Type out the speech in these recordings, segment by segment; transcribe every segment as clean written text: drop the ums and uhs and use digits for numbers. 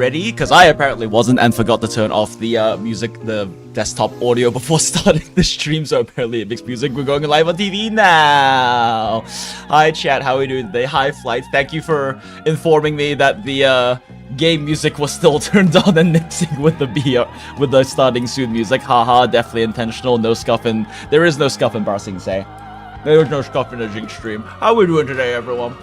ready? Because I apparently wasn't and forgot to turn off the the desktop audio before starting the stream, so apparently it makes music. We're going live on TV now. Hi chat, how are we doing today? Hi Flight, thank you for informing me that the game music was still turned on and mixing with the starting soon music. Haha, definitely intentional. No scuffing. There is no scuffing, Barsing say. There is no scuffing the Jinx stream. How are we doing today, everyone?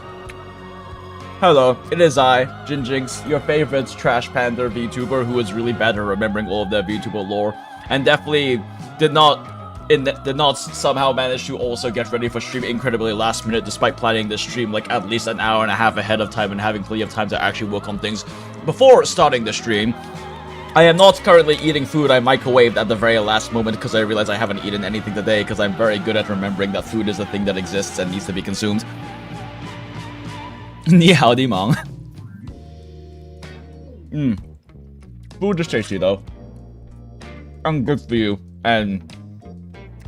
Hello, it is I, JinJinx, your favorite trash panda VTuber who is really bad at remembering all of their VTuber lore, and definitely did not somehow manage to also get ready for stream incredibly last minute, despite planning this stream like at least an hour and a half ahead of time and having plenty of time to actually work on things before starting the stream. I am not currently eating food I microwaved at the very last moment because I realized I haven't eaten anything today because I'm very good at remembering that food is a thing that exists and needs to be consumed. 你好地忙. Food is tasty though. And good for you. And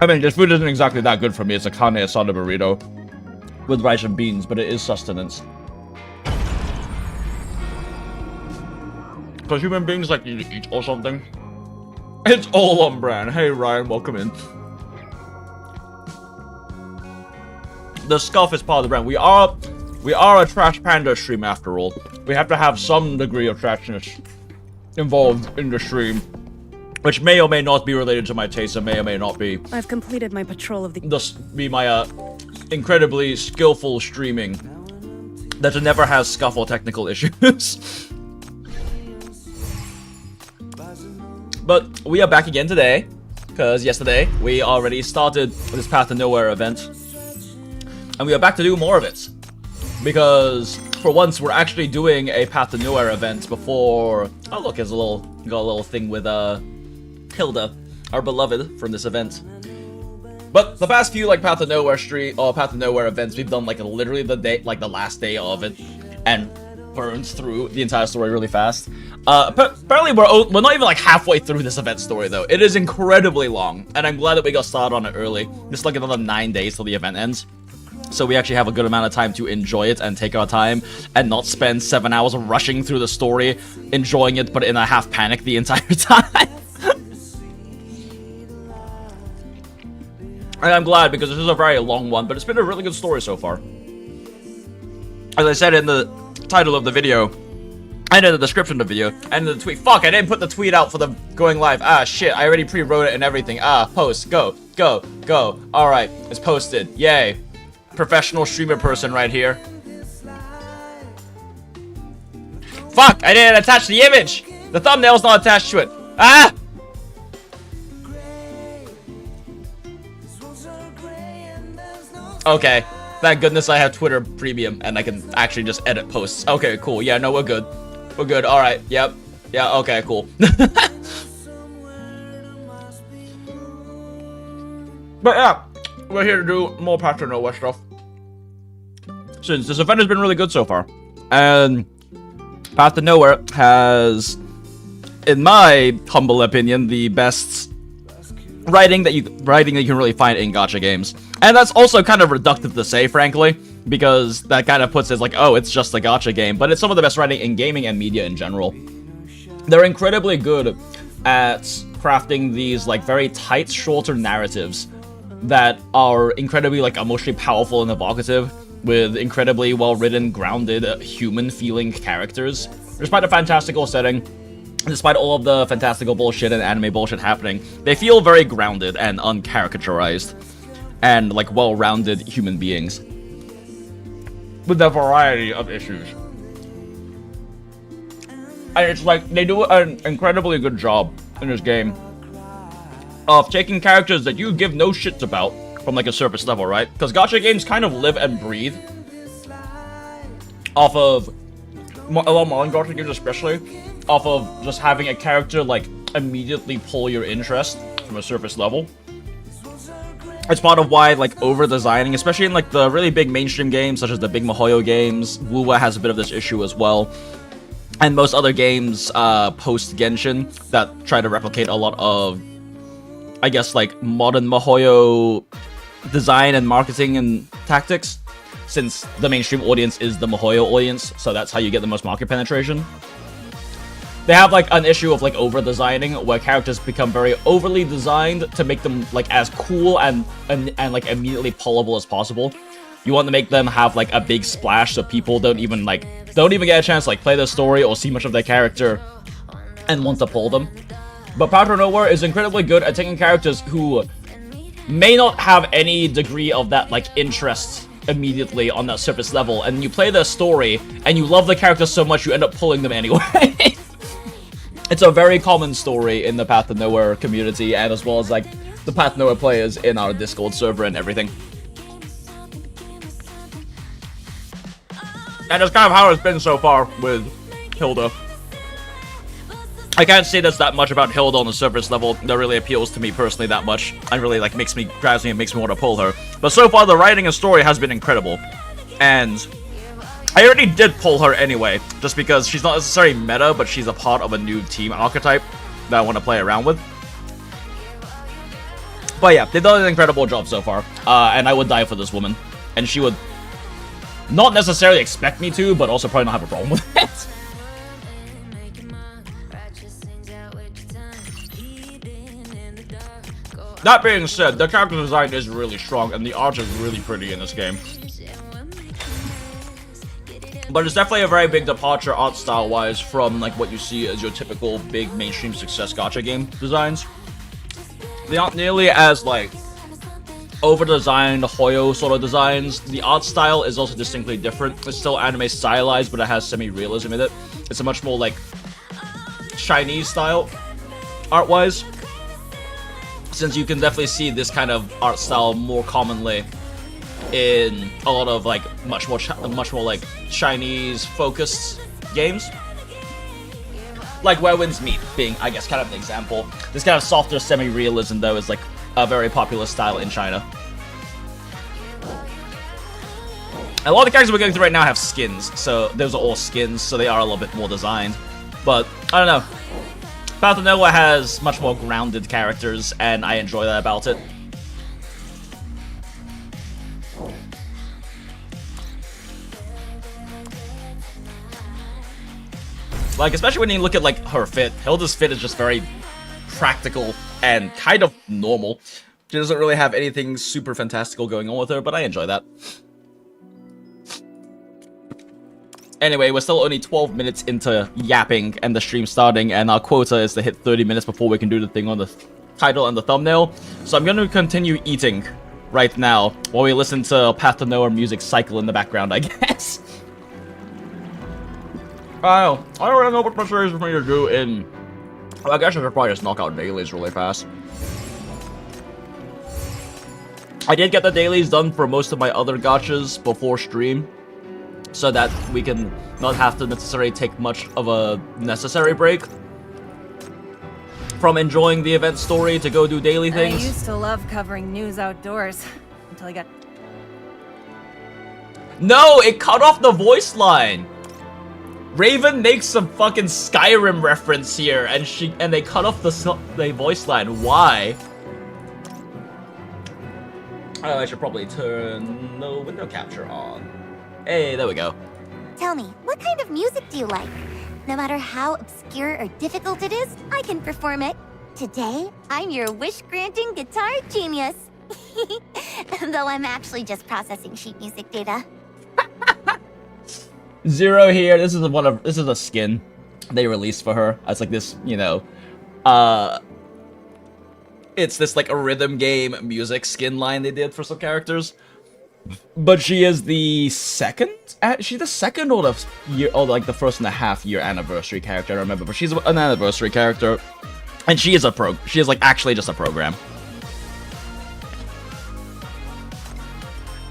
I mean, this food isn't exactly that good for me. It's a carne asada burrito with rice and beans, but it is sustenance. Because human beings like you to eat or something. It's all on brand. Hey Ryan, welcome in. The scuff is part of the brand. We are a Trash Panda stream after all. We have to have some degree of trashness involved in the stream, which may or may not be related to my taste and may or may not be. I've completed my patrol of the... Be my incredibly skillful streaming that never has scuff or technical issues. But we are back again today, because yesterday we already started this Path to Nowhere event, and we are back to do more of it. Because for once we're actually doing a Path to Nowhere event before. Oh look, there's got a little thing with Hilda, our beloved from this event. But the past few like Path to Nowhere Path to Nowhere events, we've done like literally the last day of it, and burned through the entire story really fast. Apparently we're not even like halfway through this event story though. It is incredibly long, and I'm glad that we got started on it early. Just like another 9 days till the event ends. So we actually have a good amount of time to enjoy it and take our time and not spend 7 hours rushing through the story, enjoying it, but in a half panic the entire time. And I'm glad because this is a very long one, but it's been a really good story so far. As I said in the title of the video, and in the description of the video, and in the tweet. Fuck, I didn't put the tweet out for the going live. Ah, shit, I already pre-wrote it and everything. Ah, post, go. Alright, it's posted. Yay. Professional streamer person right here. Fuck, I didn't attach the image. The thumbnail's not attached to it. Ah! Okay, thank goodness I have Twitter Premium and I can actually just edit posts. Okay, cool. Yeah, no, we're good. We're good. Alright, yep. Yeah, okay, cool. But yeah, we're here to do more Path to Nowhere stuff. Since this event has been really good so far. And Path to Nowhere has, in my humble opinion, the best writing that you can really find in gacha games. And that's also kind of reductive to say, frankly, because that kind of puts it as like, oh, it's just a gacha game, but it's some of the best writing in gaming and media in general. They're incredibly good at crafting these like very tight, shorter narratives that are incredibly like emotionally powerful and evocative, with incredibly well-written, grounded, human-feeling characters. Despite a fantastical setting, despite all of the fantastical bullshit and anime bullshit happening, they feel very grounded and uncaricaturized, and like well-rounded human beings with a variety of issues. And it's like they do an incredibly good job in this game of taking characters that you give no shits about from like a surface level, right? Because gacha games kind of live and breathe off of a lot of modern gacha games, especially off of just having a character like immediately pull your interest from a surface level. It's part of why like over designing, especially in like the really big mainstream games such as the big MiHoYo games, WuWa has a bit of this issue as well, and most other games post Genshin that try to replicate a lot of, I guess, like modern MiHoYo design and marketing and tactics, since the mainstream audience is the MiHoYo audience, so that's how you get the most market penetration. they have like an issue of like over designing, where characters become very overly designed to make them like as cool and like immediately pullable as possible. You want to make them have like a big splash so people don't even get a chance to like play their story or see much of their character and want to pull them. But Path of Nowhere is incredibly good at taking characters who may not have any degree of that like interest immediately on that surface level, and you play their story and you love the character so much you end up pulling them anyway. It's a very common story in the Path of Nowhere community, and as well as like the Path of Nowhere players in our Discord server and everything. And that's kind of how it's been so far with Hilda. I can't say there's that much about Hilda on the surface level that really appeals to me personally that much. And really like grabs me and makes me want to pull her. But so far the writing and story has been incredible. And I already did pull her anyway, just because she's not necessarily meta, but she's a part of a new team archetype that I want to play around with. But yeah, they've done an incredible job so far. And I would die for this woman. And she would not necessarily expect me to, but also probably not have a problem with it. That being said, the character design is really strong, and the art is really pretty in this game. But it's definitely a very big departure art style-wise from like what you see as your typical big mainstream success gacha game designs. They aren't nearly as like over-designed Hoyo sort of designs. The art style is also distinctly different. It's still anime stylized, but it has semi-realism in it. It's a much more like Chinese style art-wise, since you can definitely see this kind of art style more commonly in a lot of like much more like Chinese focused games, like Where Winds Meet being, I guess, kind of an example. This kind of softer semi-realism though is like a very popular style in China. And a lot of the characters we're going through right now have skins, so those are all skins, so they are a little bit more designed. But I don't know. Path of Nowhere has much more grounded characters, and I enjoy that about it. Like, especially when you look at, like, her fit. Hilda's fit is just very practical and kind of normal. She doesn't really have anything super fantastical going on with her, but I enjoy that. Anyway, we're still only 12 minutes into yapping and the stream starting, and our quota is to hit 30 minutes before we can do the thing on the title and the thumbnail. So I'm going to continue eating right now while we listen to Path of Nowhere music cycle in the background, I guess. I don't really know what much there is for me to do in... Well, I guess I should probably just knock out dailies really fast. I did get the dailies done for most of my other gachas before stream, so that we can not have to necessarily take much of a necessary break from enjoying the event story to go do daily things. I used to love covering news outdoors until I got... No, it cut off the voice line. Raven makes some fucking Skyrim reference here, and they cut off the voice line. Why? Oh, I should probably turn the window capture on. Hey, there we go. Tell me, what kind of music do you like? No matter how obscure or difficult it is, I can perform it. Today, I'm your wish-granting guitar genius. Though I'm actually just processing sheet music data. Zero here. This is a skin they released for her. It's like this, you know, it's this like a rhythm game music skin line they did for some characters. But she is the second? She's the second or the year, or like the 1.5 year anniversary character, I remember. But she's an anniversary character, and she is she is like actually just a program.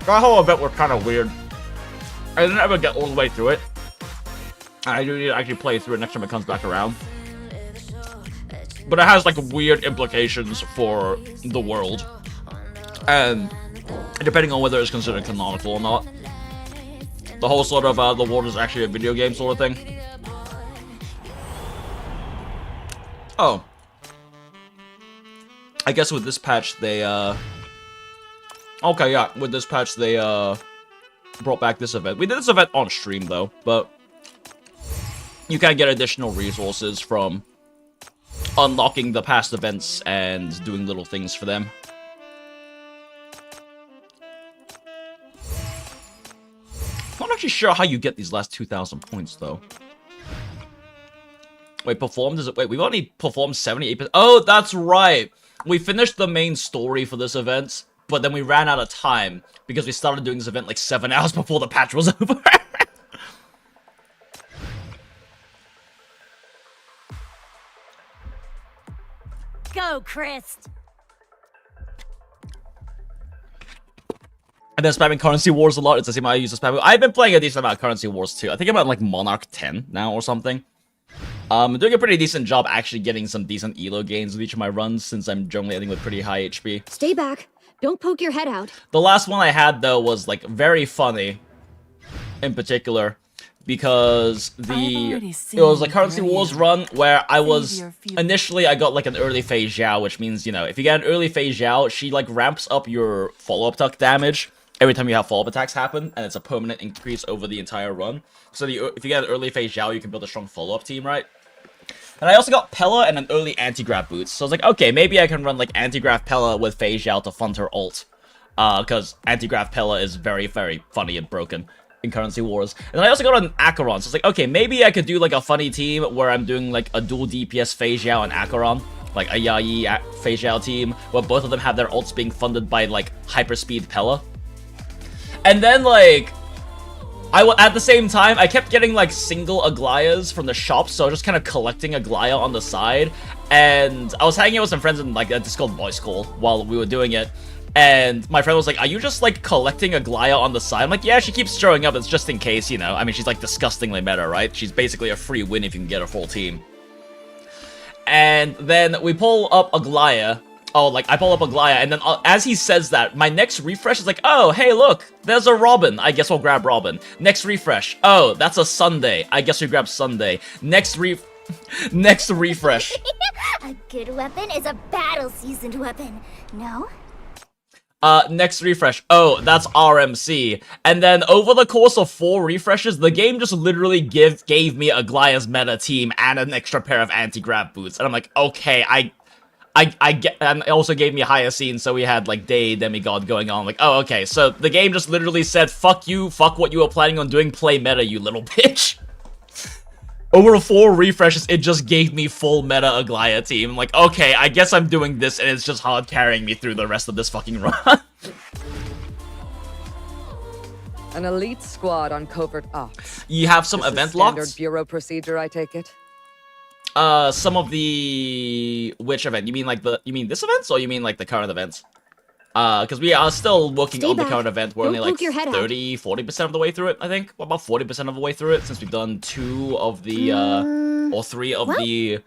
That whole event was kind of weird. I didn't ever get all the way through it. I do need to actually play through it next time it comes back around. But it has like weird implications for the world, and depending on whether it's considered canonical or not. The whole sort of, the world is actually a video game sort of thing. Oh. I guess with this patch, they, okay, yeah, with this patch, they, brought back this event. We did this event on stream, though, but you can get additional resources from unlocking the past events and doing little things for them. I'm not actually sure how you get these last 2,000 points, though. Wait, performed? Wait, we've only performed 78%. Oh, that's right! We finished the main story for this event, but then we ran out of time because we started doing this event like 7 hours before the patch was over. Go, Christ! And then spamming Currency Wars a lot. It's the same I use to spam. I've been playing a decent amount of Currency Wars too. I think I'm at like Monarch 10 now or something. I'm doing a pretty decent job actually getting some decent elo gains with each of my runs since I'm generally ending with pretty high HP. Stay back. Don't poke your head out. The last one I had though was like very funny in particular because it was like Currency Wars run where I was initially I got like an early phase Xiao, which means, you know, if you get an early phase Xiao, she like ramps up your follow-up attack damage every time you have follow-up attacks happen, and it's a permanent increase over the entire run. So if you get an early phase Xiao, you can build a strong follow-up team, right? And I also got Pella and an early anti-grav boots. So I was like, okay, maybe I can run like anti-grav Pella with phase Xiao to fund her ult. Because anti-grav Pella is very, very funny and broken in Currency Wars. And then I also got an Acheron. So it's like, okay, maybe I could do like a funny team where I'm doing like a dual DPS phase Xiao and Acheron. Like a Yayi phase Xiao team, where both of them have their ults being funded by like hyperspeed Pella. And then, like, at the same time, I kept getting, like, single Aglayas from the shop, so I was just kind of collecting Aglaya on the side, and I was hanging out with some friends in, like, a Discord voice call while we were doing it, and my friend was like, are you just, like, collecting Aglaya on the side? I'm like, yeah, she keeps showing up, it's just in case, you know, I mean, she's, like, disgustingly meta, right? She's basically a free win if you can get a full team. And then we pull up Aglaya. Oh, like, I pull up Aglaya, and then as he says that, my next refresh is like, oh, hey, look, there's a Robin. I guess we'll grab Robin. Next refresh. Oh, that's a Sunday. I guess we grab Sunday. Next refresh. A good weapon is a battle-seasoned weapon, no? Next refresh. Oh, that's RMC. And then over the course of 4 refreshes, the game just literally gave me Aglaya's meta team and an extra pair of anti-grav boots. And I'm like, okay, I get, and it also gave me a higher scene, so we had, like, Day Demigod going on. Like, oh, okay, so the game just literally said, fuck you, fuck what you were planning on doing, play meta, you little bitch. Over 4 refreshes, it just gave me full meta Aglaya team. I'm like, okay, I guess I'm doing this, and it's just hard carrying me through the rest of this fucking run. An elite squad on covert ops. You have some This is event standard locks? bureau procedure, I take it? Some of the... Which event? You mean this event, or you mean, like, the current events? Because we are still working on the current event. We're only, like, 30, 40% of the way through it, I think. Well, about 40% of the way through it, since we've done 2 of the, or 3 of the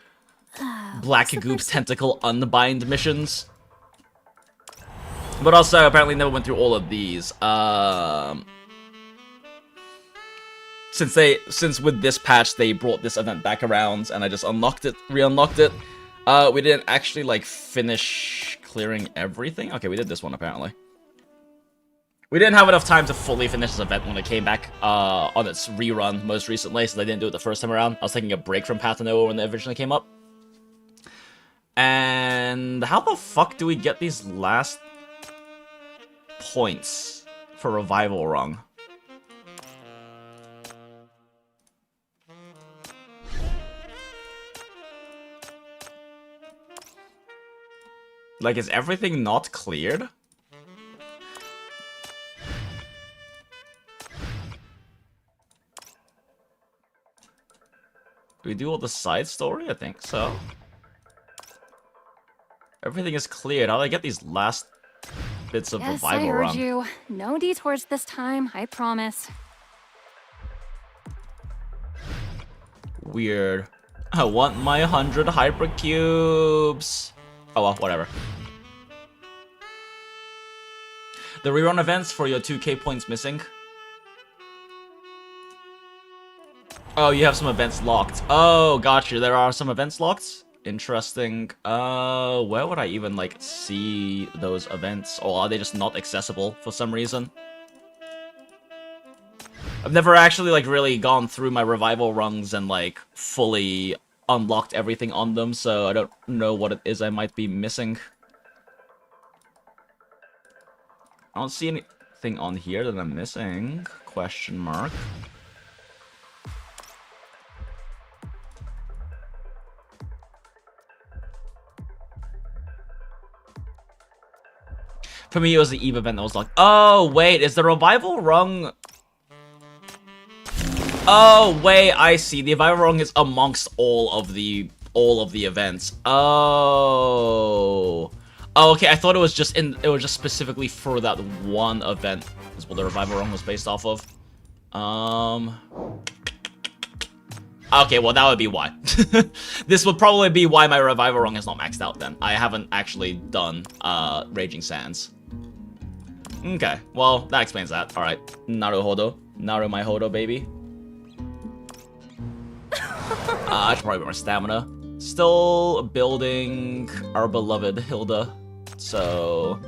Black Goop's Tentacle Unbind missions. But also, apparently never went through all of these. Since with this patch they brought this event back around and I just re-unlocked it, we didn't actually like finish clearing everything. Okay, we did this one apparently. We didn't have enough time to fully finish this event when it came back on its rerun most recently, so they didn't do it the first time around. I was taking a break from Path to Nowhere when they originally came up. And how the fuck do we get these last points for Revival Rung? Like, is everything not cleared? Do we do all the side story? I think so. Everything is cleared. How do I get these last bits of Yes, I Revival heard Run? you. No detours this time, I promise. Weird. I want my 100 hypercubes. Oh well, whatever. The rerun events for your 2k points missing. Oh, you have some events locked. Oh, gotcha. There are some events locked. Interesting. Where would I even, like, see those events? Or are they just not accessible for some reason? I've never actually, like, really gone through my revival rungs and, like, fully unlocked everything on them, so I don't know what it is I might be missing. I don't see anything on here that I'm missing. Question mark. For me, it was the Eve event that was like, oh, wait, is the revival rung... Oh, wait, I see. The revival rung is amongst all of the events. Oh. Oh, okay, I thought it was just specifically for that one event is what the revival rung was based off of. Okay, well, that would be why. This would probably be why my revival rung is not maxed out then. I haven't actually done Raging Sands. Okay, well, that explains that. Alright, Naruhodo. Naru my Hodo, baby. I should probably get more stamina. Still building our beloved Hilda. So...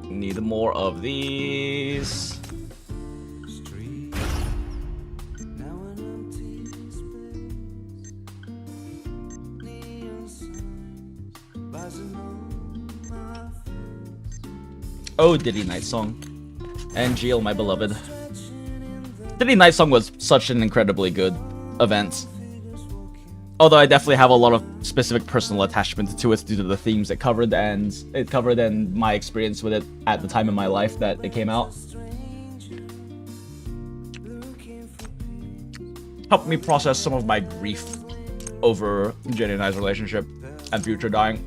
need more of these. Oh, Diddy Night Song. And Jill, my beloved. Diddy Night Song was such an incredibly good event. Although I definitely have a lot of specific personal attachment to it due to the themes it covered and my experience with it at the time in my life that it came out. Helped me process some of my grief over Jenny and I's relationship and future dying.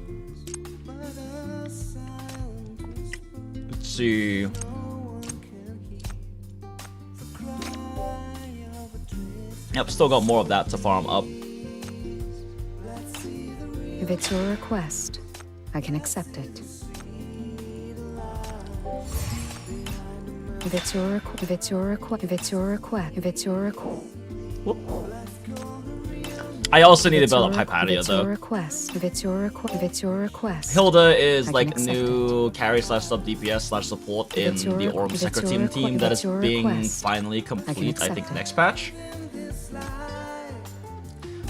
Let's see. Yep, still got more of that to farm up. If it's your request, I can accept it. If it's your request. I also need to build up Hypatia though. If it's your request. Hilda is like new carry / sub DPS / support in the Orb Secret team that is being finally complete, I think, next patch.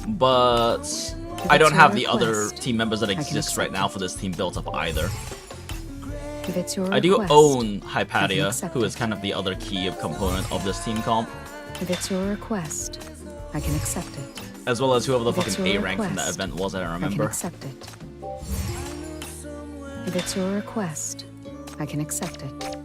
But I don't have the other team members that exist right now for this team built up either. I do own Hypatia, who is kind of the other key component of this team comp. If it's your request, I can accept it. As well as whoever the fucking A rank from that event was, I don't remember. I can accept it. If it's your request, I can accept it.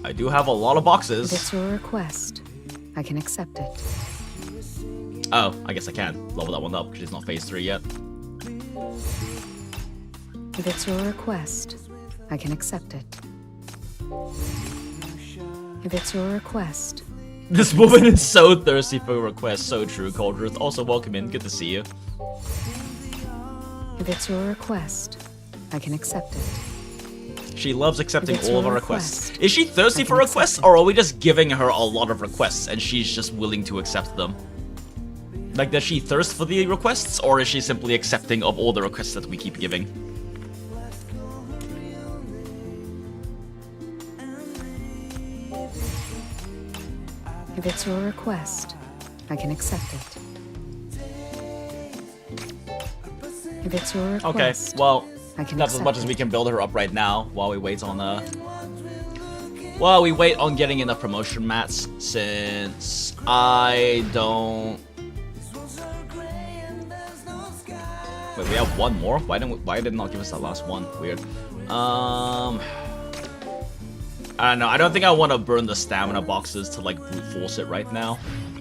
I do have a lot of boxes. If it's your request, I can accept it. Oh, I guess I can level that one up because it's not phase 3 yet. If it's your request, I can accept it. If it's your request. This woman is so thirsty for requests. So true, Coldruth. Also, welcome in. Good to see you. If it's your request, I can accept it. She loves accepting all of our requests. Is she thirsty for requests, or are we just giving her a lot of requests and she's just willing to accept them? Like, does she thirst for the requests, or is she simply accepting of all the requests that we keep giving? If it's your request, I can accept it. If it's your request, okay, well, that's as much as we can build her up right now while we wait on getting enough promotion mats, since I don't. Wait, we have one more? Why did it not give us that last one? Weird. I don't know. I don't think I want to burn the stamina boxes to like brute force it right now. I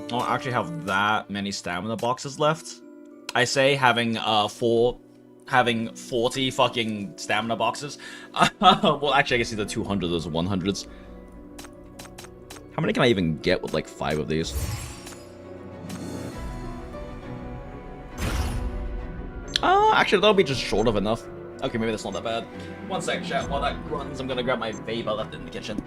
don't actually have that many stamina boxes left. I say having 40 fucking stamina boxes. Well, actually, I guess either 200 those are 100s. How many can I even get with like 5 of these? Actually, that'll be just short of enough. Okay, maybe that's not that bad. One sec, chat. While that runs, I'm gonna grab my vape I left it in the kitchen.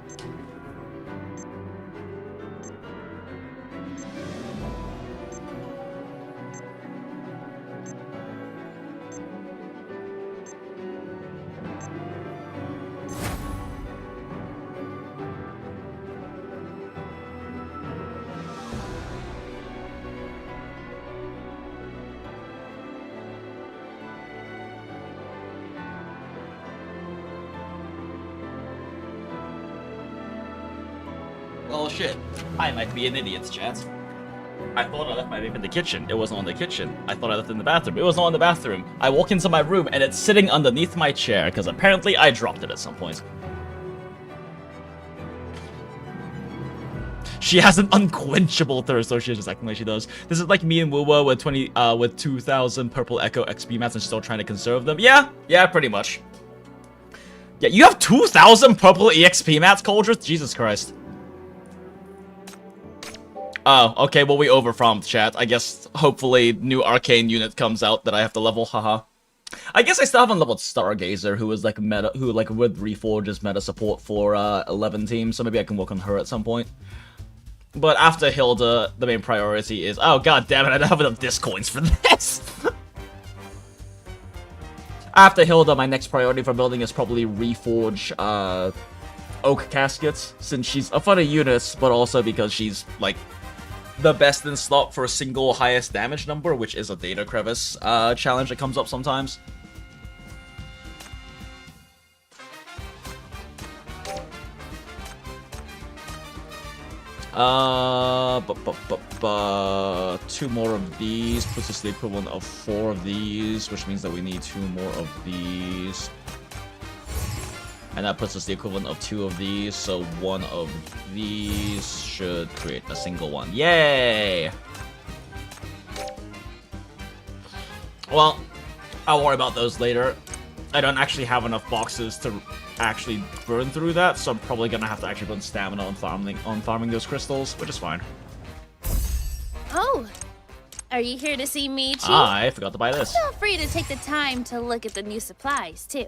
Oh shit. I might be an idiot, chat. I thought I left my vape in the kitchen. It wasn't on the kitchen. I thought I left it in the bathroom. It was not in the bathroom. I walk into my room and it's sitting underneath my chair because apparently I dropped it at some point. She has an unquenchable thirst, so she's just acting like she does. This is like me and Wuwa with 2,000 purple echo XP mats and still trying to conserve them. Yeah, pretty much. Yeah, you have 2,000 purple EXP mats, Coldrith? Jesus Christ. Oh, okay, well we overfarmed, chat. I guess hopefully new arcane unit comes out that I have to level, haha. I guess I still haven't leveled Stargazer, who is like meta, who like with Reforge is meta support for 11 teams, so maybe I can work on her at some point. But after Hilda, the main priority is... Oh, god damn it, I don't have enough discoins for this! After Hilda, my next priority for building is probably Reforge Oak Caskets, since she's a funny unit, but also because she's, like, the best in slot for a single highest damage number, which is a data crevice challenge that comes up sometimes. Two more of these puts us the equivalent of 4 of these, which means that we need 2 more of these. And that puts us the equivalent of 2 of these, so 1 of these should create a single one. Yay! Well, I'll worry about those later. I don't actually have enough boxes to actually burn through that, so I'm probably gonna have to actually burn stamina on farming those crystals, which is fine. Oh, are you here to see me, Chief? I forgot to buy this. Feel free to take the time to look at the new supplies, too.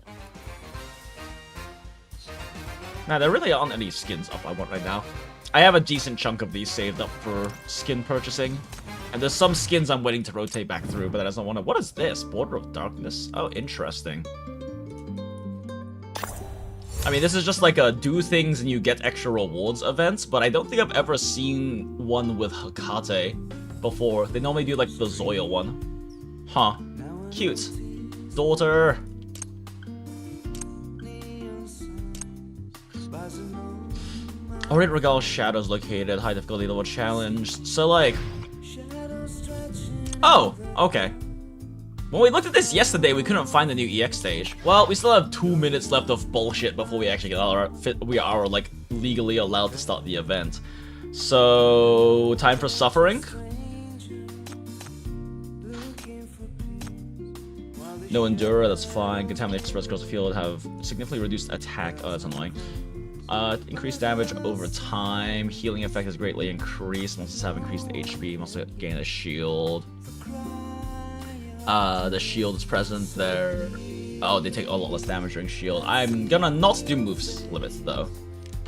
Now, there really aren't any skins up I want right now. I have a decent chunk of these saved up for skin purchasing. And there's some skins I'm waiting to rotate back through, but I don't want to... What is this? Border of Darkness? Oh, interesting. I mean, this is just like a do things and you get extra rewards events, but I don't think I've ever seen one with Hecate before. They normally do like the Zoya one. Huh. Cute. Daughter. Orit Regal Shadows located, high difficulty level challenge. So like... Oh, okay. When we looked at this yesterday, we couldn't find the new EX stage. Well, we still have 2 minutes left of bullshit before we actually get we are like legally allowed to start the event. So, time for suffering. No Endura, that's fine. Contaminate spreads across the field, have significantly reduced attack. Oh, that's annoying. Increased damage over time. Healing effect is greatly increased. Monsters have increased HP. Monsters gain a shield. The shield is present there. Oh, they take a lot less damage during shield. I'm gonna not do moves limits though.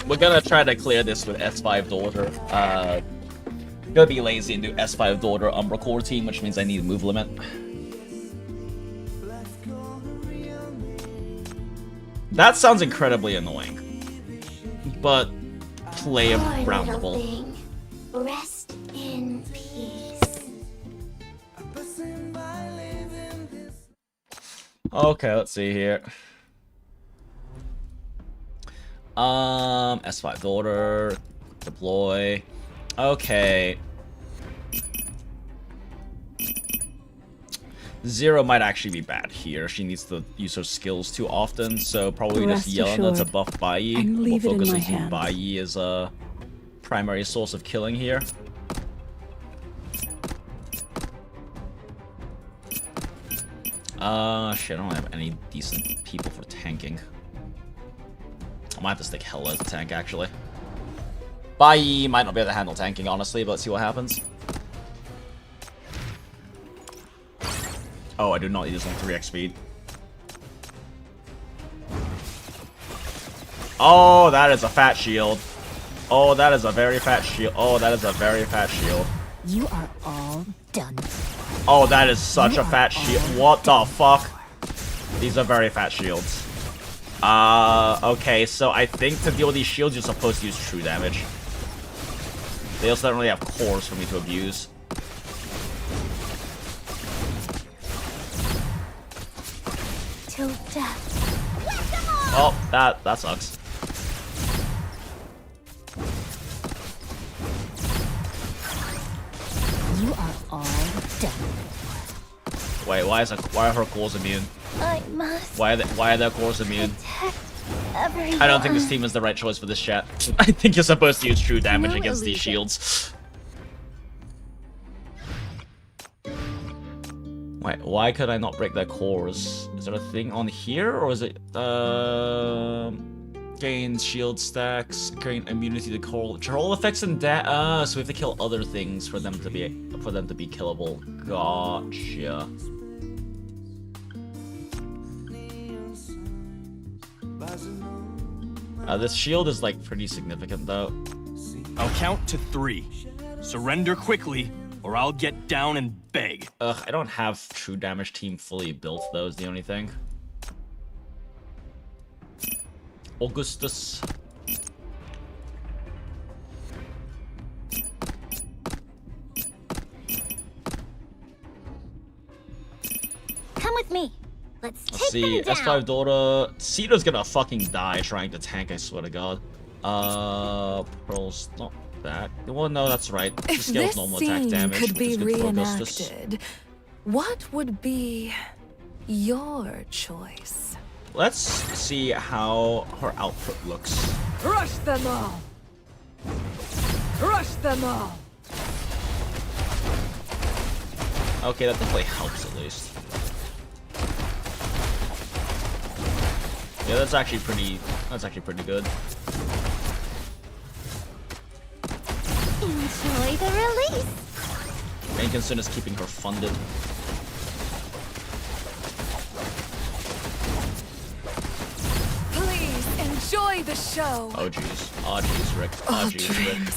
We're gonna try to clear this with S5 Daughter. Gonna be lazy and do S5 Daughter Umbra Core team, which means I need a move limit. That sounds incredibly annoying. But playable. Rest in peace. Okay, let's see here. S5 Daughter, deploy. Okay. Zero might actually be bad here. She needs to use her skills too often, so probably just Yelena to buff Bai. We'll focus on Bai as a primary source of killing here. Shit, I don't have any decent people for tanking. I might have to stick Hilda as a tank, actually. Bai might not be able to handle tanking, honestly, but let's see what happens. Oh, I do not need this on 3x speed. Oh, that is a fat shield. Oh, that is a very fat shield. Oh, that is a very fat shield. You are all done. Oh, that is such a fat shield. What the fuck? These are very fat shields. Okay, so I think to deal with these shields, you're supposed to use true damage. They also don't really have cores for me to abuse. Till death. Oh, that sucks. Wait, why are her cores immune? I must Why are their cores immune? protect everyone. I don't think this team is the right choice for this chat. I think you're supposed to use true damage No against these illusion. shields. Wait, why could I not break their cores? Is there a thing on here, or is it gain shield stacks, gain immunity to control effects and so we have to kill other things for them to be killable. Gotcha. This shield is like pretty significant though. I'll count to 3. Surrender quickly, or I'll get down and beg. Ugh, I don't have true damage team fully built though, is the only thing. Augustus. Come with me. Let's Let's take see, them S5 down. daughter. Cedar's gonna fucking die trying to tank, I swear to god. Pearl's not that. Well, no, that's right. She If scales this normal attack scene damage, could which be is good for Augustus. reenacted, what would be your choice? Let's see how her output looks. Rush them all! Rush them all! Okay, that definitely helps at least. Yeah, that's actually pretty good. Enjoy the release. Main concern is keeping her funded. Please enjoy the show. Oh jeez. Oh jeez, Rick. Oh Oh, jeez, Rick. dreams.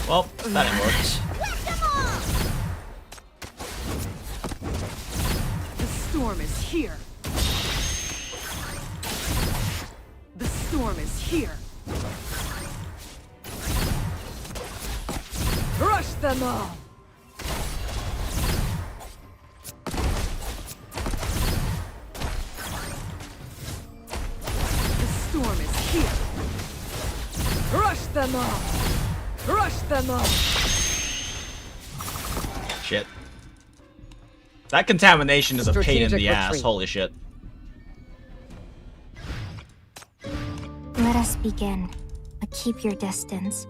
Well, that didn't work. Whack them all. The storm is here. The storm is here. Rush them all! The storm is here. Rush them all! Rush them all! Shit. That contamination is a pain in Strategic the ass. retreat. Holy shit. Let us begin, but keep your distance.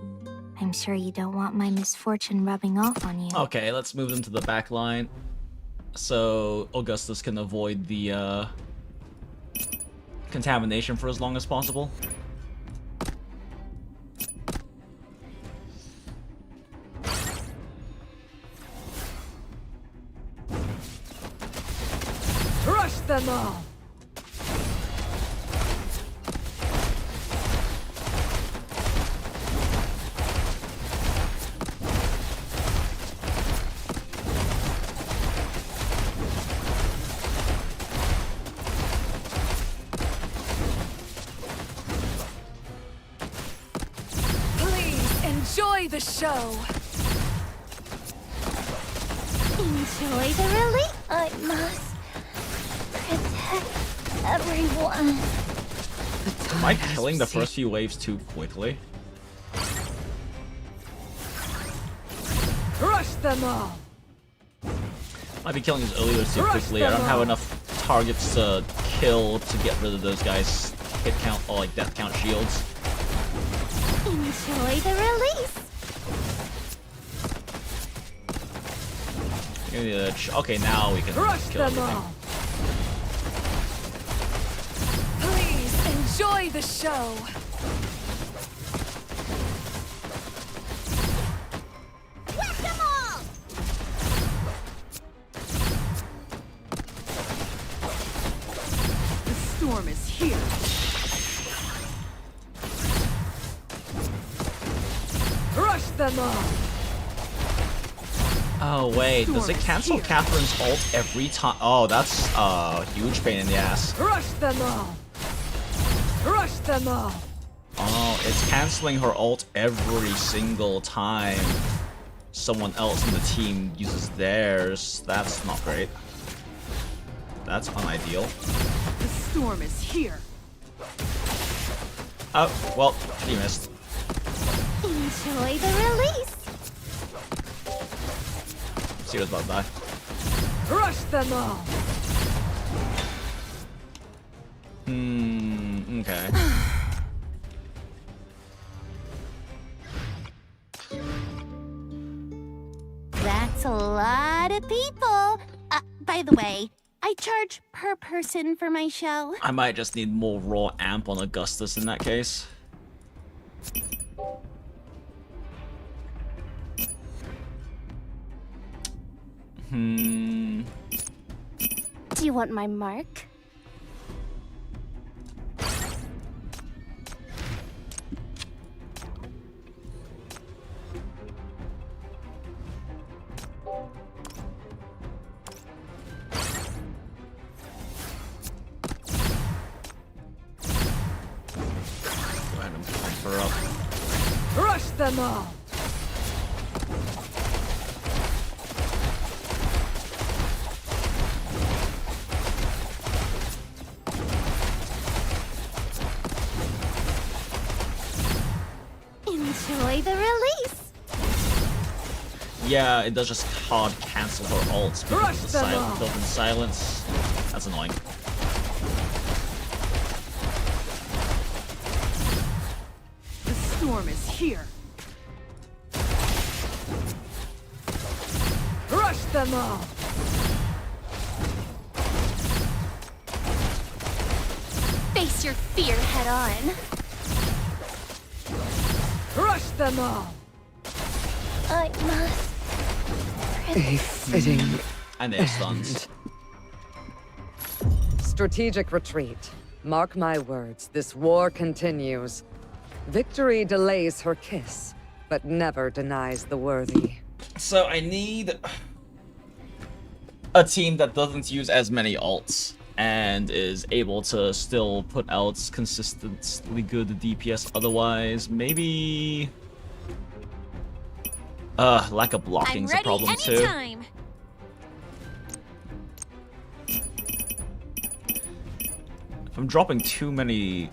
I'm sure you don't want my misfortune rubbing off on you. Okay, let's move them to the back line. So Augustus can avoid the contamination for as long as possible. Rush them all! Please enjoy the show. Enjoy the release. I must protect everyone. Am I killing the first few waves too quickly? Rush them all! Might be killing these earlier too quickly. I don't have enough targets to kill to get rid of those guys' hit count or like death count shields. Enjoy the release. Give me the okay, now we can Rush kill them everything. all! Please enjoy the show. Whack them all. The storm is here. Rush them all! Oh wait, does it Storm cancel here. Catherine's ult every time? Oh, that's a huge pain in the ass. Rush them all! Rush them all! Oh, it's canceling her ult every single time someone else in the team uses theirs. That's not great. That's unideal. The storm is here. Oh, well, she missed. Enjoy the release. See what's about to die. Crush them all! Okay. That's a lot of people. By the way, I charge per person for my show. I might just need more raw amp on Augustus in that case. Do you want my mark? Go ahead and pump her up. Crush them all! Enjoy the release. Yeah, it does just hard cancel her ults because of the built-in silence. That's annoying. The storm is here. Crush them all! Face your fear head on. Crush them all! I must. A fitting And they're stunned. strategic retreat. Mark my words, this war continues. Victory delays her kiss, but never denies the worthy. So I need a team that doesn't use as many ults and is able to still put out consistently good DPS otherwise. Maybe lack of blocking is a problem too. Anytime. If I'm dropping too many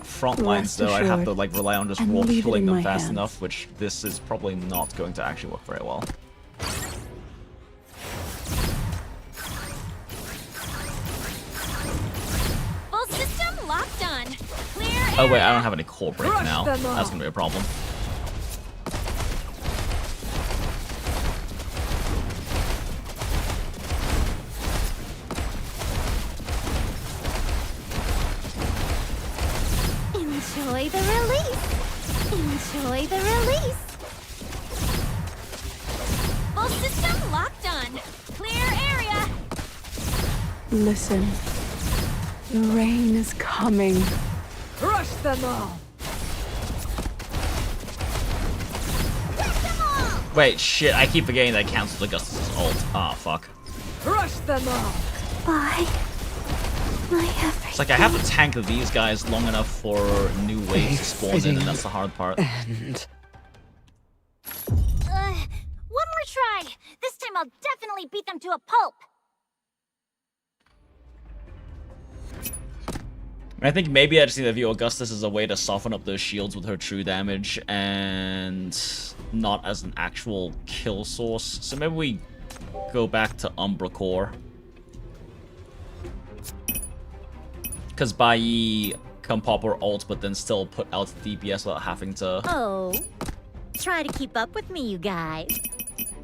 front lines Rest though, I'd have to assured, like rely on just and raw leave it killing in them my fast hands. enough, which this is probably not going to actually work very well. Full system locked on. Clear Oh wait, I area. don't have any core break Crush now. them all. That's gonna be a problem. Enjoy the release. Enjoy the release. Full system locked on. Clear area. Listen. The rain is coming. Crush them all! Wait, shit, I keep forgetting that cancels Augustus' ult. Ah, fuck. Crush them all! Bye. My everything. It's like I have to tank these guys long enough for new waves to spawn in, and that's the hard part. And One more try. This time I'll definitely beat them to a pulp. I think maybe I just need to view Augustus as a way to soften up those shields with her true damage, and not as an actual kill source. So maybe we go back to Umbra Core. Because Bai can pop her ult, but then still put out DPS without having to... Oh. Try to keep up with me, you guys.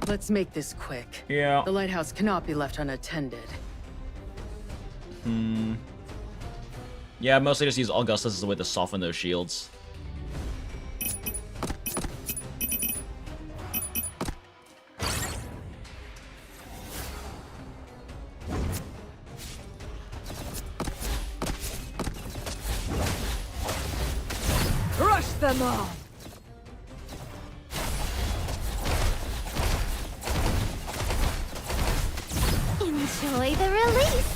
Let's make this quick. Yeah. The lighthouse cannot be left unattended. Yeah, mostly just use Augustus as a way to soften those shields. Crush them all! Enjoy the release.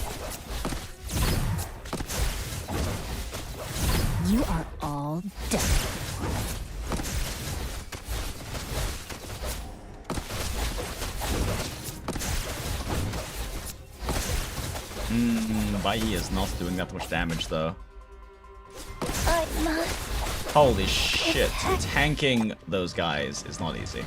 You are all done. Bai is not doing that much damage though. I must. Holy shit, tanking those guys is not easy.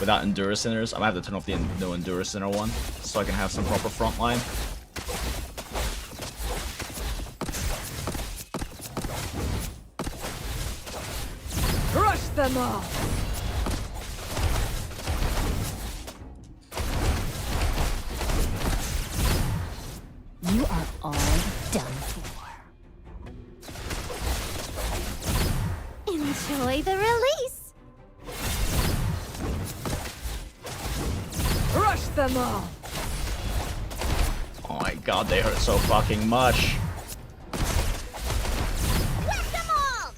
without Endura Sinners. I'm gonna have to turn off the no Endura Sinner one so I can have some proper frontline. Crush them all! You are all done for. Enjoy the release. Crush them all! Oh my god, they hurt so fucking much. Whack them all!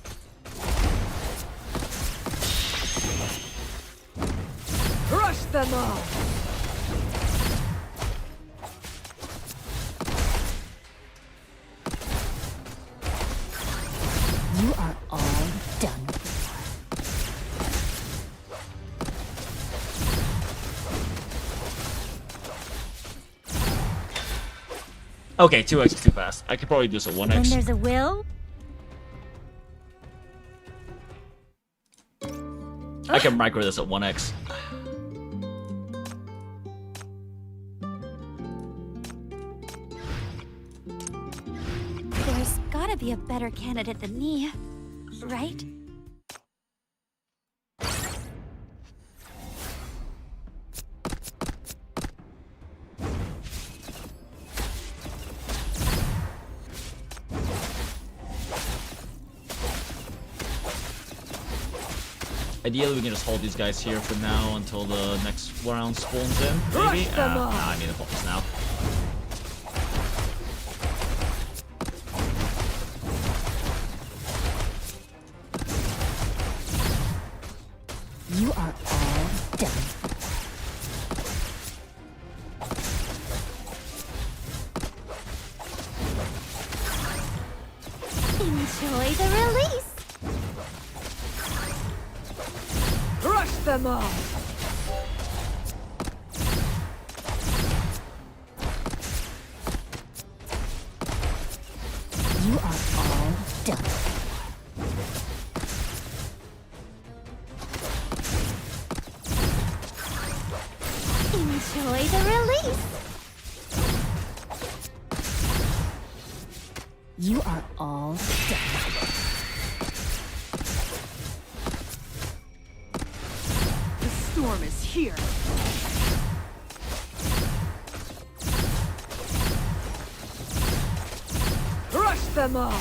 Crush them all! You are all done for. Okay, 2x is too fast. I could probably do some When 1x. there's a will, I can micro this at 1x. there's gotta be a better candidate than me, right? Ideally, we can just hold these guys here for now until the next round spawns in. Maybe? Nah, I need to focus now. You are all done. Enjoy the release. Crush them all! You are all done. Enjoy the release. You are all done. The storm is here! Crush them all!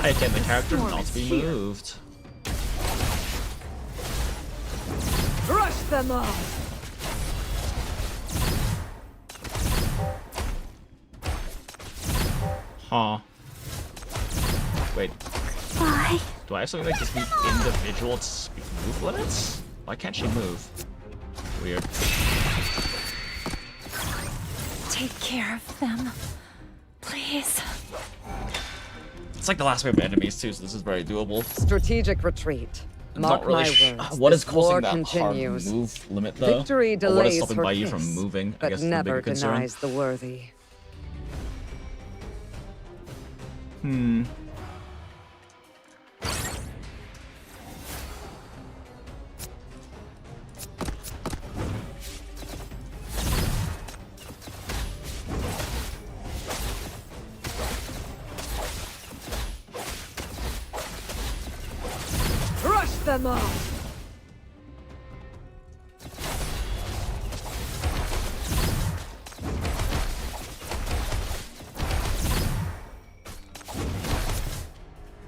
I get the character not to be moved. Crush them all! Huh. Wait, Bye. do I have something like just be individual move limits? Why can't she move? Weird. Take care of them, please. It's like the last wave of enemies too, so this is very doable. Strategic retreat. Mark Not really my words. what is this war causing that continues. hard move limit though? Victory Or what is delays stopping her by you kiss, from moving? I but guess is the never bigger concern. denies the worthy. Hmm. Crush them all!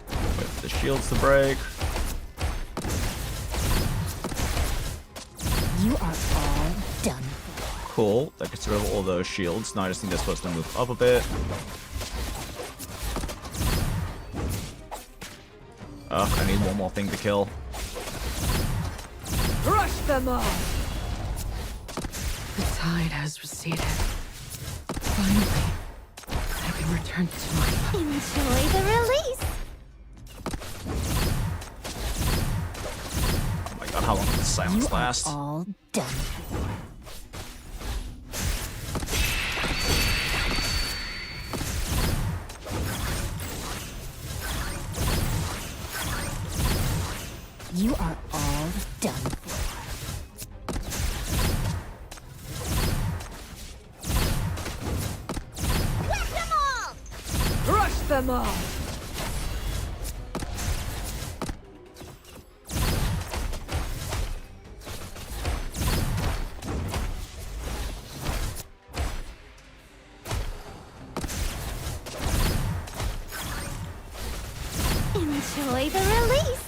Wait for the shields to break. You are all done. Cool. That gets rid of all those shields. Now I just think they're supposed to move up a bit. Ugh, I need one more thing to kill. Crush them all! The tide has receded. Finally, I can return to my... Enjoy the release. Oh my god, how long does the silence last? All done. You are all done for. Whack them all! Crush them all! Enjoy the release!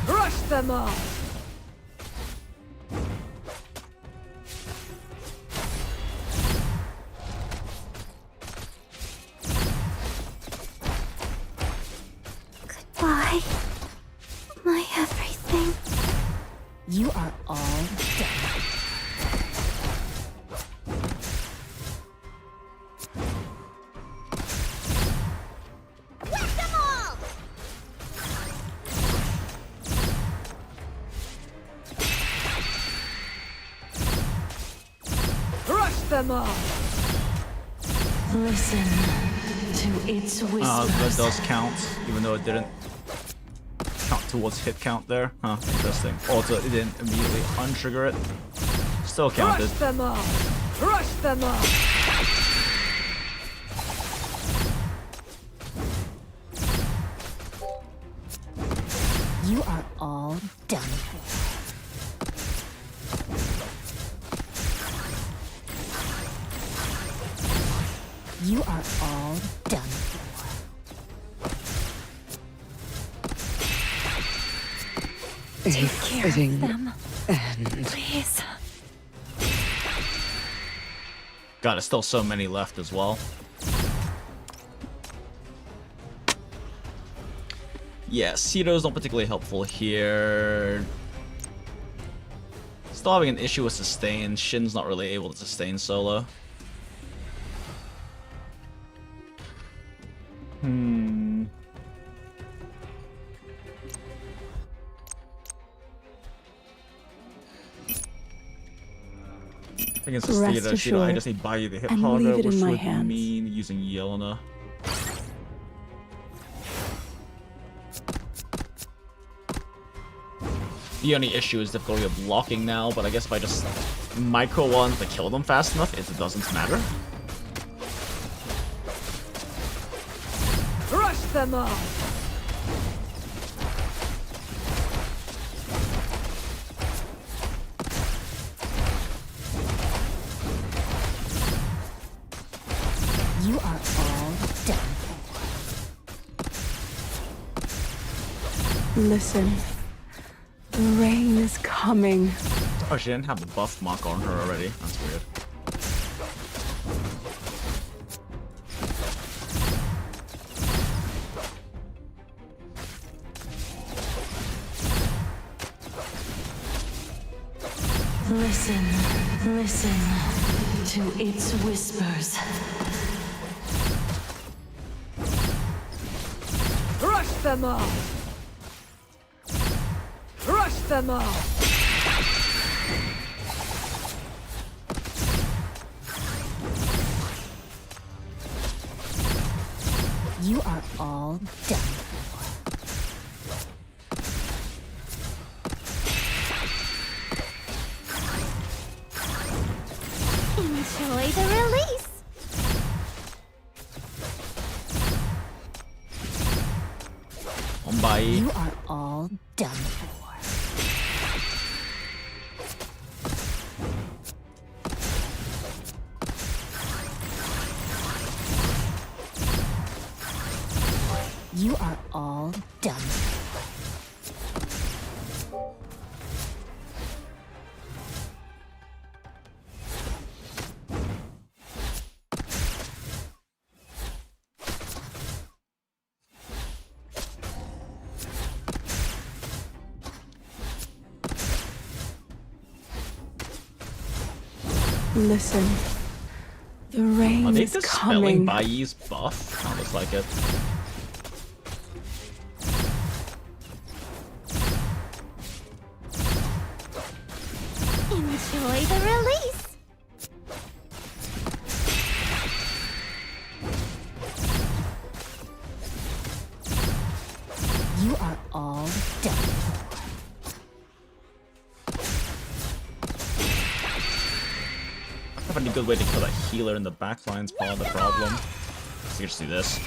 Crush them all! Goodbye, my everything. You are all done. Whack them all! Crush them all! Listen to its whispers. That does count, even though it didn't count towards hit count there. Huh, interesting. Also, it didn't immediately untrigger it. Still counted. Crush them all! Crush them all! You are all done for. You are all done for. Take care of them, please. God, there's still so many left as well. Yeah, Ceto's not particularly helpful here. Still having an issue with sustain. Shin's not really able to sustain solo. Against the Rest Ceta, assured, I just need Bayou to hit and harder, leave it which in my would hands. mean using Yelena. The only issue is difficulty of blocking now, but I guess if I just micro one to kill them fast enough, it doesn't matter. Crush them all! You are all done for. Listen. The rain is coming. Oh, she didn't have the buff mark on her already. That's weird. Listen, listen to its whispers. Crush them all! Crush them all! You are all done for. Enjoy the release! On Bai. You are all done for. You are all done for. Listen. The rain Are they is dispelling coming. Bai's buff? That looks like it. Enjoy the release! all done. I don't have any good way to kill that healer in the backline's part of the problem. So you just do this.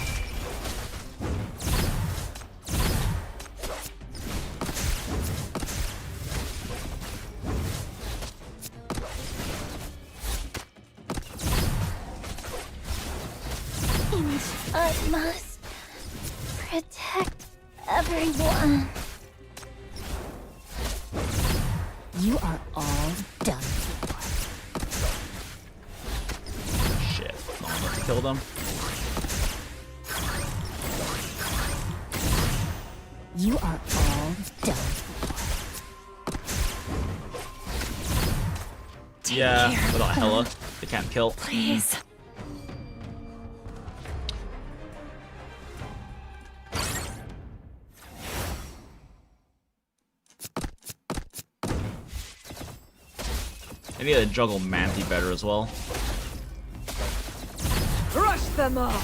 I must protect everyone. You are all done for. Shit, not enough to kill them. You are all done for. Yeah, without Hella, they can't kill. Please. I need to juggle Manti better as well. Crush them all!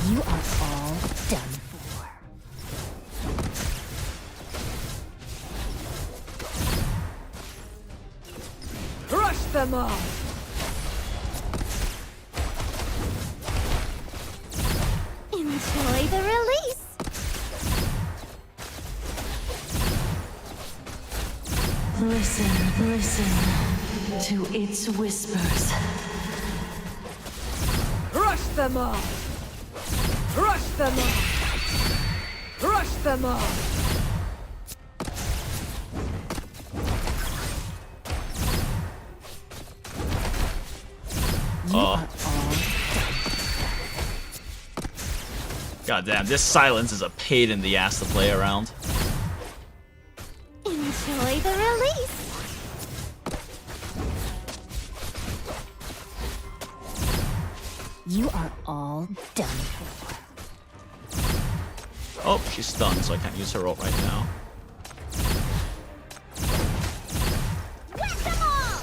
You are all done for. Crush them all! Enjoy the release. Listen, listen to its whispers. Crush them all! Crush them all! Crush them all! God damn, this silence is a pain in the ass to play around. Enjoy the release. You are all done for. Oh, she's stunned, so I can't use her ult right now. Whack them all.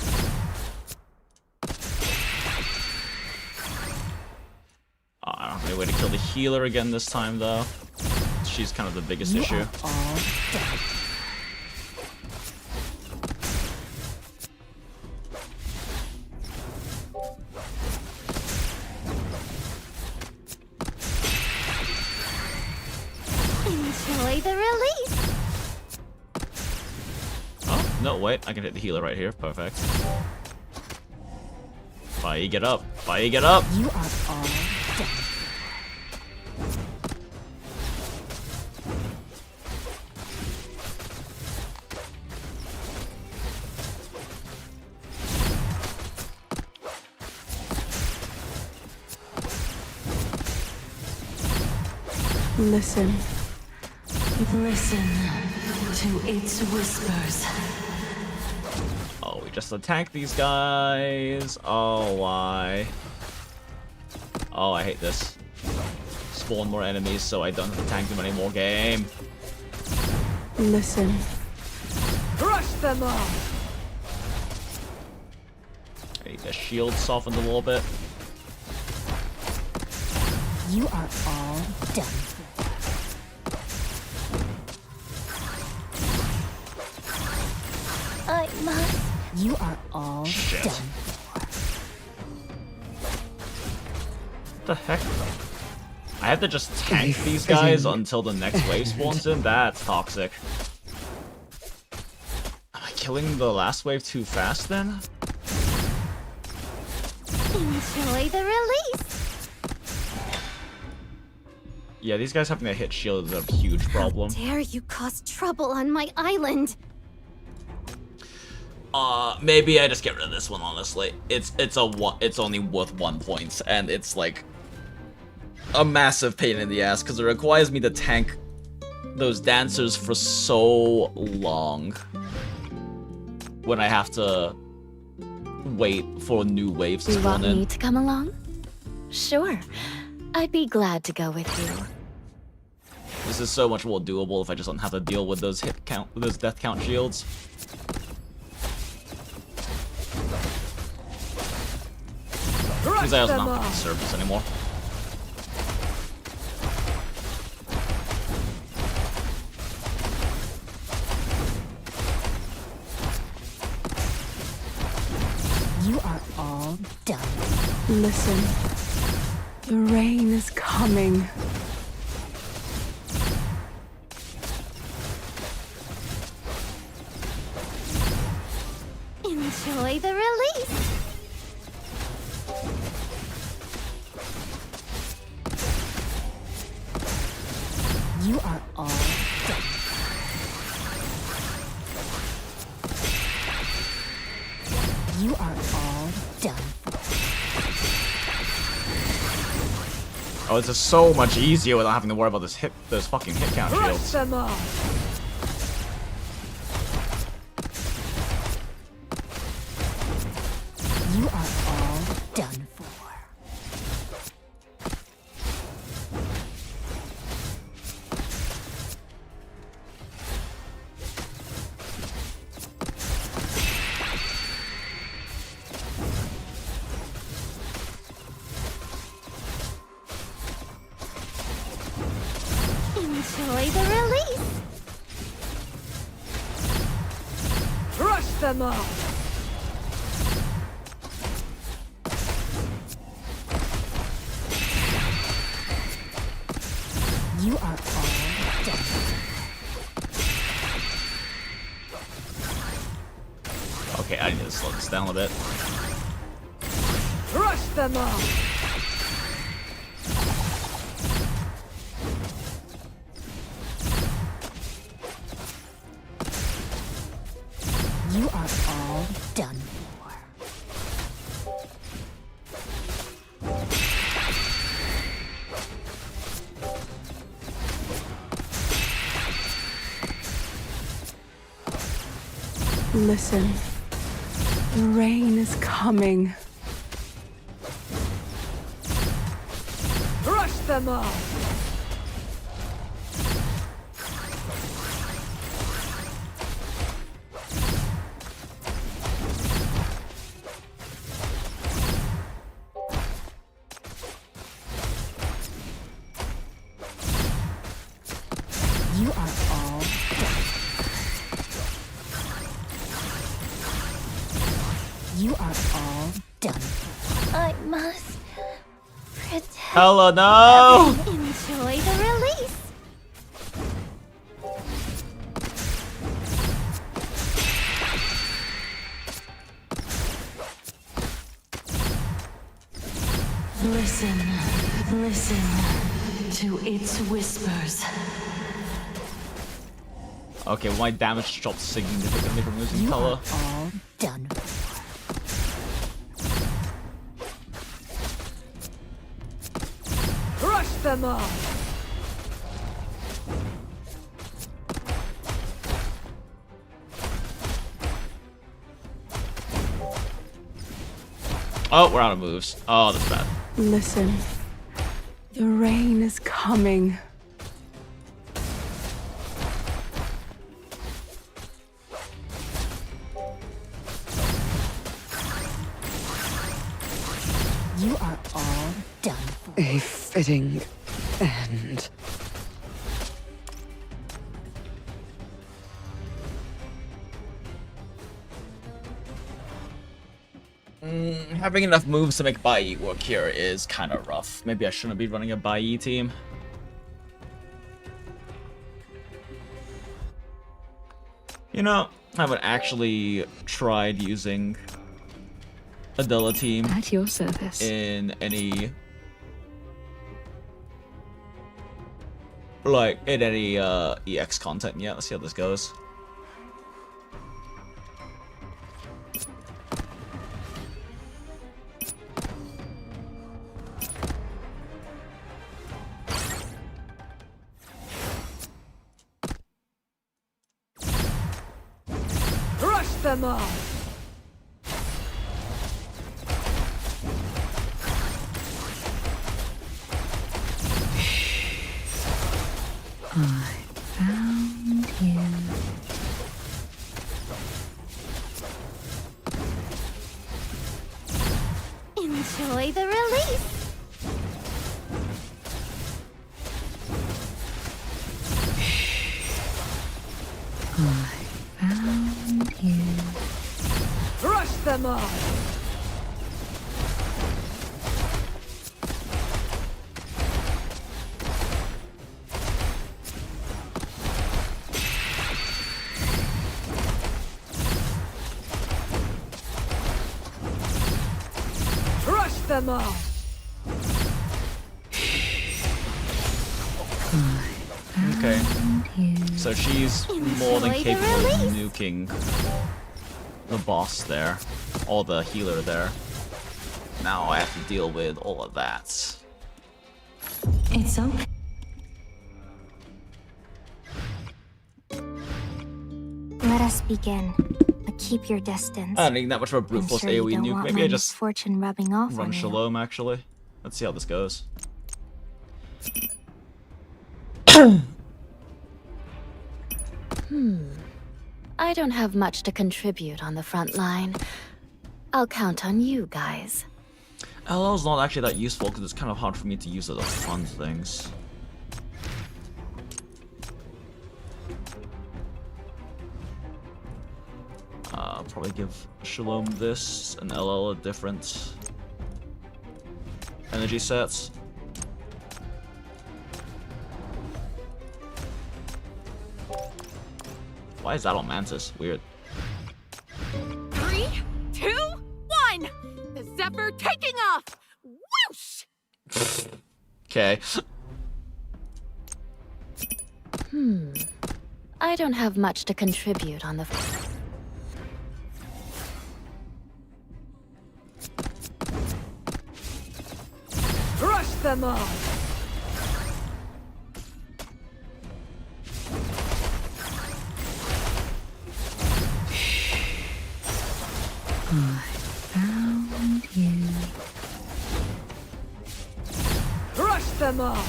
I don't have any way to kill the healer again this time, though. She's kind of the biggest issue. You are all done. Enjoy the release. Oh, no, wait. I can hit the healer right here. Perfect. Fire, get up. Fire, get up. You are all done. Listen. Listen to its whispers. Oh, we just attacked these guys. Oh, why? Oh, I hate this. Spawn more enemies so I don't have to tank them anymore, game. Listen. Crush them all! I need the shield softened a little bit. You are all done for. I must. You are all Shit. done. What the heck? I have to just tank these guys until the next wave spawns in? That's toxic. Am I killing the last wave too fast then? Enjoy the release. Yeah, these guys having to hit shield is a huge problem. Dare you cause trouble on my island? Maybe I just get rid of this one, honestly. It's only worth 1 point, and it's like a massive pain in the ass, because it requires me to tank those dancers for so long when I have to wait for new waves to You spawn want in. me to come along? Sure. I'd be glad to go with you. This is so much more doable if I just don't have to deal with those hit count, with those death count shields. Because I also don't have to surface anymore. You are all done. Listen. The rain is coming. Enjoy the release. You are all done. You are all done. Oh, this is so much easier without having to worry about those fucking hit count Rush shields. them off. You are all done for. Enjoy the release. Rush them off. You are all done. Okay, I need to slow this down a bit. Rush them off. You are all done for. Listen. The rain is coming. Rush them off. You are all done. You are all done. I must protect. Hello, no! Enjoy the release. Listen, listen to its whispers. Okay, well, my damage dropped significantly from losing You color. are all done. Rush them off. Oh, we're out of moves. Oh, that's bad. Listen, the rain is coming. You are all done for. A fitting end. Having enough moves to make Bai work here is kind of rough. Maybe I shouldn't be running a Bai team. You know, I haven't actually tried using Adela team At your service. in any EX content yet. Let's see how this goes. Rush them off. I found you. Enjoy the release. I found you. Crush them all! Crush them all! Okay. So she's more than Enjoy the capable of release. nuking the boss there, or the healer there. Now I have to deal with all of that. It's okay. Let us begin. But keep your distance. I don't need that much of a brute I'm force sure you AoE don't nuke. want Maybe my I just misfortune rubbing off run on you. Shalom actually. Let's see how this goes. I don't have much to contribute on the front line. I'll count on you guys. LL is not actually that useful because it's kind of hard for me to use other fun things. Probably give Shalom this and LL a different energy sets. Why is that on Mantis? Weird. 3, 2, 1! The Zephyr taking off! Whoosh! Okay. I don't have much to contribute on the Crush them all! I found you. Crush them all!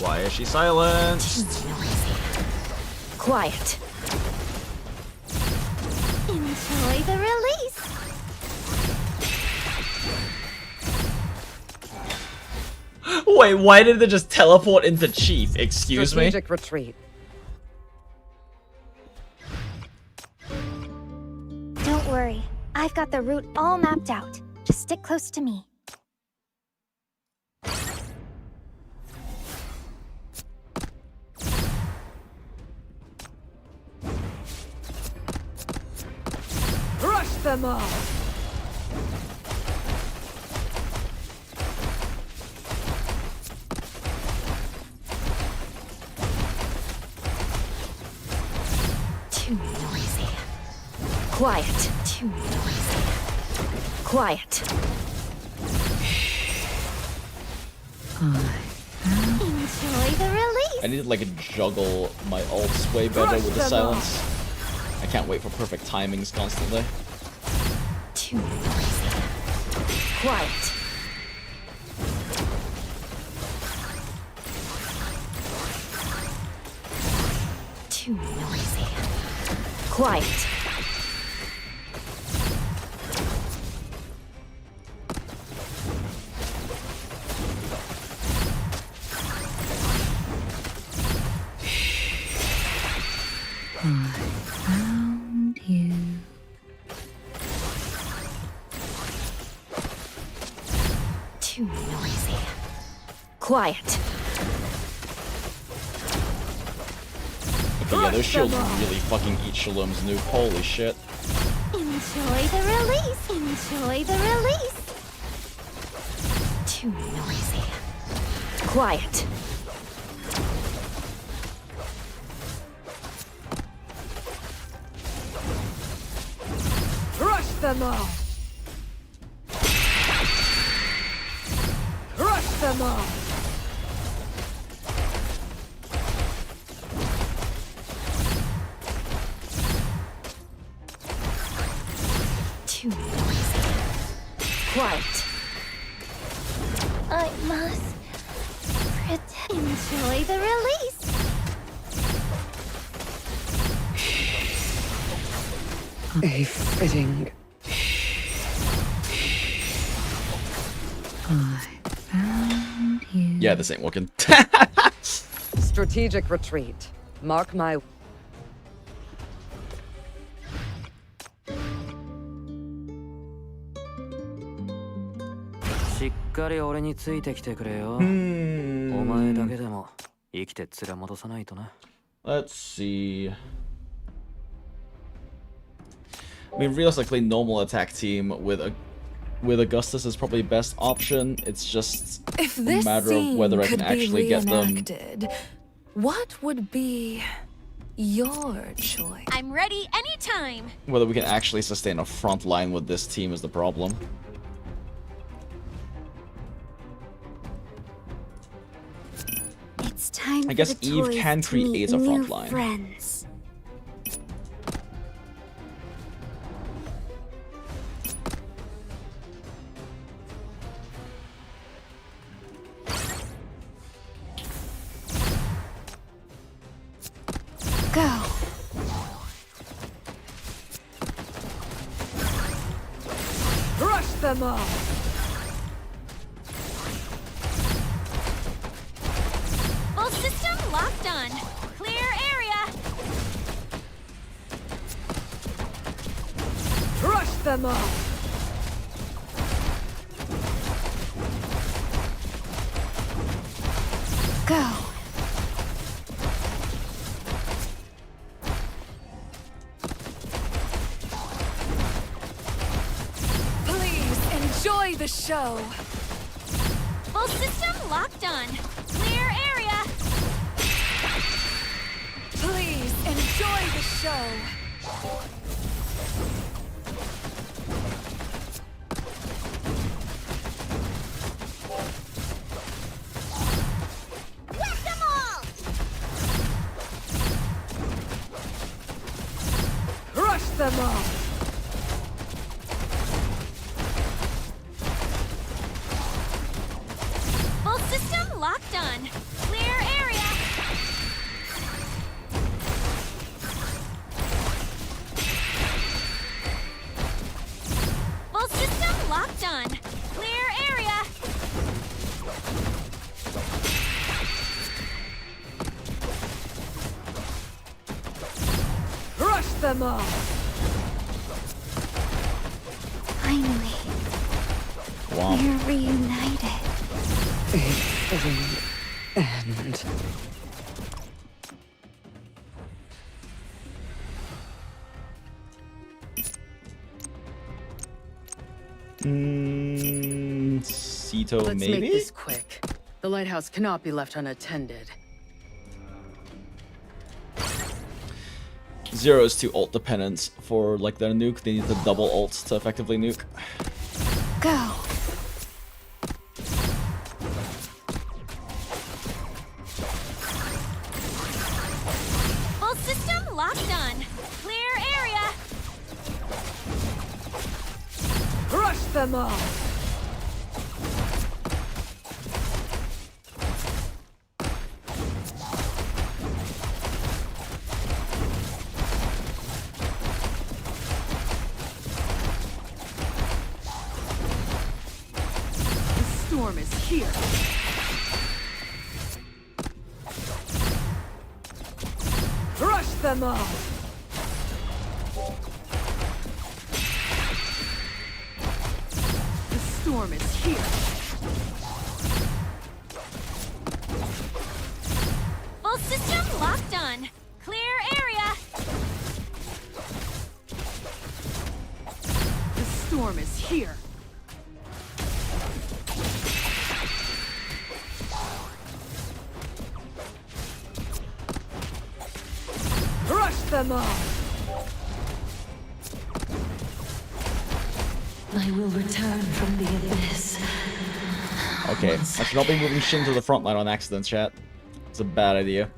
Why is she silenced? quiet. Enjoy the release. Wait, why did they just teleport into Chief? Excuse me? Strategic retreat. Don't worry. I've got the route all mapped out. Just stick close to me. Crush them all! Too noisy. Quiet. Too noisy. Quiet. Enjoy the release. I need to like juggle my ults way better with the silence. I can't wait for perfect timings constantly. Too noisy. Quiet. Too noisy. Quiet. Found you. Too noisy. Quiet. Okay, yeah, those shields really fucking eat Shalom's nuke. Holy shit. Enjoy the release. Enjoy the release. Too noisy. Quiet. Crush them all! them all. Too noisy. Quiet. I must enjoy the release. A fitting. I found you. Yeah, this ain't working. Strategic retreat. Mark my... Let's see. I mean, realistically, normal attack team with Augustus is probably best option. It's just If a this matter of whether I can scene could actually be get them. reenacted, what would be your choice? I'm ready anytime. Whether we can actually sustain a front line with this team is the problem. It's time I guess for the Eve toys can to meet create a new front line. friends. Go. Crush them all. Full system locked on. Clear area. Crush them all. Go. Please enjoy the show. Full system locked on. Clear area. Please enjoy the show. Whack them all! Crush them all. Full system locked on. Clear area. Full system locked on. Clear area. Crush them all. Finally, Wow. we're reunited. A fitting end. Sito, Let's maybe? make this quick. The lighthouse cannot be left unattended. Zero is too ult dependent for like their nuke. They need the double ult to effectively nuke. Go. Full system locked on. Clear area. Crush them all. The storm is here. Crush them all. The storm is here. Full system locked on. Clear area. The storm is here. Crush them all. I will return from the abyss, Okay, I should not be moving Shin to the front line on accident, chat. It's a bad idea.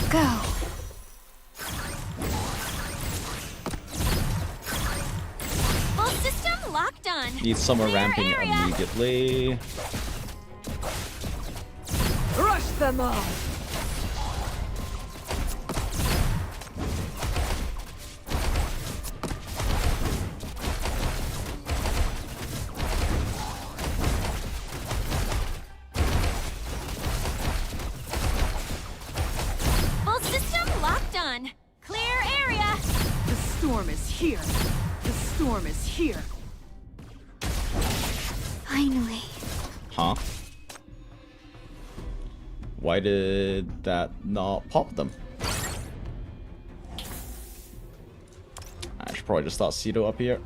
Go. Full system locked on. Need summer Clear ramping area. immediately. Rush them all! Full system locked on. Clear area. The storm is here. The storm is here. Finally. Huh? Why did that not pop them? I should probably just start Cedo up here.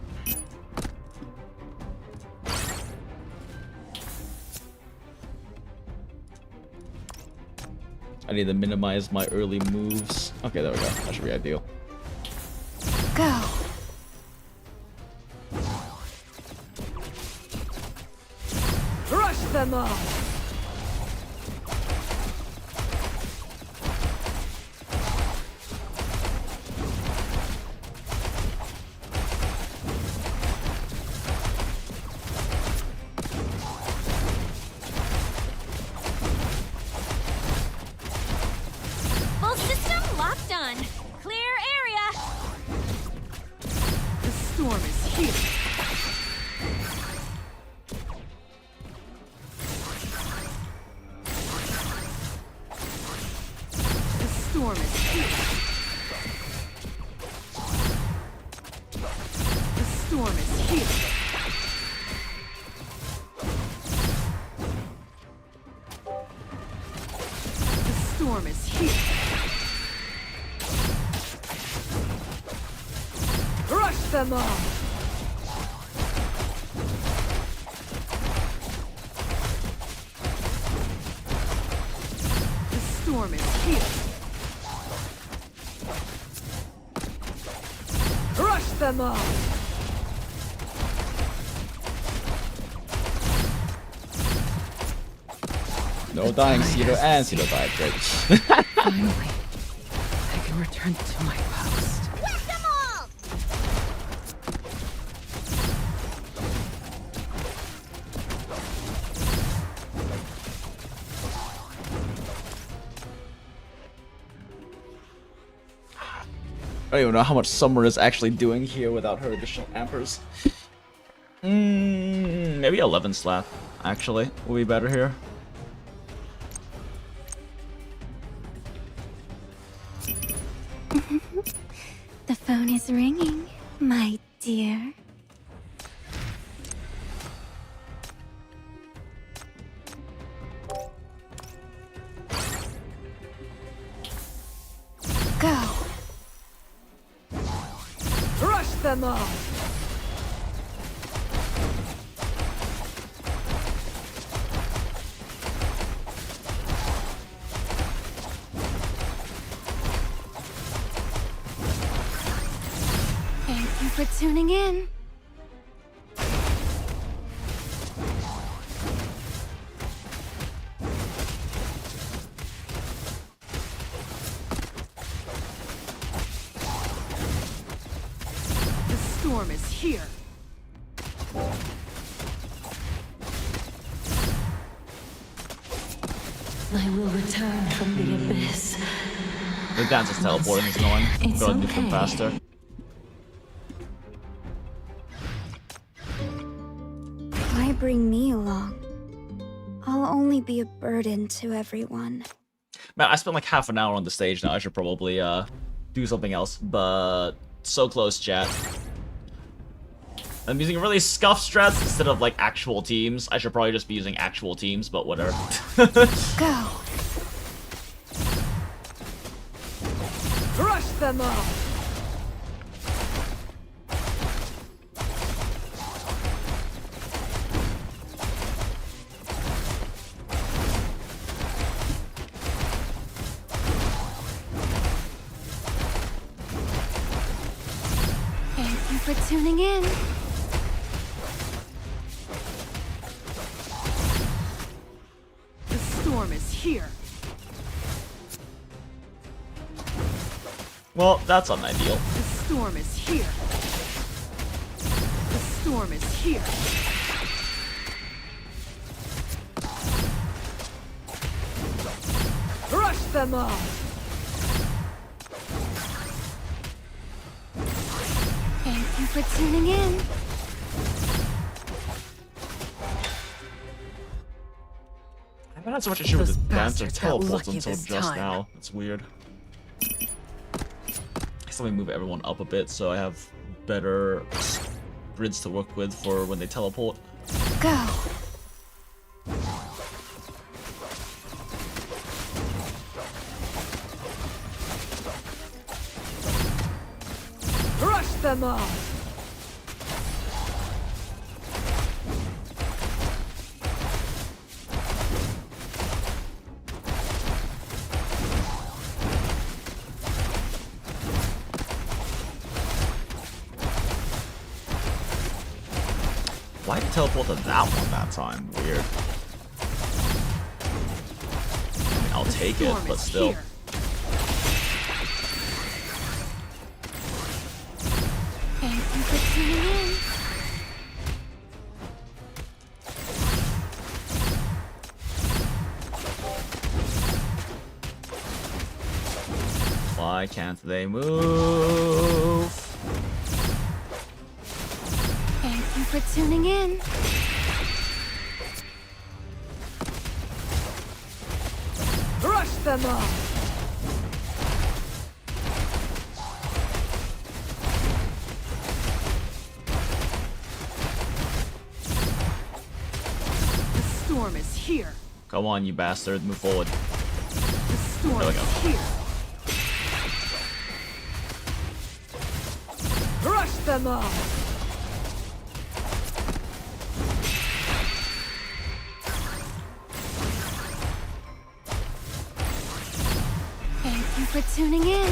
I need to minimize my early moves. Okay, there we go. That should be ideal. Go. Rush them all! Full system locked on. Clear area. The storm is here. The storm is here. The storm is here. The storm is here. Rush them all! The storm is here. Rush them all! No dying Cedo, and Cedo died. Great. Finally, I can return to my post. Whack them all! I don't even know how much Summer is actually doing here without her additional ampers. Maybe 11 slap, actually, will be better here. The phone is ringing, my dear. Go. Rush them all! Thank you for tuning in. The storm is here. I will return from the abyss. The dance is teleporting, is annoying. It's Go and do them okay. faster. Why bring me along? I'll only be a burden to everyone. Man, I spent like half an hour on the stage now. I should probably do something else, but so close, chat. I'm using really scuffed strats instead of like actual teams. I should probably just be using actual teams, but whatever. Go. Rush them all! Thank you for tuning in. here. Well, that's unideal. The storm is here. The storm is here. Crush them all. Thank you for tuning in. I haven't had so much issue with Those the dancer bastards got teleports lucky until this just time. now. It's weird. Let me move everyone up a bit so I have better grids to work with for when they teleport. Go. Crush them all. Why did teleport to that one that time? Weird. I mean, I'll take it, but still. Here. Thank you for tuning in. Why can't they move? Thank you for tuning in. Crush them all. The storm is here. Come on, you bastard, move forward. The storm There we go. is here. Crush them all. Thank you for tuning in.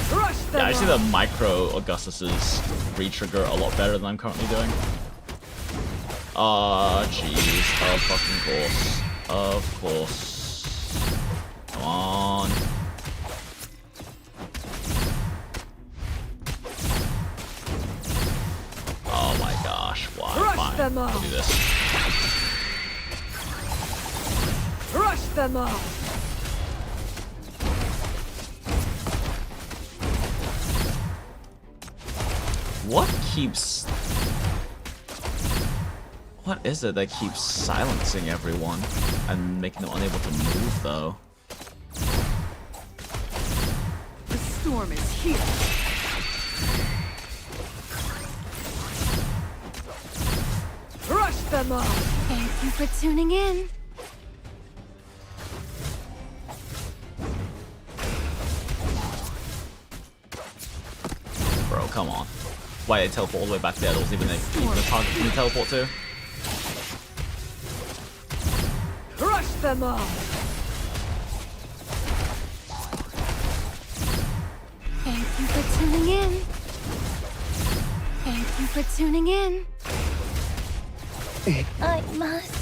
Crush them Yeah, I see all. the micro Augustus's re-trigger a lot better than I'm currently doing. Jeez. Of fucking course. Of course. Come on. Oh my gosh, why? Crush Fine. them all. We'll do this. Crush them all. What keeps... What is it that keeps silencing everyone and making them unable to move, though? The storm is here. Crush them all. Thank you for tuning in. Bro, come on. Why did they teleport all the way back there? There was even a target for me to teleport to. Crush them all. Thank you for tuning in. Thank you for tuning in. I must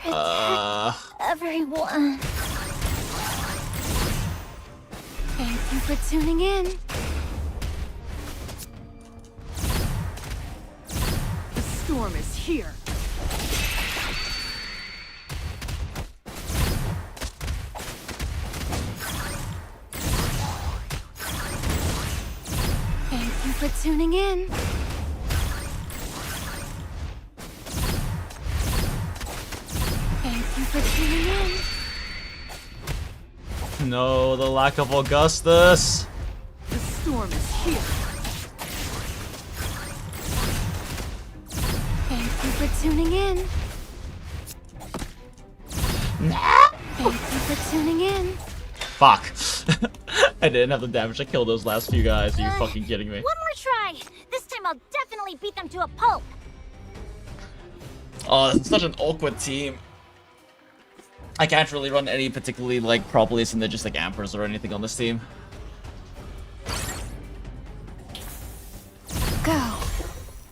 protect everyone. Thank you for tuning in. The storm is here. Thank you for tuning in. Thank you for tuning in. No, the lack of Augustus. The storm is here. Thank you for tuning in. Thank you for tuning in. Fuck. I didn't have the damage to kill those last few guys. Are you fucking kidding me? One more try. This time I'll definitely beat them to a pulp. Oh, it's such an awkward team. I can't really run any particularly like properly synergistic ampers or anything on this team. Go.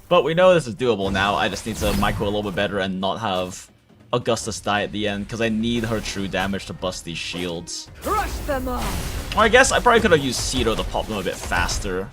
But we know this is doable now. I just need to micro a little bit better and not have Augustus die at the end, because I need her true damage to bust these shields. Crush them all. Or I guess I probably could have used Cedo to pop them a bit faster.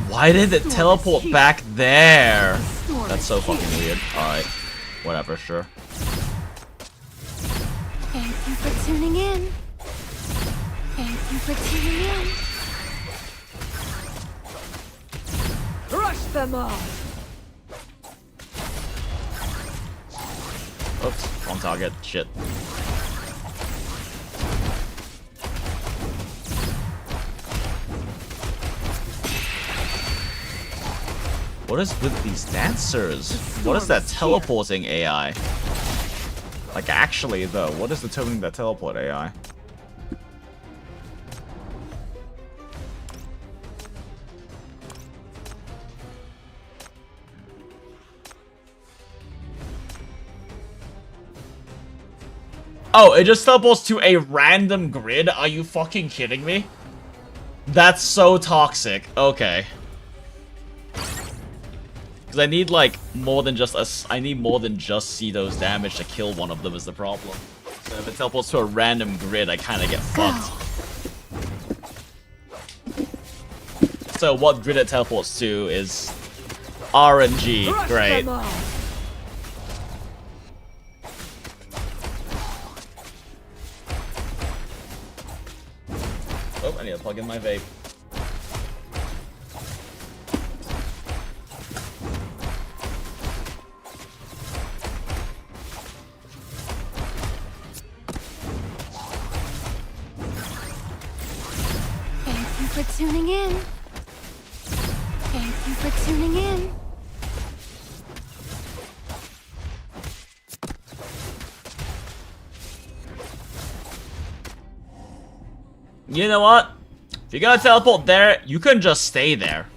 Why did it teleport back there? That's so fucking weird. Alright. Whatever, sure. Thank you for tuning in. Thank you for tuning in. Crush them all. Oops, wrong target. Shit. What is with these dancers? What is that teleporting AI? Like, actually, though, what is determining that teleport AI? Oh, it just teleports to a random grid? Are you fucking kidding me? That's so toxic. Okay. Because I need, like, more than just I need more than just Cedo's damage to kill one of them is the problem. So if it teleports to a random grid, I kind of get fucked. So what grid it teleports to is RNG. Great. Oh, I need to plug in my vape. For tuning in. Thank you for tuning in. You know what? If you're gonna teleport there, you can just stay there.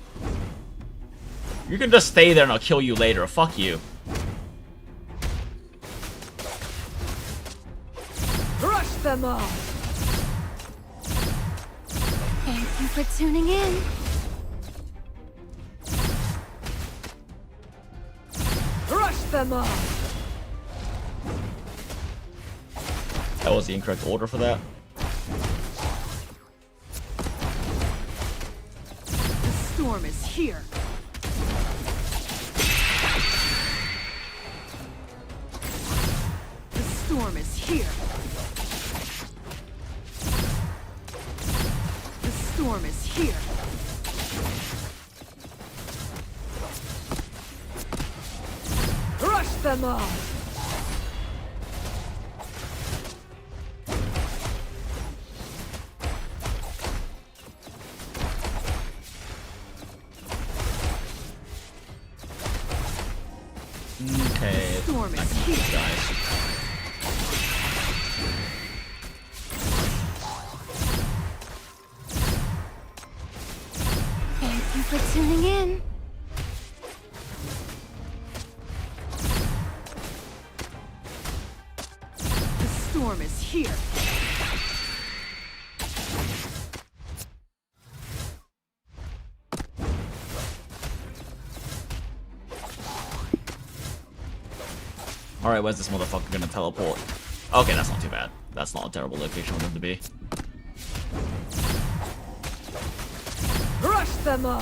You can just stay there and I'll kill you later. Fuck you. Crush them all. Thank you for tuning in. Crush them all. That was the incorrect order for that. The storm is here. The storm is here. The storm is here. Crush them all. Okay, Storm is these here. guys. Thank you for tuning in. The storm is here. Alright, where's this motherfucker gonna teleport? Okay, that's not too bad. That's not a terrible location for them to be. Crush them all.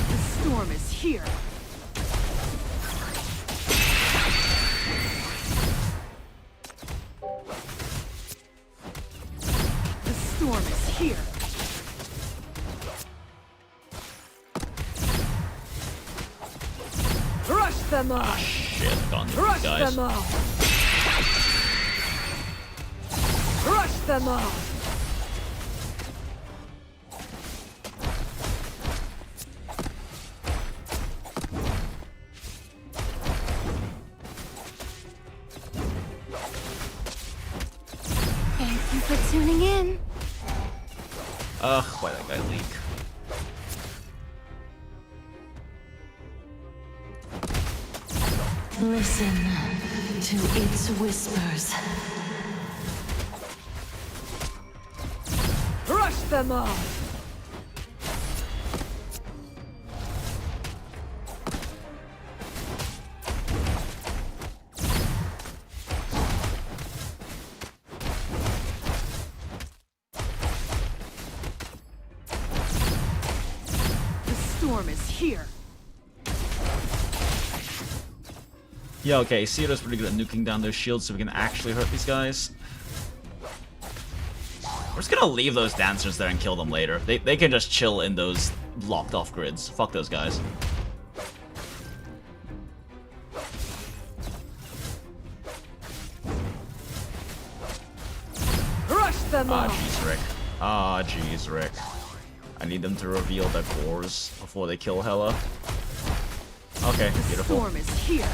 The storm is here. The storm is here. Crush them all. Ah, shit, I've gone to Crush these guys. them all. Crush them all. you for tuning in. Ugh, why that guy leak? Listen to its whispers. Crush them all! The storm is here. Yeah, okay, Cedar's pretty good at nuking down those shields so we can actually hurt these guys. We're just gonna leave those dancers there and kill them later. They can just chill in those locked off grids. Fuck those guys. Crush them Ah, all! jeez, Rick. Ah, jeez, Rick. I need them to reveal their cores before they kill Hela. Okay, The beautiful. storm is here.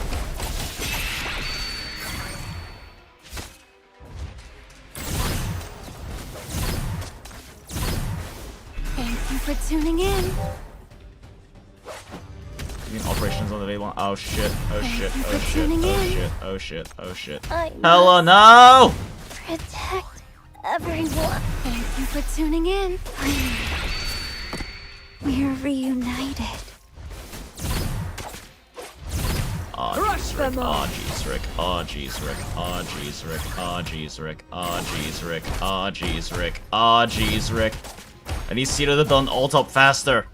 Thank you for tuning in. You mean operations on the day one? Oh shit, oh shit, Thank you oh for shit, tuning oh in. shit, oh shit, oh shit. I Hela, must no! protect everyone. Thank you for tuning in. We're reunited. Oh Crush jeez, Rick. them all. Oh jeez, Rick. Oh jeez, Rick. Oh jeez, Rick. Oh jeez, Rick. Oh jeez, Rick. Oh jeez, Rick. Oh jeez, Rick. I need Cedar to done ult up faster.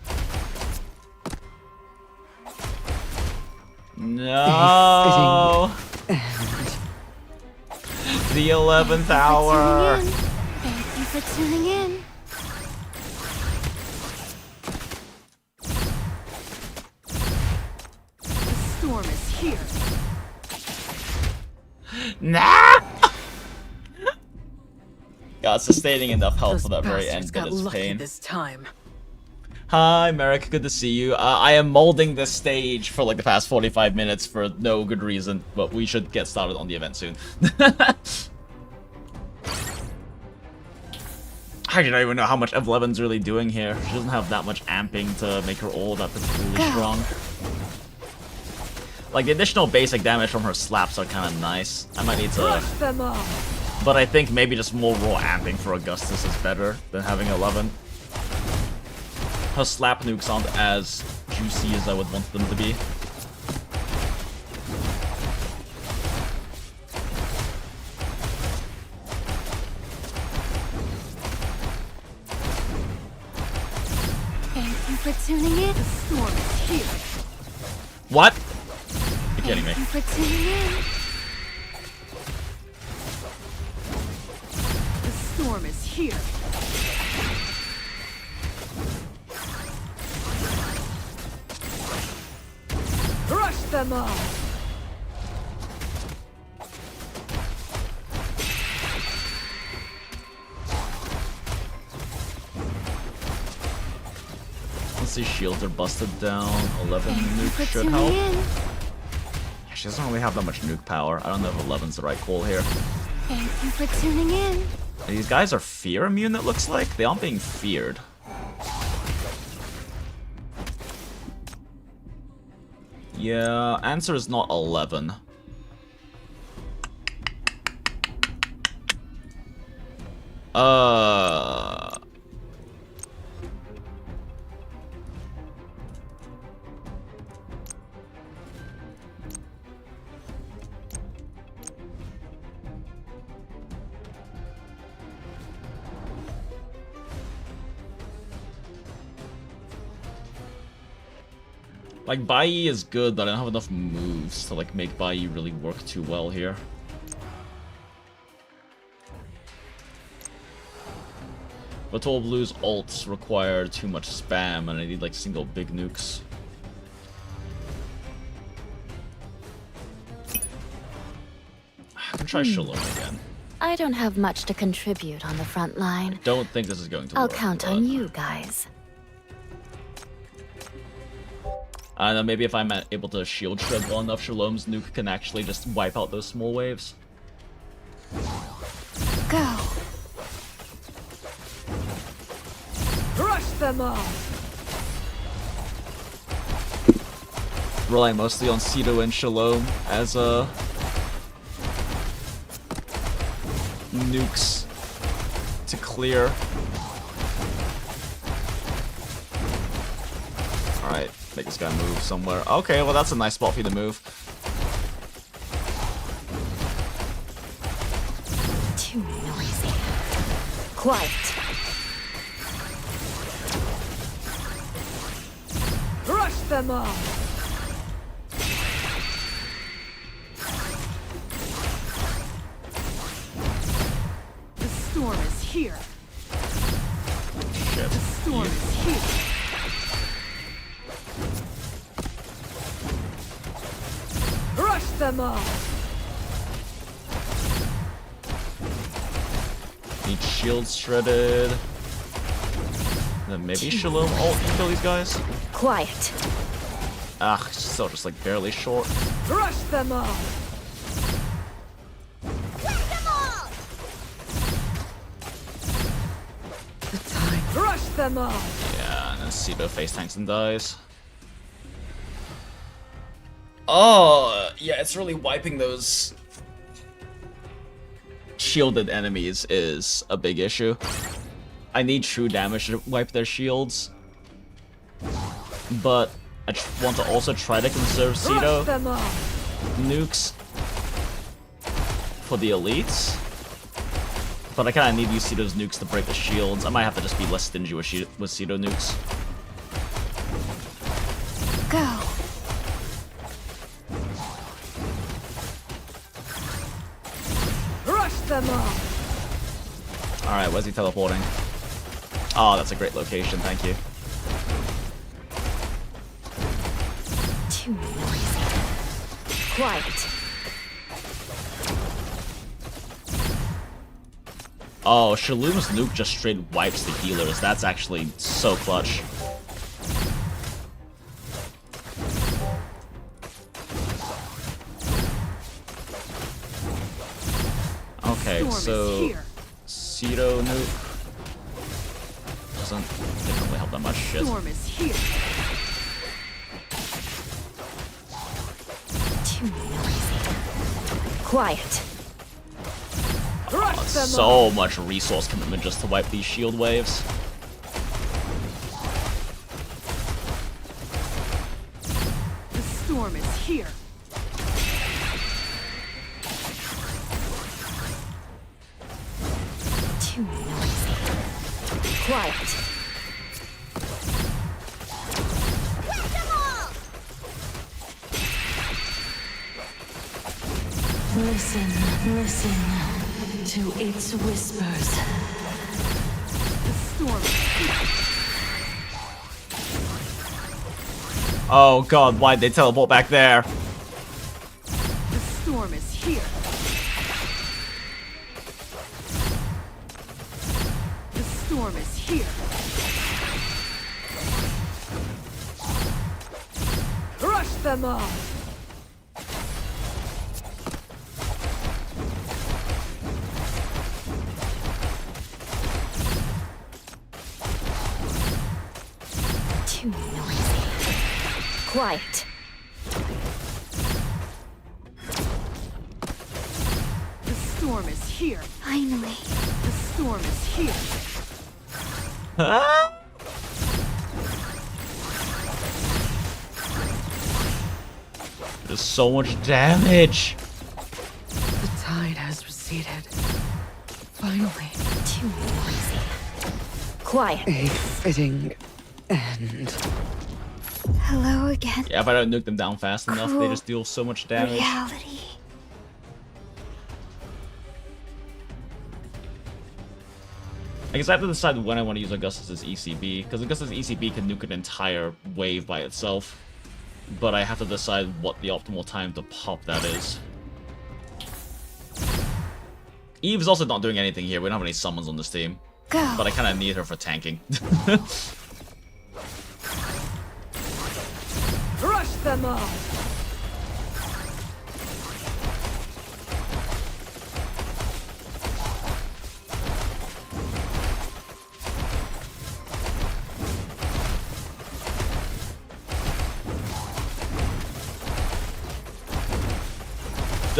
No. The 11th hour. Thank you for tuning in. The storm is here. Nah. God, sustaining enough health Those for that very bastards end got that is lucky pain. this time. Hi, Merrick. Good to see you. I am molding this stage for like the past 45 minutes for no good reason, but we should get started on the event soon. I don't even know how much F11's really doing here. She doesn't have that much amping to make her all that particularly strong. Like, the additional basic damage from her slaps are kind of nice. I might need to... Crush them all! But I think maybe just more raw amping for Augustus is better than having 11. Her slap nukes aren't as juicy as I would want them to be. Thank you for tuning in. The storm is here. What? You're kidding me. Thank you for tuning in. The storm is here. Crush them all! Once these shields are busted down, 11 Thank you nuke for should tuning help. in. Yeah, she doesn't really have that much nuke power. I don't know if 11's the right call here. Thank you for tuning in. These guys are fear immune, it looks like. They aren't being feared. Yeah, answer is not 11. Like, Bai is good, but I don't have enough moves to, like, make Bai really work too well here. But Tall Blue's ults require too much spam, and I need, like, single big nukes. I can try Shalom again. I don't have much to contribute on the front line. Don't think this is going to I'll work. count on you guys. And then maybe if I'm able to shield shred well enough, Shalom's nuke can actually just wipe out those small waves. Go. them all. Relying mostly on Cedo and Shalom as nukes to clear. Alright, make this guy move somewhere. Okay, well that's a nice spot for you to move. Too noisy. Quiet. Crush them all. The storm is here. Shit. The storm is here. Crush them all. Need shields shredded. Then maybe Shalom ult can kill these guys. Quiet. Ah, still just like barely short. Crush them all. The time. Crush them all. Yeah, and then Cedo face tanks and dies. Oh, yeah, it's really wiping those shielded enemies is a big issue. I need true damage to wipe their shields, but I want to also try to conserve Cedo nukes for the elites. But I kind of need to use Cedo's nukes to break the shields. I might have to just be less stingy with Cedo nukes. Go. Crush them all. Alright, where's he teleporting? Oh, that's a great location, thank you. Too noisy. Quiet. Oh, Shalom's nuke just straight wipes the healers. That's actually so clutch. Okay, so Cedo nuke didn't really help that much. Shit. Storm is here. Too noisy. Quiet. So much resource commitment just to wipe these shield waves. The storm is here. Too noisy. Quiet. Listen, listen to its whispers. The storm is here. Oh god, why'd they teleport back there? The storm is here. The storm is here. Crush them all. Too noisy. Quiet. The storm is here. Finally. The storm is here. Huh? There's so much damage. The tide has receded. Finally. Too noisy. Quiet. A fitting end. Hello again. Yeah, if I don't nuke them down fast enough, they just deal so much damage. Reality. I guess I have to decide when I want to use Augustus's ECB, because Augustus's ECB can nuke an entire wave by itself. But I have to decide what the optimal time to pop that is. Eve's also not doing anything here. We don't have any summons on this team. Go. But I kind of need her for tanking. Crush them all.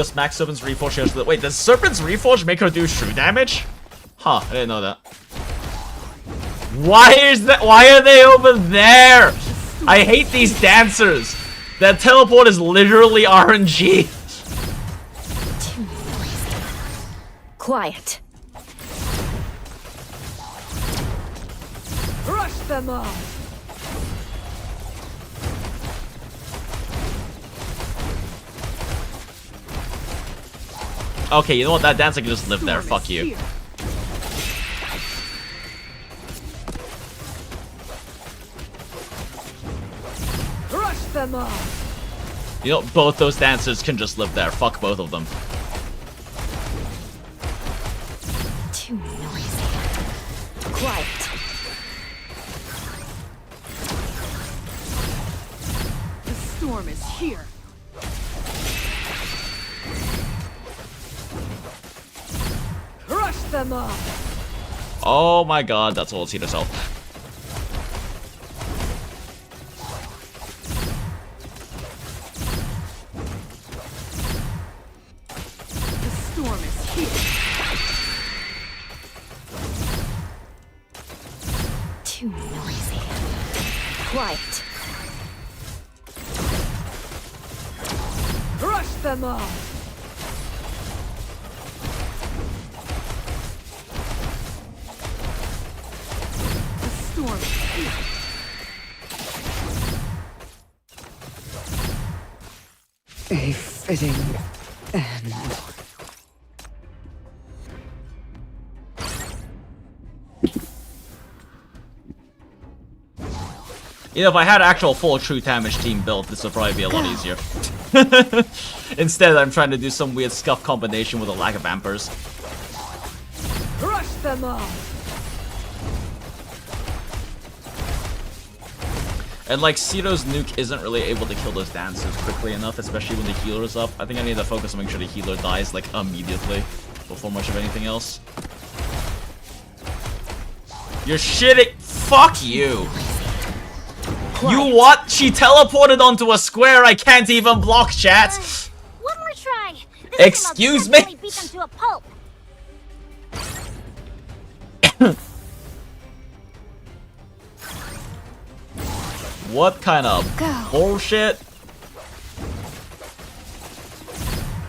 does Max Serpent's Reforge... Wait, does Serpent's Reforge make her do shrew damage? Huh, I didn't know that. Why are they over there? I hate these dancers. That teleport is literally RNG. Quiet. Rush them all. Okay, you know what? That dancer can just live there. Fuck you. Here. Rush them all. You know, both those dancers can just live there. Fuck both of them. Too noisy. Quiet. The storm is here. Crush them all. Oh my god, that's all. Heal herself. The storm is here. Too noisy. Quiet. Crush them all. The storm is here. A fitting end. You know, if I had actual full true damage team built, this would probably be a lot easier. Instead, I'm trying to do some weird scuff combination with a lack of ampers. Crush them all. And like, Cedo's nuke isn't really able to kill those dancers quickly enough, especially when the healer's up. I think I need to focus on making sure the healer dies, like, immediately, before much of anything else. You're shitting! Fuck you! You what? She teleported onto a square I can't even block, chat! One more try. Excuse me? Beat them to a pulp. What kind of bullshit?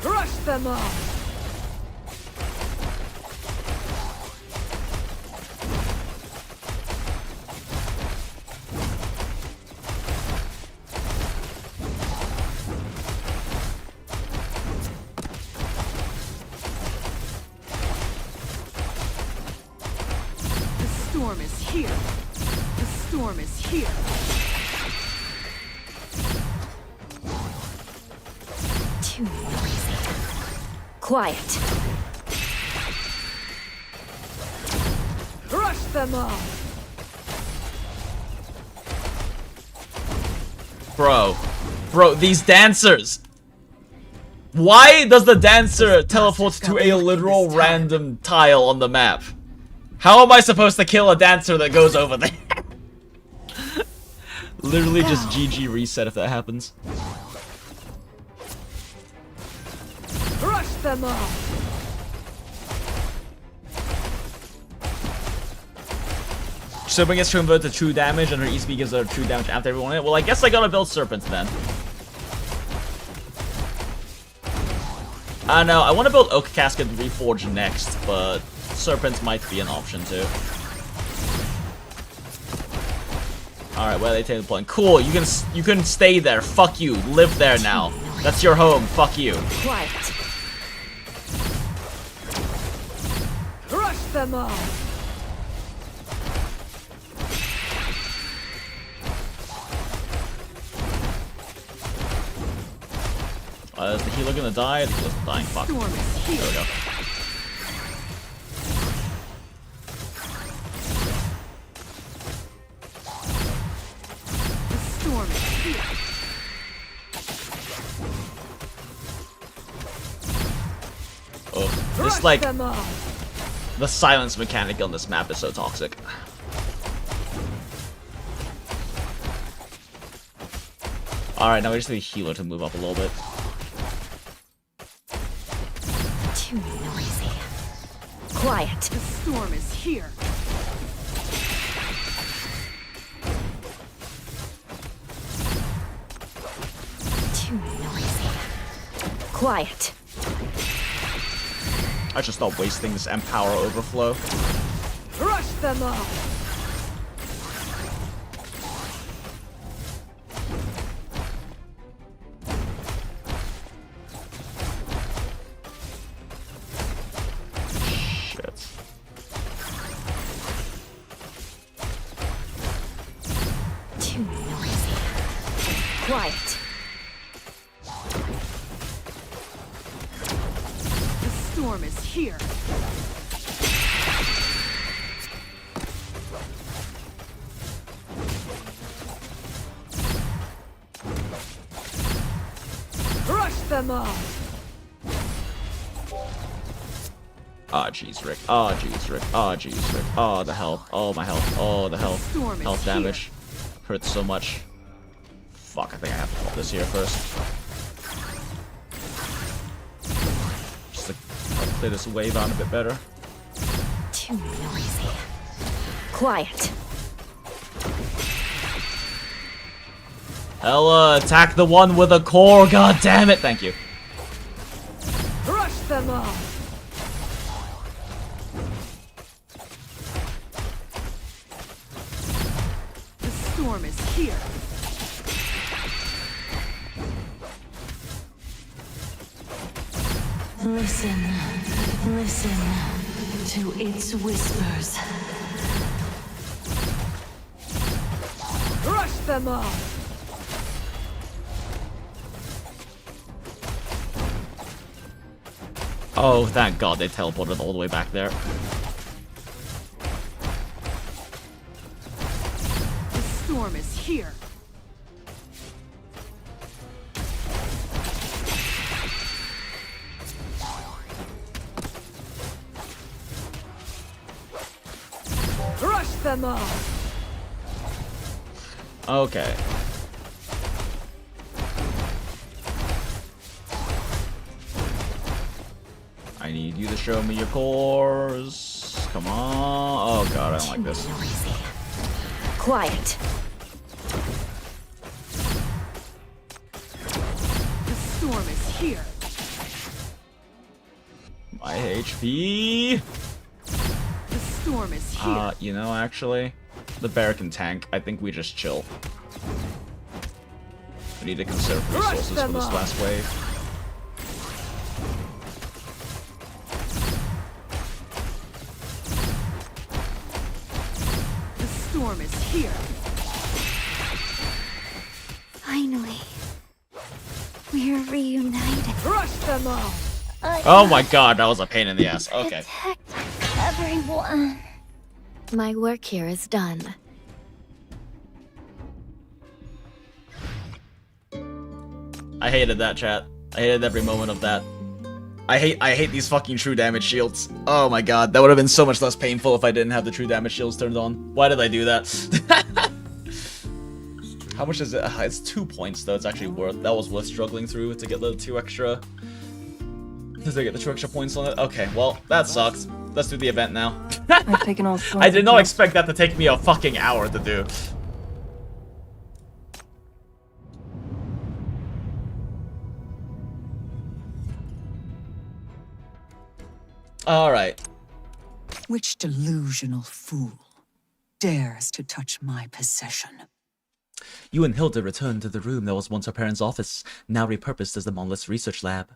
Crush them all. The storm is here. The storm is here. Too noisy. Quiet. Crush them all. Bro, these dancers! Why does the dancer teleport to a literal random tile on the map? How am I supposed to kill a dancer that goes over there? Literally just GG reset if that happens. Crush them all. Serpent gets to convert to true damage, and her ESP gives her true damage after everyone in it. Well, I guess I gotta build Serpents then. I know, I want to build Oak Casket and Reforge next, but Serpents might be an option too. Alright, where are they taking the point? Cool, you can stay there. Fuck you. Live there now. That's your home. Fuck you. Quiet. Crush them all. Is the healer gonna die? I think he wasn't dying. Fuck. Storm is here. There we go. The storm is here. Oh, Crush this like them all. the silence mechanic on this map is so toxic. Alright, now we just need a healer to move up a little bit. Too noisy. Quiet. The storm is here. Too noisy. Quiet. I should stop wasting this Empower overflow. Rush them all. Shit. Too noisy. Quiet. The storm is here. Rush them all. Ah, jeez, Rick. Ah, jeez, Rick. Ah, jeez, Rick. Oh, the health. Oh, my health. Oh, the health. Storm is Health here. damage. Hurts so much. Fuck, I think I have to pop this here first. Just to help clear this wave out a bit better. Too noisy. Quiet. Hella, attack the one with a core, god damn it! Thank you. Rush them all. The storm is here. Listen, listen to its whispers. Rush them all. Oh, thank god they teleported all the way back there. The storm is here. Rush them all. Okay. I need you to show me your cores. Come on. Oh god, I don't like this. Noisy. Quiet. The storm is here. My HP. The storm is here. You know, actually, the bear can tank. I think we just chill. We need to conserve resources for this last wave. The storm is here. Finally, we're reunited. Rush them all. Oh my god, that was a pain in the ass. Okay. Protect everyone. My work here is done. I hated that, chat. I hated every moment of that. I hate these fucking true damage shields. Oh my god, that would have been so much less painful if I didn't have the true damage shields turned on. Why did I do that? How much is it? It's 2 points though. It's actually worth. That was worth struggling through to get the 2 extra. Did I get the 2 extra points on it? Okay, well that sucks. Let's do the event now. I've taken all sorts I did of not drugs. expect that to take me a fucking hour to do. Alright. Which delusional fool dares to touch my possession? You and Hilda returned to the room that was once her parents' office, now repurposed as the Monolith's research lab.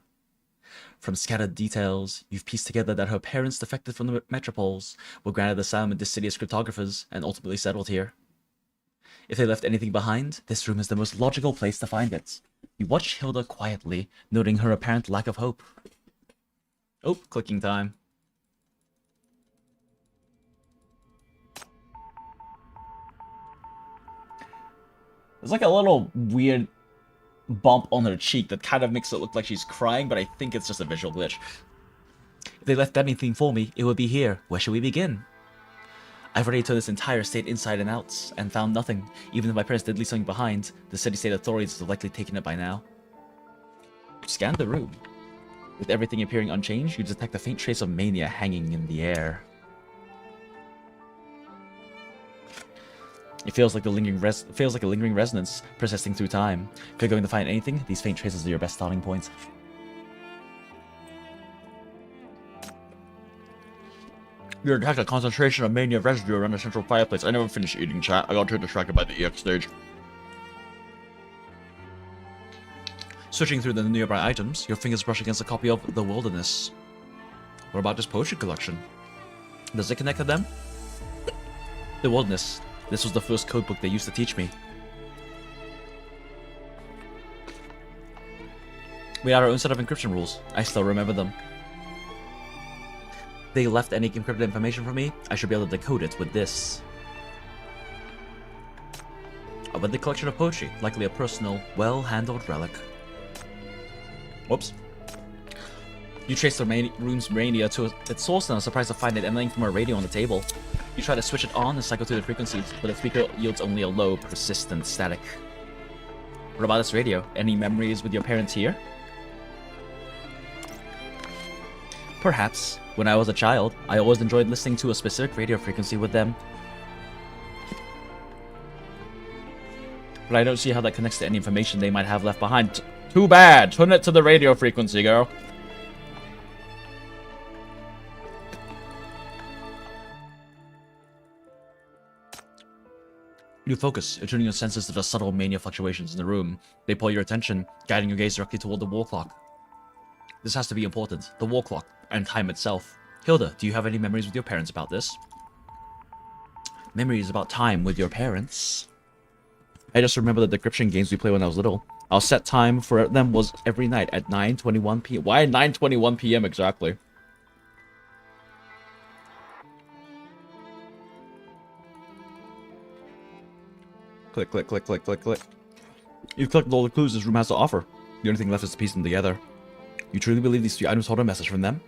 From scattered details, you've pieced together that her parents defected from the metropoles, were granted asylum in this city as cryptographers, and ultimately settled here. If they left anything behind, this room is the most logical place to find it. You watch Hilda quietly, noting her apparent lack of hope. Oh, clicking time. There's like a little weird bump on her cheek that kind of makes it look like she's crying, but I think it's just a visual glitch. If they left anything for me, it would be here. Where should we begin? I've already turned this entire state inside and out, and found nothing. Even if my parents did leave something behind, the city-state authorities have likely taken it by now. Scan the room. With everything appearing unchanged, you detect a faint trace of mania hanging in the air. It feels like a lingering resonance persisting through time. If you're going to find anything, these faint traces are your best starting point. You detect a concentration of mania residue around the central fireplace. I never finished eating, chat. I got too distracted by the EX stage. Switching through the nearby items, your fingers brush against a copy of The Wilderness. What about this poetry collection? Does it connect to them? The Wilderness. This was the first codebook they used to teach me. We had our own set of encryption rules. I still remember them. They left any encrypted information for me. I should be able to decode it with this. A weathered collection of poetry, likely a personal, well-handled relic. Whoops. You trace the room's mania to its source and are surprised to find it emanating from a radio on the table. You try to switch it on and cycle through the frequencies, but the speaker yields only a low, persistent static. What about this radio? Any memories with your parents here? Perhaps. When I was a child, I always enjoyed listening to a specific radio frequency with them. But I don't see how that connects to any information they might have left behind. Too bad! Turn it to the radio frequency, girl. You focus, attuning your senses to the subtle mania fluctuations in the room. They pull your attention, guiding your gaze directly toward the wall clock. This has to be important. The wall clock, and time itself. Hilda, do you have any memories with your parents about this? Memories about time with your parents? I just remember the decryption games we played when I was little. Our set time for them was every night at 9:21 p.m. Why 9:21 p.m. exactly? Click, click, click, click, click, click. You've collected all the clues this room has to offer. The only thing left is to piece them together. You truly believe these 3 items hold a message from them?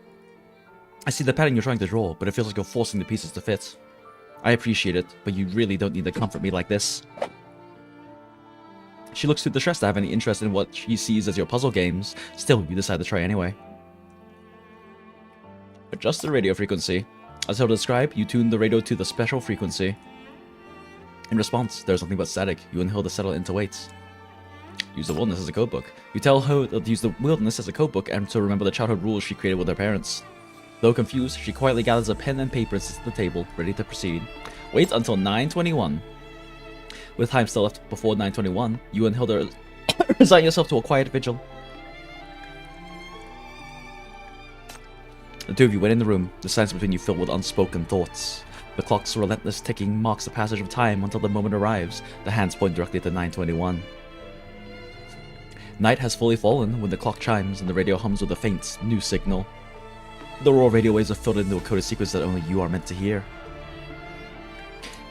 I see the pattern you're trying to draw, but it feels like you're forcing the pieces to fit. I appreciate it, but you really don't need to comfort me like this. She looks too distressed to have any interest in what she sees as your puzzle games. Still, you decide to try anyway. Adjust the radio frequency. As Hilda described, you tune the radio to the special frequency. In response, there's nothing but static. You and Hilda settle into waits. Use the Wilderness as a codebook. You tell her to use the Wilderness as a codebook and to remember the childhood rules she created with her parents. Though confused, she quietly gathers a pen and paper and sits at the table, ready to proceed. Wait until 9:21. With time still left before 9:21, you and Hilda resign yourself to a quiet vigil. The two of you went in the room, the silence between you filled with unspoken thoughts. The clock's relentless ticking marks the passage of time until the moment arrives. The hands point directly to 9:21. Night has fully fallen when the clock chimes and the radio hums with a faint, new signal. The raw radio waves are filled into a coded sequence that only you are meant to hear.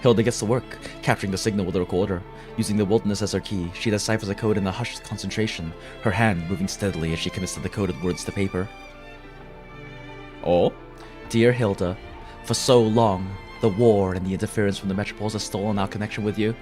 Hilda gets to work, capturing the signal with a recorder. Using the Wilderness as her key, she deciphers a code in a hushed concentration, her hand moving steadily as she commits to the coded words to paper. Oh? Dear Hilda, for so long, the war and the interference from the metropoles has stolen our connection with you.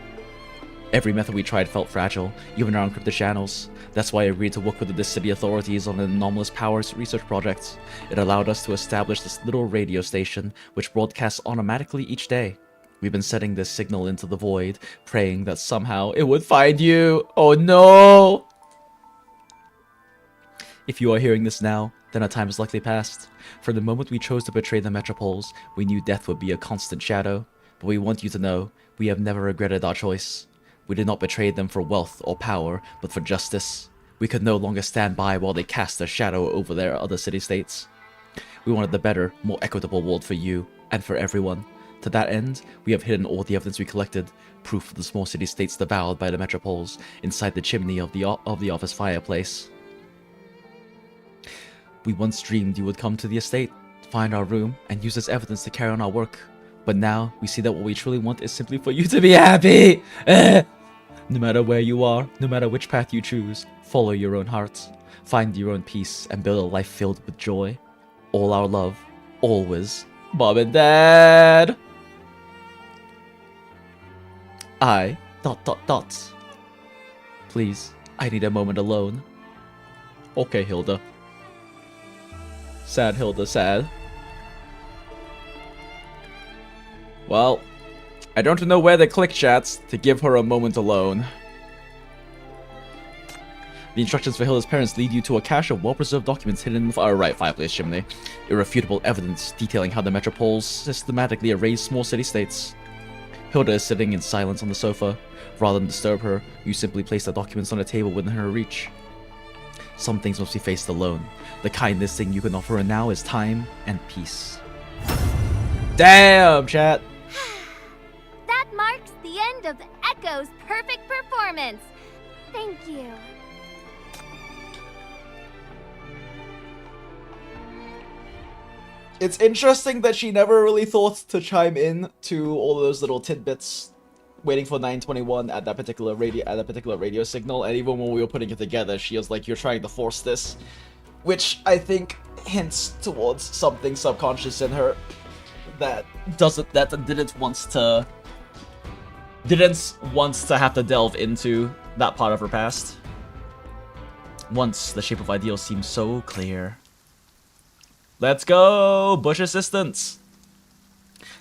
Every method we tried felt fragile, even our encrypted channels. That's why I agreed to work with the city authorities on an anomalous powers research project. It allowed us to establish this little radio station, which broadcasts automatically each day. We've been setting this signal into the void, praying that somehow it would find you. Oh no! If you are hearing this now, then our time is likely past. From the moment we chose to betray the metropoles, we knew death would be a constant shadow. But we want you to know, we have never regretted our choice. We did not betray them for wealth or power, but for justice. We could no longer stand by while they cast their shadow over their other city-states. We wanted the better, more equitable world for you, and for everyone. To that end, we have hidden all the evidence we collected, proof of the small city-states devoured by the metropoles, inside the chimney of the office fireplace. We once dreamed you would come to the estate, find our room, and use this evidence to carry on our work. But now, we see that what we truly want is simply for you to be happy! No matter where you are, no matter which path you choose, follow your own heart, find your own peace, and build a life filled with joy. All our love, always, Mom and Dad! I... ... Please, I need a moment alone. Okay, Hilda. Sad Hilda, sad. Well, I don't know where to click, chats, to give her a moment alone. The instructions for Hilda's parents lead you to a cache of well-preserved documents hidden in the fireplace chimney. Irrefutable evidence detailing how the metropoles systematically erased small city-states. Hilda is sitting in silence on the sofa. Rather than disturb her, you simply place the documents on a table within her reach. Some things must be faced alone. The kindest thing you can offer her now is time and peace. Damn, chat! That marks the end of Echo's perfect performance. Thank you. It's interesting that she never really thought to chime in to all those little tidbits waiting for 921 at that particular radio signal, and even when we were putting it together, she was like, "You're trying to force this," which I think hints towards something subconscious in her that didn't want to have to delve into that part of her past. Once the shape of ideals seems so clear. Let's go, bush assistants!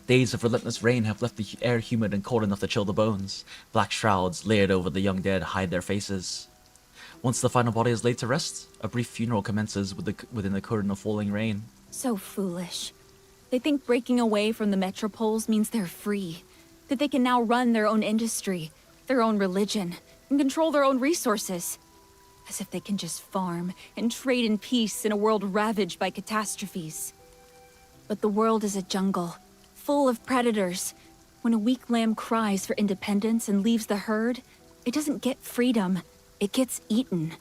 Days of relentless rain have left the air humid and cold enough to chill the bones. Black shrouds layered over the young dead hide their faces. Once the final body is laid to rest, a brief funeral commences within the curtain of falling rain. So foolish. They think breaking away from the metropoles means they're free. That they can now run their own industry, their own religion, and control their own resources. As if they can just farm and trade in peace in a world ravaged by catastrophes. But the world is a jungle, full of predators. When a weak lamb cries for independence and leaves the herd, it doesn't get freedom, it gets eaten.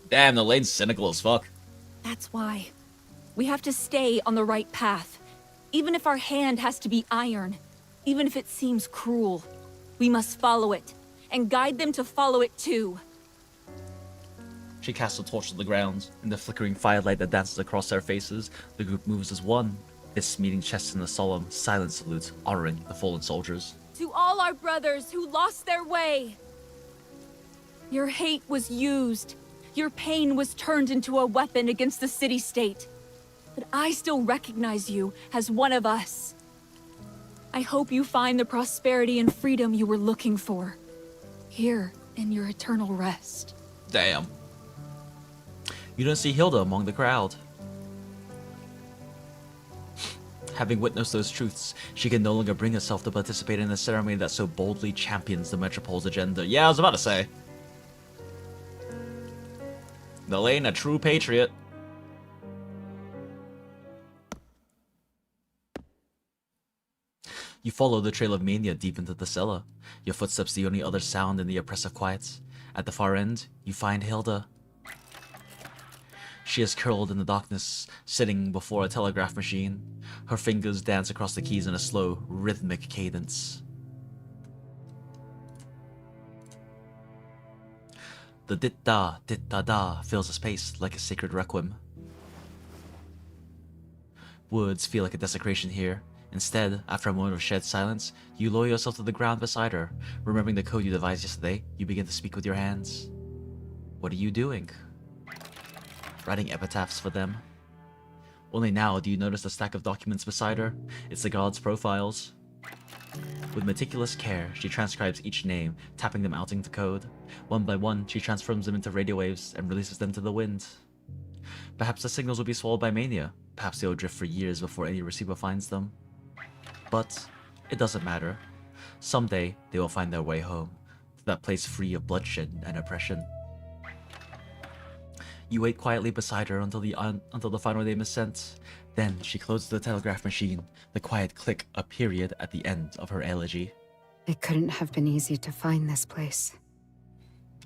Damn, the lane's cynical as fuck. That's why. We have to stay on the right path. Even if our hand has to be iron, even if it seems cruel, we must follow it, and guide them to follow it too. She casts a torch to the ground. In the flickering firelight that dances across their faces, the group moves as one, its meeting chests in a solemn, silent salute, honoring the fallen soldiers. To all our brothers who lost their way! Your hate was used. Your pain was turned into a weapon against the city-state. But I still recognize you as one of us. I hope you find the prosperity and freedom you were looking for. Here in your eternal rest. Damn. You don't see Hilda among the crowd. Having witnessed those truths, she can no longer bring herself to participate in a ceremony that so boldly champions the Metropole's agenda. Yeah, I was about to say. The Lane, a true patriot. You follow the trail of mania deep into the cellar. Your footsteps the only other sound in the oppressive quiet. At the far end, you find Hilda. She is curled in the darkness, sitting before a telegraph machine. Her fingers dance across the keys in a slow, rhythmic cadence. The dit-da-da fills the space like a sacred requiem. Words feel like a desecration here. Instead, after a moment of shared silence, you lower yourself to the ground beside her. Remembering the code you devised yesterday, you begin to speak with your hands. What are you doing? Writing epitaphs for them. Only now do you notice the stack of documents beside her. It's the guards' profiles. With meticulous care, she transcribes each name, tapping them out into code. One by one, she transforms them into radio waves and releases them to the wind. Perhaps the signals will be swallowed by mania. Perhaps they will drift for years before any receiver finds them. But it doesn't matter. Someday, they will find their way home, to that place free of bloodshed and oppression. You wait quietly beside her until the final name is sent. Then she closes the telegraph machine, the quiet click a period at the end of her elegy. It couldn't have been easy to find this place.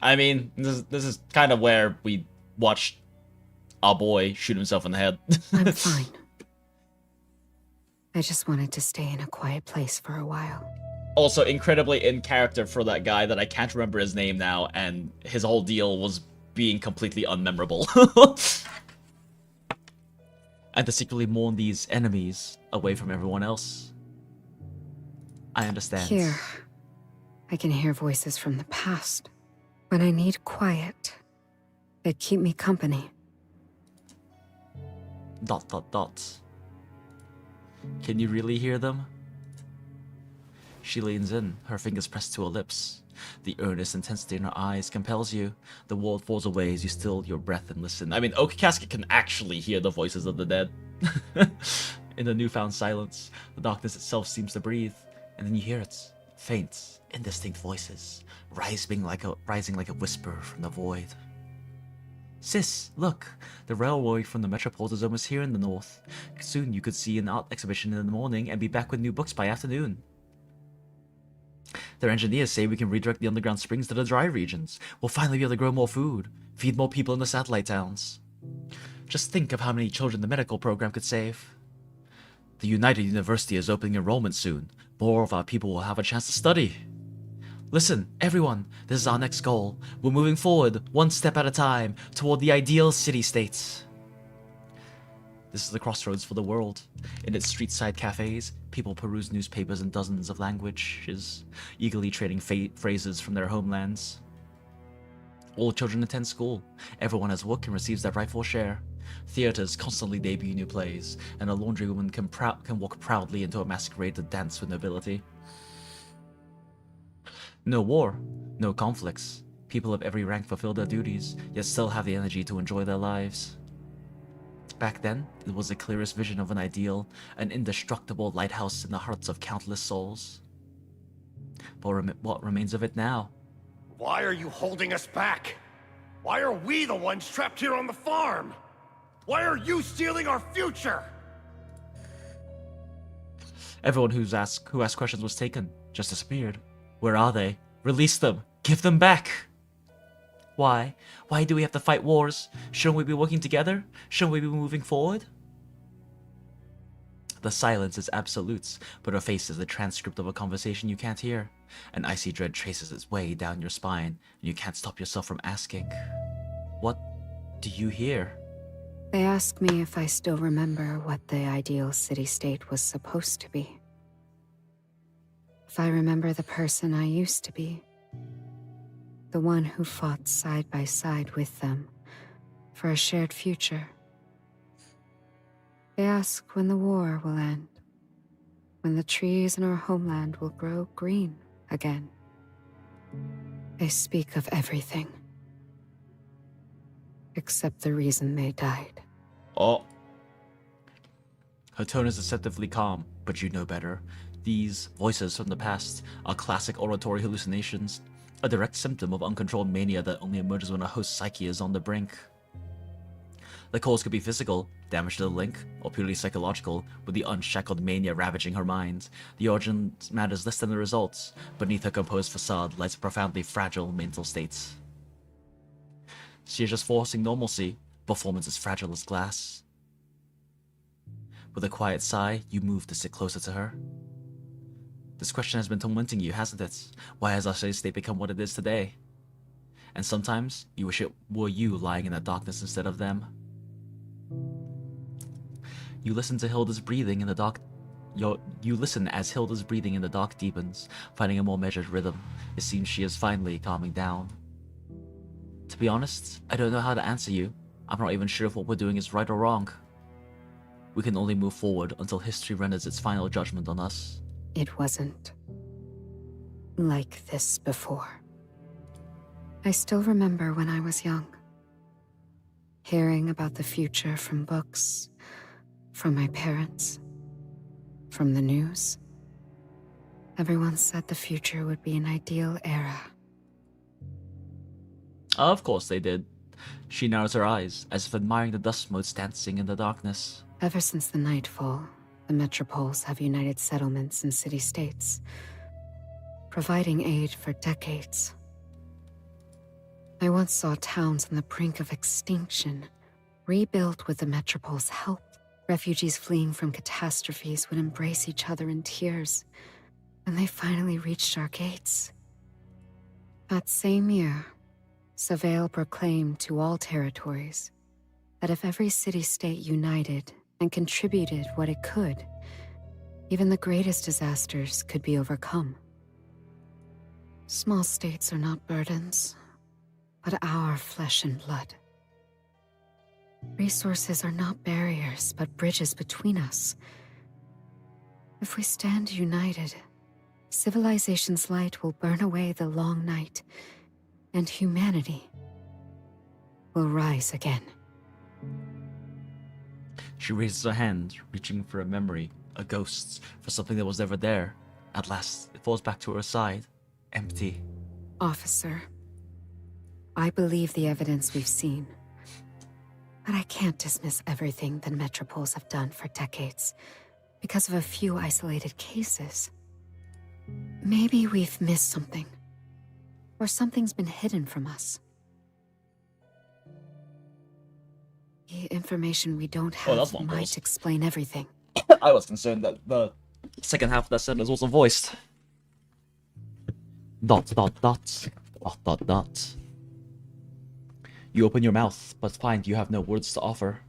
I mean, this is kind of where we watched our boy shoot himself in the head. I'm fine. I just wanted to stay in a quiet place for a while. Also, incredibly in character for that guy that I can't remember his name now, and his whole deal was being completely unmemorable. And to secretly mourn these enemies away from everyone else. I understand. Here, I can hear voices from the past. When I need quiet, they keep me company. Dot dot dot. Can you really hear them? She leans in, her fingers pressed to her lips. The earnest intensity in her eyes compels you. The world falls away as you still your breath and listen. I mean, Oak Casket can actually hear the voices of the dead. In the newfound silence, the darkness itself seems to breathe, and then you hear it. Faint, indistinct voices, rising like a whisper from the void. Sis, look! The railroad from the Metropolis is almost here in the north. Soon you could see an art exhibition in the morning and be back with new books by afternoon. Their engineers say we can redirect the underground springs to the dry regions. We'll finally be able to grow more food, feed more people in the satellite towns. Just think of how many children the medical program could save. The United University is opening enrollment soon. More of our people will have a chance to study. Listen, everyone, this is our next goal. We're moving forward, one step at a time, toward the ideal city-state. This is the crossroads for the world. In its street-side cafes, people peruse newspapers in dozens of languages, eagerly trading phrases from their homelands. All children attend school. Everyone has work and receives their rightful share. Theaters constantly debut new plays, and a laundrywoman can walk proudly into a masquerade to dance with nobility. No war, no conflicts. People of every rank fulfill their duties, yet still have the energy to enjoy their lives. Back then, it was the clearest vision of an ideal, an indestructible lighthouse in the hearts of countless souls. But what remains of it now? Why are you holding us back? Why are we the ones trapped here on the farm? Why are you stealing our future? Everyone who asked questions was taken, just disappeared. Where are they? Release them! Give them back! Why? Why do we have to fight wars? Shouldn't we be working together? Shouldn't we be moving forward? The silence is absolute, but her face is the transcript of a conversation you can't hear. An icy dread traces its way down your spine, and you can't stop yourself from asking, what do you hear? They ask me if I still remember what the ideal city-state was supposed to be. If I remember the person I used to be. The one who fought side by side with them for a shared future. They ask when the war will end, when the trees in our homeland will grow green again. They speak of everything, except the reason they died. Oh. Her tone is deceptively calm, but you know better. These voices from the past are classic auditory hallucinations, a direct symptom of uncontrolled mania that only emerges when a host's psyche is on the brink. The cause could be physical, damage to the link, or purely psychological, with the unshackled mania ravaging her mind. The origin matters less than the results. Beneath her composed facade lies a profoundly fragile mental state. She is just forcing normalcy. Performance is fragile as glass. With a quiet sigh, you move to sit closer to her. This question has been tormenting you, hasn't it? Why has our state become what it is today? And sometimes, you wish it were you lying in that darkness instead of them. You listen to Hilda's breathing in the dark. You listen as Hilda's breathing in the dark deepens, finding a more measured rhythm. It seems she is finally calming down. To be honest, I don't know how to answer you. I'm not even sure if what we're doing is right or wrong. We can only move forward until history renders its final judgment on us. It wasn't like this before. I still remember when I was young, hearing about the future from books, from my parents, from the news. Everyone said the future would be an ideal era. Of course they did. She narrows her eyes, as if admiring the dust motes dancing in the darkness. Ever since the Nightfall, the metropoles have united settlements and city-states, providing aid for decades. I once saw towns on the brink of extinction, rebuilt with the metropole's help. Refugees fleeing from catastrophes would embrace each other in tears when they finally reached our gates. That same year, Savale proclaimed to all territories that if every city-state united and contributed what it could, even the greatest disasters could be overcome. Small states are not burdens, but our flesh and blood. Resources are not barriers, but bridges between us. If we stand united, civilization's light will burn away the long night, and humanity will rise again. She raises her hand, reaching for a memory, a ghost, for something that was never there. At last, it falls back to her side, empty. Officer, I believe the evidence we've seen, but I can't dismiss everything the Metropoles have done for decades because of a few isolated cases. Maybe we've missed something, or something's been hidden from us. The information we don't have might explain everything. I was concerned that the second half of that sentence wasn't voiced. ... You open your mouth, but find you have no words to offer.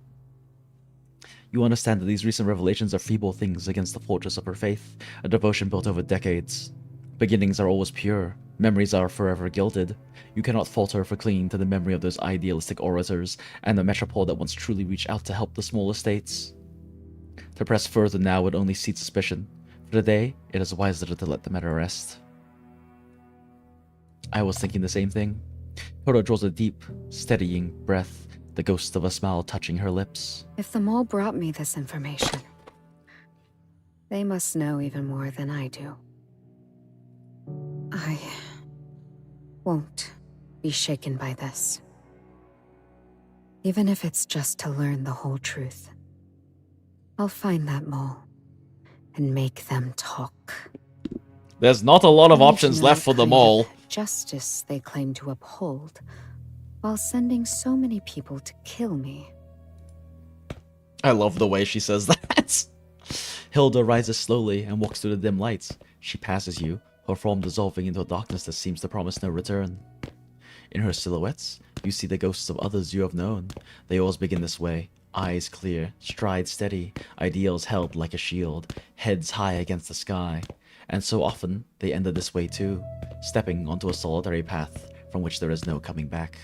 You understand that these recent revelations are feeble things against the fortress of her faith, a devotion built over decades. Beginnings are always pure, memories are forever gilded. You cannot falter for clinging to the memory of those idealistic orators and the metropole that once truly reached out to help the small estates. To press further now would only seed suspicion. For today, it is wiser to let the matter rest. I was thinking the same thing. Hilda draws a deep, steadying breath, the ghost of a smile touching her lips. If the mole brought me this information, they must know even more than I do. I won't be shaken by this. Even if it's just to learn the whole truth. I'll find that mole and make them talk. There's not a lot of options left for the mole. Justice they claim to uphold, while sending so many people to kill me. I love the way she says that. Hilda rises slowly and walks through the dim lights. She passes you, her form dissolving into a darkness that seems to promise no return. In her silhouettes, you see the ghosts of others you have known. They always begin this way, eyes clear, stride steady, ideals held like a shield, heads high against the sky. And so often, they ended this way too, stepping onto a solitary path from which there is no coming back.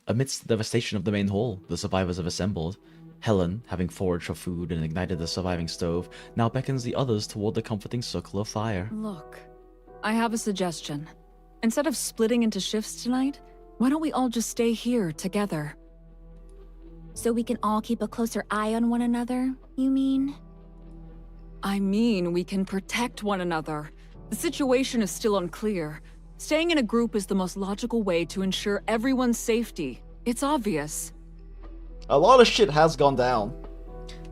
Amidst the devastation of the main hall, the survivors have assembled. Helen, having foraged for food and ignited the surviving stove, now beckons the others toward the comforting circle of fire. Look, I have a suggestion. Instead of splitting into shifts tonight, why don't we all just stay here together? So we can all keep a closer eye on one another, you mean? I mean, we can protect one another. The situation is still unclear. Staying in a group is the most logical way to ensure everyone's safety. It's obvious. A lot of shit has gone down.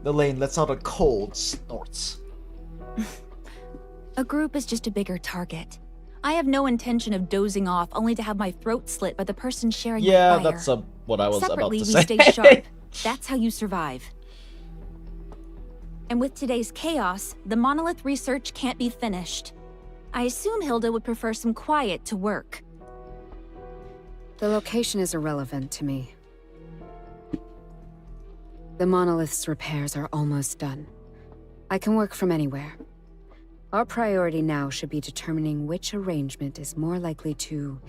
The lane lets out a cold snort. A group is just a bigger target. I have no intention of dozing off only to have my throat slit by the person sharing the fire. Yeah, that's what I was Separately, about to say. we stay sharp. That's how you survive. And with today's chaos, the monolith research can't be finished. I assume Hilda would prefer some quiet to work. The location is irrelevant to me. The monolith's repairs are almost done. I can work from anywhere. Our priority now should be determining which arrangement is more likely to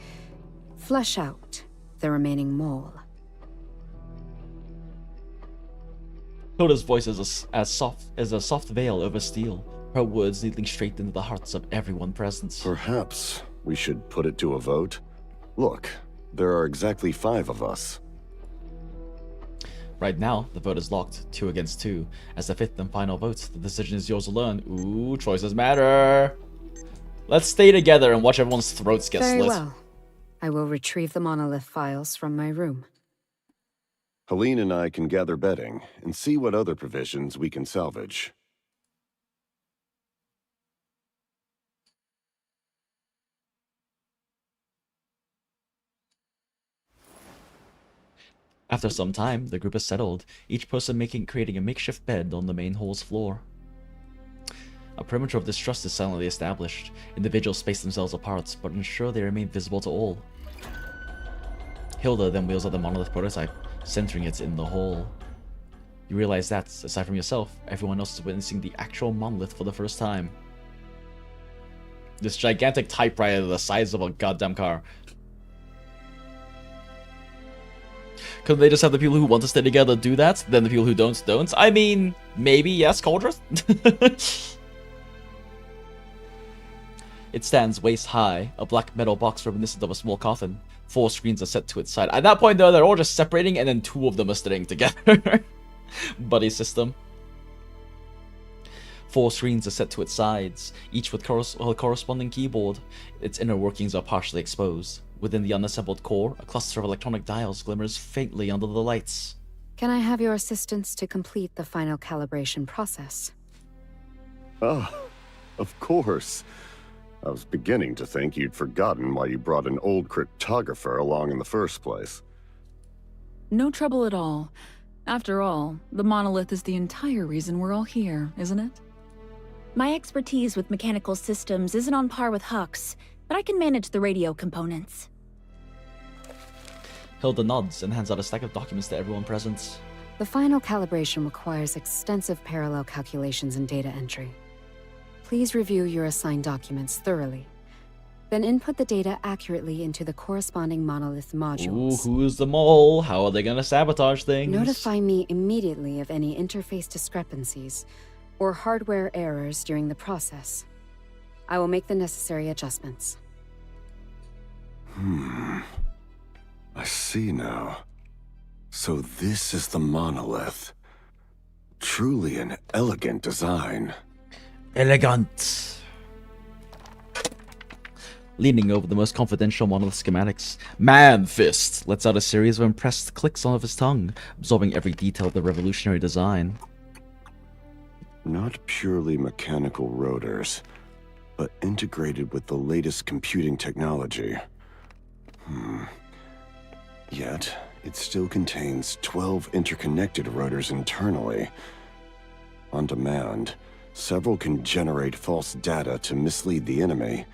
flush out the remaining mole. Hilda's voice is as soft as a soft veil over steel, her words leading straight into the hearts of everyone present. Perhaps we should put it to a vote. Look, there are exactly 5 of us. Right now, the vote is locked, 2 against 2. As the 5th and final vote, the decision is yours alone. Ooh, choices matter. Let's stay together and watch everyone's throats get slit. Very well. I will retrieve the monolith files from my room. Helene and I can gather bedding and see what other provisions we can salvage. After some time, the group is settled, each person creating a makeshift bed on the main hall's floor. A perimeter of distrust is silently established. Individuals space themselves apart, but ensure they remain visible to all. Hilda then wheels out the monolith prototype, centering it in the hall. You realize that, aside from yourself, everyone else is witnessing the actual monolith for the first time. This gigantic typewriter the size of a goddamn car. Couldn't they just have the people who want to stay together do that? Then the people who don't? I mean, maybe, yes, Cauldron? It stands waist high, a black metal box reminiscent of a small coffin. 4 screens are set to its side. At that point, though, they're all just separating, and then 2 of them are staying together. Buddy system. 4 screens are set to its sides, each with a corresponding keyboard. Its inner workings are partially exposed. Within the unassembled core, a cluster of electronic dials glimmers faintly under the lights. Can I have your assistance to complete the final calibration process? Ah, of course. I was beginning to think you'd forgotten why you brought an old cryptographer along in the first place. No trouble at all. After all, the monolith is the entire reason we're all here, isn't it? My expertise with mechanical systems isn't on par with Huck's, but I can manage the radio components. Hilda nods and hands out a stack of documents to everyone present. The final calibration requires extensive parallel calculations and data entry. Please review your assigned documents thoroughly. Then input the data accurately into the corresponding monolith modules. Ooh, who's the mole? How are they gonna sabotage things? Notify me immediately of any interface discrepancies or hardware errors during the process. I will make the necessary adjustments. I see now. So this is the monolith. Truly an elegant design. Elegant. Leaning over the most confidential monolith schematics, Man Fist lets out a series of impressed clicks of his tongue, absorbing every detail of the revolutionary design. Not purely mechanical rotors, but integrated with the latest computing technology. Yet, it still contains 12 interconnected rotors internally. On demand, several can generate false data to mislead the enemy,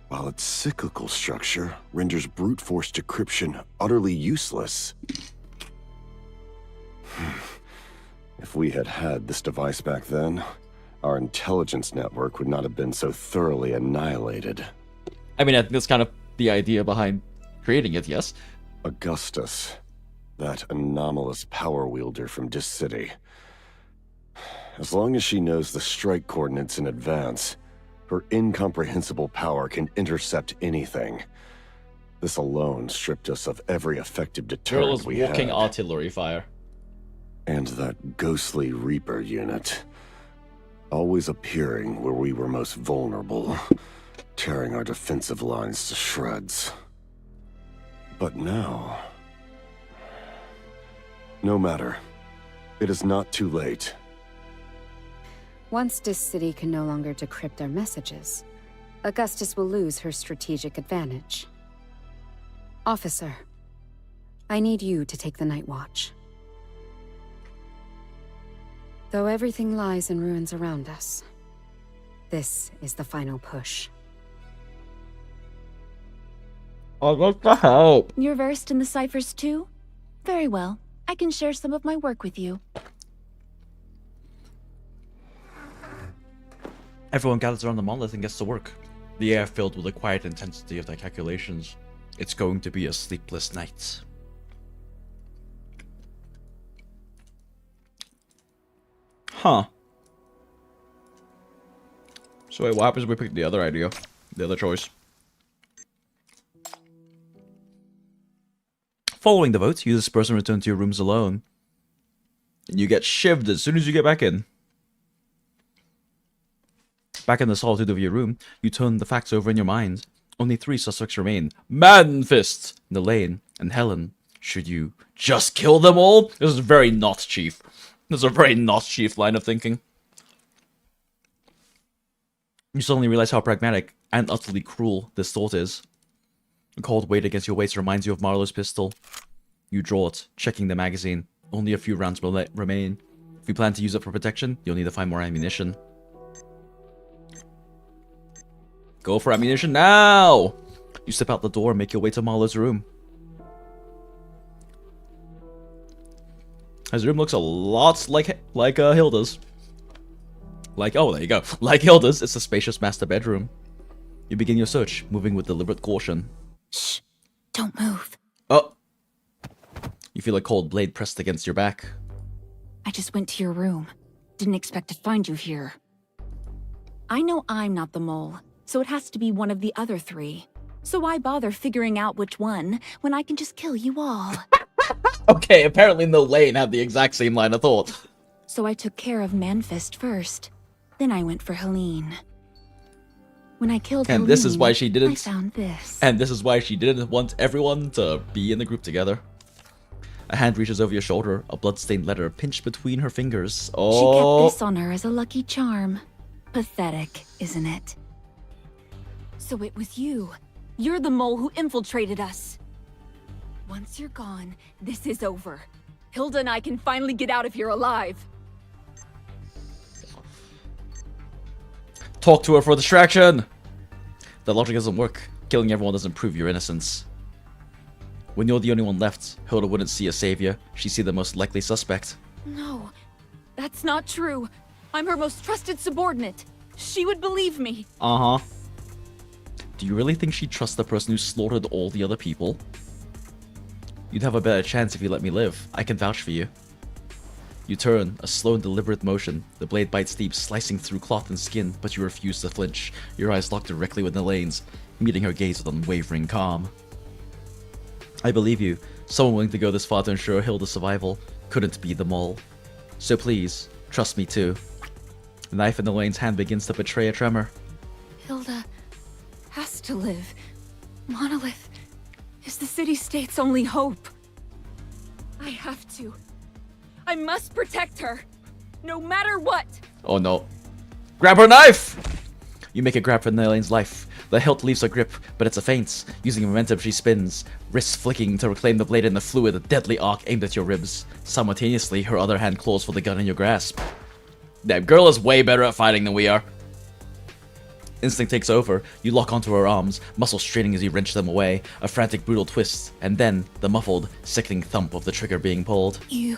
while its cyclical structure renders brute force decryption utterly useless. If we had had this device back then, our intelligence network would not have been so thoroughly annihilated. I mean, I think that's kind of the idea behind creating it, yes? Augustus, that anomalous power wielder from Dis City. As long as she knows the strike coordinates in advance, her incomprehensible power can intercept anything. This alone stripped us of every effective deterrent we had. Walking artillery fire. And that ghostly Reaper unit. Always appearing where we were most vulnerable, tearing our defensive lines to shreds. But now... No matter. It is not too late. Once Dis City can no longer decrypt our messages, Augustus will lose her strategic advantage. Officer, I need you to take the night watch. Though everything lies in ruins around us, this is the final push. Oh, what the hell? You're versed in the ciphers too? Very well. I can share some of my work with you. Everyone gathers around the monolith and gets to work. The air filled with the quiet intensity of their calculations. It's going to be a sleepless night. Huh. So wait, what happens if we pick the other idea? The other choice? Following the vote, you disperse and return to your rooms alone. And you get shivved as soon as you get back in. Back in the solitude of your room, you turn the facts over in your mind. Only 3 suspects remain. Man Fist, Nelaine, and Helen. Should you just kill them all? This is very not Chief. This is a very not Chief line of thinking. You suddenly realize how pragmatic and utterly cruel this thought is. A cold weight against your waist reminds you of Marlowe's pistol. You draw it, checking the magazine. Only a few rounds will remain. If you plan to use it for protection, you'll need to find more ammunition. Go for ammunition now! You step out the door and make your way to Marlowe's room. His room looks a lot like Hilda's. Oh, there you go. Like Hilda's, it's a spacious master bedroom. You begin your search, moving with deliberate caution. Shh. Don't move. Oh! You feel a cold blade pressed against your back. I just went to your room. Didn't expect to find you here. I know I'm not the mole, so it has to be one of the other three. So why bother figuring out which one when I can just kill you all? Okay, apparently no Lane had the exact same line of thought. So I took care of Manfist first. Then I went for Helene. When I killed Helene, this is why she didn't. I found this. And this is why she didn't want everyone to be in the group together. A hand reaches over your shoulder, a blood-stained letter pinched between her fingers. Oh. She kept this on her as a lucky charm. Pathetic, isn't it? So it was you. You're the mole who infiltrated us. Once you're gone, this is over. Hilda and I can finally get out of here alive. Talk to her for distraction! The logic doesn't work. Killing everyone doesn't prove your innocence. When you're the only one left, Hilda wouldn't see a savior. She'd see the most likely suspect. No, that's not true. I'm her most trusted subordinate. She would believe me. Uh-huh. Do you really think she'd trust the person who slaughtered all the other people? You'd have a better chance if you let me live. I can vouch for you. You turn, a slow and deliberate motion. The blade bites deep, slicing through cloth and skin, but you refuse to flinch. Your eyes lock directly with Elaine's, meeting her gaze with unwavering calm. I believe you. Someone willing to go this far to ensure Hilda's survival couldn't be the mole. So please, trust me too. The knife in Elaine's hand begins to betray a tremor. Hilda has to live. Monolith is the city-state's only hope. I have to. I must protect her, no matter what. Oh no. Grab her knife! You make a grab for Elaine's life. The hilt leaves her grip, but it's a feint. Using momentum, she spins, wrists flicking to reclaim the blade in the fluid, a deadly arc aimed at your ribs. Simultaneously, her other hand claws for the gun in your grasp. That girl is way better at fighting than we are. Instinct takes over. You lock onto her arms, muscles straining as you wrench them away. A frantic, brutal twist, and then the muffled, sickening thump of the trigger being pulled. You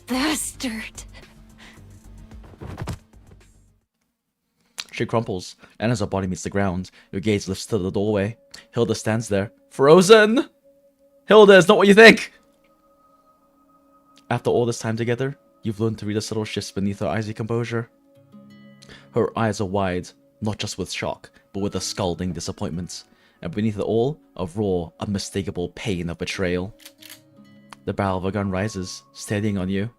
bastard. She crumples, and as her body meets the ground, your gaze lifts to the doorway. Hilda stands there, frozen! Hilda, it's not what you think! After all this time together, you've learned to read the subtle shifts beneath her icy composure. Her eyes are wide, not just with shock, but with a scalding disappointment, and beneath it all, a raw, unmistakable pain of betrayal. The barrel of a gun rises, steadying on you.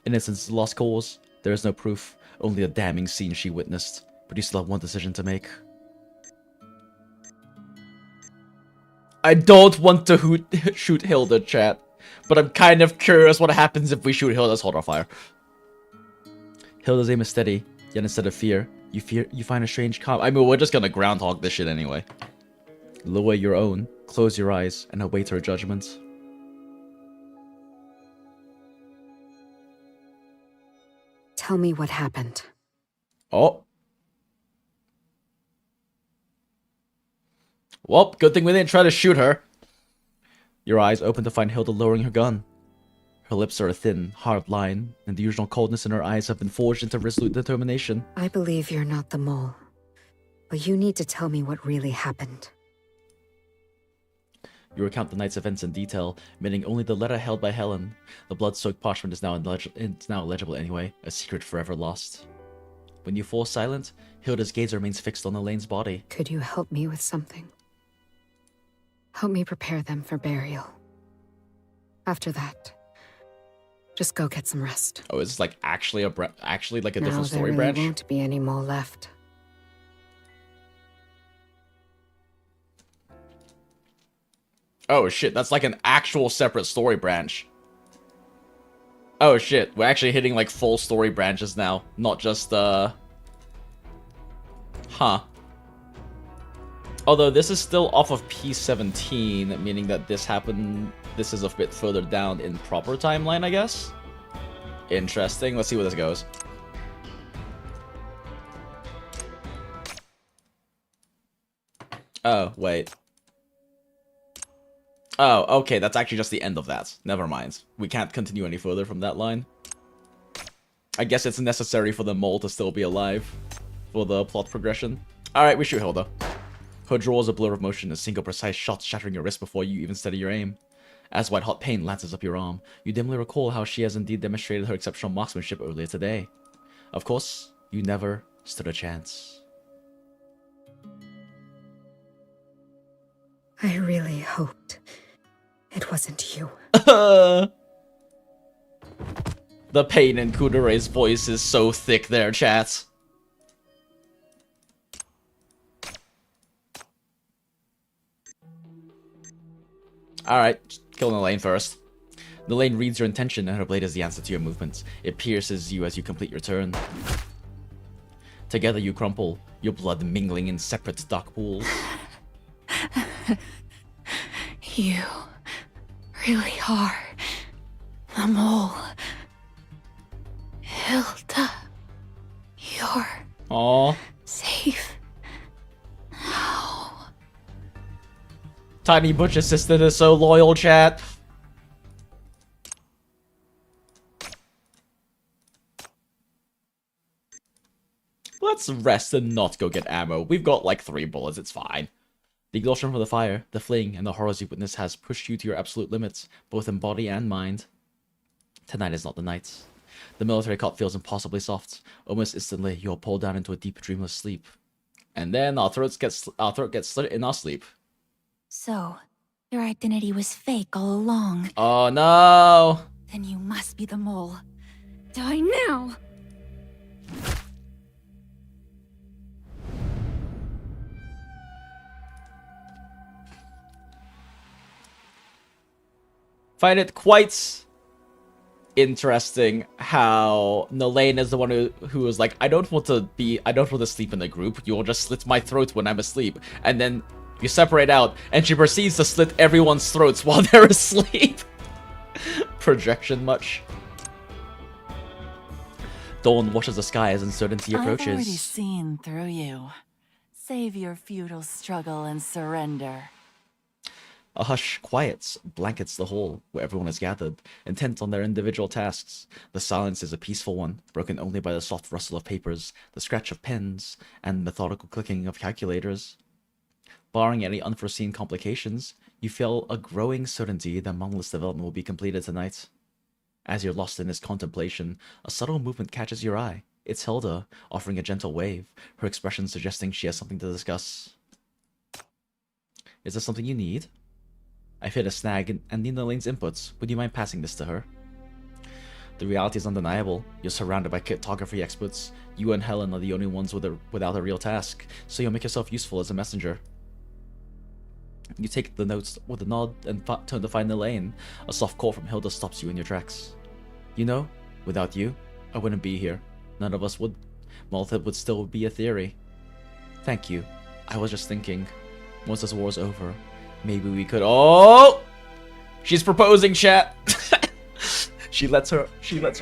Innocence is a lost cause. There is no proof, only a damning scene she witnessed, but you still have one decision to make. I don't want to shoot Hilda, chat, but I'm kind of curious what happens if we shoot Hilda's hold on fire. Hilda's aim is steady, yet instead of fear, you find a strange calm. I mean, we're just gonna groundhog this shit anyway. Lower your own, close your eyes, and await her judgment. Tell me what happened. Oh. Well, good thing we didn't try to shoot her. Your eyes open to find Hilda lowering her gun. Her lips are a thin, hard line, and the usual coldness in her eyes have been forged into resolute determination. I believe you're not the mole, but you need to tell me what really happened. You recount the night's events in detail, meaning only the letter held by Helen. The blood-soaked parchment is now illegible anyway, a secret forever lost. When you fall silent, Hilda's gaze remains fixed on Elaine's body. Could you help me with something? Help me prepare them for burial. After that, just go get some rest. Oh, it's like actually like a different story there branch? There won't be any more left. Oh shit, that's like an actual separate story branch. Oh shit, we're actually hitting like full story branches now, not just Huh. Although this is still off of P17, meaning that this is a bit further down in proper timeline, I guess? Interesting, let's see where this goes. Oh, wait. Oh, okay, that's actually just the end of that. Never mind. We can't continue any further from that line. I guess it's necessary for the mole to still be alive. for the plot progression. Alright, we shoot Hilda. Her draw is a blur of motion, a single precise shot shattering your wrist before you even steady your aim. As white-hot pain lances up your arm, you dimly recall how she has indeed demonstrated her exceptional marksmanship earlier today. Of course, you never stood a chance. I really hoped it wasn't you. The pain in Kudure's voice is so thick there, chat. Alright, kill Nalaine first. Nalaine reads your intention and her blade is the answer to your movements. It pierces you as you complete your turn. Together you crumple, your blood mingling in separate dark pools. You really are the mole. Hilda, you're Aww. safe now. Tiny Butch assistant is so loyal, chat. Let's rest and not go get ammo. We've got like 3 bullets, it's fine. The exhaustion from the fire, the fleeing, and the horrors you witnessed has pushed you to your absolute limits, both in body and mind. Tonight is not the night. The military cot feels impossibly soft. Almost instantly, you're pulled down into a deep, dreamless sleep. And then our throat gets slit in our sleep. So, your identity was fake all along. Oh no! Then you must be the mole. Die now! Find it quite interesting how Nalaine is the one who was like, I don't want to sleep in a group. You'll just slit my throat when I'm asleep. And then you separate out, and she proceeds to slit everyone's throats while they're asleep. Projection much. Dawn watches the sky as uncertainty approaches. I've already seen through you. Save your futile struggle and surrender. A hush quiets, blankets the hall where everyone is gathered, intent on their individual tasks. The silence is a peaceful one, broken only by the soft rustle of papers, the scratch of pens, and methodical clicking of calculators. Barring any unforeseen complications, you feel a growing certainty that Monolith's development will be completed tonight. As you're lost in this contemplation, a subtle movement catches your eye. It's Hilda, offering a gentle wave, her expression suggesting she has something to discuss. Is there something you need? I've hit a snag and need Nalaine's inputs. Would you mind passing this to her? The reality is undeniable. You're surrounded by cartography experts. You and Helen are the only ones without a real task, so you'll make yourself useful as a messenger. You take the notes with a nod and turn to find Nalaine. A soft call from Hilda stops you in your tracks. You know, without you, I wouldn't be here. None of us would. Monolith would still be a theory. Thank you. I was just thinking, once this war's over, maybe we could. Oh, she's proposing, chat. She lets her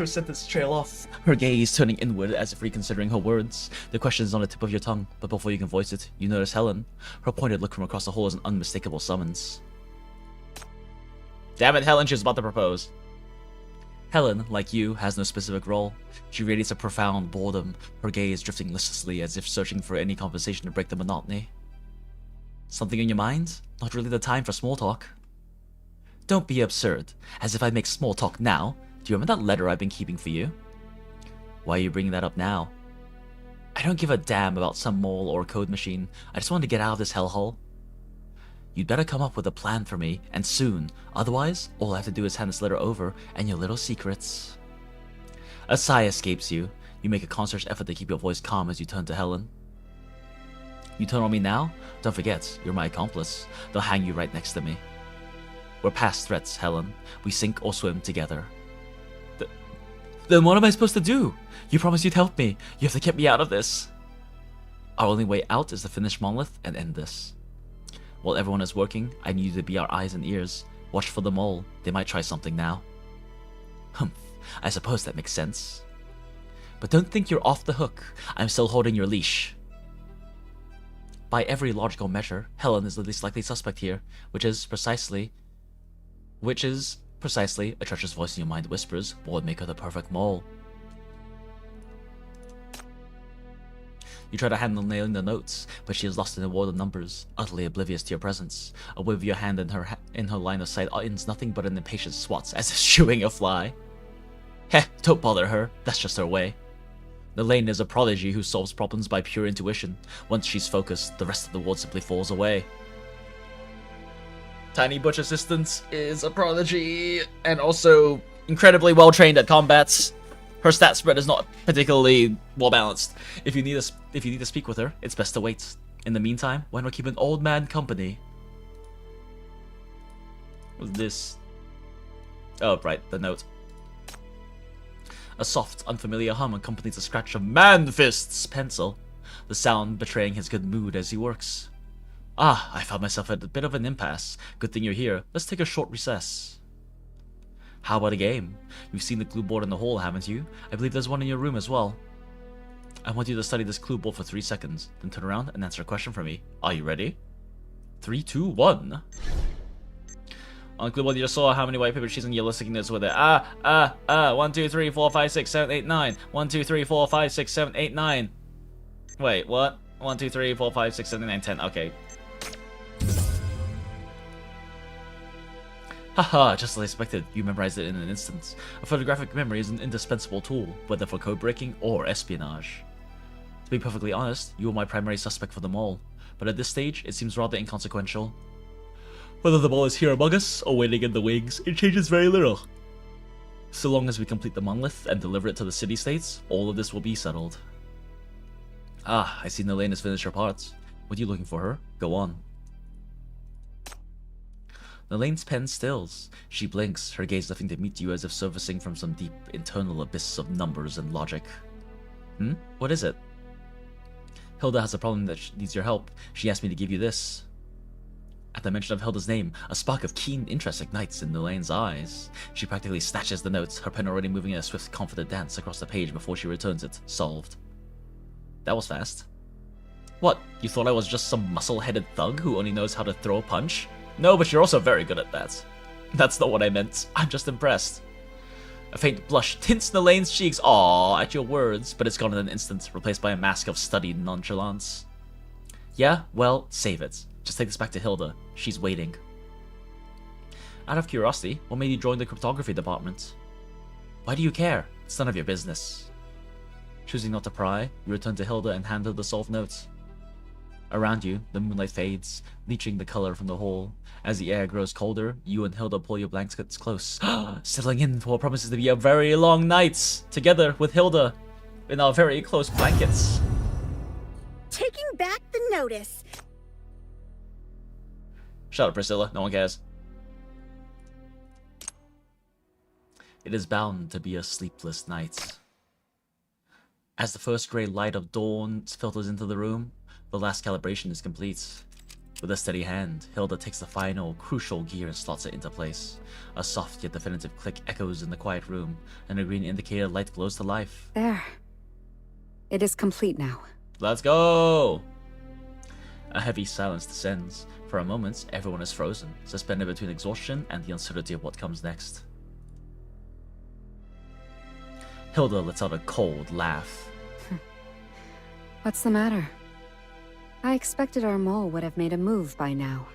sentence trail off, her gaze turning inward as if reconsidering her words. The question is on the tip of your tongue, but before you can voice it, you notice Helen. Her pointed look from across the hall is an unmistakable summons. Damn it, Helen, she's about to propose. Helen, like you, has no specific role. She radiates a profound boredom, her gaze drifting listlessly as if searching for any conversation to break the monotony. Something in your mind? Not really the time for small talk. Don't be absurd. As if I'd make small talk now. Do you remember that letter I've been keeping for you? Why are you bringing that up now? I don't give a damn about some mole or code machine. I just want to get out of this hellhole. You'd better come up with a plan for me, and soon. Otherwise, all I have to do is hand this letter over, and your little secrets. A sigh escapes you. You make a conscious effort to keep your voice calm as you turn to Helen. You turn on me now? Don't forget, you're my accomplice. They'll hang you right next to me. We're past threats, Helen. We sink or swim together. Then what am I supposed to do? You promised you'd help me. You have to get me out of this. Our only way out is to finish Monolith and end this. While everyone is working, I need you to be our eyes and ears. Watch for the mole. They might try something now. Humph. I suppose that makes sense. But don't think you're off the hook. I'm still holding your leash. By every logical measure, Helen is the least likely suspect here, which is precisely, a treacherous voice in your mind whispers, what would make her the perfect mole. You try to handle nailing the notes, but she is lost in a world of numbers, utterly oblivious to your presence. A wave of your hand in her line of sight ends nothing but an impatient swats as if shooing a fly. Heh, don't bother her, that's just her way. Elaine is a prodigy who solves problems by pure intuition. Once she's focused, the rest of the world simply falls away. Tiny Butch Assistant is a prodigy, and also incredibly well trained at combats. Her stat spread is not particularly well balanced. If you need to speak with her, it's best to wait. In the meantime, why not keep an old man company? What's this? Oh, right, the note. A soft, unfamiliar hum accompanies the scratch of Man-Fist's pencil, the sound betraying his good mood as he works. Ah, I found myself at a bit of an impasse. Good thing you're here. Let's take a short recess. How about a game? You've seen the clue board in the hall, haven't you? I believe there's one in your room as well. I want you to study this clue board for 3 seconds, then turn around and answer a question for me. Are you ready? 3, 2, 1. On the clue board you just saw how many white paper sheets and yellow sticky notes were there. 1, 2, 3, 4, 5, 6, 7, 8, 9. 1, 2, 3, 4, 5, 6, 7, 8, 9. Wait, what? 1, 2, 3, 4, 5, 6, 7, 8, 9, 10. Okay. Haha, just as I expected, you memorized it in an instant. A photographic memory is an indispensable tool, whether for code breaking or espionage. To be perfectly honest, you were my primary suspect for them all, but at this stage, it seems rather inconsequential. Whether the ball is here among us or waiting in the wings, it changes very little. So long as we complete the monolith and deliver it to the city-states, all of this will be settled. Ah, I see Elaine has finished her parts. What are you looking for her? Go on. Elaine's pen stills. She blinks, her gaze lifting to meet you as if surfacing from some deep internal abyss of numbers and logic. What is it? Hilda has a problem that needs your help. She asked me to give you this. At the mention of Hilda's name, a spark of keen interest ignites in Elaine's eyes. She practically snatches the notes, her pen already moving in a swift, confident dance across the page before she returns it, solved. That was fast. What, you thought I was just some muscle-headed thug who only knows how to throw a punch? No, but you're also very good at that. That's not what I meant. I'm just impressed. A faint blush tints Elaine's cheeks, aww, at your words, but it's gone in an instant, replaced by a mask of studied nonchalance. Yeah, well, save it. Just take this back to Hilda. She's waiting. Out of curiosity, what made you join the cryptography department? Why do you care? It's none of your business. Choosing not to pry, you return to Hilda and hand her the solved notes. Around you, the moonlight fades, leaching the color from the hall. As the air grows colder, you and Hilda pull your blankets close, settling in for what promises to be a very long night, together with Hilda, in our very close blankets. Taking back the notice. Shut up, Priscilla. No one cares. It is bound to be a sleepless night. As the first grey light of dawn filters into the room, the last calibration is complete. With a steady hand, Hilda takes the final, crucial gear and slots it into place. A soft yet definitive click echoes in the quiet room, and a green indicator light glows to life. There. It is complete now. Let's go! A heavy silence descends. For a moment, everyone is frozen, suspended between exhaustion and the uncertainty of what comes next. Hilda lets out a cold laugh. What's the matter? I expected our mole would have made a move by now.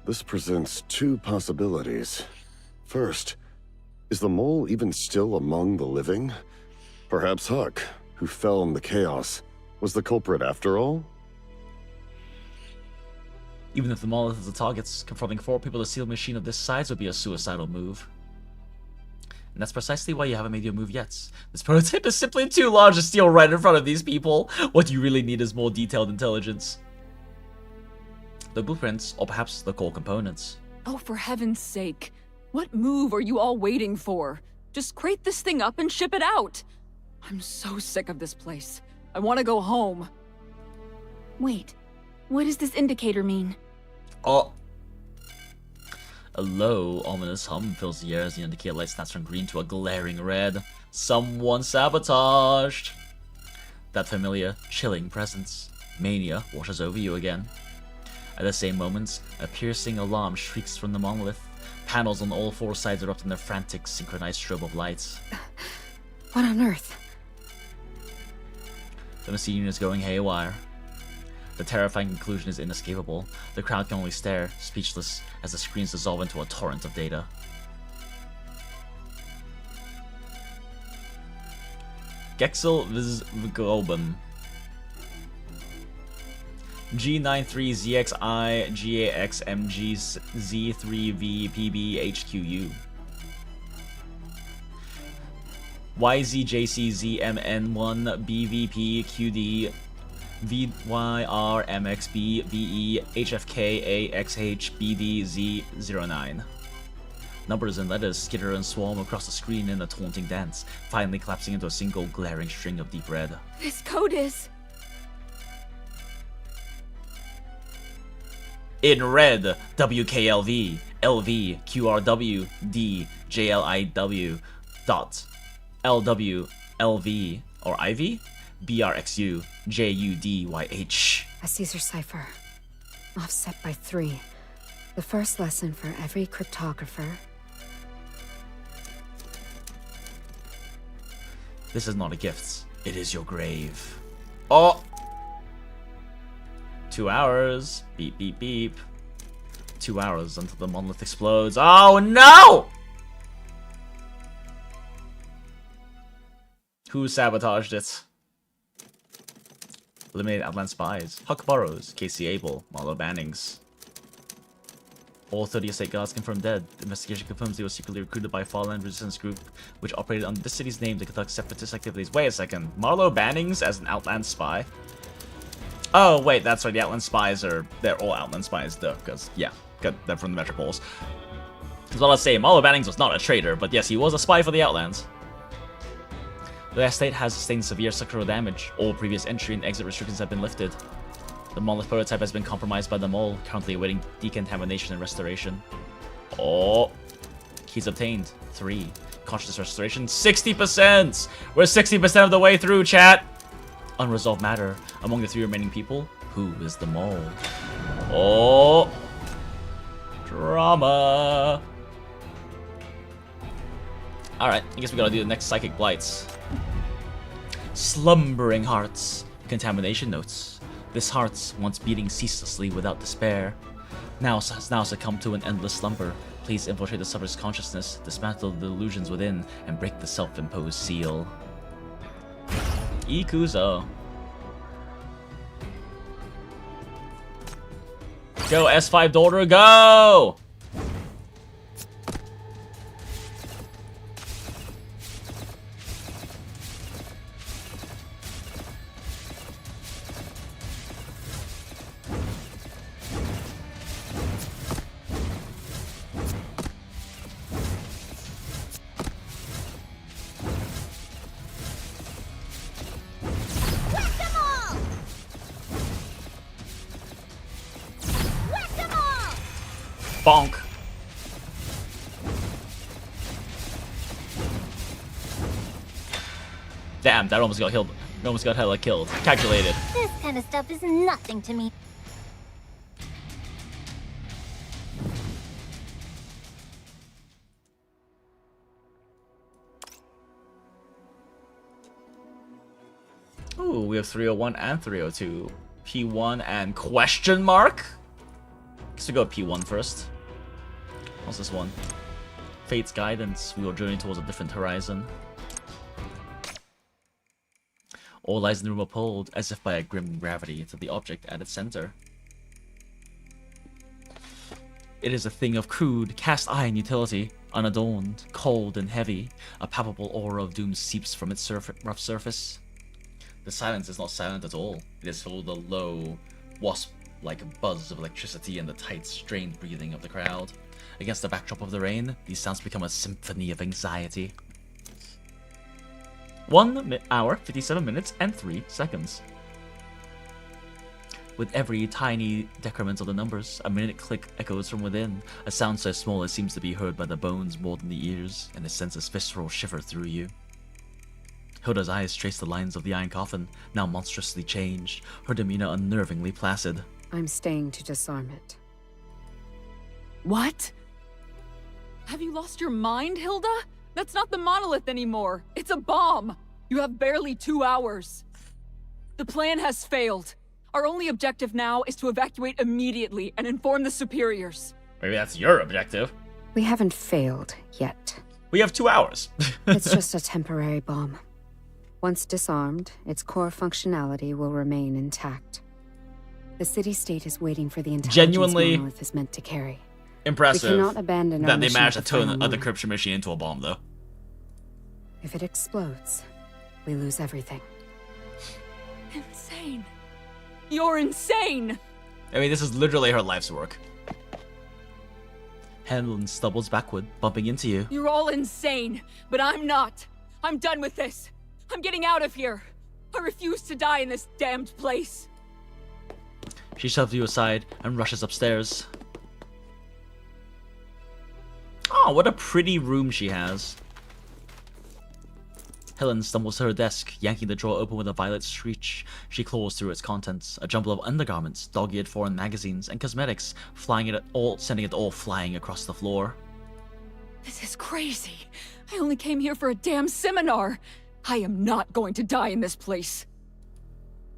This presents two possibilities. First, is the mole even still among the living? Perhaps Huck, who fell in the chaos, was the culprit after all? Even if the monolith is the targets, confronting 4 people to steal a machine of this size would be a suicidal move. And that's precisely why you haven't made your move yet. This prototype is simply too large to steal right in front of these people. What you really need is more detailed intelligence. The blueprints, or perhaps the core components. Oh, for heaven's sake. What move are you all waiting for? Just crate this thing up and ship it out. I'm so sick of this place. I want to go home. Wait, what does this indicator mean? Oh. A low, ominous hum fills the air as the indicator light snaps from green to a glaring red. Someone sabotaged! That familiar, chilling presence. Mania washes over you again. At the same moment, a piercing alarm shrieks from the monolith. Panels on all 4 sides erupt in their frantic, synchronized strobe of lights. What on earth? The scene is going haywire. The terrifying conclusion is inescapable. The crowd can only stare, speechless, as the screens dissolve into a torrent of data. Gexel Visgroben. G93ZXI GAXMG Z3VPBHQU. YZJCZMN1BVPQD VYRMXBBE HFKAXHBDZ09. Numbers and letters skitter and swarm across the screen in a taunting dance, finally collapsing into a single glaring string of deep red. This code is... In red, WKLV, LV, QRW, D, JLIW, dot, LW, LV, or IV, BRXU, JUDYH. A Caesar cipher. Offset by 3. The first lesson for every cryptographer. This is not a gift. It is your grave. Oh! 2 hours. Beep, beep, beep. 2 hours until the monolith explodes. Oh no! Who sabotaged it? Eliminate Outland spies. Huck Burrows, Casey Abel, Marlo Bannings. All 30 estate guards confirmed dead. The investigation confirms they were secretly recruited by a Farland resistance group, which operated under the city's name to conduct separatist activities. Wait a second. Marlo Bannings as an Outland spy? Oh, wait, that's right. The Outland spies are... They're all Outland spies, though, because, yeah, got them from the Metropoles. As well as say, Marlo Bannings was not a traitor, but yes, he was a spy for the Outlands. The estate has sustained severe structural damage. All previous entry and exit restrictions have been lifted. The monolith prototype has been compromised by them all, currently awaiting decontamination and restoration. Oh, keys obtained. 3. Consciousness restoration, 60%! We're 60% of the way through, chat! Unresolved matter. Among the 3 remaining people, who is the mole? Oh, drama. Alright, I guess we gotta do the next psychic blights. Slumbering hearts. Contamination notes. This heart, once beating ceaselessly without despair, has now succumbed to an endless slumber. Please infiltrate the sufferer's consciousness, dismantle the illusions within, and break the self-imposed seal. Ikuzo. Go, S5 daughter, go! Bonk. Damn, that almost got killed. Almost got hella killed. Calculated. This kind of stuff is nothing to me. Ooh, we have 301 and 302. P1 and question mark? Guess we go P1 first. What's this one? Fate's guidance. We will journey towards a different horizon. All lies in the room are pulled, as if by a grim gravity, to the object at its center. It is a thing of crude, cast-iron utility, unadorned, cold and heavy. A palpable aura of doom seeps from its rough surface. The silence is not silent at all. It is filled with a low, wasp-like buzz of electricity and the tight, strained breathing of the crowd. Against the backdrop of the rain, these sounds become a symphony of anxiety. 1 hour, 57 minutes, and 3 seconds. With every tiny decrement of the numbers, a minute click echoes from within, a sound so small it seems to be heard by the bones more than the ears, and it sends a visceral shiver through you. Hilda's eyes trace the lines of the iron coffin, now monstrously changed, her demeanor unnervingly placid. I'm staying to disarm it. What? Have you lost your mind, Hilda? That's not the monolith anymore. It's a bomb. You have barely 2 hours. The plan has failed. Our only objective now is to evacuate immediately and inform the superiors. Maybe that's your objective. We haven't failed yet. We have 2 hours. It's just a temporary bomb. Once disarmed, its core functionality will remain intact. The city-state is waiting for the intelligence Genuinely monolith is meant to carry. Impressive We cannot abandon our that they mission managed to at the turn final a moment. decryption machine into a bomb, though. If it explodes, we lose everything. Insane. You're insane! I mean, this is literally her life's work. Helen stumbles backward, bumping into you. You're all insane, but I'm not. I'm done with this. I'm getting out of here. I refuse to die in this damned place. She shoves you aside and rushes upstairs. Oh, what a pretty room she has. Helen stumbles to her desk, yanking the drawer open with a violent screech. She claws through its contents, a jumble of undergarments, dog-eared foreign magazines, and cosmetics, sending it all flying across the floor. This is crazy. I only came here for a damn seminar. I am not going to die in this place.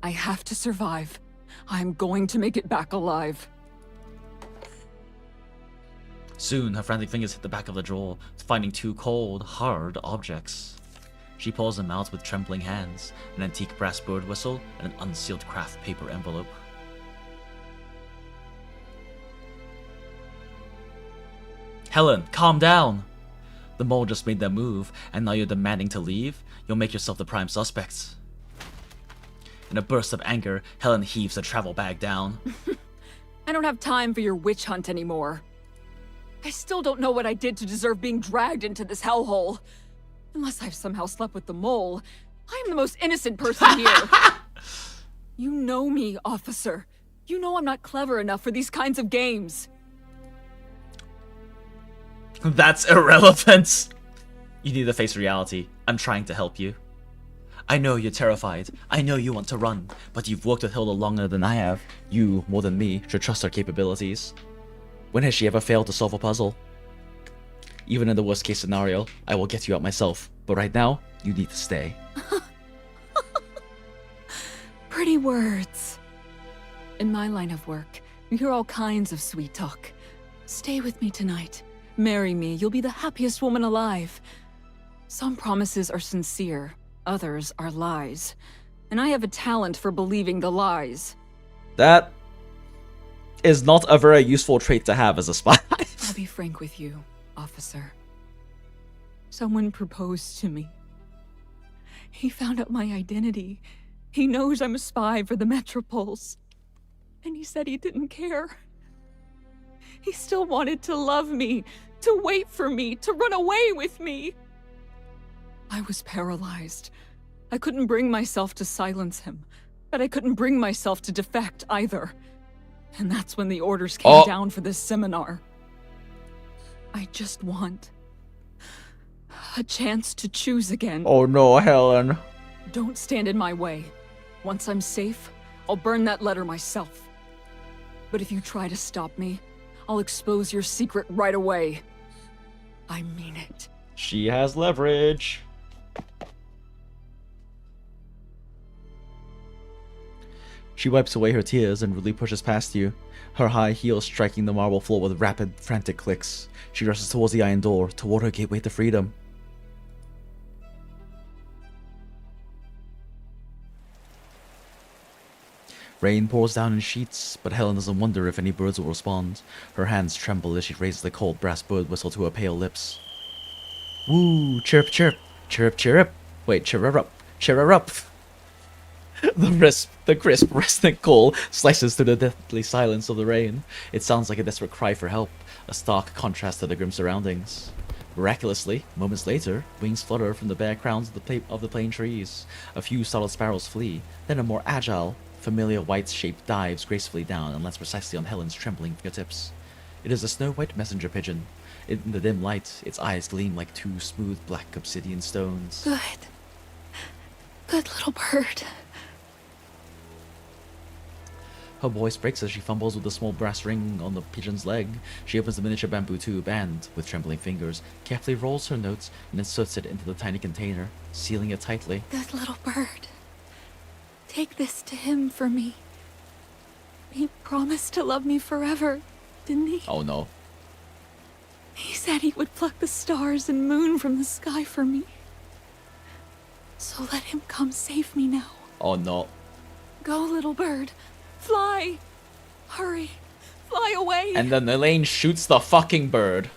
I have to survive. I'm going to make it back alive. Soon, her frantic fingers hit the back of the drawer, finding 2 cold, hard objects. She pulls them out with trembling hands, an antique brass bird whistle and an unsealed craft paper envelope. Helen, calm down! The mole just made their move, and now you're demanding to leave? You'll make yourself the prime suspect. In a burst of anger, Helen heaves the travel bag down. I don't have time for your witch hunt anymore. I still don't know what I did to deserve being dragged into this hellhole. Unless I've somehow slept with the mole, I am the most innocent person here. You know me, officer. You know I'm not clever enough for these kinds of games. That's irrelevant. You need to face reality. I'm trying to help you. I know you're terrified. I know you want to run, but you've worked with Hilda longer than I have. You, more than me, should trust her capabilities. When has she ever failed to solve a puzzle? Even in the worst case scenario, I will get you out myself. But right now, you need to stay. Pretty words. In my line of work, we hear all kinds of sweet talk. Stay with me tonight. Marry me. You'll be the happiest woman alive. Some promises are sincere. Others are lies. And I have a talent for believing the lies. That is not a very useful trait to have as a spy. I'll be frank with you, officer. Someone proposed to me. He found out my identity. He knows I'm a spy for the Metropoles. And he said he didn't care. He still wanted to love me, to wait for me, to run away with me. I was paralyzed. I couldn't bring myself to silence him, but I couldn't bring myself to defect either. And that's when the orders came down for this seminar. I just want a chance to choose again. Oh no, Helen. Don't stand in my way. Once I'm safe, I'll burn that letter myself. But if you try to stop me, I'll expose your secret right away. I mean it. She has leverage. She wipes away her tears and really pushes past you, her high heels striking the marble floor with rapid, frantic clicks. She rushes towards the iron door, toward her gateway to freedom. Rain pours down in sheets, but Helen doesn't wonder if any birds will respond. Her hands tremble as she raises the cold brass bird whistle to her pale lips. Woo! Chirp, chirp! Chirp, chirp! Wait, chirrup up! Chirrup up! The crisp, resonant call slices through the deathly silence of the rain. It sounds like a desperate cry for help, a stark contrast to the grim surroundings. Miraculously, moments later, wings flutter from the bare crowns of the plane trees. A few startled sparrows flee, then a more agile, familiar white shape dives gracefully down and lands precisely on Helen's trembling fingertips. It is a snow-white messenger pigeon. In the dim light, its eyes gleam like 2 smooth black obsidian stones. Good little bird. Her voice breaks as she fumbles with the small brass ring on the pigeon's leg. She opens the miniature bamboo tube and, with trembling fingers, carefully rolls her notes and inserts it into the tiny container, sealing it tightly. Good little bird. Take this to him for me. He promised to love me forever, didn't he? Oh no. He said he would pluck the stars and moon from the sky for me. So let him come save me now. Oh no. Go, little bird. Fly! Hurry! Fly away! And then Elaine shoots the fucking bird.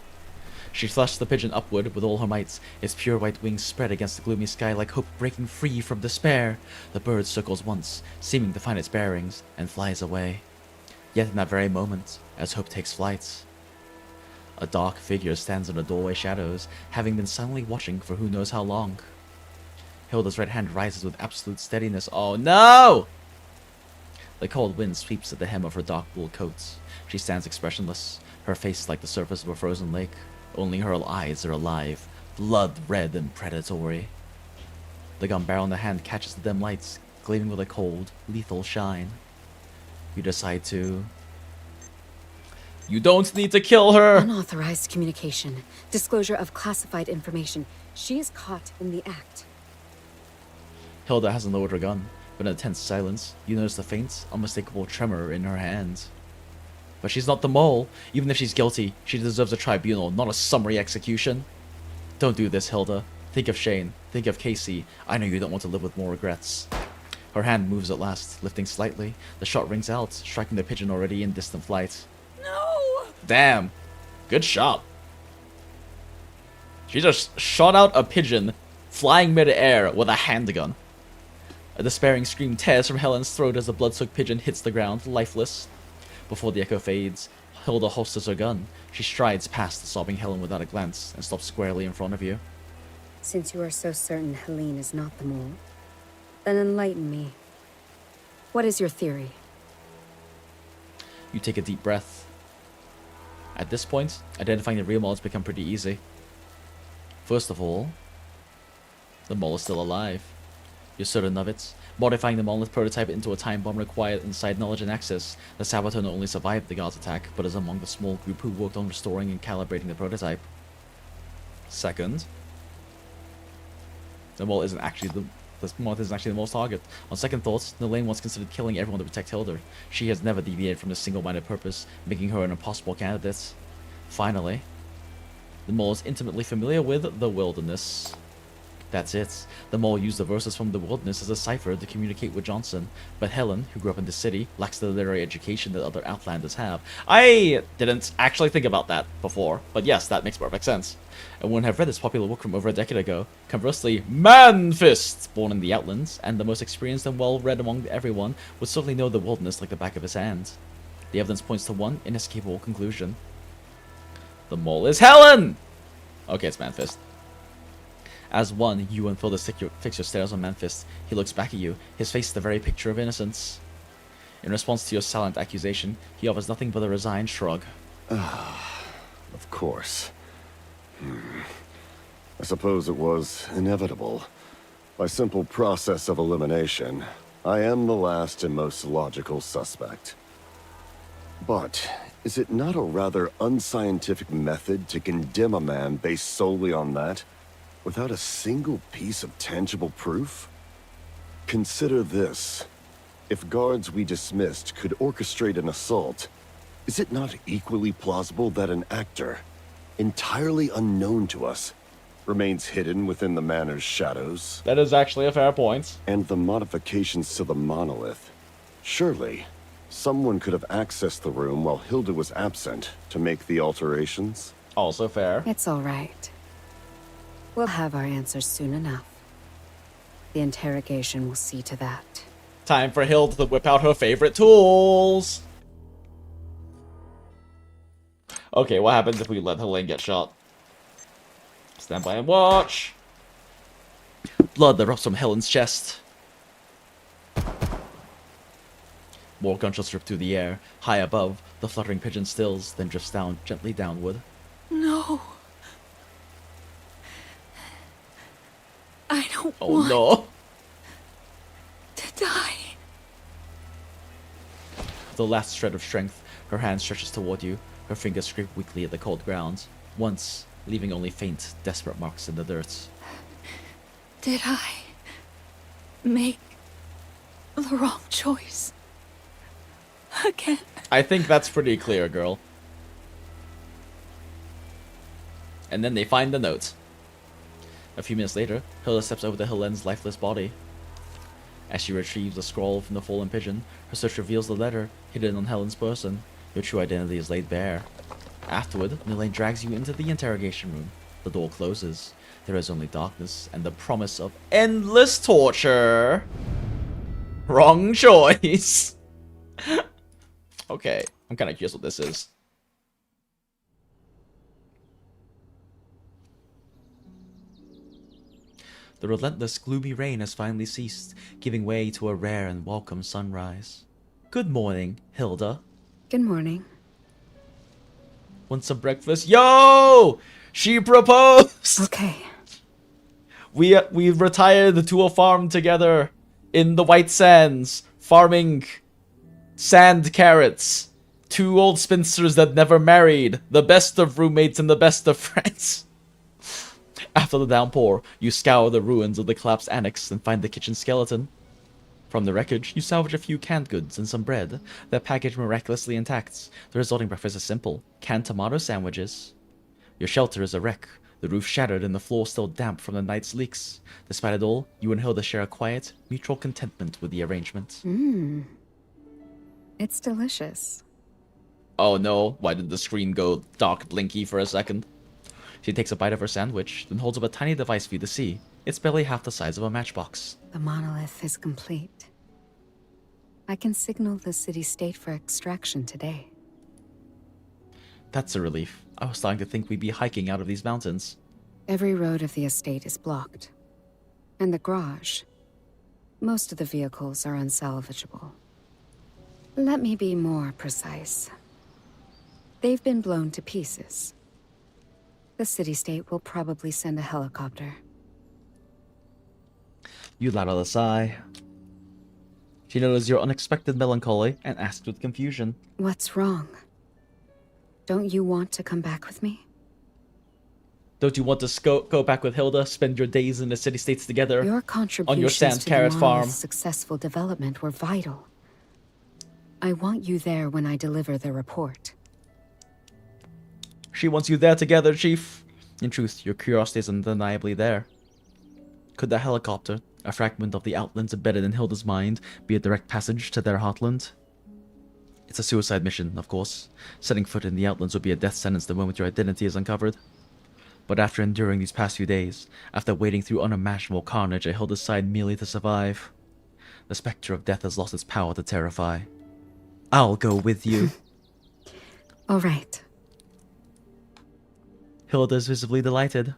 She thrust the pigeon upward with all her might, its pure white wings spread against the gloomy sky like hope breaking free from despair. The bird circles once, seeming to find its bearings, and flies away. Yet in that very moment, as hope takes flight, a dark figure stands in the doorway shadows, having been silently watching for who knows how long. Hilda's right hand rises with absolute steadiness. Oh no! The cold wind sweeps at the hem of her dark wool coat. She stands expressionless, her face like the surface of a frozen lake. Only her eyes are alive, blood red and predatory. The gun barrel in the hand catches the dim lights, gleaming with a cold, lethal shine. You decide to... You don't need to kill her! Unauthorized communication. Disclosure of classified information. She is caught in the act. Hilda hasn't lowered her gun, but in a tense silence, you notice the faint, unmistakable tremor in her hand. But she's not the mole. Even if she's guilty, she deserves a tribunal, not a summary execution. Don't do this, Hilda. Think of Shane. Think of Casey. I know you don't want to live with more regrets. Her hand moves at last, lifting slightly. The shot rings out, striking the pigeon already in distant flight. No! Damn. Good shot. She just shot out a pigeon, flying mid-air with a handgun. A despairing scream tears from Helen's throat as the blood-soaked pigeon hits the ground, lifeless. Before the echo fades, Hilda holsters her gun. She strides past the sobbing Helen without a glance and stops squarely in front of you. Since you are so certain Helene is not the mole, then enlighten me. What is your theory? You take a deep breath. At this point, identifying the real mole has become pretty easy. First of all, the mole is still alive. You're certain of it. Modifying the monolith prototype into a time bomb required inside knowledge and access. The saboteur not only survived the guard's attack, but is among the small group who worked on restoring and calibrating the prototype. Second, the mole isn't actually the mole's target. On second thoughts, Elaine once considered killing everyone to protect Hilda. She has never deviated from this single-minded purpose, making her an impossible candidate. Finally, the mole is intimately familiar with the wilderness. That's it. The mole used the verses from the wilderness as a cipher to communicate with Johnson. But Helen, who grew up in the city, lacks the literary education that other Outlanders have. I didn't actually think about that before, but yes, that makes perfect sense. I wouldn't have read this popular book from over a decade ago. Conversely, Manfist, born in the Outlands, and the most experienced and well-read among everyone, would certainly know the wilderness like the back of his hand. The evidence points to one inescapable conclusion. The mole is Helen! Okay, it's Manfist. As one, you and Hilda fix your stares on Manfist. He looks back at you, his face the very picture of innocence. In response to your silent accusation, he offers nothing but a resigned shrug. Of course. I suppose it was inevitable. By simple process of elimination, I am the last and most logical suspect. But is it not a rather unscientific method to condemn a man based solely on that? Without a single piece of tangible proof? Consider this. If guards we dismissed could orchestrate an assault, is it not equally plausible that an actor, entirely unknown to us, remains hidden within the manor's shadows? That is actually a fair point. And the modifications to the monolith. Surely, someone could have accessed the room while Hilda was absent to make the alterations? Also fair. It's all right. We'll have our answers soon enough. The interrogation will see to that. Time for Hilda to whip out her favorite tools! Okay, what happens if we let Helene get shot? Stand by and watch! Blood erupts from Helen's chest. More gunshots rip through the air. High above, the fluttering pigeon stills, then drifts down, gently downward. No. I don't want no. to die. With the last shred of strength, her hand stretches toward you. Her fingers scrape weakly at the cold ground, once leaving only faint, desperate marks in the dirt. Did I make the wrong choice. Again. I think that's pretty clear, girl. And then they find the note. A few minutes later, Hilda steps over to Helen's lifeless body. As she retrieves the scroll from the fallen pigeon, her search reveals the letter hidden on Helen's person. Your true identity is laid bare. Afterward, Elaine drags you into the interrogation room. The door closes. There is only darkness and the promise of endless torture. Wrong choice. Okay, I'm kind of curious what this is. The relentless, gloomy rain has finally ceased, giving way to a rare and welcome sunrise. Good morning, Hilda. Good morning. Want some breakfast? Yo! She proposed! Okay. We retired to a farm together in the White Sands, farming sand carrots. Two old spinsters that never married, the best of roommates and the best of friends. After the downpour, you scour the ruins of the collapsed annex and find the kitchen skeleton. From the wreckage, you salvage a few canned goods and some bread, their package miraculously intact. The resulting breakfast is simple: canned tomato sandwiches. Your shelter is a wreck, the roof shattered and the floor still damp from the night's leaks. Despite it all, you and Hilda share a quiet, mutual contentment with the arrangement. It's delicious. Oh no, why did the screen go dark blinky for a second? She takes a bite of her sandwich, then holds up a tiny device for you to see. It's barely half the size of a matchbox. The monolith is complete. I can signal the city-state for extraction today. That's a relief. I was starting to think we'd be hiking out of these mountains. Every road of the estate is blocked. And the garage. Most of the vehicles are unsalvageable. Let me be more precise. They've been blown to pieces. The city-state will probably send a helicopter. You let out a sigh. She noticed your unexpected melancholy and asked with confusion. What's wrong? Don't you want to come back with me? Don't you want to go back with Hilda, spend your days in the city-states together? Your contributions on your sand to carrot the farm. monolith's successful development were vital. I want you there when I deliver the report. She wants you there together, Chief. In truth, your curiosity is undeniably there. Could the helicopter, a fragment of the Outlands embedded in Hilda's mind, be a direct passage to their heartland? It's a suicide mission, of course. Setting foot in the Outlands would be a death sentence the moment your identity is uncovered. But after enduring these past few days, after wading through unimaginable carnage at Hilda's side merely to survive, the specter of death has lost its power to terrify. I'll go with you. All right. Hilda is visibly delighted.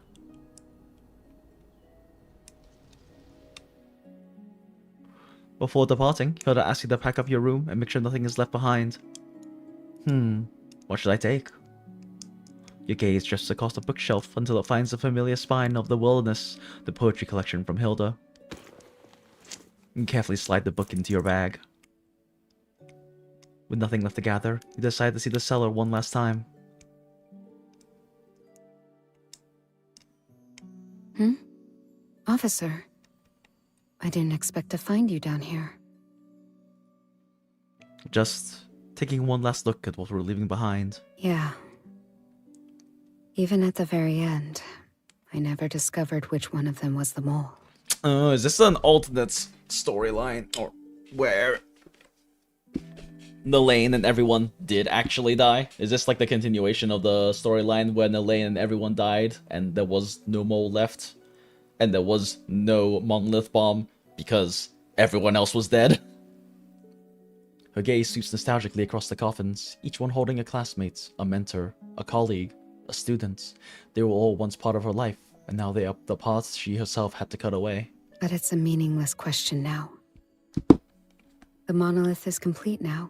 Before departing, Hilda asks you to pack up your room and make sure nothing is left behind. What should I take? Your gaze drifts across the bookshelf until it finds the familiar spine of The Wilderness, the poetry collection from Hilda. You carefully slide the book into your bag. With nothing left to gather, you decide to see the cellar one last time. Officer, I didn't expect to find you down here. Just taking one last look at what we're leaving behind. Yeah. Even at the very end, I never discovered which one of them was the mole. Oh, is this an alternate storyline? Or where Elaine and everyone did actually die? Is this like the continuation of the storyline when Elaine and everyone died and there was no mole left? And there was no monolith bomb because everyone else was dead? Her gaze sweeps nostalgically across the coffins, each one holding a classmate, a mentor, a colleague, a student. They were all once part of her life, and now they are the parts she herself had to cut away. But it's a meaningless question now. The monolith is complete now.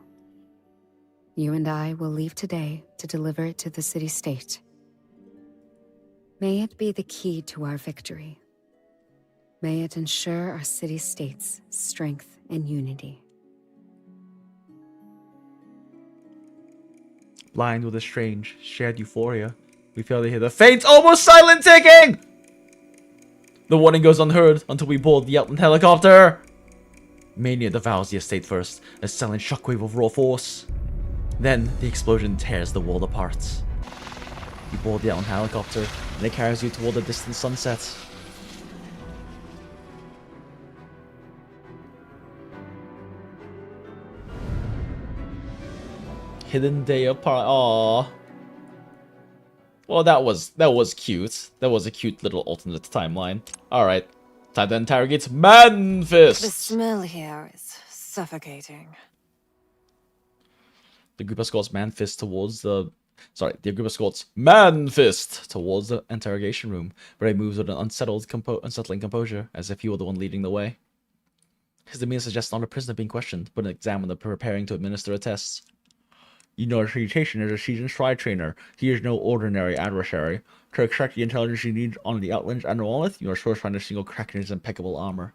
You and I will leave today to deliver it to the city-state. May it be the key to our victory. May it ensure our city-state's strength and unity. Blind with a strange, shared euphoria, we fail to hear the faint, almost silent ticking! The warning goes unheard until we board the Outland helicopter. Mania devours the estate first, a silent shockwave of raw force. Then, the explosion tears the world apart. You board the out helicopter, and it carries you toward the distant sunset. Hidden day of Aww. Well, that was cute. That was a cute little alternate timeline. Alright. Time to interrogate Manfist! The smell here is suffocating. The group escorts Manfist towards the... the group escorts Manfist towards the interrogation room, where he moves with an unsettling composure, as if he were the one leading the way. His demeanor suggests not a prisoner being questioned, but an examiner preparing to administer a test. Your reputation as a seasoned spy trainer. He is no ordinary adversary. To extract the intelligence you need on the Outlands and the Monolith, you are sure to find a single crack in his impeccable armor.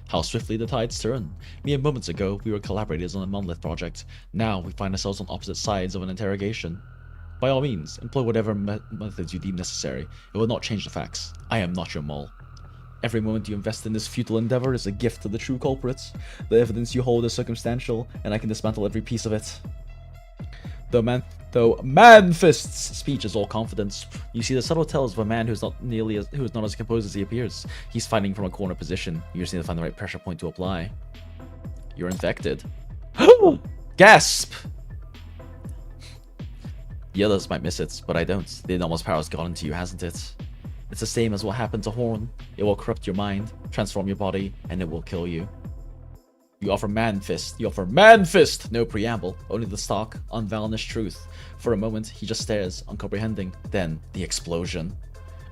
How swiftly the tides turn. Mere moments ago, we were collaborators on a Monolith project. Now, we find ourselves on opposite sides of an interrogation. By all means, employ whatever methods you deem necessary. It will not change the facts. I am not your mole. Every moment you invest in this futile endeavor is a gift to the true culprits. The evidence you hold is circumstantial, and I can dismantle every piece of it. Though Manfist's speech is all confidence, you see the subtle tells of a man who is not as composed as he appears. He's fighting from a corner position. You just need to find the right pressure point to apply. You're infected. Gasp! The others might miss it, but I don't. The anomalous power has got into you, hasn't it? It's the same as what happened to Horn. It will corrupt your mind, transform your body, and it will kill you. You offer Manfist. You offer Manfist! No preamble, only the stark, unvarnished truth. For a moment, he just stares, uncomprehending. Then, the explosion.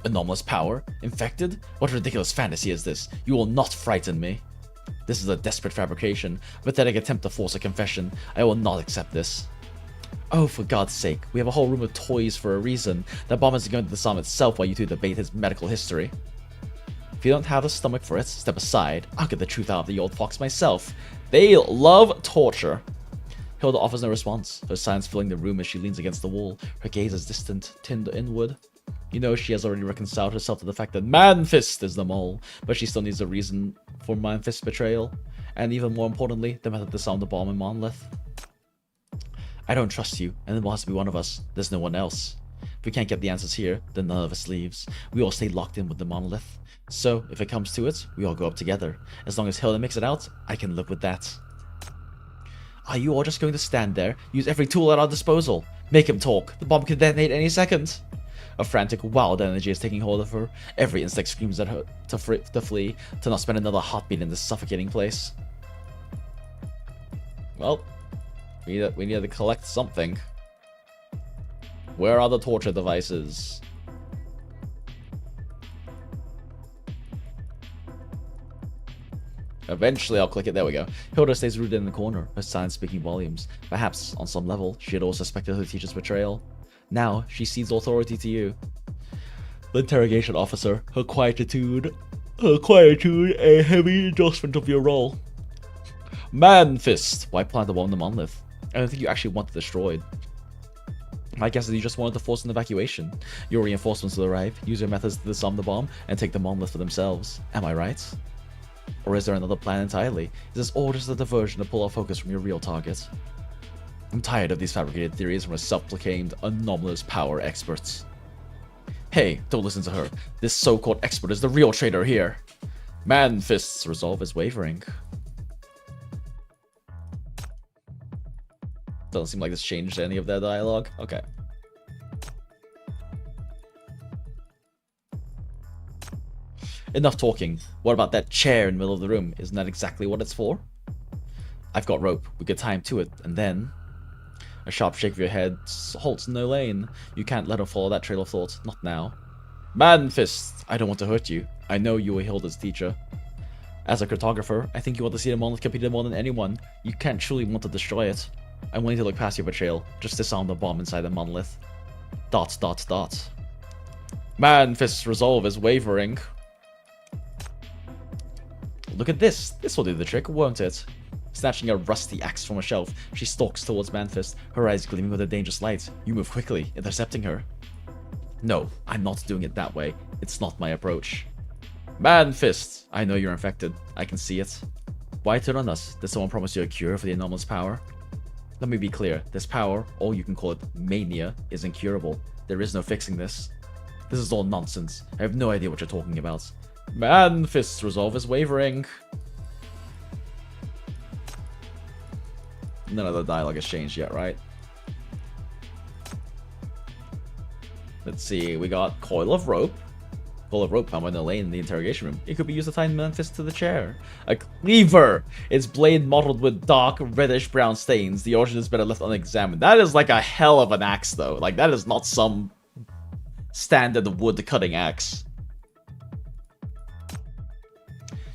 Anomalous power? Infected? What ridiculous fantasy is this? You will not frighten me. This is a desperate fabrication, a pathetic attempt to force a confession. I will not accept this. Oh, for God's sake, we have a whole room of toys for a reason. That bomb isn't going to disarm itself while you two debate his medical history. If you don't have the stomach for it, step aside. I'll get the truth out of the old fox myself. They love torture. Hilda offers no response, her silence filling the room as she leans against the wall, her gaze is distant, turned inward. You know she has already reconciled herself to the fact that Manfist is the mole, but she still needs a reason for Manfist's betrayal, and even more importantly, the method to disarm the bomb in Monolith. I don't trust you, and there has to be one of us. There's no one else. If we can't get the answers here, then none of us leaves. We all stay locked in with the Monolith. So, if it comes to it, we all go up together. As long as Hilda makes it out, I can live with that. Are you all just going to stand there, use every tool at our disposal? Make him talk. The bomb could detonate any second. A frantic, wild energy is taking hold of her. Every instinct screams at her to flee, to not spend another heartbeat in this suffocating place. Well, we need to collect something. Where are the torture devices? Eventually, I'll click it. There we go. Hilda stays rooted in the corner, her silence speaking volumes. Perhaps, on some level, she had also suspected her teacher's betrayal. Now, she cedes authority to you. The interrogation officer, her quietude, a heavy endorsement of your role. Manfist, why plant the bomb in the Monolith? I don't think you actually want it destroyed. My guess is you just wanted to force an evacuation. Your reinforcements will arrive, use your methods to disarm the bomb, and take the Monolith for themselves. Am I right? Or is there another plan entirely? Is this all just a diversion to pull our focus from your real target? I'm tired of these fabricated theories from a self-proclaimed, anomalous power experts. Hey, don't listen to her. This so-called expert is the real traitor here. Manfist's resolve is wavering. Doesn't seem like this changed any of their dialogue. Okay. Enough talking. What about that chair in the middle of the room? Isn't that exactly what it's for? I've got rope. We could tie him to it, and then... A sharp shake of your head halts no lane. You can't let her follow that trail of thought. Not now. Manfist! I don't want to hurt you. I know you were Hilda's teacher. As a cartographer, I think you want to see the Monolith competed more than anyone. You can't truly want to destroy it. I'm willing to look past your betrayal. Just disarm the bomb inside the Monolith. ... Manfist's resolve is wavering. Look at this. This will do the trick, won't it? Snatching a rusty axe from a shelf, she stalks towards Manfist, her eyes gleaming with a dangerous light. You move quickly, intercepting her. No, I'm not doing it that way. It's not my approach. Man Fist, I know you're infected. I can see it. Why turn on us? Did someone promise you a cure for the anomalous power? Let me be clear. This power, or you can call it mania, is incurable. There is no fixing this. This is all nonsense. I have no idea what you're talking about. Man Fist's resolve is wavering. None of the dialogue has changed yet, right? Let's see, we got Coil of Rope. Coil of Rope found in the lane in the interrogation room. It could be used to tie Man Fist to the chair. A cleaver! Its blade mottled with dark, reddish-brown stains. The origin is better left unexamined. That is like a hell of an axe, though. Like, that is not some standard wood cutting axe.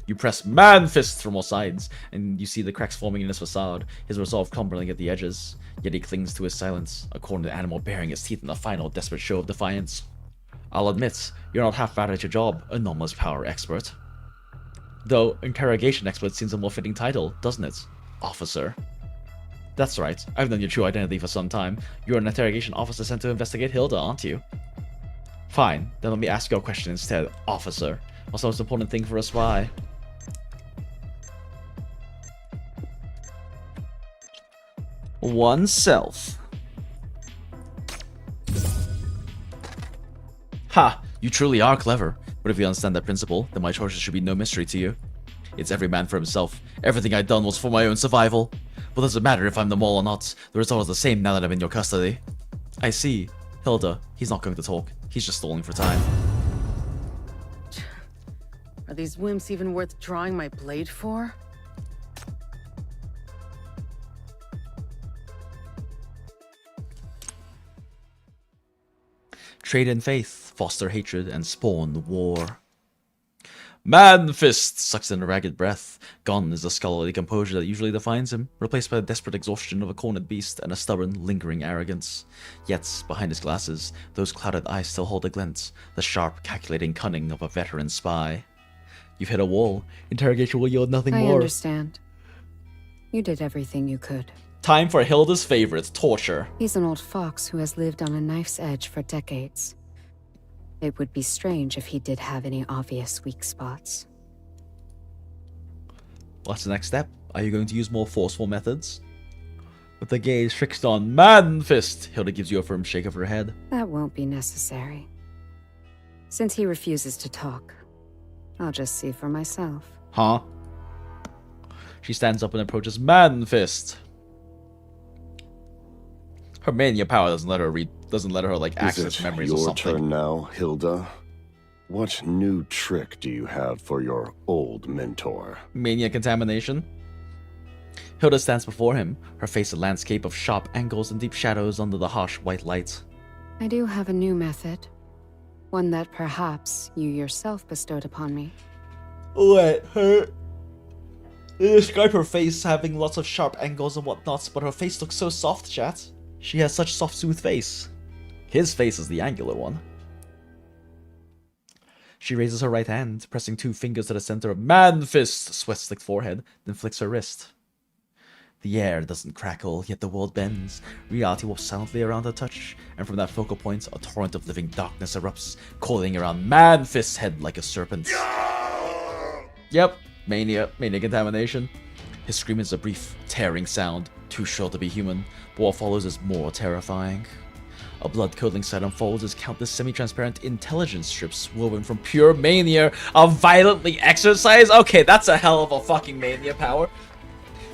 You press Man Fist from all sides, and you see the cracks forming in his facade, his resolve crumbling at the edges. Yet he clings to his silence, a cornered animal baring its teeth in a final, desperate show of defiance. I'll admit, you're not half bad at your job, anomalous power expert. Though, interrogation expert seems a more fitting title, doesn't it? Officer. That's right, I've known your true identity for some time. You're an interrogation officer sent to investigate Hilda, aren't you? Fine, then let me ask you a question instead, officer. What's the most important thing for a spy? Oneself. Ha! You truly are clever. But if you understand that principle, then my choices should be no mystery to you. It's every man for himself. Everything I've done was for my own survival. But does it matter if I'm the mole or not? The result is the same now that I'm in your custody. I see. Hilda, he's not going to talk. He's just stalling for time. Are these wimps even worth drawing my blade for? Trade in faith, foster hatred, and spawn war. Man Fist sucks in a ragged breath. Gone is the scholarly composure that usually defines him, replaced by the desperate exhaustion of a cornered beast and a stubborn, lingering arrogance. Yet, behind his glasses, those clouded eyes still hold a glint, the sharp, calculating cunning of a veteran spy. You've hit a wall. Interrogation will yield nothing more. I understand. You did everything you could. Time for Hilda's favorite, torture. He's an old fox who has lived on a knife's edge for decades. It would be strange if he did have any obvious weak spots. What's the next step? Are you going to use more forceful methods? With the gaze fixed on Man Fist, Hilda gives you a firm shake of her head. That won't be necessary. Since he refuses to talk, I'll just see for myself. Huh? She stands up and approaches Man Fist. Her mania power doesn't let her like access memories or something. Is it your turn now, Hilda? What new trick do you have for your old mentor? Mania contamination. Hilda stands before him, her face a landscape of sharp angles and deep shadows under the harsh white light. I do have a new method. One that perhaps you yourself bestowed upon me. Wait, they describe her face having lots of sharp angles and whatnot, but her face looks so soft, chat. She has such soft, smooth face. His face is the angular one. She raises her right hand, pressing 2 fingers to the center of Man Fist's sweat-slicked forehead, then flicks her wrist. The air doesn't crackle, yet the world bends. Reality walks silently around her touch, and from that focal point, a torrent of living darkness erupts, coiling around Man Fist's head like a serpent. Yep, mania contamination. His scream is a brief, tearing sound, too short to be human, but what follows is more terrifying. A blood-curdling sight unfolds as countless semi-transparent intelligence strips woven from pure mania are violently exercised. Okay, that's a hell of a fucking mania power.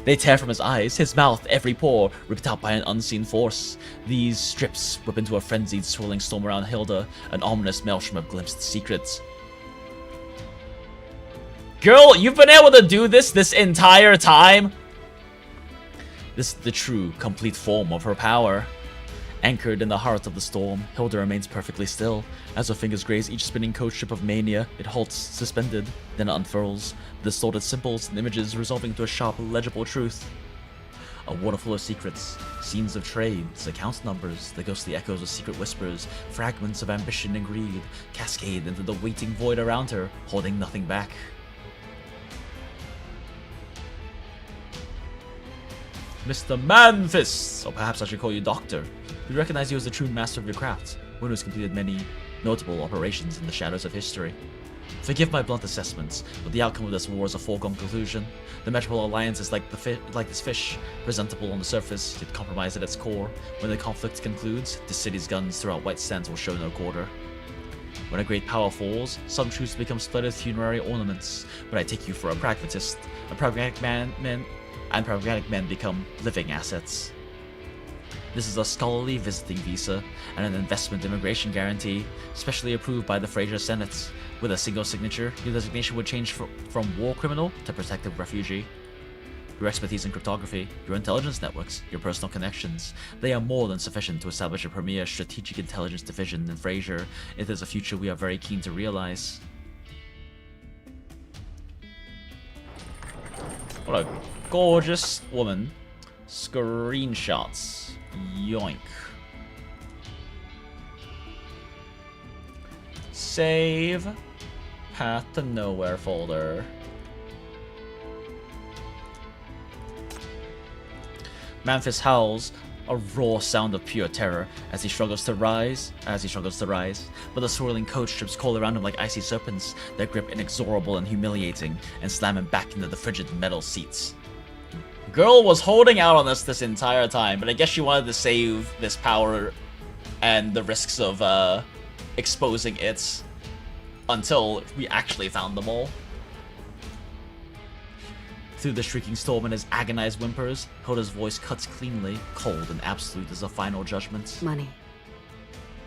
They tear from his eyes, his mouth, every pore, ripped out by an unseen force. These strips whip into a frenzied, swirling storm around Hilda, an ominous maelstrom of glimpsed secrets. Girl, you've been able to do this entire time? This is the true, complete form of her power. Anchored in the heart of the storm, Hilda remains perfectly still. As her fingers graze each spinning code strip of mania, it halts, suspended, then it unfurls, the distorted symbols and images resolving into a sharp, legible truth. A water full of secrets, scenes of trades, account numbers, the ghostly echoes of secret whispers, fragments of ambition and greed, cascade into the waiting void around her, holding nothing back. Mr. Man Fist, or perhaps I should call you Doctor. We recognize you as the true master of your craft, one who has completed many notable operations in the shadows of history. Forgive my blunt assessments, but the outcome of this war is a foregone conclusion. The Metropole Alliance is like this fish, presentable on the surface, yet compromised at its core. When the conflict concludes, the city's guns throughout White Sands will show no quarter. When a great power falls, some truths become splendid funerary ornaments. But I take you for a pragmatist. A pragmatic men become living assets. This is a scholarly visiting visa and an investment immigration guarantee, specially approved by the Fraser Senate. With a single signature, your designation would change from war criminal to protective refugee. Your expertise in cryptography, your intelligence networks, your personal connections, they are more than sufficient to establish a premier strategic intelligence division in Fraser. It is a future we are very keen to realize. What a gorgeous woman. Screenshots. Yoink. Save. Path to Nowhere folder. Manfis howls, a raw sound of pure terror as he struggles to rise. But the swirling coat strips coil around him like icy serpents, their grip inexorable and humiliating, and slam him back into the frigid metal seats. Girl was holding out on us this entire time, but I guess she wanted to save this power and the risks of exposing it until we actually found them all. Through the shrieking storm and his agonized whimpers, Hilda's voice cuts cleanly, cold and absolute as a final judgment. Money.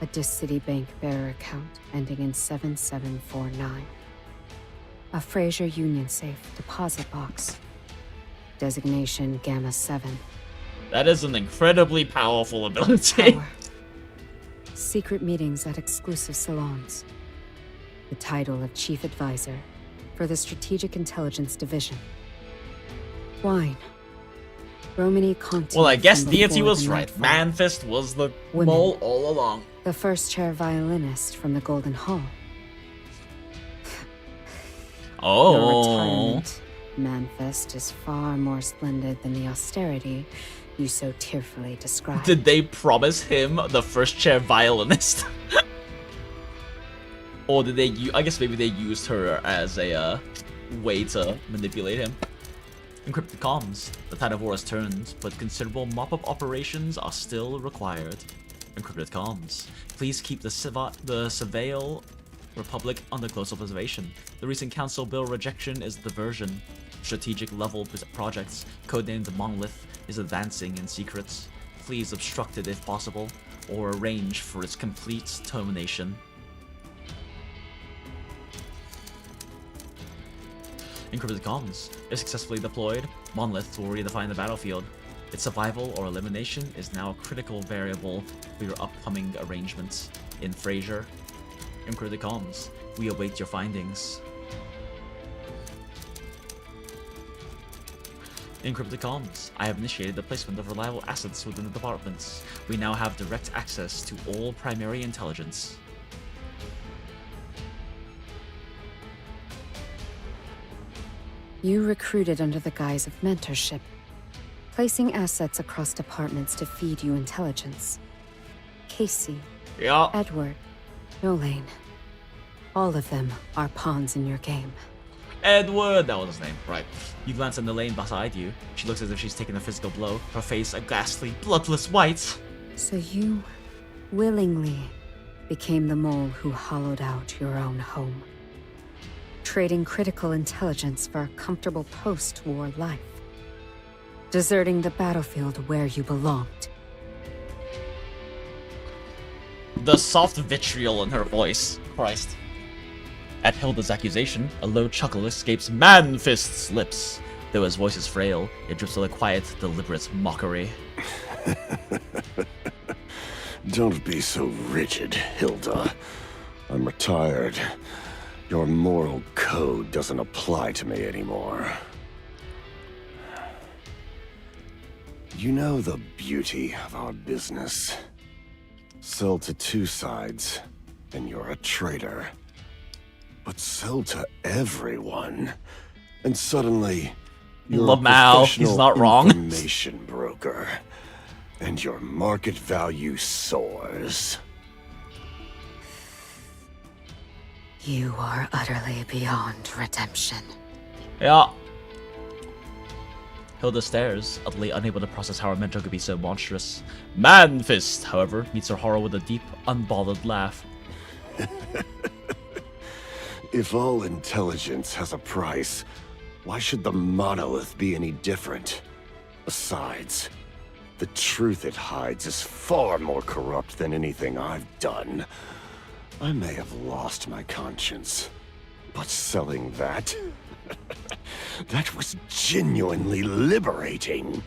A City Bank bearer account ending in 7749. A Fraser Union safe deposit box. Designation Gamma 7. That is an incredibly powerful ability. Power. Secret meetings at exclusive salons. The title of Chief Advisor for the Strategic Intelligence Division. Wine. Romany Conti. Well, I guess Deity was right. Manfist was the mole all along. The first chair violinist from the Golden Hall. Oh. Your retirement, Manfist, is far more splendid than the austerity you so tearfully described. Did they promise him the first chair violinist? Or did they I guess maybe they used her as a way to manipulate him. Encrypted comms. The tide of war has turned, but considerable mop-up operations are still required. Encrypted comms. Please keep the Surveil Republic under close observation. The recent council bill rejection is the diversion. Strategic level projects, codenamed Monolith, is advancing in secret. Please obstruct it if possible, or arrange for its complete termination. Encrypted comms. If successfully deployed, Monolith will redefine the battlefield. Its survival or elimination is now a critical variable for your upcoming arrangements in Fraser. Encrypted comms. We await your findings. Encrypted comms. I have initiated the placement of reliable assets within the departments. We now have direct access to all primary intelligence. You recruited under the guise of mentorship, placing assets across departments to feed you intelligence. Casey, yeah. Edward, Nolane, all of them are pawns in your game. Edward, that was his name, right. You glance in the lane beside you. She looks as if she's taken a physical blow, her face a ghastly, bloodless white. So you willingly became the mole who hollowed out your own home, trading critical intelligence for a comfortable post-war life, deserting the battlefield where you belonged. The soft vitriol in her voice. Christ. At Hilda's accusation, a low chuckle escapes Manfist's lips. Though his voice is frail, it drips with a quiet, deliberate mockery. Don't be so rigid, Hilda. I'm retired. Your moral code doesn't apply to me anymore. You know the beauty of our business. Sell to two sides, and you're a traitor. But sell to everyone, and suddenly you're a professional information broker, and your market value soars. You are utterly beyond redemption. Yeah. Hilda stares, utterly unable to process how her mentor could be so monstrous. Manfist, however, meets her horror with a deep, unbothered laugh. If all intelligence has a price, why should the monolith be any different? Besides, the truth it hides is far more corrupt than anything I've done. I may have lost my conscience, but selling that... that was genuinely liberating.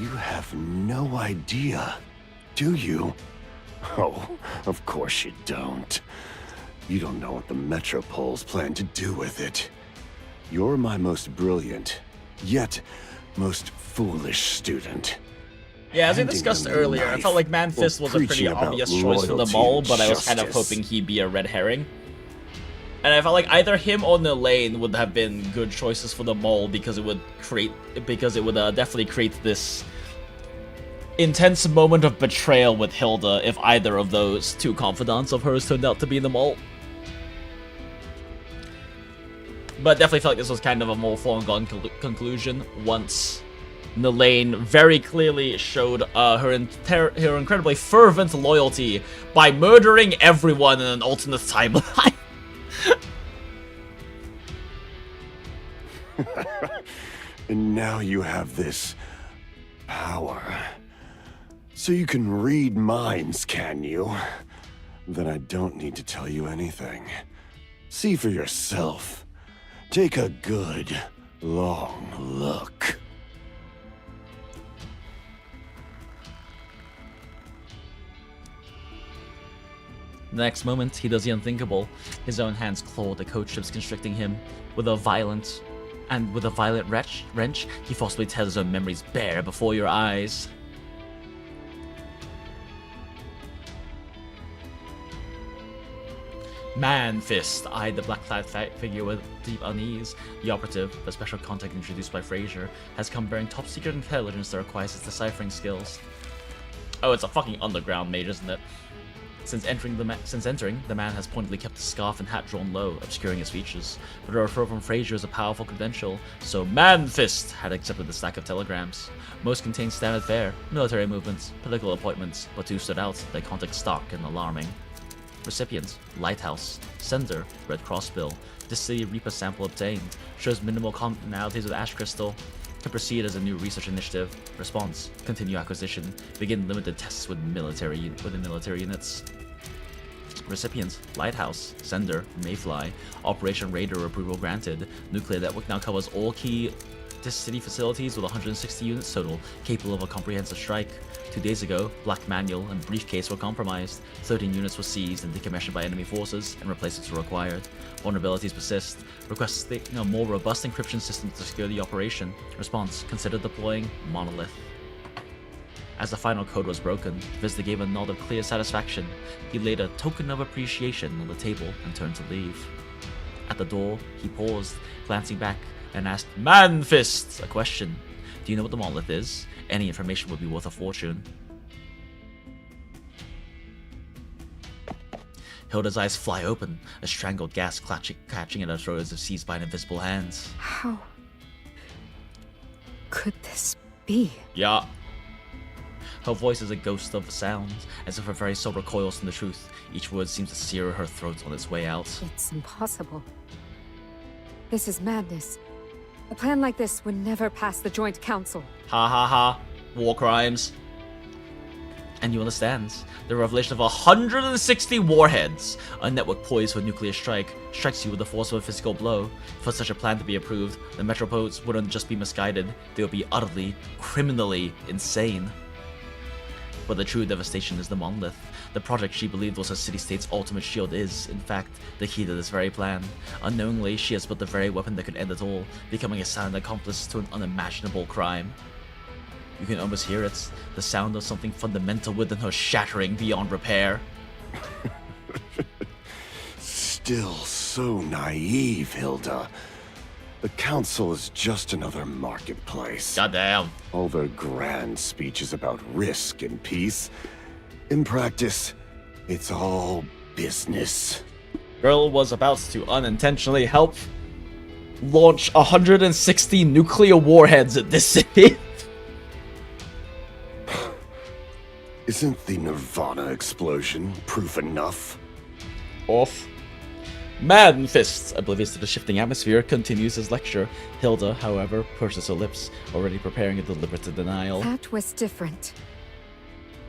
You have no idea, do you? Oh, of course you don't. You don't know what the Metropoles plan to do with it. You're my most brilliant, yet most foolish student. Yeah, as we discussed earlier, I felt like Manfist was a pretty obvious choice for the mole, but I was kind of hoping he'd be a red herring. And I felt like either him or Nelaine would have been good choices for the mole because it would definitely create this intense moment of betrayal with Hilda if either of those two confidants of hers turned out to be the mole. But definitely felt like this was kind of a more foregone conclusion once Nelaine very clearly showed her incredibly fervent loyalty by murdering everyone in an alternate timeline. And now you have this power. So you can read minds, can you? Then I don't need to tell you anything. See for yourself. Take a good, long look. The next moment, he does the unthinkable. His own hands claw the coach ships constricting him. With a violent wrench, he forcibly tears his own memories bare before your eyes. Manfist eyed the black-clad figure with deep unease. The operative, the special contact introduced by Fraser, has come bearing top-secret intelligence that requires his deciphering skills. Oh, it's a fucking underground mage, isn't it? Since entering, the man has pointedly kept the scarf and hat drawn low, obscuring his features. But a referral from Fraser is a powerful credential, so Manfist had accepted the stack of telegrams. Most contained standard fare, military movements, political appointments, but two stood out, their context stark and alarming. Recipient, Lighthouse. Sender, Red Cross bill. This City Reaper sample obtained. Shows minimal commonalities with Ash Crystal. To proceed as a new research initiative. Response, continue acquisition. Begin limited tests with military units. Recipient, Lighthouse. Sender, Mayfly. Operation Raider approval granted. Nuclear network now covers all key city facilities with 160 units total, capable of a comprehensive strike. 2 days ago, Black Manual and Briefcase were compromised. 13 units were seized and decommissioned by enemy forces, and replacements were required. Vulnerabilities persist. Requesting a more robust encryption system to secure the operation. Response, consider deploying Monolith. As the final code was broken, the visitor gave a nod of clear satisfaction. He laid a token of appreciation on the table and turned to leave. At the door, he paused, glancing back, and asked Manfist a question. Do you know what the monolith is? Any information would be worth a fortune. Hilda's eyes fly open, a strangled gasp catching at her throat as if seized by an invisible hand. How could this be? Yeah. Her voice is a ghost of a sound, as if her very soul recoils from the truth. Each word seems to sear her throat on its way out. It's impossible. This is madness. A plan like this would never pass the Joint Council. Ha ha ha. War crimes. And you understand. The revelation of 160 warheads, a network poised for nuclear strike, strikes you with the force of a physical blow. For such a plan to be approved, the Metropoles wouldn't just be misguided, they would be utterly, criminally insane. But the true devastation is the monolith. The project she believed was her city-state's ultimate shield is, in fact, the key to this very plan. Unknowingly, she has built the very weapon that could end it all, becoming a silent accomplice to an unimaginable crime. You can almost hear it, the sound of something fundamental within her shattering beyond repair. Still so naive, Hilda. The Council is just another marketplace. Goddamn. All their grand speeches about risk and peace. In practice, it's all business. Girl was about to unintentionally help launch 160 nuclear warheads at this city. Isn't the Nirvana explosion proof enough? Off. Man Fists, oblivious to the shifting atmosphere, continues his lecture. Hilda, however, purses her lips, already preparing a deliberate denial. That was different.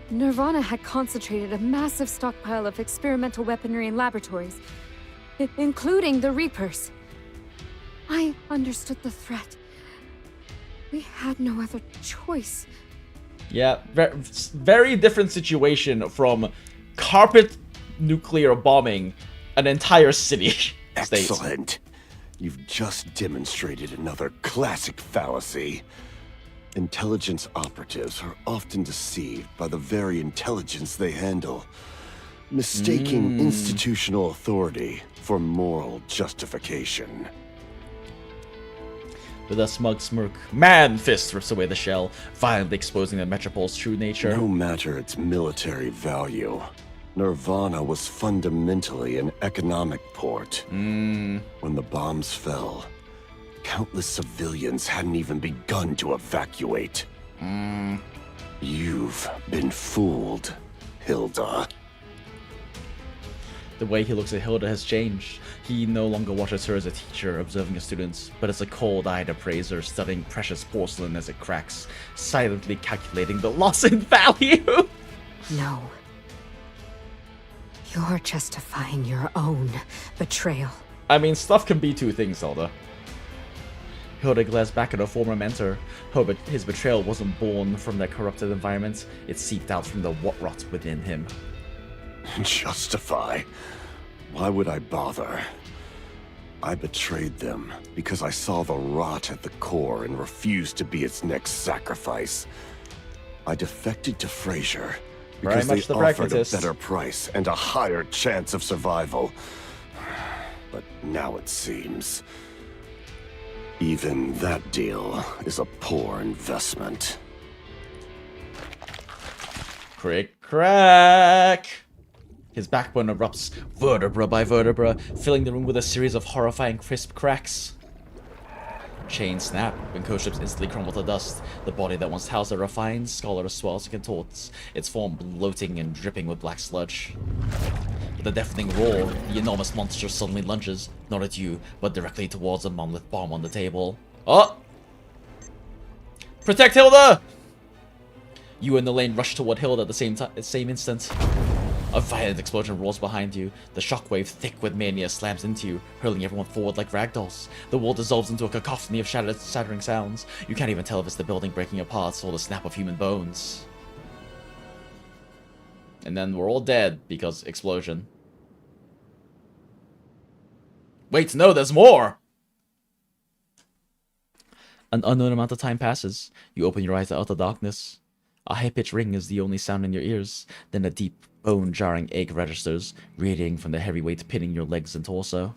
Nirvana had concentrated a massive stockpile of experimental weaponry in laboratories, including the Reapers. I understood the threat. We had no other choice. Yeah, very different situation from carpet nuclear bombing an entire city. Excellent. You've just demonstrated another classic fallacy. Intelligence operatives are often deceived by the very intelligence they handle, mistaking institutional authority for moral justification. With a smug smirk, Man Fist rips away the shell, violently exposing the Metropol's true nature. No matter its military value, Nirvana was fundamentally an economic port. When the bombs fell, countless civilians hadn't even begun to evacuate. You've been fooled, Hilda. The way he looks at Hilda has changed. He no longer watches her as a teacher observing his students, but as a cold-eyed appraiser studying precious porcelain as it cracks, silently calculating the loss in value. No. You're justifying your own betrayal. I mean, stuff can be two things, Hilda. Hilda glares back at her former mentor. His betrayal wasn't born from their corrupted environment. It seeped out from the what rot within him. Justify? Why would I bother? I betrayed them because I saw the rot at the core and refused to be its next sacrifice. I defected to Fraser because they offered a better price and a higher chance of survival. But now it seems even that deal is a poor investment. Crick crack! His backbone erupts vertebra by vertebra, filling the room with a series of horrifying crisp cracks. Chains snap, when co-ships instantly crumble to dust. The body that once housed a refined scholar swells and contorts, its form bloating and dripping with black sludge. With a deafening roar, the enormous monster suddenly lunges, not at you, but directly towards a monolith bomb on the table. Oh! Protect Hilda! You and Elaine rush toward Hilda at the same instant. A violent explosion roars behind you. The shockwave, thick with mania, slams into you, hurling everyone forward like ragdolls. The wall dissolves into a cacophony of shattering sounds. You can't even tell if it's the building breaking apart or the snap of human bones. And then we're all dead because explosion. Wait, no, there's more! An unknown amount of time passes. You open your eyes to utter darkness. A high-pitched ring is the only sound in your ears. Then a deep, bone-jarring ache registers, radiating from the heavy weight pinning your legs and torso.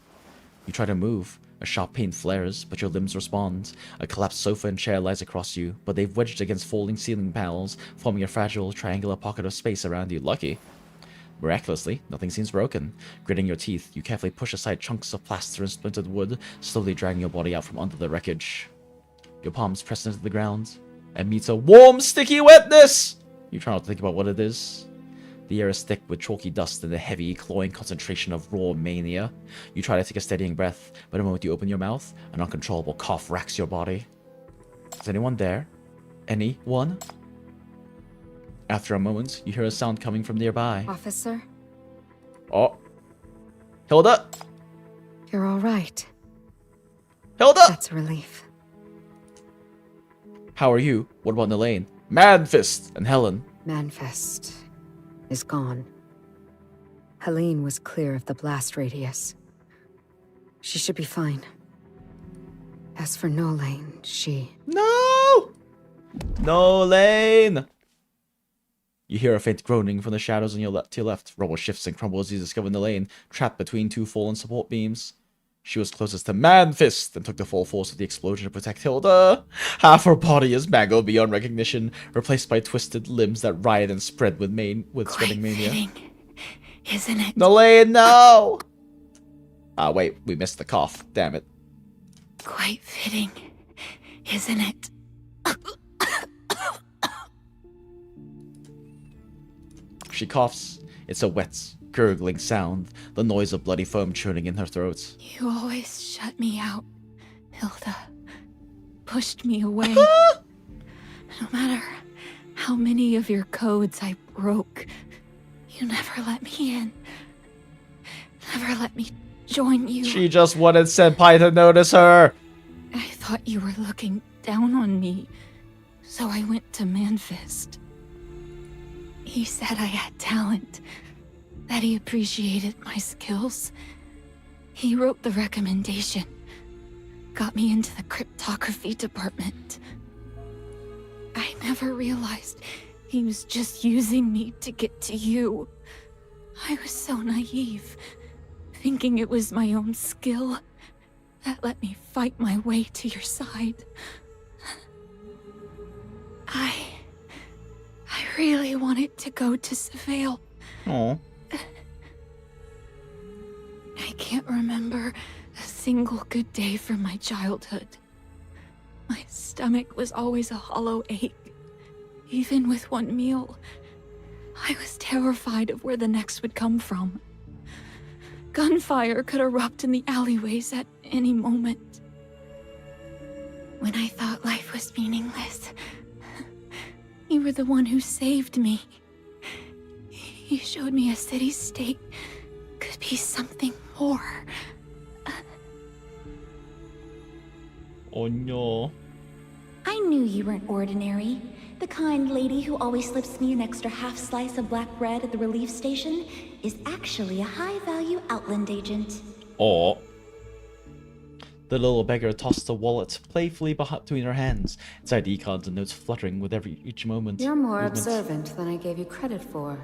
You try to move. A sharp pain flares, but your limbs respond. A collapsed sofa and chair lies across you, but they've wedged against falling ceiling panels, forming a fragile, triangular pocket of space around you. Lucky. Miraculously, nothing seems broken. Gritting your teeth, you carefully push aside chunks of plaster and splintered wood, slowly dragging your body out from under the wreckage. Your palms press into the ground and meet a warm, sticky wetness! You try not to think about what it is. The air is thick with chalky dust and a heavy, clawing concentration of raw mania. You try to take a steadying breath, but the moment you open your mouth, an uncontrollable cough racks your body. Is anyone there? Anyone? After a moment, you hear a sound coming from nearby. Officer? Oh. Hilda? You're all right. Hilda! That's a relief. How are you? What about Elaine? Manfist and Helen? Manfest is gone. Helene was clear of the blast radius. She should be fine. As for Nolane, she... No! Nolane! You hear a faint groaning from the shadows on your to your left. Rubble shifts and crumbles as you discover Nolane, trapped between two fallen support beams. She was closest to Manfist and took the full force of the explosion to protect Hilda. Half her body is mangled beyond recognition, replaced by twisted limbs that riot and spread with spreading mania. Isn't it? Nolane, no! Ah, wait, we missed the cough. Damn it. Quite fitting, isn't it? She coughs. It's a wet, gurgling sound, the noise of bloody foam churning in her throat. You always shut me out, Hilda. Pushed me away. No matter how many of your codes I broke, you never let me in. Never let me join you. She just wanted Senpai to notice her. I thought you were looking down on me, so I went to Manfist. He said I had talent, that he appreciated my skills. He wrote the recommendation, got me into the cryptography department. I never realized he was just using me to get to you. I was so naive, thinking it was my own skill that let me fight my way to your side. I really wanted to go to Seville. Aww. I can't remember a single good day from my childhood. My stomach was always a hollow ache. Even with one meal, I was terrified of where the next would come from. Gunfire could erupt in the alleyways at any moment. When I thought life was meaningless, you were the one who saved me. You showed me a city-state could be something more. Oh no. I knew you weren't ordinary. The kind lady who always slips me an extra half slice of black bread at the relief station is actually a high-value Outland agent. Oh. The little beggar tossed the wallet playfully between her hands, its ID cards and notes fluttering with each moment. You're more observant than I gave you credit for.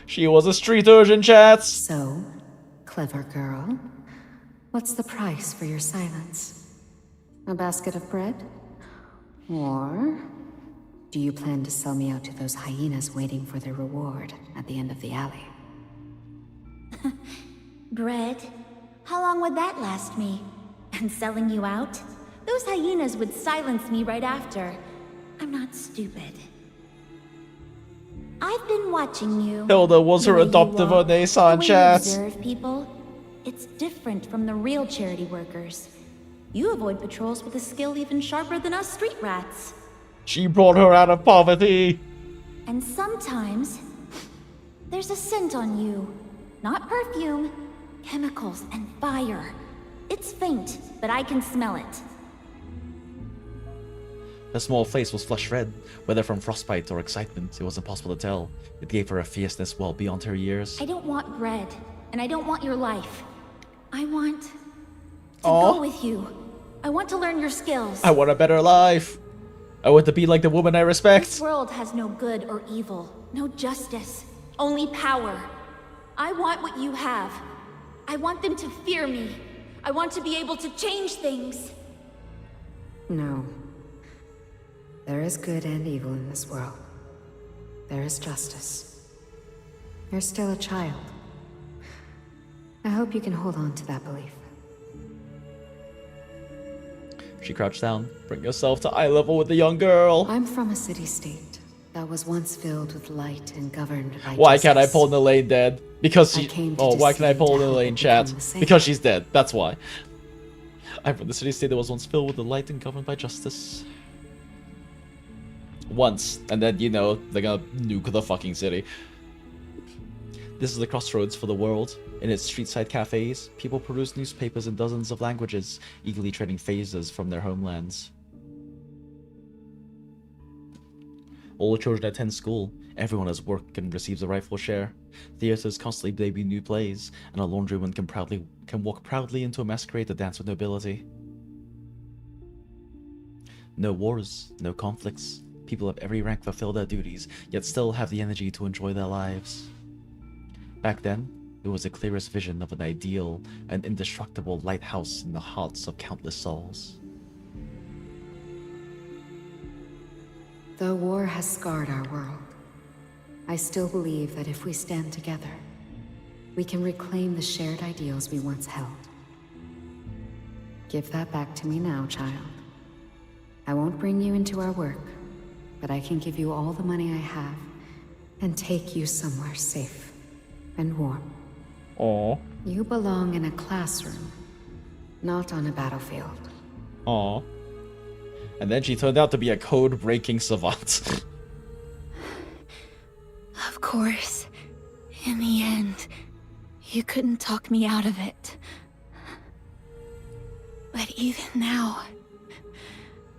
She was a street urchin, chats! So, clever girl, what's the price for your silence? A basket of bread? Or do you plan to sell me out to those hyenas waiting for their reward at the end of the alley? Bread? How long would that last me? And selling you out? Those hyenas would silence me right after. I'm not stupid. I've been watching you. Hilda was her adoptive Onesan, chats. The way you observe people, it's different from the real charity workers. You avoid patrols with a skill even sharper than us street rats. She brought her out of poverty. And sometimes, there's a scent on you. Not perfume, chemicals and fire. It's faint, but I can smell it. Her small face was flush red, whether from frostbite or excitement, it was impossible to tell. It gave her a fierceness well beyond her years. I don't want bread, and I don't want your life. I want to Aww. go with you. I want to learn your skills. I want a better life. I want to be like the woman I respect. This world has no good or evil, no justice, only power. I want what you have. I want them to fear me. I want to be able to change things. No. There is good and evil in this world. There is justice. You're still a child. I hope you can hold on to that belief. She crouched down, bring yourself to eye level with the young girl. I'm from a city-state that was once filled with light and governed by Why justice. can't I pull Elaine dead? Because she... Oh, why can't I pull Elaine, chat? Because she's dead, that's why. I'm from the city-state that was once filled with the light and governed by justice. Once, and then, you know, they're gonna nuke the fucking city. This is the crossroads for the world. In its street-side cafes, people produce newspapers in dozens of languages, eagerly trading phases from their homelands. All the children attend school. Everyone has work and receives a rightful share. Theaters constantly debut new plays, and a laundryman can walk proudly into a masquerade to dance with nobility. No wars, no conflicts. People of every rank fulfill their duties, yet still have the energy to enjoy their lives. Back then, it was the clearest vision of an ideal and indestructible lighthouse in the hearts of countless souls. Though war has scarred our world, I still believe that if we stand together, we can reclaim the shared ideals we once held. Give that back to me now, child. I won't bring you into our work, but I can give you all the money I have and take you somewhere safe and warm. Aww. You belong in a classroom, not on a battlefield. Aww. And then she turned out to be a code-breaking savant. Of course. In the end, you couldn't talk me out of it. But even now,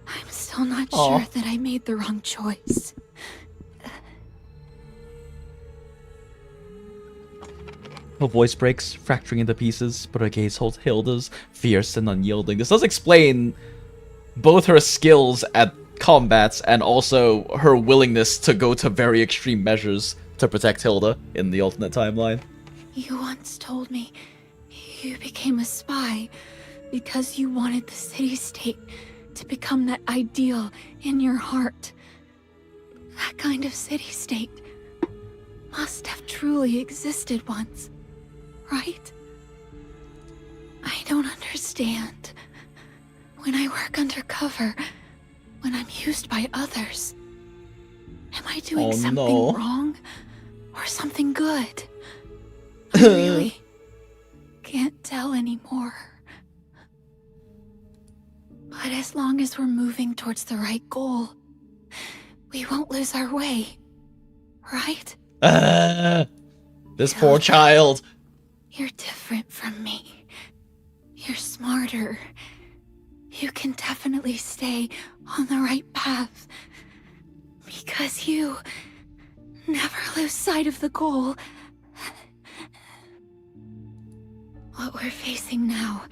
I'm still not sure that I made the wrong choice. Her voice breaks, fracturing into pieces, but her gaze holds Hilda's, fierce and unyielding. This does explain both her skills at combat and also her willingness to go to very extreme measures to protect Hilda in the alternate timeline. You once told me you became a spy because you wanted the city-state to become that ideal in your heart. That kind of city-state must have truly existed once, right? I don't understand. When I work undercover, when I'm used by others, am I doing something wrong or something good? I really can't tell anymore. But as long as we're moving towards the right goal, we won't lose our way, right? This poor child. You're different from me. You're smarter. You can definitely stay on the right path. Because you never lose sight of the goal. What we're facing now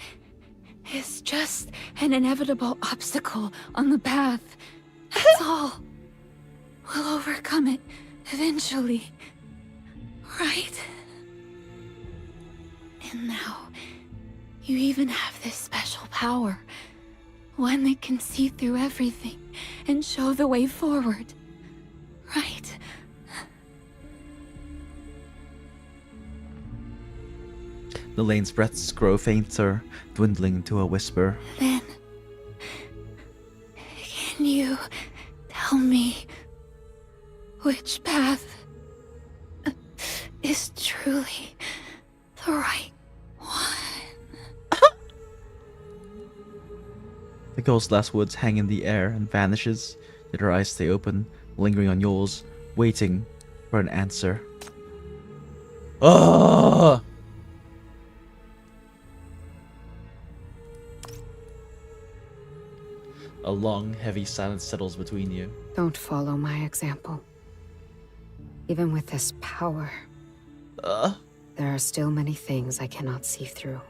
is just an inevitable obstacle on the path. That's all. We'll overcome it eventually. Right? And now, you even have this special power. One that can see through everything and show the way forward. Right? Elaine's breaths grow fainter, dwindling to a whisper. Then, can you tell me which path is truly the right one? The girl's last words hang in the air and vanishes, yet her eyes stay open, lingering on yours, waiting for an answer. Ugh! A long, heavy silence settles between you. Don't follow my example. Even with this power, there are still many things I cannot see through.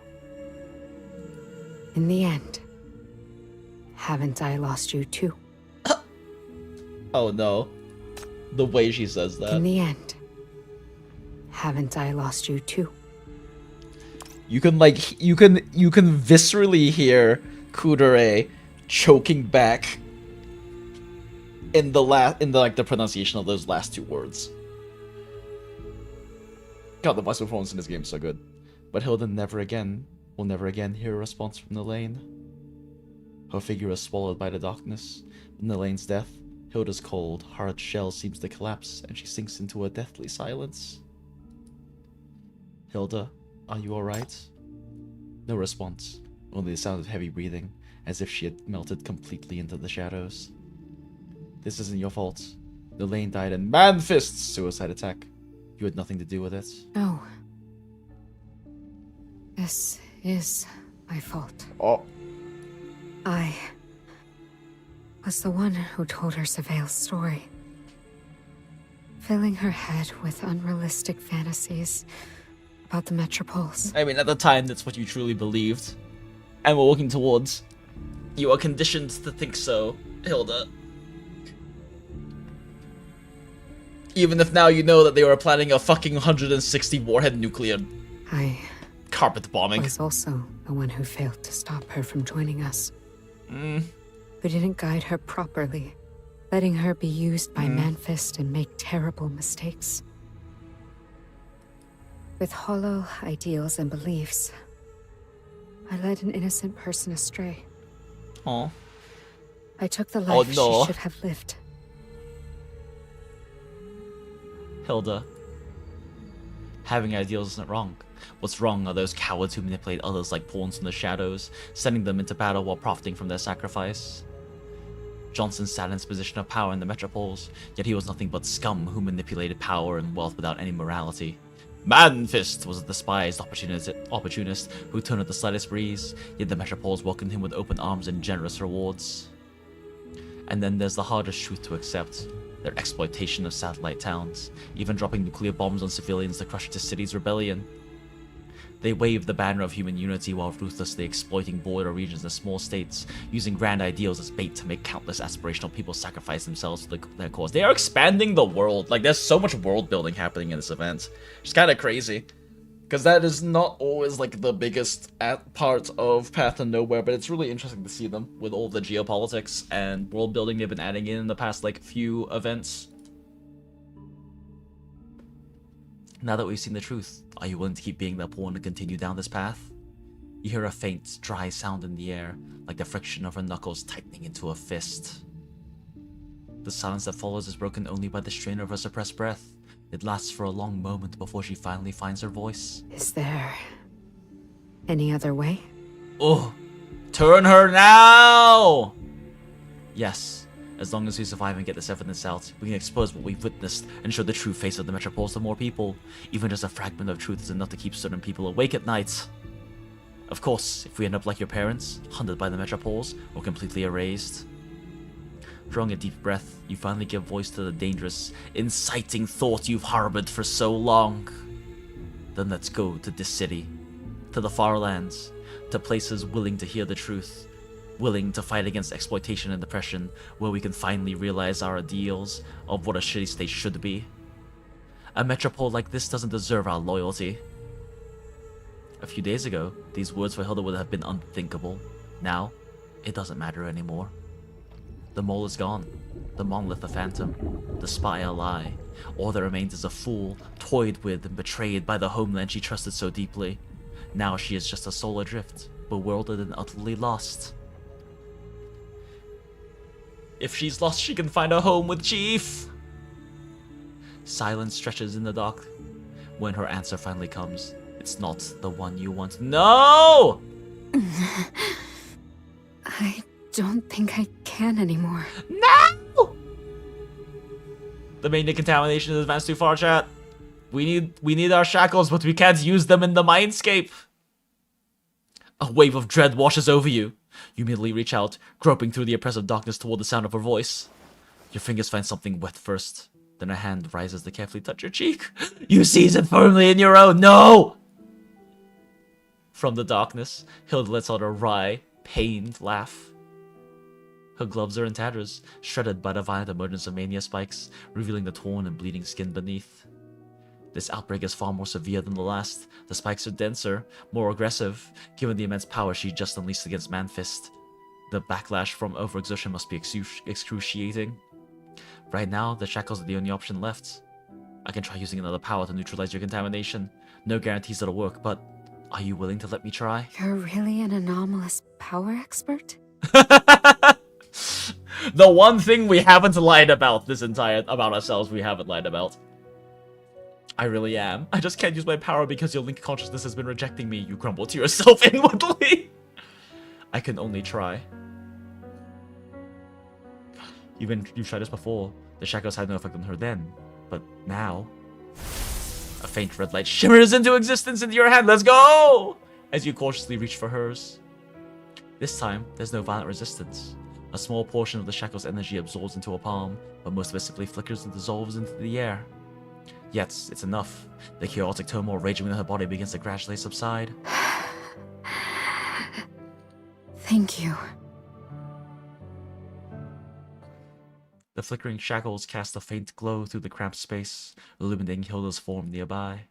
In the end, haven't I lost you too? Oh no. The way she says that. In the end, haven't I lost you too? You can viscerally hear Kudere choking back in the pronunciation of those last two words. God, the voice performance in this game is so good. But Hilda will never again hear a response from Elaine. Her figure is swallowed by the darkness. In Elaine's death, Hilda's cold, hard shell seems to collapse, and she sinks into a deathly silence. Hilda, are you alright? No response, only the sound of heavy breathing, as if she had melted completely into the shadows. This isn't your fault. Elaine died in Man-Fist's suicide attack. You had nothing to do with it. No. This is my fault. Oh. I was the one who told her Surveil's story. Filling her head with unrealistic fantasies about the metropoles. I mean, at the time, that's what you truly believed. And we're working towards. You are conditioned to think so, Hilda. Even if now you know that they were planning a fucking 160 warhead nuclear carpet bombing. I was also the one who failed to stop her from joining us. Who didn't guide her properly, letting her be used by Man-Fist and make terrible mistakes. With hollow ideals and beliefs, I led an innocent person astray. Oh. I took the life she should have lived. Hilda. Having ideals isn't wrong. What's wrong are those cowards who manipulate others like pawns in the shadows, sending them into battle while profiting from their sacrifice. Johnson sat in his position of power in the metropoles, yet he was nothing but scum who manipulated power and wealth without any morality. Manfist was a despised opportunist who turned at the slightest breeze, yet the metropoles welcomed him with open arms and generous rewards. And then there's the hardest truth to accept, their exploitation of satellite towns, even dropping nuclear bombs on civilians to crush the city's rebellion. They waved the banner of human unity while ruthlessly exploiting border regions and small states, using grand ideals as bait to make countless aspirational people sacrifice themselves for their cause. They are expanding the world. Like, there's so much world building happening in this event. It's kind of crazy. Because that is not always, like, the biggest part of Path to Nowhere, but it's really interesting to see them with all the geopolitics and world building they've been adding in the past, like, few events. Now that we've seen the truth, are you willing to keep being the pawn and continue down this path? You hear a faint, dry sound in the air, like the friction of her knuckles tightening into a fist. The silence that follows is broken only by the strain of her suppressed breath. It lasts for a long moment before she finally finds her voice. Is there any other way? Oh, turn her now! Yes. As long as we survive and get this evidence out, we can expose what we've witnessed and show the true face of the metropoles to more people. Even just a fragment of truth is enough to keep certain people awake at night. Of course, if we end up like your parents, hunted by the metropoles, or completely erased. Drawing a deep breath, you finally give voice to the dangerous, inciting thought you've harbored for so long. Then let's go to this city, to the far lands, to places willing to hear the truth, willing to fight against exploitation and oppression, where we can finally realize our ideals of what a shitty state should be. A metropole like this doesn't deserve our loyalty. A few days ago, these words for Hilda would have been unthinkable. Now, it doesn't matter anymore. The mole is gone, the monolith a phantom, the spy a lie. All that remains is a fool, toyed with and betrayed by the homeland she trusted so deeply. Now she is just a soul adrift, bewildered and utterly lost. If she's lost, she can find a home with Chief. Silence stretches in the dark. When her answer finally comes, it's not the one you want. No! I don't think I can anymore. No! The main decontamination has advanced too far, chat. We need our shackles, but we can't use them in the mindscape. A wave of dread washes over you. You immediately reach out, groping through the oppressive darkness toward the sound of her voice. Your fingers find something wet first, then a hand rises to carefully touch your cheek. You seize it firmly in your own. No! From the darkness, Hilda lets out a wry, pained laugh. Her gloves are in tatters, shredded by the violent emergence of mania spikes, revealing the torn and bleeding skin beneath. This outbreak is far more severe than the last. The spikes are denser, more aggressive, given the immense power she just unleashed against Manfist. The backlash from overexertion must be excruciating. Right now, the shackles are the only option left. I can try using another power to neutralize your contamination. No guarantees it'll work, but are you willing to let me try? You're really an anomalous power expert? The one thing we haven't lied about about ourselves we haven't lied about. I really am. I just can't use my power because your link consciousness has been rejecting me, you grumble to yourself inwardly. I can only try. You've tried this before. The shackles had no effect on her then, but now... A faint red light shimmers into existence into your hand. Let's go! As you cautiously reach for hers. This time, there's no violent resistance. A small portion of the shackle's energy absorbs into her palm, but most of it simply flickers and dissolves into the air. Yet, it's enough. The chaotic turmoil raging within her body begins to gradually subside. Thank you. The flickering shackles cast a faint glow through the cramped space, illuminating Hilda's form nearby.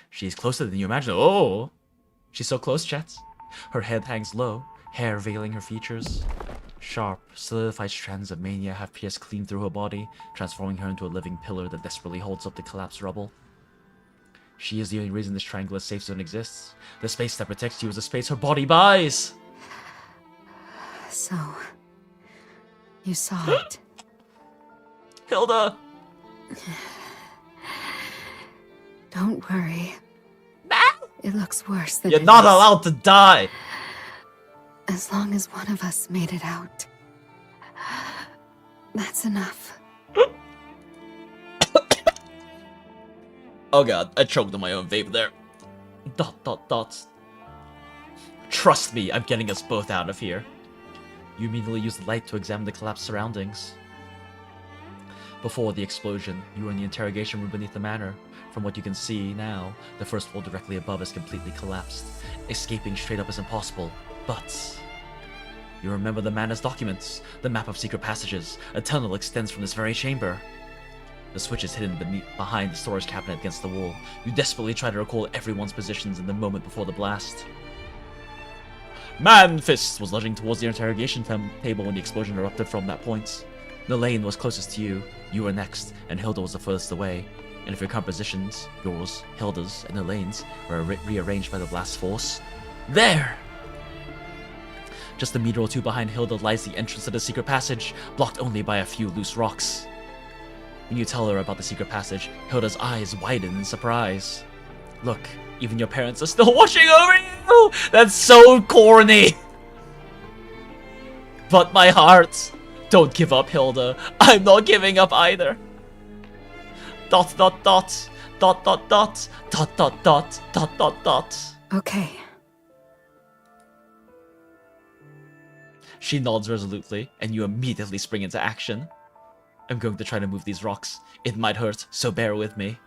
She's closer than you imagine. Oh! She's so close, chat. Her head hangs low, hair veiling her features. Sharp, solidified strands of mania have pierced clean through her body, transforming her into a living pillar that desperately holds up the collapsed rubble. She is the only reason this triangular safe zone exists. The space that protects you is the space her body buys. So, you saw it. Hilda! Don't worry. It looks worse than You're it not is. allowed to die! As long as one of us made it out. That's enough. Oh god, I choked on my own vape there. ... Trust me, I'm getting us both out of here. You immediately use the light to examine the collapsed surroundings. Before the explosion, you were in the interrogation room beneath the manor. From what you can see now, the first floor directly above is completely collapsed. Escaping straight up is impossible, but... You remember the manor's documents, the map of secret passages. A tunnel extends from this very chamber. The switch is hidden behind the storage cabinet against the wall. You desperately try to recall everyone's positions in the moment before the blast. Man-Fist was lunging towards the interrogation table when the explosion erupted from that point. The lane was closest to you, you were next, and Hilda was the furthest away. And if your current positions, yours, Hilda's, and Elaine's, were rearranged by the blast force, there! Just a meter or two behind Hilda lies the entrance to the secret passage, blocked only by a few loose rocks. When you tell her about the secret passage, Hilda's eyes widen in surprise. Look, even your parents are still watching over you! That's so corny! But my heart! Don't give up, Hilda. I'm not giving up either. ... Okay. She nods resolutely, and you immediately spring into action. I'm going to try to move these rocks. It might hurt, so bear with me.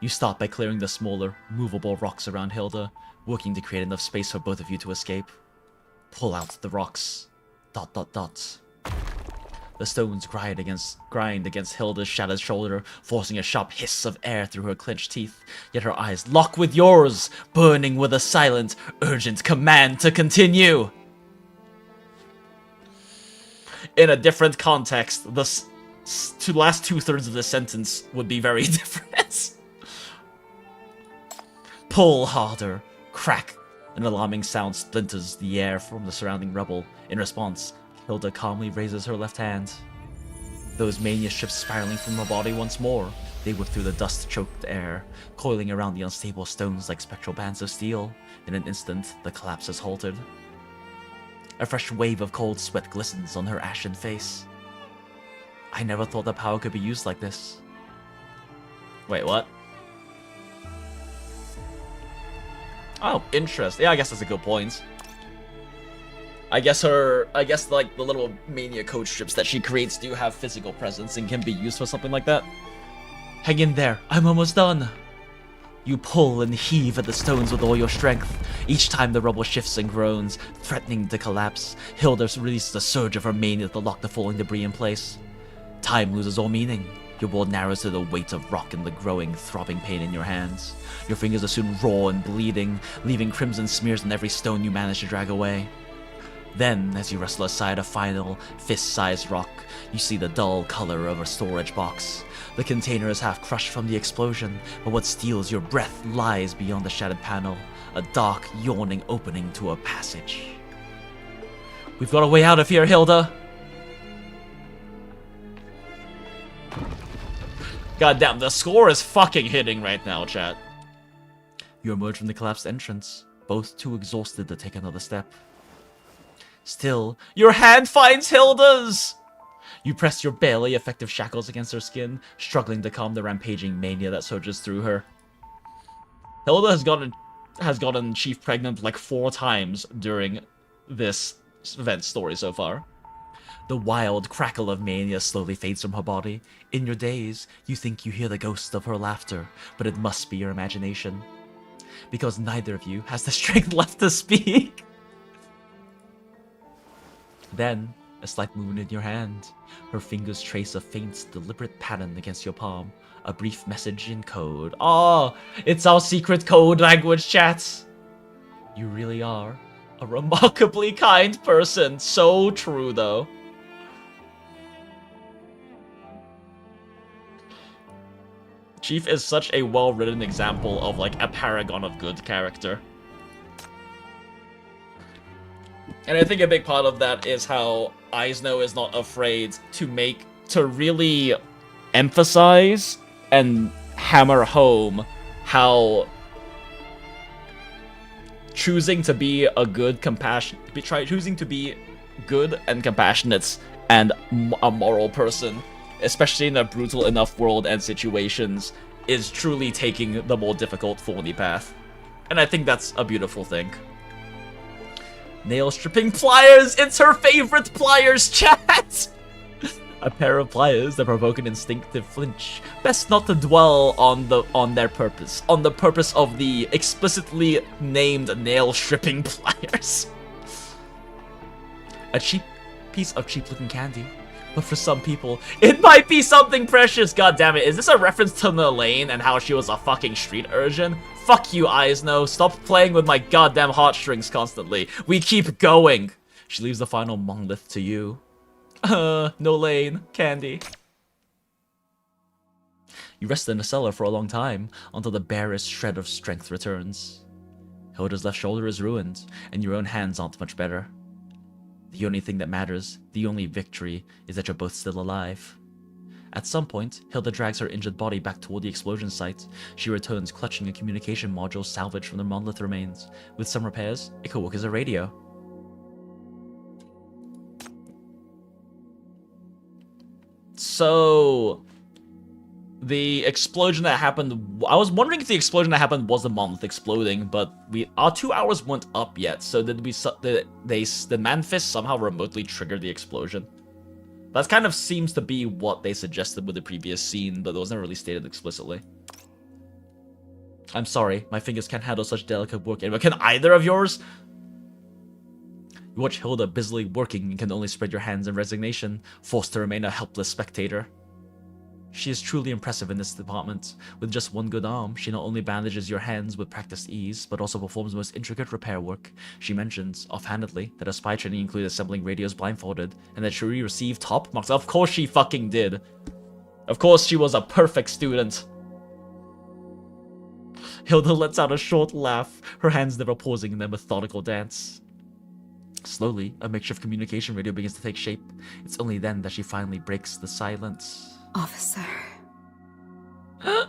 You start by clearing the smaller, movable rocks around Hilda, working to create enough space for both of you to escape. Pull out the rocks. ... The stones grind against Hilda's shattered shoulder, forcing a sharp hiss of air through her clenched teeth. Yet her eyes lock with yours, burning with a silent, urgent command to continue. In a different context, the last two-thirds of the sentence would be very different. Pull harder. Crack. An alarming sound splinters the air from the surrounding rubble. In response, Hilda calmly raises her left hand. Those mania strips spiraling from her body once more. They whip through the dust-choked air, coiling around the unstable stones like spectral bands of steel. In an instant, the collapse has halted. A fresh wave of cold sweat glistens on her ashen face. I never thought that power could be used like this. Wait, what? Oh, interesting. Yeah, I guess that's a good point. I guess like the little mania code strips that she creates do have physical presence and can be used for something like that. Hang in there, I'm almost done. You pull and heave at the stones with all your strength. Each time the rubble shifts and groans, threatening to collapse. Hilda releases a surge of her mania to lock the falling debris in place. Time loses all meaning. Your world narrows to the weight of rock and the growing, throbbing pain in your hands. Your fingers are soon raw and bleeding, leaving crimson smears on every stone you manage to drag away. Then, as you wrestle aside a final, fist-sized rock, you see the dull color of a storage box. The container is half crushed from the explosion, but what steals your breath lies beyond the shattered panel, a dark, yawning opening to a passage. We've got a way out of here, Hilda! Goddamn, the score is fucking hitting right now, chat. You emerge from the collapsed entrance, both too exhausted to take another step. Still, your hand finds Hilda's! You press your barely effective shackles against her skin, struggling to calm the rampaging mania that surges through her. Hilda has gotten Chief pregnant like 4 times during this event story so far. The wild crackle of mania slowly fades from her body. In your daze, you think you hear the ghost of her laughter, but it must be your imagination. Because neither of you has the strength left to speak. Then, a slight movement in your hand. Her fingers trace a faint, deliberate pattern against your palm. A brief message in code. Oh, it's our secret code language, chat. You really are a remarkably kind person. So true, though. Chief is such a well-written example of, like, a paragon of good character. And I think a big part of that is how AISNO is not afraid to really emphasize and hammer home how choosing to be a good, choosing to be good and compassionate and a moral person, especially in a brutal enough world and situations, is truly taking the more difficult, thorny path. And I think that's a beautiful thing. Nail stripping pliers! It's her favorite pliers, chat! A pair of pliers that provoke an instinctive flinch. Best not to dwell on their purpose. On the purpose of the explicitly named nail stripping pliers. A cheap piece of cheap-looking candy. But for some people, it might be something precious. God damn it! Is this a reference to Elaine and how she was a fucking street urchin? Fuck you, AISNO. Stop playing with my goddamn heartstrings constantly. We keep going. She leaves the final monolith to you. Elaine, candy. You rest in the cellar for a long time until the barest shred of strength returns. Hilda's left shoulder is ruined, and your own hands aren't much better. The only thing that matters, the only victory, is that you're both still alive. At some point, Hilda drags her injured body back toward the explosion site. She returns clutching a communication module salvaged from the monolith remains. With some repairs, it could work as a radio. So, the explosion that happened, I was wondering if the explosion that happened was the monolith exploding, but our 2 hours weren't up yet, so did the man-fist somehow remotely trigger the explosion? That kind of seems to be what they suggested with the previous scene, but it wasn't really stated explicitly. I'm sorry, my fingers can't handle such delicate work anymore. Can either of yours? You watch Hilda busily working and can only spread your hands in resignation, forced to remain a helpless spectator. She is truly impressive in this department. With just one good arm, she not only bandages your hands with practiced ease, but also performs the most intricate repair work. She mentions, offhandedly, that her spy training included assembling radios blindfolded, and that she received top marks. Of course she fucking did. Of course she was a perfect student. Hilda lets out a short laugh, her hands never pausing in their methodical dance. Slowly, a makeshift communication radio begins to take shape. It's only then that she finally breaks the silence. Officer,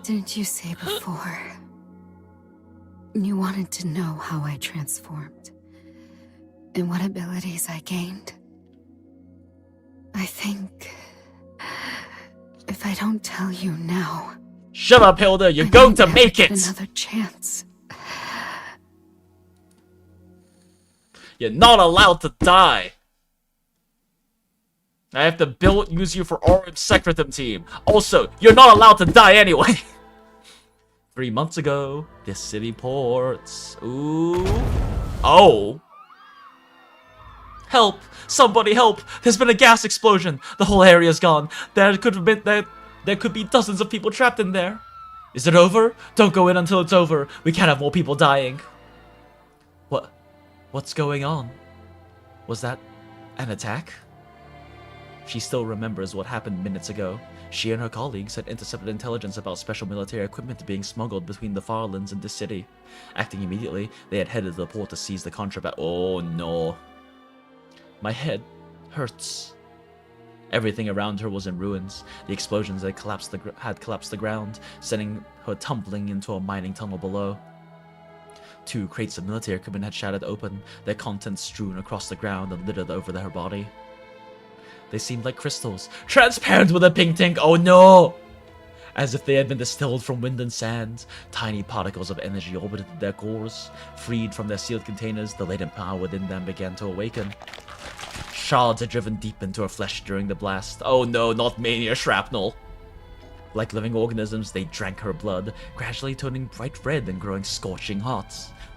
didn't you say before you wanted to know how I transformed and what abilities I gained? I think if I don't tell you now... Shut up, Hilda! You're going to make it! Another chance. You're not allowed to die! I have to use you for Orange Secretum team. Also, you're not allowed to die anyway. 3 months ago, this city ports. Ooh. Oh. Help! Somebody help! There's been a gas explosion. The whole area's gone. There could be dozens of people trapped in there. Is it over? Don't go in until it's over. We can't have more people dying. What's going on? Was that an attack? She still remembers what happened minutes ago. She and her colleagues had intercepted intelligence about special military equipment being smuggled between the Farlands and this city. Acting immediately, they had headed to the port to seize the contraband. Oh no. My head hurts. Everything around her was in ruins. The explosions had collapsed the ground, sending her tumbling into a mining tunnel below. 2 crates of military equipment had shattered open, their contents strewn across the ground and littered over her body. They seemed like crystals, transparent with a pink tint. Oh no! As if they had been distilled from wind and sand, tiny particles of energy orbited their cores. Freed from their sealed containers, the latent power within them began to awaken. Shards had driven deep into her flesh during the blast. Oh no, not mania shrapnel! Like living organisms, they drank her blood, gradually turning bright red and growing scorching hot.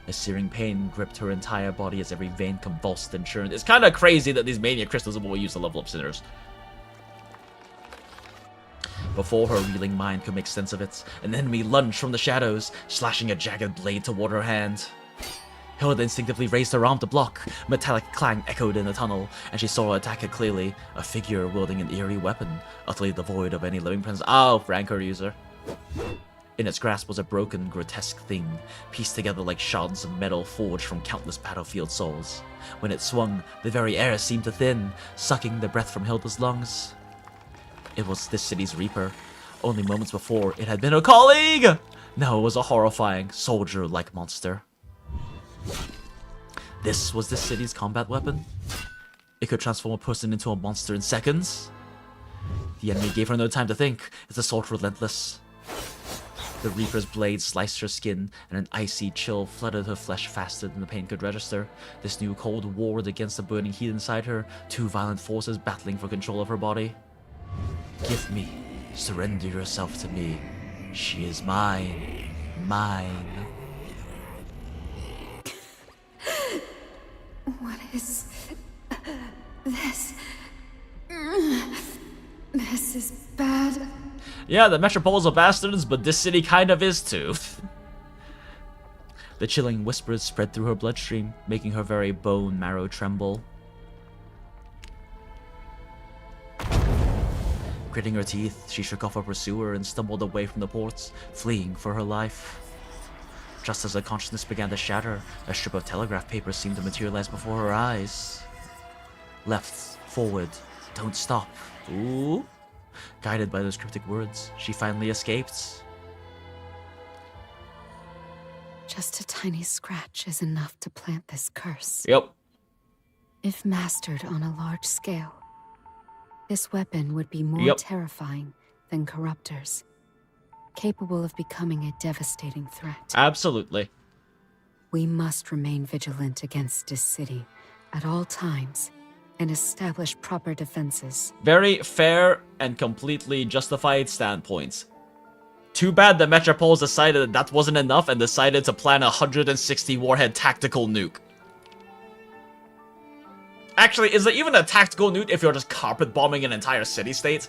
A searing pain gripped her entire body as every vein convulsed and churned. It's kind of crazy that these mania crystals are what we use to level up sinners. Before her reeling mind could make sense of it, an enemy lunged from the shadows, slashing a jagged blade toward her hand. Hilda instinctively raised her arm to block. A metallic clang echoed in the tunnel, and she saw her attacker clearly. A figure wielding an eerie weapon, utterly devoid of any living presence. Oh, Rancor user. In its grasp was a broken, grotesque thing, pieced together like shards of metal forged from countless battlefield souls. When it swung, the very air seemed to thin, sucking the breath from Hilda's lungs. It was this city's Reaper. Only moments before, it had been her colleague! Now it was a horrifying, soldier-like monster. This was this city's combat weapon. It could transform a person into a monster in seconds. The enemy gave her no time to think. Its assault relentless. The Reaper's blade sliced her skin, and an icy chill flooded her flesh faster than the pain could register. This new cold warred against the burning heat inside her, two violent forces battling for control of her body. Give me, surrender yourself to me. She is mine, mine. What is this? This is bad. Yeah, the metropoles are bastards, but this city kind of is too. The chilling whispers spread through her bloodstream, making her very bone marrow tremble. Gritting her teeth, she shook off her pursuer and stumbled away from the ports, fleeing for her life. Just as her consciousness began to shatter, a strip of telegraph paper seemed to materialize before her eyes. Left, forward, don't stop. Ooh. Guided by those cryptic words, she finally escaped. Just a tiny scratch is enough to plant this curse. Yep. If mastered on a large scale, this weapon would be more terrifying than corruptors, capable of becoming a devastating threat. Absolutely. We must remain vigilant against this city at all times and establish proper defenses. Very fair and completely justified standpoints. Too bad the Metropoles decided that wasn't enough and decided to plan a 160 warhead tactical nuke. Actually, is it even a tactical nuke if you're just carpet bombing an entire city-state?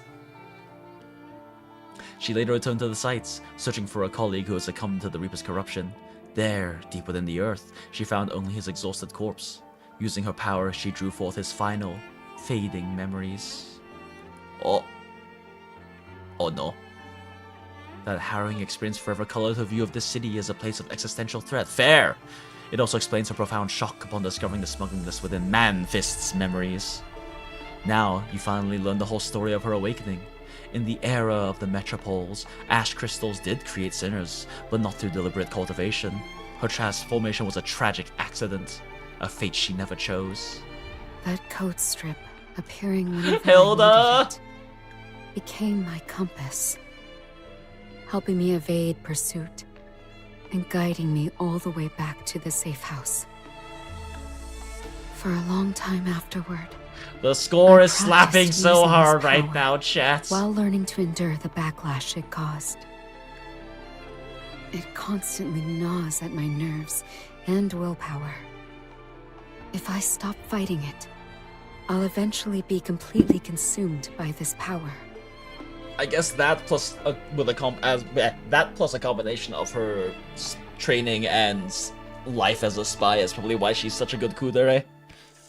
She later returned to the sites, searching for a colleague who had succumbed to the Reaper's corruption. There, deep within the earth, she found only his exhausted corpse. Using her power, she drew forth his final, fading memories. Oh no. That harrowing experience forever colored her view of this city as a place of existential threat. Fair! It also explains her profound shock upon discovering the smugglingness within Man-Fist's memories. Now, you finally learn the whole story of her awakening. In the era of the Metropoles, ash crystals did create sinners, but not through deliberate cultivation. Her transformation was a tragic accident, a fate she never chose. That coat strip, appearing whenever Hilda! I needed it, became my compass, helping me evade pursuit and guiding me all the way back to the safe house. For a long time afterward, the score is slapping so hard right now, chat. While learning to endure the backlash it caused. It constantly gnaws at my nerves and willpower. If I stop fighting it, I'll eventually be completely consumed by this power. I guess that plus a combination of her training and life as a spy is probably why she's such a good kudere.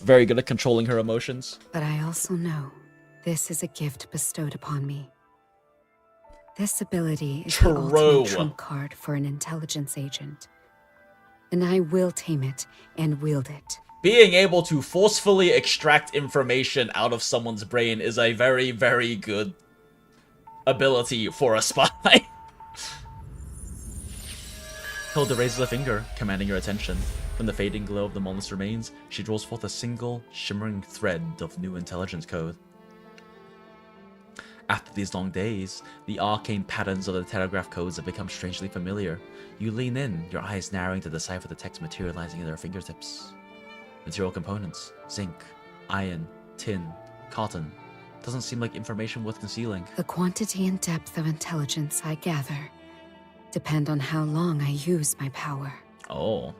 Very good at controlling her emotions. But I also know this is a gift bestowed upon me. This ability is the ultimate trump card for an intelligence agent. And I will tame it and wield it. Being able to forcefully extract information out of someone's brain is a very, very good ability for a spy. Hilda raises a finger, commanding her attention. From the fading glow of the monolith's remains, she draws forth a single, shimmering thread of new intelligence code. After these long days, the arcane patterns of the telegraph codes have become strangely familiar. You lean in, your eyes narrowing to decipher the text materializing at their fingertips. Material components: zinc, iron, tin, cotton. Doesn't seem like information worth concealing. The quantity and depth of intelligence I gather depend on how long I use my power. Oh.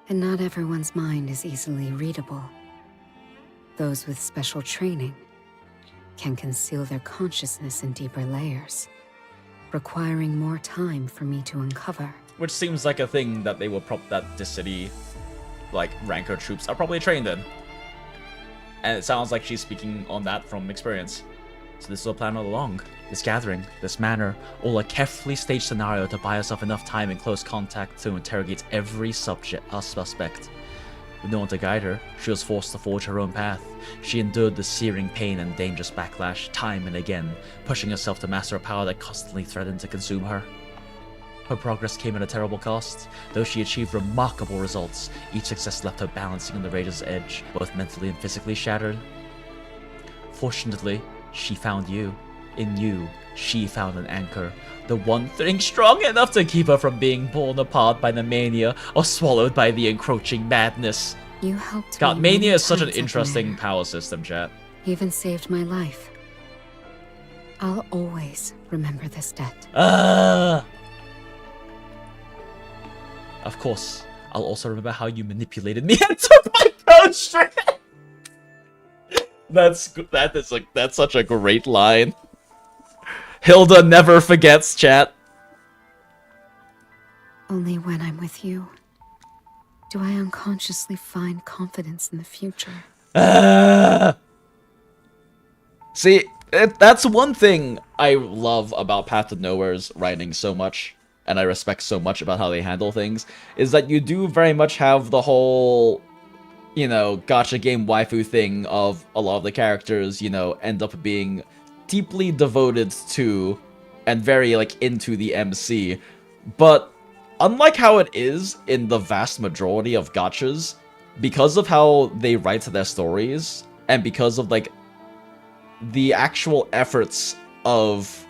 And not everyone's mind is easily readable. Those with special training can conceal their consciousness in deeper layers, requiring more time for me to uncover. Which seems like a thing that they will that this city, like, ranker troops are probably trained in. And it sounds like she's speaking on that from experience. So this was a plan all along. This gathering, this manor, all a carefully staged scenario to buy herself enough time in close contact to interrogate every suspect. With no one to guide her, she was forced to forge her own path. She endured the searing pain and dangerous backlash time and again, pushing herself to master a power that constantly threatened to consume her. Her progress came at a terrible cost. Though she achieved remarkable results, each success left her balancing on the razor's edge, both mentally and physically shattered. Fortunately, she found you. In you, she found an anchor. The one thing strong enough to keep her from being borne apart by the mania or swallowed by the encroaching madness. You helped God, me mania many is such an times at the interesting manor. power system, chat. Even saved my life. I'll always remember this debt. Of course, I'll also remember how you manipulated me and took my code straight. That's such a great line. Hilda never forgets, chat. Only when I'm with you do I unconsciously find confidence in the future. See, that's one thing I love about Path to Nowhere's writing so much, and I respect so much about how they handle things, is that you do very much have the whole, you know, gacha game waifu thing of a lot of the characters, you know, end up being deeply devoted to and very, like, into the MC. But unlike how it is in the vast majority of gachas, because of how they write their stories, and because of, like, the actual efforts of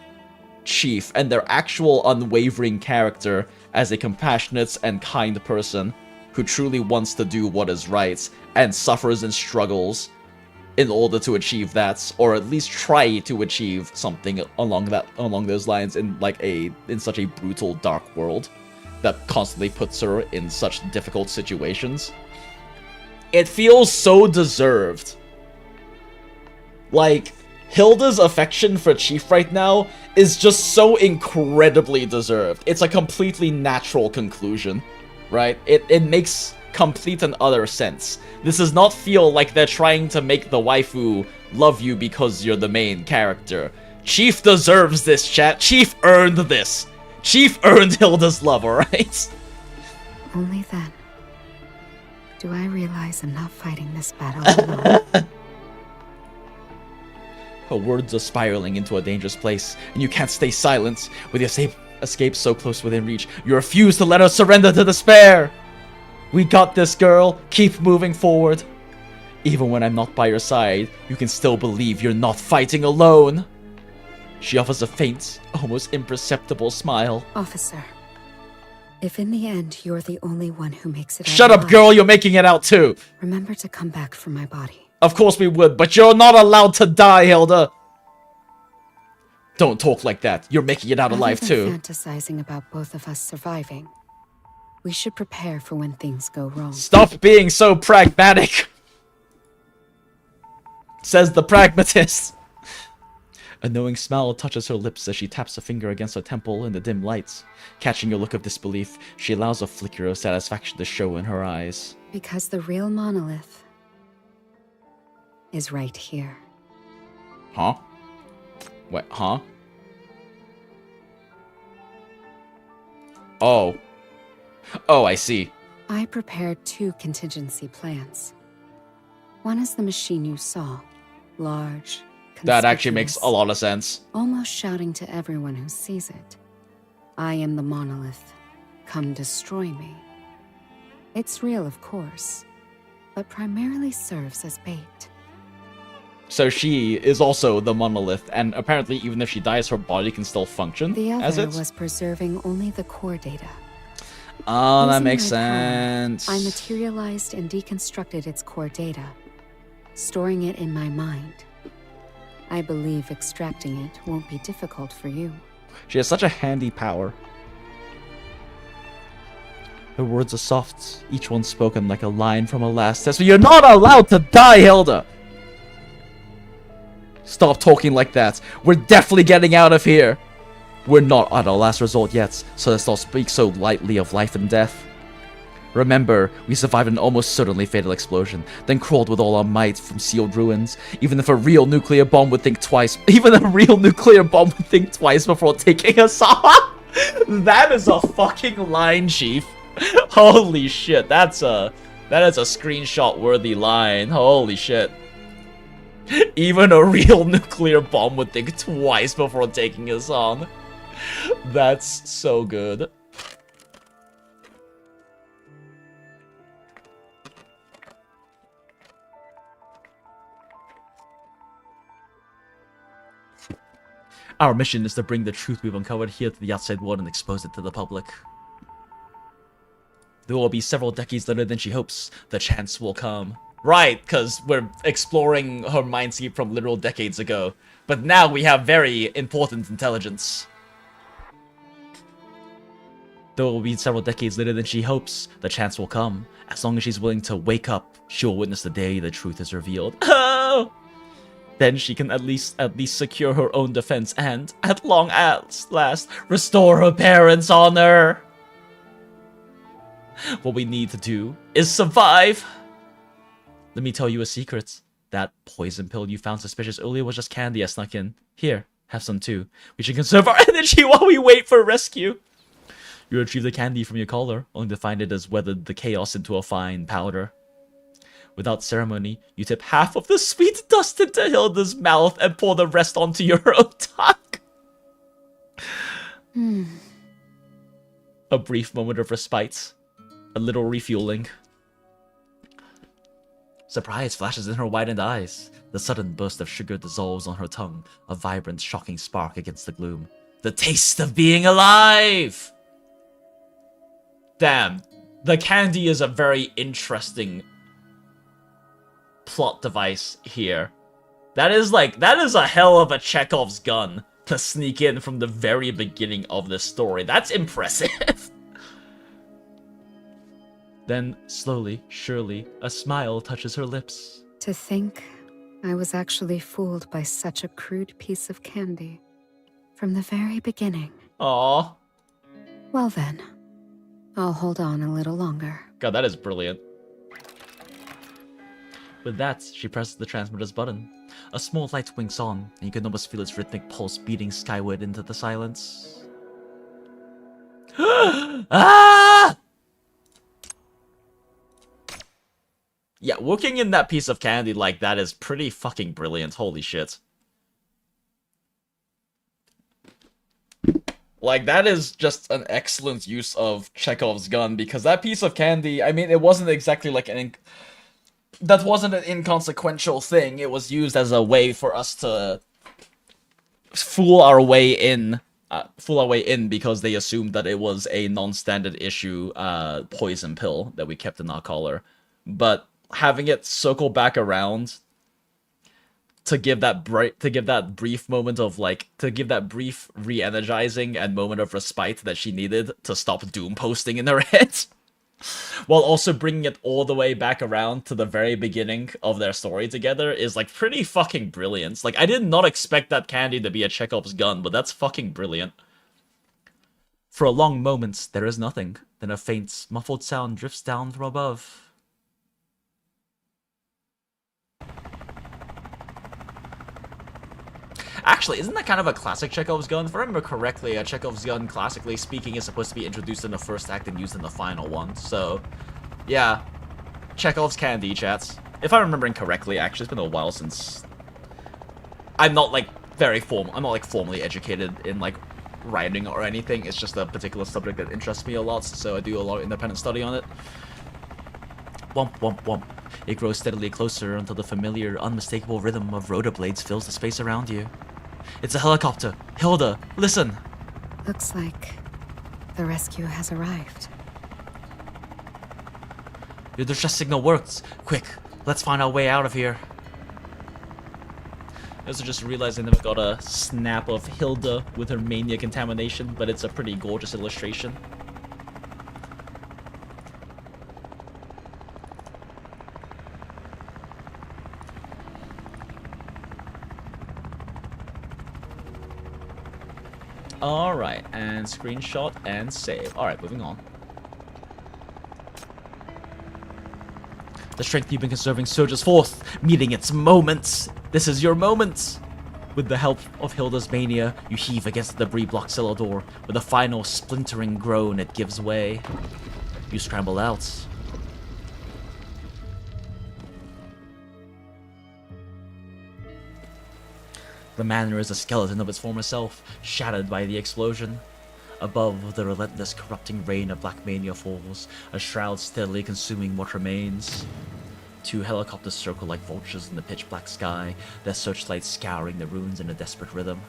Chief and their actual unwavering character as a compassionate and kind person who truly wants to do what is right and suffers and struggles in order to achieve that, or at least try to achieve something along those lines in such a brutal, dark world that constantly puts her in such difficult situations. It feels so deserved. Like, Hilda's affection for Chief right now is just so incredibly deserved. It's a completely natural conclusion, right? It makes complete and utter sense. This does not feel like they're trying to make the waifu love you because you're the main character. Chief deserves this, chat. Chief earned this. Chief earned Hilda's love, alright? Only then do I realize I'm not fighting this battle alone. Her words are spiraling into a dangerous place, and you can't stay silent. With your escape so close within reach, you refuse to let her surrender to despair! We got this, girl. Keep moving forward. Even when I'm not by your side, you can still believe you're not fighting alone. She offers a faint, almost imperceptible smile. Officer, if in the end you're the only one who makes it out Shut up, alive, girl. You're making it out too. remember to come back for my body. Of course we would, but you're not allowed to die, Hilda. Don't talk like that. You're making it out alive Rather too. than fantasizing about both of us surviving, we should prepare for when things go wrong. Stop being so pragmatic, says the pragmatist. A knowing smile touches her lips as she taps a finger against her temple in the dim lights. Catching a look of disbelief, she allows a flicker of satisfaction to show in her eyes. Because the real monolith is right here. Huh? Wait, huh? Oh. Oh, I see. I prepared 2 contingency plans. One is the machine you saw. Large, That actually makes conspicuous, a lot of sense. almost shouting to everyone who sees it, I am the monolith. Come destroy me. It's real, of course, but primarily serves as bait. So she is also the monolith, and apparently even if she dies, her body can still function The as other it. was preserving only the core data. Oh, that Using makes my power, sense. I materialized and deconstructed its core data, storing it in my mind. I believe extracting it won't be difficult for you. She has such a handy power. Her words are soft, each one spoken like a line from a last test. But you're not allowed to die, Hilda! Stop talking like that. We're definitely getting out of here. We're not at our last resort yet, so let's not speak so lightly of life and death. Remember, we survived an almost certainly fatal explosion, then crawled with all our might from sealed ruins. Even if a real nuclear bomb would think twice, before taking us on. That is a fucking line, Chief. Holy shit, that is a screenshot-worthy line. Holy shit. Even a real nuclear bomb would think twice before taking us on. That's so good. Our mission is to bring the truth we've uncovered here to the outside world and expose it to the public. There will be several decades later than she hopes. The chance will come. Right, because we're exploring her mindscape from literal decades ago. But now we have very important intelligence. There will be several decades later than she hopes. The chance will come. As long as she's willing to wake up, she will witness the day the truth is revealed. Oh! Then she can at least secure her own defense and, at long last, restore her parents' honor. What we need to do is survive. Let me tell you a secret. That poison pill you found suspicious earlier was just candy I snuck in. Here, have some too. We should conserve our energy while we wait for rescue. You retrieve the candy from your collar, only to find it has weathered the chaos into a fine powder. Without ceremony, you tip half of the sweet dust into Hilda's mouth and pour the rest onto your own tongue. A brief moment of respite. A little refueling. Surprise flashes in her widened eyes. The sudden burst of sugar dissolves on her tongue, a vibrant, shocking spark against the gloom. The taste of being alive! Damn, the candy is a very interesting plot device here. That is a hell of a Chekhov's gun to sneak in from the very beginning of this story. That's impressive. Then, slowly, surely, a smile touches her lips. To think I was actually fooled by such a crude piece of candy from the very beginning. Aww. Well then, I'll hold on a little longer. God, that is brilliant. With that, she presses the transmitter's button. A small light winks on, and you can almost feel its rhythmic pulse beating skyward into the silence. Ah! Yeah, working in that piece of candy like that is pretty fucking brilliant. Holy shit. Like, that is just an excellent use of Chekhov's gun, because that piece of candy, I mean, it wasn't exactly like that wasn't an inconsequential thing. It was used as a way for us to fool our way in because they assumed that it was a non-standard issue poison pill that we kept in our collar. But having it circle back around to give that brief moment of brief re-energizing and moment of respite that she needed to stop doom posting in her head, while also bringing it all the way back around to the very beginning of their story together is like pretty fucking brilliant. Like, I did not expect that candy to be a Chekhov's gun, but that's fucking brilliant. For a long moment, there is nothing. Then a faint, muffled sound drifts down from above. Actually, isn't that kind of a classic Chekhov's gun? If I remember correctly, a Chekhov's gun, classically speaking, is supposed to be introduced in the first act and used in the final one. So, yeah. Chekhov's candy, chats. If I'm remembering correctly, actually, it's been a while since... I'm not, like, I'm not, like, formally educated in, like, writing or anything. It's just a particular subject that interests me a lot, so I do a lot of independent study on it. Womp, womp, womp. It grows steadily closer until the familiar, unmistakable rhythm of rotor blades fills the space around you. It's a helicopter. Hilda, listen! Looks like the rescue has arrived. Your distress signal works. Quick, let's find our way out of here. I also just realized I never got a snap of Hilda with her mania contamination, but it's a pretty gorgeous illustration. Alright, and screenshot and save. Alright, moving on. The strength you've been conserving surges forth, meeting its moments. This is your moment. With the help of Hilda's mania, you heave against the debris-blocked cellar door. With a final splintering groan, it gives way. You scramble out. The manor is a skeleton of its former self, shattered by the explosion. Above, the relentless, corrupting rain of black mania falls, a shroud steadily consuming what remains. 2 helicopters circle like vultures in the pitch-black sky, their searchlights scouring the ruins in a desperate rhythm.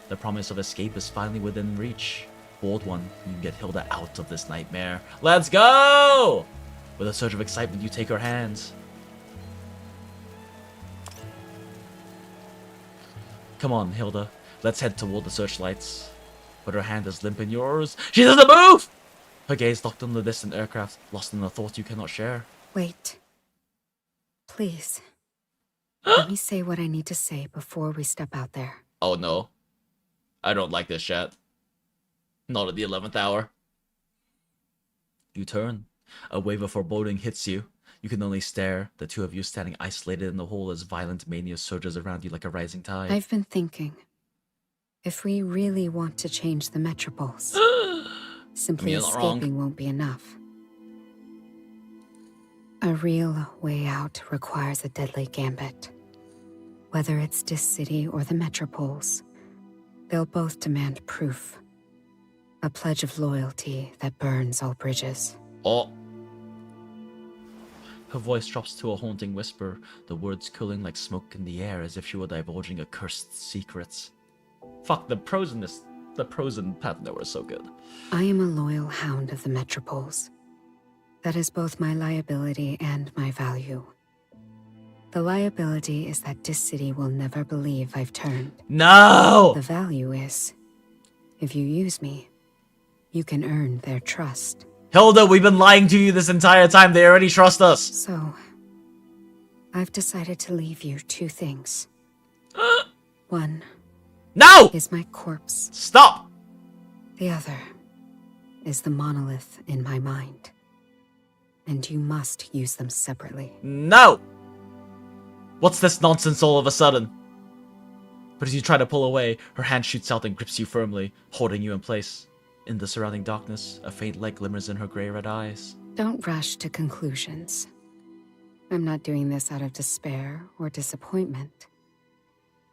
The promise of escape is finally within reach. Bold one, you can get Hilda out of this nightmare. Let's go! With a surge of excitement, you take her hands. Come on, Hilda. Let's head toward the searchlights. But her hand is limp in yours. She doesn't move! Her gaze locked on the distant aircraft, lost in a thought you cannot share. Wait. Please. Let me say what I need to say before we step out there. Oh no. I don't like this chat. Not at the 11th hour. You turn. A wave of foreboding hits you. You can only stare, the 2 of you standing isolated in the hole as violent mania surges around you like a rising tide. I've been thinking. If we really want to change the metropoles, simply escaping won't be enough. A real way out requires a deadly gambit. Whether it's this city or the metropoles, they'll both demand proof. A pledge of loyalty that burns all bridges. Oh. Her voice drops to a haunting whisper, the words curling like smoke in the air as if she were divulging a cursed secret. Fuck, the prose in Path Nowhere is so good. I am a loyal hound of the metropoles. That is both my liability and my value. The liability is that this city will never believe I've turned. No! The value is, if you use me, you can earn their trust. Hilda, we've been lying to you this entire time. They already trust us. So, I've decided to leave you 2 things. One. No! Is my corpse. Stop! The other is the monolith in my mind. And you must use them separately. No! What's this nonsense all of a sudden? But as you try to pull away, her hand shoots out and grips you firmly, holding you in place. In the surrounding darkness, a faint light glimmers in her grey-red eyes. Don't rush to conclusions. I'm not doing this out of despair or disappointment.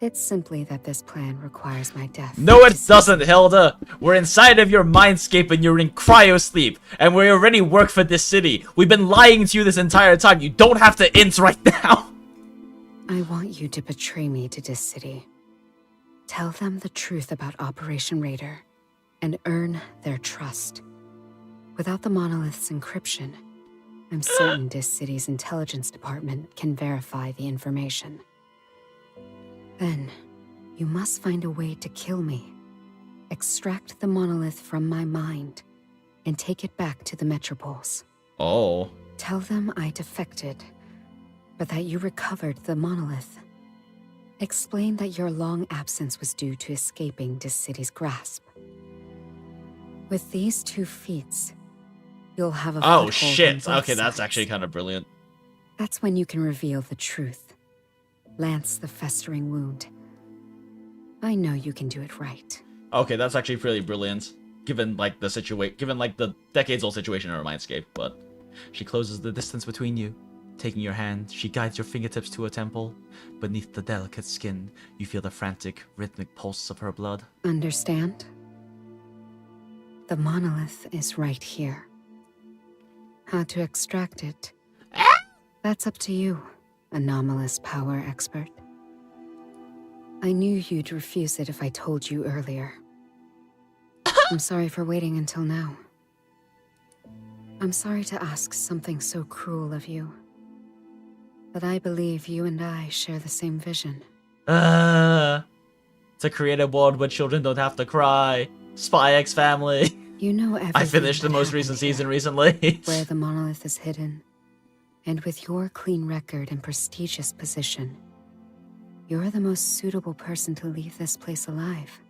It's simply that this plan requires my death. No, it doesn't, Hilda! We're inside of your mindscape and you're in cryo-sleep, and we already work for this city. We've been lying to you this entire time. You don't have to int right now! I want you to betray me to this city. Tell them the truth about Operation Raider, and earn their trust. Without the monolith's encryption, I'm certain this city's intelligence department can verify the information. Then, you must find a way to kill me. Extract the monolith from my mind, and take it back to the metropoles. Oh. Tell them I defected, but that you recovered the monolith. Explain that your long absence was due to escaping this city's grasp. With these 2 feats, you'll have a Oh foothold shit, on both okay, that's sides. actually kind of brilliant. That's when you can reveal the truth. Lance the festering wound. I know you can do it right. Okay, that's actually pretty brilliant. Given like the decades-old situation in her mindscape, but she closes the distance between you. Taking your hand, she guides your fingertips to her temple. Beneath the delicate skin, you feel the frantic, rhythmic pulse of her blood. Understand? The monolith is right here. How to extract it? That's up to you, anomalous power expert. I knew you'd refuse it if I told you earlier. I'm sorry for waiting until now. I'm sorry to ask something so cruel of you. But I believe you and I share the same vision. It's a creative world where children don't have to cry. Spy X Family. You know everything. I finished the most recent season recently. Where the monolith is hidden. And with your clean record and prestigious position, you're the most suitable person to leave this place alive.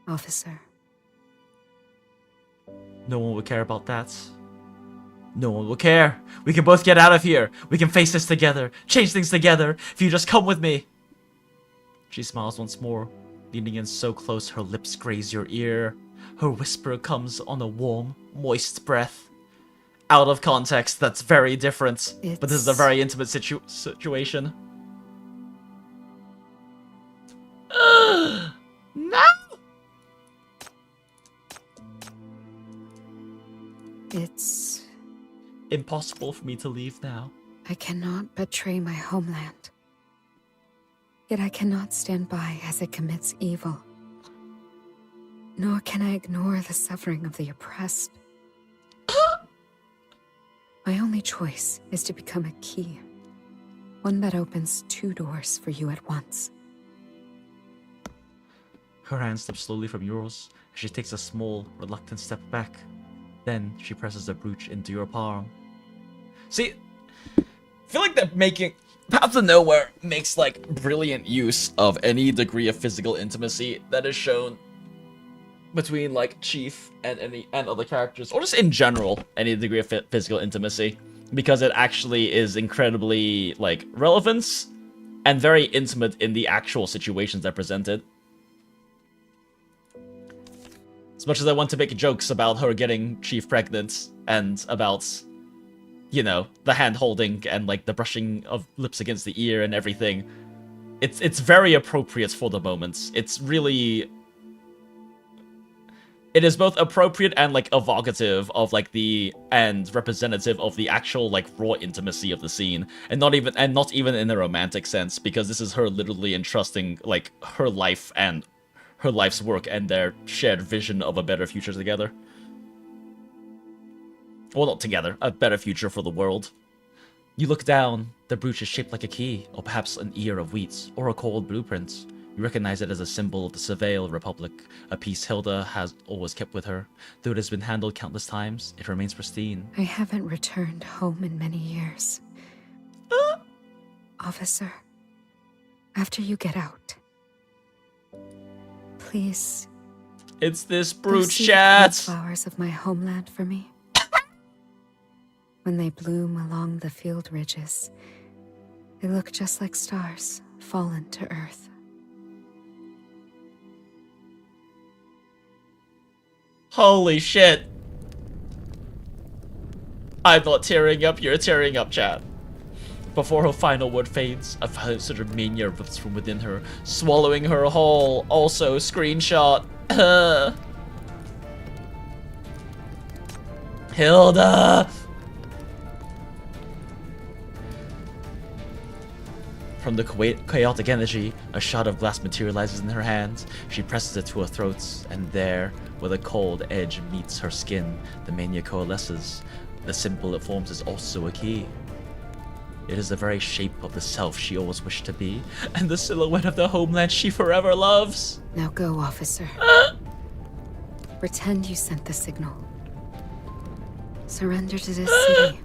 Officer. No one would care about that. No one will care. We can both get out of here. We can face this together. Change things together. If you just come with me. She smiles once more, leaning in so close her lips graze your ear. Her whisper comes on a warm, moist breath. Out of context, that's very different. But this is a very intimate situation. No! It's impossible for me to leave now. I cannot betray my homeland. Yet I cannot stand by as it commits evil. Nor can I ignore the suffering of the oppressed. My only choice is to become a key. One that opens 2 doors for you at once. Her hand slips slowly from yours as she takes a small, reluctant step back. Then she presses the brooch into your palm. See, I feel like they're making... Paths of Nowhere makes, like, brilliant use of any degree of physical intimacy that is shown between, like, Chief and other characters, or just in general, any degree of physical intimacy, because it actually is incredibly, like, relevant and very intimate in the actual situations that are presented. As much as I want to make jokes about her getting Chief pregnant and about, you know, the hand-holding and, like, the brushing of lips against the ear and everything, it's very appropriate for the moment. It's really... It is both appropriate and, like, evocative of, like, and representative of the actual, like, raw intimacy of the scene. And not even in a romantic sense, because this is her literally entrusting, like, her life and her life's work and their shared vision of a better future together. Well, not together, a better future for the world. You look down, the brooch is shaped like a key, or perhaps an ear of wheat, or a cold blueprint. You recognize it as a symbol of the Surveil Republic, a piece Hilda has always kept with her. Though it has been handled countless times, it remains pristine. I haven't returned home in many years. Officer, after you get out, please... It's this brooch chat! Flowers of my homeland for me. When they bloom along the field ridges, they look just like stars fallen to earth. Holy shit. I'm not tearing up, you're tearing up, chat. Before her final word fades, a violent sort of mania erupts from within her, swallowing her whole. Also, screenshot. Hilda! From the chaotic energy, a shot of glass materializes in her hand. She presses it to her throat, and there, where the cold edge meets her skin, the mania coalesces. The symbol it forms is also a key. It is the very shape of the self she always wished to be, and the silhouette of the homeland she forever loves. Now go, officer. Pretend you sent the signal. Surrender to this city,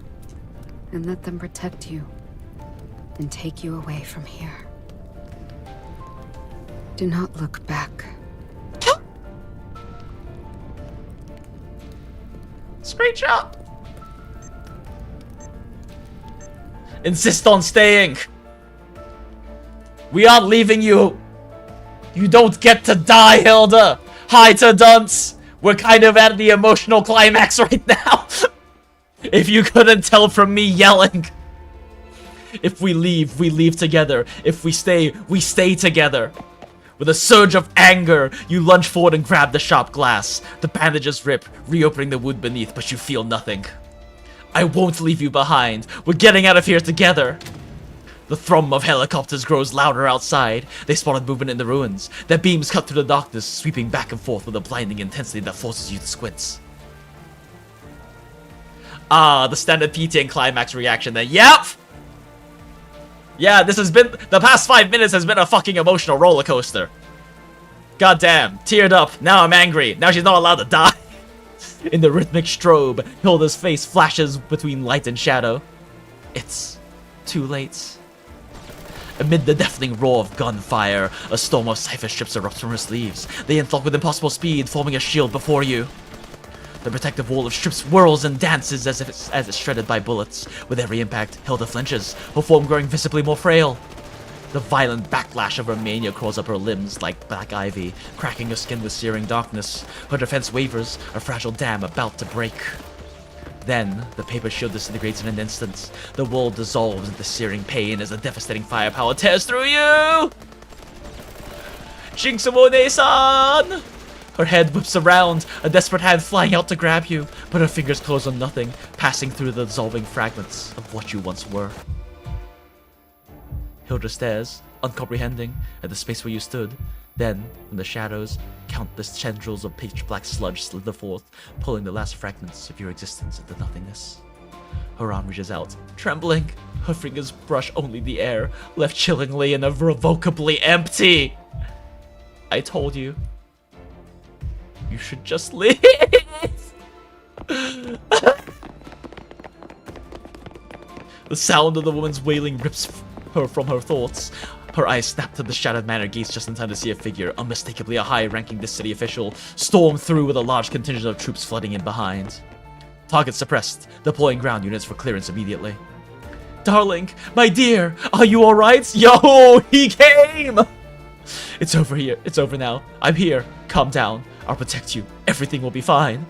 and let them protect you. And take you away from here. Do not look back. Screenshot! Insist on staying! We aren't leaving you! You don't get to die, Hilda! Hi to dunce! We're kind of at the emotional climax right now! If you couldn't tell from me yelling! If we leave together. If we stay together. With a surge of anger, you lunge forward and grab the sharp glass. The bandages rip, reopening the wound beneath, but you feel nothing. I won't leave you behind. We're getting out of here together. The thrum of helicopters grows louder outside. They spotted movement in the ruins. Their beams cut through the darkness, sweeping back and forth with a blinding intensity that forces you to squint. Ah, the standard PTN climax reaction then. Yep! Yeah, this has been... The past 5 minutes has been a fucking emotional roller coaster. Goddamn. Teared up. Now I'm angry. Now she's not allowed to die. In the rhythmic strobe, Hilda's face flashes between light and shadow. It's too late. Amid the deafening roar of gunfire, a storm of cipher strips erupts from her sleeves. They enthrall with impossible speed, forming a shield before you. The protective wall of strips whirls and dances as it's shredded by bullets. With every impact, Hilda flinches, her form growing visibly more frail. The violent backlash of her mania crawls up her limbs like black ivy, cracking her skin with searing darkness. Her defense wavers, a fragile dam about to break. Then, the paper shield disintegrates in an instant. The wall dissolves into searing pain as a devastating firepower tears through you! Jinxamone-san! Her head whips around, a desperate hand flying out to grab you, but her fingers close on nothing, passing through the dissolving fragments of what you once were. Hilda stares, uncomprehending, at the space where you stood. Then, from the shadows, countless tendrils of pitch-black sludge slither forth, pulling the last fragments of your existence into nothingness. Her arm reaches out, trembling. Her fingers brush only the air, left chillingly and irrevocably empty. I told you. You should just leave. The sound of the woman's wailing rips her from her thoughts. Her eyes snap to the shattered manor gates just in time to see a figure, unmistakably a high-ranking this city official, storm through with a large contingent of troops flooding in behind. Target suppressed, deploying ground units for clearance immediately. Darling, my dear, are you alright? Yo, he came! It's over here. It's over now. I'm here. Calm down. I'll protect you. Everything will be fine.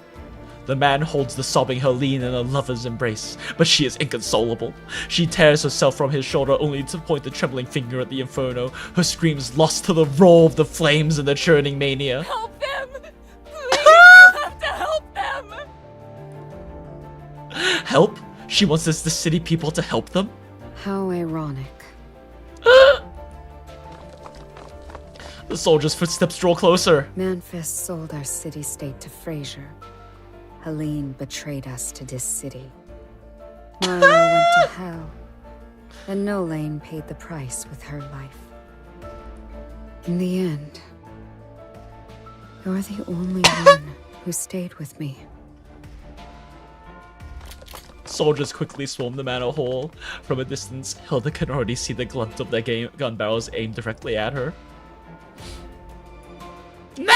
The man holds the sobbing Helene in a lover's embrace, but she is inconsolable. She tears herself from his shoulder only to point the trembling finger at the inferno, her screams lost to the roar of the flames and the churning mania. Help them! Please, you have to help them! Help? She wants the city people to help them? How ironic. The soldier's footsteps draw closer. Manfest sold our city-state to Fraser. Helene betrayed us to this city. Mara went to hell, and Nolane paid the price with her life. In the end, you're the only one who stayed with me. Soldiers quickly swarm the manor hall. From a distance, Hilda can already see the glint of their gun barrels aimed directly at her. No!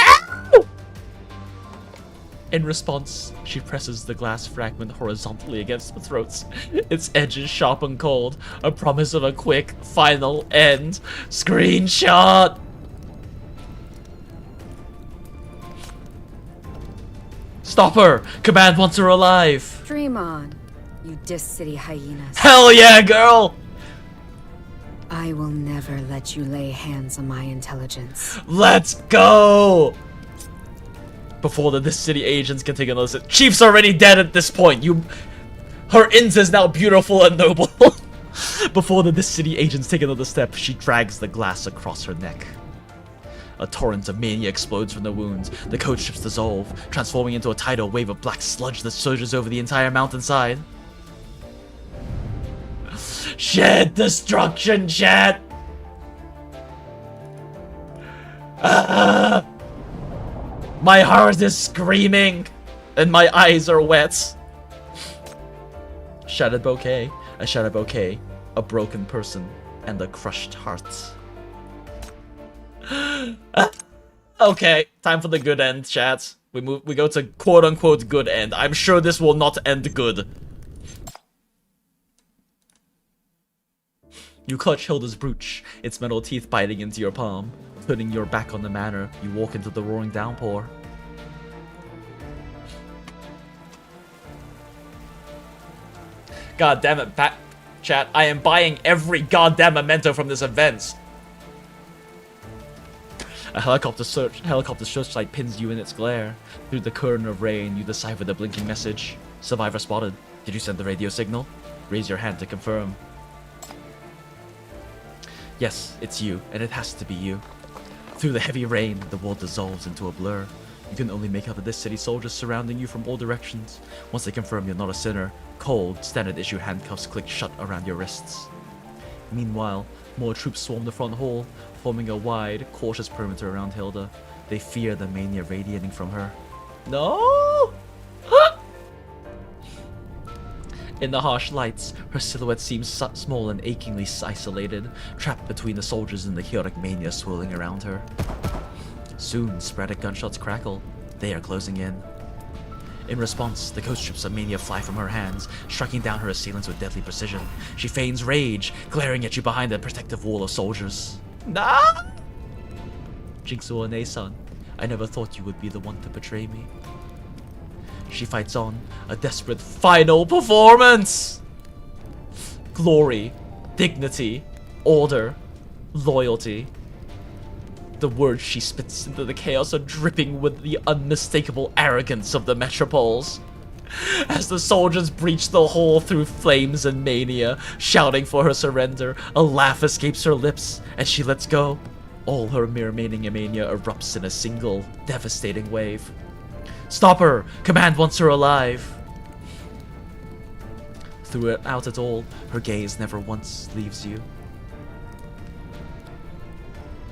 In response, she presses the glass fragment horizontally against the throats, its edges sharp and cold, a promise of a quick, final end. Screenshot! Stop her! Command wants her alive! Dream on, you Dis City hyenas. Hell yeah, girl! I will never let you lay hands on my intelligence. Let's go! Before the This City agents can take another step. Chief's already dead at this point. Her int is now beautiful and noble. Before the This City agents take another step, she drags the glass across her neck. A torrent of mania explodes from the wounds. The code strips dissolve, transforming into a tidal wave of black sludge that surges over the entire mountainside. Shed destruction, chat! My heart is screaming, and my eyes are wet. Shattered bouquet, a broken person, and a crushed heart. Okay, time for the good end, chat. We go to quote-unquote good end. I'm sure this will not end good. You clutch Hilda's brooch, its metal teeth biting into your palm. Turning your back on the manor, you walk into the roaring downpour. God damn it, chat. I am buying every goddamn memento from this event. A helicopter searchlight pins you in its glare. Through the curtain of rain, you decipher the blinking message. Survivor spotted. Did you send the radio signal? Raise your hand to confirm. Yes, it's you, and it has to be you. Through the heavy rain, the world dissolves into a blur. You can only make out the This City soldiers surrounding you from all directions. Once they confirm you're not a sinner, cold, standard issue handcuffs click shut around your wrists. Meanwhile, more troops swarm the front hall, forming a wide, cautious perimeter around Hilda. They fear the mania radiating from her. No! In the harsh lights, her silhouette seems small and achingly isolated, trapped between the soldiers and the chaotic mania swirling around her. Soon, sporadic gunshots crackle. They are closing in. In response, the ghost strips of mania fly from her hands, striking down her assailants with deadly precision. She feigns rage, glaring at you behind a protective wall of soldiers. Nah! Jinxo One-san, I never thought you would be the one to betray me. She fights on, a desperate final performance! Glory, dignity, order, loyalty. The words she spits into the chaos are dripping with the unmistakable arrogance of the metropoles. As the soldiers breach the hall through flames and mania, shouting for her surrender, a laugh escapes her lips as she lets go. All her remaining mania erupts in a single, devastating wave. Stop her! Command wants her alive! Throughout it all, her gaze never once leaves you.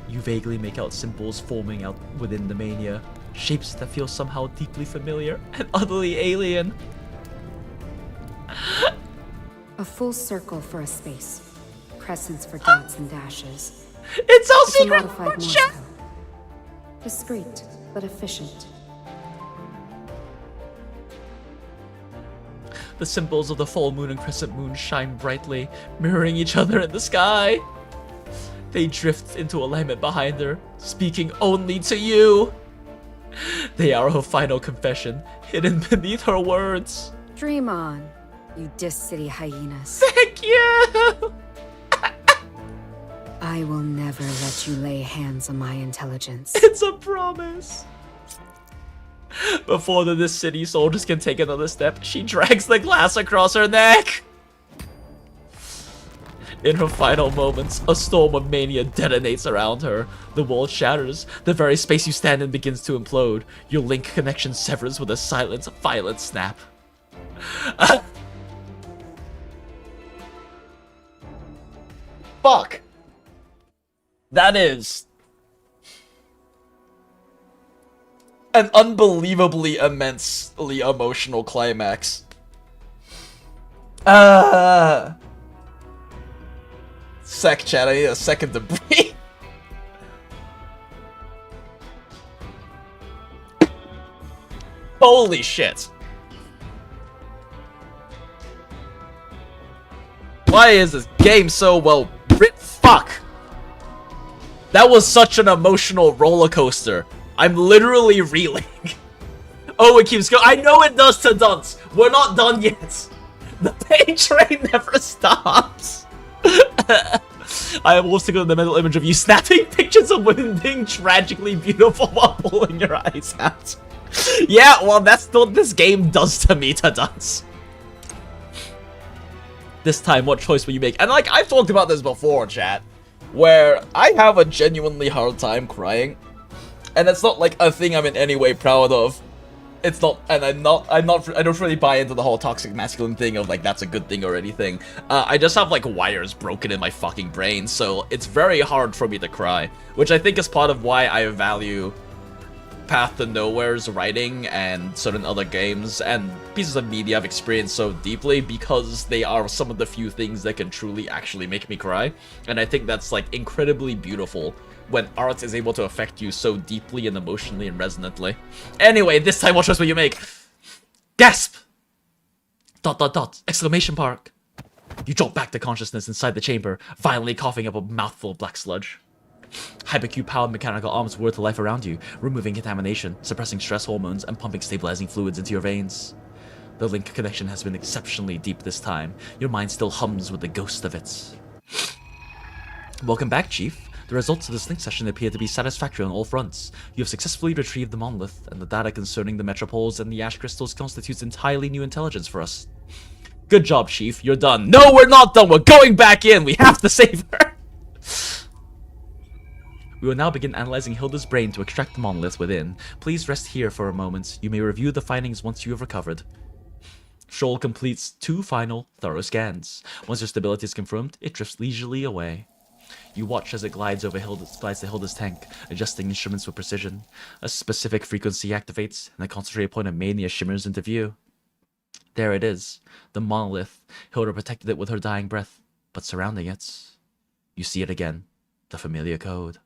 You vaguely make out symbols forming out within the mania, shapes that feel somehow deeply familiar and utterly alien. A full circle for a space, crescents for dots and dashes. It's all It's a secret! modified Morse code. Discreet, but efficient. The symbols of the full moon and crescent moon shine brightly, mirroring each other in the sky. They drift into alignment behind her, speaking only to you. They are her final confession, hidden beneath her words. Dream on, you Dis-City hyenas. Thank you! I will never let you lay hands on my intelligence. It's a promise. Before the Dis-City soldiers can take another step, she drags the glass across her neck. In her final moments, a storm of mania detonates around her. The wall shatters. The very space you stand in begins to implode. Your link connection severs with a silent, violent snap. Fuck. That is an unbelievably immensely emotional climax. Sec chat, I need a second to breathe. Holy shit. Why is this game so well written? Fuck. That was such an emotional roller coaster. I'm literally reeling. Oh, it keeps going. I know it does to dunce. We're not done yet. The pain train never stops. I am also got the mental image of you snapping pictures of women being tragically beautiful while pulling your eyes out. Yeah, well, that's what this game does to me to dunce. This time, what choice will you make? And like, I've talked about this before, chat, where I have a genuinely hard time crying. And it's not like a thing I'm in any way proud of. It's not, and I don't really buy into the whole toxic masculine thing of like that's a good thing or anything. I just have like wires broken in my fucking brain, so it's very hard for me to cry, which I think is part of why I value Path to Nowhere's writing and certain other games and pieces of media I've experienced so deeply, because they are some of the few things that can truly actually make me cry. And I think that's like incredibly beautiful when art is able to affect you so deeply and emotionally and resonantly. Anyway, this time what choice will you make? Gasp! ... Exclamation mark. You jolt back to consciousness inside the chamber, violently coughing up a mouthful of black sludge. Hypercube-powered mechanical arms whir to life around you, removing contamination, suppressing stress hormones, and pumping stabilizing fluids into your veins. The link connection has been exceptionally deep this time. Your mind still hums with the ghost of it. Welcome back, Chief. The results of this link session appear to be satisfactory on all fronts. You have successfully retrieved the monolith, and the data concerning the metropoles and the ash crystals constitutes entirely new intelligence for us. Good job, Chief. You're done. No, we're not done. We're going back in. We have to save her. We will now begin analyzing Hilda's brain to extract the monolith within. Please rest here for a moment. You may review the findings once you have recovered. Shoal completes 2 final, thorough scans. Once your stability is confirmed, it drifts leisurely away. You watch as it glides to Hilda's tank, adjusting instruments with precision. A specific frequency activates, and a concentrated point of mania shimmers into view. There it is, the monolith. Hilda protected it with her dying breath, but surrounding it, you see it again, the familiar code.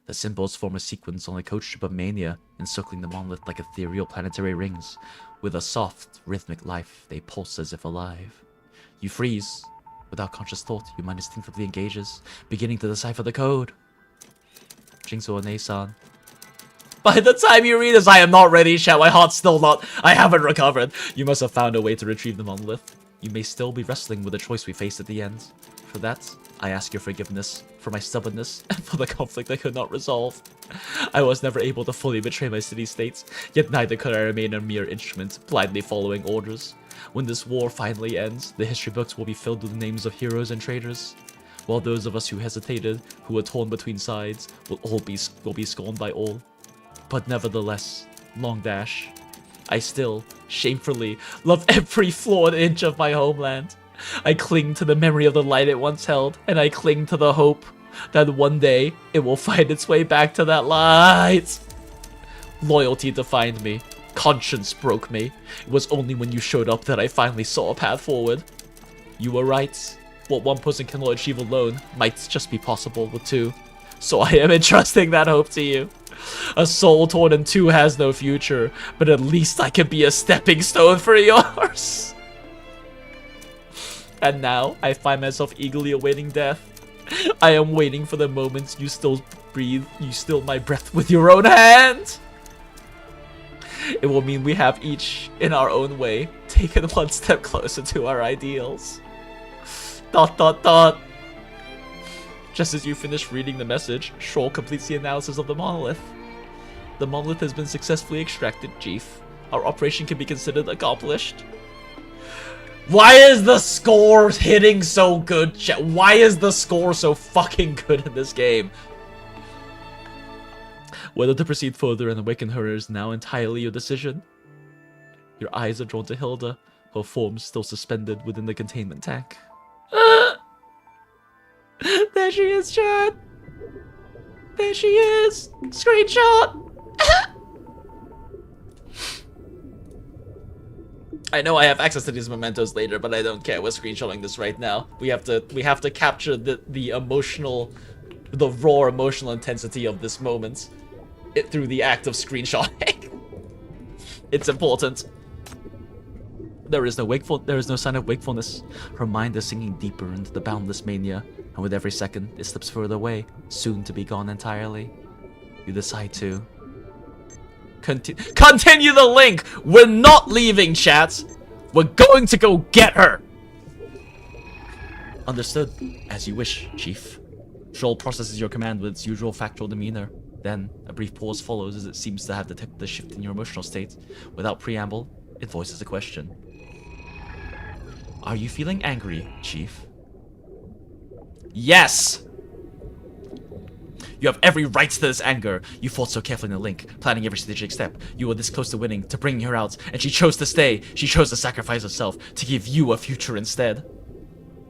The symbols form a sequence on a coach ship of mania, encircling the monolith like ethereal planetary rings. With a soft, rhythmic life, they pulse as if alive. You freeze. Without conscious thought, your mind instinctively engages, beginning to decipher the code. Jinx or Nasan. By the time you read this, I am not ready, chat. My heart's still not. I haven't recovered. You must have found a way to retrieve the monolith. You may still be wrestling with the choice we face at the end. For that, I ask your forgiveness, for my stubbornness, and for the conflict I could not resolve. I was never able to fully betray my city-states, yet neither could I remain a mere instrument, blindly following orders. When this war finally ends, the history books will be filled with the names of heroes and traitors, while those of us who hesitated, who were torn between sides, will be scorned by all. But nevertheless, long dash, I still, shamefully, love every flawed inch of my homeland. I cling to the memory of the light it once held, and I cling to the hope that one day it will find its way back to that light. Loyalty defined me. Conscience broke me. It was only when you showed up that I finally saw a path forward. You were right. What one person cannot achieve alone might just be possible with two. So I am entrusting that hope to you. A soul torn in two has no future, but at least I can be a stepping stone for yours. And now, I find myself eagerly awaiting death. I am waiting for the moments you still breathe, you still my breath with your own hand. It will mean we have each, in our own way, taken one step closer to our ideals. ... Just as you finish reading the message, Shaw completes the analysis of the monolith. The monolith has been successfully extracted, Chief. Our operation can be considered accomplished. Why is the score hitting so good? Why is the score so fucking good in this game? Whether to proceed further and awaken her is now entirely your decision. Your eyes are drawn to Hilda, her form still suspended within the containment tank. There she is, chat. There she is. Screenshot. I know I have access to these mementos later, but I don't care. We're screenshotting this right now. We have to capture the emotional, the raw emotional intensity of this moment through the act of screenshotting. It's important. There is no sign of wakefulness. Her mind is sinking deeper into the boundless mania, and with every second, it slips further away, soon to be gone entirely. You decide to continue the link. We're not leaving, chat. We're going to go get her. Understood. As you wish, Chief. Shoal processes your command with its usual factual demeanor. Then, a brief pause follows as it seems to have detected the shift in your emotional state. Without preamble, it voices a question. Are you feeling angry, Chief? Yes! You have every right to this anger. You fought so carefully in the link, planning every strategic step. You were this close to winning, to bringing her out, and she chose to stay. She chose to sacrifice herself, to give you a future instead.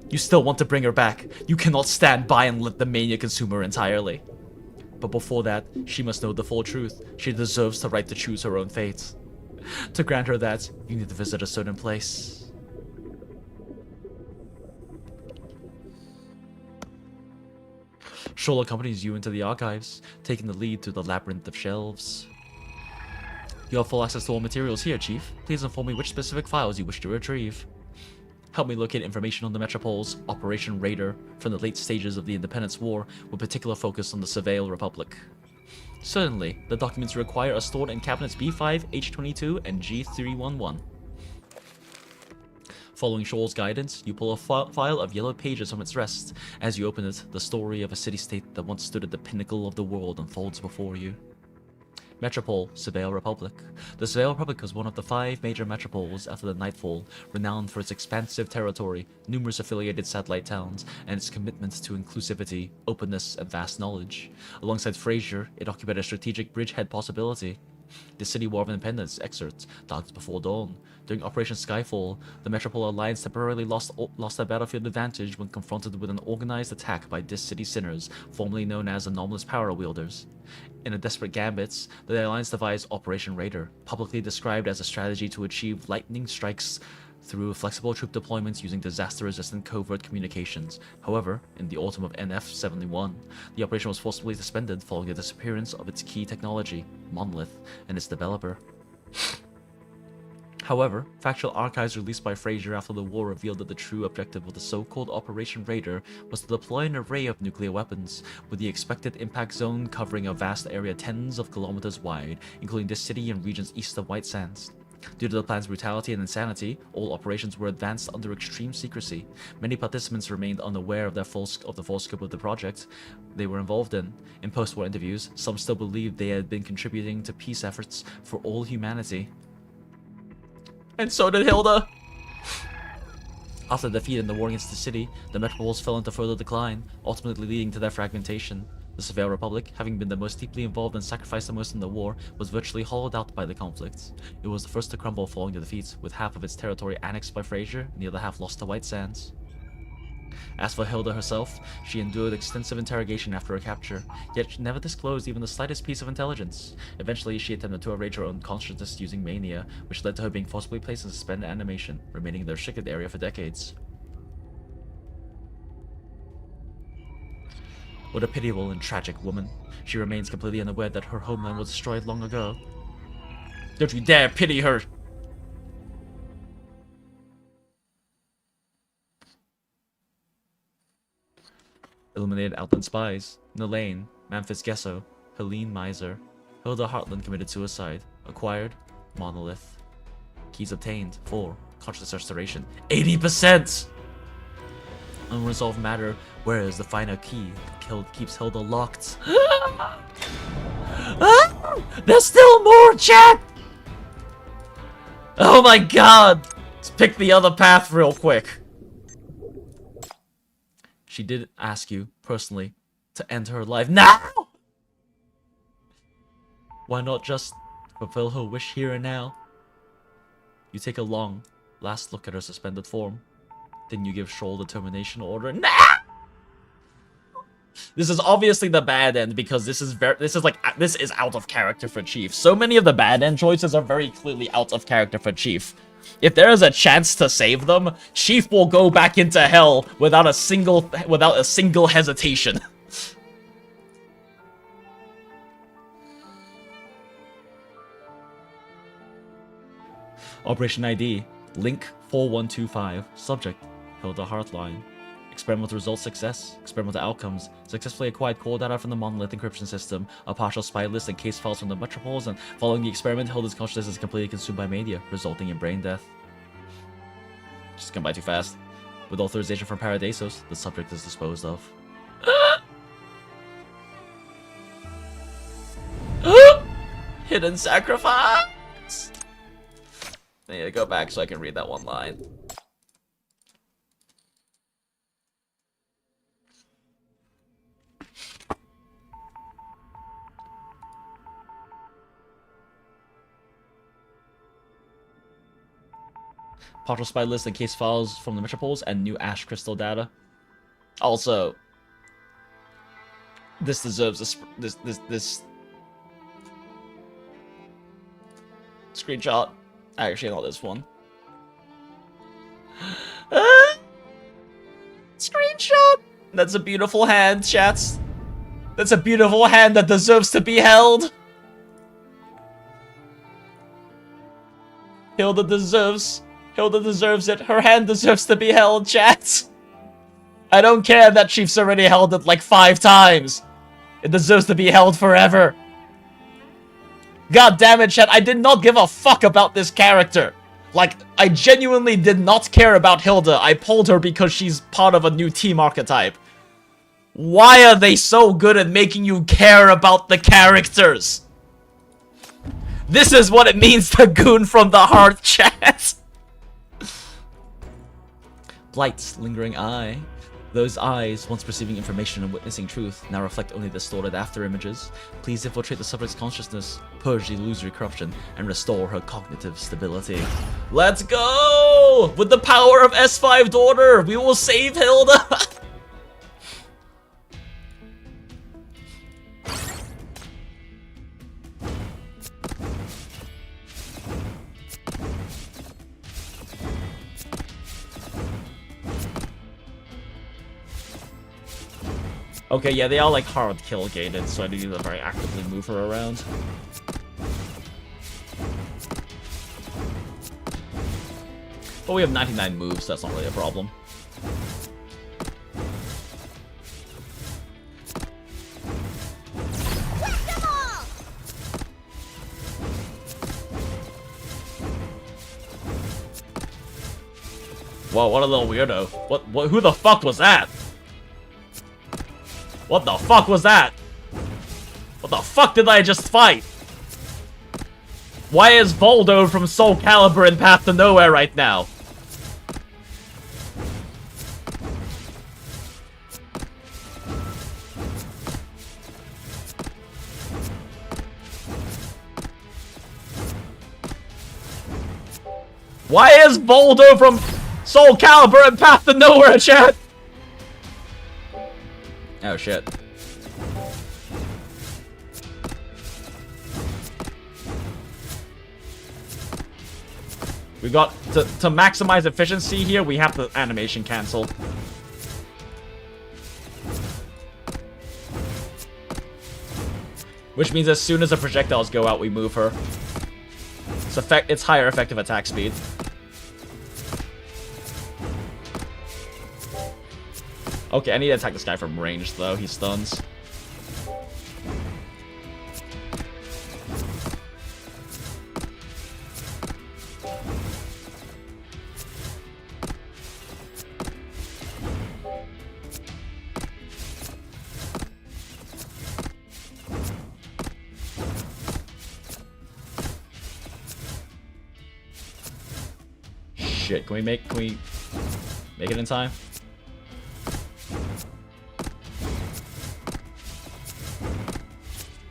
You still want to bring her back. You cannot stand by and let the mania consume her entirely. But before that, she must know the full truth. She deserves the right to choose her own fate. To grant her that, you need to visit a certain place. Shoal accompanies you into the archives, taking the lead through the labyrinth of shelves. You have full access to all materials here, Chief. Please inform me which specific files you wish to retrieve. Help me locate information on the Metropole's Operation Raider from the late stages of the Independence War, with particular focus on the Surveil Republic. Certainly, the documents you require are stored in cabinets B5, H22, and G311. Following Shoal's guidance, you pull a file of yellow pages from its rest. As you open it, the story of a city-state that once stood at the pinnacle of the world unfolds before you. Metropole, Surveil Republic. The Surveil Republic was one of the 5 major metropoles after the Nightfall, renowned for its expansive territory, numerous affiliated satellite towns, and its commitment to inclusivity, openness, and vast knowledge. Alongside Frasier, it occupied a strategic bridgehead possibility. The City War of Independence excerpt, Dogs Before Dawn. During Operation Skyfall, the Metropole Alliance temporarily lost their battlefield advantage when confronted with an organized attack by Dis City sinners, formerly known as Anomalous Power Wielders. In a desperate gambit, the Alliance devised Operation Raider, publicly described as a strategy to achieve lightning strikes through flexible troop deployments using disaster-resistant covert communications. However, in the autumn of NF-71, the operation was forcibly suspended following the disappearance of its key technology, Monolith, and its developer. However, factual archives released by Fraser after the war revealed that the true objective of the so-called Operation Raider was to deploy an array of nuclear weapons, with the expected impact zone covering a vast area tens of kilometers wide, including this city and regions east of White Sands. Due to the plan's brutality and insanity, all operations were advanced under extreme secrecy. Many participants remained unaware of the full scope of the project they were involved in. In post-war interviews, some still believed they had been contributing to peace efforts for all humanity. And so did Hilda! After defeat in the war against the city, the metropoles fell into further decline, ultimately leading to their fragmentation. The Seville Republic, having been the most deeply involved and sacrificed the most in the war, was virtually hollowed out by the conflict. It was the first to crumble following the defeat, with half of its territory annexed by Fraser and the other half lost to White Sands. As for Hilda herself, she endured extensive interrogation after her capture, yet she never disclosed even the slightest piece of intelligence. Eventually, she attempted to erase her own consciousness using mania, which led to her being forcibly placed in suspended animation, remaining in the restricted area for decades. What a pitiable and tragic woman. She remains completely unaware that her homeland was destroyed long ago. Don't you dare pity her! Eliminated Outland Spies. Nelaine, Memphis Gesso, Helene Miser. Hilda Hartland committed suicide. Acquired, Monolith. Keys obtained, 4. Consciousness restoration, 80%! Unresolved matter, where is the final key that keeps Hilda locked? There's still more, chat! Oh my god! Let's pick the other path real quick. She did ask you, personally, to end her life now! Why not just fulfill her wish here and now? You take a long, last look at her suspended form. Then you give Shoal the termination order now! This is obviously the bad end because this is out of character for Chief. So many of the bad end choices are very clearly out of character for Chief. If there is a chance to save them, Chief will go back into hell without a single hesitation. Operation ID, Link 4125, Subject, Hilda Heartline. Experimental results success. Experimental outcomes. Successfully acquired core data from the Monolith encryption system, a partial spy list and case files from the metropoles, and following the experiment, Hilda's consciousness is completely consumed by media, resulting in brain death. Just come by too fast. With authorization from Paradisos, the subject is disposed of. Hidden sacrifice! I need to go back so I can read that one line. Partial spy list and case files from the metropoles and new ash crystal data. Also, this deserves this screenshot. Actually, not this one. Screenshot. That's a beautiful hand, chats. That's a beautiful hand that deserves to be held. Hilda deserves it. Her hand deserves to be held, chat. I don't care that Chief's already held it like 5 times. It deserves to be held forever. God damn it, chat. I did not give a fuck about this character. Like, I genuinely did not care about Hilda. I pulled her because she's part of a new team archetype. Why are they so good at making you care about the characters? This is what it means to goon from the heart, chat. Blight's lingering eye. Those eyes, once perceiving information and witnessing truth, now reflect only distorted after-images. Please infiltrate the subject's consciousness, purge the illusory corruption, and restore her cognitive stability. Let's go! With the power of S5 Daughter, we will save Hilda! Okay, yeah, they are like hard kill gated, so I do need to very actively move her around. But we have 99 moves, so that's not really a problem. Whoa, what a little weirdo. What, who the fuck was that? What the fuck was that? What the fuck did I just fight? Why is Voldo from Soul Calibur in Path to Nowhere right now? Why is Voldo from Soul Calibur and Path to Nowhere, chat? Oh shit. We got to maximize efficiency here, we have to animation cancel. Which means as soon as the projectiles go out, we move her. It's higher effective attack speed. Okay, I need to attack this guy from range, though. He stuns. Shit, can we make it in time?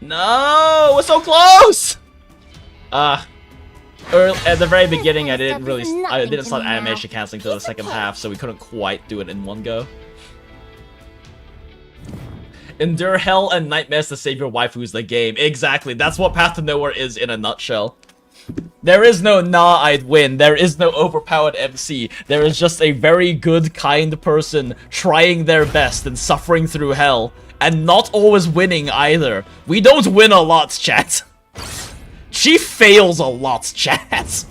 No, we're so close. At the very beginning, I didn't start animation canceling till the second half, so we couldn't quite do it in one go. Endure hell and nightmares to save your waifus the game. Exactly, that's what Path to Nowhere is in a nutshell. There is no nah, I'd win. There is no overpowered MC. There is just a very good, kind person trying their best and suffering through hell. And not always winning either. We don't win a lot, chat. Chief fails a lot, chat.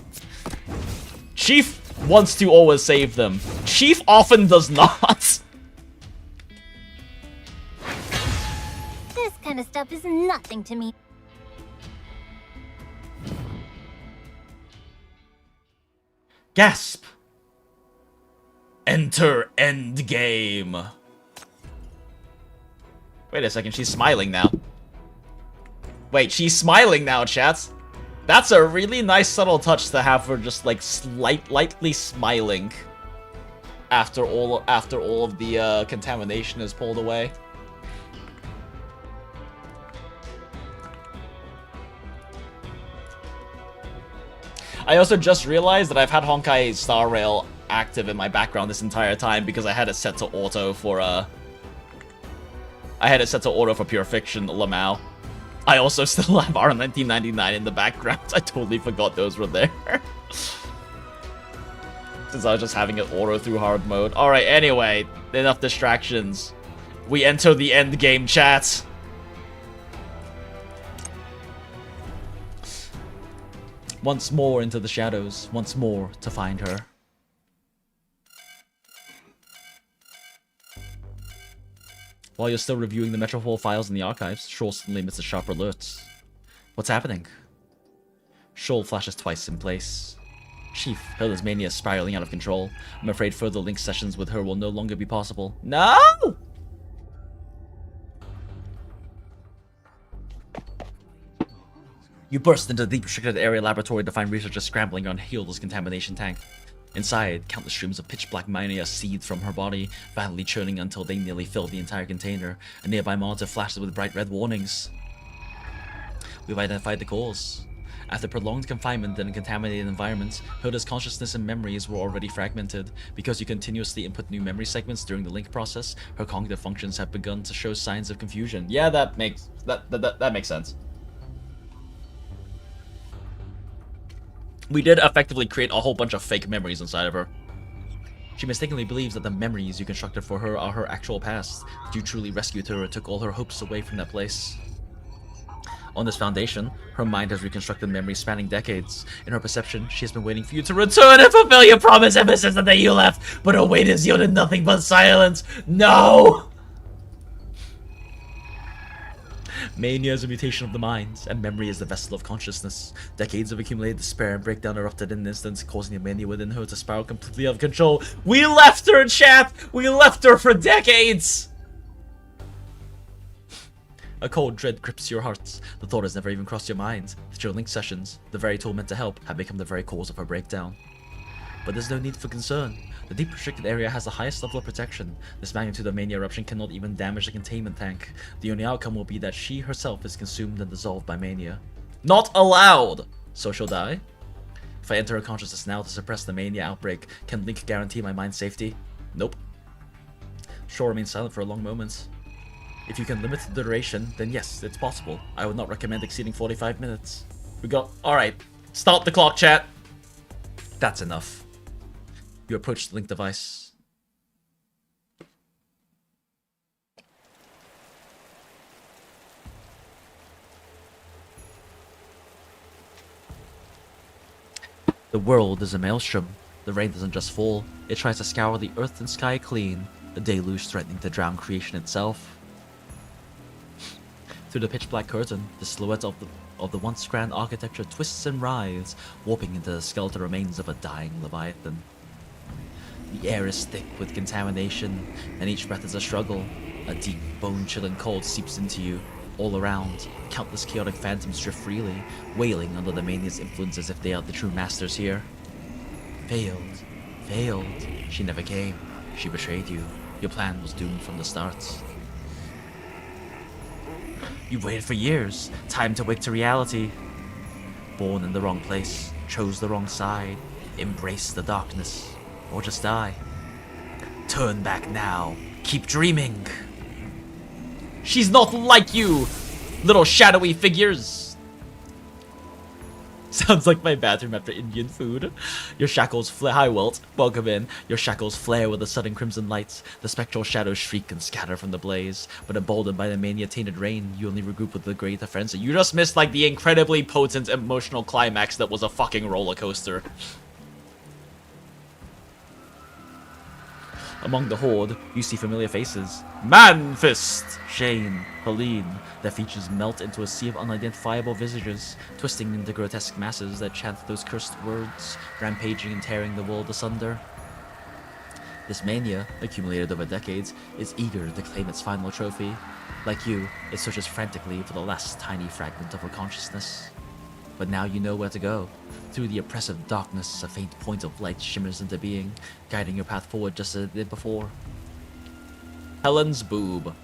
Chief wants to always save them. Chief often does not. This kind of stuff is nothing to me. Gasp. Enter endgame. Wait a second, she's smiling now. Wait, she's smiling now, chat. That's a really nice subtle touch to have her just like lightly smiling after all of the contamination is pulled away. I also just realized that I've had Honkai Star Rail active in my background this entire time because I had it set to auto for Pure Fiction Lamau. I also still have R1999 in the background. I totally forgot those were there. Since I was just having it auto through hard mode. Alright, anyway, enough distractions. We enter the end game, chat. Once more into the shadows, once more to find her. While you're still reviewing the Metropole files in the archives, Shoal suddenly emits a sharp alert. What's happening? Shoal flashes twice in place. Chief, Hilda's mania is spiraling out of control. I'm afraid further link sessions with her will no longer be possible. No! You burst into the deep restricted area laboratory to find researchers scrambling on Hilda's contamination tank. Inside, countless streams of pitch-black mania seethe from her body, violently churning until they nearly fill the entire container. A nearby monitor flashes with bright red warnings. We've identified the cause. After prolonged confinement in a contaminated environment, Hilda's consciousness and memories were already fragmented. Because you continuously input new memory segments during the link process, her cognitive functions have begun to show signs of confusion. Yeah, that makes sense. We did effectively create a whole bunch of fake memories inside of her. She mistakenly believes that the memories you constructed for her are her actual past, that you truly rescued her and took all her hopes away from that place. On this foundation, her mind has reconstructed memories spanning decades. In her perception, she has been waiting for you to return and fulfill your promise ever since the day you left, but her wait has yielded nothing but silence. No! Mania is a mutation of the mind, and memory is the vessel of consciousness. Decades of accumulated despair and breakdown erupted in an instant, causing the mania within her to spiral completely out of control. We left her, chat! We left her for decades! A cold dread grips your hearts. The thought has never even crossed your mind that your link sessions, the very tool meant to help, have become the very cause of her breakdown. But there's no need for concern. The deep restricted area has the highest level of protection. This magnitude of mania eruption cannot even damage the containment tank. The only outcome will be that she herself is consumed and dissolved by mania. Not allowed! So she'll die? If I enter her consciousness now to suppress the mania outbreak, can Link guarantee my mind's safety? Nope. Shaw remains silent for a long moment. If you can limit the duration, then yes, it's possible. I would not recommend exceeding 45 minutes. We got... Alright. Stop the clock, chat! That's enough. You approach the link device. The world is a maelstrom. The rain doesn't just fall, it tries to scour the earth and sky clean, the deluge threatening to drown creation itself. Through the pitch-black curtain, the silhouette of the once grand architecture twists and writhes, warping into the skeletal remains of a dying leviathan. The air is thick with contamination, and each breath is a struggle. A deep, bone-chilling cold seeps into you. All around, countless chaotic phantoms drift freely, wailing under the mania's influence as if they are the true masters here. Failed. Failed. She never came. She betrayed you. Your plan was doomed from the start. You waited for years. Time to wake to reality. Born in the wrong place. Chose the wrong side. Embrace the darkness. Or just die. Turn back now. Keep dreaming. She's not like you, little shadowy figures. Sounds like my bathroom after Indian food. Your shackles flare. Hi, Walt. Welcome in. Your shackles flare with the sudden crimson lights. The spectral shadows shriek and scatter from the blaze. But emboldened by the mania-tainted rain, you only regroup with the greater frenzy. You just missed like the incredibly potent emotional climax that was a fucking roller coaster. Among the horde, you see familiar faces. Manfist! Shane, Helene. Their features melt into a sea of unidentifiable visages, twisting into grotesque masses that chant those cursed words, rampaging and tearing the world asunder. This mania, accumulated over decades, is eager to claim its final trophy. Like you, it searches frantically for the last tiny fragment of her consciousness. But now you know where to go. Through the oppressive darkness, a faint point of light shimmers into being, guiding your path forward just as it did before. Helen's boob.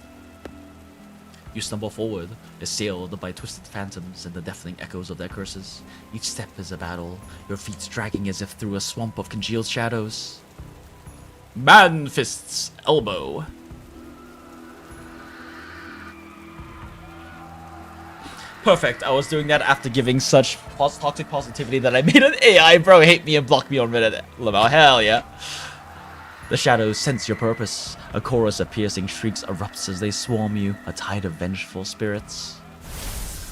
You stumble forward, assailed by twisted phantoms and the deafening echoes of their curses. Each step is a battle, your feet dragging as if through a swamp of congealed shadows. Manfist's elbow. Perfect, I was doing that after giving such toxic positivity that I made an AI bro hate me and block me on Reddit. Lamau, hell yeah. The shadows sense your purpose. A chorus of piercing shrieks erupts as they swarm you, a tide of vengeful spirits.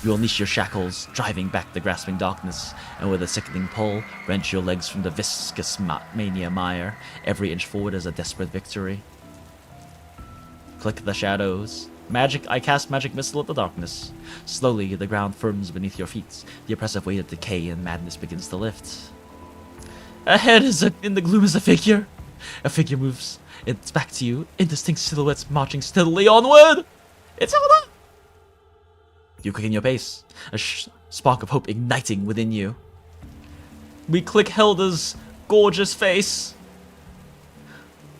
You unleash your shackles, driving back the grasping darkness, and with a sickening pull, wrench your legs from the viscous mania mire. Every inch forward is a desperate victory. Click the shadows. I cast magic missile at the darkness. Slowly, the ground firms beneath your feet. The oppressive weight of decay and madness begins to lift. Ahead in the gloom is a figure. A figure moves. It's back to you. Indistinct silhouettes marching steadily onward. It's Hilda. You quicken your pace. A spark of hope igniting within you. We click Hilda's gorgeous face.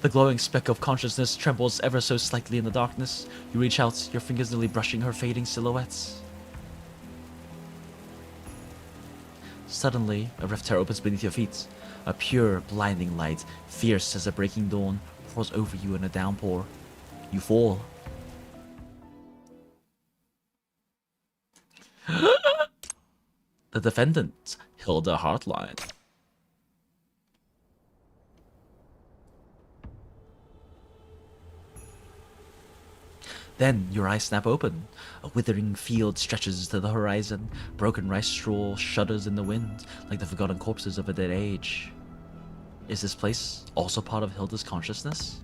The glowing speck of consciousness trembles ever so slightly in the darkness. You reach out, your fingers nearly brushing her fading silhouettes. Suddenly, a rift tear opens beneath your feet. A pure, blinding light, fierce as a breaking dawn, pours over you in a downpour. You fall. The defendant, Hilda Heartline. Then your eyes snap open. A withering field stretches to the horizon. Broken rice straw shudders in the wind, like the forgotten corpses of a dead age. Is this place also part of Hilda's consciousness?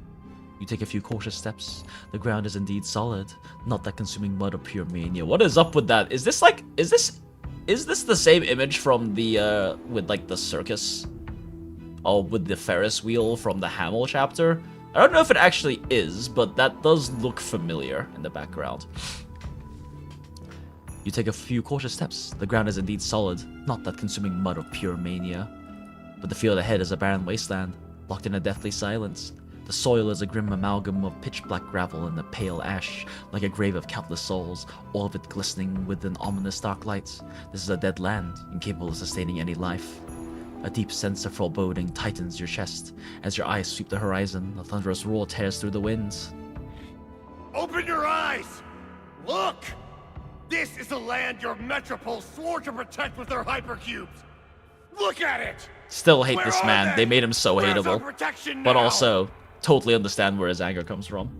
You take a few cautious steps. The ground is indeed solid, not that consuming mud of pure mania. What is up with that? Is this like, is this the same image from the, with like the circus? Oh, with the Ferris wheel from the Hamill chapter? I don't know if it actually is, but that does look familiar in the background. You take a few cautious steps. The ground is indeed solid, not that consuming mud of pure mania. But the field ahead is a barren wasteland, locked in a deathly silence. The soil is a grim amalgam of pitch-black gravel and a pale ash, like a grave of countless souls, all of it glistening with an ominous dark light. This is a dead land, incapable of sustaining any life. A deep sense of foreboding tightens your chest. As your eyes sweep the horizon, a thunderous roar tears through the winds. Open your eyes! Look! This is the land your Metropole swore to protect with their hypercubes! Look at it! Still hate this man. They made him so Where's our hateable. protection But now? also, totally understand where his anger comes from.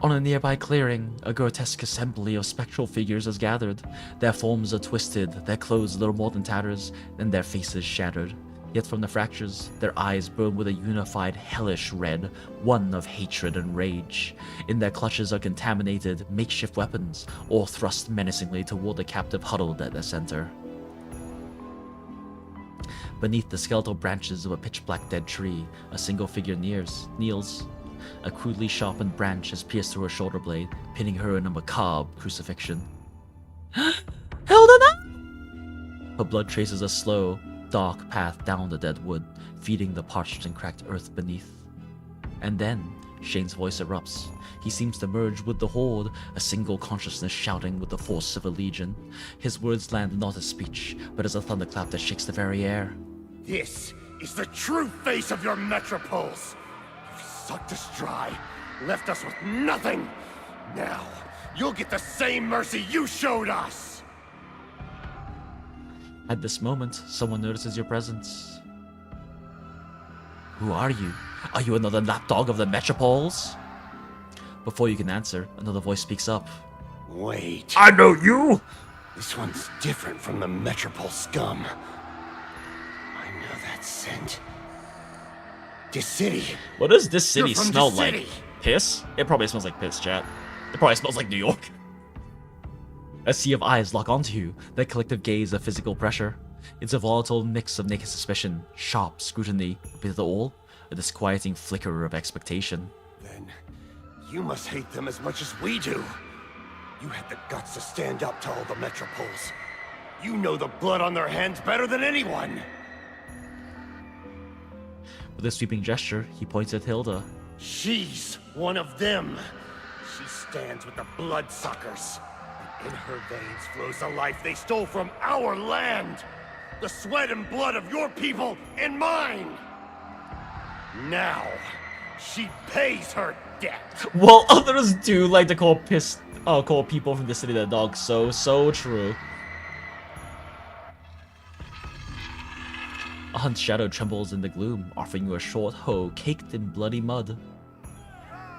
On a nearby clearing, a grotesque assembly of spectral figures has gathered. Their forms are twisted, their clothes little more than tatters, and their faces shattered. Yet from the fractures, their eyes burn with a unified hellish red, one of hatred and rage. In their clutches are contaminated, makeshift weapons, all thrust menacingly toward the captive huddled at their center. Beneath the skeletal branches of a pitch-black dead tree, a single figure kneels. A crudely sharpened branch has pierced through her shoulder blade, pinning her in a macabre crucifixion. Hilda! Her blood traces a slow, dark path down the dead wood, feeding the parched and cracked earth beneath. And then, Shane's voice erupts. He seems to merge with the horde, a single consciousness shouting with the force of a legion. His words land not as speech, but as a thunderclap that shakes the very air. This is the true face of your Metropoles! You've sucked us dry, left us with nothing! Now, you'll get the same mercy you showed us! At this moment, someone notices your presence. Who are you? Are you another lapdog of the Metropoles? Before you can answer, another voice speaks up. Wait. I know you! This one's different from the Metropole scum. I know that scent. This city. What does this city You're from smell this like? city. Piss? It probably smells like piss, chat. It probably smells like New York. A sea of eyes lock onto you, their collective gaze of physical pressure. It's a volatile mix of naked suspicion, sharp scrutiny, but with it all, a disquieting flicker of expectation. Then, you must hate them as much as we do. You had the guts to stand up to all the Metropoles. You know the blood on their hands better than anyone. With a sweeping gesture, he points at Hilda. She's one of them. She stands with the bloodsuckers. And in her veins flows the life they stole from our land. The sweat and blood of your people and mine. Now, she pays her debt. Well, others do like to call people from the city the dogs. So true. A hunt's shadow trembles in the gloom, offering you a short hoe caked in bloody mud.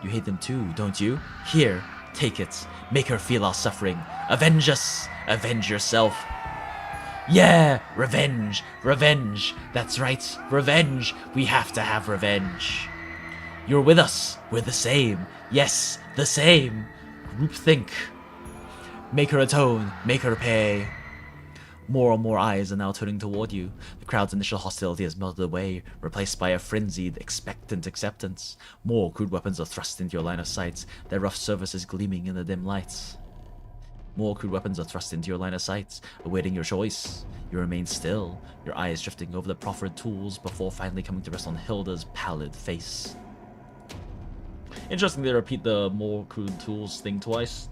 You hate them too, don't you? Here, take it. Make her feel our suffering. Avenge us. Avenge yourself. Yeah, revenge. Revenge. That's right. Revenge. We have to have revenge. You're with us. We're the same. Yes, the same. Groupthink. Make her atone. Make her pay. More and more eyes are now turning toward you. The crowd's initial hostility has melted away, replaced by a frenzied, expectant acceptance. More crude weapons are thrust into your line of sight, their rough surfaces gleaming in the dim lights. More crude weapons are thrust into your line of sight, awaiting your choice. You remain still, your eyes drifting over the proffered tools before finally coming to rest on Hilda's pallid face. Interesting they repeat the more crude tools thing twice.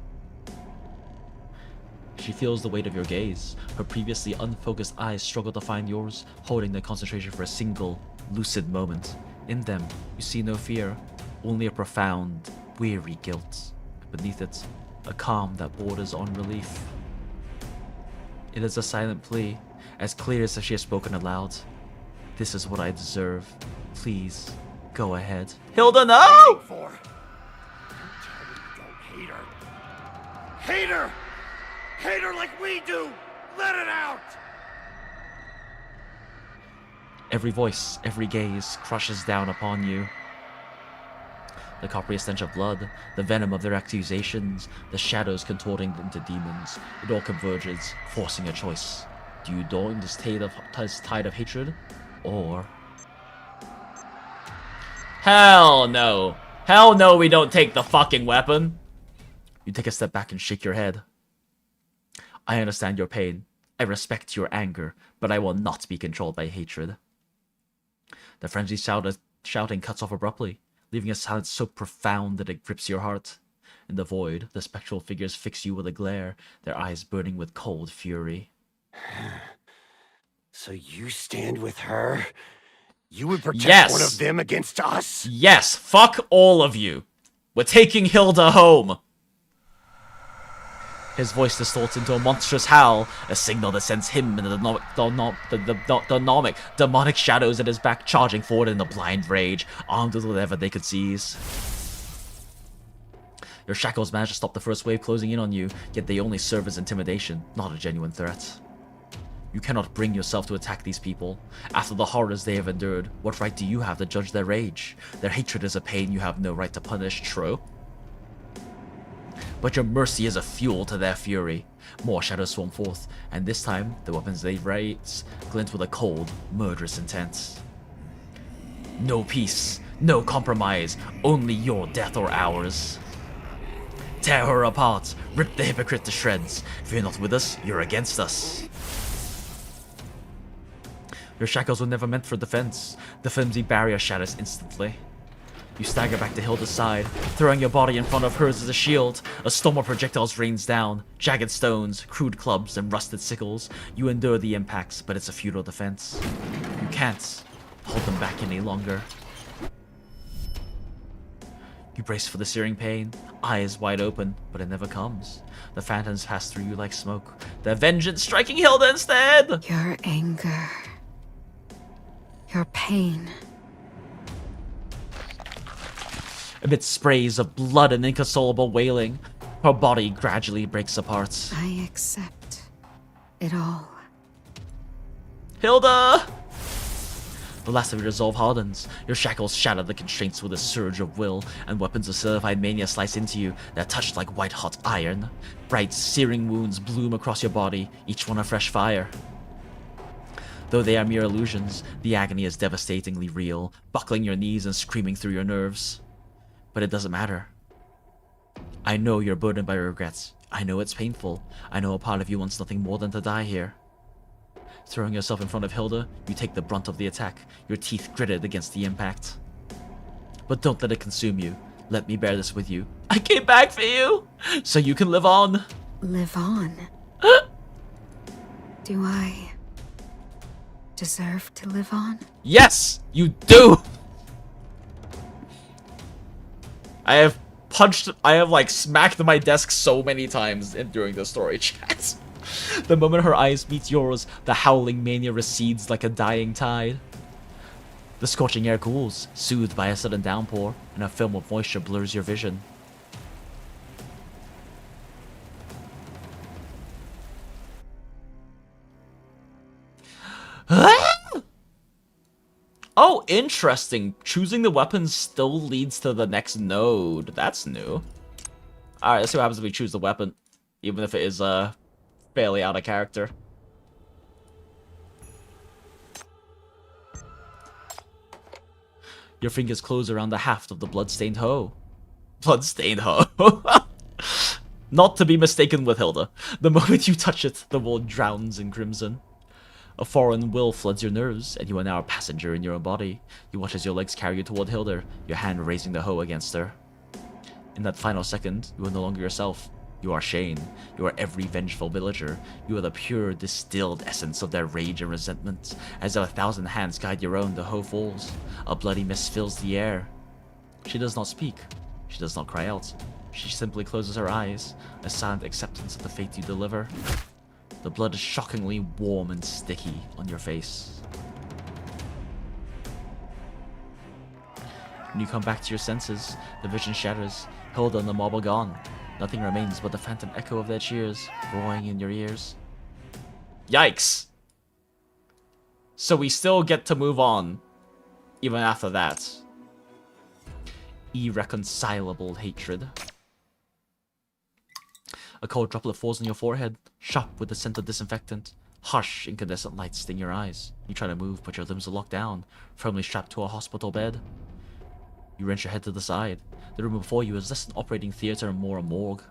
She feels the weight of your gaze. Her previously unfocused eyes struggle to find yours, holding their concentration for a single, lucid moment. In them, you see no fear, only a profound, weary guilt. Beneath it, a calm that borders on relief. It is a silent plea, as clear as if she has spoken aloud. This is what I deserve. Please, Go ahead. Hilda, no! For. Tell me you don't hate her. Hate her! Hate her like we do! Let it out! Every voice, every gaze crushes down upon you. The coppery stench of blood, the venom of their accusations, the shadows contorting into demons. It all converges, forcing a choice. Do you join this tide of hatred, or... Hell no! Hell no, we don't take the fucking weapon! You take a step back and shake your head. I understand your pain. I respect your anger, but I will not be controlled by hatred. The frenzied shouting cuts off abruptly, leaving a silence so profound that it grips your heart. In the void, the spectral figures fix you with a glare, their eyes burning with cold fury. So you stand with her? You would protect one of them against us? Yes, fuck all of you. We're taking Hilda home. His voice distorts into a monstrous howl, a signal that sends him and the demonic shadows at his back charging forward in a blind rage, armed with whatever they could seize. Your shackles manage to stop the first wave closing in on you, yet they only serve as intimidation, not a genuine threat. You cannot bring yourself to attack these people. After the horrors they have endured, what right do you have to judge their rage? Their hatred is a pain you have no right to punish, true? But your mercy is a fuel to their fury. More shadows swarm forth, and this time, the weapons they raise glint with a cold, murderous intent. No peace, no compromise, only your death or ours. Tear her apart, rip the hypocrite to shreds. If you're not with us, you're against us. Your shackles were never meant for defense. The flimsy barrier shatters instantly. You stagger back to Hilda's side, throwing your body in front of hers as a shield. A storm of projectiles rains down, jagged stones, crude clubs, and rusted sickles. You endure the impacts, but it's a futile defense. You can't hold them back any longer. You brace for the searing pain, eyes wide open, but it never comes. The phantoms pass through you like smoke, their vengeance striking Hilda instead! Your anger. Your pain. Amidst sprays of blood and inconsolable wailing, her body gradually breaks apart. I accept it all. Hilda! The last of your resolve hardens. Your shackles shatter the constraints with a surge of will, and weapons of certified mania slice into you that touch like white-hot iron. Bright, searing wounds bloom across your body, each one a fresh fire. Though they are mere illusions, the agony is devastatingly real, buckling your knees and screaming through your nerves. But it doesn't matter. I know you're burdened by regrets. I know it's painful. I know a part of you wants nothing more than to die here. Throwing yourself in front of Hilda, you take the brunt of the attack, your teeth gritted against the impact. But don't let it consume you. Let me bear this with you. I came back for you, so you can live on. Live on? Do I deserve to live on? Yes, you do! I have like smacked my desk so many times during the story chat. The moment her eyes meet yours, the howling mania recedes like a dying tide. The scorching air cools, soothed by a sudden downpour, and a film of moisture blurs your vision. Oh, interesting. Choosing the weapon still leads to the next node. That's new. Alright, let's see what happens if we choose the weapon. Even if it is fairly out of character. Your fingers close around the haft of the bloodstained hoe. Bloodstained hoe. Not to be mistaken with Hilda. The moment you touch it, the world drowns in crimson. A foreign will floods your nerves, and you are now a passenger in your own body. You watch as your legs carry you toward Hilda, your hand raising the hoe against her. In that final second, you are no longer yourself. You are Shane. You are every vengeful villager. You are the pure, distilled essence of their rage and resentment. As if 1,000 hands guide your own, the hoe falls. A bloody mist fills the air. She does not speak. She does not cry out. She simply closes her eyes, a silent acceptance of the fate you deliver. The blood is shockingly warm and sticky on your face. When you come back to your senses, the vision shatters. Hilda and the mob are gone. Nothing remains but the phantom echo of their cheers, roaring in your ears. Yikes! So we still get to move on, even after that. Irreconcilable hatred. A cold droplet falls on your forehead, sharp with the scent of disinfectant. Harsh, incandescent lights sting your eyes. You try to move, but your limbs are locked down, firmly strapped to a hospital bed. You wrench your head to the side. The room before you is less an operating theater and more a morgue.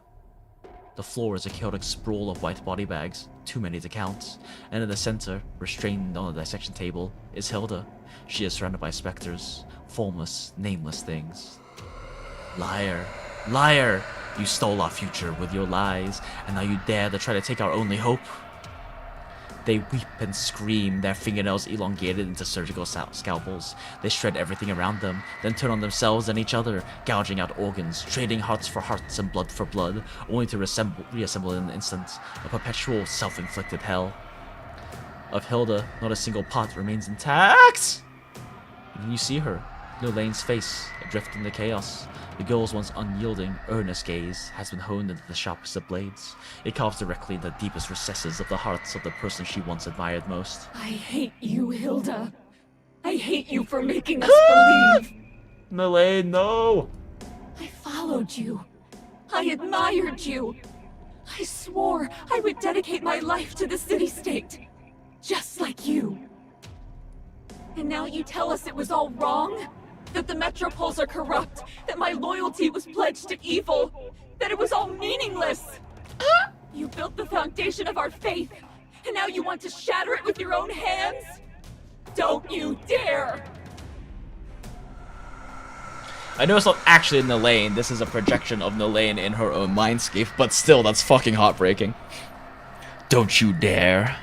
The floor is a chaotic sprawl of white body bags, too many to count, and in the center, restrained on a dissection table, is Hilda. She is surrounded by specters, formless, nameless things. Liar, liar! You stole our future with your lies, and now you dare to try to take our only hope? They weep and scream, their fingernails elongated into surgical scalpels. They shred everything around them, then turn on themselves and each other, gouging out organs, trading hearts for hearts and blood for blood, only to reassemble in an instant, a perpetual self-inflicted hell. Of Hilda, not a single part remains intact! And then you see her, Nolane's face, adrift in the chaos. The girl's once unyielding, earnest gaze has been honed into the sharpest of blades. It carves directly in the deepest recesses of the hearts of the person she once admired most. I hate you, Hilda. I hate you for making us believe. Nolane, no! I followed you. I admired you. I swore I would dedicate my life to the city-state. Just like you. And now you tell us it was all wrong? That the metropoles are corrupt, that my loyalty was pledged to evil, that it was all meaningless. You built the foundation of our faith, and now you want to shatter it with your own hands? Don't you dare! I know it's not actually Nolane, this is a projection of Nolane in her own mindscape, but still, that's fucking heartbreaking. Don't you dare.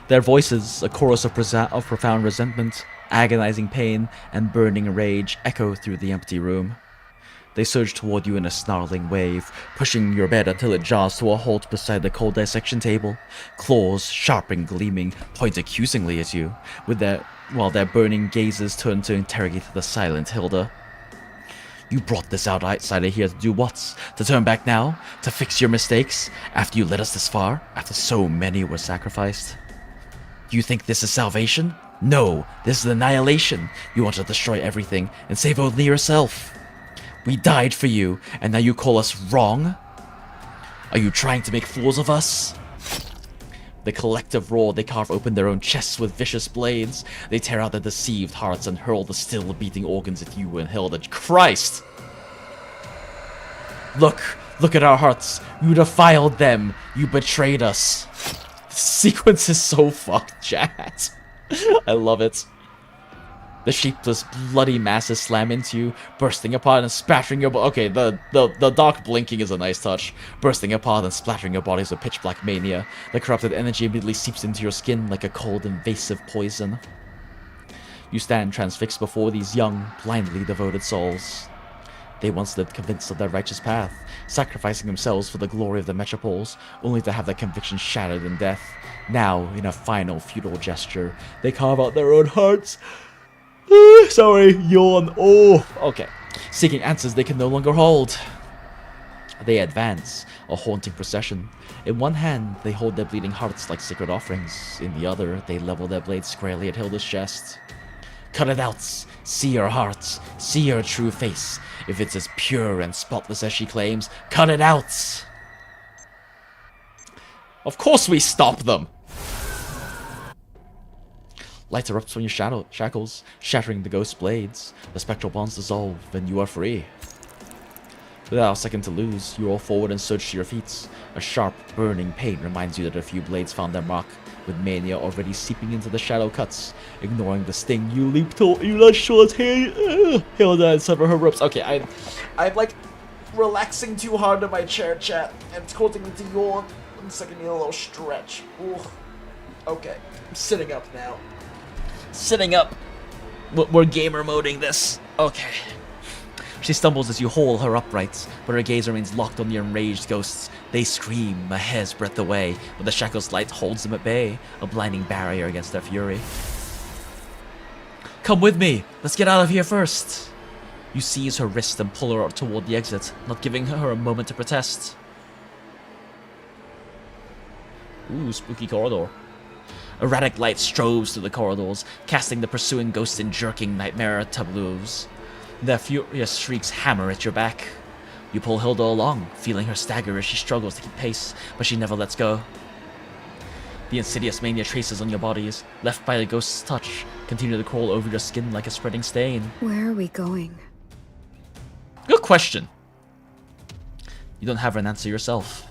Their voices, a chorus of profound resentment, agonizing pain, and burning rage, echo through the empty room. They surge toward you in a snarling wave, pushing your bed until it jaws to a halt beside the cold dissection table. Claws, sharp and gleaming, point accusingly at you, while their burning gazes turn to interrogate the silent Hilda. You brought this outsider here to do what? To turn back now? To fix your mistakes? After you led us this far? After so many were sacrificed? You think this is salvation? No, this is annihilation. You want to destroy everything and save only yourself. We died for you, and now you call us wrong? Are you trying to make fools of us? The collective roar, they carve open their own chests with vicious blades. They tear out their deceived hearts and hurl the still beating organs at you and Hilda. Christ! Look at our hearts. You defiled them. You betrayed us. The sequence is so fucked, chat. I love it. The shapeless, bloody masses slam into you, bursting apart and splattering your okay, the dark blinking is a nice touch. Bursting apart and splattering your bodies with pitch-black mania. The corrupted energy immediately seeps into your skin like a cold, invasive poison. You stand transfixed before these young, blindly devoted souls. They once lived convinced of their righteous path, sacrificing themselves for the glory of the metropoles, only to have their conviction shattered in death. Now, in a final futile gesture, they carve out their own hearts. Sorry, yawn. Oh, okay. Seeking answers they can no longer hold. They advance, a haunting procession. In one hand, they hold their bleeding hearts like sacred offerings. In the other, they level their blades squarely at Hilda's chest. Cut it out. See her heart. See her true face. If it's as pure and spotless as she claims, cut it out. Of course we stop them. Light erupts from your shackles, shattering the ghost blades. The spectral bonds dissolve, and you are free. Without a second to lose, you roll forward and surge to your feet. A sharp, burning pain reminds you that a few blades found their mark, with mania already seeping into the shadow cuts. Ignoring the sting, you leap to you lash towards Hilda and sever her ropes. Okay, I'm like relaxing too hard in my chair, chat. It's causing me to yawn. One second, need a little stretch. Ooh. Okay, I'm sitting up now. Sitting up. We're gamer moding this. Okay. She stumbles as you haul her upright, but her gaze remains locked on the enraged ghosts. They scream a hair's breadth away, but the shackle's light holds them at bay, a blinding barrier against their fury. Come with me. Let's get out of here first. You seize her wrist and pull her toward the exit, not giving her a moment to protest. Ooh, spooky corridor. Erratic light strobes through the corridors, casting the pursuing ghosts in jerking nightmare tableaus. Their furious shrieks hammer at your back. You pull Hilda along, feeling her stagger as she struggles to keep pace, but she never lets go. The insidious mania traces on your bodies, left by the ghost's touch, continue to crawl over your skin like a spreading stain. Where are we going? Good question. You don't have an answer yourself.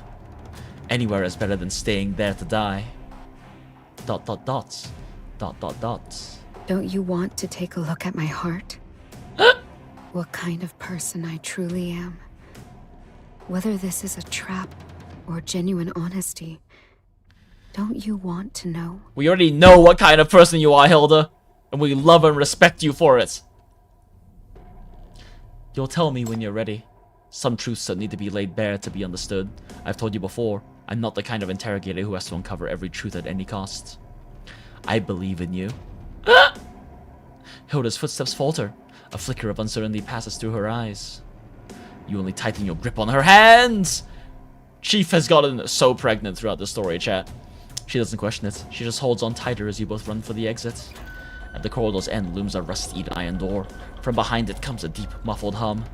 Anywhere is better than staying there to die. ... Don't you want to take a look at my heart? What kind of person I truly am? Whether this is a trap or genuine honesty, don't you want to know? We already know what kind of person you are, Hilda, and we love and respect you for it. You'll tell me when you're ready. Some truths don't need to be laid bare to be understood. I've told you before, I'm not the kind of interrogator who has to uncover every truth at any cost. I believe in you. Hilda's footsteps falter. A flicker of uncertainty passes through her eyes. You only tighten your grip on her hands. Chief has gotten so pregnant throughout the story, chat. She doesn't question it. She just holds on tighter as you both run for the exit. At the corridor's end looms a rust-eaten iron door. From behind it comes a deep, muffled hum.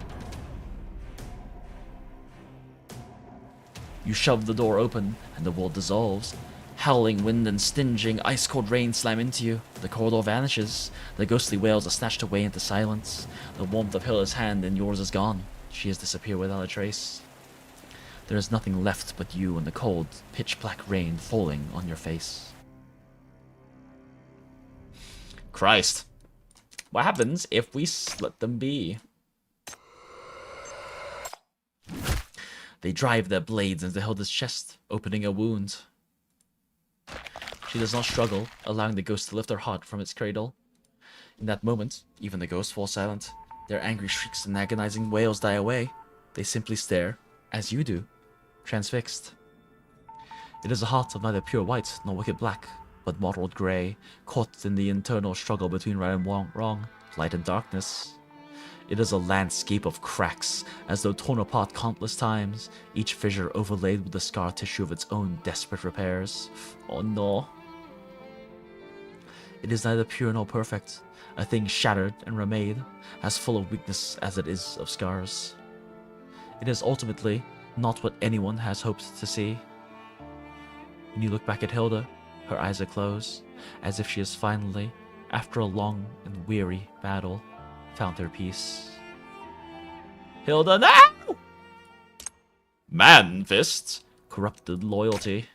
You shove the door open, and the world dissolves. Howling wind and stinging, ice-cold rain slam into you. The corridor vanishes. The ghostly wails are snatched away into silence. The warmth of Hilda's hand in yours is gone. She has disappeared without a trace. There is nothing left but you and the cold, pitch-black rain falling on your face. Christ. What happens if we let them be? They drive their blades into Hilda's chest, opening a wound. She does not struggle, allowing the ghost to lift her heart from its cradle. In that moment, even the ghosts fall silent. Their angry shrieks and agonizing wails die away. They simply stare, as you do, transfixed. It is a heart of neither pure white nor wicked black, but mottled grey, caught in the internal struggle between right and wrong, light and darkness. It is a landscape of cracks, as though torn apart countless times, each fissure overlaid with the scar tissue of its own desperate repairs. Oh no. It is neither pure nor perfect, a thing shattered and remade, as full of weakness as it is of scars. It is ultimately not what anyone has hoped to see. When you look back at Hilda, her eyes are closed, as if she has finally, after a long and weary battle, found her peace. Hilda, no! Man fists, corrupted loyalty.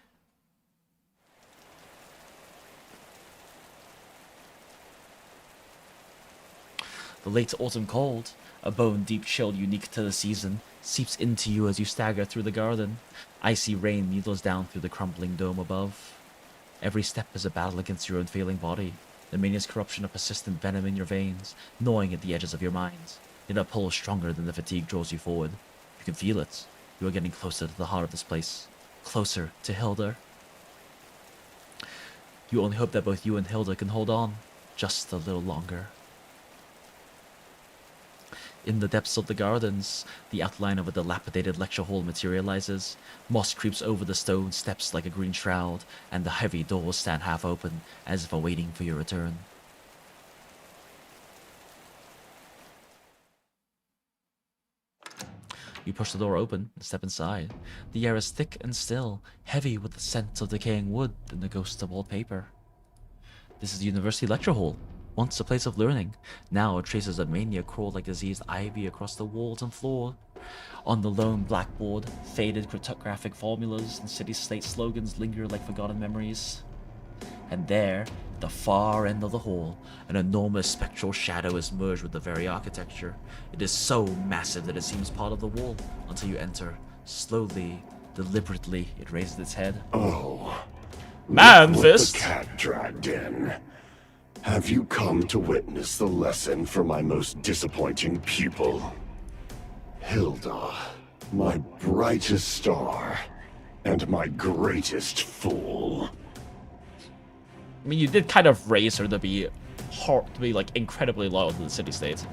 The late autumn cold, a bone-deep chill unique to the season, seeps into you as you stagger through the garden. Icy rain needles down through the crumbling dome above. Every step is a battle against your own failing body, the mania's corruption of persistent venom in your veins, gnawing at the edges of your mind. Yet a pull stronger than the fatigue draws you forward. You can feel it. You are getting closer to the heart of this place. Closer to Hilda. You only hope that both you and Hilda can hold on just a little longer. In the depths of the gardens, the outline of a dilapidated lecture hall materializes. Moss creeps over the stone steps like a green shroud, and the heavy doors stand half open, as if awaiting for your return. You push the door open and step inside. The air is thick and still, heavy with the scent of decaying wood and the ghost of old paper. This is the University Lecture Hall. Once a place of learning, now traces of mania crawl like diseased ivy across the walls and floor. On the lone blackboard, faded cryptographic formulas and city-state slogans linger like forgotten memories. And there, at the far end of the hall, an enormous spectral shadow is merged with the very architecture. It is so massive that it seems part of the wall until you enter. Slowly, deliberately, it raises its head. Oh, Man look fist! What the cat dragged in. Have you come to witness the lesson for my most disappointing pupil? Hilda, my brightest star, and my greatest fool. I mean, you did kind of raise her to be like incredibly loyal to the city-state.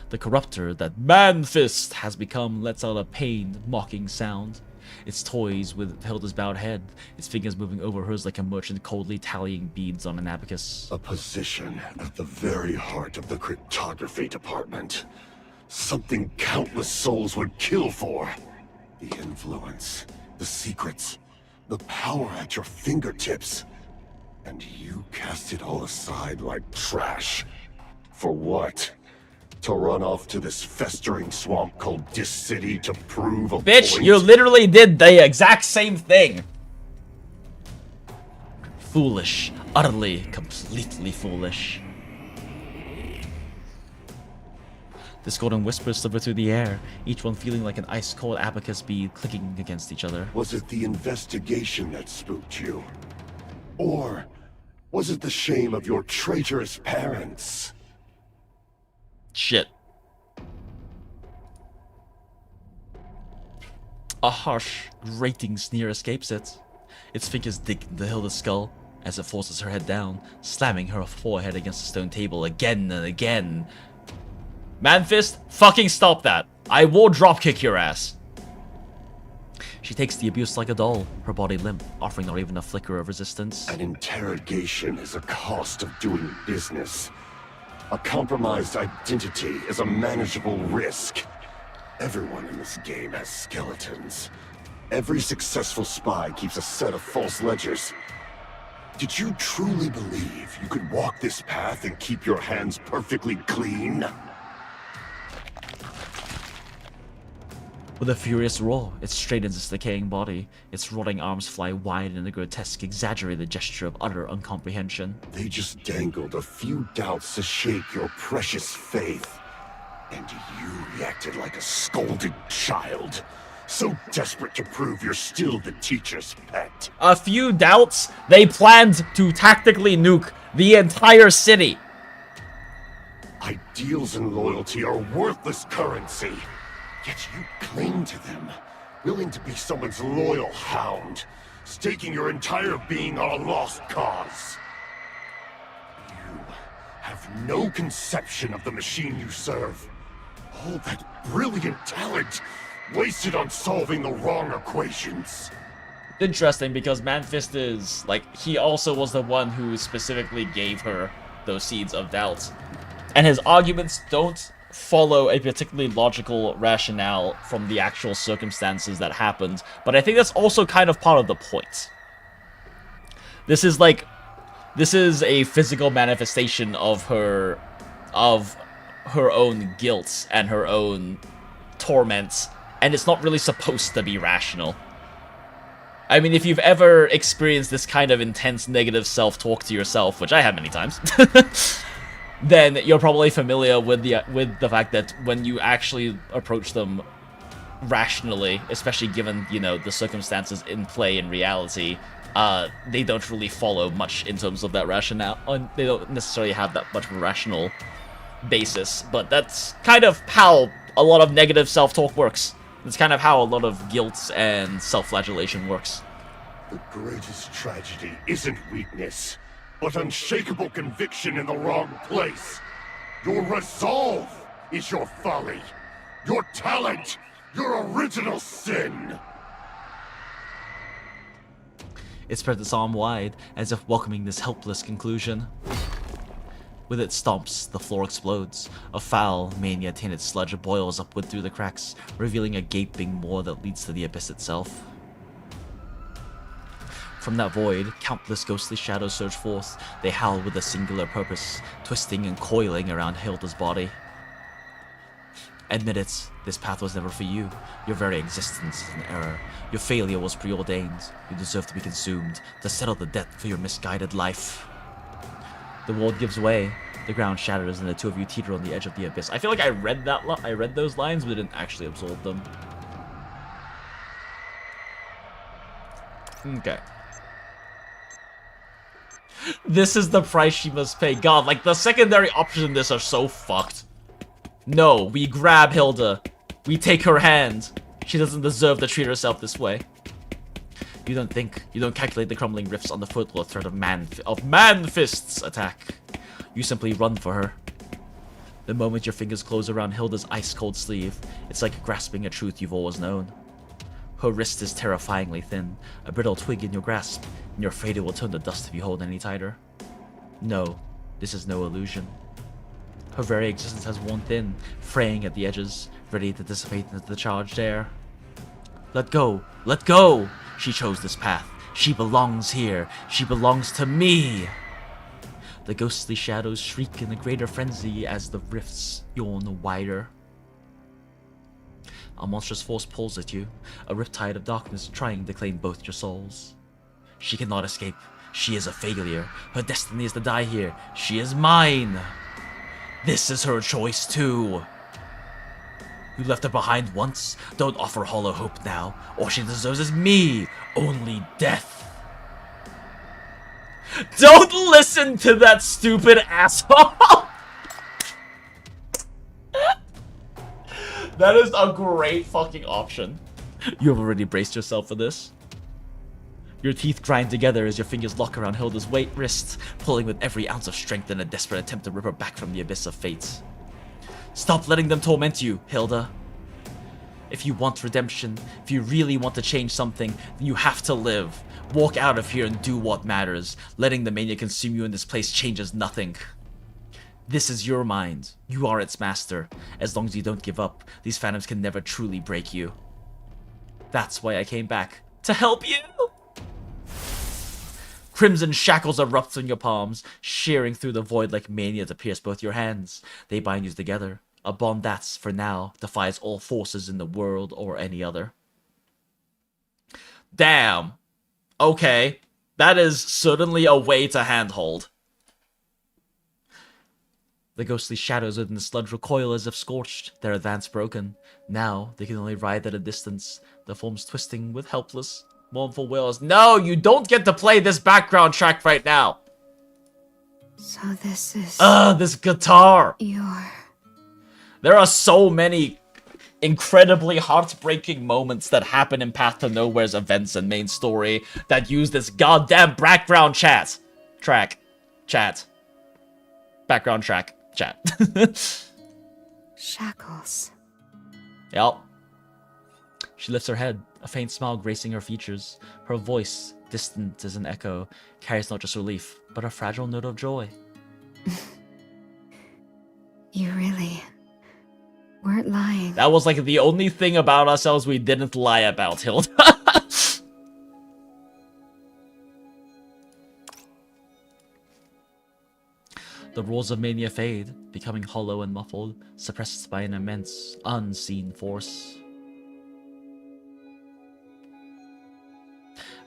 The corrupter that Man-Fist has become lets out a pained, mocking sound. Its toys with Hilda's bowed head, its fingers moving over hers like a merchant coldly tallying beads on an abacus. A position at the very heart of the cryptography department. Something countless souls would kill for. The influence, the secrets, the power at your fingertips. And you cast it all aside like trash. For what? To run off to this festering swamp called Dis City to prove a Bitch, point? you literally did the exact same thing. Foolish. Utterly, completely foolish. Discordant whispers sliver through the air, each one feeling like an ice-cold abacus bead clicking against each other. Was it the investigation that spooked you? Or was it the shame of your traitorous parents? Shit. A harsh, grating sneer escapes it. Its fingers dig into Hilda's skull as it forces her head down, slamming her forehead against the stone table again and again. Man-Fist, fucking stop that. I will dropkick your ass. She takes the abuse like a doll, her body limp, offering not even a flicker of resistance. An interrogation is a cost of doing business. A compromised identity is a manageable risk. Everyone in this game has skeletons. Every successful spy keeps a set of false ledgers. Did you truly believe you could walk this path and keep your hands perfectly clean? With a furious roar, it straightens its decaying body. Its rotting arms fly wide in a grotesque, exaggerated gesture of utter incomprehension. They just dangled a few doubts to shake your precious faith. And you reacted like a scolded child. So desperate to prove you're still the teacher's pet. A few doubts? They planned to tactically nuke the entire city. Ideals and loyalty are worthless currency. Yet you cling to them, willing to be someone's loyal hound, staking your entire being on a lost cause. You have no conception of the machine you serve. All that brilliant talent wasted on solving the wrong equations. Interesting, because Man-Fist is, like, he also was the one who specifically gave her those seeds of doubt. And his arguments don't follow a particularly logical rationale from the actual circumstances that happened, but I think that's also kind of part of the point. This is a physical manifestation of her own guilt and her own torments, and it's not really supposed to be rational. I mean, if you've ever experienced this kind of intense negative self-talk to yourself, which I have many times, then you're probably familiar with the fact that when you actually approach them rationally, especially given, you know, the circumstances in play in reality, they don't really follow much in terms of that rationale. They don't necessarily have that much of a rational basis, but that's kind of how a lot of negative self-talk works. It's kind of how a lot of guilt and self-flagellation works. The greatest tragedy isn't weakness, but unshakable conviction in the wrong place. Your resolve is your folly. Your talent, your original sin. It spreads its arm wide, as if welcoming this helpless conclusion. With its stomps, the floor explodes. A foul, mania-tainted sludge boils upward through the cracks, revealing a gaping maw that leads to the abyss itself. From that void, countless ghostly shadows surge forth. They howl with a singular purpose, twisting and coiling around Hilda's body. Admit it, this path was never for you. Your very existence is an error. Your failure was preordained. You deserve to be consumed, to settle the debt for your misguided life. The world gives way. The ground shatters, and the two of you teeter on the edge of the abyss. I feel like I read those lines, but didn't actually absorb them. Okay. This is the price she must pay. God, like, the secondary options in this are so fucked. No, we grab Hilda. We take her hand. She doesn't deserve to treat herself this way. You don't calculate the crumbling rifts on the foot or threat of Man-Fist's attack. You simply run for her. The moment your fingers close around Hilda's ice-cold sleeve, it's like grasping a truth you've always known. Her wrist is terrifyingly thin, a brittle twig in your grasp, and you're afraid it will turn to dust if you hold any tighter. No, this is no illusion. Her very existence has worn thin, fraying at the edges, ready to dissipate into the charged air. Let go! Let go! She chose this path. She belongs here. She belongs to me! The ghostly shadows shriek in a greater frenzy as the rifts yawn wider. A monstrous force pulls at you, a riptide of darkness trying to claim both your souls. She cannot escape. She is a failure. Her destiny is to die here. She is mine! This is her choice too! You left her behind once. Don't offer hollow hope now. All she deserves is me. Only death. Don't listen to that stupid asshole. That is a great fucking option. You have already braced yourself for this. Your teeth grind together as your fingers lock around Hilda's wrist, pulling with every ounce of strength in a desperate attempt to rip her back from the abyss of fate. Stop letting them torment you, Hilda. If you want redemption, if you really want to change something, then you have to live. Walk out of here and do what matters. Letting the mania consume you in this place changes nothing. This is your mind. You are its master. As long as you don't give up, these phantoms can never truly break you. That's why I came back. To help you! Crimson shackles erupt on your palms, shearing through the void like mania to pierce both your hands. They bind you together, a bond that, for now, defies all forces in the world or any other. Damn. Okay. That is certainly a way to handhold. The ghostly shadows within the sludge recoil as if scorched, their advance broken. Now, they can only ride at a distance, their forms twisting with helpless, mournful wails. No, you don't get to play this background track right now! So this is... this guitar! Your... There are so many incredibly heartbreaking moments that happen in Path to Nowhere's events and main story that use this goddamn background track. Background track. Chat. Shackles. Yep. She lifts her head, a faint smile gracing her features. Her voice, distant as an echo, carries not just relief, but a fragile note of joy. You really weren't lying. That was like the only thing about ourselves we didn't lie about, Hilda. The roars of mania fade, becoming hollow and muffled, suppressed by an immense, unseen force.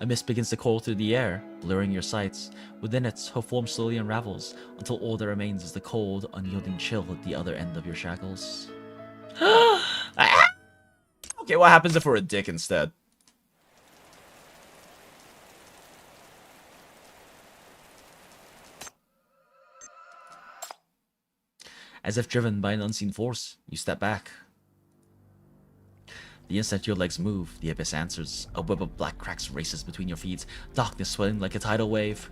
A mist begins to coil through the air, blurring your sights. Within it, her form slowly unravels, until all that remains is the cold, unyielding chill at the other end of your shackles. Okay, what happens if we're a dick instead? As if driven by an unseen force, you step back. The instant your legs move, the abyss answers. A web of black cracks races between your feet, darkness swelling like a tidal wave.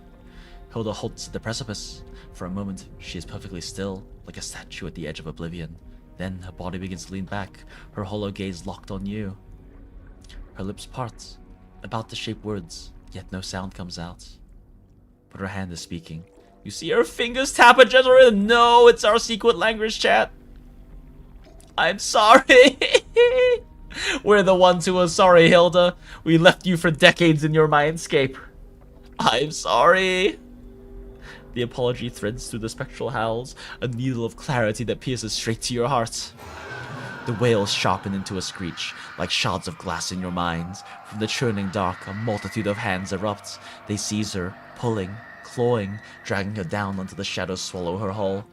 Hilda halts at the precipice. For a moment, she is perfectly still, like a statue at the edge of oblivion. Then her body begins to lean back, her hollow gaze locked on you. Her lips part, about to shape words, yet no sound comes out. But her hand is speaking. You see her fingers tap a gentle rhythm. No, it's our secret language, chat. I'm sorry. We're the ones who are sorry, Hilda. We left you for decades in your mindscape. I'm sorry. The apology threads through the spectral howls, a needle of clarity that pierces straight to your heart. The wails sharpen into a screech, like shards of glass in your mind. From the churning dark, a multitude of hands erupt. They seize her, pulling, clawing, dragging her down until the shadows swallow her whole.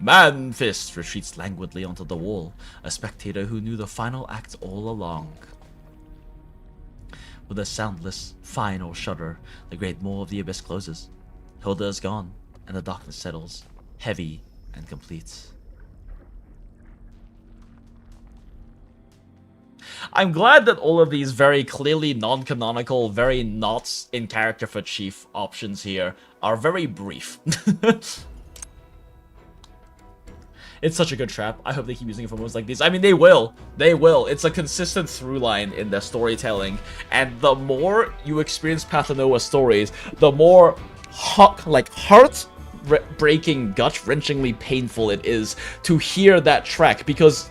Man Fist retreats languidly onto the wall, a spectator who knew the final act all along. With a soundless, final shudder, the great maw of the abyss closes. Hilda is gone, and the darkness settles, heavy and complete. I'm glad that all of these very clearly non-canonical, very not in character for Chief options here are very brief. It's such a good trap. I hope they keep using it for moments like these. I mean, they will. They will. It's a consistent through line in their storytelling. And the more you experience Pathanoa stories, the more heart-breaking, gut-wrenchingly painful it is to hear that track, because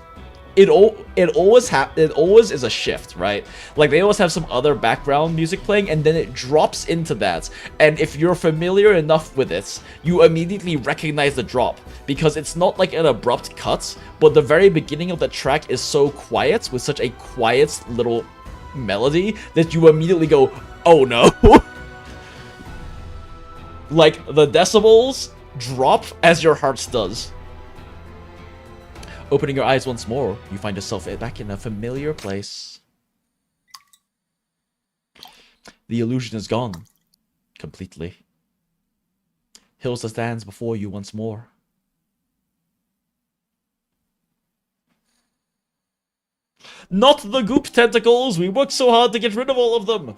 it always is a shift, right? Like, they always have some other background music playing, and then it drops into that. And if you're familiar enough with it, you immediately recognize the drop, because it's not like an abrupt cut, but the very beginning of the track is so quiet, with such a quiet little melody, that you immediately go, oh no. Like, the decibels drop as your heart does. Opening your eyes once more, you find yourself back in a familiar place. The illusion is gone. Completely. Hilda stands before you once more. Not the goop tentacles! We worked so hard to get rid of all of them!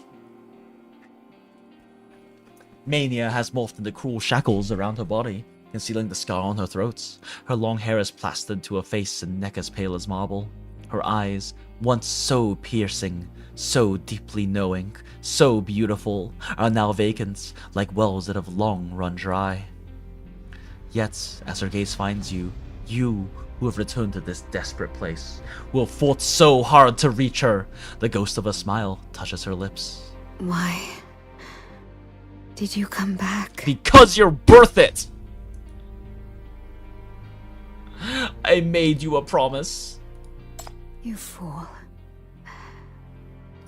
Mania has morphed into cruel shackles around her body, concealing the scar on her throat. Her long hair is plastered to her face and neck as pale as marble. Her eyes, once so piercing, so deeply knowing, so beautiful, are now vacant, like wells that have long run dry. Yet, as her gaze finds you, you who have returned to this desperate place, who have fought so hard to reach her, the ghost of a smile touches her lips. Why did you come back? Because you're worth it! I made you a promise. You fool.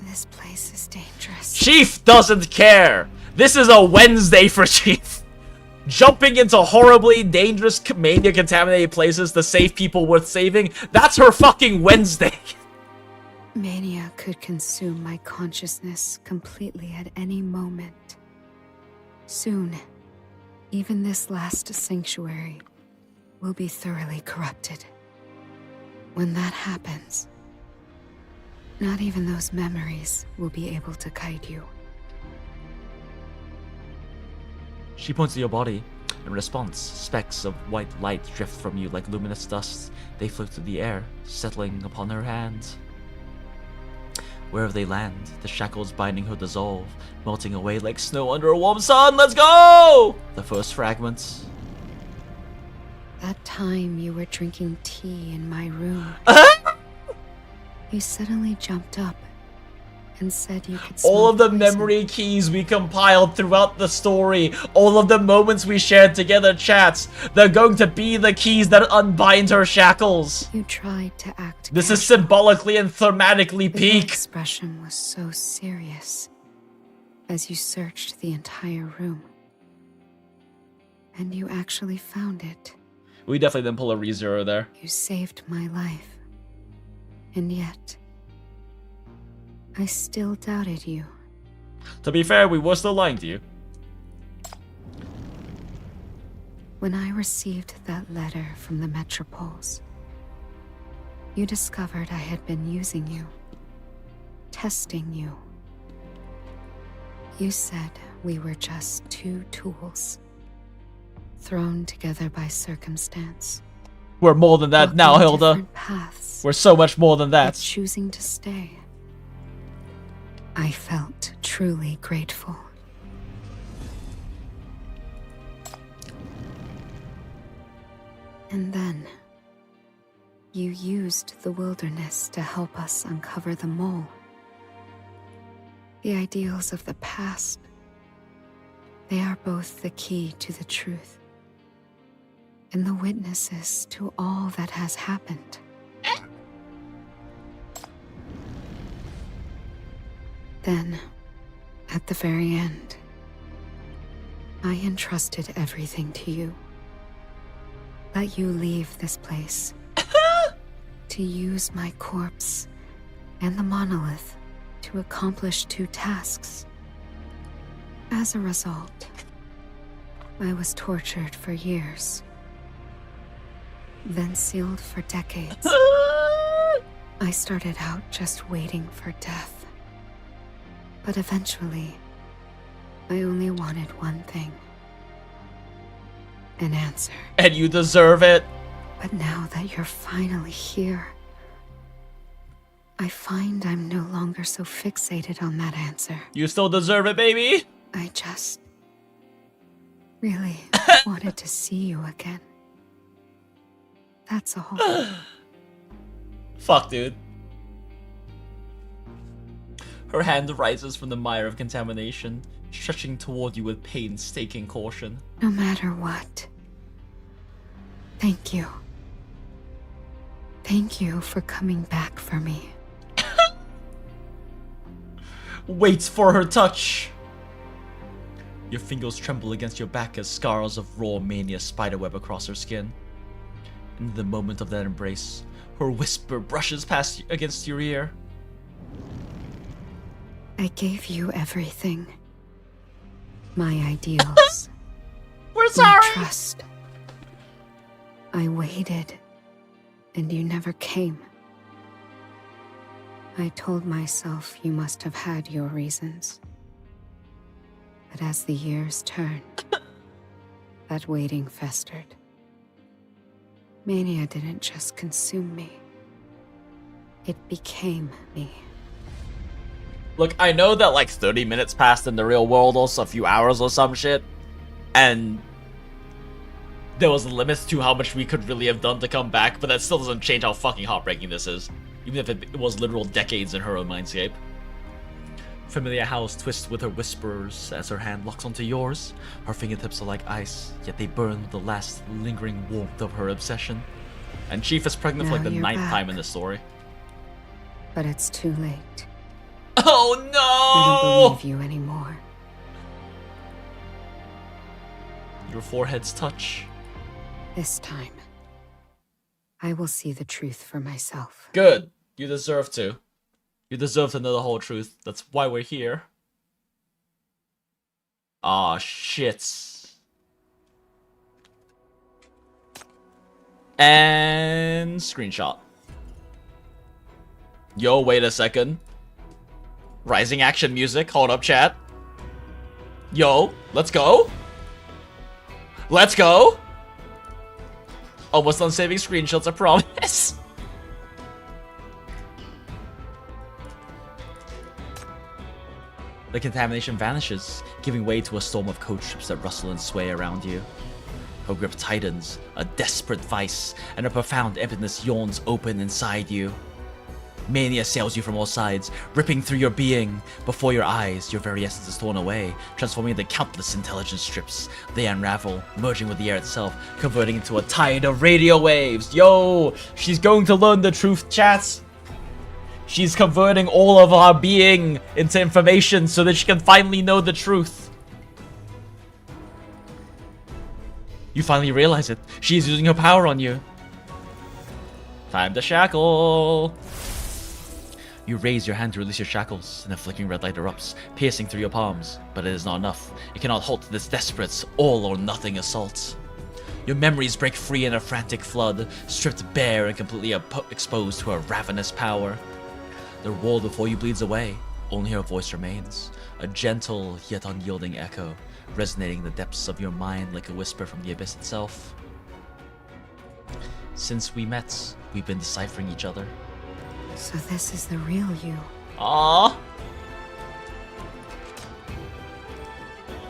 This place is dangerous. Chief doesn't care! This is a Wednesday for Chief! Jumping into horribly dangerous, mania-contaminated places to save people worth saving, that's her fucking Wednesday! Mania could consume my consciousness completely at any moment. Soon, even this last sanctuary will be thoroughly corrupted. When that happens, not even those memories will be able to guide you. She points to your body. In response, specks of white light drift from you like luminous dust. They float through the air, settling upon her hand. Wherever they land, the shackles binding her dissolve, melting away like snow under a warm sun. Let's go! The first fragment. That time you were drinking tea in my room. You suddenly jumped up and said you could smell all of the poison. memory keys we compiled throughout the story, all of the moments we shared together, chats, they're going to be the keys that unbind her shackles. You tried to act This is symbolically and thematically Your peak. expression was so serious as you searched the entire room. And you actually found it. We definitely didn't pull a ReZero there. You saved my life. And yet, I still doubted you. To be fair, we were still lying to you. When I received that letter from the Metropoles, you discovered I had been using you, testing you. You said we were just two tools, thrown together by circumstance. We're more than that now, Hilda. Different paths, We're so much more than but that. choosing to stay. I felt truly grateful. And then, you used the wilderness to help us uncover the mole. The ideals of the past, they are both the key to the truth, and the witnesses to all that has happened. Then, at the very end, I entrusted everything to you. Let you leave this place to use my corpse and the monolith to accomplish two tasks. As a result, I was tortured for years, then sealed for decades. I started out just waiting for death. But eventually, I only wanted one thing. An answer. And you deserve it. But now that you're finally here, I find I'm no longer so fixated on that answer. You still deserve it, baby! I just really wanted to see you again. That's all. Fuck, dude. Her hand rises from the mire of contamination, stretching toward you with painstaking caution. No matter what. Thank you. Thank you for coming back for me. Waits for her touch. Your fingers tremble against your back as scars of raw mania spiderweb across her skin. In the moment of that embrace, her whisper brushes past against your ear. I gave you everything. My ideals. We're sorry! My trust. I waited, and you never came. I told myself you must have had your reasons. But as the years turned, that waiting festered. Mania didn't just consume me. It became me. Look, I know that like 30 minutes passed in the real world, also a few hours or some shit, and there was limits to how much we could really have done to come back, but that still doesn't change how fucking heartbreaking this is, even if it was literal decades in her own mindscape. Familiar house twists with her whispers as her hand locks onto yours. Her fingertips are like ice, yet they burn with the last lingering warmth of her obsession. And Chief is pregnant for like the 9th time in the story. But it's too late. Oh no! I don't believe you anymore. Your foreheads touch. This time, I will see the truth for myself. Good. You deserve to. You deserve to know the whole truth. That's why we're here. Aw, shit. And screenshot. Yo, wait a second. Rising action music. Hold up, chat. Yo, let's go. Let's go. Almost done saving screenshots, I promise. The contamination vanishes, giving way to a storm of code strips that rustle and sway around you. Her grip tightens, a desperate vice, and a profound emptiness yawns open inside you. Mania assails you from all sides, ripping through your being. Before your eyes, your very essence is torn away, transforming into countless intelligence strips. They unravel, merging with the air itself, converting into a tide of radio waves. Yo, she's going to learn the truth, chat. She's converting all of our being into information so that she can finally know the truth. You finally realize it. She is using her power on you. Time to shackle. You raise your hand to release your shackles, and a flickering red light erupts, piercing through your palms. But it is not enough. It cannot halt this desperate, all-or-nothing assault. Your memories break free in a frantic flood, stripped bare and completely exposed to her ravenous power. The world before you bleeds away. Only her voice remains, a gentle yet unyielding echo, resonating in the depths of your mind like a whisper from the abyss itself. Since we met, we've been deciphering each other. So this is the real you. Aww.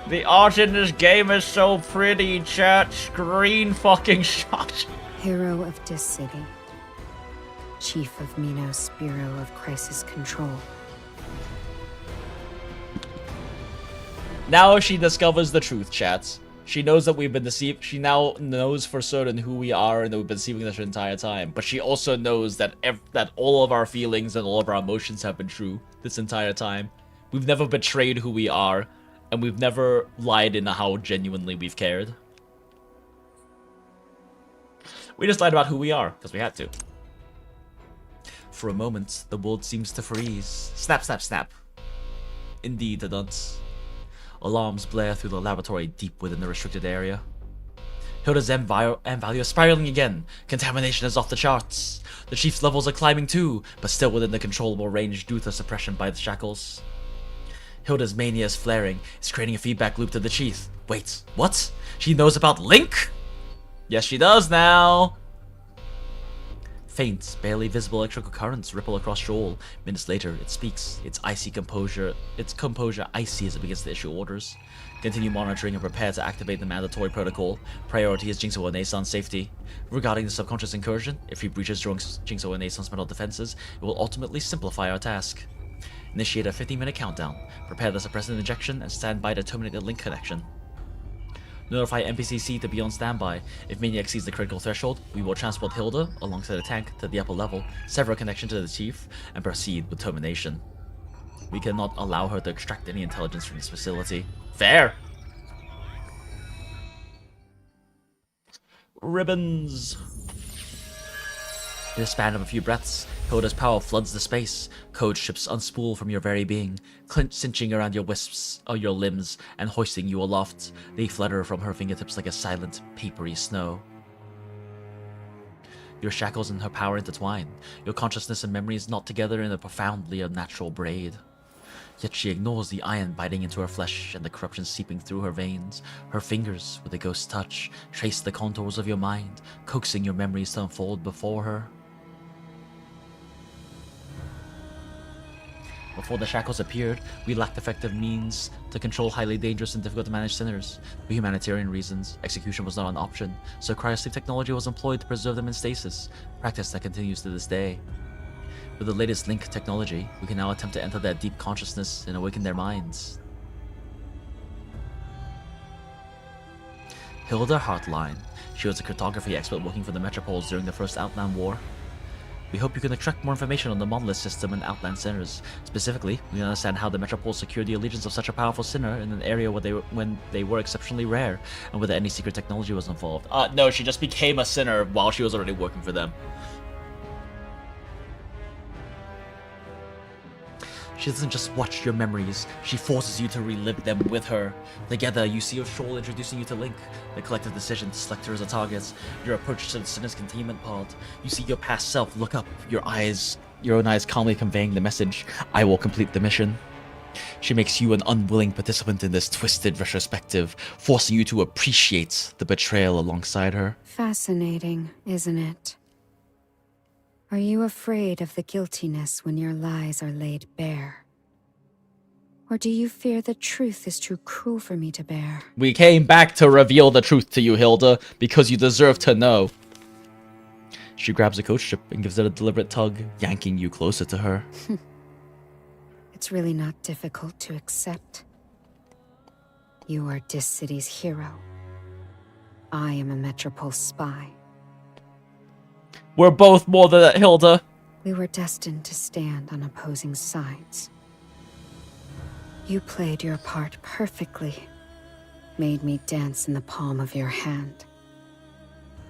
The art in this game is so pretty, chat. Screen fucking shot. Hero of Dis City. Chief of Minos Bureau of Crisis Control. Now she discovers the truth, chat. She knows that we've been deceived. She now knows for certain who we are and that we've been deceiving this entire time. But she also knows that that all of our feelings and all of our emotions have been true this entire time. We've never betrayed who we are, and we've never lied in how genuinely we've cared. We just lied about who we are, because we had to. For a moment, the world seems to freeze. Snap, snap, snap. Indeed, it does. Alarms blare through the laboratory deep within the restricted area. Hilda's M value is spiraling again. Contamination is off the charts. The Chief's levels are climbing too, but still within the controllable range due to suppression by the shackles. Hilda's mania is flaring. It's creating a feedback loop to the Chief. Wait, what? She knows about Link? Yes, she does now. Faint, barely visible electrical currents ripple across Shoal. Minutes later, it speaks, its composure icy as it begins to issue orders. Continue monitoring and prepare to activate the mandatory protocol. Priority is Jinxo and Aeson's safety. Regarding the subconscious incursion, if he breaches Jinxo and Aeson's mental defenses, it will ultimately simplify our task. Initiate a 15-minute countdown. Prepare the suppressant injection and stand by to terminate the link connection. Notify NPC to be on standby. If Maniac exceeds the critical threshold, we will transport Hilda, alongside the tank, to the upper level, sever a connection to the chief, and proceed with termination. We cannot allow her to extract any intelligence from this facility. Fair! Ribbons! In a span of a few breaths, Hilda's power floods the space. Code ships unspool from your very being, cinching around your wisps or your limbs and hoisting you aloft. They flutter from her fingertips like a silent, papery snow. Your shackles and her power intertwine, your consciousness and memories knot together in a profoundly unnatural braid. Yet she ignores the iron biting into her flesh and the corruption seeping through her veins. Her fingers, with a ghost's touch, trace the contours of your mind, coaxing your memories to unfold before her. Before the shackles appeared, we lacked effective means to control highly dangerous and difficult to manage sinners. For humanitarian reasons, execution was not an option, so cryosleep technology was employed to preserve them in stasis, practice that continues to this day. With the latest link technology, we can now attempt to enter their deep consciousness and awaken their minds. Hilda Hartline. She was a cryptography expert working for the Metropoles during the First Outland War. We hope you can extract more information on the Monolith system and Outland sinners. Specifically, we understand how the Metropoles secured the allegiance of such a powerful sinner in an area when they were exceptionally rare, and whether any secret technology was involved. No, she just became a sinner while she was already working for them. She doesn't just watch your memories, she forces you to relive them with her. Together, you see your Shoal introducing you to Link, the collective decision to select her as a target, your approach to the sinner's containment pod. You see your past self look up, your own eyes calmly conveying the message, I will complete the mission. She makes you an unwilling participant in this twisted retrospective, forcing you to appreciate the betrayal alongside her. Fascinating, isn't it? Are you afraid of the guiltiness when your lies are laid bare? Or do you fear the truth is too cruel for me to bear? We came back to reveal the truth to you, Hilda, because you deserve to know. She grabs a coach ship and gives it a deliberate tug, yanking you closer to her. It's really not difficult to accept. You are this city's hero. I am a Metropole spy. We're both more than that, Hilda. We were destined to stand on opposing sides. You played your part perfectly. Made me dance in the palm of your hand.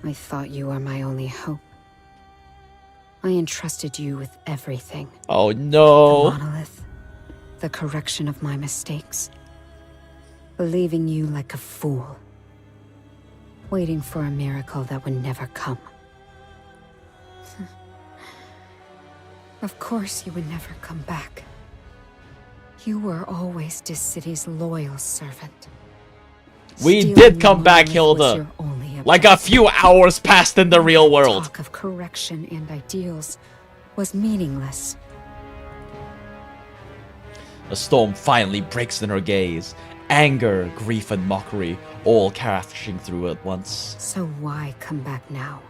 I thought you were my only hope. I entrusted you with everything. Oh no. The monolith. The correction of my mistakes. Believing you like a fool. Waiting for a miracle that would never come. Of course you would never come back. You were always this city's loyal servant. We did come back, Hilda. Like a few hours passed in the real world. Talk of correction and ideals was meaningless. A storm finally breaks in her gaze. Anger, grief, and mockery, all crashing through at once. So why come back now?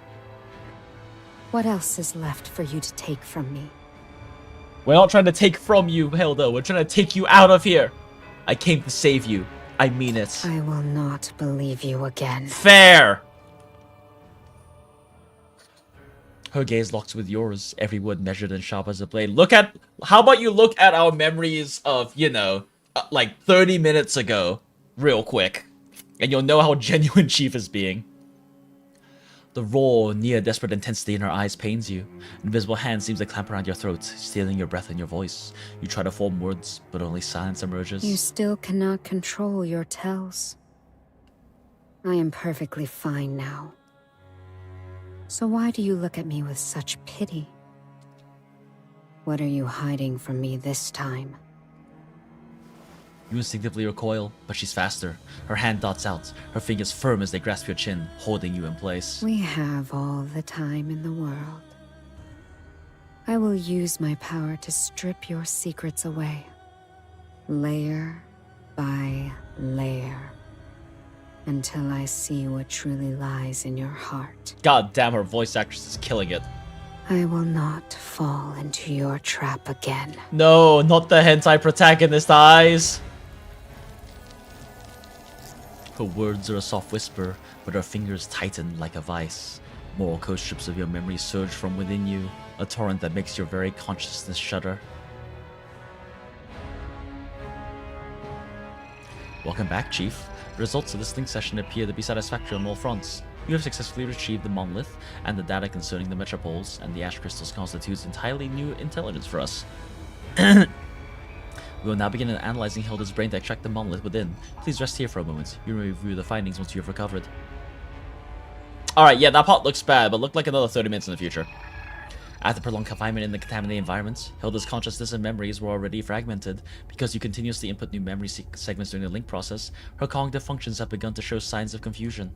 What else is left for you to take from me? We're not trying to take from you, Hilda. We're trying to take you out of here. I came to save you. I mean it. I will not believe you again. Fair! Her gaze locks with yours, every word measured and sharp as a blade. How about you look at our memories of, like 30 minutes ago, real quick. And you'll know how genuine Chief is being. The raw, near-desperate intensity in her eyes pains you. An invisible hand seems to clamp around your throat, stealing your breath and your voice. You try to form words, but only silence emerges. You still cannot control your tells. I am perfectly fine now. So why do you look at me with such pity? What are you hiding from me this time? You instinctively recoil, but she's faster. Her hand dots out, her fingers firm as they grasp your chin, holding you in place. We have all the time in the world. I will use my power to strip your secrets away, layer by layer, until I see what truly lies in your heart. God damn, her voice actress is killing it. I will not fall into your trap again. No, not the hentai protagonist eyes. Her words are a soft whisper, but her fingers tighten like a vice. Moral code strips of your memory surge from within you, a torrent that makes your very consciousness shudder. Welcome back, Chief. The results of this link session appear to be satisfactory on all fronts. You have successfully retrieved the monolith, and the data concerning the metropoles and the ash crystals constitutes entirely new intelligence for us. We will now begin analyzing Hilda's brain to extract the monolith within. Please rest here for a moment. You may review the findings once you have recovered. Alright, yeah, that part looks bad, but looked like another 30 minutes in the future. After prolonged confinement in the contaminated environment, Hilda's consciousness and memories were already fragmented. Because you continuously input new memory segments during the link process, her cognitive functions have begun to show signs of confusion.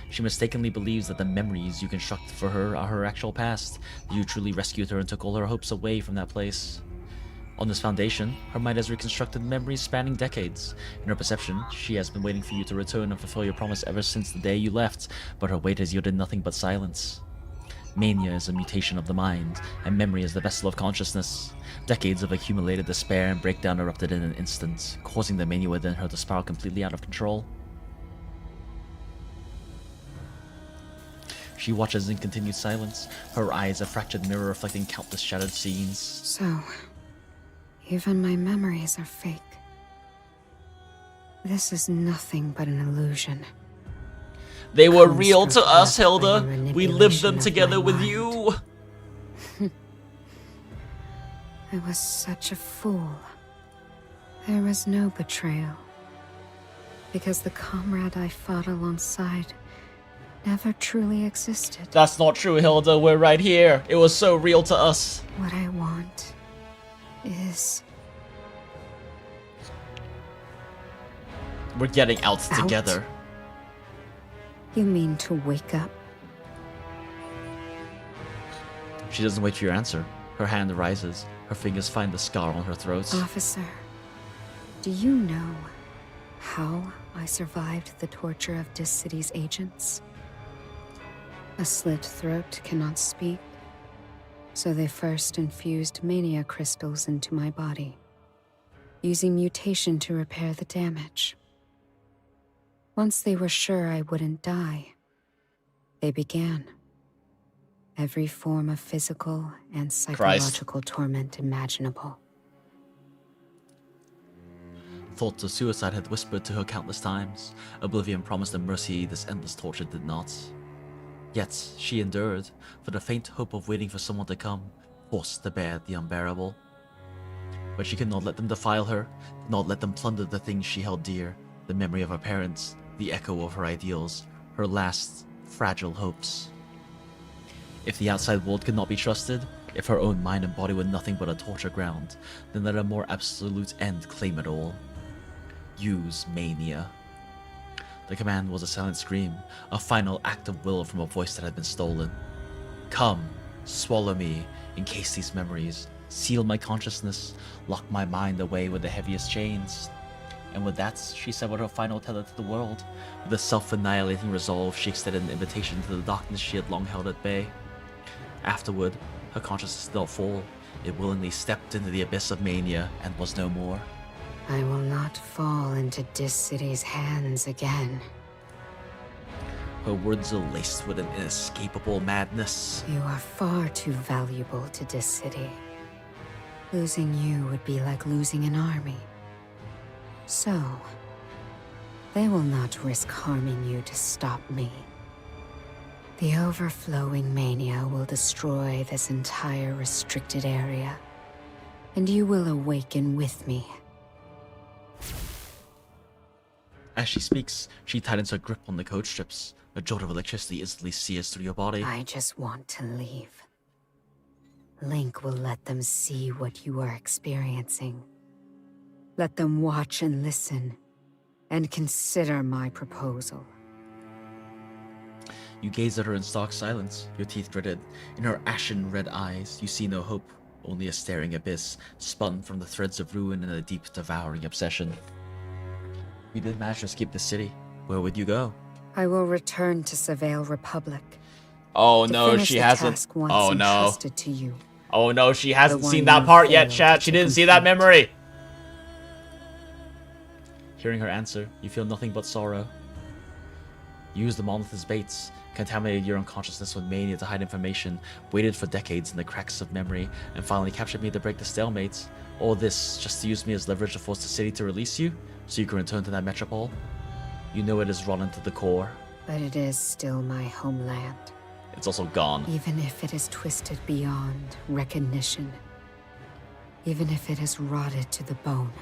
She mistakenly believes that the memories you construct for her are her actual past, that you truly rescued her and took all her hopes away from that place. On this foundation, her mind has reconstructed memories spanning decades. In her perception, she has been waiting for you to return and fulfill your promise ever since the day you left, but her wait has yielded nothing but silence. Mania is a mutation of the mind, and memory is the vessel of consciousness. Decades of accumulated despair and breakdown erupted in an instant, causing the mania within her to spiral completely out of control. She watches in continued silence, her eyes a fractured mirror reflecting countless shattered scenes. So, even my memories are fake. This is nothing but an illusion. They were real to us, Hilda. We lived them together with you. I was such a fool. There was no betrayal. Because the comrade I fought alongside never truly existed. That's not true, Hilda. We're right here. It was so real to us. What I want is... We're getting out together. You mean to wake up? She doesn't wait for your answer. Her hand rises. Her fingers find the scar on her throat. Officer, do you know how I survived the torture of this city's agents? A slit throat cannot speak, so they first infused mania crystals into my body, using mutation to repair the damage. Once they were sure I wouldn't die, they began. Every form of physical and psychological torment imaginable. Thoughts of suicide had whispered to her countless times. Oblivion promised her mercy, this endless torture did not. Yet, she endured, for the faint hope of waiting for someone to come, forced to bear the unbearable. But she could not let them defile her, not let them plunder the things she held dear, the memory of her parents, the echo of her ideals, her last, fragile hopes. If the outside world could not be trusted, if her own mind and body were nothing but a torture ground, then let a more absolute end claim it all. Use mania. The command was a silent scream, a final act of will from a voice that had been stolen. Come, swallow me, encase these memories, seal my consciousness, lock my mind away with the heaviest chains. And with that, she severed her final tether to the world. With a self-annihilating resolve, she extended an invitation to the darkness she had long held at bay. Afterward, her consciousness did not fall. It willingly stepped into the abyss of mania and was no more. I will not fall into this city's hands again. Her words are laced with an inescapable madness. You are far too valuable to this city. Losing you would be like losing an army. So, they will not risk harming you to stop me. The overflowing mania will destroy this entire restricted area, and you will awaken with me. As she speaks, she tightens her grip on the code strips. A jolt of electricity instantly sears through your body. I just want to leave. Link will let them see what you are experiencing. Let them watch and listen, and consider my proposal. You gaze at her in stark silence, your teeth gritted. In her ashen red eyes, you see no hope, only a staring abyss, spun from the threads of ruin and a deep, devouring obsession. You did manage to escape the city. Where would you go? I will return to Surveil Republic. Oh to no, finish she the hasn't. task once Oh no. entrusted to you. Oh no, she hasn't The seen one that you part yet, failed chat. She to didn't see that complete. memory. Hearing her answer, you feel nothing but sorrow. You used the monolith as baits, contaminated your unconsciousness with mania to hide information, waited for decades in the cracks of memory, and finally captured me to break the stalemate. All this just to use me as leverage to force the city to release you, so you can return to that metropole. You know it is rotten to the core. But it is still my homeland. It's also gone. Even if it is twisted beyond recognition, even if it is rotted to the bone,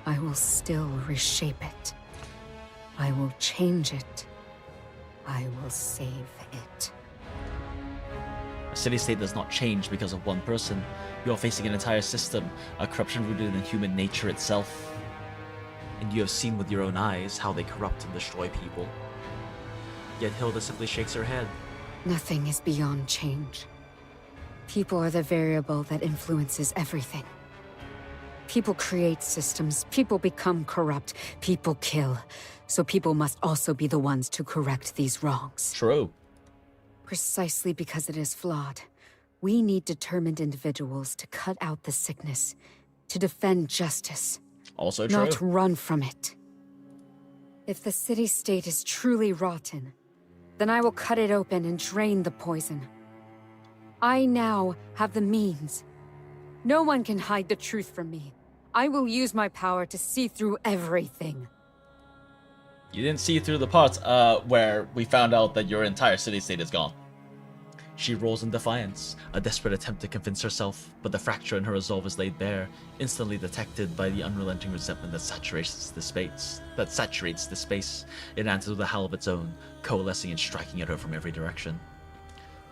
I will still reshape it. I will change it. I will save it. A city-state does not change because of one person. You are facing an entire system, a corruption rooted in human nature itself. And you have seen with your own eyes how they corrupt and destroy people. Yet Hilda simply shakes her head. Nothing is beyond change. People are the variable that influences everything. People create systems, people become corrupt, people kill. So people must also be the ones to correct these wrongs. True. Precisely because it is flawed, we need determined individuals to cut out the sickness, to defend justice. Also true. Not run from it. If the city-state is truly rotten, then I will cut it open and drain the poison. I now have the means. No one can hide the truth from me. I will use my power to see through everything. You didn't see through the parts where we found out that your entire city-state is gone. She rolls in defiance, a desperate attempt to convince herself, but the fracture in her resolve is laid bare, instantly detected by the unrelenting resentment that saturates the space. It answers with a howl of its own, coalescing and striking at her from every direction.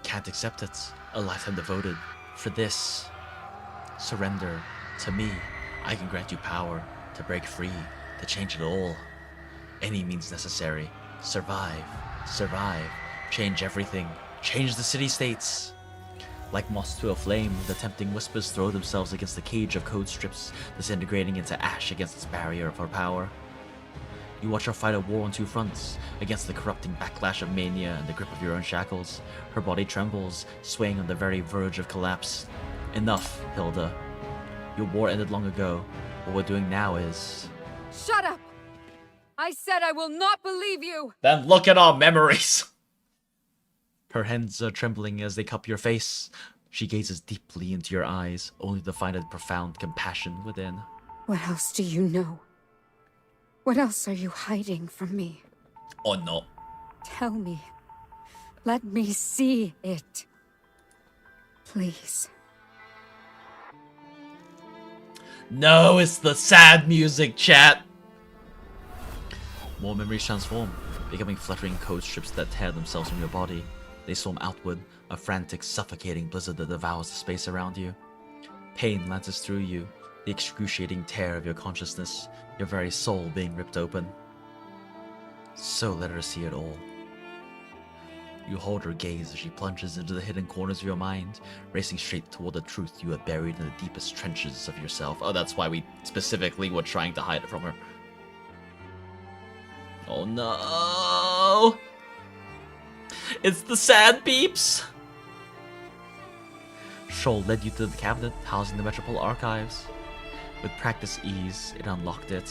Can't accept it. A lifetime devoted. For this. Surrender. To me. I can grant you power. To break free. To change it all. Any means necessary. Survive. Survive. Change everything. Change the city-states. Like moths to a flame, the tempting whispers throw themselves against the cage of code strips, disintegrating into ash against its barrier of her power. You watch her fight a war on two fronts, against the corrupting backlash of mania and the grip of your own shackles. Her body trembles, swaying on the very verge of collapse. Enough, Hilda. Your war ended long ago. What we're doing now is... Shut up! I said I will not believe you! Then look at our memories! Her hands are trembling as they cup your face. She gazes deeply into your eyes, only to find a profound compassion within. What else do you know? What else are you hiding from me? Oh no. Tell me. Let me see it. Please. No, it's the sad music, chat! More memories transform, becoming fluttering code strips that tear themselves from your body. They swarm outward, a frantic, suffocating blizzard that devours the space around you. Pain lances through you, the excruciating tear of your consciousness, your very soul being ripped open. So let her see it all. You hold her gaze as she plunges into the hidden corners of your mind, racing straight toward the truth you had buried in the deepest trenches of yourself. Oh, that's why we specifically were trying to hide it from her. Oh no! It's the sad beeps! Shoal led you to the cabinet housing the Metropole archives. With practiced ease, it unlocked it.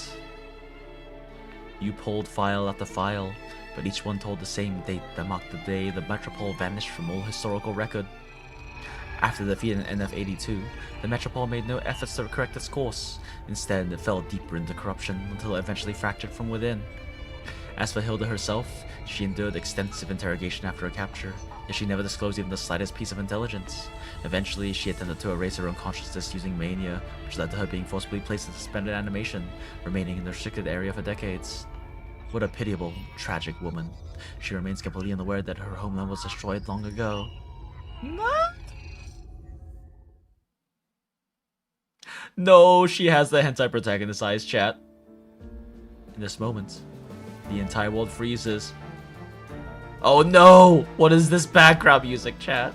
You pulled file after file, but each one told the same date that marked the day the Metropole vanished from all historical record. After defeating NF-82, the Metropole made no efforts to correct its course. Instead, it fell deeper into corruption until it eventually fractured from within. As for Hilda herself, she endured extensive interrogation after her capture, yet she never disclosed even the slightest piece of intelligence. Eventually, she attempted to erase her own consciousness using mania, which led to her being forcibly placed in suspended animation, remaining in the restricted area for decades. What a pitiable, tragic woman. She remains completely unaware that her homeland was destroyed long ago. No, she has the hentai protagonist eyes, chat. In this moment, the entire world freezes. Oh no! What is this background music, chat?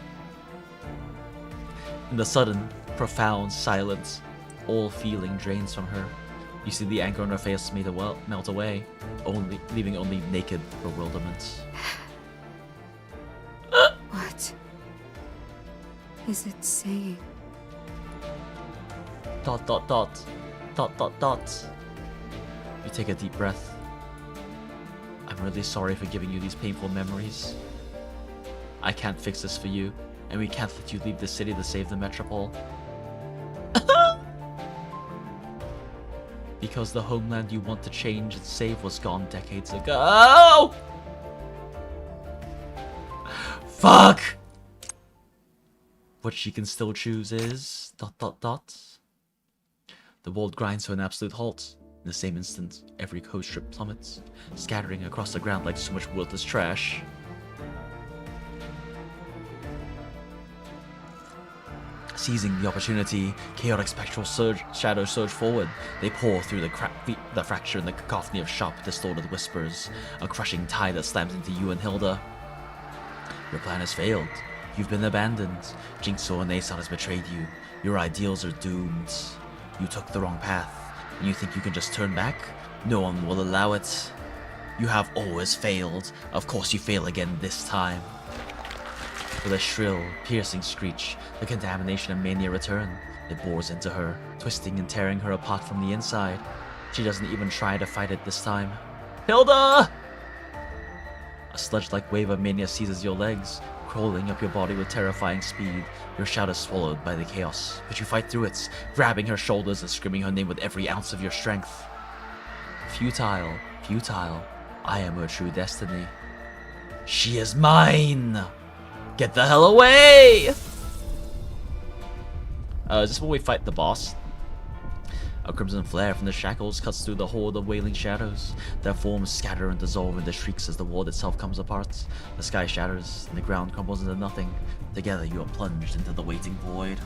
In the sudden, profound silence, all feeling drains from her. You see the anger on her face melt away, leaving only naked bewilderment. What is it saying? ... You take a deep breath. I'm really sorry for giving you these painful memories. I can't fix this for you, and we can't let you leave the city to save the metropole. Because the homeland you want to change and save was gone decades ago. Fuck! What she can still choose is... ... The world grinds to an absolute halt. In the same instant, every coast strip plummets, scattering across the ground like so much worthless trash. Seizing the opportunity, chaotic spectral shadows surge forward. They pour through the fracture in the cacophony of sharp, distorted whispers, a crushing tide that slams into you and Hilda. Your plan has failed. You've been abandoned. Jinx or Nason has betrayed you. Your ideals are doomed. You took the wrong path, and you think you can just turn back? No one will allow it. You have always failed. Of course you fail again this time. With a shrill, piercing screech, the contamination and mania return. It bores into her, twisting and tearing her apart from the inside. She doesn't even try to fight it this time. Hilda! A sludge-like wave of mania seizes your legs, crawling up your body with terrifying speed. Your shout is swallowed by the chaos, but you fight through it, grabbing her shoulders and screaming her name with every ounce of your strength. Futile, futile, I am her true destiny. She is mine! Get the hell away! Is this when we fight the boss? A crimson flare from the shackles cuts through the horde of wailing shadows. Their forms scatter and dissolve into shrieks as the world itself comes apart. The sky shatters, and the ground crumbles into nothing. Together you are plunged into the waiting void.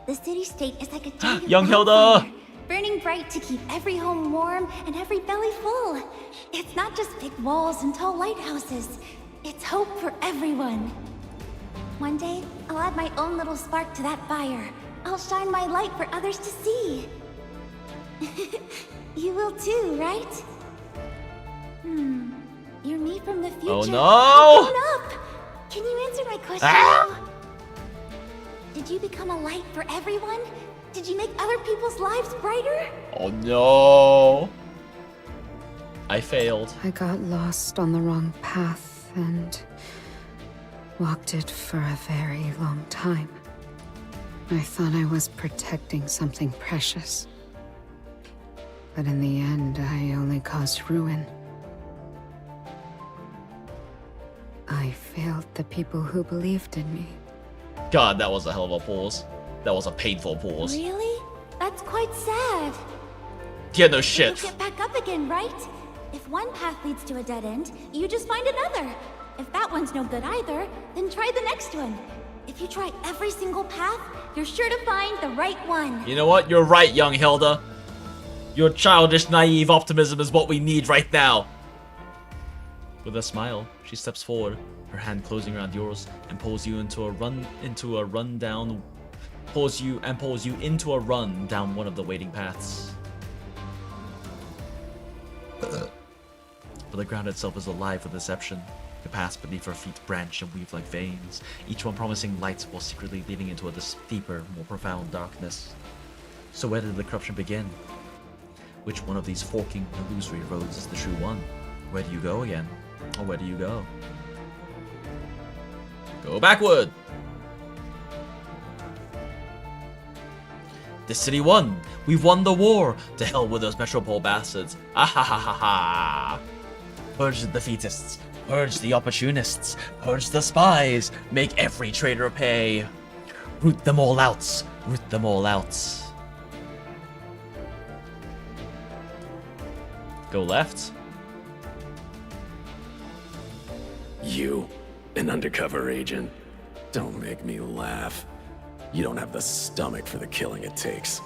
The city-state is like a giant Young Hilda! bonfire, burning bright to keep every home warm and every belly full. It's not just big walls and tall lighthouses. It's hope for everyone. One day, I'll add my own little spark to that fire. I'll shine my light for others to see. You will too, right? You're me from the future. Oh no! Grown up. Can you answer my question Ah! now? Did you become a light for everyone? Did you make other people's lives brighter? Oh no! I failed. I got lost on the wrong path and walked it for a very long time. I thought I was protecting something precious. But in the end, I only caused ruin. I failed the people who believed in me. God, that was a hell of a pause. That was a painful pause. Really? That's quite sad. Yeah, no shit. You'll get back up again, right? If one path leads to a dead end, you just find another. If that one's no good either, then try the next one. If you try every single path, you're sure to find the right one. You know what? You're right, young Hilda. Your childish, naive optimism is what we need right now. With a smile, she steps forward, her hand closing around yours, and pulls you into a run down one of the waiting paths. But the ground itself is alive with deception. The paths beneath her feet branch and weave like veins, each one promising light while secretly leading into a deeper, more profound darkness. So where did the corruption begin? Which one of these forking, illusory roads is the true one? Where do you go again? Or where do you go? Go backward! This city won! We've won the war! To hell with those metropole bastards! Ah ha ha ha ha! Purge the defeatists! Purge the opportunists! Purge the spies! Make every traitor pay! Root them all out! Root them all out! Go left. You, an undercover agent? Don't make me laugh. You don't have the stomach for the killing it takes.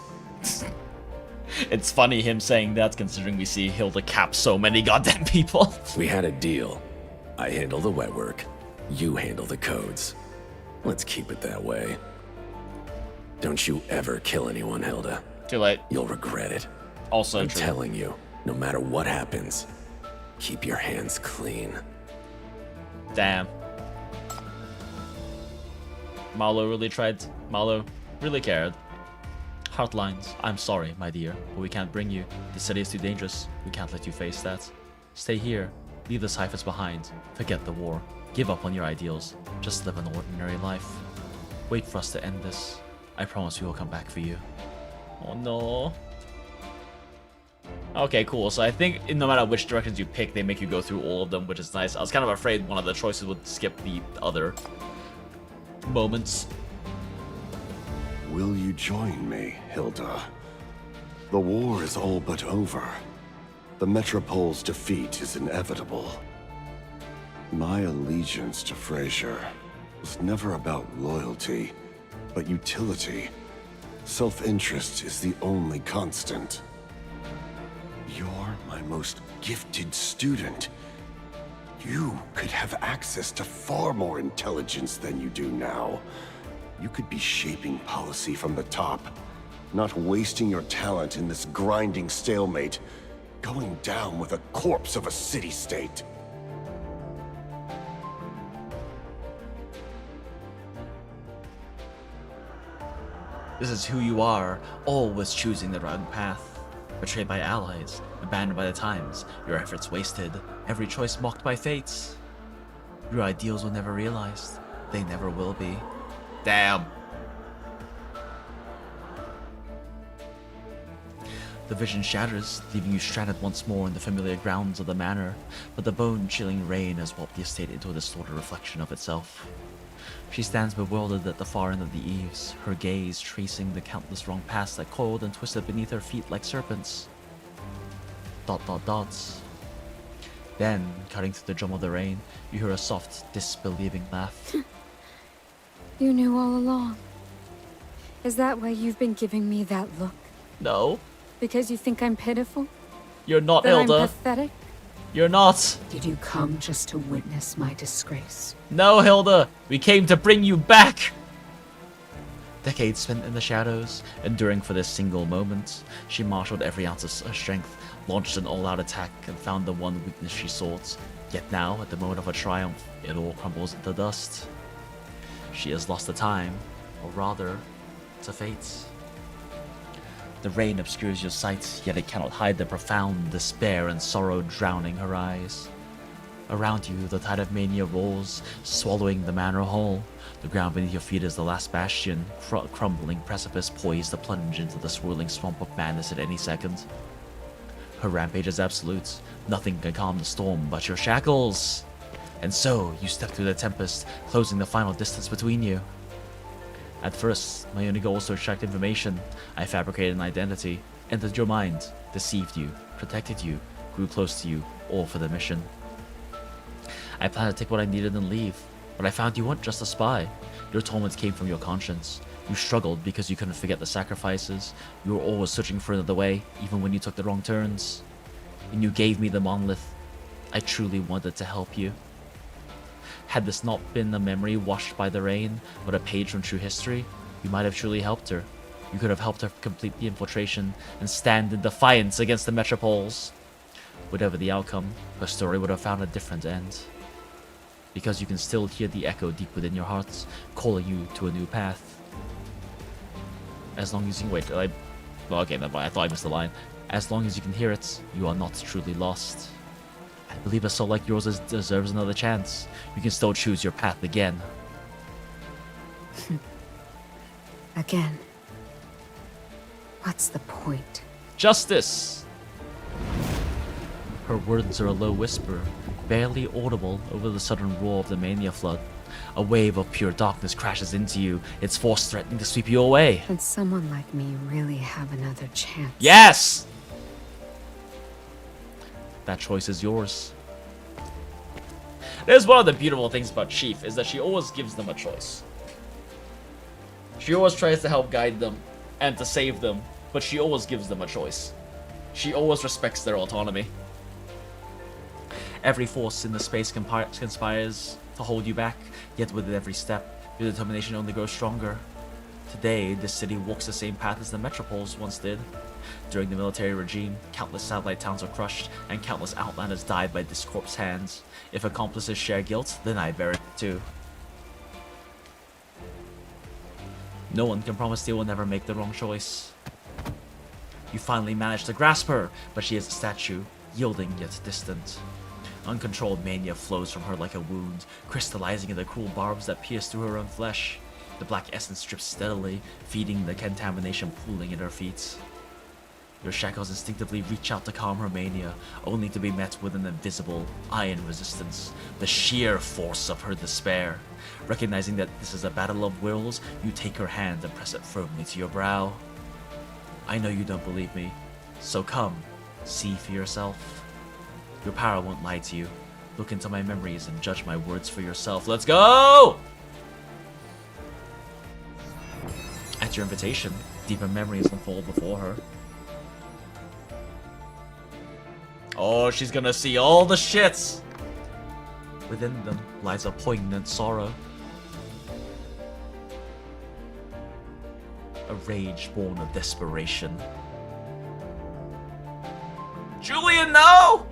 It's funny him saying that, considering we see Hilda cap so many goddamn people. We had a deal. I handle the wet work, you handle the codes. Let's keep it that way. Don't you ever kill anyone, Hilda. Too late. You'll regret it. Also I'm true. telling you, no matter what happens, keep your hands clean. Damn. Marlo really tried. Marlo really cared. Heartlines, I'm sorry, my dear, but we can't bring you. The city is too dangerous. We can't let you face that. Stay here. Leave the ciphers behind. Forget the war. Give up on your ideals. Just live an ordinary life. Wait for us to end this. I promise we will come back for you. Oh no. Okay, cool. So I think no matter which directions you pick, they make you go through all of them, which is nice. I was kind of afraid one of the choices would skip the other moments. Will you join me, Hilda? The war is all but over. The Metropole's defeat is inevitable. My allegiance to Fraser was never about loyalty, but utility. Self-interest is the only constant. You're my most gifted student. You could have access to far more intelligence than you do now. You could be shaping policy from the top, not wasting your talent in this grinding stalemate, going down with a corpse of a city-state. This is who you are, always choosing the wrong path. Betrayed by allies, abandoned by the times, your efforts wasted, every choice mocked by fate. Your ideals were never realized, they never will be. Damn. The vision shatters, leaving you stranded once more in the familiar grounds of the manor, but the bone-chilling rain has warped the estate into a distorted reflection of itself. She stands bewildered at the far end of the eaves, her gaze tracing the countless wrong paths that coiled and twisted beneath her feet like serpents. ... Dots. Then, cutting through the drum of the rain, you hear a soft, disbelieving laugh. You knew all along. Is that why you've been giving me that look? No. Because you think I'm pitiful? You're not, that Hilda. I'm pathetic? You're not. Did you come just to witness my disgrace? No, Hilda. We came to bring you back. Decades spent in the shadows, enduring for this single moment, she marshaled every ounce of her strength, launched an all-out attack, and found the one weakness she sought. Yet now, at the moment of her triumph, it all crumbles into dust. She has lost to time, or rather, to fate. The rain obscures your sight, yet it cannot hide the profound despair and sorrow drowning her eyes. Around you, the tide of mania rolls, swallowing the manor whole. The ground beneath your feet is the last bastion, crumbling precipice poised to plunge into the swirling swamp of madness at any second. Her rampage is absolute. Nothing can calm the storm but your shackles. And so, you step through the tempest, closing the final distance between you. At first, my only goal was to extract information. I fabricated an identity, entered your mind, deceived you, protected you, grew close to you, all for the mission. I planned to take what I needed and leave, but I found you weren't just a spy. Your torments came from your conscience. You struggled because you couldn't forget the sacrifices. You were always searching for another way, even when you took the wrong turns. And you gave me the monolith. I truly wanted to help you. Had this not been a memory washed by the rain, but a page from true history, you might have truly helped her. You could have helped her complete the infiltration and stand in defiance against the Metropoles. Whatever the outcome, her story would have found a different end. Because you can still hear the echo deep within your hearts, calling you to a new path. As long as you can wait, well, okay, never mind, I thought I missed the line. As long as you can hear it, you are not truly lost. I believe a soul like yours deserves another chance. You can still choose your path again. Again. What's the point? Justice! Her words are a low whisper, barely audible over the sudden roar of the mania flood. A wave of pure darkness crashes into you, its force threatening to sweep you away. Can someone like me really have another chance? Yes! That choice is yours. There's one of the beautiful things about Chief, is that she always gives them a choice. She always tries to help guide them, and to save them, but she always gives them a choice. She always respects their autonomy. Every force in the space conspires to hold you back, yet with every step, your determination only grows stronger. Today, this city walks the same path as the metropoles once did. During the military regime, countless satellite towns were crushed, and countless outlanders died by Discorp's hands. If accomplices share guilt, then I bear it too. No one can promise they will never make the wrong choice. You finally manage to grasp her, but she is a statue, yielding yet distant. Uncontrolled mania flows from her like a wound, crystallizing in the cruel barbs that pierce through her own flesh. The black essence drips steadily, feeding the contamination pooling at her feet. Your shackles instinctively reach out to calm her mania, only to be met with an invisible, iron resistance, the sheer force of her despair. Recognizing that this is a battle of wills, you take her hand and press it firmly to your brow. I know you don't believe me, so come, see for yourself. Your power won't lie to you. Look into my memories and judge my words for yourself. Let's go! At your invitation, deeper memories unfold before her. Oh, she's gonna see all the shits! Within them lies a poignant sorrow. A rage born of desperation. Julian, no!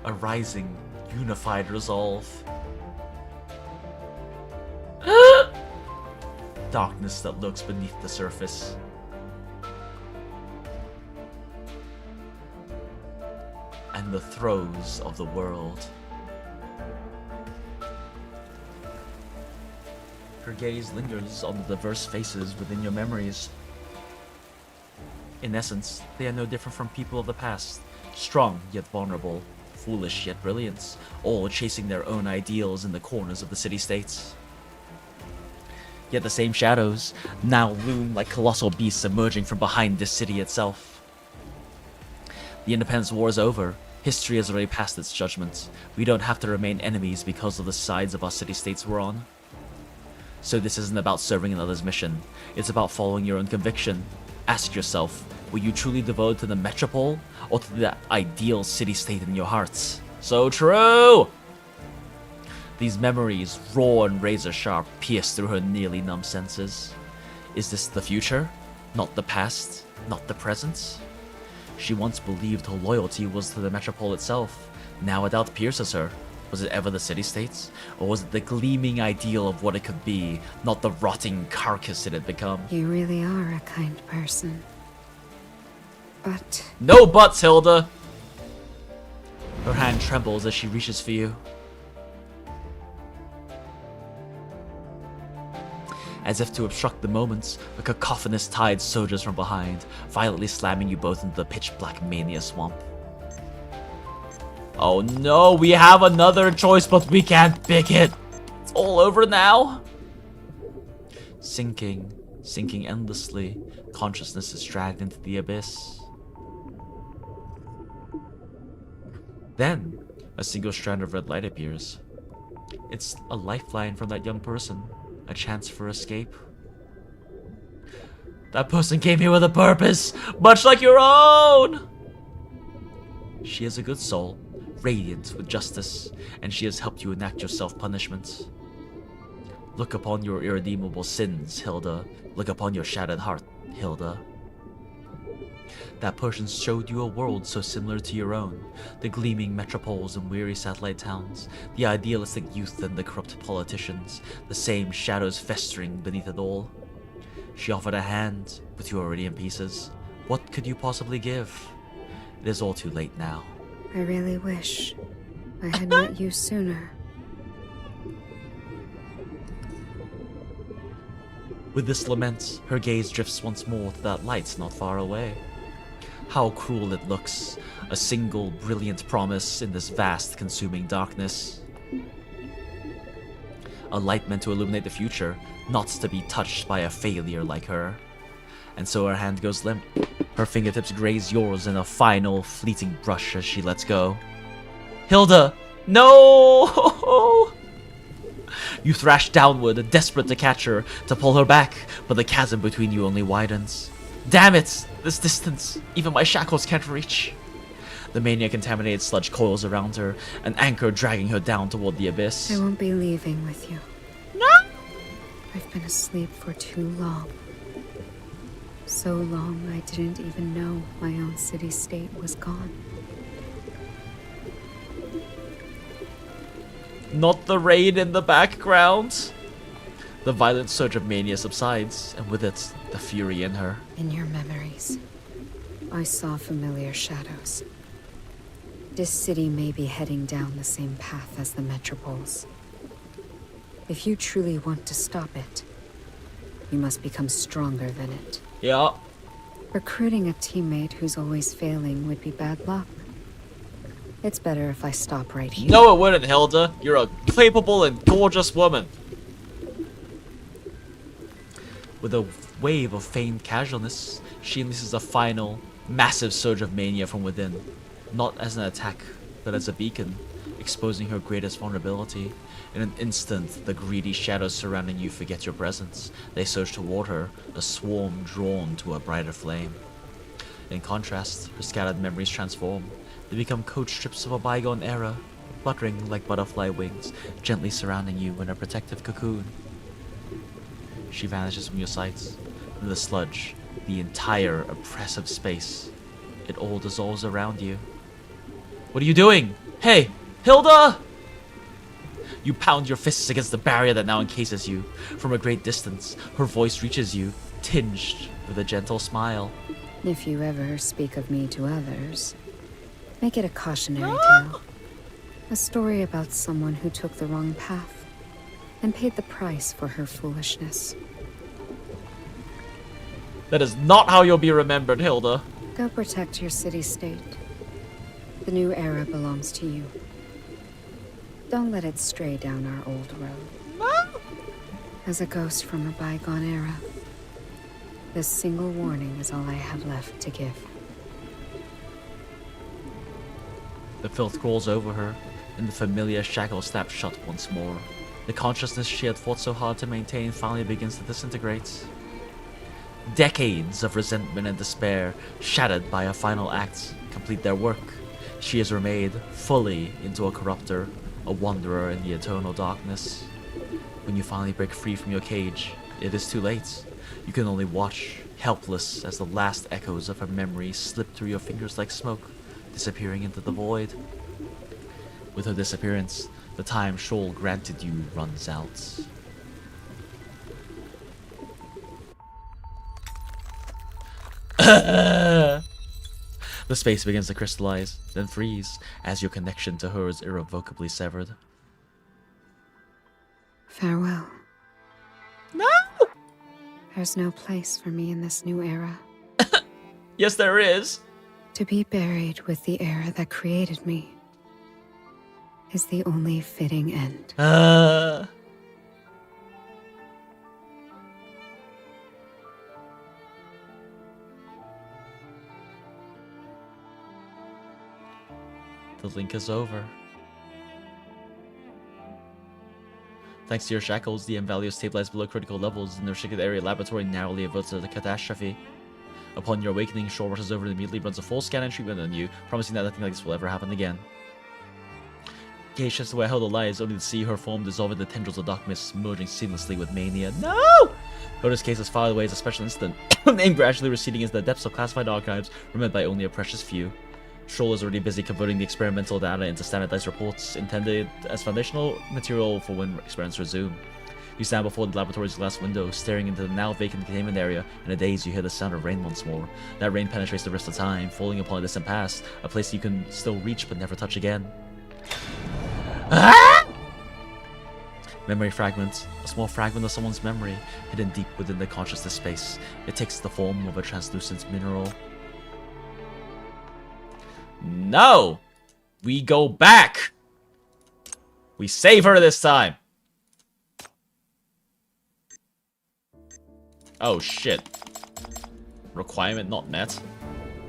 A rising, unified resolve. Darkness that lurks beneath the surface. And the throes of the world. Her gaze lingers on the diverse faces within your memories. In essence, they are no different from people of the past, strong yet vulnerable, foolish yet brilliant, all chasing their own ideals in the corners of the city-states. Yet the same shadows now loom like colossal beasts emerging from behind this city itself. The Independence War is over. History has already passed its judgment. We don't have to remain enemies because of the sides of our city-states we're on. So this isn't about serving another's mission. It's about following your own conviction. Ask yourself, were you truly devoted to the metropole or to the ideal city-state in your hearts? So true! These memories, raw and razor-sharp, pierce through her nearly numb senses. Is this the future? Not the past? Not the present? She once believed her loyalty was to the metropole itself. Now a doubt pierces her. Was it ever the city-states? Or was it the gleaming ideal of what it could be, not the rotting carcass it had become? You really are a kind person. But... No buts, Hilda! Her hand trembles as she reaches for you. As if to obstruct the moments, a cacophonous tide surges from behind, violently slamming you both into the pitch-black mania swamp. Oh no, we have another choice, but we can't pick it! It's all over now! Sinking endlessly, consciousness is dragged into the abyss. Then, a single strand of red light appears. It's a lifeline from that young person. A chance for escape. That person came here with a purpose, much like your own! She is a good soul, radiant with justice, and she has helped you enact your self-punishment. Look upon your irredeemable sins, Hilda. Look upon your shattered heart, Hilda. That person showed you a world so similar to your own. The gleaming metropoles and weary satellite towns, the idealistic youth and the corrupt politicians, the same shadows festering beneath it all. She offered a hand, but you were already in pieces. What could you possibly give? It is all too late now. I really wish I had met you sooner. With this lament, her gaze drifts once more to that light not far away. How cruel it looks, a single brilliant promise in this vast consuming darkness. A light meant to illuminate the future, not to be touched by a failure like her. And so her hand goes limp. Her fingertips graze yours in a final, fleeting brush as she lets go. Hilda! No! You thrash downward, desperate to catch her, to pull her back, but the chasm between you only widens. Damn it! This distance, even my shackles can't reach. The mania-contaminated sludge coils around her, an anchor dragging her down toward the abyss. I won't be leaving with you. No! I've been asleep for too long. So long I didn't even know my own city-state was gone. Not the rain in the background. The violent surge of mania subsides, and with it, the fury in her. In your memories, I saw familiar shadows. This city may be heading down the same path as the metropoles. If you truly want to stop it, you must become stronger than it. Yeah. Recruiting a teammate who's always failing would be bad luck. It's better if I stop right here. No, it wouldn't, Hilda. You're a capable and gorgeous woman. With a wave of feigned casualness, she unleashes a final, massive surge of mania from within. Not as an attack, but as a beacon, exposing her greatest vulnerability. In an instant, the greedy shadows surrounding you forget your presence. They surge toward her, a swarm drawn to a brighter flame. In contrast, her scattered memories transform. They become coat strips of a bygone era, fluttering like butterfly wings, gently surrounding you in a protective cocoon. She vanishes from your sight. In the sludge, the entire oppressive space, it all dissolves around you. What are you doing? Hey, Hilda! You pound your fists against the barrier that now encases you. From a great distance, her voice reaches you, tinged with a gentle smile. If you ever speak of me to others, make it a cautionary tale. A story about someone who took the wrong path and paid the price for her foolishness. That is not how you'll be remembered, Hilda. Go protect your city-state. The new era belongs to you. Don't let it stray down our old road. As a ghost from a bygone era, this single warning is all I have left to give. The filth crawls over her, and the familiar shackle snaps shut once more. The consciousness she had fought so hard to maintain finally begins to disintegrate. Decades of resentment and despair, shattered by a final act, complete their work. She is remade fully into a corruptor, a wanderer in the eternal darkness. When you finally break free from your cage, it is too late. You can only watch, helpless, as the last echoes of her memory slip through your fingers like smoke, disappearing into the void. With her disappearance, the time Shoal granted you runs out. The space begins to crystallize, then freeze, as your connection to her is irrevocably severed. Farewell. No! There's no place for me in this new era. Yes, there is. To be buried with the era that created me is the only fitting end. The link is over. Thanks to your shackles, the M value is stabilized below critical levels, and the restricted area laboratory narrowly averts a catastrophe. Upon your awakening, Shoal rushes over and immediately runs a full scan and treatment on you, promising that nothing like this will ever happen again. Gaze just where Hilda lies, only to see her form dissolve in the tendrils of dark mist, merging seamlessly with mania. No! Hilda's case is filed away as a special incident, and gradually receding into the depths of classified archives, remembered by only a precious few. Shoal is already busy converting the experimental data into standardized reports, intended as foundational material for when experiments resume. You stand before the laboratory's glass window, staring into the now vacant containment area. In a daze, you hear the sound of rain once more. That rain penetrates the rest of time, falling upon a distant past, a place you can still reach but never touch again. Ah! Memory fragment. A small fragment of someone's memory, hidden deep within the consciousness space. It takes the form of a translucent mineral. No! We go back! We save her this time! Oh shit. Requirement not met?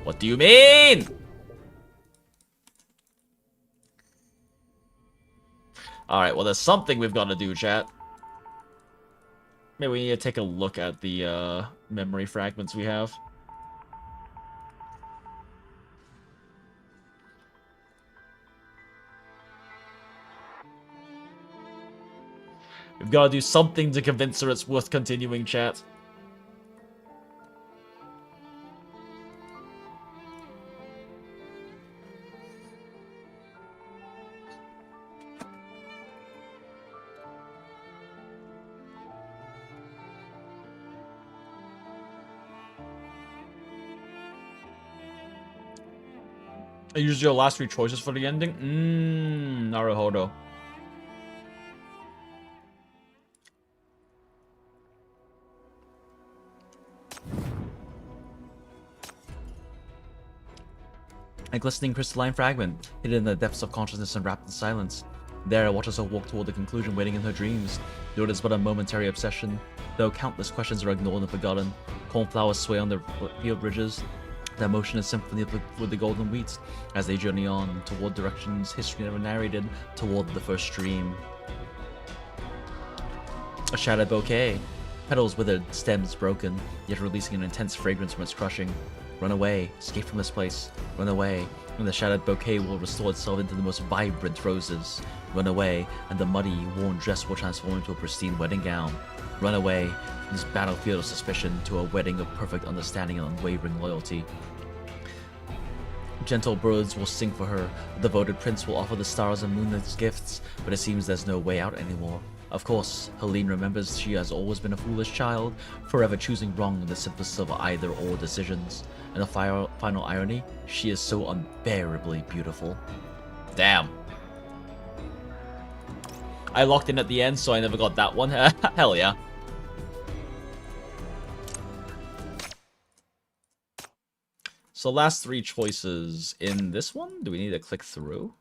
What do you mean? Alright, well there's something we've got to do, chat. Maybe we need to take a look at the memory fragments we have. We've got to do something to convince her it's worth continuing, chat. Use your last 3 choices for the ending? Naruhodo. A glistening crystalline fragment, hidden in the depths of consciousness and wrapped in silence. There, I watches her walk toward the conclusion waiting in her dreams. Though it is but a momentary obsession, though countless questions are ignored and forgotten. Cornflowers sway on their field bridges, their motion is symphony with the golden wheat, as they journey on, toward directions history never narrated, toward the first dream. A shattered bouquet. Petals withered, stems broken, yet releasing an intense fragrance from its crushing. Run away, escape from this place, run away, and the shattered bouquet will restore itself into the most vibrant roses. Run away, and the muddy, worn dress will transform into a pristine wedding gown. Run away from this battlefield of suspicion to a wedding of perfect understanding and unwavering loyalty. Gentle birds will sing for her, the devoted prince will offer the stars and moon as gifts, but it seems there's no way out anymore. Of course, Helene remembers she has always been a foolish child, forever choosing wrong in the simplest of either-or decisions. And the final irony, she is so unbearably beautiful. Damn. I locked in at the end, so I never got that one. Hell yeah. So last 3 choices in this one. Do we need to click through?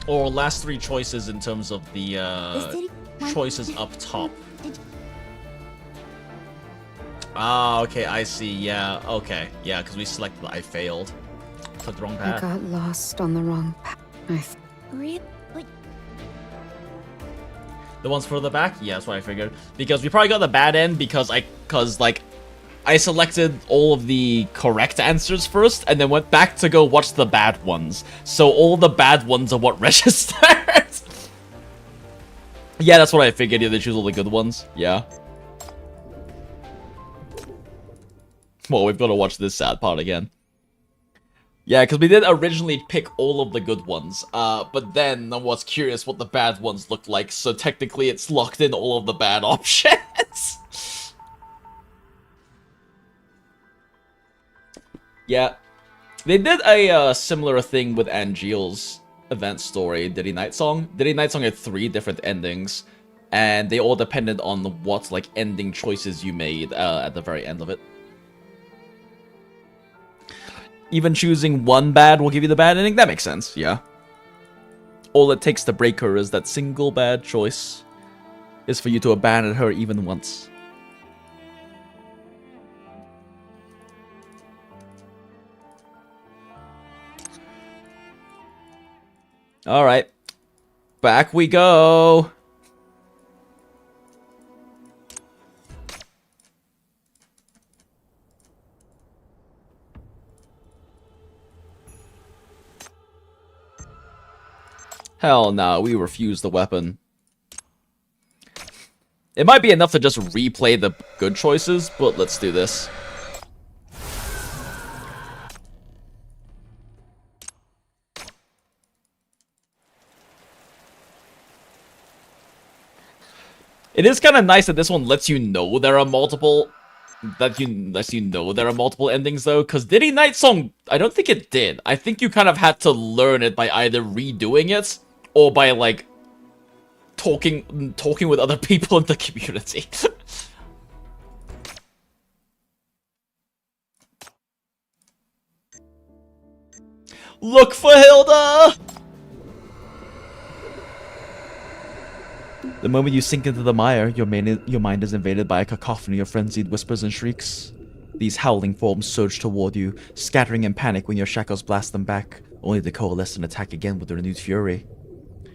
Or last 3 choices in terms of the choices up top. Ah, okay, I see. Yeah, okay. Yeah, because we selected I failed. Clicked the wrong path. I got lost on the wrong path. The ones further back? Yeah, that's what I figured. Because we probably got the bad end because I selected all of the correct answers first and then went back to go watch the bad ones. So all the bad ones are what registered. Yeah, that's what I figured. Yeah, they choose all the good ones. Yeah. Well, we've got to watch this sad part again. Yeah, because we did originally pick all of the good ones, but then I was curious what the bad ones looked like, so technically it's locked in all of the bad options. Yeah. They did a similar thing with Angeal's event story, Diddy Night Song. Diddy Night Song had 3 different endings, and they all depended on what, like, ending choices you made at the very end of it. Even choosing one bad will give you the bad ending? That makes sense, yeah. All it takes to break her is that single bad choice is for you to abandon her even once. Alright. Back we go! Hell no, we refuse the weapon. It might be enough to just replay the good choices, but let's do this. It is kind of nice that this one lets you know there are multiple... lets you know there are multiple endings, though, because Diddy Night Song, I don't think it did. I think you kind of had to learn it by either redoing it, or by, like, talking with other people in the community. Look for Hilda! The moment you sink into the mire, your mind is invaded by a cacophony of frenzied whispers and shrieks. These howling forms surge toward you, scattering in panic when your shackles blast them back, only to coalesce and attack again with renewed fury.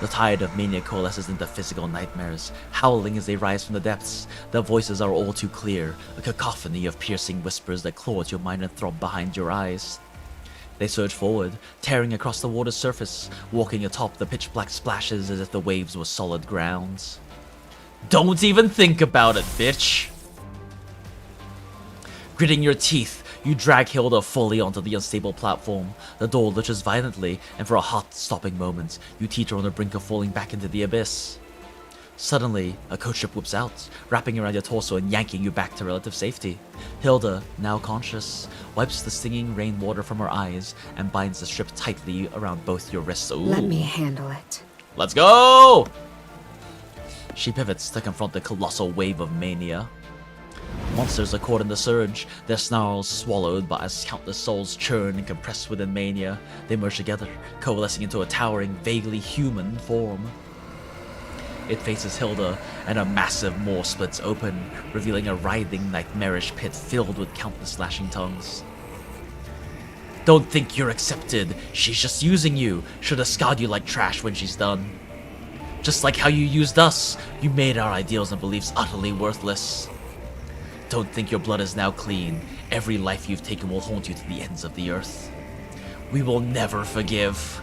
The tide of mania coalesces into physical nightmares, howling as they rise from the depths. Their voices are all too clear, a cacophony of piercing whispers that claw at your mind and throb behind your eyes. They surge forward, tearing across the water's surface, walking atop the pitch-black splashes as if the waves were solid grounds. Don't even think about it, bitch! Gritting your teeth, you drag Hilda fully onto the unstable platform. The door lurches violently, and for a heart-stopping moment, you teeter on the brink of falling back into the abyss. Suddenly, a coach ship whips out, wrapping around your torso and yanking you back to relative safety. Hilda, now conscious, wipes the stinging rainwater from her eyes and binds the strip tightly around both your wrists. Ooh. Let me handle it. Let's go! She pivots to confront the colossal wave of mania. Monsters are caught in the surge, their snarls swallowed by as countless souls churn and compress within mania. They merge together, coalescing into a towering, vaguely human form. It faces Hilda, and a massive maw splits open, revealing a writhing, nightmarish pit filled with countless lashing tongues. Don't think you're accepted. She's just using you. Should discard you like trash when she's done. Just like how you used us. You made our ideals and beliefs utterly worthless. Don't think your blood is now clean. Every life you've taken will haunt you to the ends of the earth. We will never forgive.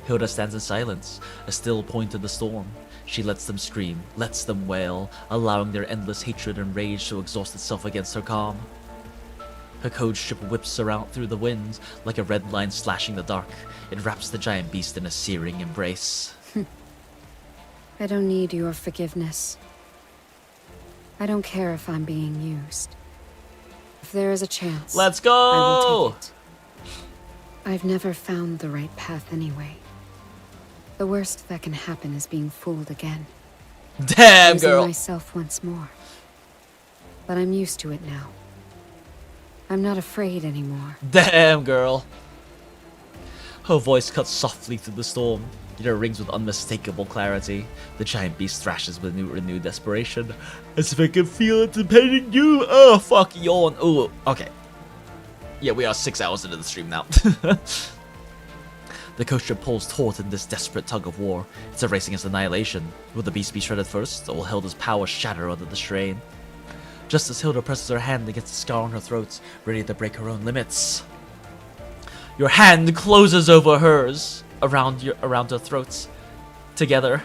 Hilda stands in silence, a still point in the storm. She lets them scream, lets them wail, allowing their endless hatred and rage to exhaust itself against her calm. Her code ship whips around through the wind, like a red line slashing the dark. It wraps the giant beast in a searing embrace. I don't need your forgiveness. I don't care if I'm being used. If there is a chance, let's go! I will take it. I've never found the right path anyway. The worst that can happen is being fooled again. Damn, girl! Losing myself once more. But I'm used to it now. I'm not afraid anymore. Damn, girl! Her voice cuts softly through the storm. It rings with unmistakable clarity. The giant beast thrashes with renewed desperation. As if I can feel it impending you. Oh, fuck, yawn. Oh, okay. Yeah, we are 6 hours into the stream now. The coast ship pulls taut in this desperate tug of war. It's a race against annihilation. Will the beast be shredded first, or will Hilda's power shatter under the strain? Just as Hilda presses her hand against the scar on her throat, ready to break her own limits. Your hand closes over hers, around her throats. Together.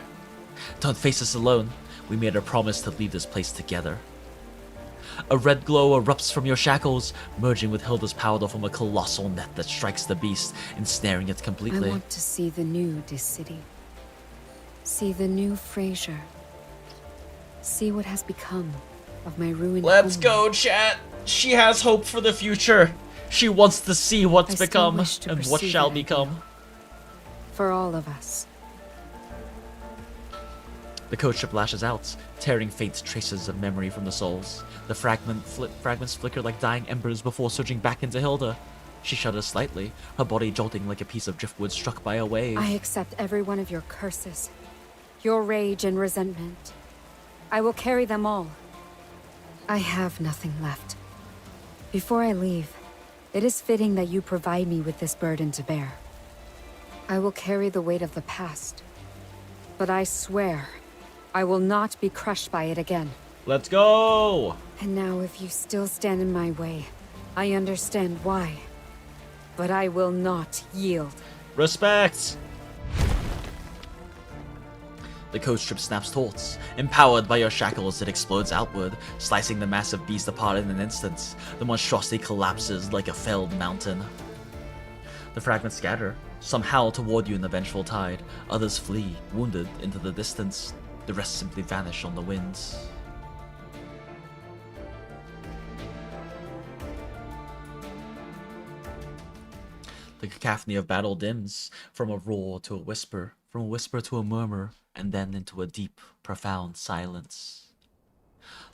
Don't face us alone. We made a promise to leave this place together. A red glow erupts from your shackles, merging with Hilda's power to form a colossal net that strikes the beast, ensnaring it completely. I want to see the new City. See the new Frasier. See what has become of my ruined Let's home. go, chat! She has hope for the future. She wants to see what's become and what shall become. For all of us. The coach ship lashes out, tearing faint traces of memory from the souls. The fragments flicker like dying embers before surging back into Hilda. She shudders slightly, her body jolting like a piece of driftwood struck by a wave. I accept every one of your curses, your rage and resentment. I will carry them all. I have nothing left. Before I leave, it is fitting that you provide me with this burden to bear. I will carry the weight of the past, but I swear I will not be crushed by it again. Let's go! And now if you still stand in my way, I understand why. But I will not yield. Respect! The coach ship snaps taut. Empowered by your shackles, it explodes outward, slicing the massive beast apart in an instant. The monstrosity collapses like a felled mountain. The fragments scatter, some howl toward you in the vengeful tide. Others flee, wounded, into the distance. The rest simply vanish on the winds. The cacophony of battle dims, from a roar to a whisper, from a whisper to a murmur, and then into a deep, profound silence.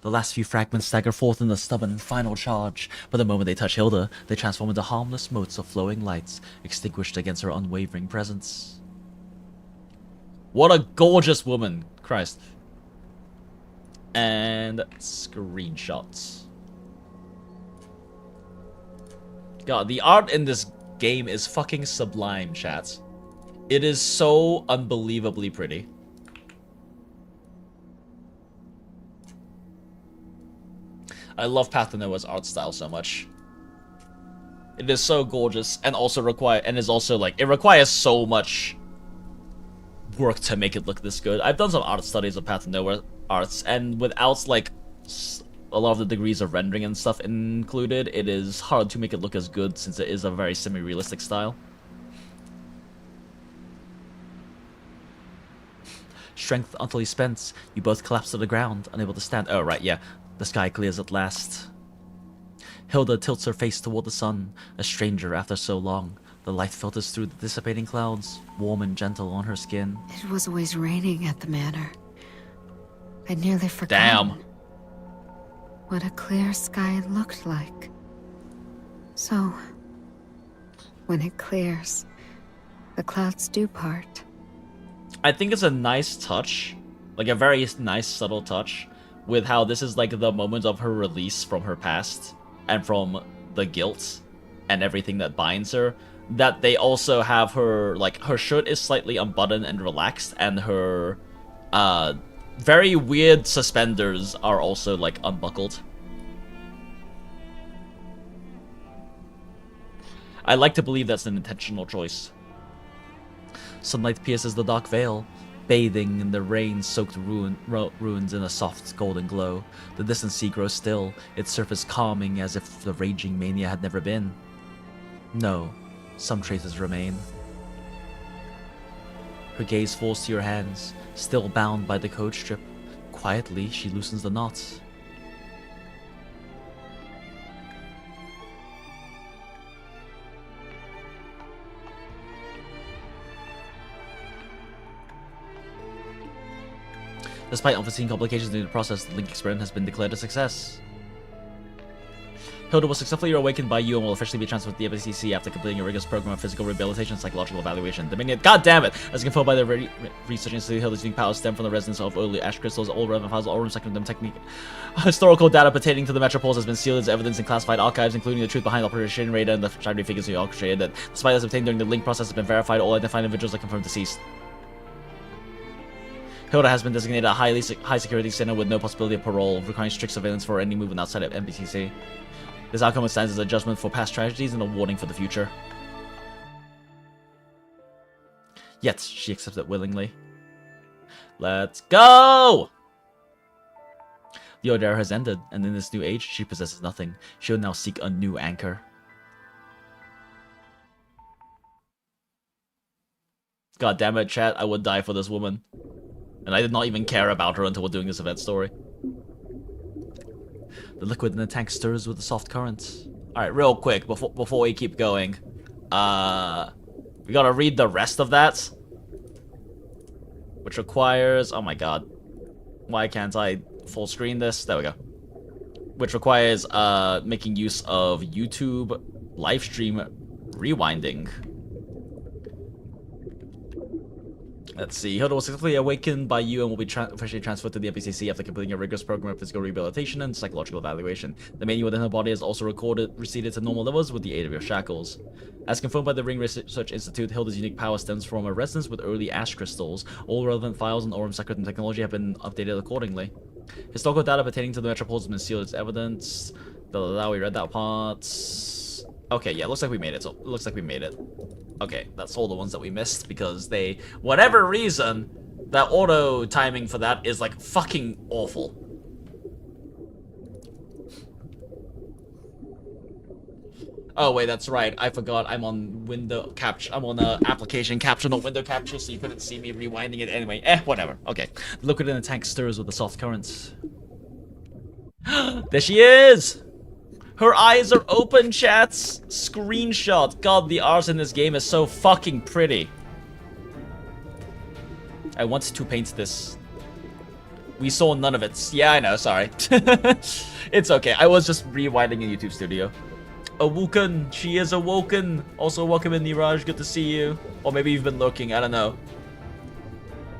The last few fragments stagger forth in a stubborn and final charge, but the moment they touch Hilda, they transform into harmless motes of flowing lights, extinguished against her unwavering presence. What a gorgeous woman! Christ. And screenshots. God, the art in this game is fucking sublime, chat. It is so unbelievably pretty. I love Path to Noah's art style so much. It is so gorgeous and also is also like, it requires so much work to make it look this good. I've done some art studies of Path to Nowhere arts, and without like a lot of the degrees of rendering and stuff included, it is hard to make it look as good since it is a very semi-realistic style. Strength utterly spent, you both collapse to the ground, unable to stand. Oh, right, yeah. The sky clears at last. Hilda tilts her face toward the sun, a stranger after so long. The light filters through the dissipating clouds, warm and gentle on her skin. It was always raining at the manor. I'd nearly forgotten. Damn. What a clear sky looked like. So, when it clears, the clouds do part. I think it's a nice touch, like a very nice subtle touch, with how this is like the moment of her release from her past and from the guilt and everything that binds her. That they also have her, like, her shirt is slightly unbuttoned and relaxed, and her very weird suspenders are also like unbuckled. I like to believe that's an intentional choice. Sunlight pierces the dark veil, bathing in the rain-soaked ruins in a soft golden glow. The distant sea grows still, its surface calming as if the raging mania had never been. No, some traces remain. Her gaze falls to your hands, still bound by the code strip. Quietly, she loosens the knots. Despite unforeseen complications during the process, the Link experiment has been declared a success. Hilda was successfully awakened by you and will officially be transferred to the FACC after completing a rigorous program of physical rehabilitation and psychological evaluation. Dominion, god damn it! As confirmed by the Research Institute, Hilda's unique powers stem from the resonance of early ash crystals. All relevant files, all room secondum technique. Historical data pertaining to the Metropolis has been sealed as evidence in classified archives, including the truth behind Operation Radar and the shadowy figures who orchestrated that. Despite this obtained during the Link process has been verified, all identified individuals are confirmed deceased. Hilda has been designated a high security center with no possibility of parole, requiring strict surveillance for any movement outside of MBCC. This outcome stands as a judgment for past tragedies and a warning for the future. Yet, she accepts it willingly. Let's go! The old era has ended, and in this new age, she possesses nothing. She will now seek a new anchor. God damn it, chat, I would die for this woman. And I did not even care about her until we're doing this event story. The liquid in the tank stirs with a soft current. Alright, real quick, before we keep going. We gotta read the rest of that. Which requires... oh my god. Why can't I full screen this? There we go. Which requires making use of YouTube livestream rewinding. Let's see. Hilda was successfully awakened by you and will be officially transferred to the MPCC after completing a rigorous program of physical rehabilitation and psychological evaluation. The mania within her body is also receded to normal levels with the aid of your shackles. As confirmed by the Ring Research Institute, Hilda's unique power stems from a resonance with early ash crystals. All relevant files and Aurum Secret and technology have been updated accordingly. Historical data pertaining to the Metropolis has been sealed as evidence. We read that part. Okay, yeah, looks like we made it. So it looks like we made it. Okay, that's all the ones that we missed because they, whatever reason, that auto timing for that is like fucking awful. Oh wait, that's right. I forgot. I'm on window capture. I'm on application capture, not window capture, so you couldn't see me rewinding it anyway. Whatever. Okay. The liquid in the tank stirs with the soft currents. There she is. Her eyes are open, chats. Screenshot. God, the art in this game is so fucking pretty. I want to paint this. We saw none of it. Yeah, I know. Sorry. It's okay. I was just rewinding in YouTube Studio. Awoken. She is awoken. Also, welcome in, Niraj. Good to see you. Or maybe you've been lurking. I don't know.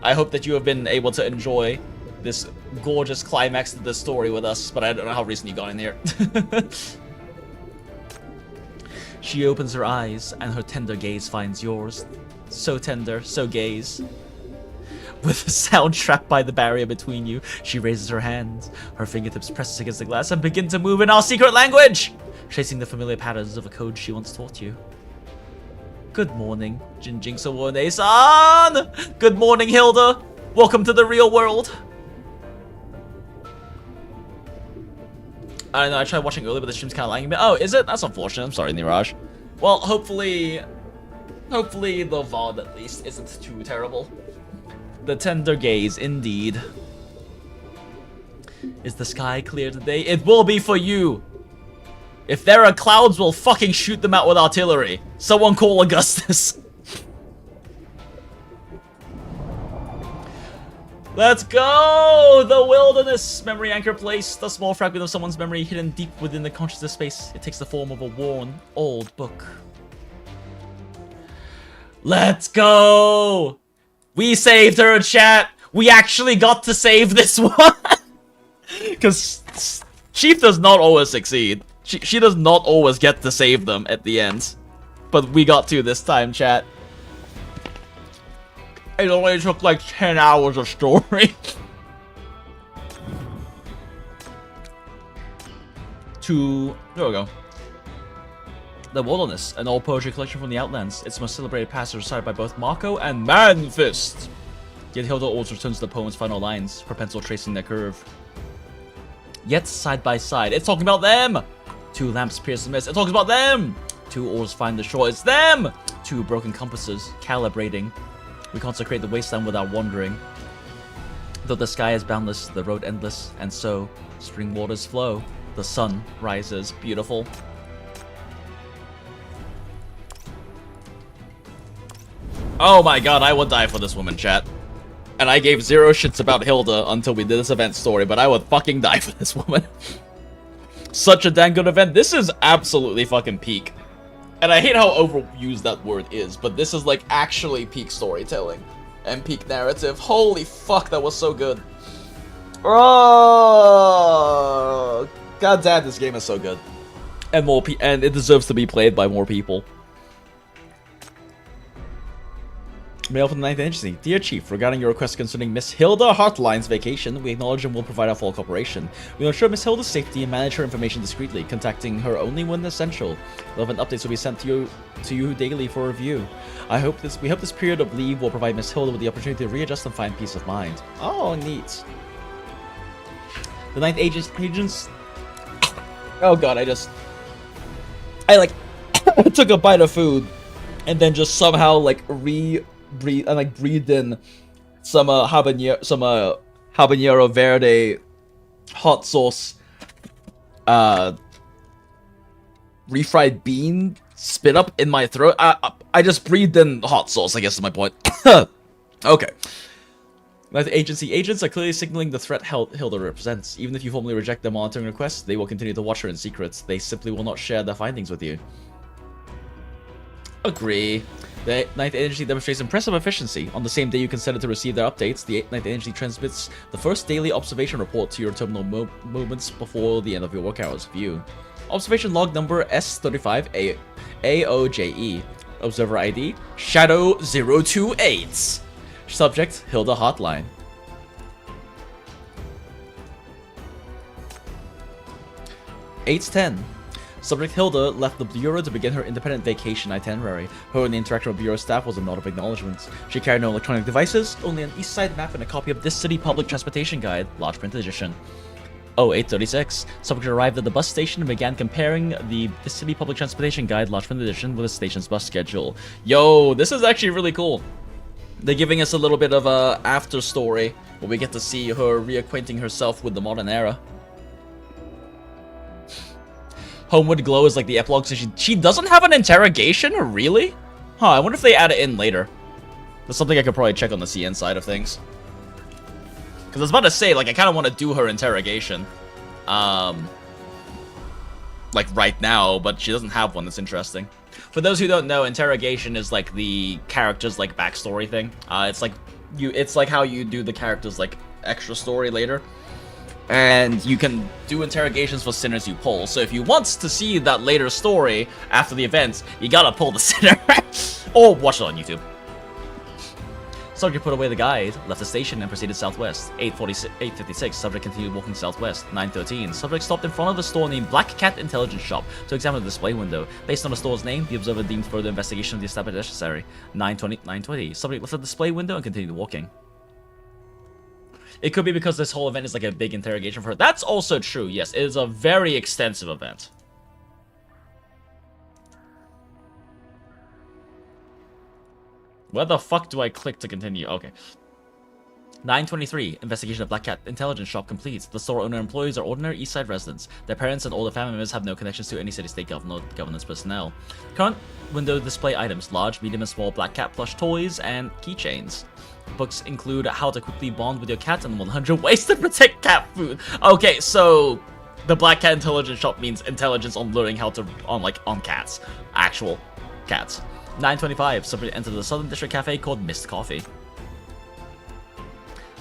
I hope that you have been able to enjoy this gorgeous climax to the story with us, but I don't know how recent you got in here. She opens her eyes, and her tender gaze finds yours. So tender, so gaze. With the sound trapped by the barrier between you, she raises her hand. Her fingertips press against the glass and begin to move in our secret language, tracing the familiar patterns of a code she once taught you. Good morning, JinJinx Awone-san! Good morning, Hilda! Welcome to the real world! I don't know, I tried watching earlier, but the stream's kind of lagging a bit. Oh, is it? That's unfortunate. I'm sorry, Niraj. Well, hopefully the VOD at least isn't too terrible. The tender gaze, indeed. Is the sky clear today? It will be for you! If there are clouds, we'll fucking shoot them out with artillery. Someone call Augustus. Let's go! The wilderness! Memory anchor placed. A small fragment of someone's memory hidden deep within the consciousness space. It takes the form of a worn, old book. Let's go! We saved her, chat! We actually got to save this one! Because Chief does not always succeed. She does not always get to save them at the end. But we got to this time, chat. It only took like 10 hours of story. There we go. The Wilderness, an old poetry collection from the Outlands. Its most celebrated passage recited by both Marco and Manfist. Yet Hilda always returns to the poem's final lines, her pencil tracing their curve. Yet side by side, it's talking about them! Two lamps pierce the mist, it talks about them! Two oars find the shore, it's them! Two broken compasses, calibrating. We consecrate the wasteland without wandering. Though the sky is boundless, the road endless, and so, spring waters flow. The sun rises, beautiful. Oh my god, I would die for this woman, chat. And I gave zero shits about Hilda until we did this event story, but I would fucking die for this woman. Such a dang good event. This is absolutely fucking peak. And I hate how overused that word is, but this is like actually peak storytelling and peak narrative. Holy fuck, that was so good. Oh, god damn, this game is so good. And and it deserves to be played by more people. Mail from the 9th Agency. Dear Chief, regarding your request concerning Miss Hilda Hartline's vacation, we acknowledge and will provide our full cooperation. We will ensure Miss Hilda's safety and manage her information discreetly, contacting her only when essential. Relevant updates will be sent to you daily for review. We hope this period of leave will provide Miss Hilda with the opportunity to readjust and find peace of mind. Oh, neat. The 9th Agents... Oh god, I took a bite of food and then just somehow breathed in some habanero verde hot sauce refried bean spit up in my throat. I just breathed in hot sauce, I guess is my point. Okay. The agency agents are clearly signaling the threat Hilda represents. Even if you formally reject their monitoring requests, they will continue to watch her in secret. They simply will not share their findings with you. Agree. The 9th Agency demonstrates impressive efficiency. On the same day you consented to receive their updates, the 9th Agency transmits the first daily observation report to your terminal moments before the end of your work hours. View. Observation log number S35 AOJE. Observer ID Shadow 028. Subject Hilda Hotline. (8:10). Subject Hilda left the Bureau to begin her independent vacation itinerary. Her and the interaction with Bureau staff was a nod of acknowledgement. She carried no electronic devices, only an East Side map and a copy of This City Public Transportation Guide, large print edition. 08:36. Subject arrived at the bus station and began comparing the This City Public Transportation Guide, large print edition, with the station's bus schedule. Yo, this is actually really cool. They're giving us a little bit of a after story where we get to see her reacquainting herself with the modern era. Homeward Glow is like the epilogue, so she doesn't have an interrogation? Really? Huh, I wonder if they add it in later. That's something I could probably check on the CN side of things. Because I was about to say, like, I kind of want to do her interrogation. Like, right now, but she doesn't have one that's interesting. For those who don't know, interrogation is like the character's like backstory thing. It's like how you do the character's like extra story later. And you can do interrogations for sinners you pull. So if you want to see that later story after the event, you gotta pull the sinner. Or watch it on YouTube. Subject put away the guide, left the station, and proceeded southwest. 8:56, subject continued walking southwest. 9:13, subject stopped in front of a store named Black Cat Intelligence Shop to examine the display window. Based on the store's name, the observer deemed further investigation of the establishment necessary. 9:20, subject left the display window and continued walking. It could be because this whole event is like a big interrogation for her. That's also true, yes. It is a very extensive event. Where the fuck do I click to continue? Okay. 9:23, investigation of Black Cat Intelligence Shop complete. The store owner and employees are ordinary East Side residents. Their parents and older family members have no connections to any city-state governance personnel. Current window display items: large, medium, and small Black Cat plush toys and keychains. Books include How to Quickly Bond with Your Cat and 100 Ways to Protect Cat Food. Okay, so the Black Cat Intelligence Shop means intelligence on learning how to on cats, actual cats. 9:25, subject entered the Southern District Cafe called Mist Coffee.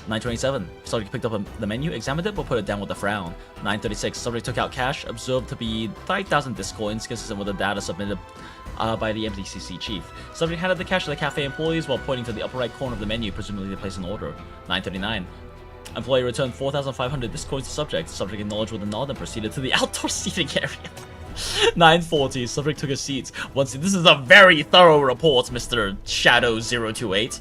9:27, subject picked up the menu, examined it, but put it down with a frown. 9:36, subject took out cash, observed to be 5,000 disc coins, consistent with the data submitted by the MDCC chief. Subject handed the cash to the cafe employees while pointing to the upper right corner of the menu, presumably to place an order. 9:39, employee returned 4,500 disc coins to subject. Subject acknowledged with a nod and proceeded to the outdoor seating area. 9:40, subject took a seat. This is a very thorough report, Mr. Shadow 028.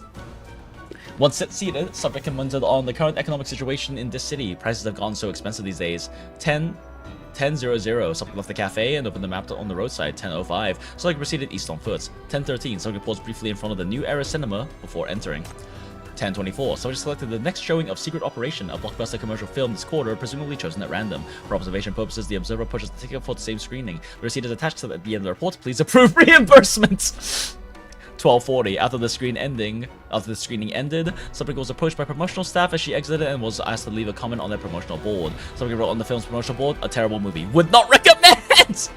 Once seated, subject commented on the current economic situation in this city. Prices have gone so expensive these days. 10:00, subject left the cafe and opened the map on the roadside. 10:05, subject proceeded east on foot. 10:13, subject paused briefly in front of the New Era Cinema before entering. 10:24, subject selected the next showing of Secret Operation, a blockbuster commercial film this quarter, presumably chosen at random. For observation purposes, the observer purchased the ticket for the same screening. The receipt is attached to at the end of the report. Please approve reimbursement. 12:40, after the screening ended, subject was approached by promotional staff as she exited and was asked to leave a comment on their promotional board. Subject wrote on the film's promotional board, "A terrible movie. Would not recommend!"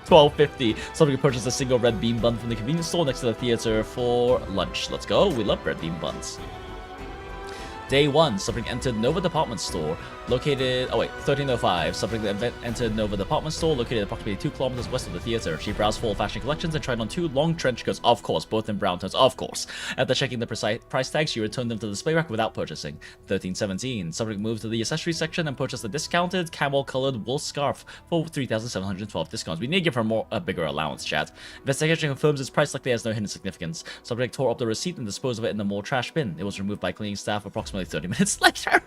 12:50, subject purchased a single red bean bun from the convenience store next to the theater for lunch. Let's go, we love red bean buns. Day 1, subject entered Nova Department Store, located... 13:05, subject entered Nova Department Store, located approximately 2 kilometers west of the theater. She browsed full fashion collections and tried on 2 long trench coats, of course, both in brown tones, of course. After checking the price tags, she returned them to the display rack without purchasing. 13:17, subject moved to the accessories section and purchased a discounted camel-colored wool scarf for 3,712 discounts. We need to give her a bigger allowance, chat. Investigation confirms its price likely has no hidden significance. Subject tore up the receipt and disposed of it in the more trash bin. It was removed by cleaning staff approximately 30 minutes later.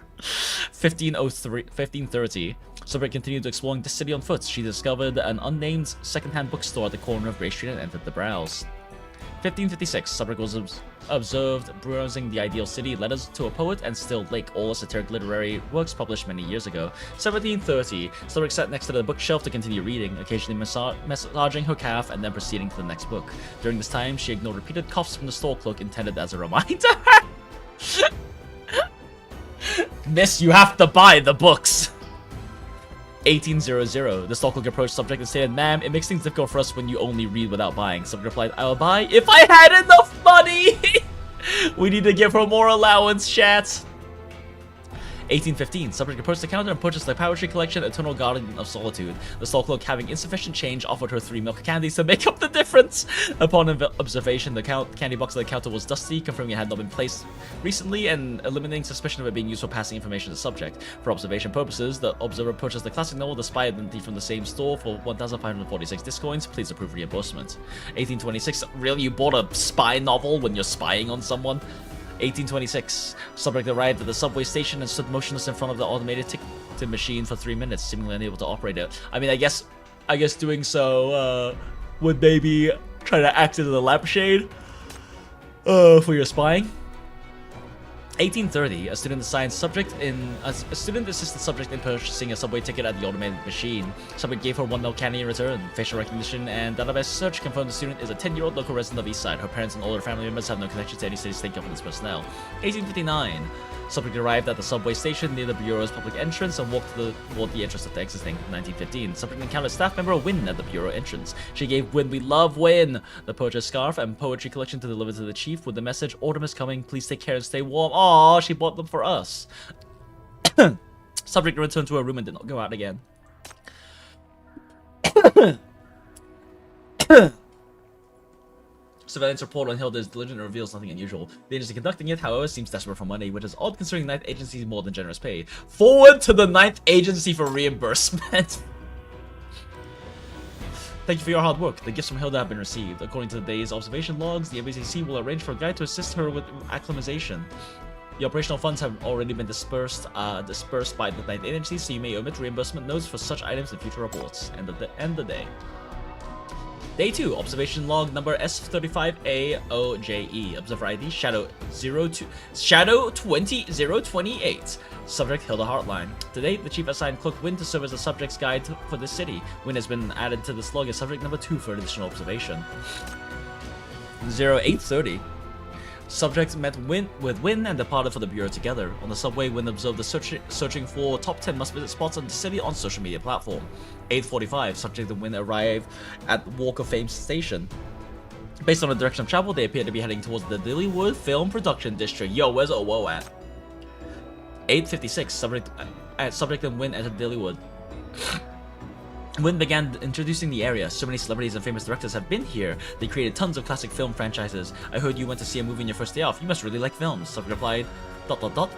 15:30, subject continued exploring the city on foot. She discovered an unnamed secondhand bookstore at the corner of Gray Street and entered the browse. 15:56, subject was observed browsing The Ideal City, Letters to a Poet, and Still Lake, all esoteric literary works published many years ago. 17:30, subject sat next to the bookshelf to continue reading, occasionally massaging her calf and then proceeding to the next book. During this time, she ignored repeated coughs from the store clerk intended as a reminder. Miss, you have to buy the books. 18:00, the store clerk approached subject and stated, "Ma'am, it makes things difficult for us when you only read without buying." Subject replied, "I will buy if I had enough money." We need to give her more allowance, chat. 18:15, subject approached the counter and purchased the poetry collection Eternal Garden of Solitude. The store clerk, having insufficient change, offered her 3 milk candies to make up the difference. Upon observation, the candy box on the counter was dusty, confirming it had not been placed recently and eliminating suspicion of it being used for passing information to the subject. For observation purposes, the observer purchased the classic novel The Spy Identity from the same store for 1,546 disc coins. Please approve reimbursement. 18:26, really, you bought a spy novel when you're spying on someone? 18:26, subject arrived at the subway station and stood motionless in front of the automated ticket machine for 3 minutes, seemingly unable to operate it. I mean, I guess doing so would maybe try to act as a lampshade for your spying. 18:30, a student assisted subject in purchasing a subway ticket at the automated machine. Subject gave her 1 milk candy in return. Facial recognition and database search confirmed the student is a 10-year-old local resident of Eastside. Her parents and older family members have no connection to any city-state governance personnel. 18:59, subject arrived at the subway station near the bureau's public entrance and walked toward the entrance of the exiting. 19:15, subject encountered staff member Win at the bureau entrance. She gave Win, "We love Win," the purchased scarf and poetry collection to deliver to the chief with the message, "Autumn is coming, please take care and stay warm." Aww, she bought them for us. Subject returned to her room and did not go out again. Surveillance report on Hilda is diligent and reveals nothing unusual. The agency conducting it, however, seems desperate for money, which is odd considering the 9th agency's more than generous pay. Forward to the 9th agency for reimbursement. Thank you for your hard work. The gifts from Hilda have been received. According to the day's observation logs, the ABCC will arrange for a guide to assist her with acclimatization. The operational funds have already been dispersed by the 9th agency, so you may omit reimbursement notes for such items in future reports. End the day. Day 2, observation log number S35AOJE. Observer ID Shadow 20028. Subject Hilda Heartline. Today, the chief assigned Cloak Wynn to serve as the subject's guide for the city. Wynn has been added to this log as subject number 2 for additional observation. 0830. Subjects met with Wynn and departed for the bureau together. On the subway, Wynn observed the searching for top 10 must-visit spots in the city on social media platform. 8:45, subject and Wynn arrive at Walk of Fame station. Based on the direction of travel, they appear to be heading towards the Dillywood Film Production District. Yo, where's OWO at? 8:56, subject and Wynn entered Dillywood. Wynn began introducing the area. So many celebrities and famous directors have been here. They created tons of classic film franchises. I heard you went to see a movie on your first day off. You must really like films. Subject replied, ...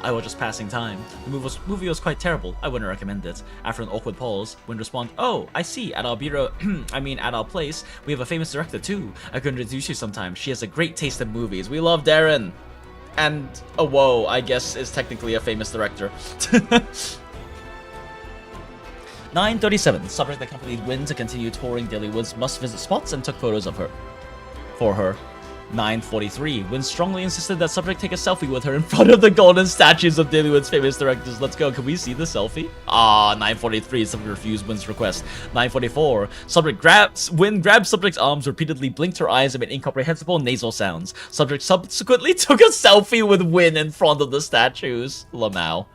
I was just passing time. The movie was quite terrible. I wouldn't recommend it. After an awkward pause, Wynn responded, oh, I see. At our bureau, at our place, we have a famous director too. I could introduce you sometime. She has a great taste in movies. We love Darren. And, oh, whoa, I guess is technically a famous director. 9:37. Subject accompanied Wynn to continue touring Dillywood's must-visit spots and took photos of her. For her. 9:43. Wynn strongly insisted that subject take a selfie with her in front of the golden statues of Dillywood's famous directors. Let's go. Can we see the selfie? 9:43. Subject refused Wynn's request. 9:44. Wynn grabbed subject's arms, repeatedly blinked her eyes, and made incomprehensible nasal sounds. Subject subsequently took a selfie with Wynn in front of the statues. Lamau.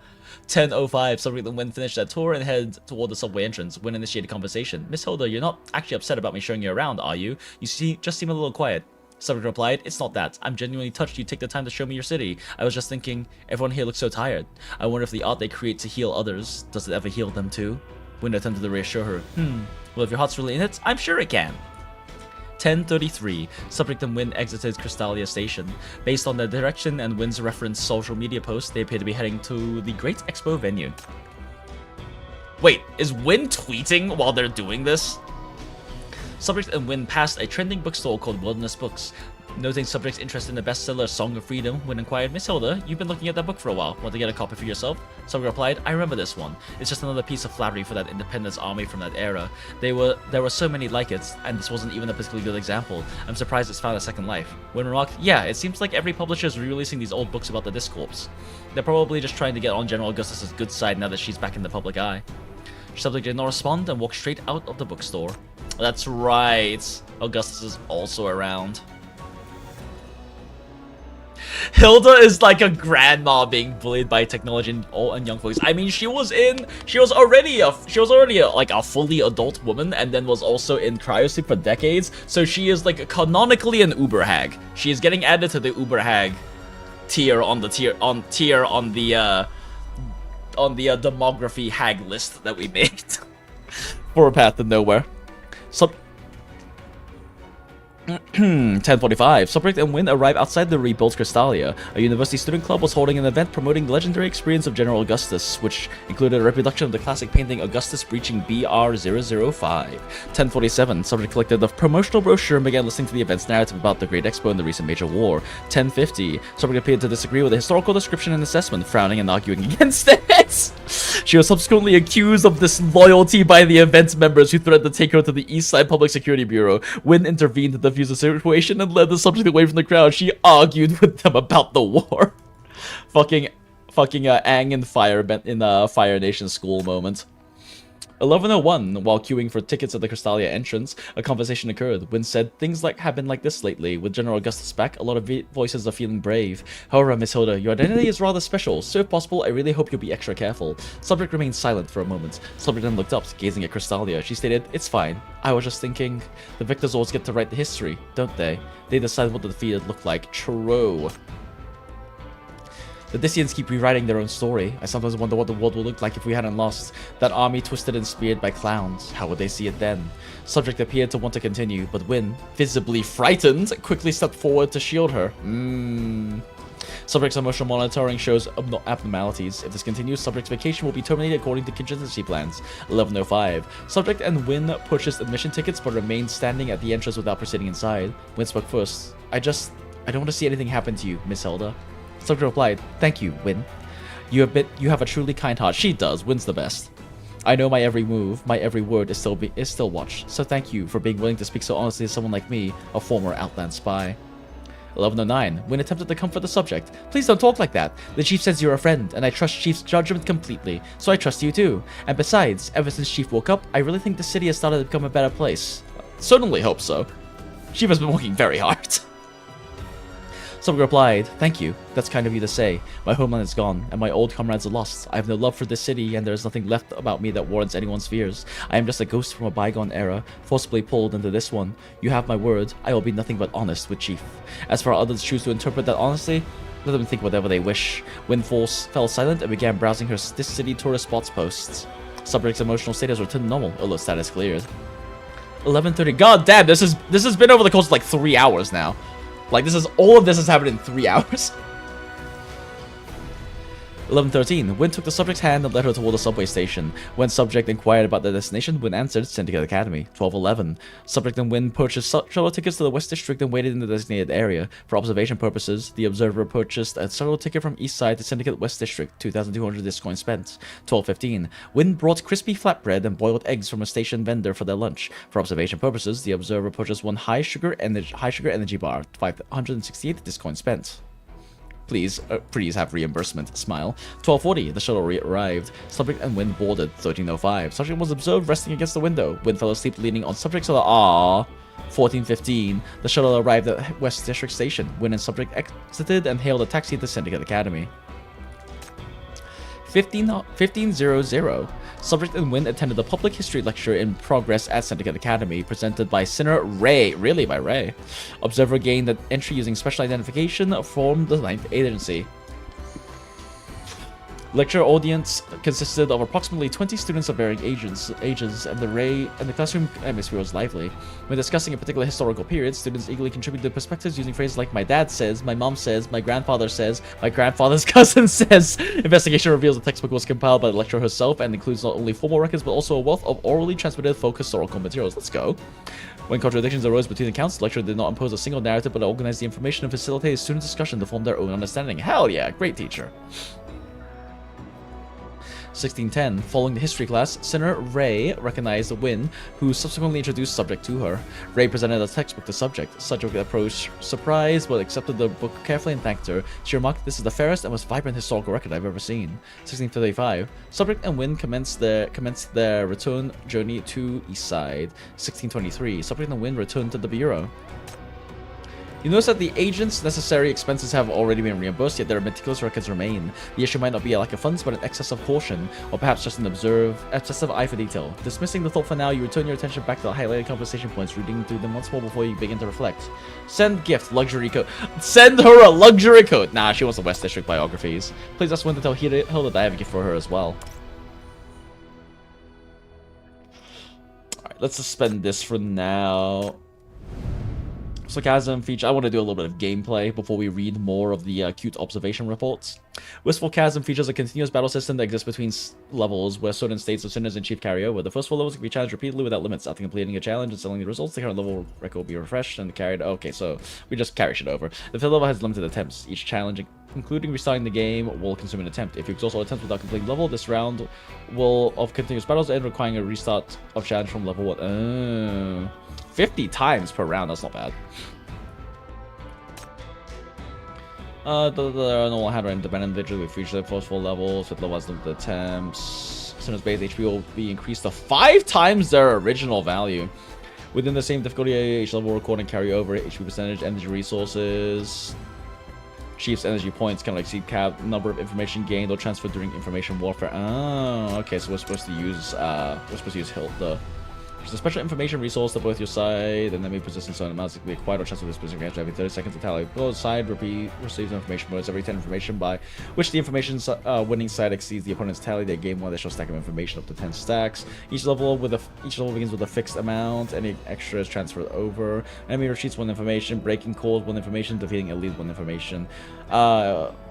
10:05, subject and Wynn finished their tour and headed toward the subway entrance. Wynn initiated conversation. Miss Hilda, you're not actually upset about me showing you around, are you? You just seem a little quiet. Subject replied, it's not that. I'm genuinely touched you take the time to show me your city. I was just thinking, everyone here looks so tired. I wonder if the art they create to heal others, does it ever heal them too? Wynn attempted to reassure her. Well, if your heart's really in it, I'm sure it can. 10:33. Subject and Wynn exited Crystalia Station. Based on their direction and Wynn's reference social media post, they appear to be heading to the Great Expo venue. Wait, is Wynn tweeting while they're doing this? Subject and Wynn passed a trending bookstore called Wilderness Books. Noting subject's interest in the bestseller Song of Freedom, Wynn inquired, Miss Hilda, you've been looking at that book for a while. Want to get a copy for yourself? Subject replied, I remember this one. It's just another piece of flattery for that independence army from that era. There were so many like it, and this wasn't even a particularly good example. I'm surprised it's found a second life. Wynn remarked, yeah, it seems like every publisher is re-releasing these old books about the Discorps. They're probably just trying to get on General Augustus's good side now that she's back in the public eye. Subject did not respond and walked straight out of the bookstore. That's right. Augustus is also around. Hilda is like a grandma being bullied by technology and young folks. I mean, she was already a fully adult woman, and then was also in cryosleep for decades. So she is like canonically an Uber hag. She is getting added to the Uber hag tier on the demography hag list that we made for a path to nowhere. 10:45. Subject and Wynn arrive outside the rebuilt Crystalia. A university student club was holding an event promoting the legendary experience of General Augustus, which included a reproduction of the classic painting Augustus breaching BR-005. 10:47. Subject collected the promotional brochure and began listening to the event's narrative about the Great Expo and the recent major war. 10:50. Subject appeared to disagree with the historical description and assessment, frowning and arguing against it. She was subsequently accused of disloyalty by the event's members who threatened to take her to the East Side Public Security Bureau. Wynn intervened to defuse the situation and led the subject away from the crowd. She argued with them about the war. fucking Aang and Fire in Fire Nation school moment. 11:01, while queuing for tickets at the Crystalia entrance, a conversation occurred. Wynn said, things have been like this lately. With General Augustus back, a lot of voices are feeling brave. However, Miss Hilda, your identity is rather special, so if possible, I really hope you'll be extra careful. Subject remained silent for a moment. Subject then looked up, gazing at Crystalia. She stated, it's fine. I was just thinking, the victors always get to write the history, don't they? They decide what the defeated look like. True. The Discians keep rewriting their own story. I sometimes wonder what the world would look like if we hadn't lost. That army twisted and speared by clowns. How would they see it then? Subject appeared to want to continue, but Win, visibly frightened, quickly stepped forward to shield her. Subject's emotional monitoring shows abnormalities. If this continues, Subject's vacation will be terminated according to contingency plans. 11:05. Subject and Win purchased admission tickets but remained standing at the entrance without proceeding inside. Win spoke first. I don't want to see anything happen to you, Miss Hilda. Subject replied, thank you, Win. You have a truly kind heart. She does. Win's the best. I know my every move, my every word is still watched. So thank you for being willing to speak so honestly to someone like me, a former Outland spy. 11:09. Win attempted to comfort the subject. Please don't talk like that. The Chief says you're a friend, and I trust Chief's judgment completely, so I trust you too. And besides, ever since Chief woke up, I really think the city has started to become a better place. Certainly hope so. Chief has been working very hard. Subject replied, thank you. That's kind of you to say. My homeland is gone, and my old comrades are lost. I have no love for this city, and there is nothing left about me that warrants anyone's fears. I am just a ghost from a bygone era, forcibly pulled into this one. You have my word. I will be nothing but honest with Chief. As for how others choose to interpret that honestly, let them think whatever they wish. Windforce fell silent and began browsing her this city tourist spots posts. Subject's emotional state has returned to normal, although status cleared. 11:30. God damn, this has been over the course of like 3 hours now. Like, all of this has happened in 3 hours. 11:13. Win took the subject's hand and led her toward the subway station. When subject inquired about their destination, Win answered, Syndicate Academy. 12:11. Subject and Win purchased shuttle tickets to the West District and waited in the designated area. For observation purposes, the observer purchased a shuttle ticket from East Side to Syndicate West District, 2,200 disc coin spent. 12:15. Win brought crispy flatbread and boiled eggs from a station vendor for their lunch. For observation purposes, the observer purchased one high sugar energy bar, 568 disc coin spent. Please have reimbursement. Smile. 12:40. The shuttle arrived. Subject and Win boarded. 13:05. Subject was observed resting against the window. Win fell asleep leaning on subject's other. 14:15. The shuttle arrived at West District Station. Win and subject exited and hailed a taxi to Syndicate Academy. 15:00. Subject and Win attended a public history lecture in progress at Syndicate Academy, presented by Sinner Ray. Really, by Ray. Observer gained an entry using special identification from the 9th Agency. Lecture audience consisted of approximately 20 students of varying ages, and the classroom atmosphere was lively. When discussing a particular historical period, students eagerly contributed perspectives using phrases like "my dad says," "my mom says," "my grandfather says," "my grandfather's cousin says." Investigation reveals the textbook was compiled by the lecturer herself and includes not only formal records but also a wealth of orally transmitted folk historical materials. Let's go. When contradictions arose between accounts, the lecturer did not impose a single narrative but organized the information and facilitated students' discussion to form their own understanding. Hell yeah, great teacher. 16:10. Following the history class, Sinner Ray recognized Win, who subsequently introduced Subject to her. Ray presented a textbook to Subject. Subject approached surprised but accepted the book carefully and thanked her. She remarked, "This is the fairest and most vibrant historical record I've ever seen." 16:35. Subject and Win commenced their return journey to East Side. 16:23. Subject and Win returned to the bureau. You notice that the agent's necessary expenses have already been reimbursed, yet their meticulous records remain. The issue might not be a lack of funds, but an excess of caution, or perhaps just an excessive eye for detail. Dismissing the thought for now, you return your attention back to the highlighted conversation points, reading through them once more before you begin to reflect. Send gift, luxury coat. Send her a luxury coat! Nah, she wants the West District biographies. Please ask Win to tell Hilda that I have a gift for her as well. Alright, let's suspend this for now. Sarcasm feature. I want to do a little bit of gameplay before we read more of the cute observation reports. Wistful Chasm features a continuous battle system that exists between levels where certain states of Sinners and Chief carry over. The first 4 levels can be challenged repeatedly without limits. After completing a challenge and selling the results, the current level record will be refreshed and carried. Okay, so we just carry shit over. The 5th level has limited attempts. Each challenge, including restarting the game, will consume an attempt. If you exhaust all attempts without completing level, this round of continuous battles end, requiring a restart of challenge from level 1. 50 times per round, that's not bad. The normal handler independent individually with future first 4 levels, 5th level has limited attempts. Sinner's base HP will be increased to 5 times their original value. Within the same difficulty, each level will record and carry over HP percentage, energy resources. Chief's energy points can exceed cap number of information gained or transferred during information warfare. Oh, okay, so we're supposed to use Hilda. It's a special information resource that both your side and enemy possess in certain amounts can be acquired or transferred to specific answer every 30 seconds. The tally both side receives information bonus every 10 information by which the information winning side exceeds the opponent's tally. They gain one additional stack of information up to 10 stacks. Each level begins with a fixed amount. Any extra is transferred over. Enemy retreats one information. Breaking cold one information. Defeating elite one information.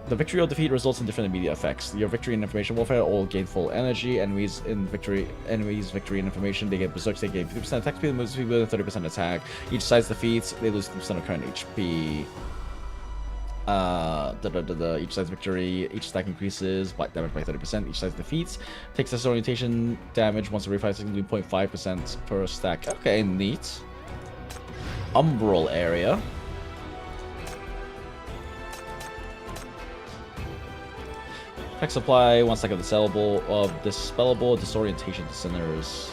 The victory or defeat results in different immediate effects. Your victory and information warfare all gain full energy. Enemies victory and information, they get berserks, they gain 50% attack speed, move speed, and 30% attack. Each side's defeats, they lose 50% of current HP. Each side's victory, each stack increases by damage by 30%. Each side's defeats takes disorientation damage once every 5 seconds, 0.5% per stack. Okay, neat. Umbral area. Effect supply, 1 stack of dispellable disorientation to sinners.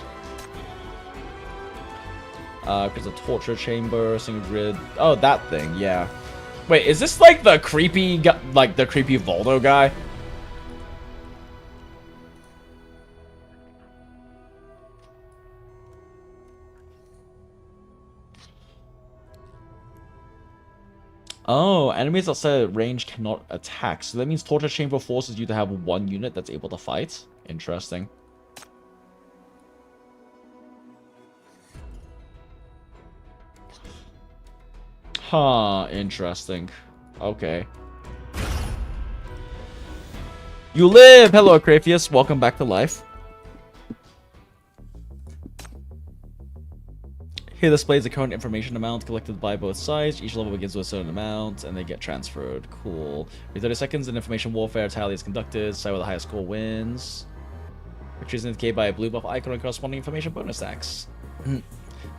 Creates a torture chamber, single grid. Oh, that thing, yeah. Wait, is this like the creepy, Voldo guy? Oh, enemies outside range cannot attack. So that means Torture Chamber forces you to have one unit that's able to fight. Interesting. Huh, interesting. Okay. You live! Hello, Acrapius. Welcome back to life. Here displays the current information amount collected by both sides. Each level begins with a certain amount, and they get transferred. Cool. Every 30 seconds, an information warfare tally is conducted. Side with the highest score wins. Which is indicated by a blue buff icon and corresponding information bonus stacks.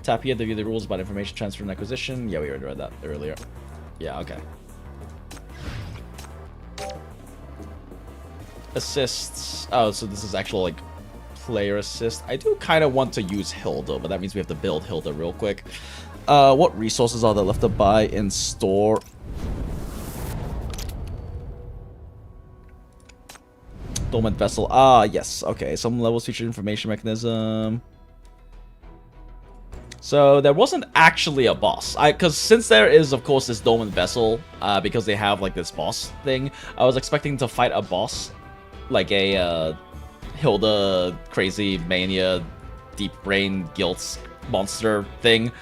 Tap here to view the rules about information transfer and acquisition. Yeah, we already read that earlier. Yeah, okay. Assists. Oh, so this is actual, like, player assist. I do kind of want to use Hilda, but that means we have to build Hilda real quick. What resources are there left to buy in store? Dormant vessel. Ah, yes. Okay, some levels feature information mechanism. So there wasn't actually a boss. Because since there is, of course, this dormant vessel, because they have like this boss thing, I was expecting to fight a boss, like a Hilda crazy mania deep brain guilt monster thing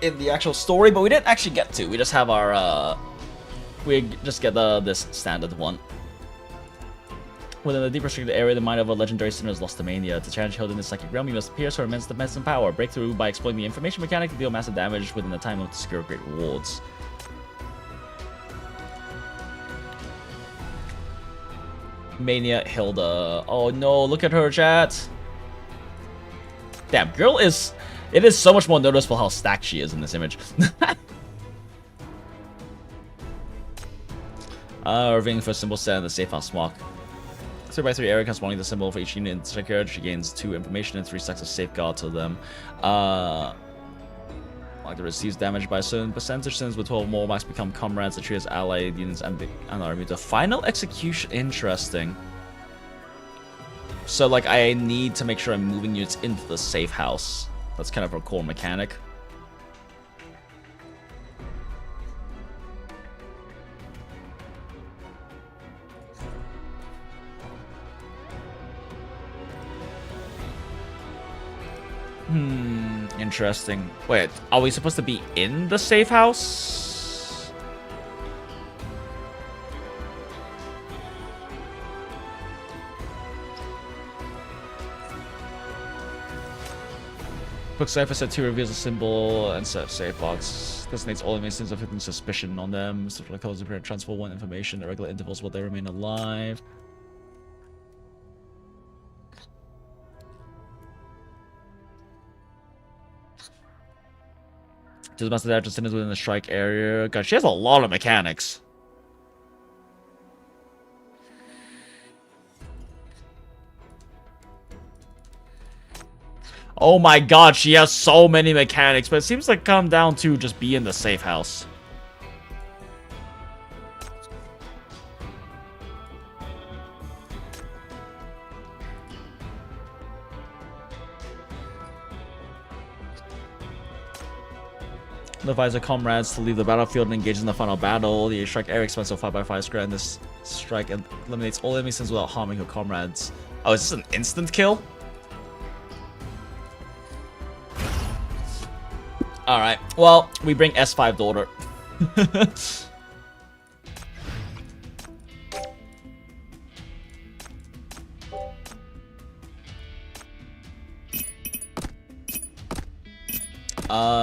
in the actual story, but we didn't actually get to. We just have our we just get this standard one. Within the deep restricted area, the mind of a legendary sinner is lost to mania. To challenge Hilda in the psychic realm, you must pierce her immense defense and power. Break through by exploiting the information mechanic to deal massive damage within the time limit to secure great rewards. Mania Hilda. Oh no, look at her, chat. Damn, girl is... It is so much more noticeable how stacked she is in this image. Revealing for symbol set in the safe house mark. 3x3 area corresponding to the symbol for each unit in secured. She gains 2 information and 3 stacks of safeguard to them. Like it receives damage by a certain percentage. Since with 12 more max become comrades, the treated allied units and are immune to final execution. Interesting. So like I need to make sure I'm moving units into the safe house. That's kind of a core mechanic. Interesting. Wait, are we supposed to be in the safe house? Book Cypher set 2 reveals a symbol and set safe box. Designates all emissions of hidden suspicion on them. So like colors appear transfer 1 information at regular intervals while they remain alive. Just master damage sinners within the strike area. God, she has a lot of mechanics. Oh my god, she has so many mechanics, but it seems like come down to just be in the safe house. Advise your comrades to leave the battlefield and engage in the final battle. The strike area expands of 5x5 square, and this strike eliminates all enemy sins without harming your comrades. Oh, is this an instant kill? Alright, well, we bring S5 to order.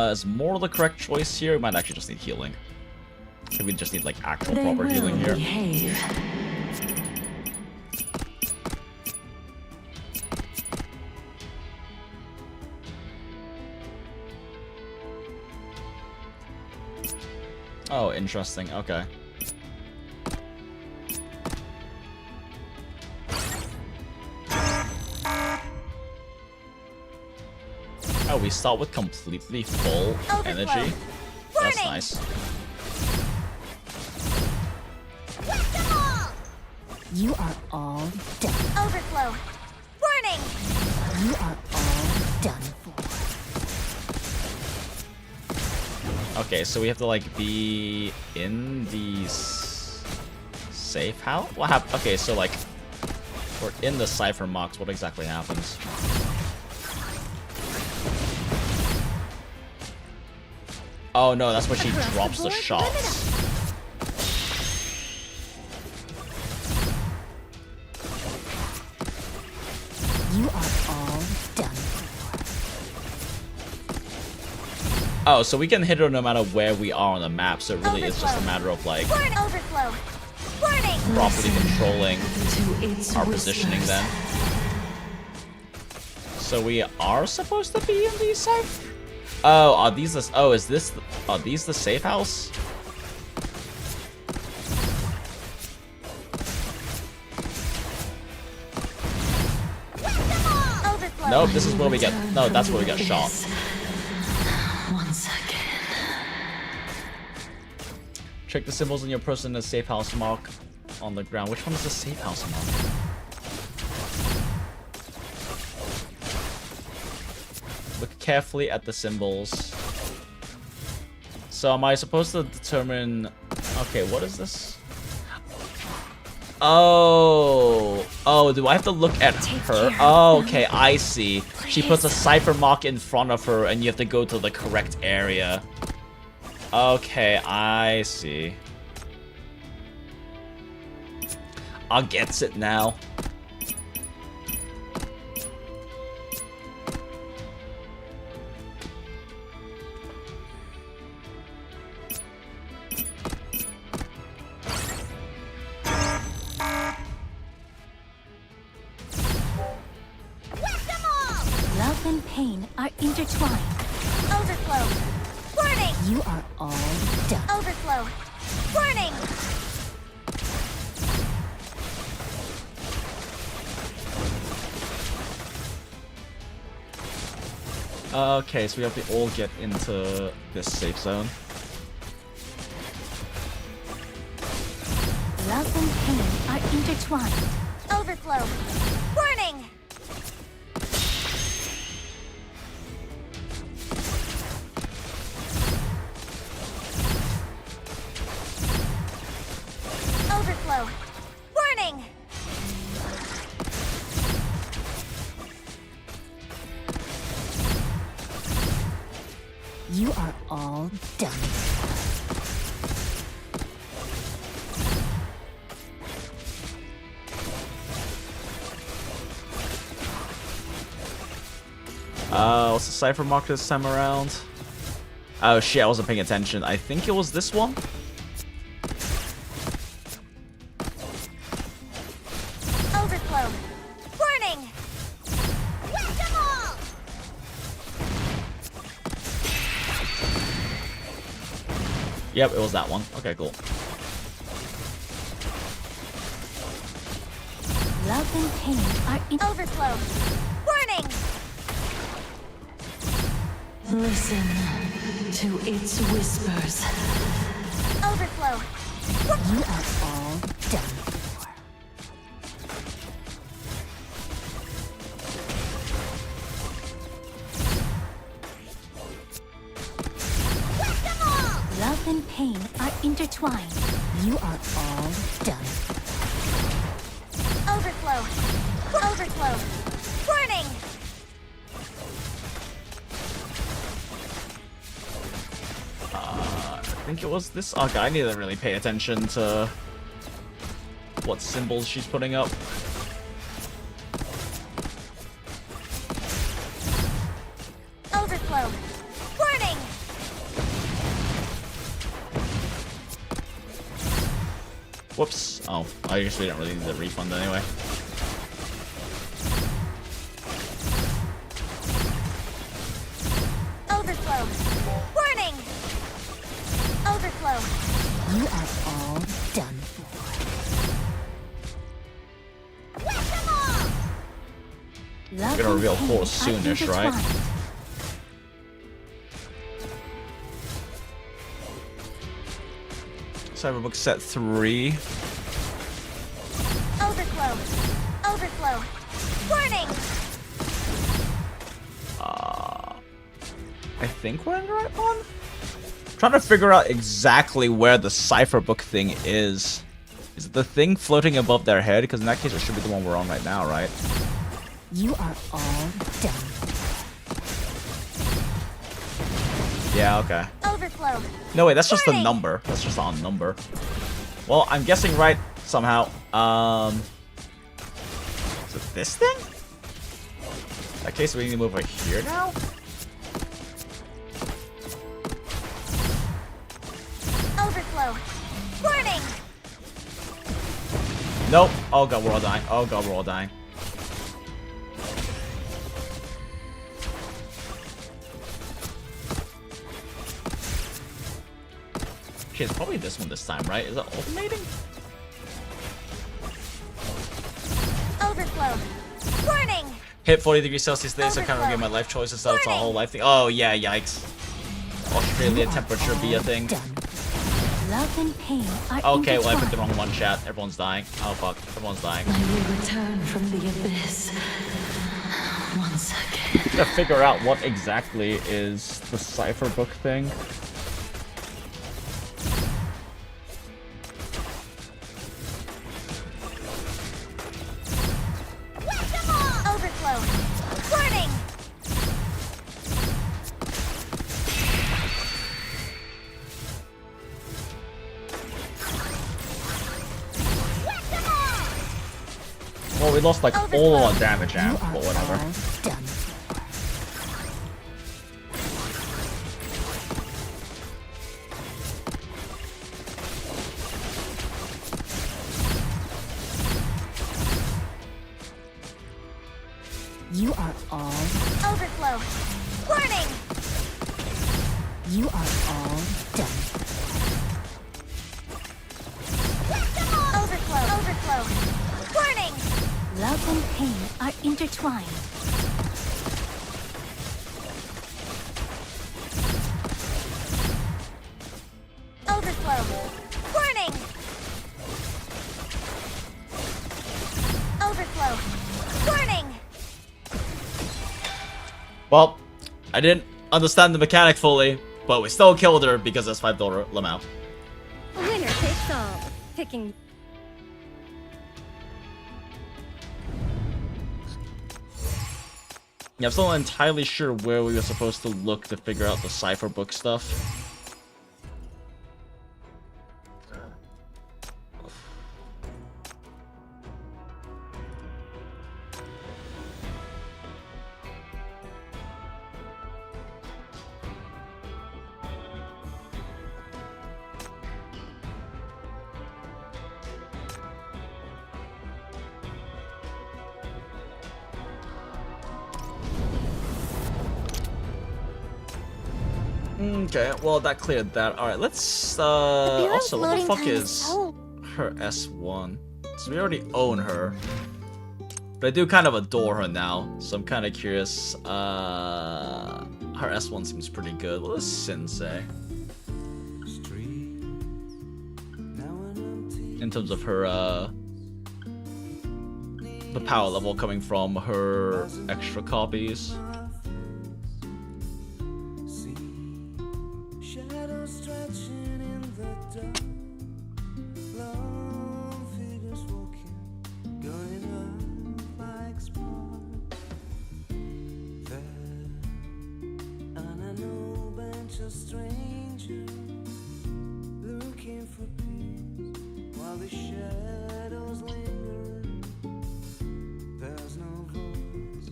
Is more the correct choice here? We might actually just need healing. I think we just need like actual proper healing here. Behave. Oh, interesting. Okay. Oh, we start with completely full energy. That's nice. You are all done. Overflow. Warning! You are all done for. Okay, so we have to like be in the safe house? What happened? Okay, so like we're in the cipher marks. What exactly happens? Oh no, that's where she drops the shots. You are all done. Oh, so we can hit her no matter where we are on the map, so it really is just a matter of like Overflow. Warning! properly controlling our positioning then. So we are supposed to be in the safe? Oh, are these the, oh, is this, are these the safe house? Nope, this is where we get, no, that's where we get shot. 1 second. Check the symbols in your person in the safe house mark on the ground. Which one is the safe house mark? Look carefully at the symbols. So am I supposed to determine... Okay, what is this? Oh, do I have to look at her? Oh, okay, I see. She puts a cipher mark in front of her and you have to go to the correct area. Okay, I see. I gets it now. Love and pain are intertwined. Overflow. Warning! You are all done. Overflow. Warning! Okay, so we have to all get into this safe zone. Love and pain are intertwined. Overflow. Warning! Overflow. Warning! You are all done. What's the cipher mark this time around? Oh shit, I wasn't paying attention. I think it was this one? Overflow. Warning! Whack them all! Yep, it was that one. Okay, cool. Love and pain are Overflow. Warning! Listen to its whispers. Overflow. You are all done for. Whack them intertwined. You are all done. Overflow! Overflow! Warning! I think it was this. Okay, I need to really pay attention to what symbols she's putting up. Overflow! Warning! Whoops. Oh, I guess we don't really need the refund anyway. Overflow! Warning! Overflow! You are all done for. We're gonna reveal 4 soonish, right? Cyberbook set 3. Overflow! Overflow! Warning! I think we're in the right one? Trying to figure out exactly where the cipher book thing is. Is it the thing floating above their head? Because in that case, it should be the one we're on right now, right? You are all done. Yeah, okay. Overflow! No, wait, that's just a number. That's just a number. Well, I'm guessing right somehow. Is it this thing? In that case, we need to move over here now? Overflow! Warning! Nope. Oh god, we're all dying. Oh god, we're all dying. Okay, it's probably this one this time, right? Is it alternating? Overflow! Warning! Hit 40 degrees Celsius today, so I can't remember my life choices, so it's a whole life thing. Oh yeah, yikes. Australia temperature be a thing. Love and pain are Okay, well I picked the wrong one, chat. Everyone's dying. Oh fuck, everyone's dying. I will return from the abyss once again. I'm gonna figure out what exactly is the cipher book thing. Overflow! Warning! Well, we lost like all our damage amp, but whatever. done. You are all. Overflow! Warning! You are all done. Overflow! Overflow! Warning! Love and pain are intertwined. Overflow! Warning! Overflow! Warning! Well, I didn't understand the mechanic fully, but we still killed her because that's $5 Lamau. Winner takes all. Picking. Yeah, I'm still not entirely sure where we were supposed to look to figure out the cipher book stuff. Okay, well that cleared that. Alright, let's also what the fuck is her S1? So we already own her. But I do kind of adore her now, so I'm kind of curious. Her S1 seems pretty good. What does Sin say? In terms of her the power level coming from her extra copies.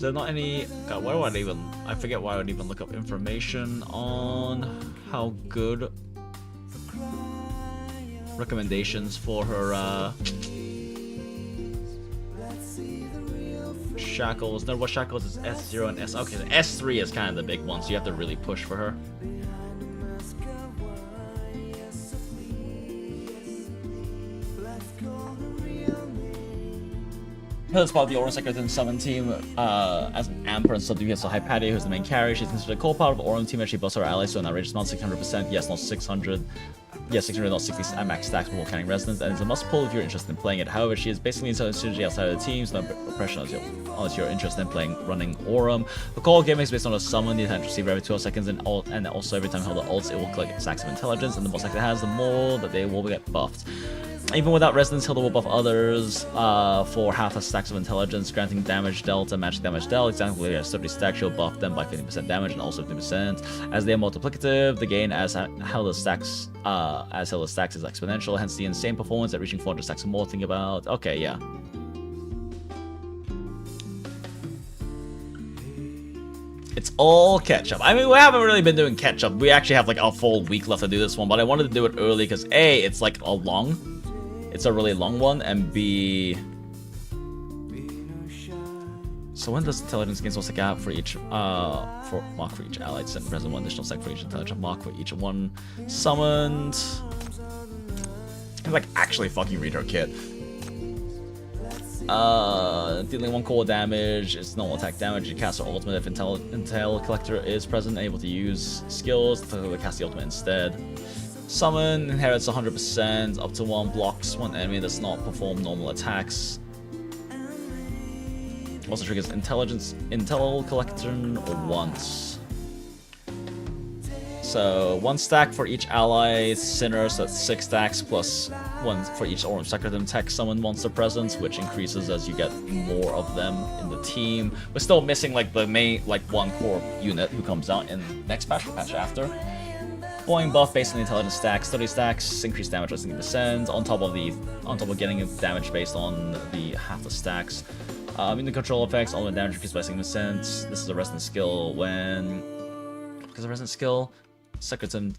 there not any... God, why would I even... I forget why I would even look up information on how good recommendations for her shackles. No, what shackles is S0 and S... Okay, the S3 is kind of the big one, so you have to really push for her. Hilda's part of the Orange Secretary Summon team as an Amper and subdued so Hypatia, who's the main carry. She's considered a core part of the Orange team and she buffs her allies to an outrageous amount, 600%. Yes, not 600. Yes, 600, not 60 max stacks before counting Resonance, and it's a must pull if you're interested in playing it. However, she is basically in synergy outside of the teams, no pressure unless you're interested in running Aurum. The core game is based on a summon, you can receive every 12 seconds, and also every time Hilda ults, it will collect stacks of intelligence, and the more stacks it has, the more that they will get buffed. Even without Resonance, Hilda will buff others for half a stacks of intelligence, granting damage dealt and magic damage dealt. Example, if you have 30 stacks, she'll buff them by 50% damage and also 50%. As they are multiplicative, the gain as Hilda stacks is exponential, hence the insane performance at reaching 400 stacks or more. Think about... Okay, yeah. It's all catch-up. I mean, we haven't really been doing catch-up. We actually have like a full week left to do this one, but I wanted to do it early because A, it's like it's a really long one, and B... So when does intelligence gains what's the gap for each mark for each allied set present, one additional stack for each intelligent mark for each one summoned? Like actually fucking read her kit. Dealing 1 core damage, it's normal attack damage. You cast her ultimate if Intel Collector is present and able to use skills. To cast the ultimate instead. Summon inherits 100%, up to 1 blocks one enemy does not perform normal attacks. Also triggers Intel Collector once. So 1 stack for each ally sinner, so that's 6 stacks plus 1 for each Orange Secretum tech summon monster presence, which increases as you get more of them in the team. We're still missing like the main 1 core unit who comes out in next patch or patch after. Boing buff based on the intelligence stacks, 30 stacks, increased damage by 60%, on top of getting damage based on the half the stacks. In the control effects, all the damage increased by 60%. This is a resonance skill because of resonance skill, Secretum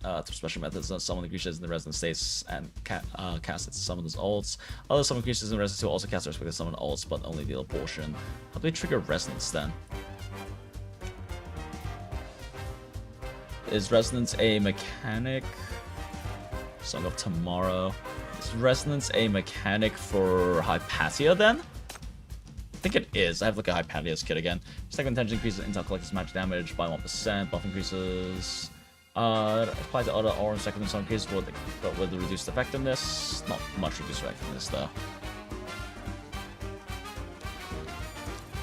through special methods summon the creatures in the resonance states and cast its summoners ults. Other summon creatures in resonance will also cast their respective summon ults, but only deal a portion. How do we trigger resonance then? Is resonance a mechanic? Song of Tomorrow. Is resonance a mechanic for Hypatia then? I think it is. I have like a Hypatia's kit again. Second intention increases Intel Collector's magic damage by 1%. Buff increases. Apply to other orange second in some cases, but with the reduced effectiveness. Not much reduced effectiveness though.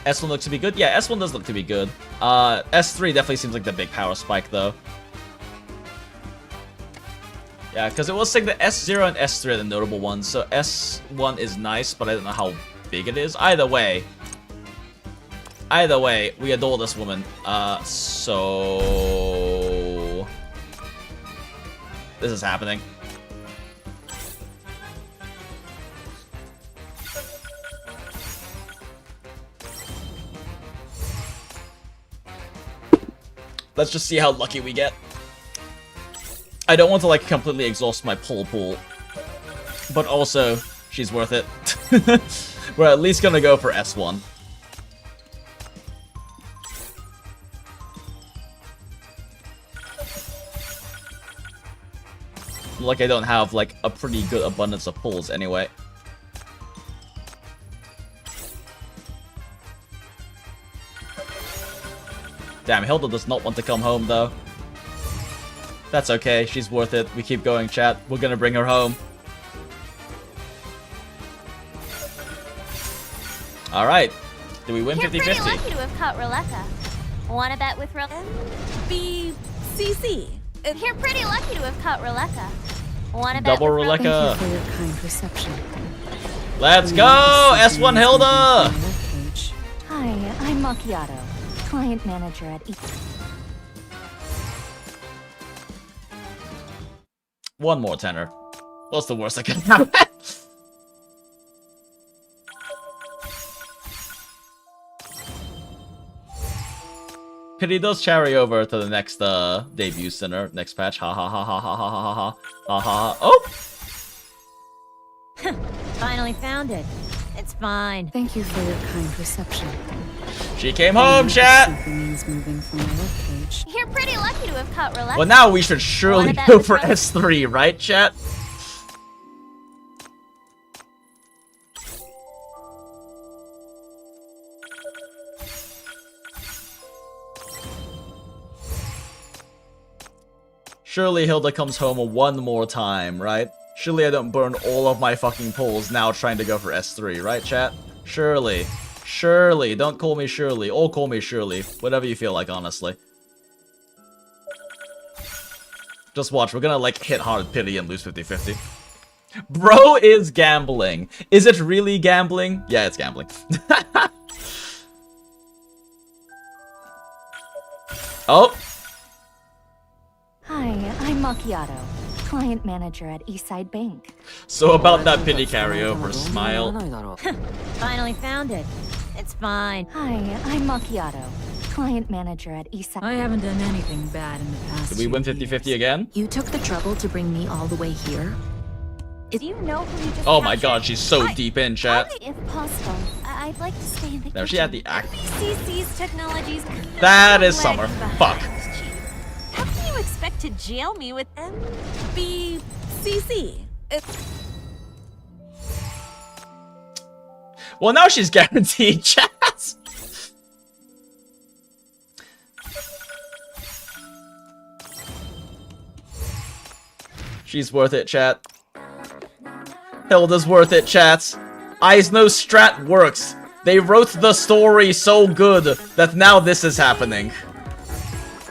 S1 looks to be good. Yeah, S1 does look to be good. S3 definitely seems like the big power spike though. Yeah, because it was like the S0 and S3 are the notable ones. So S1 is nice, but I don't know how big it is. Either way, we adore this woman. So this is happening. Let's just see how lucky we get. I don't want to like completely exhaust my pull pool, but also she's worth it. We're at least gonna go for S1. Like I don't have like a pretty good abundance of pulls anyway. Damn, Hilda does not want to come home though. That's okay, she's worth it. We keep going, chat. We're gonna bring her home. Alright. Do we win 50-50? You're pretty lucky to have caught Roleka. Wanna bet with Roleka? BCC. You're pretty lucky to have caught Roleka. Wanna bet Double with Roleka. Roleka? Thank you for your kind reception. Let's go! S1 Hilda! Hi, I'm Macchiato, client manager at One more tenor. What's the worst that can happen? pity does carry over to the next debut center, next patch. Ha ha ha ha ha ha ha ha ha ha. Oh! Finally found it. It's fine. Thank you for your kind reception. She came home, chat! Means moving from my cage. You're pretty lucky to have caught Relax. Well, now we should surely go for S3, right, chat? Surely Hilda comes home one more time, right? Surely I don't burn all of my fucking pulls now trying to go for S3, right, chat? Surely. Surely. Don't call me Shirley. Or call me Shirley. Whatever you feel like, honestly. Just watch. We're gonna, like, hit hard pity and lose 50-50. Bro is gambling. Is it really gambling? Yeah, it's gambling. Oh! Hi, I'm Macchiato, client manager at Eastside Bank. So about that pity carryover, smile. Finally found it. It's fine. Hi, I'm Macchiato, client manager at Eastside. I haven't done anything bad in the past. Did we win 50-50 again? You took the trouble to bring me all the way here? Do you know who you just Oh my captured? god, she's so deep in, chat. If possible, I'd like to stay in the There, she had the act. BCC's technologies. That is summer. Fuck. How can you expect to jail me with MBCC? Well, now she's guaranteed, chat. She's worth it, chat. Hilda's worth it, chat. AISNO strat works. They wrote the story so good that now this is happening.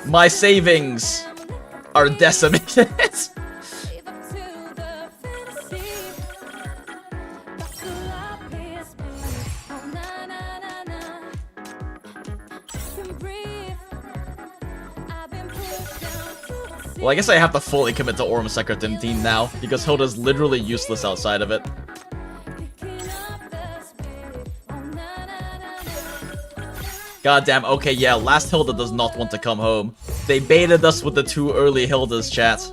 My savings are decimated. Well, I guess I have to fully commit to Orm Secretum team now, because Hilda's literally useless outside of it. Goddamn, okay, yeah, last Hilda does not want to come home. They baited us with the 2 early Hildas, chat.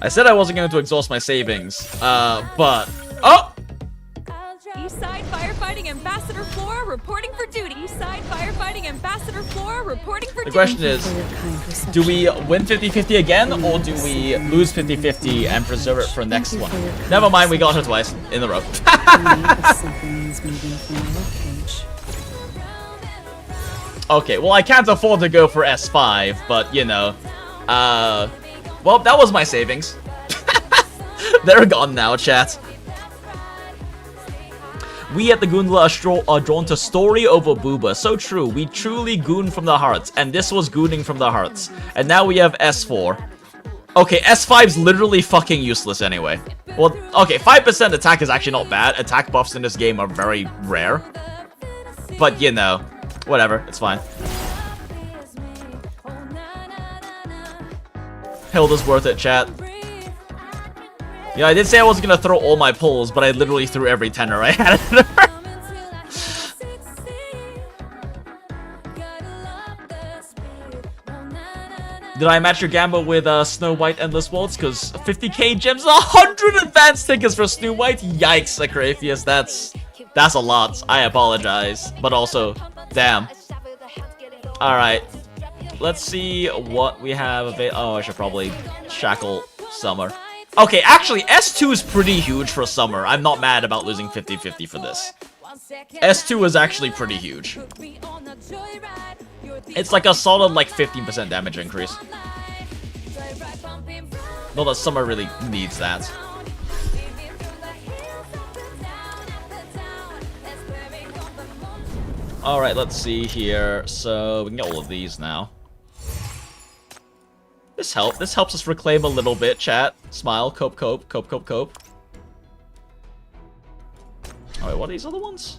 I said I wasn't going to exhaust my savings, but... Oh! Eastside Firefighting Ambassador Flora reporting for duty. Eastside Firefighting Ambassador Flora reporting for duty. The question is, do we win 50-50 again, or do we lose 50-50 and preserve it for next one? Never mind, we got her twice in a row. Okay, well, I can't afford to go for S5, but, you know, well, that was my savings. They're gone now, chat. We at the Goondola are drawn to story over booba. So true, we truly goon from the hearts, and this was gooning from the hearts. And now we have S4. Okay, S5's literally fucking useless anyway. Well, okay, 5% attack is actually not bad. Attack buffs in this game are very rare. But, you know, whatever, it's fine. Hilda's worth it, chat. Yeah, I did say I wasn't gonna throw all my pulls, but I literally threw every tenner I had at her. Did I match your gamble with Snow White Endless Waltz? Because 50k gems, 100 advanced tickets for Snow White? Yikes, Sacrafius, that's a lot. I apologize. But also, damn. Alright. Let's see what we have available. Oh, I should probably shackle Summer. Okay, actually, S2 is pretty huge for Summer. I'm not mad about losing 50-50 for this. S2 is actually pretty huge. It's like a solid, like, 15% damage increase. Not that Summer really needs that. Alright, let's see here. So, we can get all of these now. This helps us reclaim a little bit, chat. Smile, cope. Alright, what are these other ones?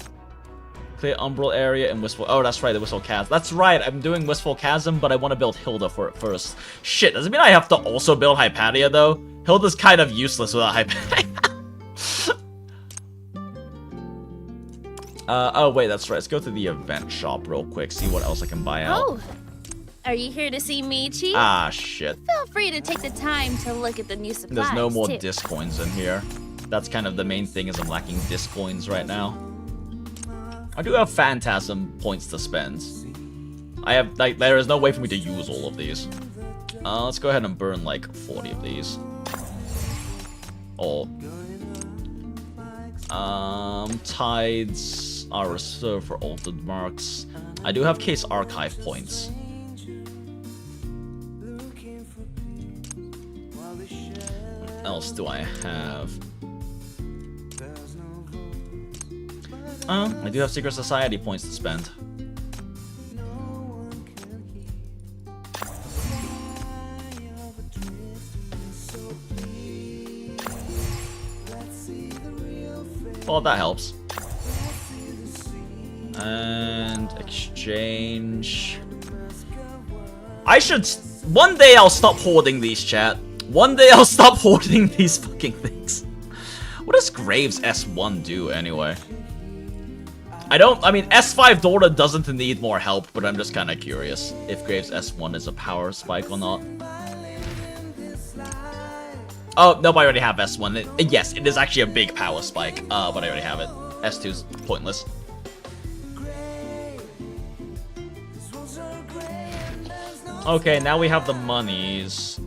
Clear Umbral area and Wistful... Oh, that's right, the Wistful Chasm. That's right, I'm doing Wistful Chasm, but I want to build Hilda for it first. Shit, does it mean I have to also build Hypatia, though? Hilda's kind of useless without Hypatia. Oh wait, that's right. Let's go to the event shop real quick, see what else I can buy out. Oh, are you here to see Michi? Ah, shit. Feel free to take the time to look at the new supplies. There's no more too. disc coins in here. That's kind of the main thing, is I'm lacking disc coins right now. I do have Phantasm points to spend. I have, like, there is no way for me to use all of these. Let's go ahead and burn like 40 of these. Or tides are reserved for altered marks. I do have case archive points. What else do I have? I do have Secret Society points to spend. Well, that helps. And exchange. I should. One day I'll stop hoarding these, chat. One day I'll stop hoarding these fucking things. What does Graves S1 do anyway? I mean, S5 Dora doesn't need more help, but I'm just kind of curious if Graves S1 is a power spike or not. Oh, no, I already have S1. Yes, it is actually a big power spike, but I already have it. S2's pointless. Okay, now we have the monies.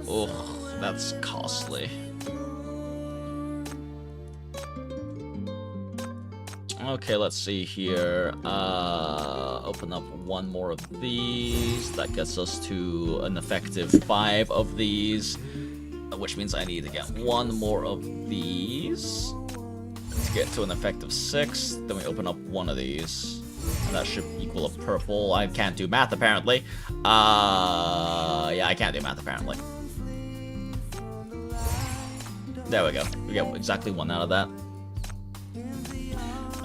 Ugh, that's costly. Okay, let's see here. Open up one more of these. That gets us to an effective 5 of these, which means I need to get one more of these to get to an effective 6. Then we open up one of these, and that should equal a purple. I can't do math apparently. Yeah, I can't do math apparently. There we go. We get exactly 1 out of that.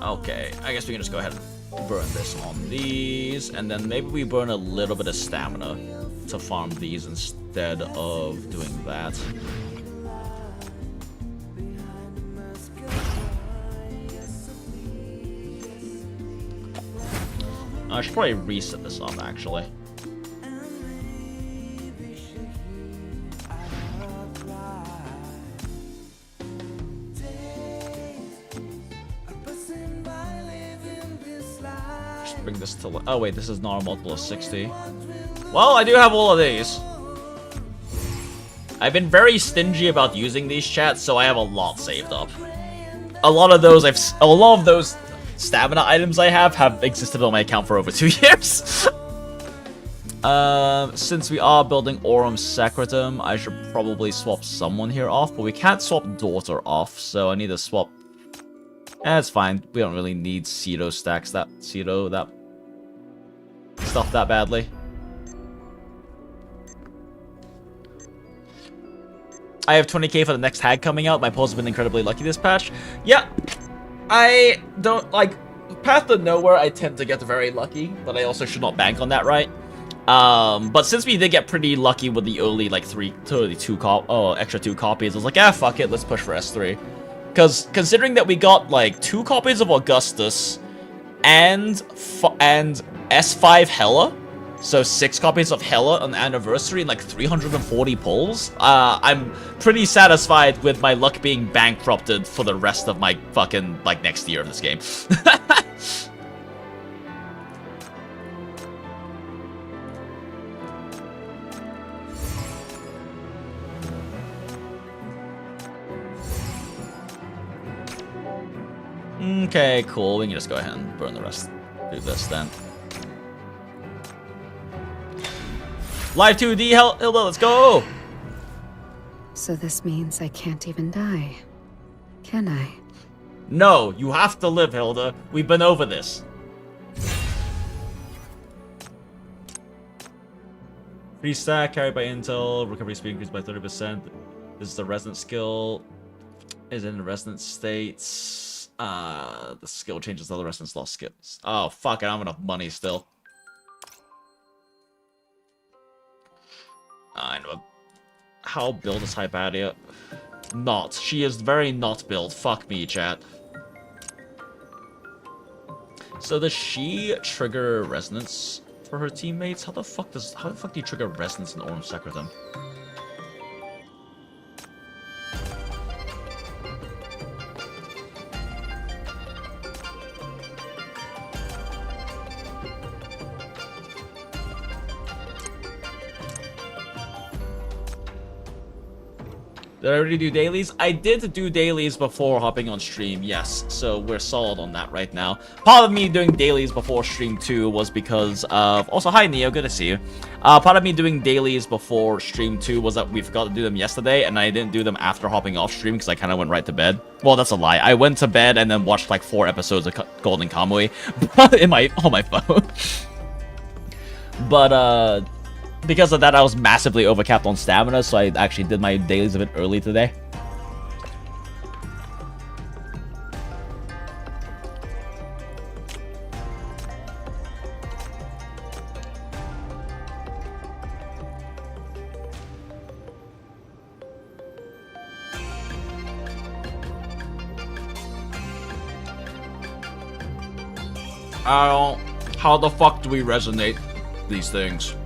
Okay, I guess we can just go ahead and burn this on these, and then maybe we burn a little bit of stamina to farm these instead of doing that. I should probably reset this up, actually. Bring this to... Oh wait, this is not a multiple of 60. Well, I do have all of these. I've been very stingy about using these, chats, so I have a lot saved up. A lot of those stamina items I have existed on my account for over 2 years. Since we are building Aurum Sacratum, I should probably swap someone here off, but we can't swap Daughter off, so I need to swap... That's fine. We don't really need Cedo stacks that stuff that badly. I have 20k for the next Hag coming out. My polls have been incredibly lucky this patch. Yeah, I don't like Path to Nowhere. I tend to get very lucky, but I also should not bank on that, right? But since we did get pretty lucky with the early like extra 2 copies, I was like, ah, fuck it, let's push for S3. Because considering that we got like 2 copies of Augustus and S5 Hella, so 6 copies of Hella on anniversary and like 340 pulls, I'm pretty satisfied with my luck being bankrupted for the rest of my fucking like next year of this game. Okay, cool. We can just go ahead and burn the rest. Do this then. Live 2D, Hilda, let's go! So this means I can't even die, can I? No, you have to live, Hilda. We've been over this. Free stack, carried by intel, recovery speed increased by 30%. This is the resonant skill. Is in the resonant states. The skill changes all the resonance lost skills. Oh, fuck, I don't have enough money still. I know. How built is Hypatia? Not. She is very not built. Fuck me, chat. So does she trigger resonance for her teammates? How the fuck do you trigger resonance in Orange Secretum? Did I already do dailies? I did do dailies before hopping on stream, yes. So we're solid on that right now. Part of me doing dailies before stream 2 was because of... Also, hi Neo, good to see you. Part of me doing dailies before stream 2 was that we forgot to do them yesterday, and I didn't do them after hopping off stream because I kind of went right to bed. Well, that's a lie. I went to bed and then watched like 4 episodes of Golden Kamui on my phone. But, because of that, I was massively overcapped on stamina, so I actually did my dailies a bit early today. How the fuck do we resonate these things?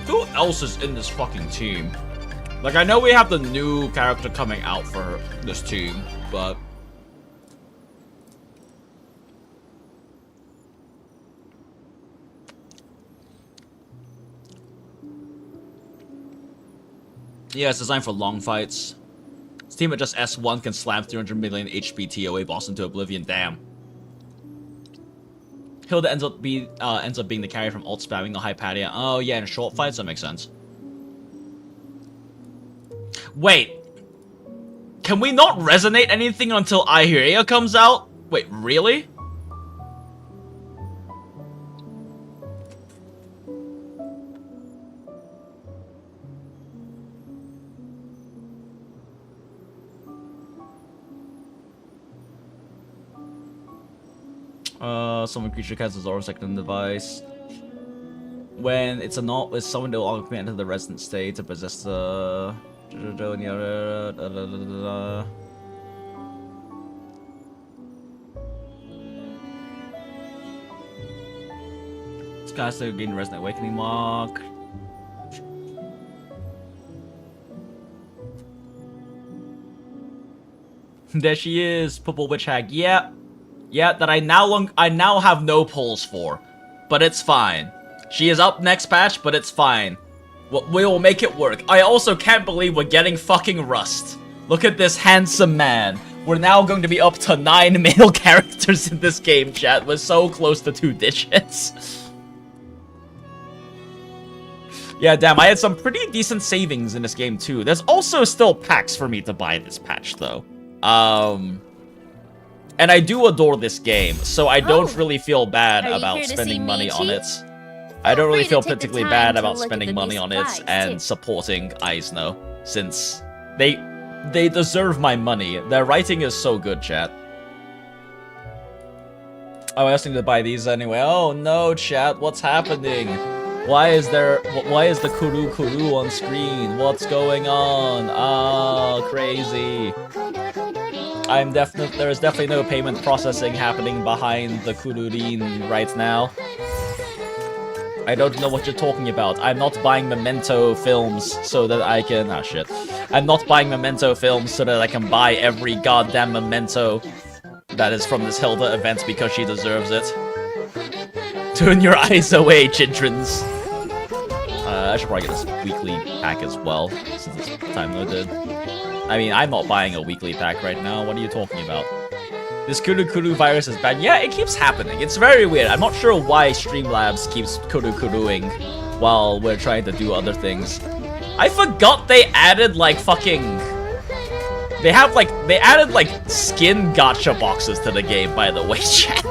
Who else is in this fucking team? Like, I know we have the new character coming out for this team, but... Yeah, it's designed for long fights. This team at just S1 can slam 300 million HP TOA boss into oblivion, damn. Hilda ends up being the carry from ult spamming the Hypatia. Oh yeah, in short fights, that makes sense. Wait. Can we not resonate anything until Airea comes out? Wait, really? Summon creature casts a Zoro second device. When it's summoned, it will automatically enter the resident state to possess the... This guy's still getting Resonant Awakening mark. There she is, Purple Witch Hag. Yeah. Yeah, that I now have no polls for. But it's fine. She is up next patch, but it's fine. We will make it work. I also can't believe we're getting fucking Rust. Look at this handsome man. We're now going to be up to 9 male characters in this game, chat. We're so close to 2 digits. Yeah, damn, I had some pretty decent savings in this game, too. There's also still packs for me to buy this patch, though. And I do adore this game, so I don't really feel bad about spending money on it. I don't really feel particularly bad about spending money on it and supporting AISNO, since they deserve my money. Their writing is so good, chat. Oh, I was thinking to buy these anyway. Oh no, chat, what's happening? Why is the Kuru Kuru on screen? What's going on? Ah, crazy. There is definitely no payment processing happening behind the Kururin right now. I don't know what you're talking about. I'm not buying Memento films so that I can... Ah, shit. I'm not buying Memento films so that I can buy every goddamn Memento that is from this Hilda event because she deserves it. Turn your eyes away, childrens. I should probably get this weekly pack as well, since it's time loaded. I mean, I'm not buying a weekly pack right now. What are you talking about? This Kuru Kuru virus is bad. Yeah, it keeps happening. It's very weird. I'm not sure why Streamlabs keeps Kuru Kuruing while we're trying to do other things. I forgot they added, like, fucking... They added, like, skin gacha boxes to the game, by the way, chat.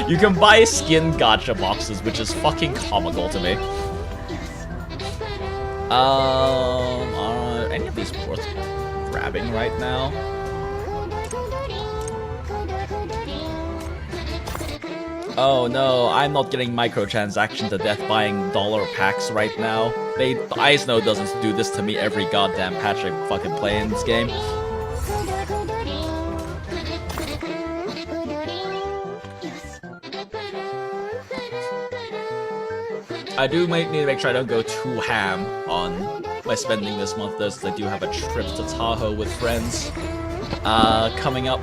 You can buy skin gacha boxes, which is fucking comical to me. Are any of these worth grabbing right now? Oh no, I'm not getting microtransaction to death buying dollar packs right now. AISNO doesn't do this to me every goddamn patch I fucking play in this game. I do need to make sure I don't go too ham on my spending this month, though, since I do have a trip to Tahoe with friends coming up.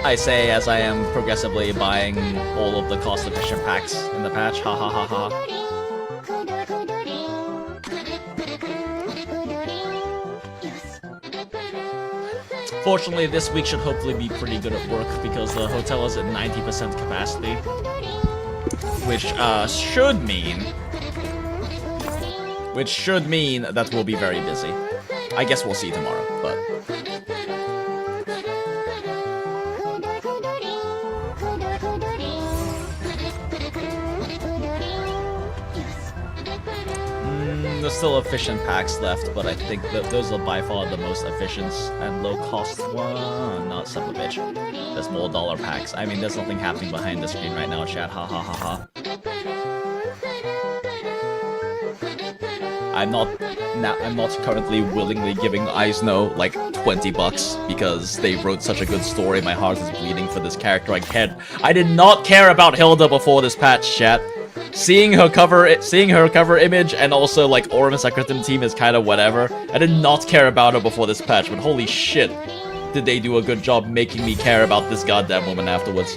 I say as I am progressively buying all of the cost-efficient packs in the patch. Ha ha ha ha. Fortunately, this week should hopefully be pretty good at work because the hotel is at 90% capacity. Which should mean that we'll be very busy. I guess we'll see tomorrow, but... there's still efficient packs left, but I think that those are by far the most efficient and low-cost one. Not son of a bitch. There's more dollar packs. I mean, there's nothing happening behind the screen right now, chat. Ha ha ha ha. I'm not currently willingly giving AISNO like $20 because they wrote such a good story. My heart is bleeding for this character. I did not care about Hilda before this patch, chat. Seeing her cover image and also like Aurum Secretum team is kind of whatever. I did not care about her before this patch, but holy shit, did they do a good job making me care about this goddamn woman afterwards.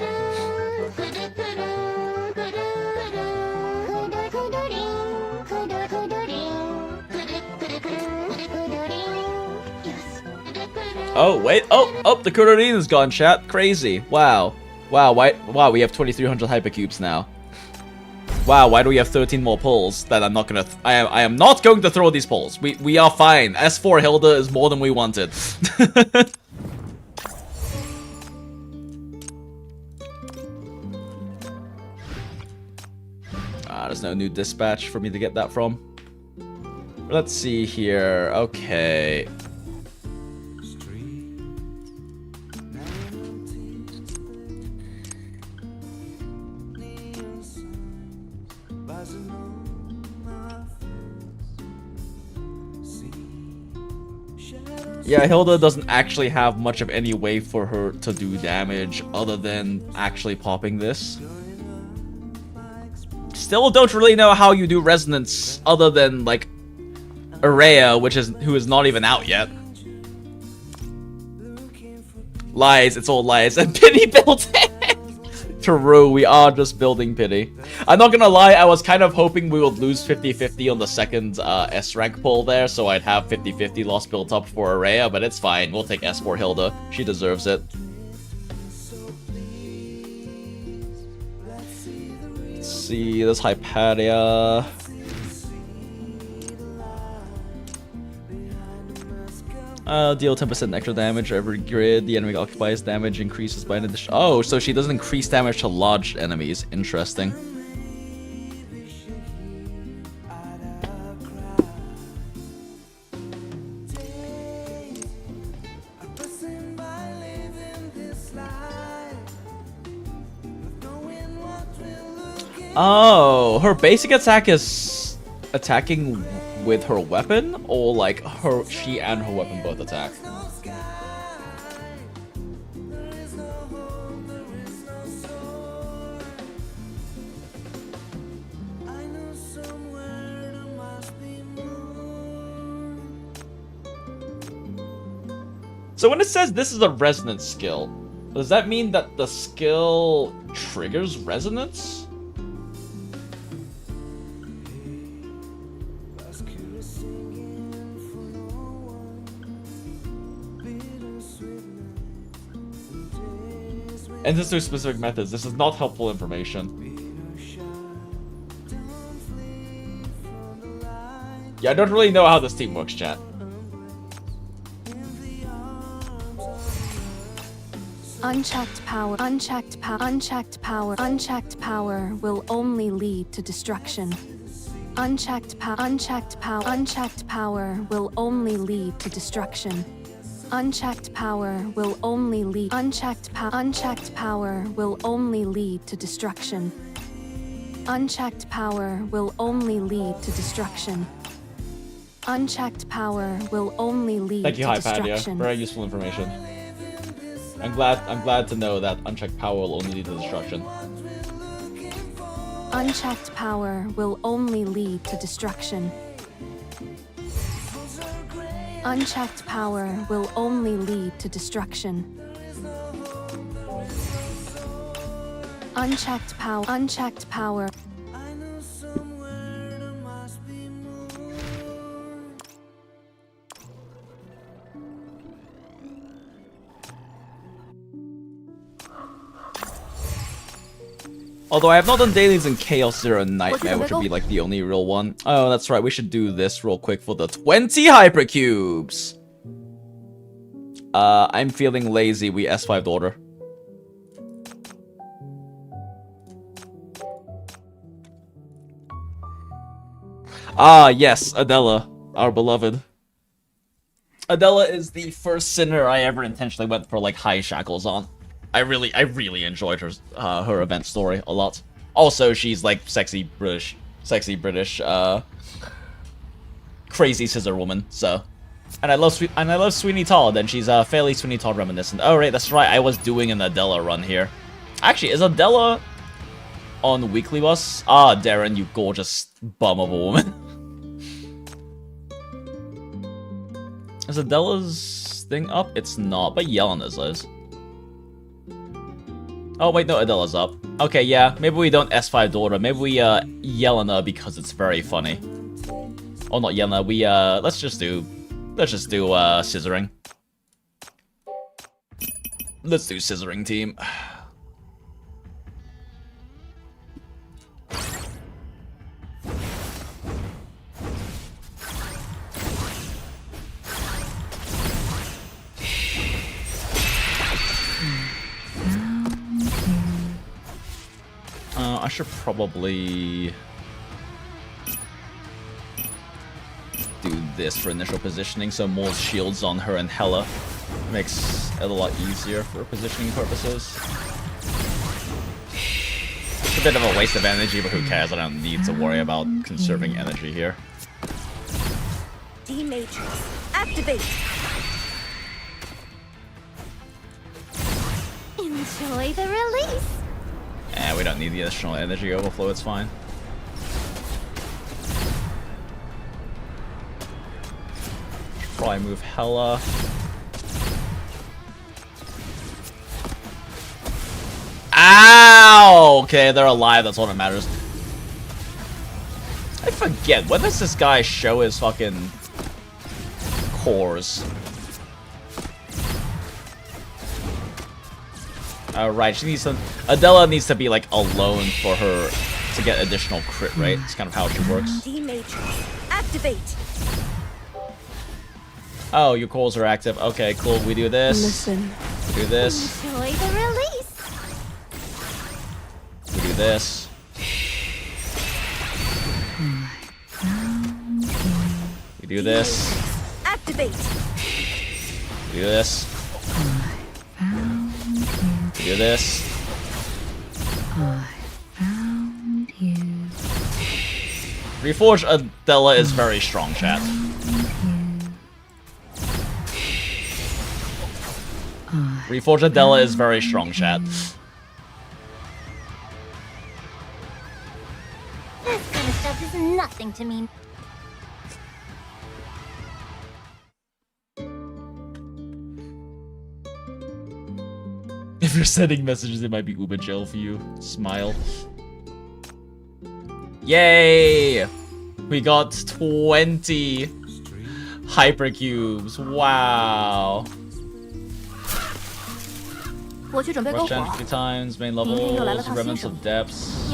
Oh, wait. Oh, the Kurorin is gone, chat. Crazy. Wow. Wow, we have 2,300 hypercubes now. Wow, why do we have 13 more pulls that I'm not gonna... I am not going to throw these pulls. We are fine. S4 Hilda is more than we wanted. There's no new dispatch for me to get that from. Let's see here. Okay. Yeah, Hilda doesn't actually have much of any way for her to do damage other than actually popping this. Still don't really know how you do resonance other than like Araya, who is not even out yet. Lies, it's all lies. And Pity built it! True, we are just building Pity. I'm not gonna lie, I was kind of hoping we would lose 50-50 on the second S-rank pull there, so I'd have 50-50 loss built up for Araya, but it's fine. We'll take S for Hilda. She deserves it. Let's see, there's Hypatia. Deal 10% extra damage every grid the enemy occupies. Damage increases by an addition. Oh, so she doesn't increase damage to large enemies. Interesting. Oh, her basic attack is attacking with her weapon, or like she and her weapon both attack? So when it says this is a resonance skill, does that mean that the skill triggers resonance? And this is specific methods. This is not helpful information. Yeah, I don't really know how this team works, chat. Unchecked power will only lead to destruction. Unchecked power will only lead to destruction. Unchecked power will only lead. Unchecked power will only lead to destruction. Unchecked power will only lead to destruction. Unchecked power will only lead Thank you, to Hypatia. destruction. Very useful information. I'm glad to know that unchecked power will only lead to destruction. Unchecked power will only lead to destruction. Unchecked power will only lead to destruction. Unchecked power. Although I have not done dailies in Chaos Zero Nightmare, which would be like the only real one. Oh, that's right. We should do this real quick for the 20 hypercubes. I'm feeling lazy. We S5'd order. Ah, yes, Adela, our beloved. Adela is the first sinner I ever intentionally went for like high shackles on. I really enjoyed her event story a lot. Also, she's like sexy British, crazy scissor woman. So, and I love Sweeney Todd, and she's fairly Sweeney Todd reminiscent. Oh right, that's right. I was doing an Adela run here. Actually, is Adela on Weekly Bus? Ah, Darren, you gorgeous bum of a woman. Is Adela's thing up? It's not, but Yelena's is. Oh wait, no, Adela's up. Okay, yeah, maybe we don't S5 daughter. Maybe we Yelena because it's very funny. Oh, not Yelena. We let's just do scissoring. Let's do scissoring team. I should probably do this for initial positioning, so more shields on her and Hela makes it a lot easier for positioning purposes. It's a bit of a waste of energy, but who cares? I don't need to worry about conserving energy here. D-Matrix, activate! Enjoy the release! Eh, we don't need the additional energy overflow, it's fine. Probably move Hela. Ow! Okay, they're alive, that's all that matters. I forget, when does this guy show his fucking cores? Right, she needs some. Adela needs to be like alone for her to get additional crit rate. It's kind of how she works. D-Matrix, activate! Oh, your cores are active. Okay, cool. We do this. Listen. We do this. Enjoy the release! We do this. We do this. Activate! We do this. We do this. Reforge Adela is very strong, chat. Reforge Adela is very strong, chat. This kind of stuff is nothing to me. If you're sending messages, it might be uber gel for you. Smile. Yay! We got 20 hypercubes. Wow. Rush 50 times, main levels, remnants of depths.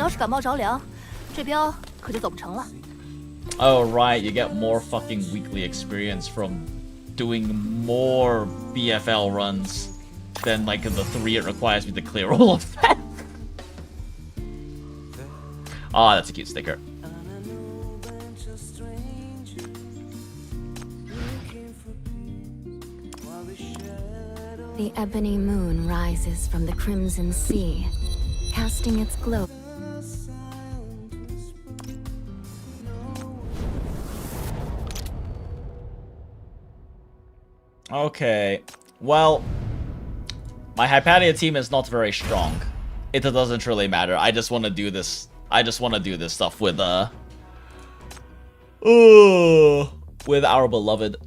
Oh right, you get more fucking weekly experience from doing more BFL runs than like the 3 it requires me to clear all of that. Ah, that's a cute sticker. The ebony moon rises from the crimson sea, casting its glow. Okay, well, my Hypatia team is not very strong. It doesn't really matter. I just want to do this. I just want to do this stuff with our beloved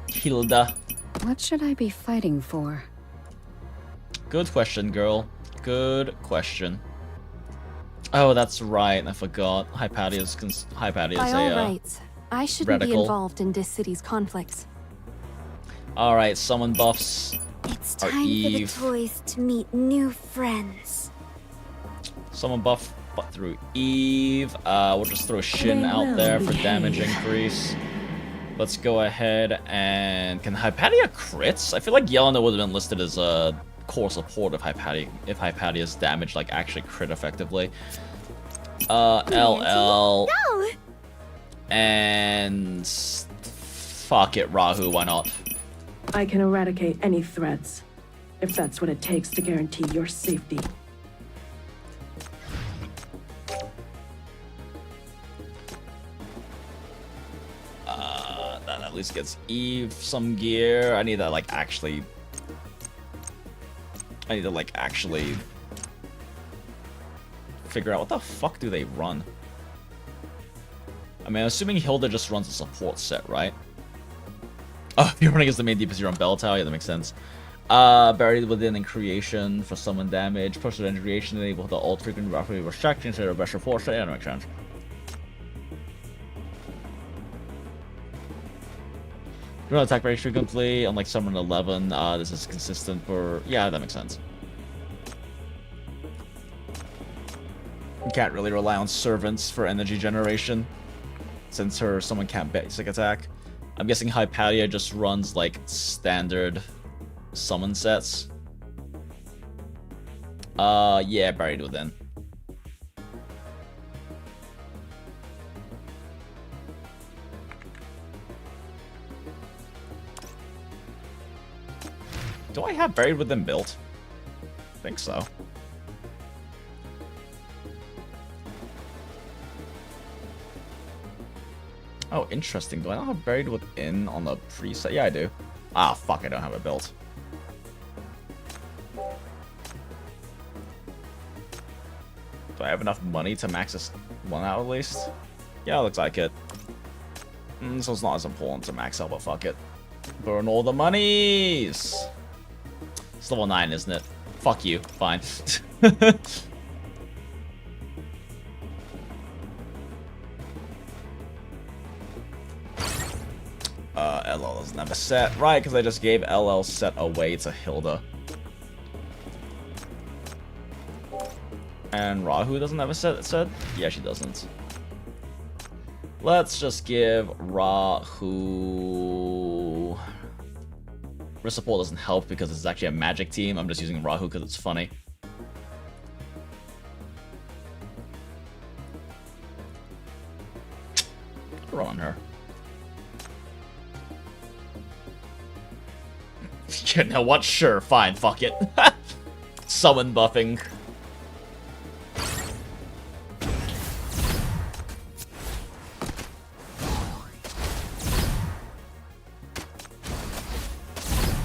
Hilda. What should I be fighting for? Good question, girl. Good question. Oh, that's right. I forgot. Hypatia's By all rights, I shouldn't be involved in this city's conflicts. All right, summon buffs. It's time for the toys to meet new friends. Summon buff through Eve. We'll just throw Shin out there for damage increase. Let's go ahead and... Can Hypatia crits? I feel like Yelena would have been listed as a core support if Hypatia's damage like actually crit effectively. LL. No! And... Fuck it, Rahu, why not? I can eradicate any threats, if that's what it takes to guarantee your safety. That at least gets Eve some gear. I need to like actually figure out what the fuck do they run. I mean, I'm assuming Hilda just runs a support set, right? Oh, if you're running as the main DPS, you're on Belltower. Yeah, that makes sense. Buried within in creation for summon damage. Push the creation, enable the ult frequent roughly restriction instead of pressure force. Yeah, that makes sense. Do not attack very frequently, unlike summon 11. This is consistent for... Yeah, that makes sense. You can't really rely on servants for energy generation, since someone can't basic attack. I'm guessing Hypatia just runs like standard summon sets. Yeah, buried within. Do I have buried within built? I think so. Oh, interesting. Do I not have buried within on the preset? Yeah, I do. Ah, fuck, I don't have it built. Do I have enough money to max this one out at least? Yeah, looks like it. So it's not as important to max out, but fuck it. Burn all the monies! It's level 9, isn't it? Fuck you. Fine. LL doesn't have a set. Right, because I just gave LL set away to Hilda. And Rahu doesn't have a set? Yeah, she doesn't. Let's just give Rahu... Support doesn't help because it's actually a magic team. I'm just using Rahu because it's funny. Run on her. You know what? Sure, fine, fuck it. Summon buffing.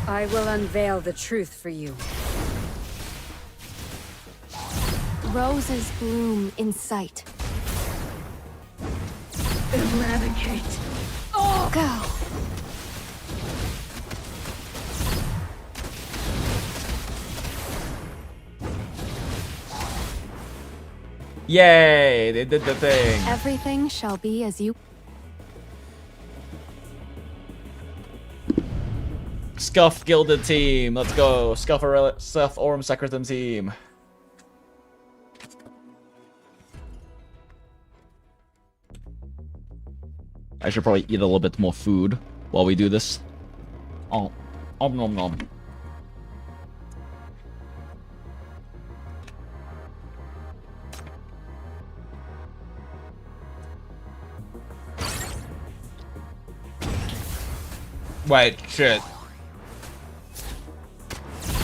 I will unveil the truth for you. Roses bloom in sight. Eradicate. Oh! Go! Yay! They did the thing. Everything shall be as you... Scuff Gilded team. Let's go. Scuff Aurum Secretum team. I should probably eat a little bit more food while we do this. Oh. Nom nom. Wait, shit.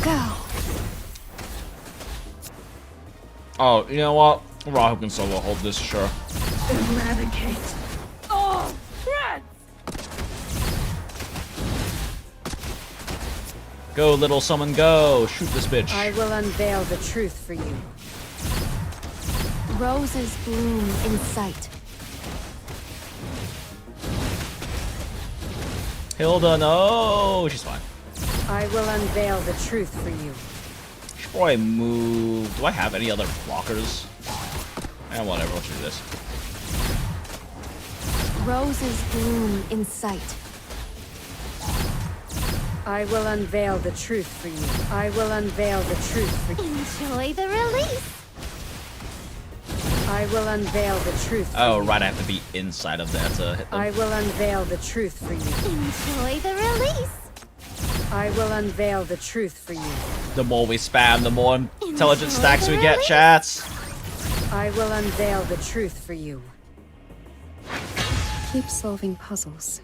Go. Oh, you know what? Rahu can solo hold this, sure. Eradicate. Oh, threats! Go, little summon, go! Shoot this bitch. I will unveil the truth for you. Roses bloom in sight. Hilda, no! She's fine. I will unveil the truth for you. Should probably move. Do I have any other blockers? Eh, whatever, let's do this. Roses bloom in sight. I will unveil the truth for you. I will unveil the truth for you. Enjoy the release. I will unveil the truth for Oh, you. right, I have to be inside of that to hit them. I will unveil the truth for you. Enjoy the release. I will unveil the truth for you. The more we spam, the more intelligent stacks we get, chats. I will unveil the truth for you. Keep solving puzzles.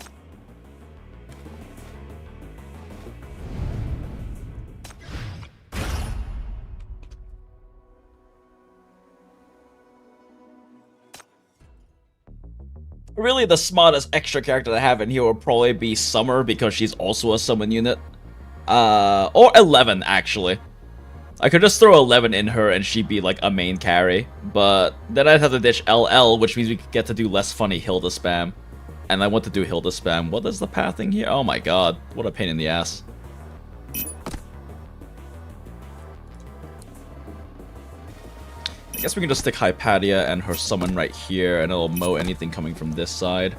Really, the smartest extra character to have in here would probably be Summer, because she's also a summon unit. Or 11, actually. I could just throw 11 in her and she'd be like a main carry. But then I'd have to ditch LL, which means we could get to do less funny Hilda spam. And I want to do Hilda spam. What is the pathing here? Oh my god, what a pain in the ass. I guess we can just stick Hypatia and her summon right here, and it'll mow anything coming from this side.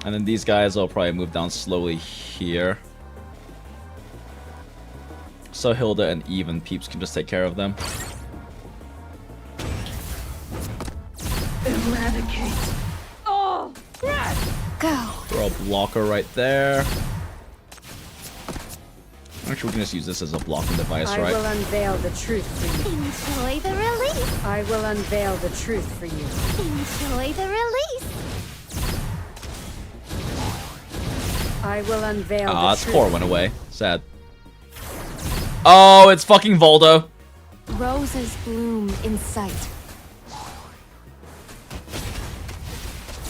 And then these guys will probably move down slowly here. So Hilda and Eve and Peeps can just take care of them. Eradicate. Oh, threats! Go. Throw a blocker right there. Actually, we can just use this as a blocking device, I right? will unveil the truth for you. Enjoy the release. I will unveil the truth for you. Enjoy the release. I will unveil the Ah, truth. its core went away. Sad. Oh, it's fucking Voldo. Roses bloom in sight.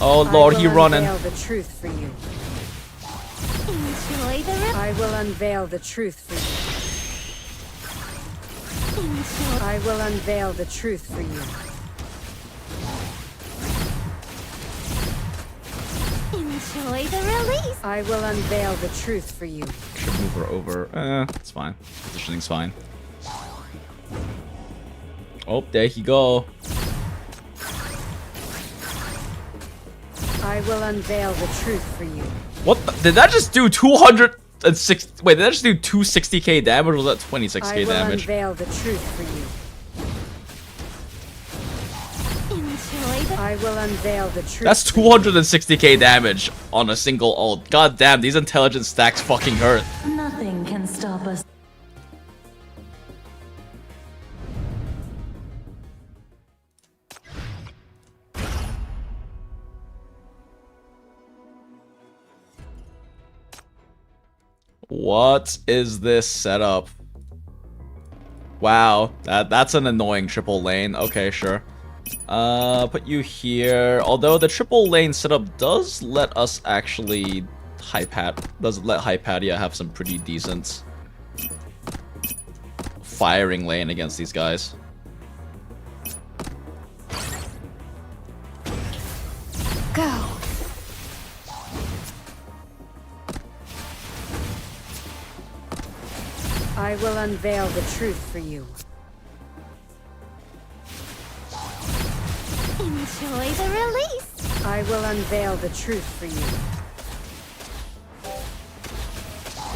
Oh lord, he running. I will unveil the truth for you. Enjoy the release. I will unveil the truth for you. I will unveil the truth for you. Enjoy the release. I will unveil the truth for you. Should move her over. It's fine. Positioning's fine. Oh, there you go. I will unveil the truth for you. What the, did that just do 206? Wait, did that just do 260k damage, or was that 26k I will damage? unveil the truth for you. Enjoy the. I will unveil the truth. That's 260k damage on a single ult. God damn, these intelligence stacks fucking hurt. Nothing can stop us. What is this setup? Wow, that's an annoying triple lane. Okay, sure. Put you here. Although the triple lane setup does let us actually does let Hypatia have some pretty decent firing lane against these guys. Go. I will unveil the truth for you. Enjoy the release. I will unveil the truth for you.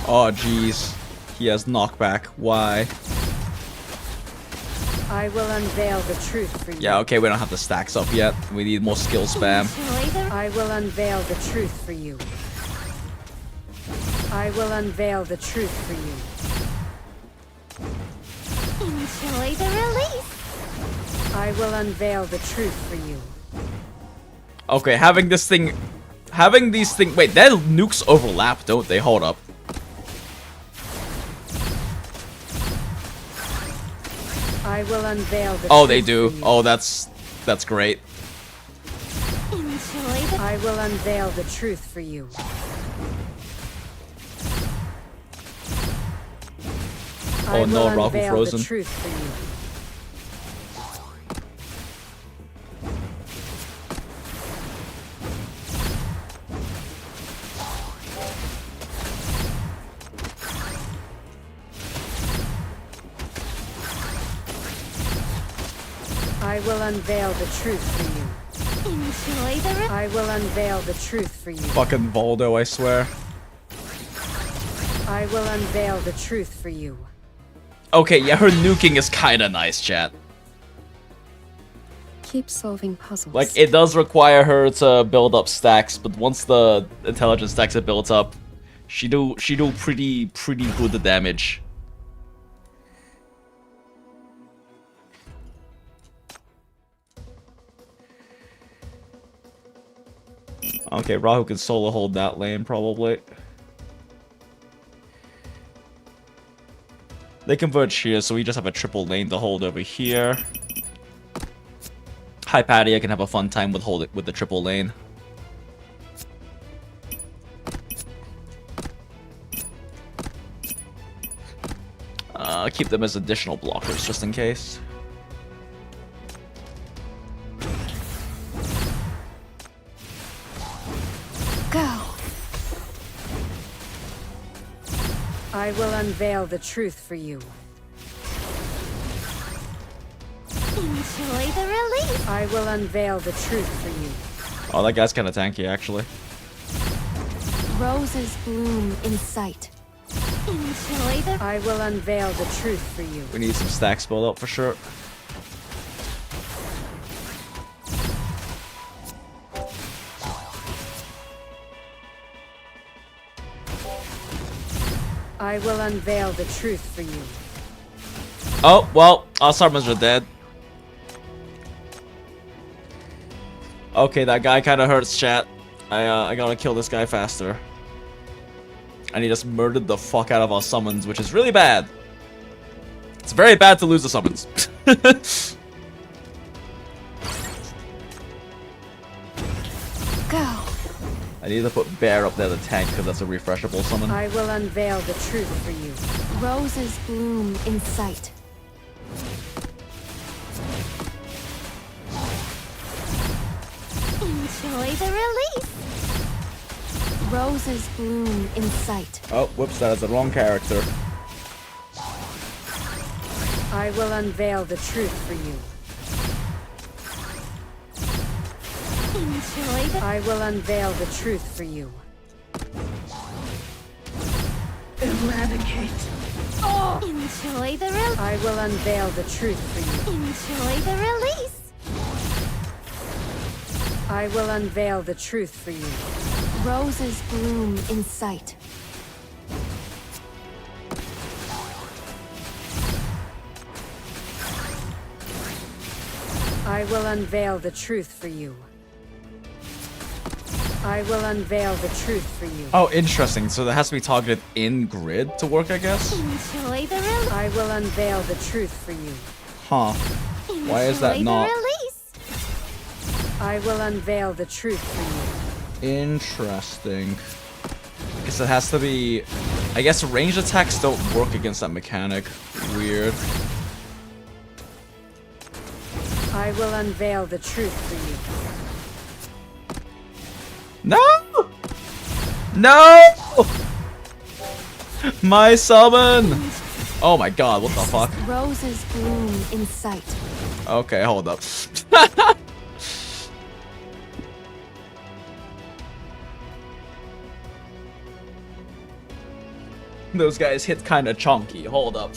Oh jeez, he has knockback. Why? I will unveil the truth for you. Yeah, okay, we don't have the stacks up yet. We need more skill spam. I will unveil the truth for you. I will unveil the truth for you. Enjoy the release. I will unveil the truth for you. Okay, having this thing Having these things... Wait, their nukes overlap, don't they? Hold up. I will unveil the Oh, they do. Oh, that's great. I will unveil the truth for you. Oh no, Rahu unveil frozen. The truth for you. I will unveil the truth for you. I will unveil the truth for you. Fucking Voldo, I swear. I will unveil the truth for you. Okay, yeah, her nuking is kinda nice, chat. Keep solving puzzles. Like, it does require her to build up stacks, but once the intelligence stacks are built up, she do pretty good damage. Okay, Rahu can solo hold that lane, probably. They converge here, so we just have a triple lane to hold over here. Hypatia can have a fun time with the triple lane. Keep them as additional blockers, just in case. Go. I will unveil the truth for you. Enjoy the release. I will unveil the truth for you. Oh, that guy's kind of tanky, actually. Roses bloom in sight. Enjoy the... I will unveil the truth for you. We need some stacks built up for sure. I will unveil the truth for you. Oh, well, our summons are dead. Okay, that guy kind of hurts, chat. I gotta kill this guy faster. And he just murdered the fuck out of our summons, which is really bad. It's very bad to lose the summons. Go. I need to put Bear up there to tank because that's a refreshable summon. I will unveil the truth for you. Roses bloom in sight. Enjoy the release. Roses bloom in sight. Oh, whoops, that is the wrong character. I will unveil the truth for you. Enjoy the... I will unveil the truth for you. Eradicate. Oh! Enjoy the release. I will unveil the truth for you. Enjoy the release. I will unveil the truth for you. Roses bloom in sight. I will unveil the truth for you. I will unveil the truth for you. Oh, interesting. So that has to be targeted in grid to work, I guess? Enjoy the release. I will unveil the truth for you. Huh. Why is that not? I will unveil the truth for you. Interesting. I guess it has to be... I guess ranged attacks don't work against that mechanic. Weird. I will unveil the truth for you. No! No! My summon! Oh my god, what the fuck? Roses bloom in sight. Okay, hold up. Those guys hit kinda chunky. Hold up.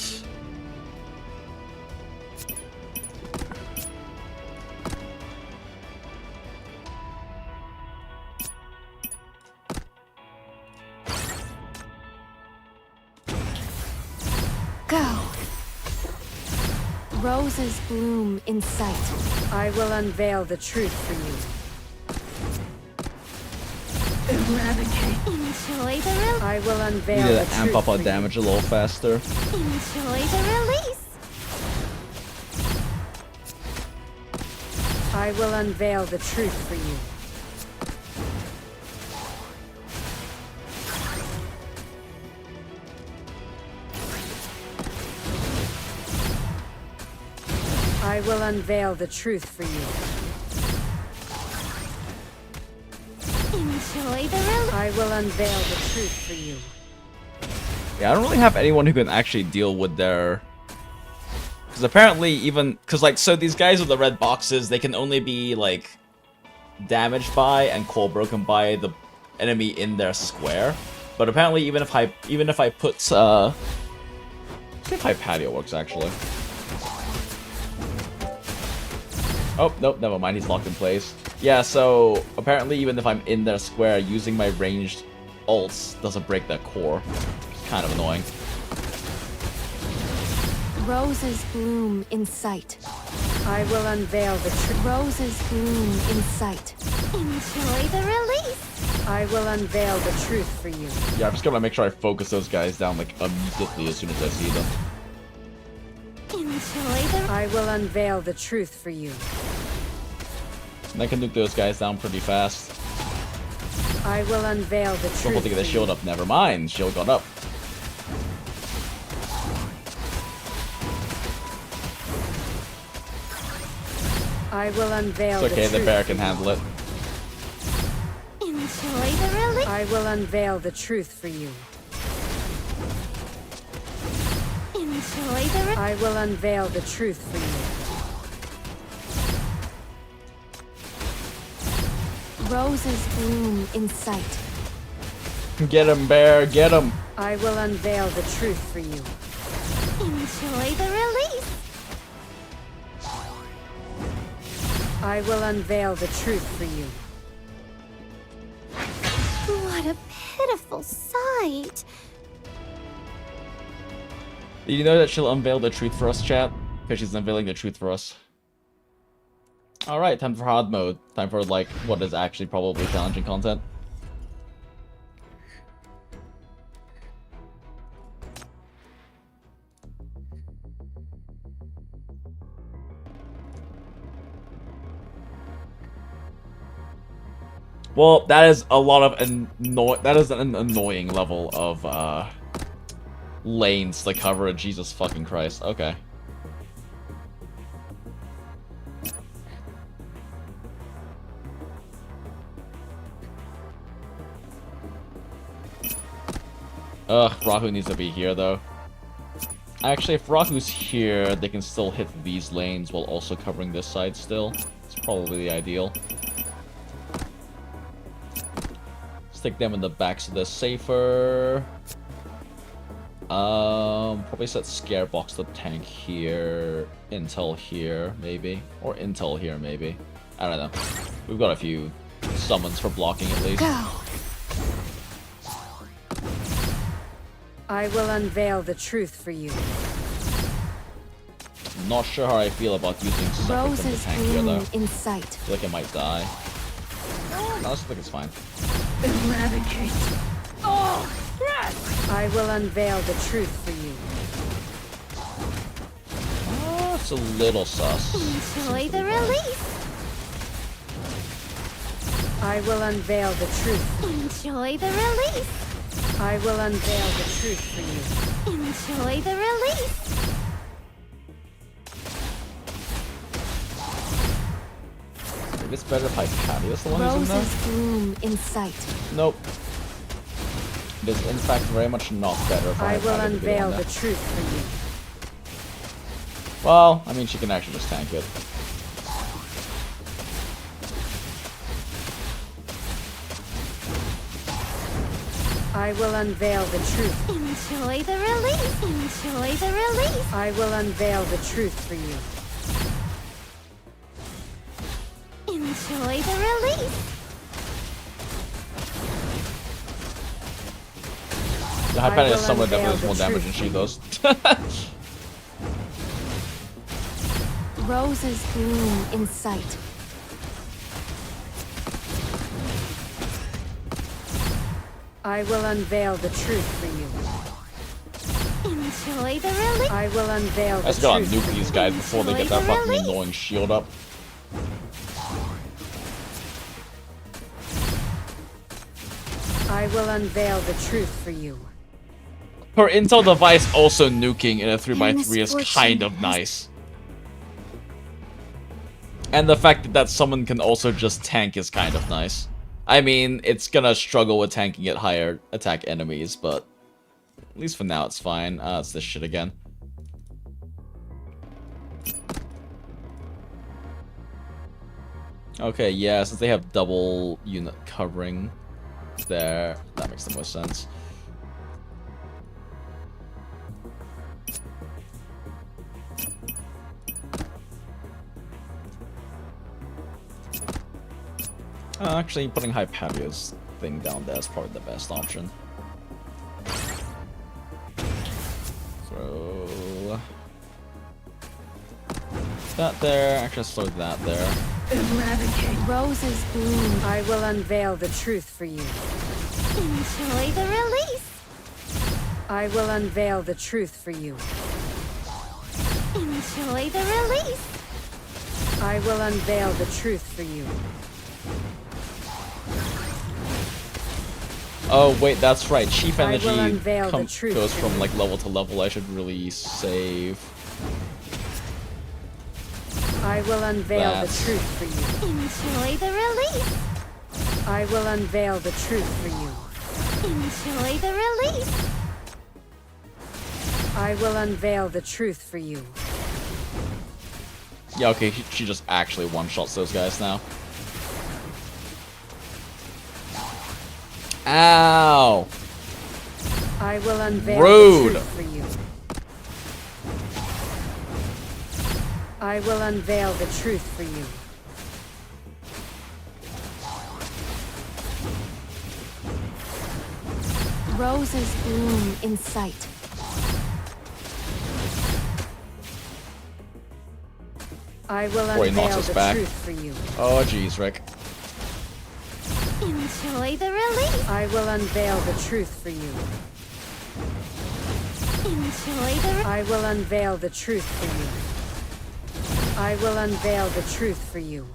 Go. Roses bloom in sight. I will unveil the truth for you. Eradicate. Enjoy the release. I will We unveil need the to amp truth up our for damage a little faster. Enjoy the release. you. I will unveil the truth for you. I will unveil the truth for you. Enjoy the release. I will unveil the truth for you. Yeah, I don't really have anyone who can actually deal with their... Because apparently even... Because, like, so these guys with the red boxes, they can only be, like, damaged by and core broken by the enemy in their square. But apparently even if I put, let's see if high patio works, actually. Oh, nope, never mind, he's locked in place. Yeah, so apparently even if I'm in their square, using my ranged ults doesn't break their core. It's kind of annoying. Roses bloom in sight. I will unveil the truth. Roses bloom in sight. Enjoy the release. I will unveil the truth for you. Yeah, I'm just gonna make sure I focus those guys down, like, immediately as soon as I see them. Enjoy the... I will unveil the truth for you. And I can nuke those guys down pretty fast. I will unveil the Don't truth think of the for shield you. up. Never mind, shield got up. I will unveil It's okay, the the bear can handle it. Enjoy the release. I will unveil the truth for you. Enjoy the release. I will unveil the truth for you. Roses bloom in sight. Get him, bear, get him. I will unveil the truth for you. Enjoy the release. I will unveil the truth for you. What a pitiful sight. Did you know that she'll unveil the truth for us, chat? Because she's unveiling the truth for us. Alright, time for hard mode. Time for, like, what is actually probably challenging content. Well, that is a lot of that is an annoying level of lanes to cover. Jesus fucking Christ. Okay. Ugh, Rahu needs to be here though. Actually, if Rahu's here, they can still hit these lanes while also covering this side still. It's probably the ideal. Stick them in the back so they're safer. Probably set scare box the tank here, intel here maybe, or intel here maybe. I don't know. We've got a few summons for blocking at least. Go. I will unveil the truth for you. Not sure how I feel about using something from the Roses tank here though. bloom in sight. I feel like I might die. No, I think it's fine. Eradicate. Oh, yes! I will unveil the truth for you. Oh, it's a little sus. Enjoy the release. I will unveil the truth. Enjoy the release. I will unveil the truth for you. Enjoy the release. Maybe it's better if I Hypatia's the one who's in there? Roses bloom in sight. Nope. It is in fact very much not better if I I will Hypatia to be unveil on the there. truth for you. Well, I mean, she can actually just tank it. I will unveil the truth. Enjoy the release. Enjoy the release. I will unveil the truth for you. Enjoy the release. The I Hypatia will is somewhere that unveil does more the damage truth than she for does. Roses bloom in sight. I will unveil the truth for you. Enjoy the release. I will unveil the Let's truth. go on nuke these guys before they get that fucking annoying shield up. I will unveil the truth for you. Her Intel device also nuking in a 3x3 is kind of nice. And the fact that someone can also just tank is kind of nice. I mean, it's gonna struggle with tanking at higher attack enemies, but at least for now it's fine. It's this shit again. Okay, yeah, since they have double unit covering there, that makes the most sense. Actually, putting Hyperia's thing down there is probably the best option. Throw that there. Actually, throw that there. Eradicate. Roses bloom. I will unveil the truth for you. Enjoy the release. I will unveil the truth for you. Enjoy the release. I will unveil the truth for you. Oh wait, that's right. Chief energy goes from like level to level. I should really save. I will unveil the truth for you. Enjoy the release. I will unveil the truth for you. Enjoy the release. I will unveil the truth for you. Yeah, okay, she just actually one-shots those guys now. Ow! I will unveil Rude. the truth for you. I will unveil the truth for you. Roses bloom in sight. I will Boy, knocks unveil us the back. truth for you. Oh jeez, Rick. Enjoy the release. I will unveil the truth for you. Enjoy the I will unveil the truth for you. I will unveil the truth for you.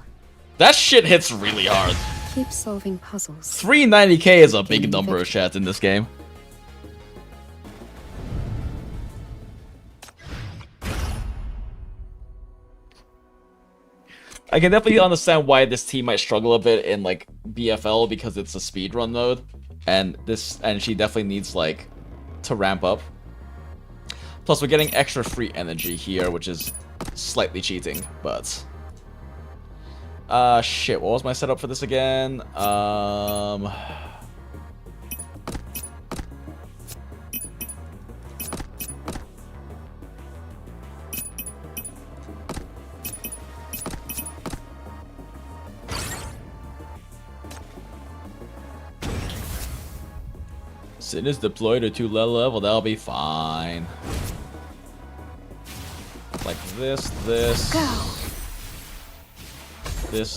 That shit hits really hard. Keep solving puzzles. 390k is a big number of chats in this game. I can definitely understand why this team might struggle a bit in like BFL because it's a speedrun mode, and she definitely needs like to ramp up. Plus, we're getting extra free energy here, which is slightly cheating, but shit. What was my setup for this again? Sin is deployed to 2 level, that'll be fine. Like this, this,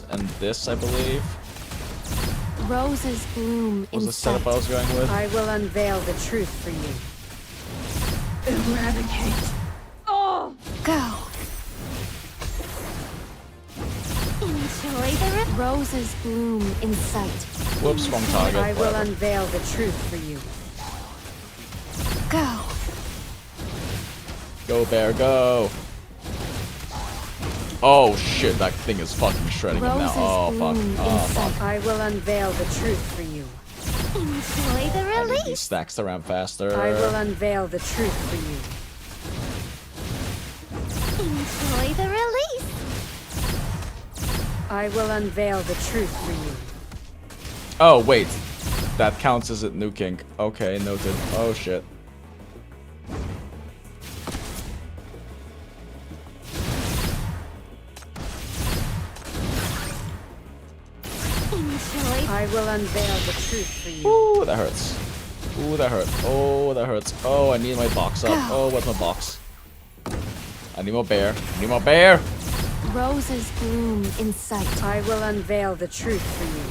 and this, I believe. Roses bloom in Was the setup I was going with? I will unveil the truth for you. Eradicate. Oh! Go. Enjoy the roses bloom in sight. Whoops, wrong target. I will unveil the truth for you. Go. Go, bear, go. Oh shit, that thing is fucking shredding him now. Oh fuck. Oh fuck. I will unveil the truth for you. Enjoy the I need release. these stacks to ramp faster. I will unveil the truth for you. Enjoy the release. I will unveil the truth for you. Oh wait, that counts as it nuking. Okay, noted. Oh shit. I will unveil the truth for you. Ooh, that hurts. Ooh, that hurt. Oh, that hurts. Oh, I need my box up. Oh, where's my box? I need more bear. I need more bear. Roses bloom in sight. I will unveil the truth for you.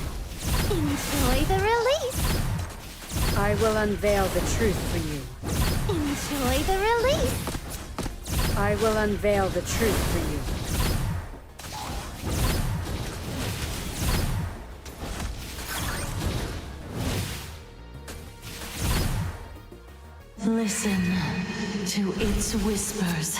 Enjoy the release. I will unveil the truth for you. Enjoy the release. I will unveil the truth for you. Listen to its whispers.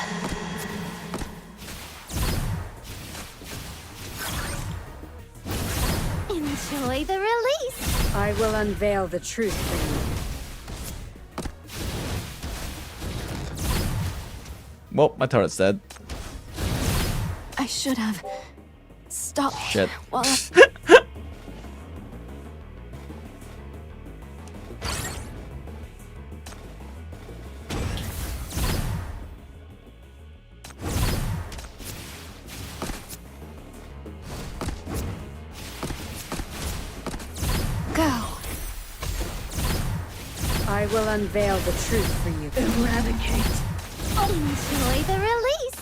Enjoy the release. I will unveil the truth for you. Well, my turret's dead. I should have stopped. Shit. While I will unveil the truth for you. Eradicate. Enjoy the release.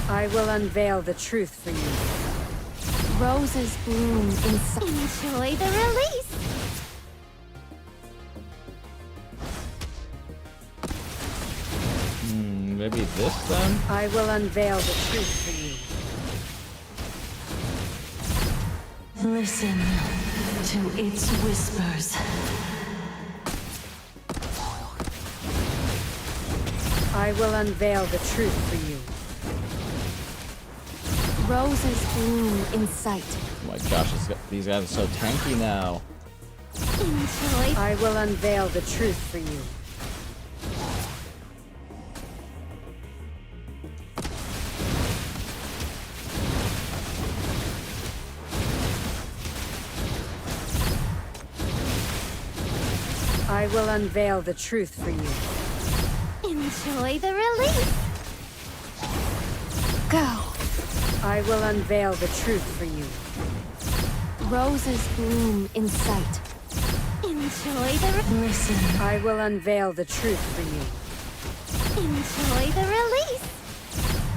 I will unveil the truth for you. Roses bloom inside. Enjoy the release. Maybe this then? I will unveil the truth for you. Listen to its whispers. I will unveil the truth for you. Roses bloom in sight. Oh my gosh, these guys are so tanky now. Enjoy. I will unveil the truth for you. I will unveil the truth for you. Enjoy the release. Go. I will unveil the truth for you. Roses bloom in sight. Enjoy the Listen. I will unveil the truth for you. Enjoy the release.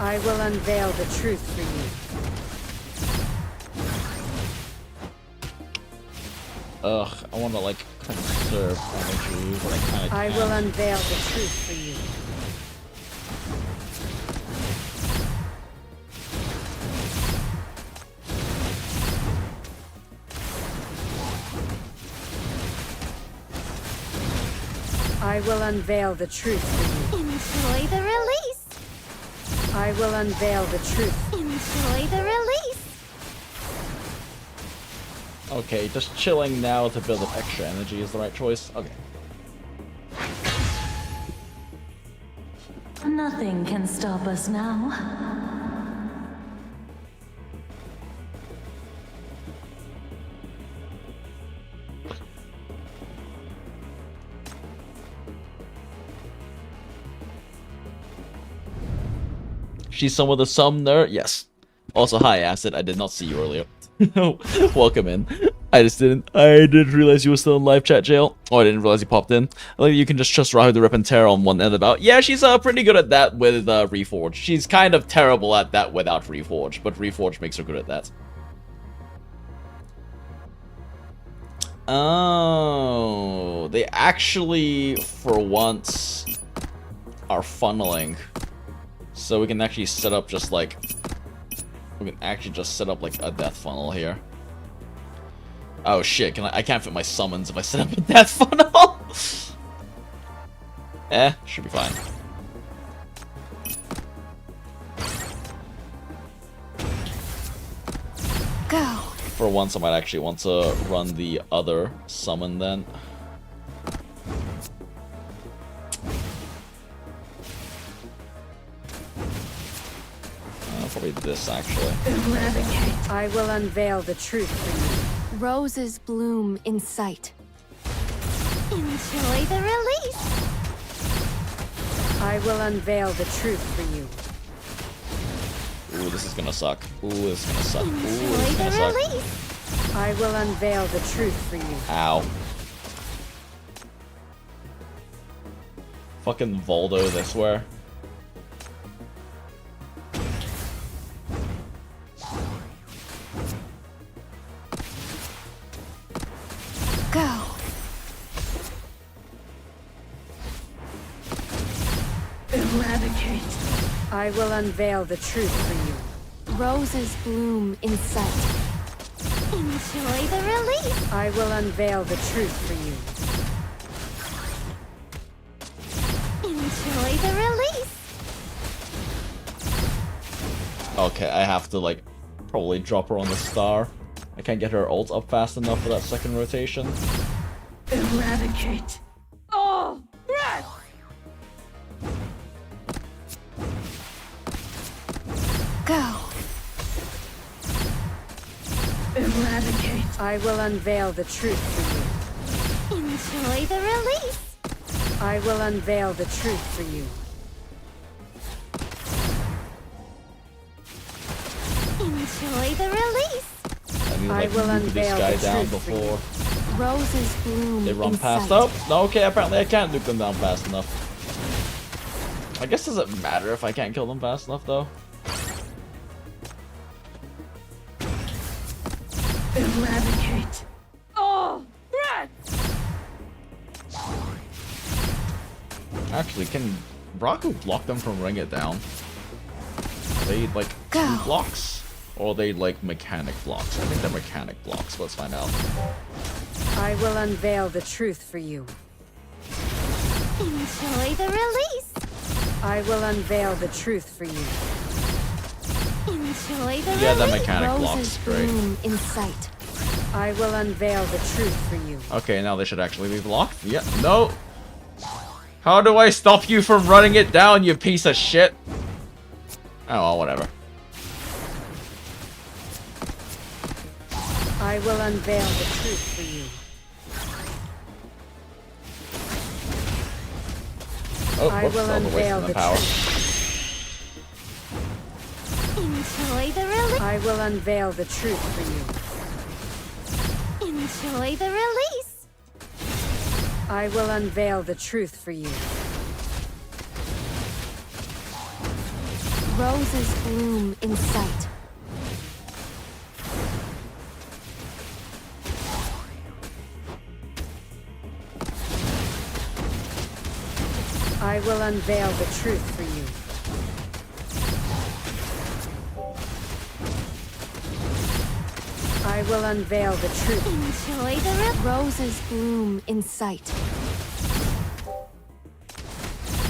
I will unveil the truth for you. Ugh, I want to like conserve energy, but I kind of I will unveil the truth for you. I will unveil the truth for you. Enjoy the release. I will unveil the truth. Enjoy the release. Okay, just chilling now to build up extra energy is the right choice. Okay. Nothing can stop us now. She's someone with a summoner? Yes. Also, hi, Acid. I did not see you earlier. Welcome in. I didn't realize you were still in live chat, Jail. Oh, I didn't realize you popped in. I think you can just trust Rahu to rip and tear on one end about. Yeah, she's pretty good at that with Reforge. She's kind of terrible at that without Reforge, but Reforge makes her good at that. Oh, they actually, for once, are funneling. So we can actually set up just like... We can actually just set up like a death funnel here. Oh shit, I can't fit my summons if I set up a death funnel. Should be fine. Go. For once, I might actually want to run the other summon then. Probably this, actually. I will unveil the truth for you. Roses bloom in sight. Enjoy the release. I will unveil the truth for you. Ooh, this is gonna suck. Ooh, this is gonna suck. Ooh, this Enjoy is the gonna suck. release. I will unveil the truth for you. Ow. Fucking Voldo this where. Eradicate. I will unveil the truth for you. Roses bloom in sight. Enjoy the release. I will unveil the truth for you. Enjoy the release. Okay, I have to like probably drop her on the star. I can't get her ult up fast enough for that second rotation. Eradicate. Oh, breath! Go. Eradicate. I will unveil the truth for you. Enjoy the release. I will unveil the truth for you. Enjoy the release. I need to like move this guy down before Roses bloom they run in past. sight. Oh, no, okay, apparently I can't nuke them down fast enough. I guess it doesn't matter if I can't kill them fast enough though. Eradicate. Oh, breath! Actually, can Braku block them from Ring It Down? Are they like true blocks? Or are they like mechanic blocks? I think they're mechanic blocks. Let's find out. I will unveil the truth for you. Enjoy the release. I will unveil the truth for you. Enjoy the Yeah, release. that mechanic blocks Roses is great. bloom in sight. I will unveil the truth for you. Okay, now they should actually be blocked. Yeah, no. How do I stop you from running it down, you piece of shit? Oh, well, whatever. I will unveil the truth for you. Oh, I whoops, will that was a waste unveil of the the power. Enjoy the release. I will unveil the truth for you. Enjoy the release. I will unveil the truth for you. Roses bloom in sight. I will unveil the truth for you. I will unveil the truth. Enjoy the Roses bloom in sight.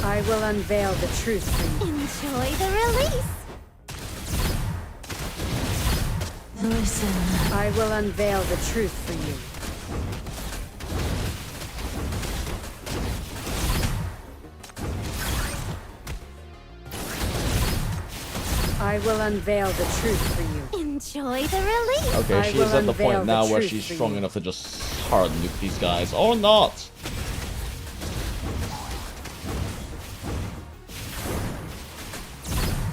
I will unveil the truth for you. Enjoy the release. Listen. I will unveil the truth for you. I will unveil the truth for you. Enjoy the release. Okay, she is at the point now where she's strong enough to just hard nuke these guys. Or not!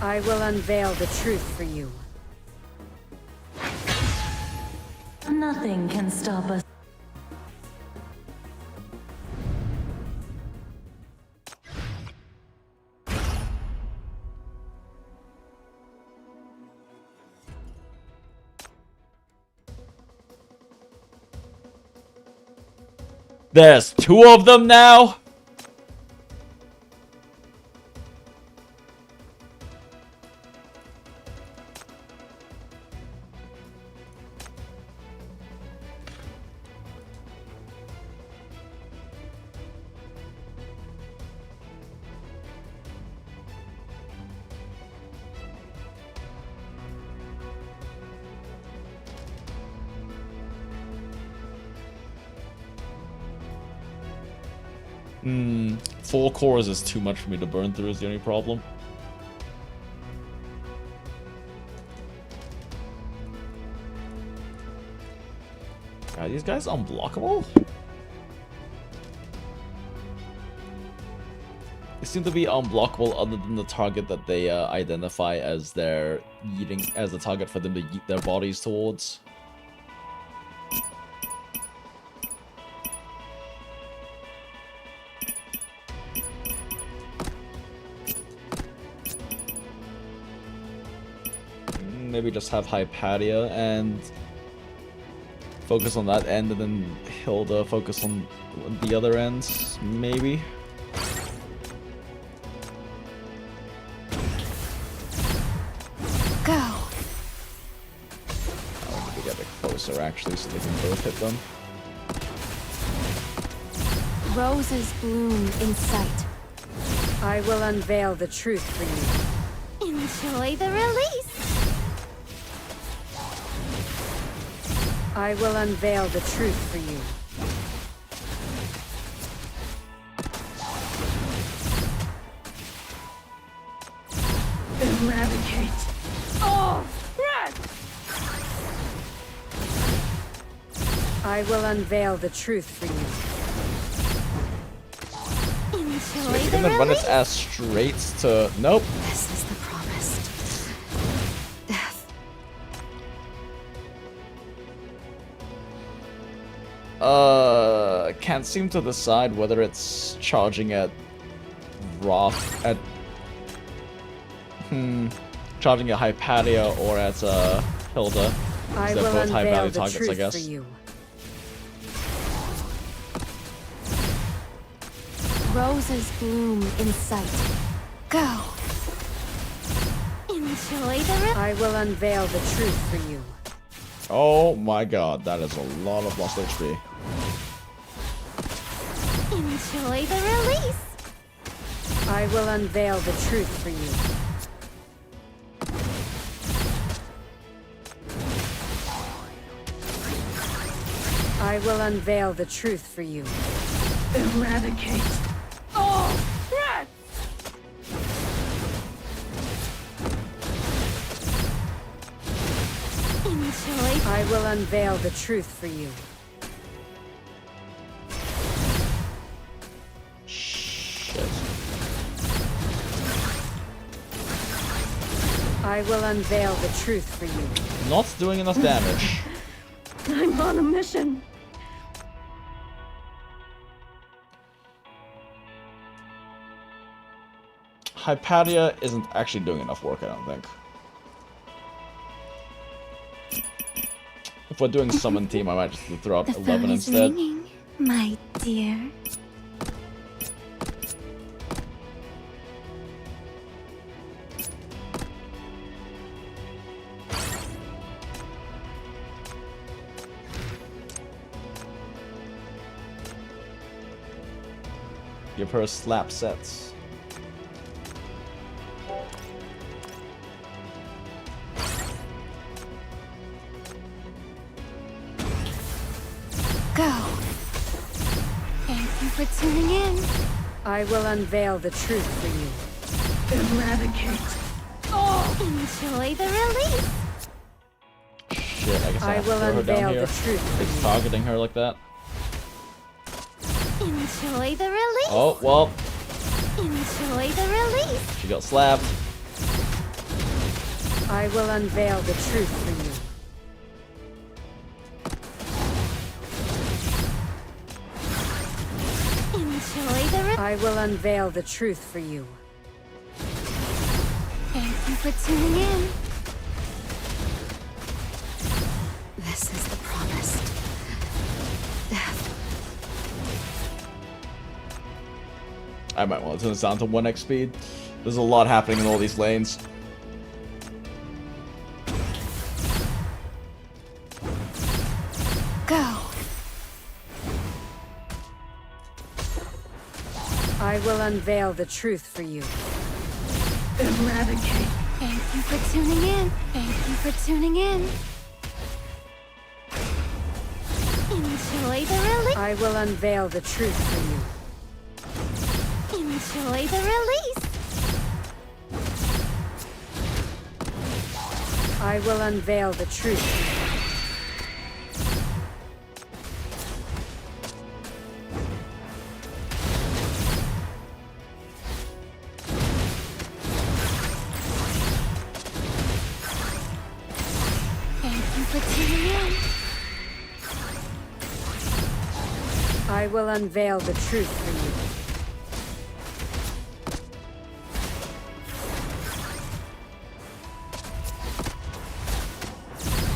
I will unveil the truth for you. Nothing can stop us. There's two of them now? Four cores is too much for me to burn through is the only problem. Are these guys unblockable? They seem to be unblockable other than the target that they identify as their yeeting, as the target for them to yeet their bodies towards. Maybe just have Hypatia and focus on that end, and then Hilda focus on the other ends, maybe. actually, so they can both hit them. Roses bloom in sight. I will unveil the truth for you. Enjoy the release. I will unveil the truth for you. Eradicate all threats! I will unveil the truth for you. Enjoy Wait, the you're gonna run its release. ass straight to... Nope. This is the promised death. Can't seem to decide whether it's charging at charging at Hypatia or at Hilda. I They're will both high unveil value the targets, I truth guess. for you. Roses bloom in sight. Go. Enjoy the release. I will unveil the truth for you. Oh my god, that is a lot of lost HP. Enjoy the release. I will unveil the truth for you. I will unveil the truth for you. Eradicate all threats! Enjoy. I will unveil the truth for you. Shit. I will unveil the truth for you. Not doing enough damage. I'm on a mission. Hypatia isn't actually doing enough work, I don't think. If we're doing summon team, I might just throw out The 11 phone is instead. ringing, my dear. Give her a slap sets. Go. Thank you for tuning in. I will unveil the truth for you. Eradicate all. Enjoy the release. Shit, I guess I I have to will throw her down unveil here. the truth for It's you. targeting her like that. Enjoy the release. Oh, well, Enjoy the release. she got slapped. I will unveil the truth for you. Enjoy the release. I will unveil the truth for you. Thank you for tuning in. This is the promised death. I might want to turn this down to 1x speed. There's a lot happening in all these lanes. Go. I will unveil the truth for you. Eradicate. Thank you for tuning in. Thank you for tuning in. Enjoy the release. I will unveil the truth for you. Enjoy the release. I will unveil the truth for you. Thank you for tuning in. I will unveil the truth for you.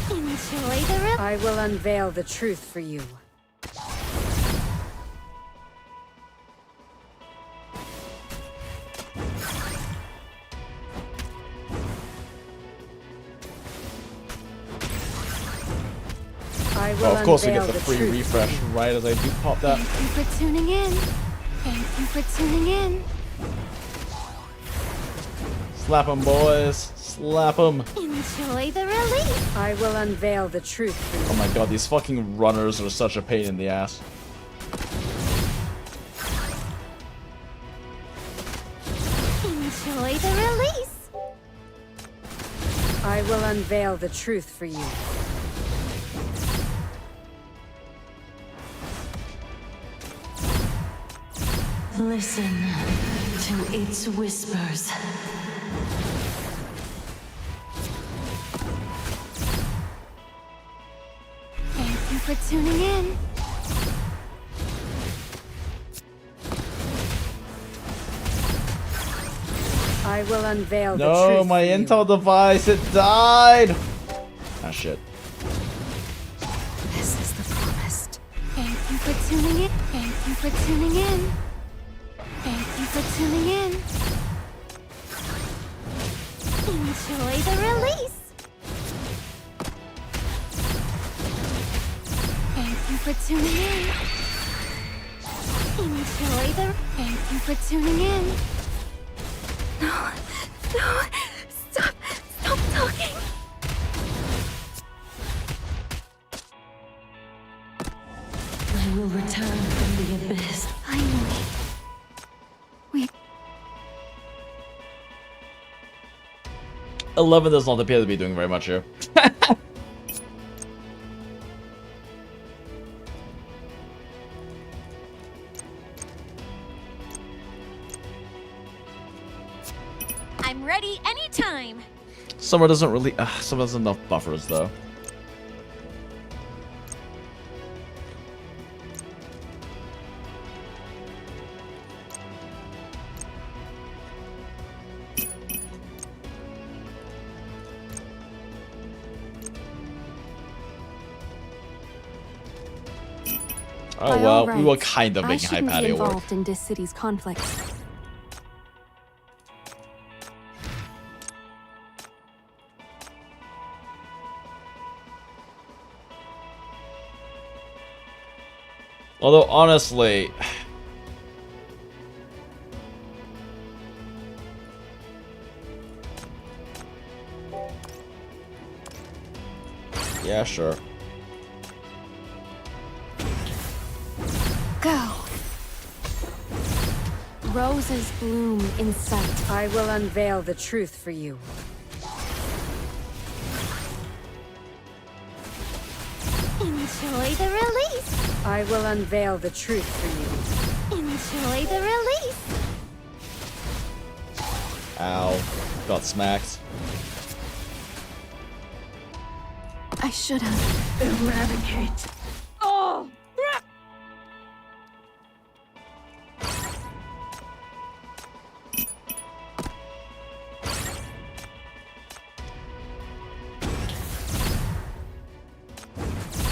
Enjoy the release. I will unveil the truth for you. I Oh, of course we get the free refresh right as I do pop that. Thank you for tuning in. Thank you for tuning in. Slap 'em, boys. Slap 'em. Enjoy the release. I will unveil the truth for you. Oh my god, these fucking runners are such a pain in the ass. Enjoy the release. I will unveil the truth for you. Listen to its whispers. Thank you for tuning in. I will unveil the No, truth. my Intel device, it died! Ah, shit. This is the promised. Thank you for tuning in. Thank you for tuning in. Thank you for tuning in. Enjoy the release. Thank you for tuning in. Enjoy the. Thank you for tuning in. No, no, stop talking. I will return from the abyss. Finally. 11 does not appear to be doing very much here. I'm ready anytime. Summer doesn't really. Summer has enough buffers though. Oh well, we were kind of making Hypatia work. Involved in this city's conflicts. Although honestly, yeah, sure. Go. Roses bloom in sight. I will unveil the truth for you. Enjoy the release. I will unveil the truth for you. Enjoy the release. Ow. Got smacked. I should have. Eradicate. Oh!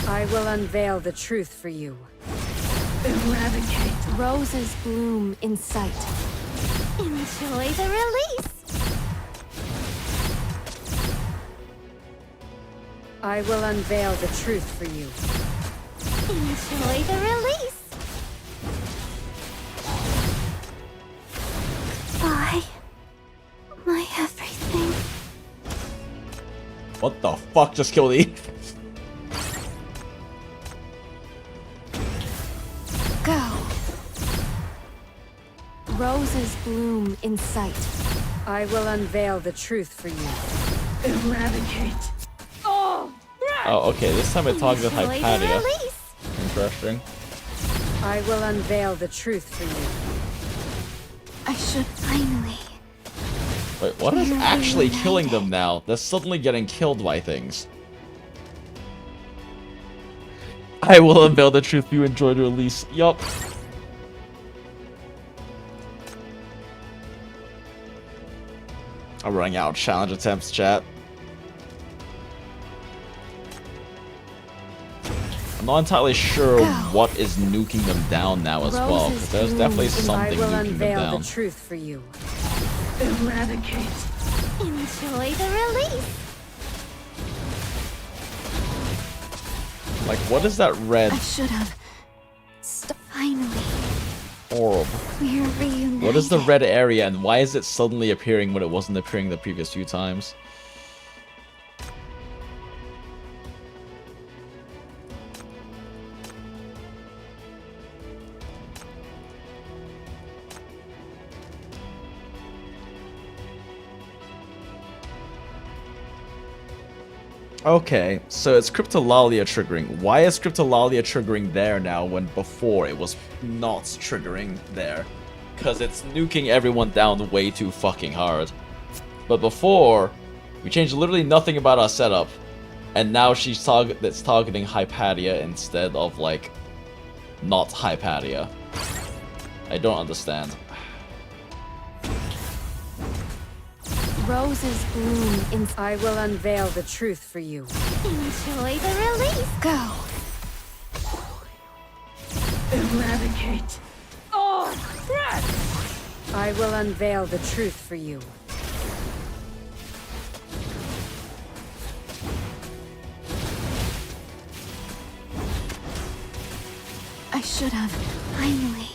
I will unveil the truth for you. Eradicate. Roses bloom in sight. Enjoy the release. I will unveil the truth for you. Enjoy the release. Bye. My everything. What the fuck just killed E? Go. Roses bloom in sight. I will unveil the truth for you. Eradicate. Oh, okay, this time I targeted Hypatia. Interesting. I will unveil the truth for you. I should finally. Wait, what is actually killing them now? They're suddenly getting killed by things. I will unveil the truth. You enjoyed the release. Yup. I'm running out of challenge attempts, chat. I'm not entirely sure what is nuking them down now as well, because there's definitely something I will nuking them unveil down. the truth for you. Eradicate. Enjoy the release. Like, what is that red I should have. Finally, orb? we're reunited. What is the red area, and why is it suddenly appearing when it wasn't appearing the previous few times? Okay, so it's Cryptolalia triggering. Why is Cryptolalia triggering there now when before it was not triggering there? Because it's nuking everyone down way too fucking hard. But before, we changed literally nothing about our setup. And now she's targeting Hypatia instead of, like, not Hypatia. I don't understand. Roses bloom in. I will unveil the truth for you. Enjoy the release. Go. Eradicate. Oh, crap! I will unveil the truth for you. I should have. Finally.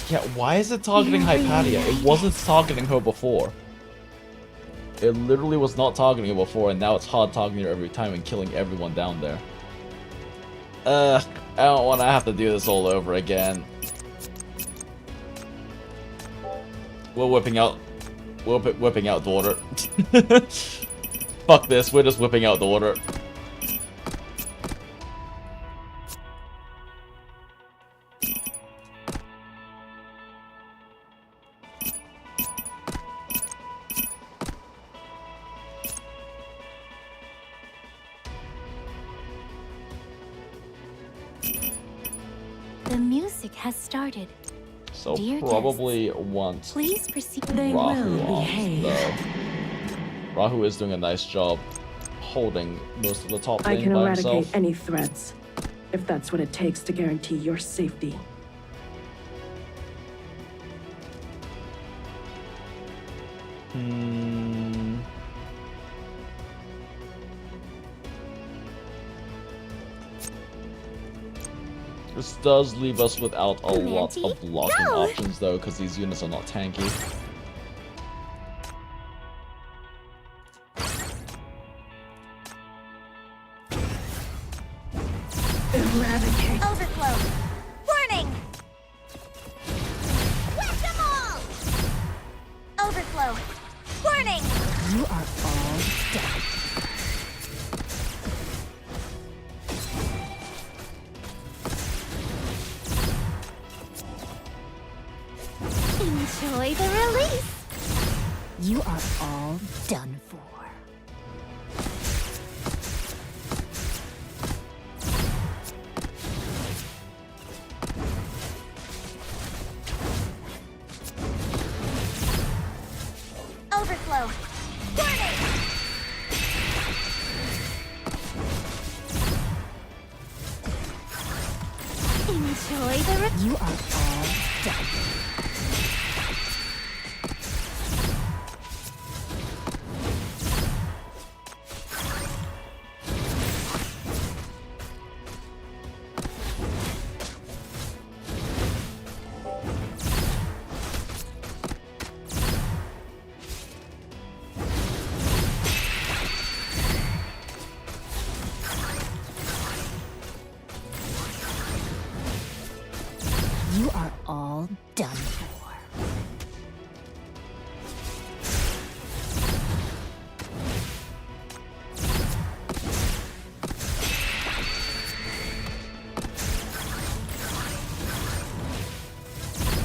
Yeah, why is it targeting Hypatia? It wasn't targeting her before. It literally was not targeting her before, and now it's hard targeting her every time and killing everyone down there. I don't want to have to do this all over again. We're whipping out daughter. Fuck this, we're just whipping out daughter. The music has started. So Dear probably want Please proceed. Rahu on, though. Rahu is doing a nice job holding most of the top I lane can by eradicate himself. any threats, if that's what it takes to guarantee your safety. This does leave us without a lot of blocking go! options, though, because these units are not tanky. Eradicate. Overflow. Warning! Whack them all! Overflow. Warning! You are all dead. Enjoy the release. You are all done for. Overflow. Warning! Enjoy the You are all done. You are all done for.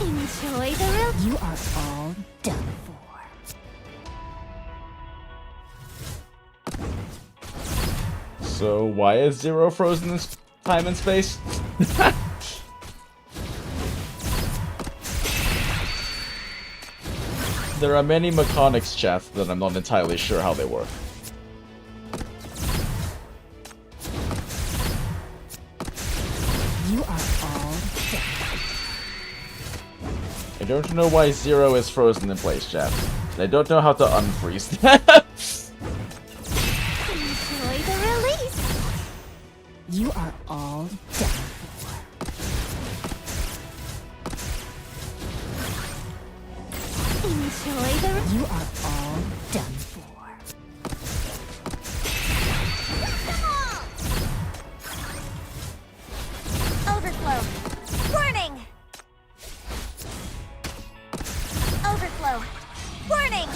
Enjoy the release. You are all done for. So why is Zero frozen in time and space? There are many mechanics, chat, that I'm not entirely sure how they work. You are all dead. I don't know why Zero is frozen in place, chat. I don't know how to unfreeze that. Enjoy the release. You are all You are all done for. Overflow. Warning! Overflow. Warning!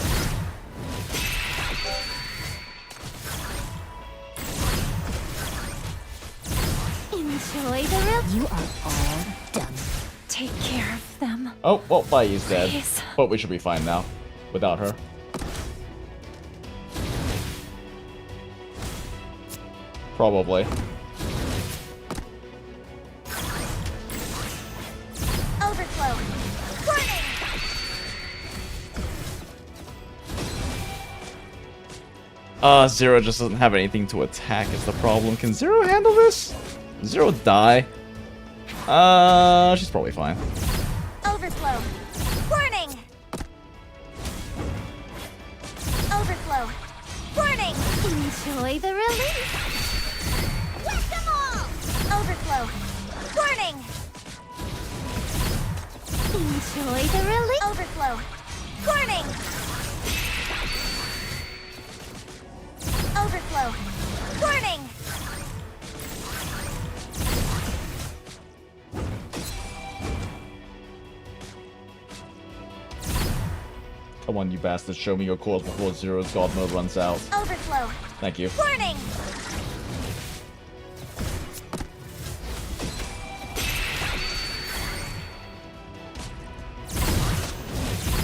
Enjoy the real. You are all done. Take care of them. Oh, well, Bai's dead. Please. But we should be fine now. Without her. Probably. Overflow. Warning! Zero just doesn't have anything to attack is the problem. Can Zero handle this? Zero die? She's probably fine. Overflow. Warning! Overflow. Warning! Enjoy the release. Whack them all! Overflow. Warning! Enjoy the release. Overflow. Warning! Overflow. Warning! Come on, you bastards, show me your cause before Zero's God mode runs out. Overflow. Thank you. Warning!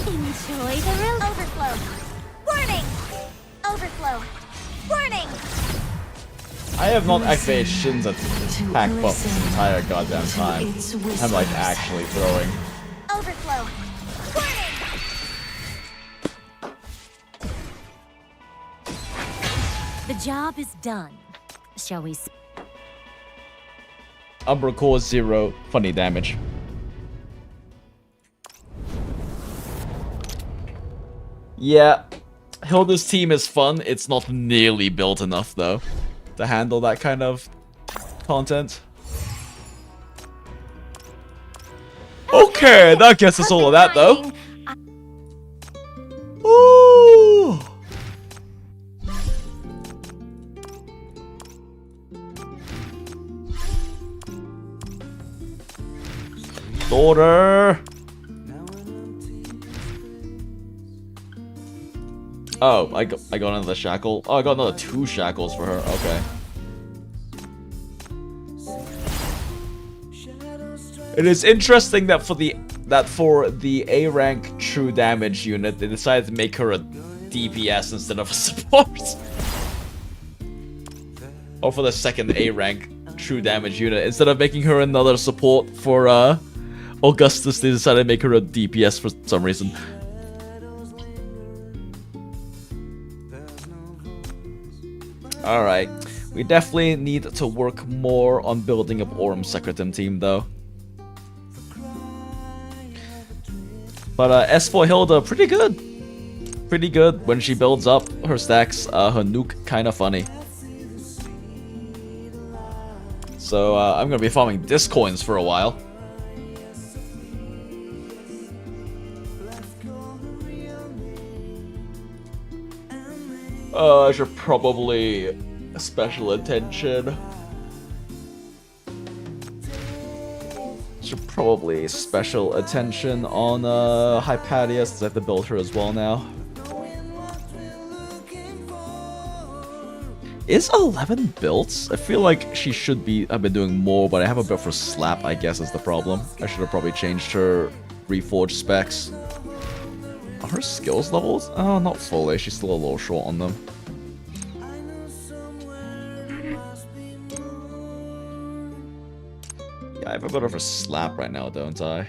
Enjoy the real. Overflow. Warning! Overflow. Warning! I have not activated Shin's attack buff this entire goddamn time. I'm like actually throwing. Overflow. Warning! The job is done. Shall we? Umbra Core 0, funny damage. Yeah, Hilda's team is fun. It's not nearly built enough though to handle that kind of content. Okay, that gets us all of that though. Ooh. Daughter. Oh, I got another shackle. Oh, I got another 2 shackles for her. Okay. It is interesting that for the A rank true damage unit, they decided to make her a DPS instead of a support. Or for the second A rank true damage unit, instead of making her another support for Augustus, they decided to make her a DPS for some reason. Alright, we definitely need to work more on building up Orm's Secretum team though. But as for Hilda, pretty good. Pretty good when she builds up her stacks. Her nuke kinda funny. So I'm gonna be farming Discoins for a while. I should probably special attention. Should probably special attention on Hypatia since I have to build her as well now. Is 11 built? I feel like she should have been doing more, but I have a build for Slap, I guess is the problem. I should have probably changed her Reforged specs. Are her skills levels? Oh, not fully. She's still a little short on them. Yeah, I have a bit of a Slap right now, don't I?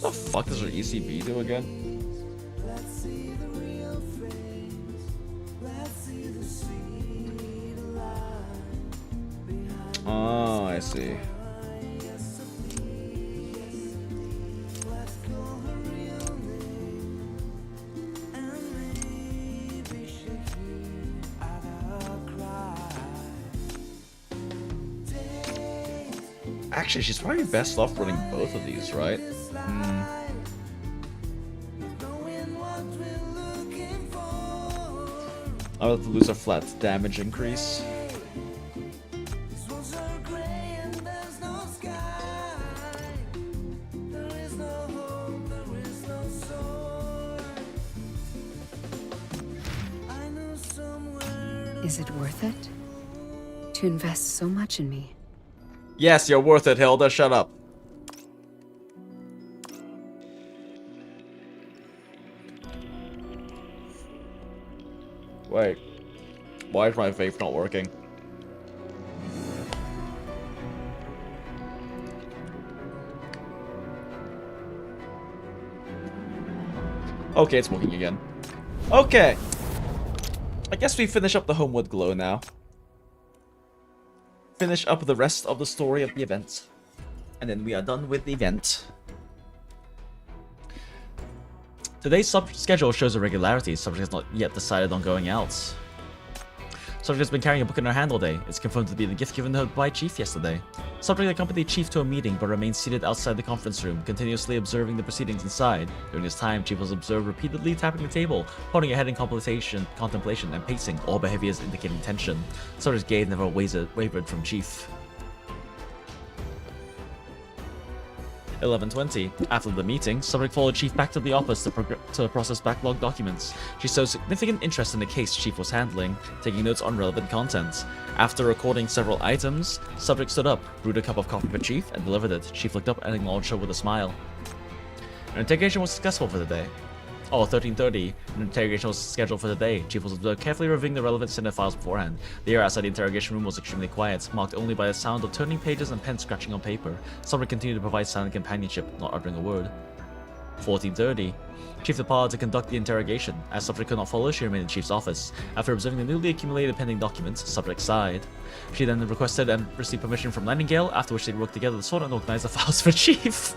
What the fuck does her ECB do again? I see. Actually, she's probably best off running both of these, right? I'll have to lose a flat damage increase. Is it worth it? To invest so much in me? Yes, you're worth it, Hilda. Shut up. Wait. Why is my vape not working? Okay, it's working again. Okay. I guess we finish up the Homeward Glow now. Finish up the rest of the story of the event. And then we are done with the event. Today's schedule shows irregularities. Subject has not yet decided on going out. Subject has been carrying a book in her hand all day. It's confirmed to be the gift given her by Chief yesterday. Subject accompanied Chief to a meeting but remains seated outside the conference room, continuously observing the proceedings inside. During this time, Chief was observed repeatedly tapping the table, holding her head in contemplation, and pacing, all behaviors indicating tension. Subject's gaze never wavered from Chief. 11:20. After the meeting, Subject followed Chief back to the office to process backlog documents. She showed significant interest in the case Chief was handling, taking notes on relevant content. After recording several items, Subject stood up, brewed a cup of coffee for Chief, and delivered it. Chief looked up and acknowledged her with a smile. Her interrogation was successful for the day. 13:30. An interrogation was scheduled for today. Chief was observed carefully reviewing the relevant Senate files beforehand. The air outside the interrogation room was extremely quiet, marked only by the sound of turning pages and pen scratching on paper. Subject continued to provide silent companionship, not uttering a word. 14:30. Chief departed to conduct the interrogation. As Subject could not follow, she remained in Chief's office. After observing the newly accumulated pending documents, Subject sighed. She then requested and received permission from Nightingale, after which they worked together to sort and organize the files for Chief.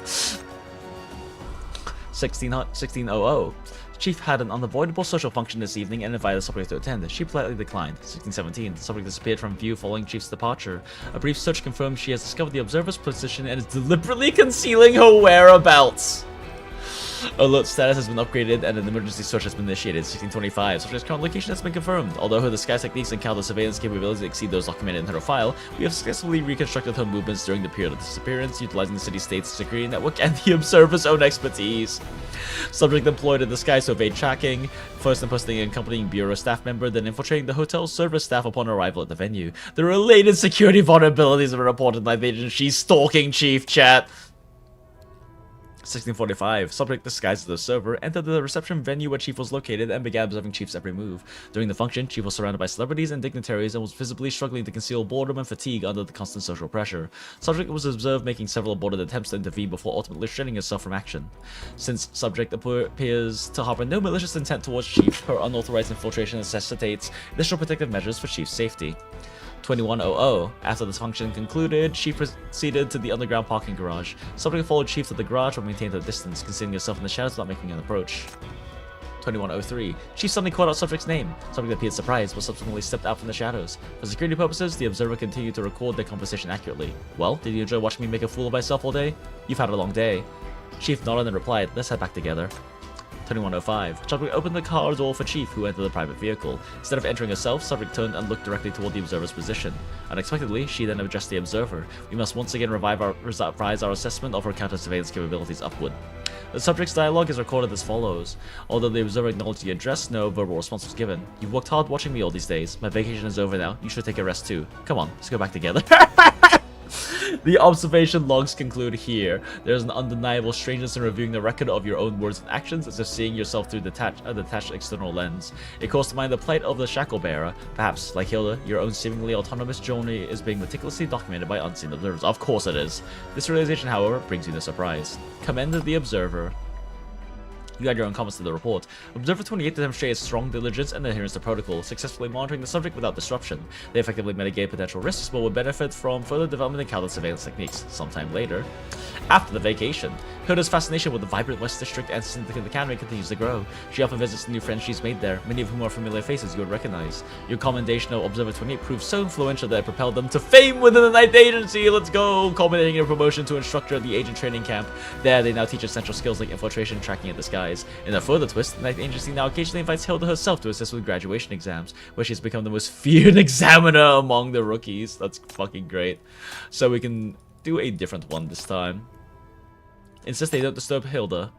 16:00. Chief had an unavoidable social function this evening and invited Subject to attend. She politely declined. 16:17. Subject disappeared from view following Chief's departure. A brief search confirmed she has discovered the observer's position and is deliberately concealing her whereabouts. Alert status has been upgraded and an emergency search has been initiated. 16:25. Subject's current location has been confirmed. Although her disguise techniques and counter surveillance capabilities exceed those documented in her file, we have successfully reconstructed her movements during the period of disappearance, utilizing the city-state's security network and the observer's own expertise. Subject employed a disguise to evade tracking, first impersonating an accompanying bureau staff member, then infiltrating the hotel's service staff upon arrival at the venue. The related security vulnerabilities have been reported by the agency stalking Chief, chat. 16:45. Subject disguised as a server entered the reception venue where Chief was located and began observing Chief's every move. During the function, Chief was surrounded by celebrities and dignitaries and was visibly struggling to conceal boredom and fatigue under the constant social pressure. Subject was observed making several aborted attempts to intervene before ultimately restraining herself from action. Since Subject appears to harbor no malicious intent towards Chief, her unauthorized infiltration necessitates additional protective measures for Chief's safety. 21:00. After this function concluded, Chief proceeded to the underground parking garage. Subject followed Chief to the garage but maintained her distance, concealing herself in the shadows without making an approach. 21:03. Chief suddenly called out Subject's name. Subject appeared surprised but subsequently stepped out from the shadows. For security purposes, the observer continued to record their conversation accurately. Well, did you enjoy watching me make a fool of myself all day? You've had a long day. Chief nodded and replied, let's head back together. 21:05. Subject opened the car door for Chief, who entered the private vehicle. Instead of entering herself, Subject turned and looked directly toward the observer's position. Unexpectedly, she then addressed the observer. We must once again revise our assessment of her counter-surveillance capabilities upward. The subject's dialogue is recorded as follows. Although the observer acknowledged the address, no verbal response was given. You've worked hard watching me all these days. My vacation is over now. You should take a rest too. Come on, let's go back together. The observation logs conclude here. There is an undeniable strangeness in reviewing the record of your own words and actions as if seeing yourself through a detached external lens. It calls to mind the plight of the shackle bearer. Perhaps, like Hilda, your own seemingly autonomous journey is being meticulously documented by unseen observers. Of course it is. This realization, however, brings you no surprise. Commend the observer. You add your own comments to the report. Observer 28 demonstrated strong diligence and adherence to protocol, successfully monitoring the subject without disruption. They effectively mitigate potential risks, but would benefit from further development in counter surveillance techniques. Sometime later, after the vacation, Hilda's fascination with the vibrant West District and Syndicate Academy continues to grow. She often visits the new friends she's made there, many of whom are familiar faces you would recognize. Your commendation of Observer 28 proved so influential that it propelled them to fame within the Ninth Agency. Let's go! Culminating in a promotion to instructor at the agent training camp. There, they now teach essential skills like infiltration, tracking, and disguise. In a further twist, the Ninth Agency now occasionally invites Hilda herself to assist with graduation exams, where she's become the most feared examiner among the rookies. That's fucking great. So we can do a different one this time. Insist they don't disturb Hilda.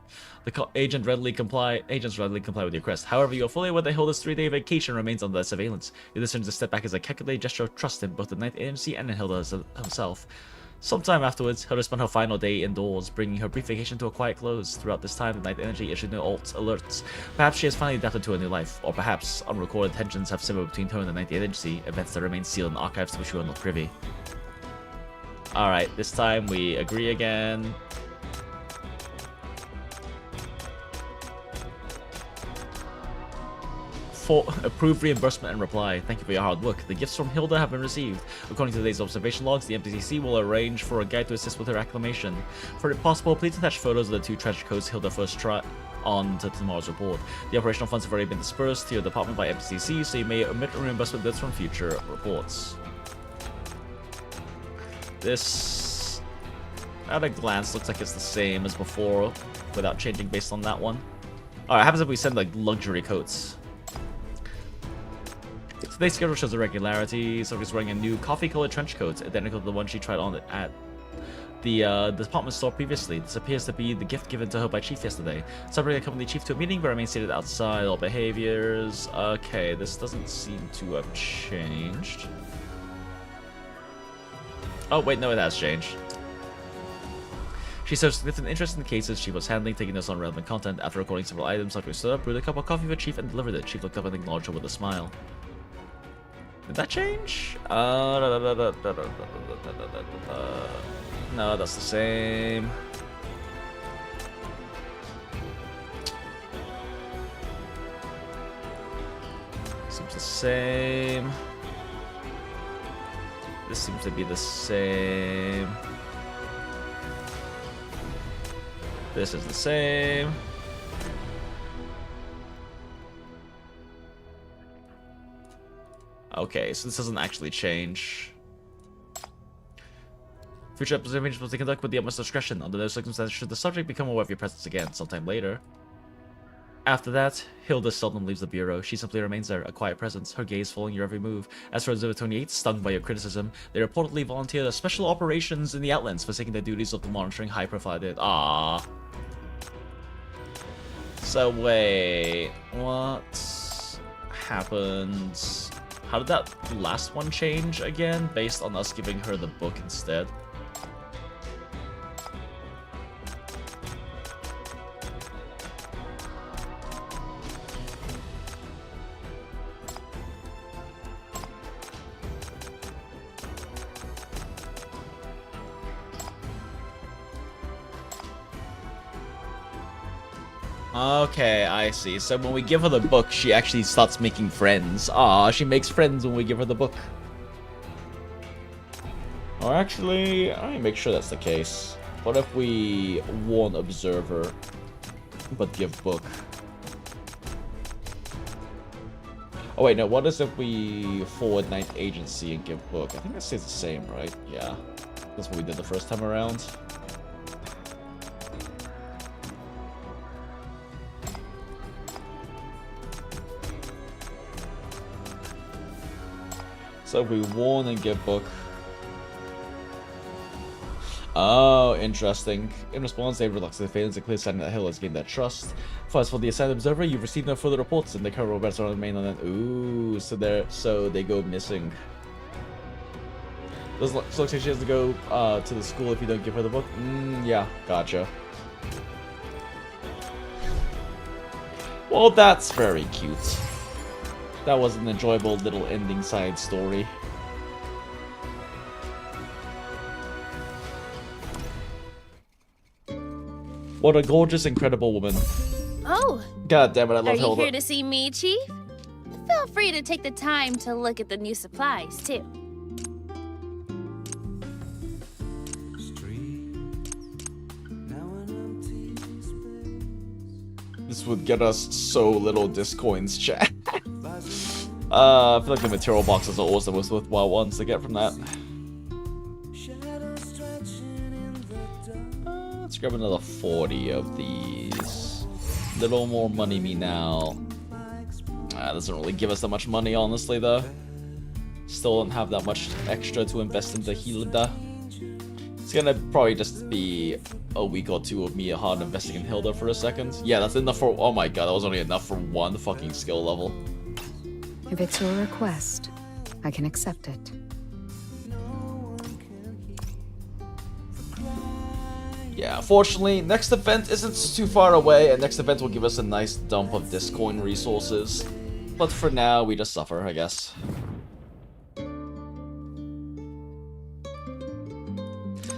The agents readily comply with your request. However, you are fully aware that Hilda's 3-day vacation remains under their surveillance. Your decision to step back is a calculated gesture of trust in both the Ninth Agency and in Hilda herself. Sometime afterwards, Hilda spent her final day indoors, bringing her brief vacation to a quiet close. Throughout this time, the Ninth Energy issued no alerts. Perhaps she has finally adapted to a new life, or perhaps unrecorded tensions have simmered between her and the Ninth Agency, events that remain sealed in archives to which we are not privy. Alright, this time we agree again. For approved reimbursement and reply. Thank you for your hard work. The gifts from Hilda have been received. According to today's observation logs, the MTCC will arrange for a guide to assist with her acclimation. For if possible, please attach photos of the 2 treasure codes Hilda first tried on to tomorrow's report. The operational funds have already been dispersed to your department by MTCC, so you may omit reimbursement bits from future reports. This, at a glance, looks like it's the same as before, without changing based on that one. Alright, what happens if we send like luxury coats? Today's schedule shows irregularities. Sophie's wearing a new coffee-colored trench coat, identical to the one she tried on at the department store previously. This appears to be the gift given to her by Chief yesterday. Subject accompanied Chief to a meeting, but remains seated outside. All behaviors. Okay, this doesn't seem to have changed. Oh, wait, no, it has changed. She showed significant interest in the cases she was handling, taking notes on relevant content. After recording several items, Sophie stood up, brewed a cup of coffee for Chief, and delivered it. Chief looked up and acknowledged her with a smile. Did that change? No, that's the same. Seems the same. This seems to be the same. This is the same. Okay, so this doesn't actually change. Future observations will be conducted with the utmost discretion. Under those circumstances, should the subject become aware of your presence again sometime later. After that, Hilda seldom leaves the bureau. She simply remains there, a quiet presence, her gaze following your every move. As for Observer 28, stung by your criticism, they reportedly volunteered as special operations in the Outlands, forsaking their duties of the monitoring high-profile did. Ah. So wait, what happened? How did that last one change again, based on us giving her the book instead? Okay, I see. So when we give her the book, she actually starts making friends. Ah, she makes friends when we give her the book. Or actually, I make sure that's the case. What if we warn Observer, but give book? Oh wait, no, what is if we forward Ninth Agency and give book? I think that stays the same, right? Yeah. That's what we did the first time around. So if we warn and give book. Oh, interesting. In response, they reluctantly failed to clear sign that Hill has gained their trust. As for the assigned observer, you've received no further reports, and the current robots are on the mainland. Ooh, so they go missing. Looks like she has to go to the school if you don't give her the book. Yeah, gotcha. Well, that's very cute. That was an enjoyable little ending side story. What a gorgeous, incredible woman. Oh, God damn it, I love are you Hilda. here to see me, Chief? Feel free to take the time to look at the new supplies, too. This would get us so little discoins, chat. I feel like the material boxes are always the most worthwhile ones to get from that. Let's grab another 40 of these. Little more money me now. Doesn't really give us that much money, honestly, though. Still don't have that much extra to invest into Hilda. It's gonna probably just be a week or two of me hard investing in Hilda for a second. Yeah, that's enough for— oh my god, that was only enough for one fucking skill level. If it's your request, I can accept it. Yeah, fortunately, next event isn't too far away, and next event will give us a nice dump of Discoin resources. But for now, we just suffer, I guess.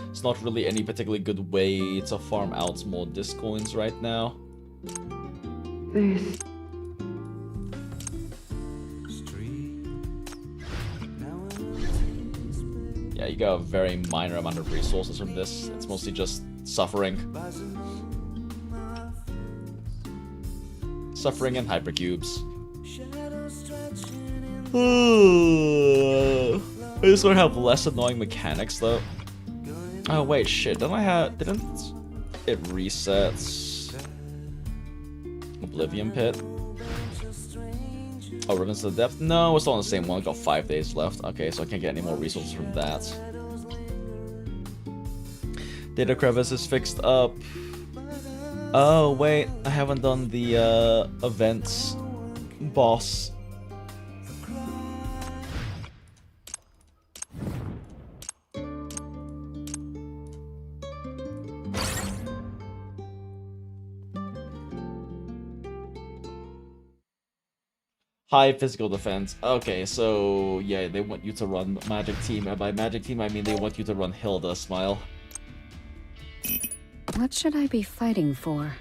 It's not really any particularly good way to farm out more Discoins right now. Yeah, you got a very minor amount of resources from this. It's mostly just suffering. Suffering and hypercubes. I just want to have less annoying mechanics though. Oh wait, shit, didn't it resets Oblivion Pit? Oh, Ribbons to the Depth? No, we're still on the same one. Got 5 days left. Okay, so I can't get any more resources from that. Data crevice is fixed up. Oh wait, I haven't done the events boss. High physical defense. Okay, so yeah, they want you to run Magic Team, and by Magic Team I mean they want you to run Hilda. Smile. What should I be fighting for?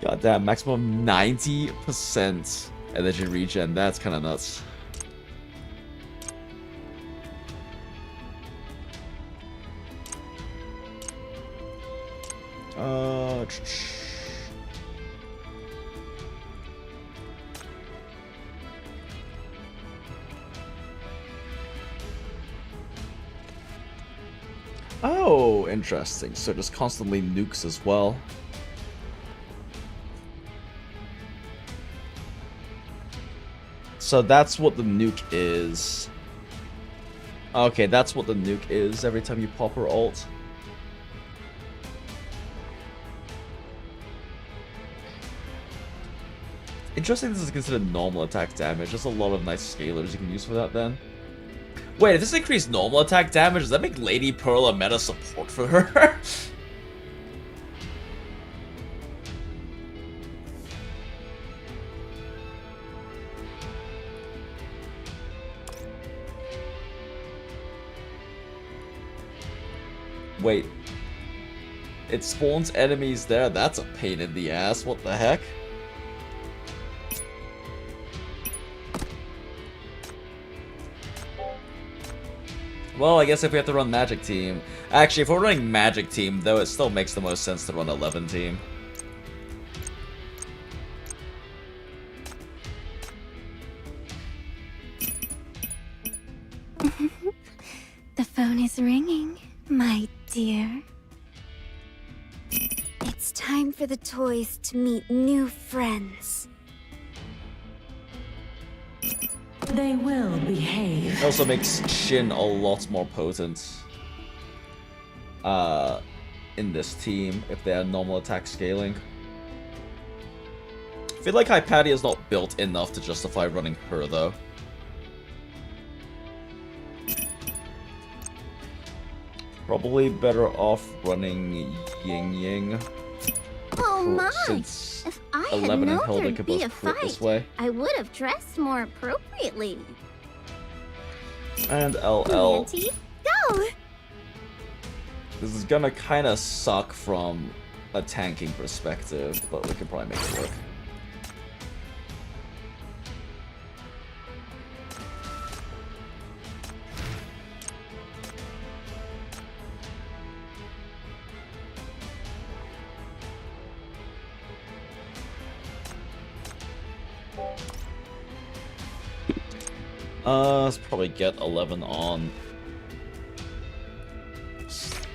Goddamn, maximum 90% energy regen. That's kind of nuts. Oh, interesting. So just constantly nukes as well. So that's what the nuke is. Okay, that's what the nuke is every time you pop her ult. Interesting this is considered normal attack damage. There's a lot of nice scalars you can use for that then. Wait, if this increased normal attack damage, does that make Lady Pearl a meta support for her? Wait. It spawns enemies there? That's a pain in the ass. What the heck? Well, I guess if we have to run Magic Team... Actually, if we're running Magic Team, though, it still makes the most sense to run 11 Team. The phone is ringing, my dear. It's time for the toys to meet new friends. They will behave. It also makes Shin a lot more potent in this team if they are normal attack scaling. I feel like Hypatia is not built enough to justify running her though. Probably better off running Ying Ying. Oh my! Since If I had 11 and known Hilda there'd could be a both quit fight, this way. I would have dressed more appropriately. And LL. Auntie, go! This is gonna kind of suck from a tanking perspective, but we can probably make it work. Let's probably get 11 on...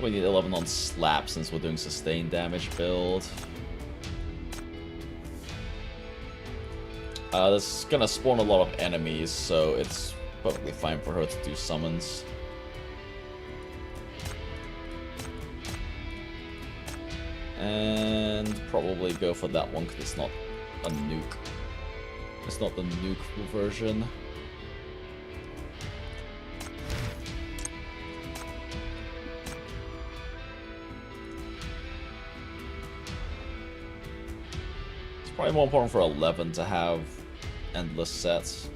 We need 11 on slap since we're doing sustained damage build. This is gonna spawn a lot of enemies, so it's perfectly fine for her to do summons. And probably go for that one because it's not a nuke. It's not the nuke version. Probably more important for 11 to have endless sets.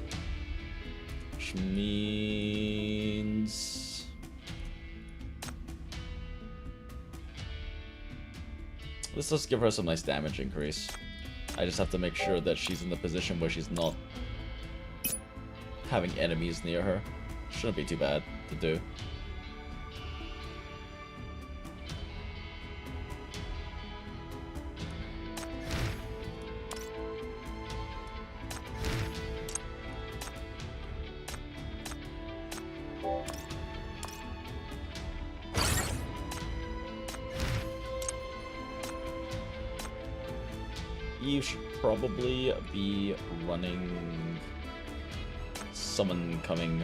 Which means... let's just give her some nice damage increase. I just have to make sure that she's in the position where she's not having enemies near her. Shouldn't be too bad to do. You should probably be running summon coming.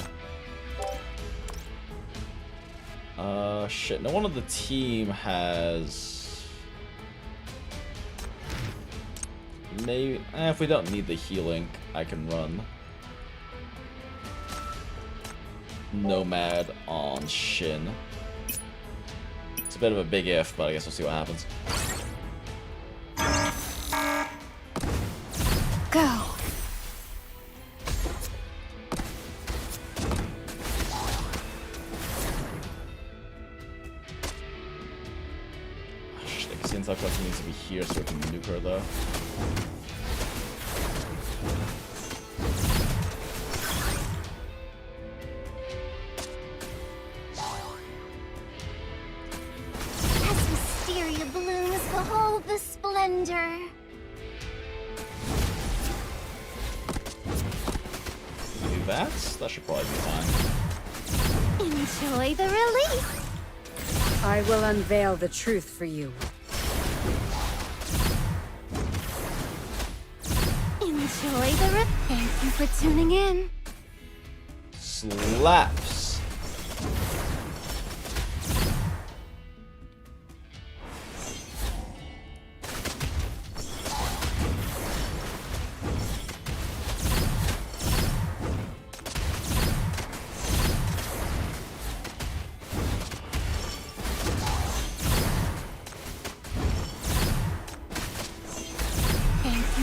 Shit, no one on the team has... Maybe... if we don't need the healing, I can run Nomad on Shin. It's a bit of a big if, but I guess we'll see what happens. Go. Shit, I guess the Intel collection needs to be here so we can nuke her though. As wisteria blooms, behold the splendor. That should probably be fine. Enjoy the release. I will unveil the truth for you. Enjoy the Thank you for tuning in. Slaps.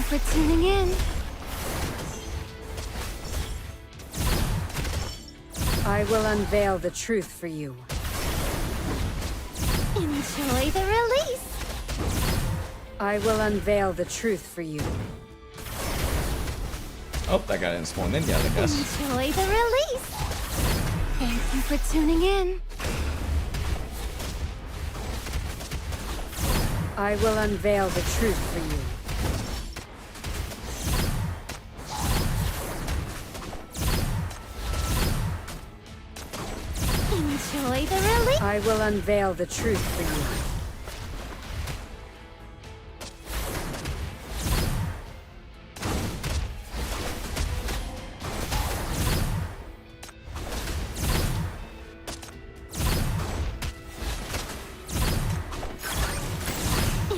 For tuning in. I will unveil the truth for you. Enjoy the release. I will unveil the truth for you. Oh, that guy didn't spawn in yet, I guess. Enjoy the release. Thank you for tuning in. I will unveil the truth for you. Enjoy the release. I will unveil the truth for you.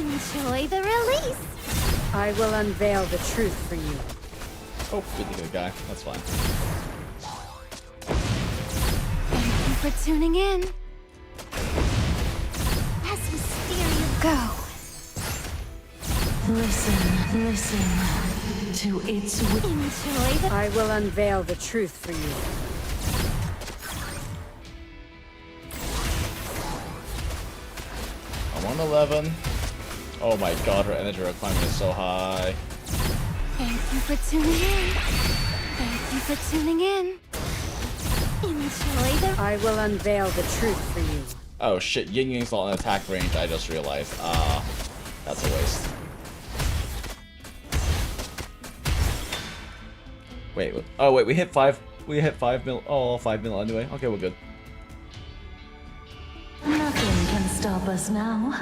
Enjoy the release. I will unveil the truth for you. Oh, good guy. That's fine. For tuning in. As wisteria Go. Listen to its Enjoy the... I will unveil the truth for you. I'm on 11. Oh my god, her energy requirement is so high. Thank you for tuning in. Thank you for tuning in. Enjoy the... I will unveil the truth for you. Oh shit, JinJinx not in attack range, I just realized. That's a waste. Wait, oh wait, we hit 5 mil, oh, 5 mil anyway. Okay, we're good. Nothing can stop us now.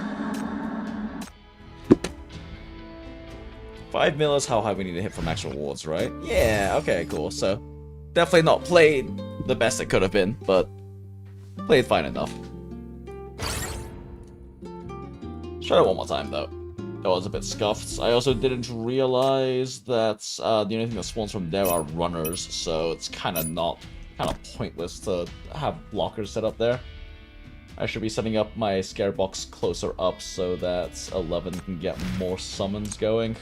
5 mil is how high we need to hit for max rewards, right? Yeah, okay, cool. So, definitely not played the best it could have been, but played fine enough. Try it one more time, though. That was a bit scuffed. I also didn't realize that the only thing that spawns from there are runners, so it's kind of pointless to have blockers set up there. I should be setting up my scare box closer up so that 11 can get more summons going.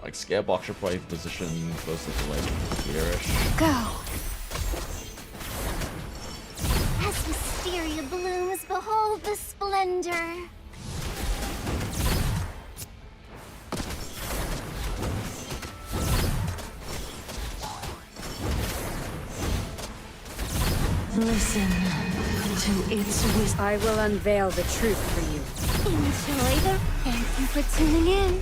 Like, scare box should probably position closer to, like, here-ish. Go! As wisteria blooms, behold the splendor! Listen to its whisper. I will unveil the truth for you. Enjoy the... Thank you for tuning in.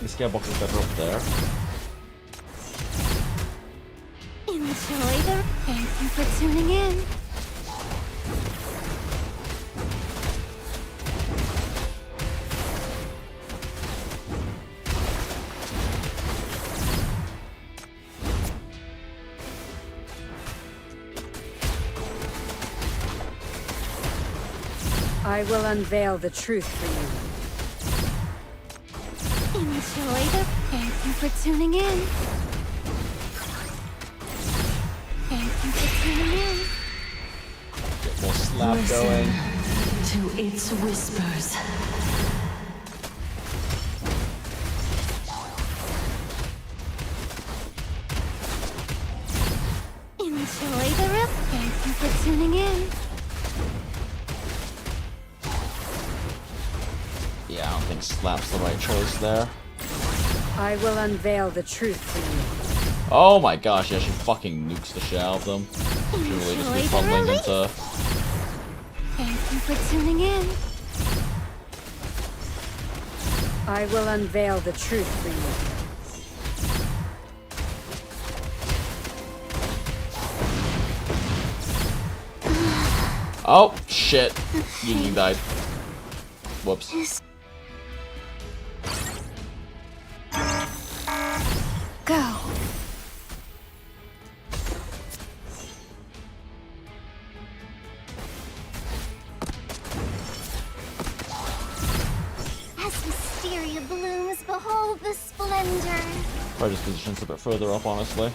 The scare box is better up there. Enjoy the... Thank you for tuning in. I will unveil the truth for you. Enjoy the... Thank you for tuning in. Thank you for tuning in. Get more slap going. To its whispers. Enjoy the rip. Thank you for tuning in. Yeah, I don't think slap's the right choice there. I will unveil the truth for you. Oh my gosh, yeah, she fucking nukes the shit out of them. She really just be fumbling into... Thank you for tuning in. I will unveil the truth for you. Oh, shit. Ying died. Whoops. Go. As wisteria blooms, behold the splendor. Probably just positions a bit further up, honestly.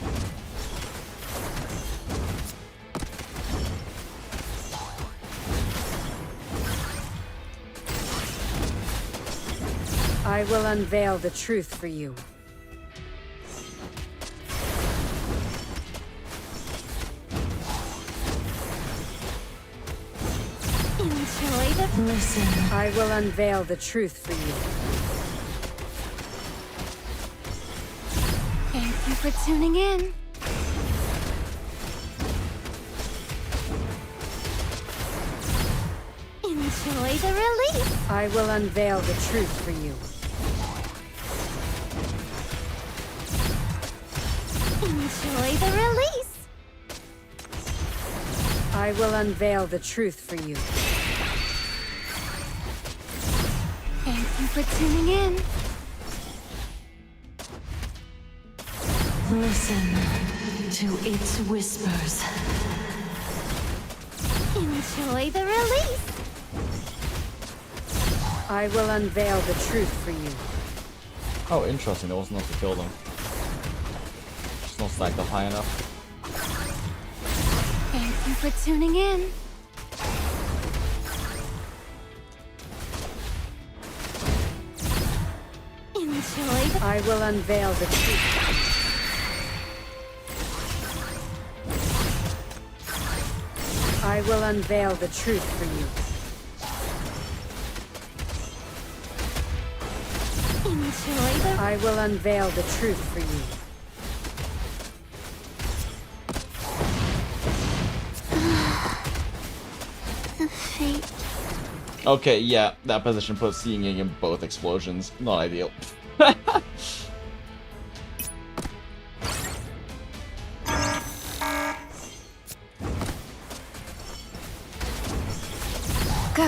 I will unveil the truth for you. Enjoy the... Listen. I will unveil the truth for you. Thank you for tuning in. Enjoy the release. I will unveil the truth for you. Enjoy the release. I will unveil the truth for you. Thank you for tuning in. Listen to its whispers. Enjoy the release. I will unveil the truth for you. Oh, interesting. There wasn't enough to kill them. Just not stacked up high enough. Thank you for tuning in. Enjoy the... I will unveil the truth. I will unveil the truth for you. Enjoy the... I will unveil the truth for you. The fate. Okay, yeah, that position puts seeing in both explosions. Not ideal. Go.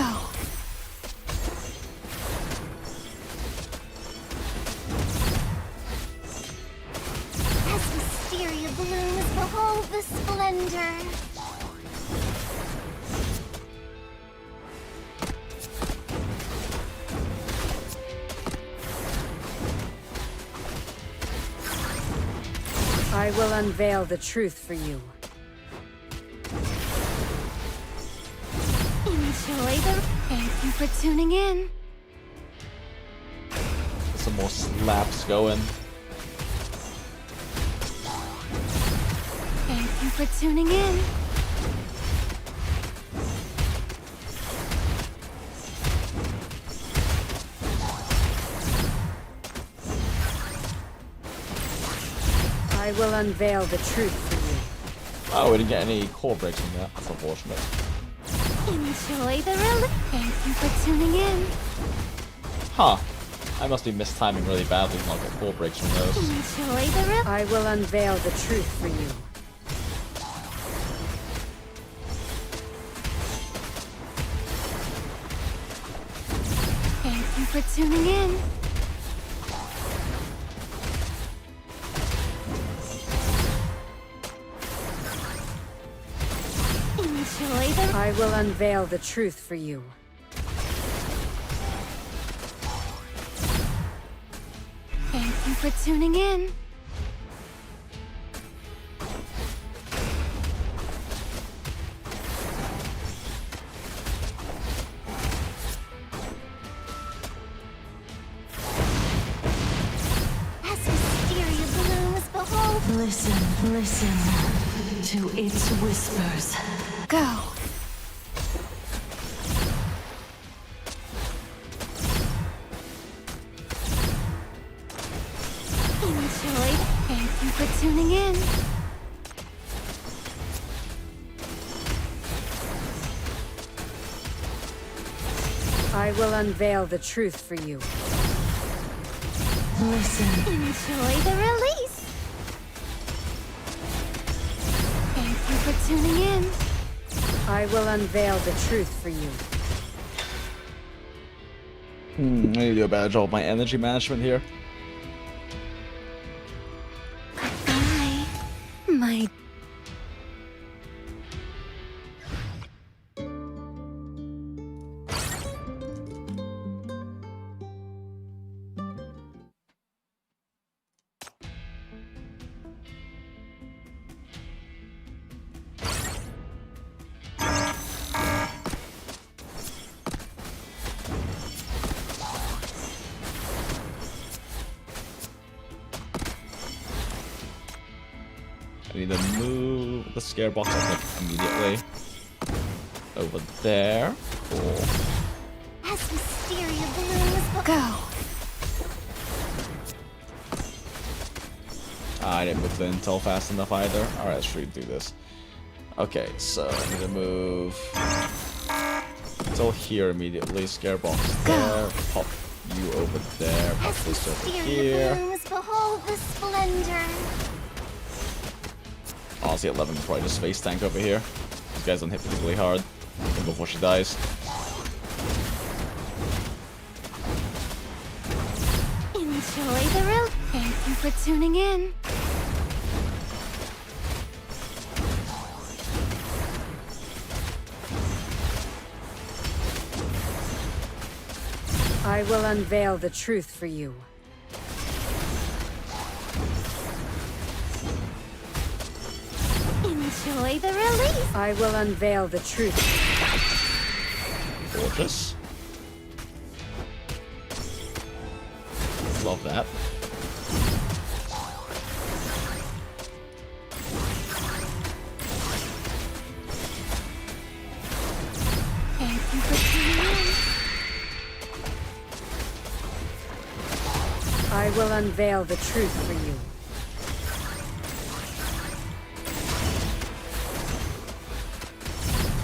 As wisteria blooms, behold the splendor. I will unveil the truth for you. Enjoy the... Thank you for tuning in. Some more slaps going. Thank you for tuning in. I will unveil the truth for you. Oh, we didn't get any core breaks from that. That's unfortunate. Enjoy the release. Thank you for tuning in. Huh. I must be mistiming really badly and not get core breaks from those. Enjoy the release. I will unveil the truth for you. Thank you for tuning in. Enjoy the... I will unveil the truth for you. Thank you for tuning in. As wisteria blooms, behold... Listen to its whispers. Go. Enjoy... Thank you for tuning in. I will unveil the truth for you. Enjoy the release. Thank you for tuning in. I will unveil the truth for you. I need to do a better job of my energy management here. Goodbye, my... I need to move the scare box up immediately. Over there. Cool. As wisteria blooms, Go. I didn't move the intel fast enough either. Alright, let's do this. Okay, so I need to move until here immediately. Scare box there. Pop you over there. Pop this over here. blooms, behold the splendor. Honestly, 11 can probably just face tank over here. He's guy's on hit particularly hard. Even before she dies. Enjoy the road. Thank you for tuning in. I will unveil the truth for you. Enjoy the release. I will unveil the truth. Gorgeous. Love that. Thank you for tuning in. I will unveil the truth for you.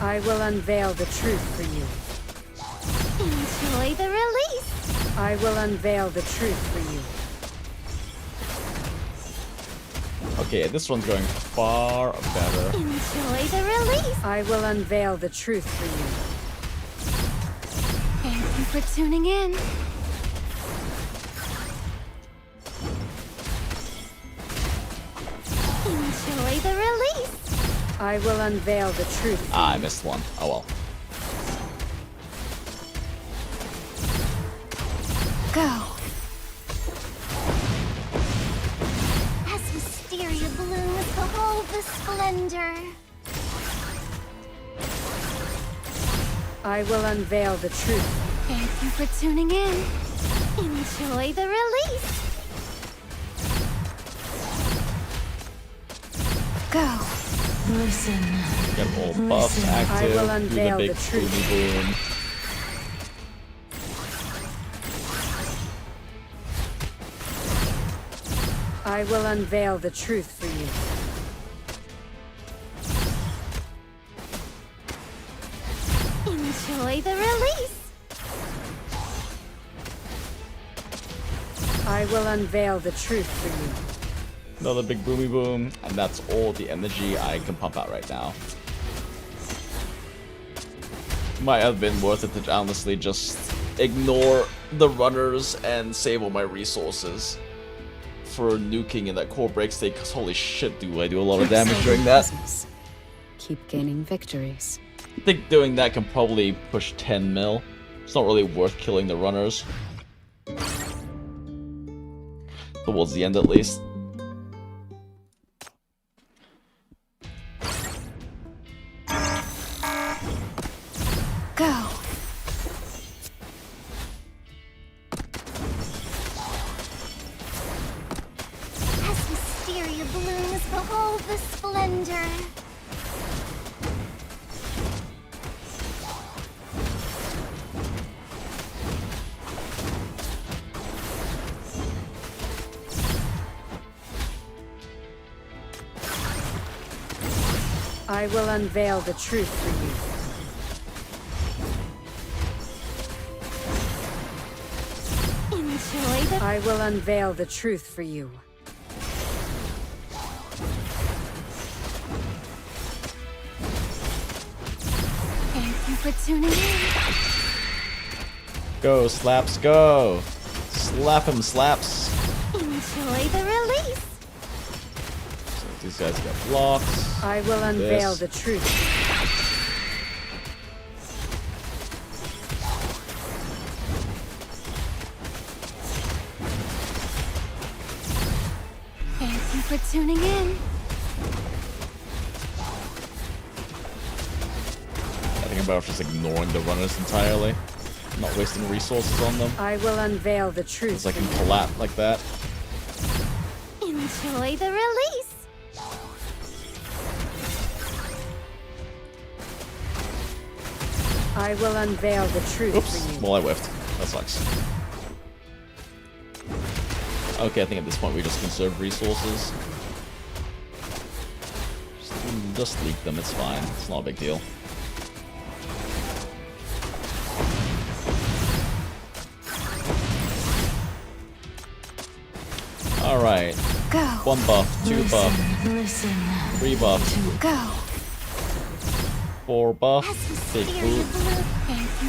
I will unveil the truth for you. Enjoy the release. I will unveil the truth for you. Okay, this one's going far better. Enjoy the release. I will unveil the truth for you. Thank you for tuning in. Enjoy the release. I will unveil the truth. Ah, I missed one. Oh well. Go. As wisteria blooms, behold the splendor. I will unveil the truth. Thank you for tuning in. Enjoy the release. Go. Listen. Get all buffs active. I will Do unveil the big the truth. boomy boom. I will unveil the truth for you. Enjoy the release. I will unveil the truth for you. Another big boomy boom, and that's all the energy I can pump out right now. Might have been worth it to honestly just ignore the runners and save all my resources for nuking in that core break state, because holy shit, do I do a lot of damage during that. Keep gaining victories. I think doing that can probably push 10 mil. It's not really worth killing the runners. Towards the end at least. Go. As wisteria blooms, behold the splendor. I will unveil the truth for you. Enjoy the... I will unveil the truth for you. Thank you for tuning in. Go, slaps, go! Slap him, slaps! Enjoy the release. So these guys get blocks. I will unveil This. the truth. Thank you for tuning in. I think about just ignoring the runners entirely. Not wasting resources on them. I will unveil the truth. Because I can collapse like that. Enjoy the release. I will unveil the truth Oops. for you. Well, I whiffed. That sucks. Okay, I think at this point we just conserve resources. Just leak them, it's fine. It's not a big deal. Alright. Go. 1 buff, 2 buff, Listen. 3 buff. Go. 4 buff. Big boot.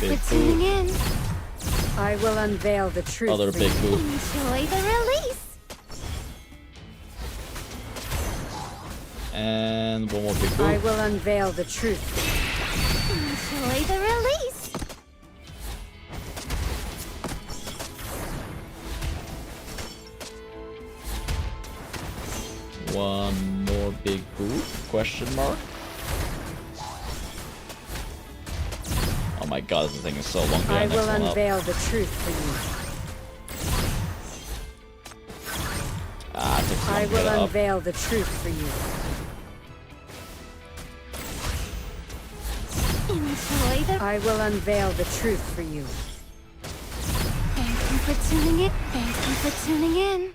Big boot. I will unveil the truth. Other big boot. Enjoy the release. And one more big boot. I will unveil the truth. Enjoy the release. One more big boot? Question mark? Oh my god, this thing is so long. I will unveil the truth for you. I will unveil the truth for you. Enjoy the... I will unveil the truth for you. Thank you for tuning in. Thank you for tuning in.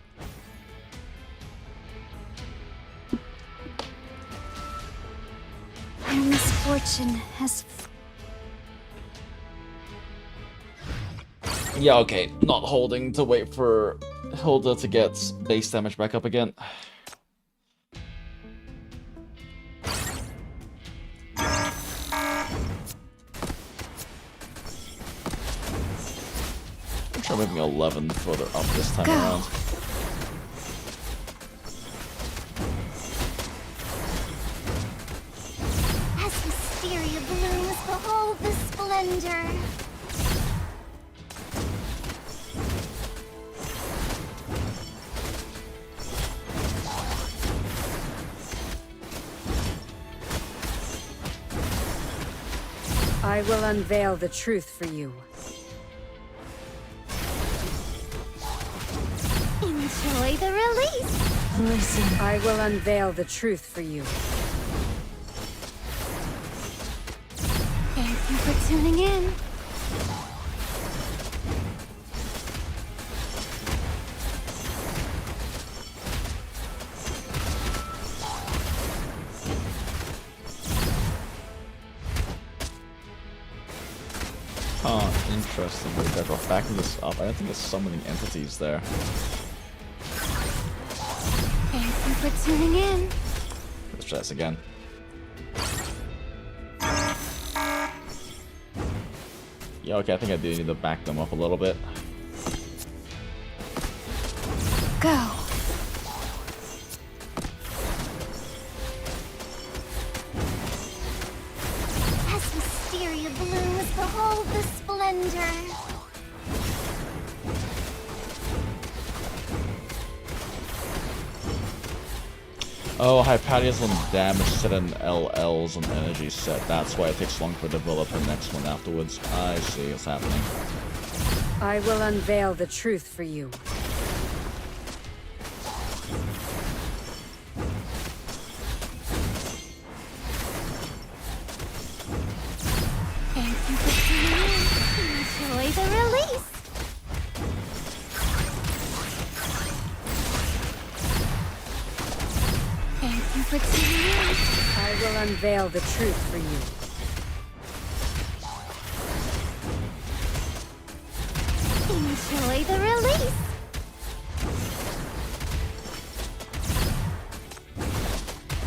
My misfortune has... Yeah, okay. Not holding to wait for Hilda to get base damage back up again. I'm sure moving 11 further up this time around. As hysteria blooms, behold the splendor. I will unveil the truth for you. Enjoy the release. Listen. I will unveil the truth for you. Thank you for tuning in. Huh, interesting. We got backing this up. I don't think there's summoning entities there. Thank you for tuning in. Let's try this again. Yeah, okay, I think I do need to back them up a little bit. Go. As hysteria blooms, behold the splendor. Oh, Hypatia's on damage set and LL's on energy set. That's why it takes long to develop her next one afterwards. I see what's happening. I will unveil the truth for you. Thank you for tuning in. Enjoy the release. Thank you for tuning in. I will unveil the truth for you. Enjoy the release.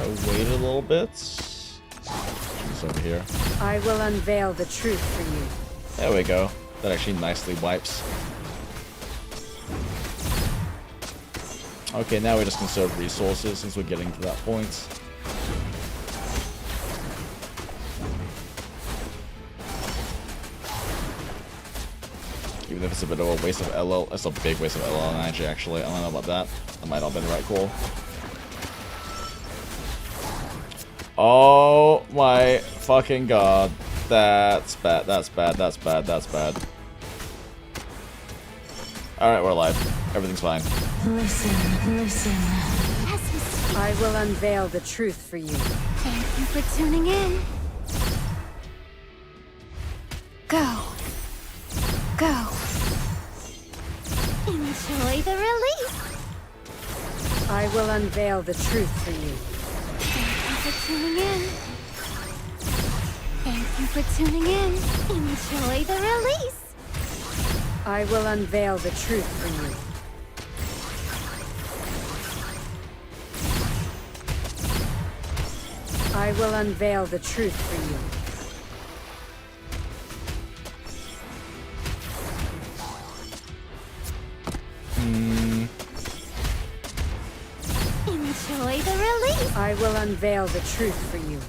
I wait a little bit. She's over here. I will unveil the truth for you. There we go. That actually nicely wipes. Okay, now we just conserve resources since we're getting to that point. Even if it's a bit of a waste of LL, it's a big waste of LL energy actually. I don't know about that. That might not have been the right call. Oh my fucking god. That's bad, that's bad, that's bad, that's bad. Alright, we're alive. Everything's fine. Listen, listen. I will unveil the truth for you. Thank you for tuning in. Go. Go. Enjoy the release. I will unveil the truth for you. Thank you for tuning in. Thank you for tuning in. Enjoy the release. I will unveil the truth for you. I will unveil the truth for you. I will unveil the truth for you.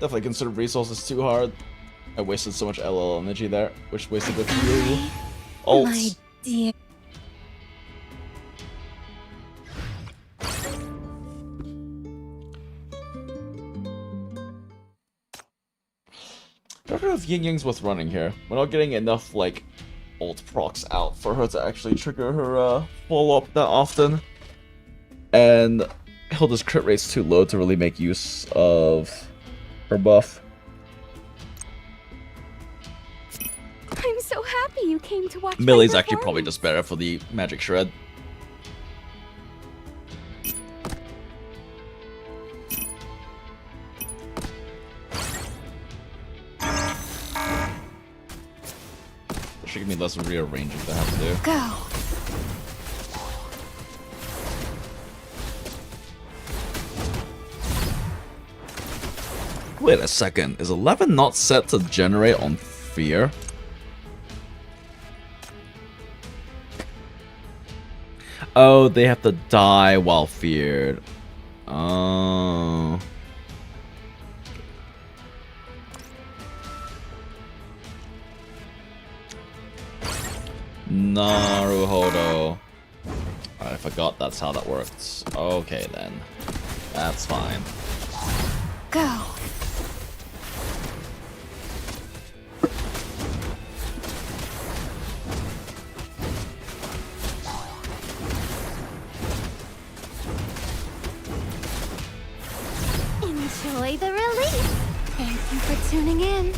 Definitely consider resources too hard. I wasted so much LL energy there, which wasted a few ults. My dear. I don't know if JinJinx was running here. We're not getting enough, like, ult procs out for her to actually trigger her follow-up that often. And Hilda's crit rate's too low to really make use of her buff. I'm so happy you came to watch. Millie's actually probably just better for the magic shred. Should give me less rearranging to have to do. Go. Wait a second, is 11 not set to generate on fear? Oh, they have to die while feared. Oh. Naruhodo. I forgot that's how that works. Okay then. That's fine. Go. Enjoy the release. Thank you for tuning in.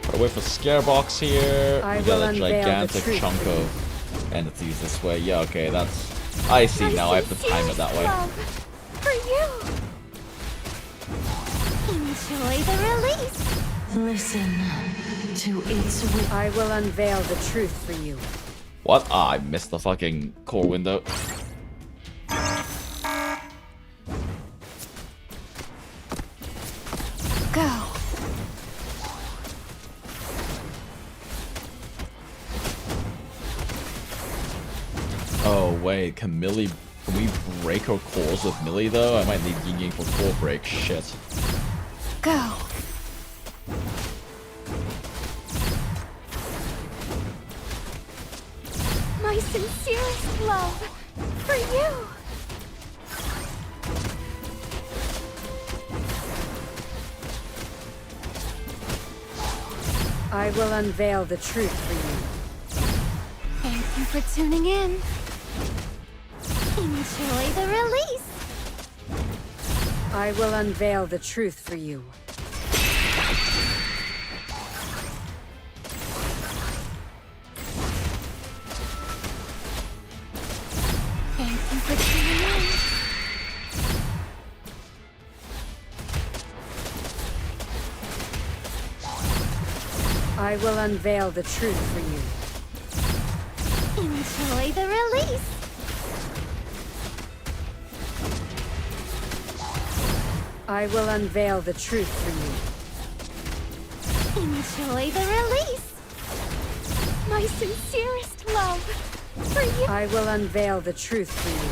Gotta wait for scare box here. I We got will a unveil the gigantic truth chunk for you. of entities this way. Yeah, okay, that's... I see now, I have to time it that way. For you. Enjoy the release. Listen to its I will unveil the truth for you. What? Ah, I missed the fucking core window. Go. Oh wait, can we break her cores with Millie though? I might need JinJinx for core break. Shit. Go. My sincerest love for you. I will unveil the truth for you. Thank you for tuning in. Enjoy the release. I will unveil the truth for you. Thank you for tuning in. I will unveil the truth for you. Enjoy the release. I will unveil the truth for you. Enjoy the release. My sincerest love for you. I will unveil the truth for you.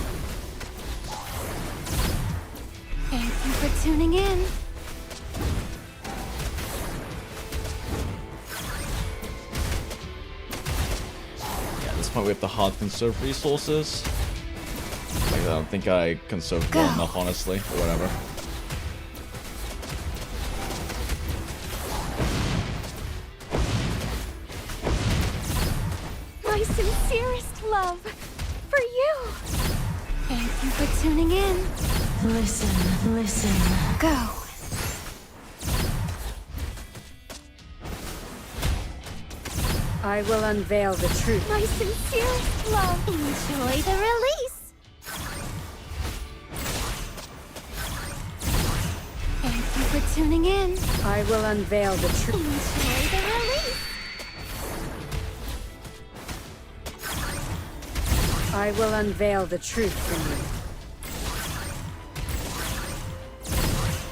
Thank you for tuning in. Yeah, at this point we have to hard conserve resources. Like, I don't think I conserved well enough, honestly, or whatever. My sincerest love for you. Thank you for tuning in. listen. Go. I will unveil the truth. My sincerest love. Enjoy the release. Thank you for tuning in. I will unveil the truth. Enjoy the release. I will unveil the truth from you.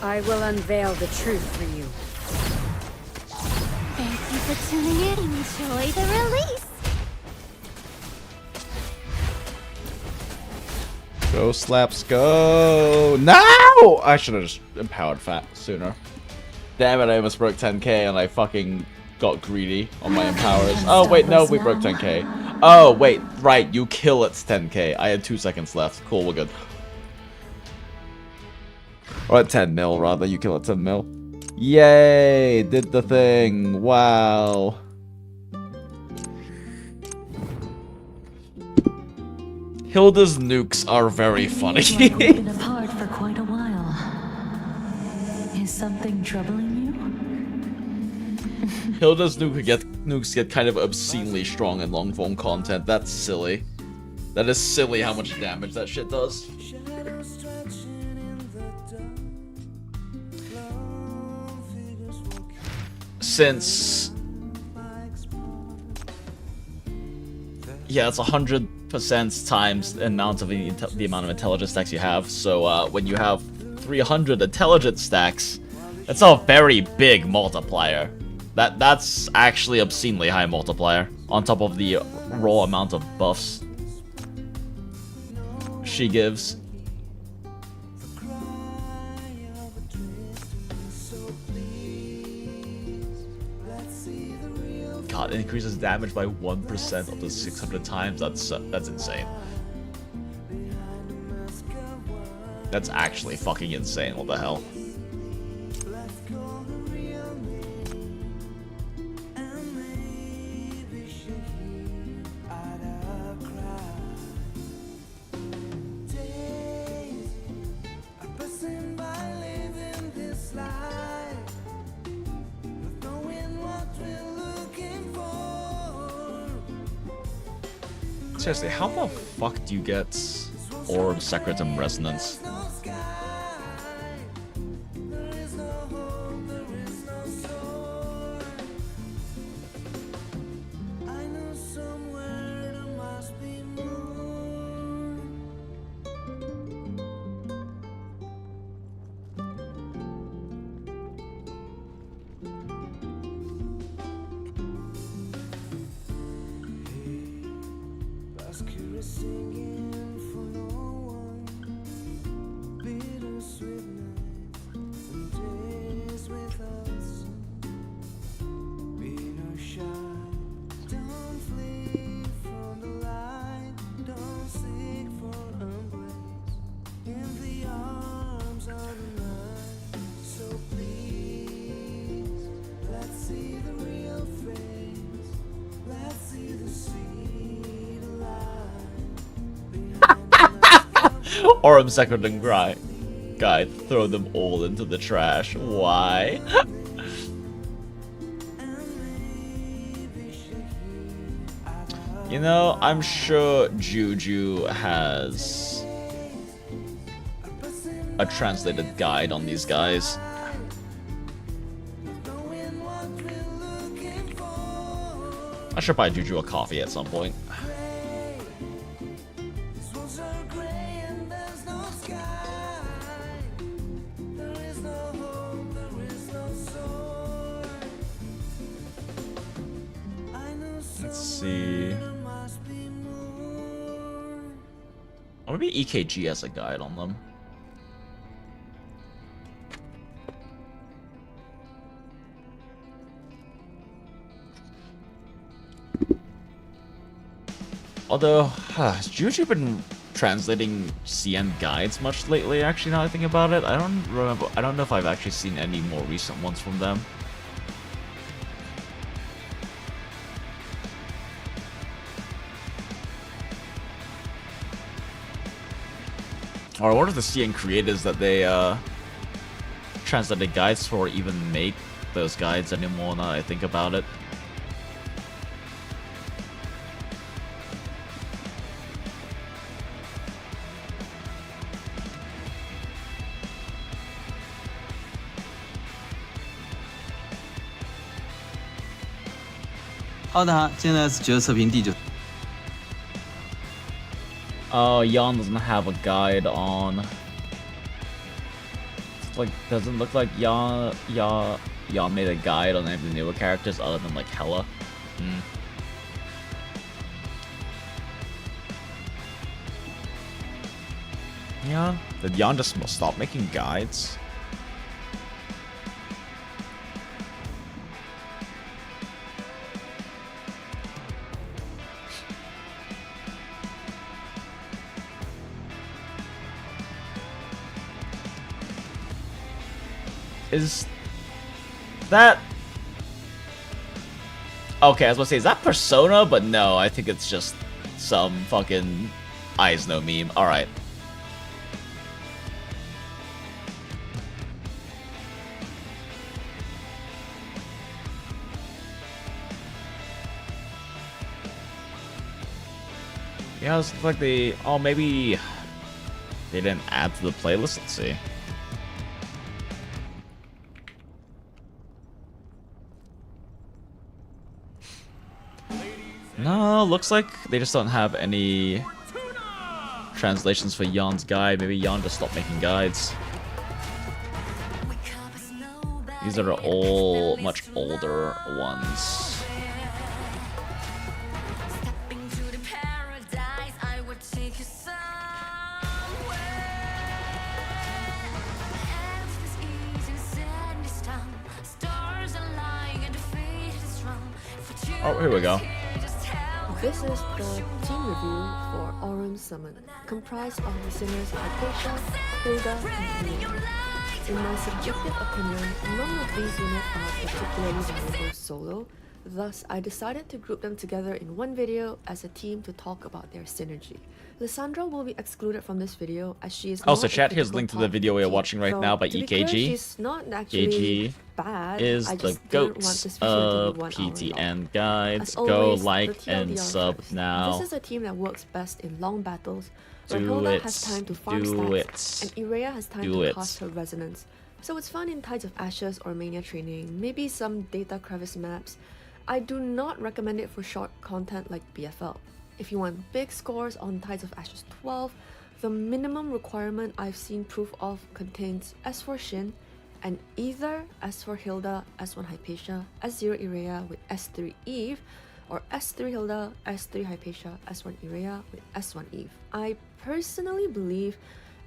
I will unveil the truth for you. Thank you for tuning in. Enjoy the release. Go slaps, go! No! I should have just empowered Fat sooner. Damn it, I almost broke 10k and I fucking got greedy on my empowers. Oh wait, no, we broke 10k. Oh wait, right, you kill at 10k. I had 2 seconds left. Cool, we're good. Or at 10 mil rather, you kill at 10 mil. Yay! Did the thing. Wow. Hilda's nukes are very funny. We've been apart for quite a while. Is something troubling you? Hilda's nukes get kind of obscenely strong in long form content. That's silly. That is silly how much damage that shit does. Since yeah, it's 100% times the amount of the amount of intelligence stacks you have. So when you have 300 intelligence stacks, that's a very big multiplier. That's actually obscenely high multiplier on top of the raw amount of buffs she gives. God, it increases damage by 1% up to 600 times. That's insane. That's actually fucking insane. What the hell? Seriously, how the fuck do you get Orb Secretum Resonance? Orem Secretum Guide, throw them all into the trash. Why? You know, I'm sure Juju has a translated guide on these guys. I should buy Juju a coffee at some point. Or maybe EKG has a guide on them. Although, has Juju been translating CN guides much lately, actually, now that I think about it? I don't remember. I don't know if I've actually seen any more recent ones from them. Or what are the CN creators that they translated guides for even make those guides anymore now that I think about it? Oh, Jan doesn't have a guide on. It's like, doesn't look like Jan made a guide on any of the newer characters other than like Hella. Yeah, did Jan just stop making guides? Is that... Okay, I was gonna say, is that Persona? But no, I think it's just some fucking AISNO meme. Alright. Yeah, it's like they... Oh, maybe they didn't add to the playlist. Let's see. No, looks like they just don't have any translations for Jan's guide. Maybe Jan just stopped making guides. These are all much older ones. Oh, here we go. This is the team review for Aurum Summon, comprised of the singers Acacia, Hilda, and Hilda. In my subjective opinion, none of these units are particularly valuable solo, thus I decided to group them together in one video as a team to talk about their synergy. Lissandra will be excluded from this video as she is also, chat, here's a link to the video we are watching right now by EKG. She's not actually bad. Is the goats of PTN guides. Go like and sub now. This is a team that works best in long battles, where Hilda has time to farm stats, and Irea has time to cast her resonance. So it's fun in Tides of Ashes or Mania training, maybe some data crevice maps. I do not recommend it for short content like BFL. If you want big scores on Tides of Ashes 12, the minimum requirement I've seen proof of contains S4 Shin, and either S4 Hilda, S1 Hypatia, S0 Irea with S3 Eve, or S3 Hilda, S3 Hypatia, S1 Irea with S1 Eve. I personally believe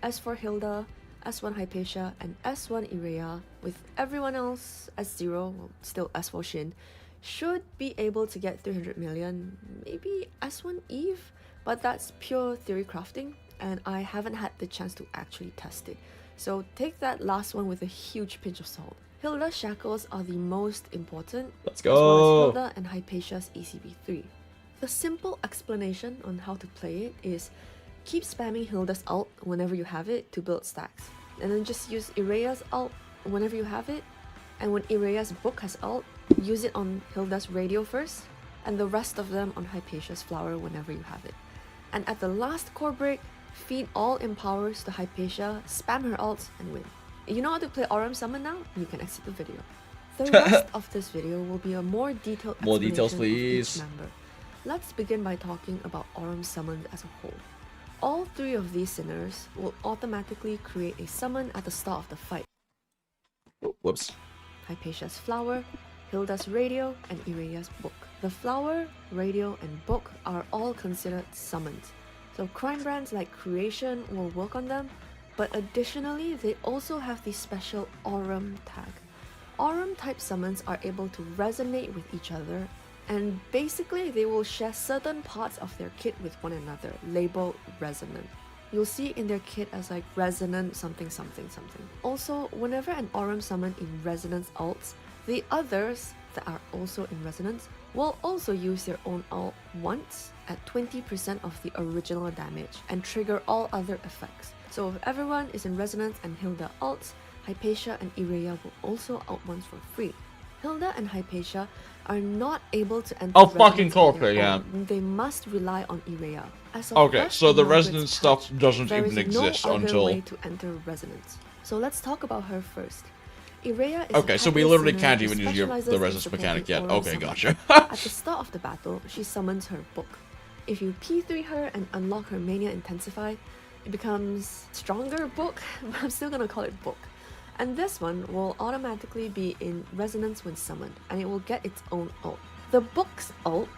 S4 Hilda, S1 Hypatia, and S1 Irea, with everyone else S0, well, still S4 Shin, should be able to get 300 million, maybe S1 Eve, but that's pure theory crafting, and I haven't had the chance to actually test it. So take that last one with a huge pinch of salt. Hilda's shackles are the most important. Let's go! As well as Hilda and Hypatia's ECB3. The simple explanation on how to play it is keep spamming Hilda's ult whenever you have it to build stacks, and then just use Irea's ult whenever you have it, and when Irea's book has ult, use it on Hilda's radio first, and the rest of them on Hypatia's flower whenever you have it. And at the last core break, feed all empowers to Hypatia, spam her ults, and win. You know how to play Aurum Summon now? You can exit the video. The rest of this video will be a more detailed explanation details, please. of each member. Let's begin by talking about Aurum Summons as a whole. All three of these sinners will automatically create a summon at the start of the fight. Whoops. Hypatia's flower, Hilda's radio, and Irea's book. The flower, radio, and book are all considered summons, so crime brands like Creation will work on them, but additionally they also have the special Aurum tag. Aurum type summons are able to resonate with each other, and basically they will share certain parts of their kit with one another, labeled resonant. You'll see it in their kit as like resonant something something something. Also, whenever an Aurum summon in resonance ults, the others that are also in resonance will also use their own ult once at 20% of the original damage and trigger all other effects. So if everyone is in resonance and Hilda ults, Hypatia and Irea will also ult once for free. Hilda and Hypatia are not able to enter fucking culture, yeah. They must rely on Irea. As of Okay, fresh so the in resonance Margaret's stuff patch, doesn't there even is no exist other until... way to enter resonance. So let's talk about her first. Irea is Okay, a so we hapless literally sinner can't who even use specializes the in resonance supporting mechanic yet. Aurum Okay, summons. gotcha. At the start of the battle, she summons her book. If you P3 her and unlock her Mania Intensify, it becomes stronger book, but I'm still gonna call it book. And this one will automatically be in resonance when summoned, and it will get its own ult. The book's ult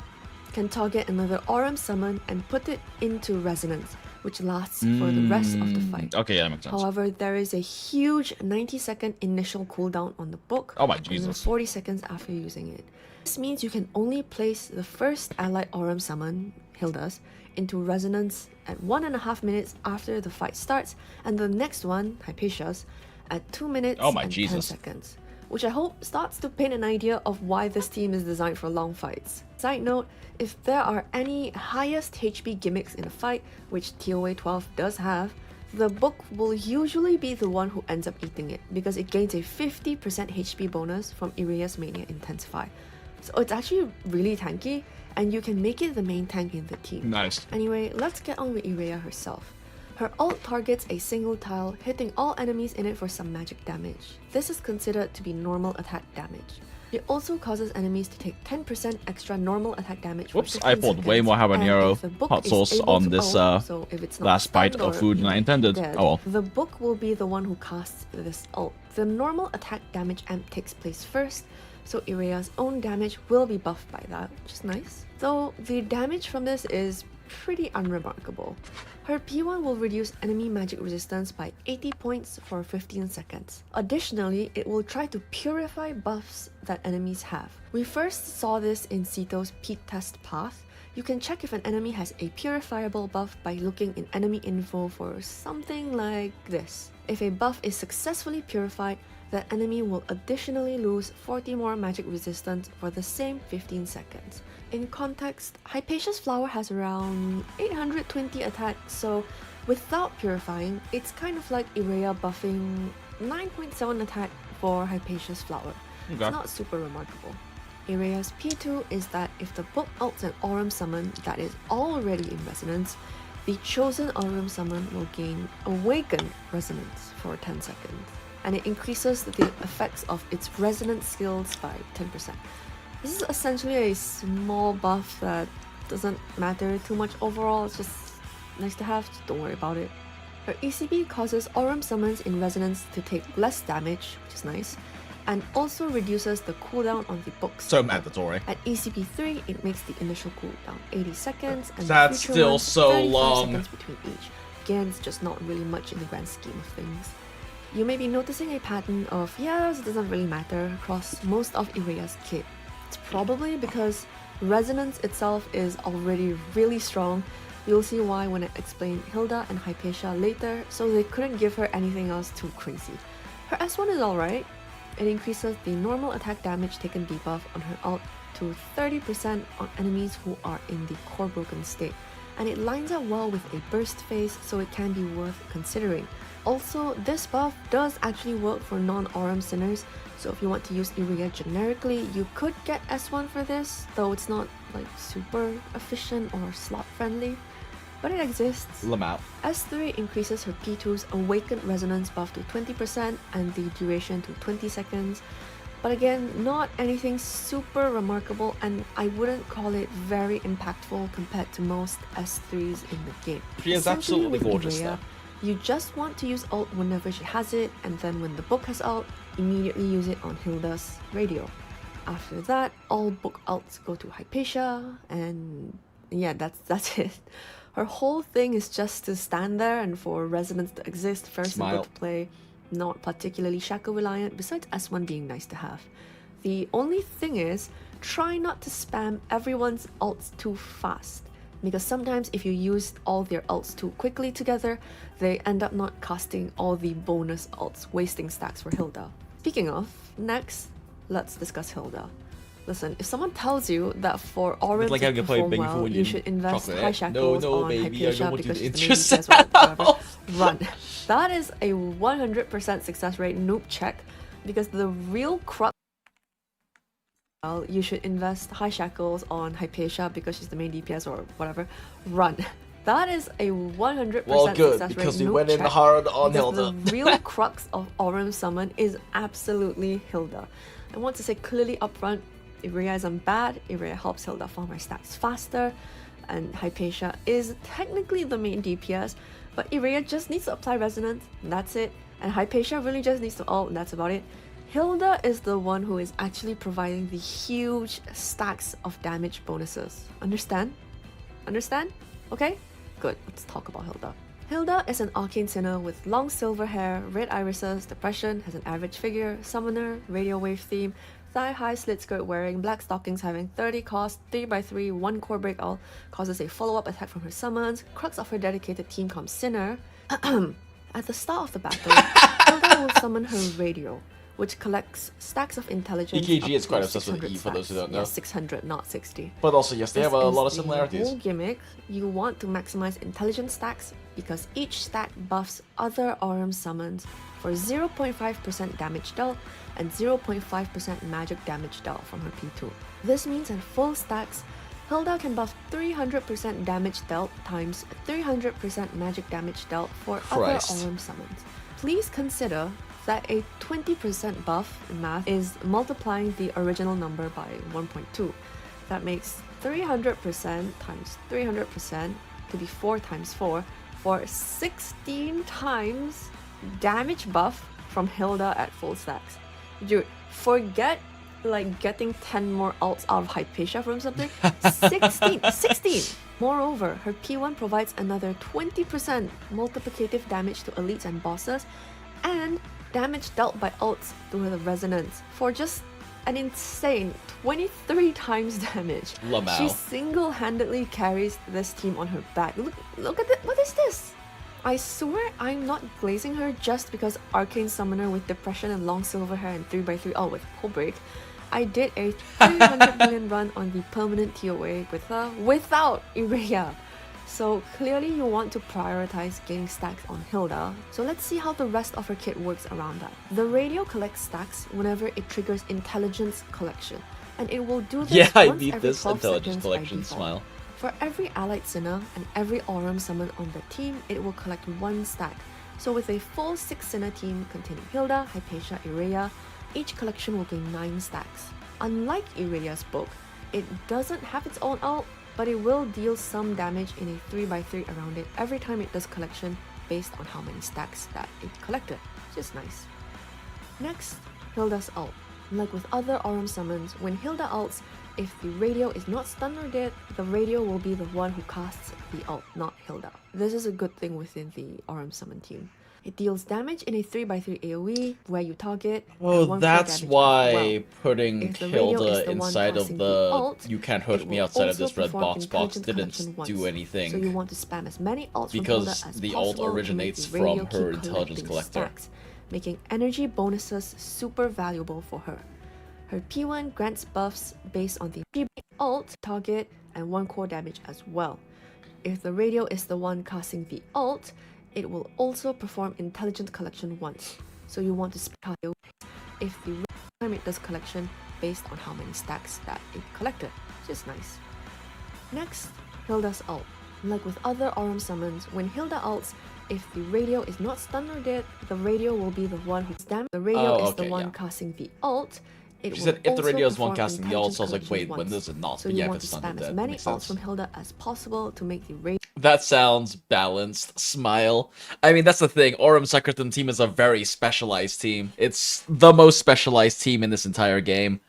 can target another Aurum summon and put it into resonance, which lasts for the rest of the fight. Okay, yeah, that makes sense. However, there is a huge 90-second initial cooldown on the book. Oh my And Jesus. 40 seconds after using it. This means you can only place the first allied Aurum summon, Hilda's, into resonance at 1.5 minutes after the fight starts, and the next one, Hypatia's, at 2 minutes and 10 seconds. Which I hope starts to paint an idea of why this team is designed for long fights. Side note, if there are any highest HP gimmicks in a fight, which TOA 12 does have, the book will usually be the one who ends up eating it, because it gains a 50% HP bonus from Iraya's Mania Intensify. So it's actually really tanky, and you can make it the main tank in the team. Nice. Anyway, let's get on with Iraya herself. Her ult targets a single tile, hitting all enemies in it for some magic damage. This is considered to be normal attack damage. It also causes enemies to take 10% extra normal attack damage. Whoops, I poured way more habanero hot sauce on this last bite of food than I intended. Oh well. The book will be the one who casts this ult. The normal attack damage amp takes place first, so Iraya's own damage will be buffed by that, which is nice. Though the damage from this is pretty unremarkable. Her P1 will reduce enemy magic resistance by 80 points for 15 seconds. Additionally, it will try to purify buffs that enemies have. We first saw this in Sito's peak test path. You can check if an enemy has a purifiable buff by looking in enemy info for something like this. If a buff is successfully purified, the enemy will additionally lose 40 more magic resistance for the same 15 seconds. In context, Hypatia's Flower has around 820 attack, so without purifying, it's kind of like Iraya buffing 9.7 attack for Hypatia's Flower. It's not super remarkable. Iraya's P2 is that if the book ults an Aurum summon that is already in resonance, the chosen Aurum summon will gain Awakened Resonance for 10 seconds, and it increases the effects of its resonance skills by 10%. This is essentially a small buff that doesn't matter too much overall, it's just nice to have, just don't worry about it. Her ECB causes Aurum summons in resonance to take less damage, which is nice, and also reduces the cooldown on the books. So mandatory. At ECB 3, it makes the initial cooldown 80 seconds, and that's the future still ones, so 35 long. seconds between each. Again, it's just not really much in the grand scheme of things. You may be noticing a pattern of, yes, it doesn't really matter across most of Iraya's kit. It's probably because resonance itself is already really strong. You'll see why when I explain Hilda and Hypatia later, so they couldn't give her anything else too crazy. Her S1 is alright. It increases the normal attack damage taken debuff on her ult to 30% on enemies who are in the core broken state, and it lines up well with a burst phase, so it can be worth considering. Also, this buff does actually work for non-Aurum sinners, so if you want to use Iraya generically, you could get S1 for this, though it's not like super efficient or slot friendly, but it exists. Lamau. S3 increases her P2's Awakened Resonance buff to 20% and the duration to 20 seconds, but again, not anything super remarkable, and I wouldn't call it very impactful compared to most S3s in the game. She is absolutely gorgeous though. You just want to use ult whenever she has it, and then when the book has ult, immediately use it on Hilda's radio. After that, all book ults go to Hypatia, and yeah, that's it. Her whole thing is just to stand there and for resonance to exist first and book to play, not particularly shackle reliant, besides S1 being nice to have. The only thing is, try not to spam everyone's ults too fast, because sometimes if you use all their ults too quickly together, they end up not casting all the bonus ults, wasting stacks for Hilda. Speaking of, next, let's discuss Hilda. Listen, if someone tells you that for Aurum to perform well, you should invest high shackles on Hypatia because she's the main DPS or whatever, run. That is a 100% success rate noob check, because the real crux, you should invest high shackles on Hypatia because she's the main DPS or whatever, run. That is a 100% well, good, success rate because we noob went in check, hard on Hilda. The real crux of Aurum summon is absolutely Hilda. I want to say clearly upfront, Iraya isn't bad, Iraya helps Hilda farm her stacks faster. and Hypatia is technically the main DPS, but Irea just needs to apply resonance, and that's it. And Hypatia really just needs to ult, and that's about it. Hilda is the one who is actually providing the huge stacks of damage bonuses. Understand? Understand? Okay? Good, let's talk about Hilda. Hilda is an arcane sinner with long silver hair, red irises, depression, has an average figure, summoner, radio wave theme, thigh-high slit skirt wearing, black stockings having 30 cost, 3x3, 1 core break all, causes a follow-up attack from her summons, crux of her dedicated team comp sinner. At the start of the battle, Hilda will summon her radio, which collects stacks of intelligence. EKG is quite obsessed with E for those who don't know. Yeah, 600, not 60. But also, yes, they have a lot of similarities. The whole gimmick, you want to maximize intelligence stacks because each stack buffs other Aurum summons for 0.5% damage dealt and 0.5% magic damage dealt from her P2. This means in full stacks, Hilda can buff 300% damage dealt times 300% magic damage dealt for other Aurum summons. Please consider that a 20% buff in math is multiplying the original number by 1.2. That makes 300% times 300% to be 4 times 4 for 16 times damage buff from Hilda at full stacks. Dude, forget like getting 10 more ults out of Hypatia from something. 16! Moreover, her P1 provides another 20% multiplicative damage to elites and bosses, and damage dealt by ults through the resonance for just an insane 23 times damage. Lamau. She single-handedly carries this team on her back. Look at it. What is this? I swear I'm not glazing her just because Arcane Summoner with Depression and long silver hair and 3x3 all with Cold Break. I did a 300 million run on the permanent TOA with her without Irea. So clearly you want to prioritize getting stacks on Hilda. So let's see how the rest of her kit works around that. The radio collects stacks whenever it triggers Intelligence Collection, and it will do this I once need every this 12 Intelligence seconds by Collection default. smile. For every allied sinner and every Aurum summon on the team, it will collect 1 stack. So with a full 6 sinner team containing Hilda, Hypatia, Irea, each collection will gain 9 stacks. Unlike Irea's book, it doesn't have its own ult, but it will deal some damage in a 3x3 around it every time it does collection based on how many stacks that it collected, which is nice. Next, Hilda's ult. Like with other Aurum summons, when Hilda ults, if the radio is not stunned or dead, the radio will be the one who casts the ult, not Hilda. This is a good thing within the Aurum summon team. It deals damage in a 3x3 AoE where you target. Oh, that's why putting Hilda inside of the ult, you can't hurt me outside of this red box didn't do anything. So you want to spam as many ults because from Hilda as the possible ult originates to make the radio from her keep intelligence collecting collector. Stacks, making energy bonuses super valuable for her. Her P1 grants buffs based on the ult, target, and 1 core damage as well. If the radio is the one casting the ult, it will also perform Intelligent Collection once. So you want to spam if the time it does collection based on how many stacks that it collected, which is nice. Next, Hilda's ult. Like with other Aurum summons, when Hilda ults, if the radio is not stunned or dead, the radio will be the one who's damaged. The radio is the one casting the ult. She said if the radio is one casting the ult, so I was like, wait, when does it not? So but you yeah, if want it's to stunned spam or as dead, many makes ults sense. from Hilda as possible to make the radio. That sounds balanced. Smile. I mean, that's the thing. Aurum Secretum team is a very specialized team. It's the most specialized team in this entire game.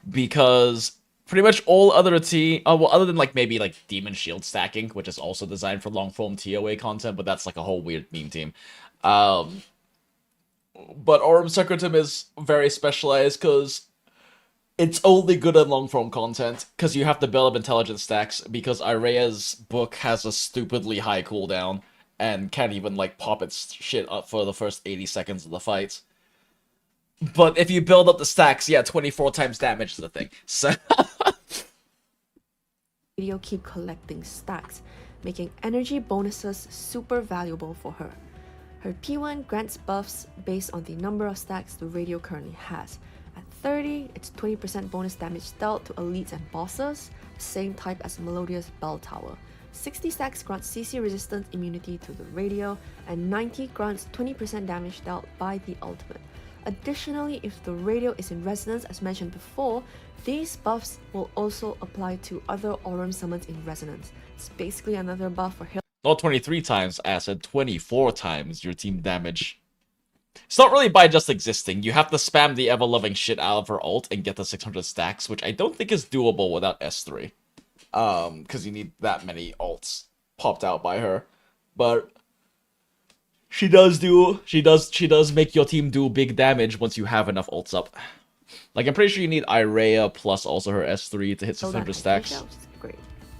Because pretty much all other other than like maybe like Demon Shield stacking, which is also designed for long form TOA content, but that's like a whole weird meme team. But Aurum Secretum is very specialized because it's only good at long-form content, because you have to build up intelligence stacks, because Irea's book has a stupidly high cooldown, and can't even, like, pop its shit up for the first 80 seconds of the fight. But if you build up the stacks, yeah, 24 times damage is the thing. So radio keep collecting stacks, making energy bonuses super valuable for her. Her P1 grants buffs based on the number of stacks the radio currently has. At 30, it's 20% bonus damage dealt to elites and bosses, same type as Melodious Bell Tower. 60 stacks grants CC resistance immunity to the radio, and 90 grants 20% damage dealt by the ultimate. Additionally, if the radio is in resonance as mentioned before, these buffs will also apply to other Aurum summons in resonance. It's basically another buff for Hilda. Not 23 times, I said 24 times your team damage. It's not really by just existing. You have to spam the ever-loving shit out of her ult and get the 600 stacks, which I don't think is doable without S3. Because you need that many ults popped out by her. But she does make your team do big damage once you have enough ults up. Like, I'm pretty sure you need Irea plus also her S3 to hit 600 stacks. Great.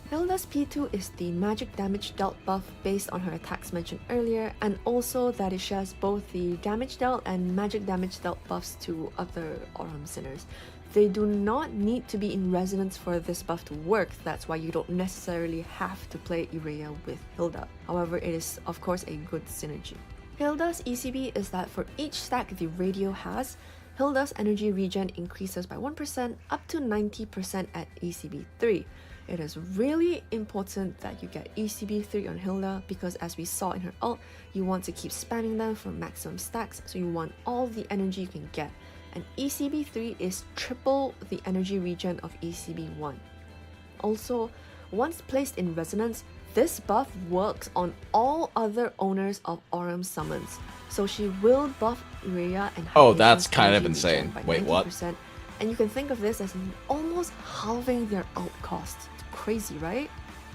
Hilda's P2 is the magic damage dealt buff based on her attacks mentioned earlier, and also that it shares both the damage dealt and magic damage dealt buffs to other Aurum Sinners. They do not need to be in resonance for this buff to work, that's why you don't necessarily have to play Irea with Hilda. However, it is of course a good synergy. Hilda's ECB is that for each stack the radio has, Hilda's energy regen increases by 1% up to 90% at ECB 3. It is really important that you get ECB 3 on Hilda because as we saw in her ult, you want to keep spamming them for maximum stacks, so you want all the energy you can get. And ECB 3 is triple the energy regen of ECB 1. Also, once placed in resonance, this buff works on all other owners of Aurum summons, so she will buff Irea and oh, that's kind of insane. Wait, what? And you can think of this as almost halving their ult costs. It's crazy, right?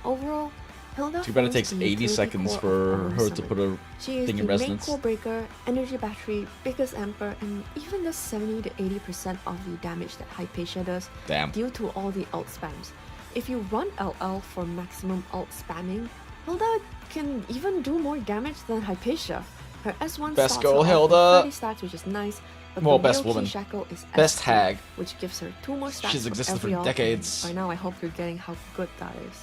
Overall, Hilda too bad it takes 80 seconds for her to put a thing in resonance. She is the main core breaker, energy battery, biggest amper, and even the 70 to 80% of the damage that Hypatia does due to all the ult spams. If you run LL for maximum ult spamming, Hilda can even do more damage than Hypatia. Her S1 best starts girl her Hilda. off with 30 stacks, which is nice. But well, the best real woman. key shackle is Best S2, hag. which gives her 2 more stacks. She's existed for every ult, decades. and by now, I hope you're getting how good that is.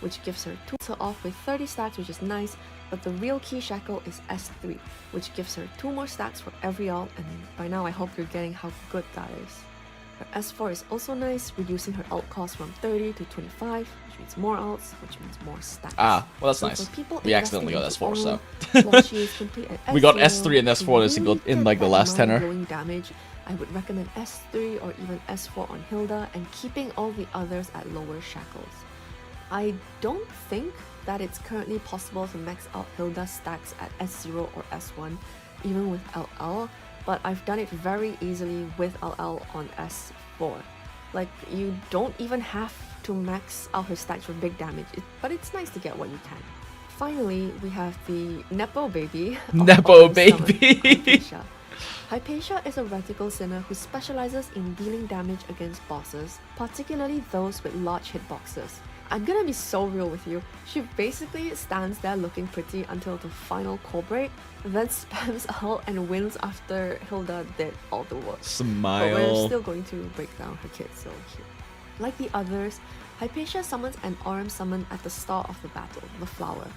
Which gives her 2 off with 30 stacks, which is nice. But the real key shackle is S3, which gives her 2 more stacks for every ult, and by now, I hope you're getting how good that is. Her S4 is also nice, reducing her ult cost from 30 to 25, which means more ults, which means more stacks. Ah, well that's So nice. for people We accidentally got investing S4, into so. Aurum, while she is complete at We got S0, S3 and S4 if you single in like the get last that tenor. mind-blowing damage, I would recommend S3 or even S4 on Hilda and keeping all the others at lower shackles. I don't think that it's currently possible to max out Hilda's stacks at S0 or S1, even with LL, but I've done it very easily with LL on S4. Like, you don't even have to max out her stacks for big damage, but it's nice to get what you can. Finally, we have the Nepo baby. Nepo baby! Hypatia. Hypatia is a reticle sinner who specializes in dealing damage against bosses, particularly those with large hitboxes. I'm gonna be so real with you, she basically stands there looking pretty until the final core break, then spams ult and wins after Hilda did all the work. Smile. But we're still going to break down her kit, so here. Like the others, Hypatia summons an Aurum summon at the start of the battle, the Flower.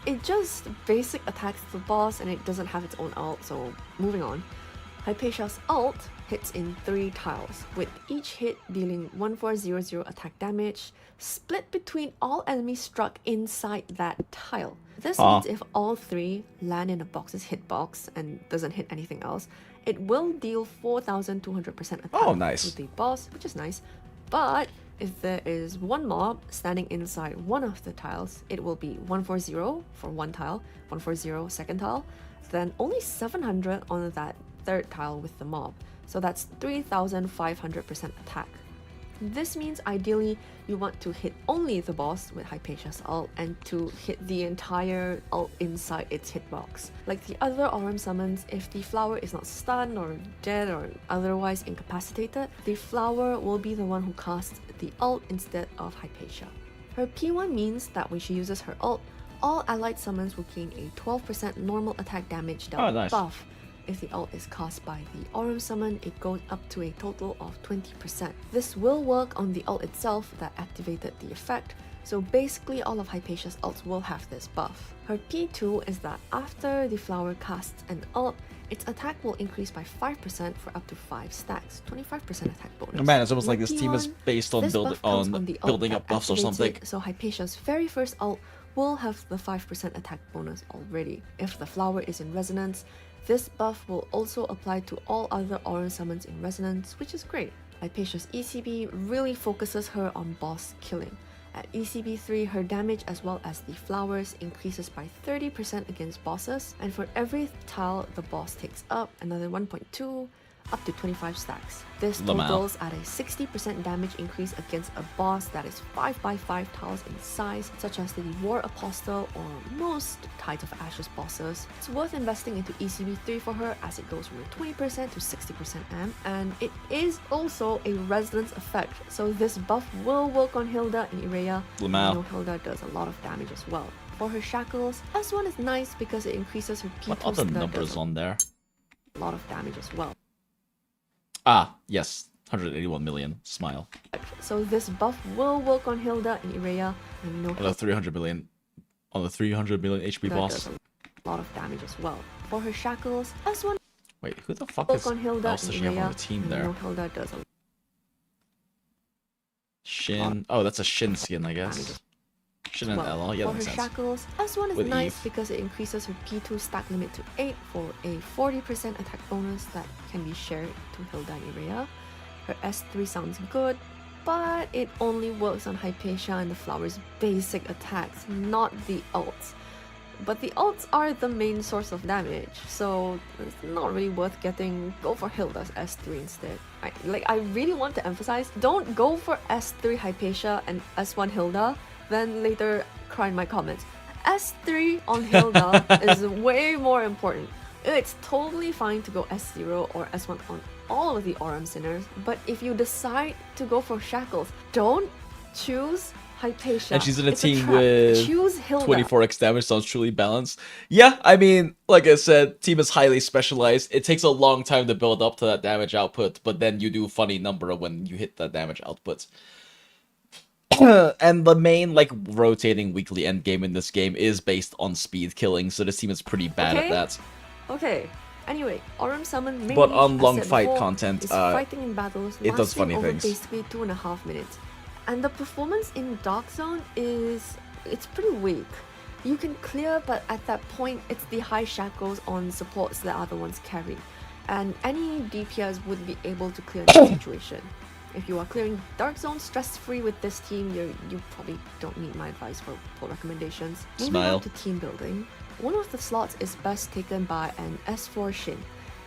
It just basic attacks the boss and it doesn't have its own ult, so moving on. Hypatia's ult hits in 3 tiles, with each hit dealing 1400 attack damage, split between all enemies struck inside that tile. This means if all 3 land in a box's hitbox and doesn't hit anything else, it will deal 4200% attack to the boss, which is nice. But if there is one mob standing inside one of the tiles, it will be 140 for one tile, 140 second tile, then only 700 on that third tile with the mob. So that's 3500% attack. This means ideally you want to hit only the boss with Hypatia's ult and to hit the entire ult inside its hitbox. Like the other Aurum summons, if the Flower is not stunned or dead or otherwise incapacitated, the Flower will be the one who casts the ult instead of Hypatia. Her P1 means that when she uses her ult, all allied summons will gain a 12% normal attack damage dealt buff. If the ult is cast by the Aurum summon, it goes up to a total of 20%. This will work on the ult itself that activated the effect, so basically all of Hypatia's ults will have this buff. Her P2 is that after the Flower casts an ult, its attack will increase by 5% for up to 5 stacks, 25% attack bonus. Oh man, it's almost like this P1, team is based on building up buffs or something. So Hypatia's very first ult will have the 5% attack bonus already. If the Flower is in resonance, This buff will also apply to all other Aurum summons in Resonance, which is great. Hypatia's ECB really focuses her on boss killing. At ECB 3, her damage as well as the flowers increases by 30% against bosses, and for every tile the boss takes up, another 1.2, up to 25 stacks. This totals at a 60% damage increase against a boss that is 5x5 tiles in size, such as the War Apostle or most Tides of Ashes bosses. It's worth investing into ECB 3 for her as it goes from a 20% to 60% amp, and it is also a resonance effect, so this buff will work on Hilda and Irea. You know Hilda does a lot of damage as well. For her shackles, S1 is nice because it increases her P2 What other numbers on there? A lot of damage as well. Ah, yes. 181 million. Smile. So this buff will work on Hilda and Irea. And no on the 300 million. On the 300 million HP boss. A lot of damage as well. For her shackles, S1. Wait, who the fuck is else does she have on the team there? No, Hilda does a Shin. Oh, that's a Shin skin, I guess. Shin and Ella. Yeah, that makes sense. For her shackles, S1 is With nice Eve. because it increases her P2 stack limit to 8 for a 40% attack bonus that can be shared to Hilda and Irea. Her S3 sounds good, but it only works on Hypatia and the flower's basic attacks, not the ults. But the ults are the main source of damage, so it's not really worth getting. Go for Hilda's S3 instead. I really want to emphasize, don't go for S3 Hypatia and S1 Hilda, then later cry in my comments. S3 on Hilda is way more important. It's totally fine to go S0 or S1 on all of the Aurum Sinners, but if you decide to go for Shackles, don't choose Hypatia. And she's in a It's team trap. with Choose Hilda. 24x damage, sounds truly balanced. Yeah, I mean, like I said, team is highly specialized. It takes a long time to build up to that damage output, but then you do funny number when you hit that damage output. And the main, like, rotating weekly endgame in this game is based on speed killing, so this team is pretty bad at that. Okay. Anyway, Aurum Summon mainly, But on as long said fight before, content, is fighting in battles it does lasting funny over things. basically 2.5 minutes. And the performance in Dark Zone it's pretty weak. You can clear, but at that point, it's the high shackles on supports that are the ones carrying. And any DPS would be able to clear that situation. If you are clearing Dark Zone stress-free with this team, you probably don't need my advice for recommendations. Moving on to team building, one of the slots is best taken by an S4 Shin.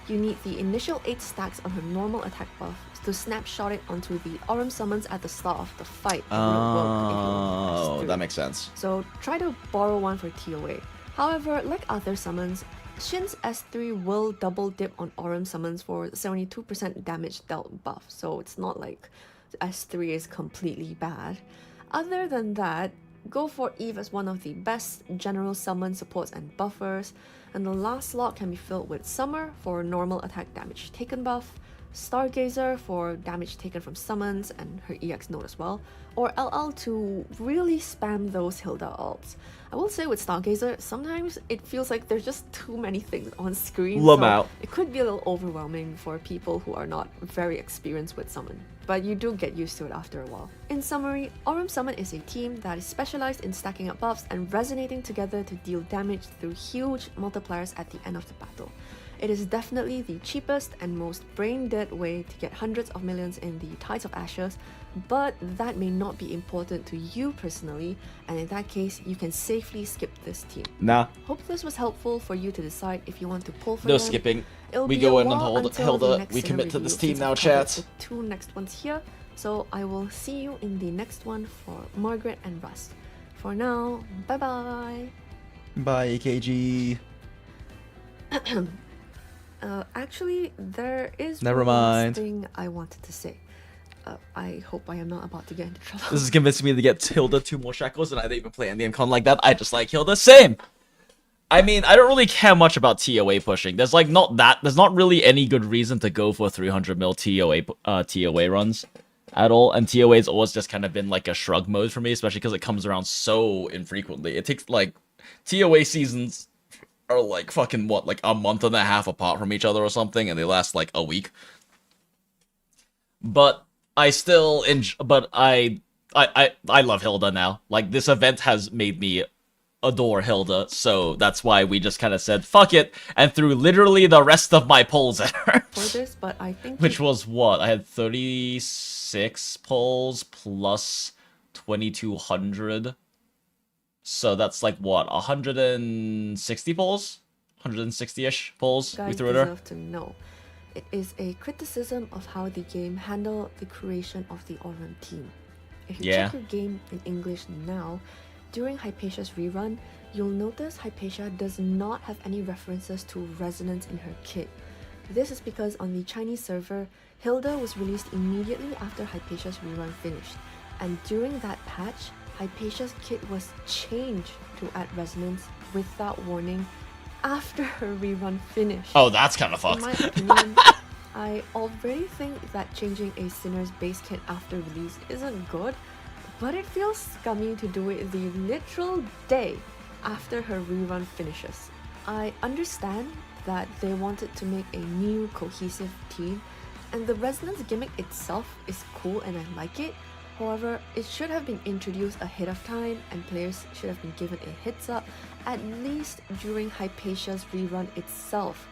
You need the initial 8 stacks on her normal attack buff to snapshot it onto the Aurum summons at the start of the fight. Oh, that makes sense. So try to borrow one for TOA. However, like other summons, Shin's S3 will double dip on Aurum summons for 72% damage dealt buff, so it's not like S3 is completely bad. Other than that, go for Eve as one of the best general summon supports and buffers, and the last slot can be filled with Summer for normal attack damage taken buff, Stargazer for damage taken from summons and her EX node as well, or LL to really spam those Hilda ults. I will say with Stargazer, sometimes it feels like there's just too many things on screen, so it could be a little overwhelming for people who are not very experienced with summon, but you do get used to it after a while. In summary, Aurum Summon is a team that is specialized in stacking up buffs and resonating together to deal damage through huge multipliers at the end of the battle. It is definitely the cheapest and most brain-dead way to get hundreds of millions in the Tides of Ashes, but that may not be important to you personally, and in that case, you can safely skip this team. Nah. Hope this was helpful for you to decide if you want to pull for No them. skipping. It'll We be go a in and while hold until the Hilda. next We Sinner commit to this review, team since now, I've covered chat. the 2 next ones here, so I will see you in the next one for Margaret and Rust. For now, bye-bye! Bye, AKG. Actually, there is Never one last mind. thing I wanted to say. I hope I am not about to get into trouble. This is convincing me to get Hilda 2 more shackles, and I didn't even play any con like that. I just like Hilda. Same! I mean, I don't really care much about TOA pushing. There's not really any good reason to go for 300 mil TOA runs at all, and TOA's always just kind of been like a shrug mode for me, especially because it comes around so infrequently. It takes, like, TOA seasons are like fucking what, like a month and a half apart from each other or something, and they last like a week. But I still I love Hilda now. Like, this event has made me adore Hilda, so that's why we just kind of said fuck it and threw literally the rest of my polls at her. For this, but I think which was what? I had 36 polls plus 2200. So that's like what? 160 polls? 160-ish polls we threw at her. Deserve to know. It is a criticism of how the game handled the creation of the Aurum team. If you check your game in English now, during Hypatia's rerun, you'll notice Hypatia does not have any references to resonance in her kit. This is because on the Chinese server, Hilda was released immediately after Hypatia's rerun finished, and during that patch, Hypatia's kit was changed to add resonance without warning after her rerun finished. Oh, that's kind of fucked. In my opinion, I already think that changing a Sinner's base kit after release isn't good, but it feels scummy to do it the literal day after her rerun finishes. I understand that they wanted to make a new cohesive team, and the resonance gimmick itself is cool and I like it. However, it should have been introduced ahead of time and players should have been given a heads up, at least during Hypatia's rerun itself.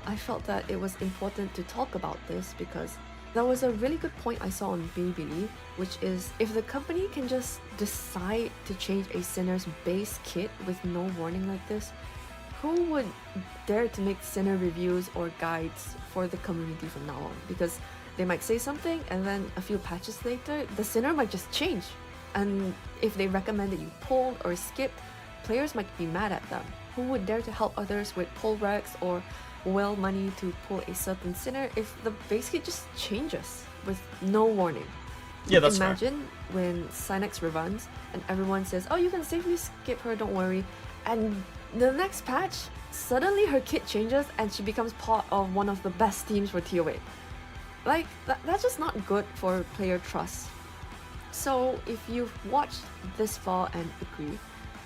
I felt that it was important to talk about this because there was a really good point I saw on Bilibili, which is if the company can just decide to change a Sinner's base kit with no warning like this, who would dare to make Sinner reviews or guides for the community from now on? Because they might say something and then a few patches later, the Sinner might just change. And if they recommend that you pulled or skipped, players might be mad at them. Who would dare to help others with pull recs or well money to pull a certain Sinner if the base kit just changes with no warning? Yeah, that's Imagine when Synex reruns and everyone says, oh, you can safely skip her, don't worry. And the next patch, suddenly her kit changes and she becomes part of one of the best teams for TOA. Like, that's just not good for player trust. So if you've watched this far and agree,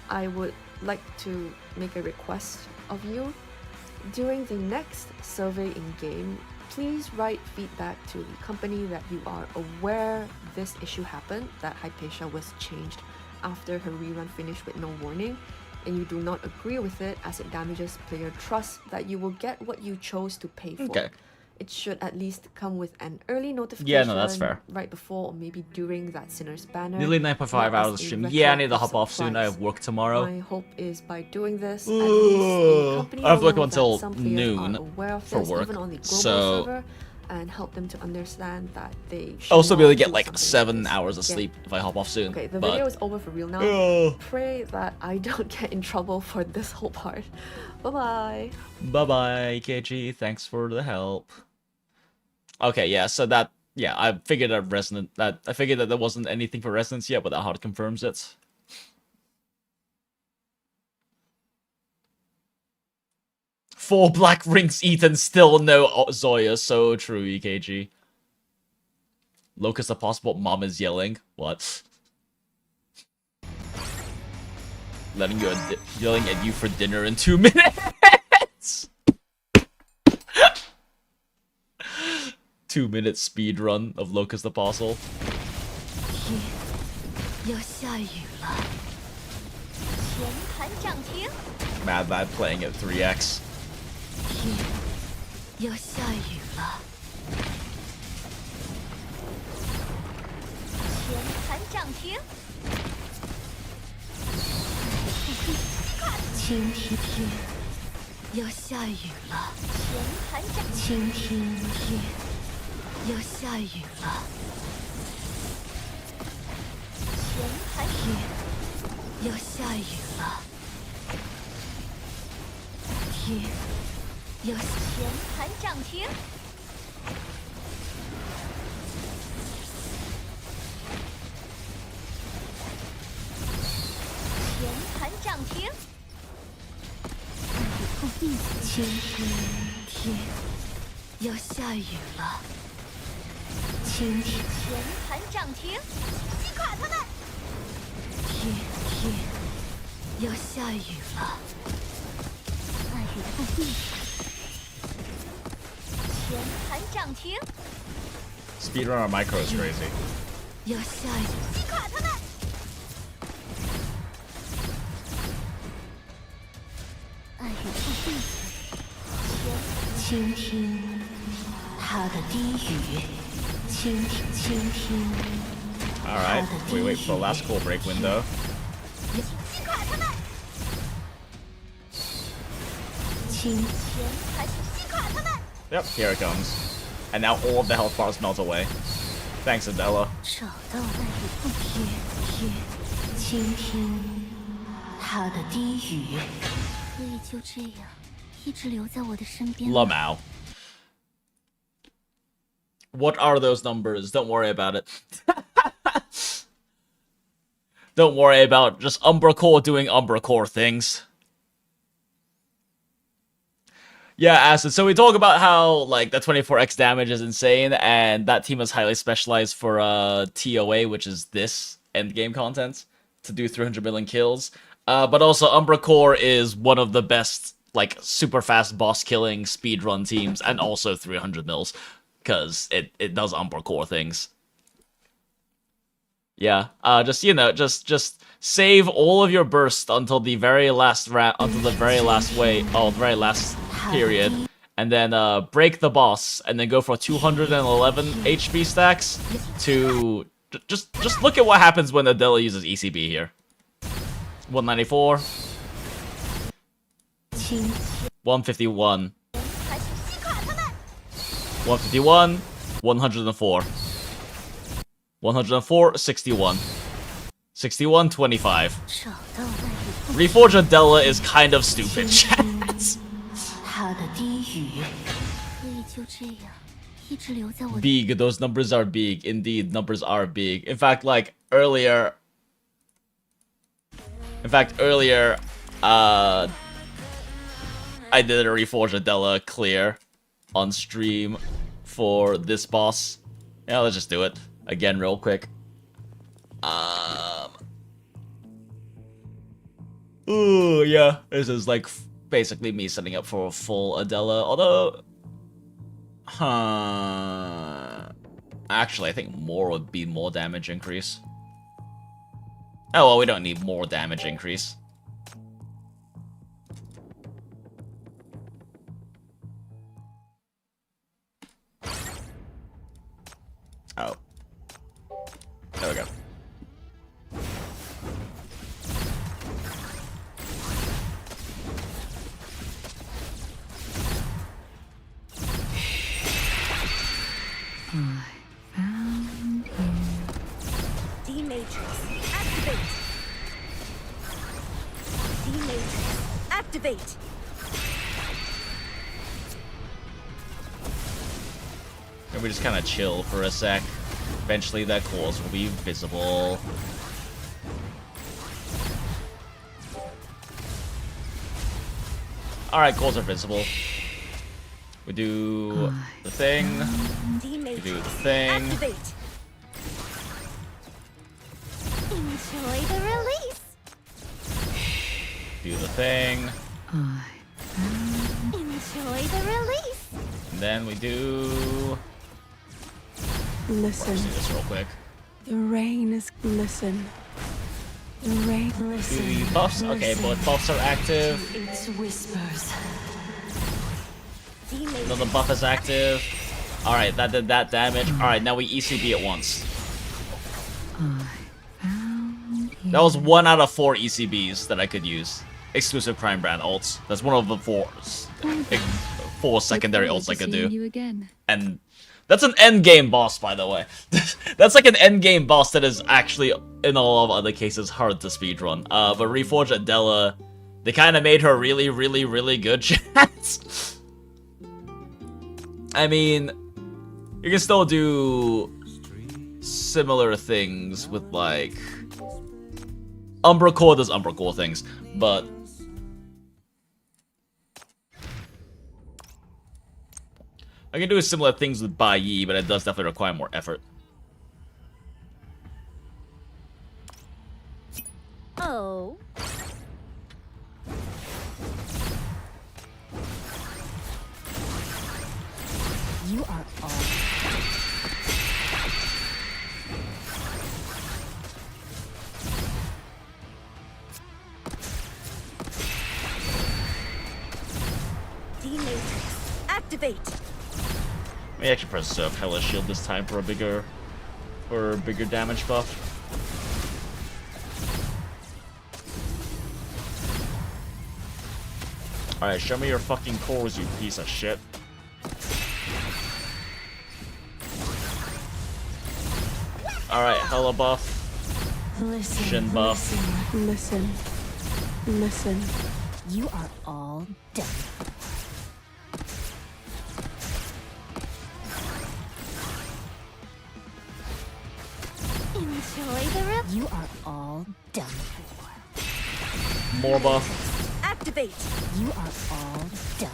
I would like to make a request of you. During the next survey in-game, please write feedback to the company that you are aware this issue happened, that Hypatia was changed after her rerun finished with no warning, and you do not agree with it as it damages player trust, that you will get what you chose to pay for. Okay. It should at least come with an early notification. Yeah, no, that's fair. Right before or maybe during that Sinner's banner. Nearly 9.5 hours of stream. Yeah, I need to hop off soon. I have work tomorrow. My hope is by doing this, at least the company I have to work will know until that some players noon are aware of for this, work. even on the global So server, and help them to understand that they should I'll also be able to not get do like something 7 like hours of this. sleep if I hop off soon. Okay, the but video is over for real now. Oh. Pray that I don't get in trouble for this whole part. Bye-bye. Bye-bye, KG. Thanks for the help. Okay, yeah, so that, yeah, I figured that there wasn't anything for resonance yet, but that hard confirms it. Four black rings eaten, still no Zoya. So true, EKG. Locust a passport, mom is yelling. What? Yelling at you for dinner in 2 minutes. 2-minute speed run of Locust Apostle. Mad playing at 3x. Speedrun on micro is crazy. 倾听他的低语，倾听。Alright, we wait for the last core break window. Yep, here it comes. And now all of the health bars melt away. Thanks, Adela. 找到那一倾听他的低语。可以就这样一直留在我的身边。 Lamau. What are those numbers? Don't worry about it. Don't worry about just Umbra Core doing Umbra Core things. Yeah, Acid. So we talk about how, like, the 24x damage is insane, and that team is highly specialized for TOA, which is this endgame content, to do 300 million kills. But also, Umbra Core is one of the best, like, super fast boss killing speedrun teams, and also 300 mils, because it does Umbra Core things. Yeah, just, you know, just save all of your burst until the very last until the very last very last period, and then break the boss, and then go for 211 HP stacks to just look at what happens when Adela uses ECB here. 194, 151, 151, 104. 104, 61. 61, 25. Reforge Adela is kind of stupid, chat. Big, those numbers are big. Indeed, numbers are big. In fact, like, earlier... I did a Reforge Adela clear on stream for this boss. Yeah, let's just do it. Again, real quick. Ooh, yeah. This is like basically me setting up for a full Adela. Although, actually, I think more would be more damage increase. Oh well, we don't need more damage increase. Oh. There we go. I found you. D-Matrix, activate! D-Matrix, activate! And we just kind of chill for a sec. Eventually that cause will be visible. Alright, cores are visible. We do the thing. We do the thing. Activate. Enjoy the release. Do the thing. Enjoy the release. And then we do... Listen. Let's do this real quick. The rain is listen. The rain. Listen. Do the buffs? Okay, both buffs are active. Its whispers. Another buff is active. Alright, that did that damage. Alright, now we ECB at once. That was 1 out of 4 ECBs that I could use. Exclusive Prime Brand ults. That's one of the 4 secondary ults I could do. And that's an endgame boss, by the way. That's like an endgame boss that is actually, in a lot of other cases, hard to speedrun. But Reforge Adela, they kind of made her really, really, really good, chat. I mean, you can still do similar things with, like... Umbra Core does Umbra Core things, but... I can do similar things with Bai Yi, but it does definitely require more effort. Oh. You are all. Activate. Let me actually preserve Hella Shield this time for a bigger damage buff. Alright, show me your fucking cores, you piece of shit. Alright, Hella buff. Listen, Shin buff. Listen. Listen. You are all done. Enjoy the rip. You are all done for. More buff. Activate. You are all done.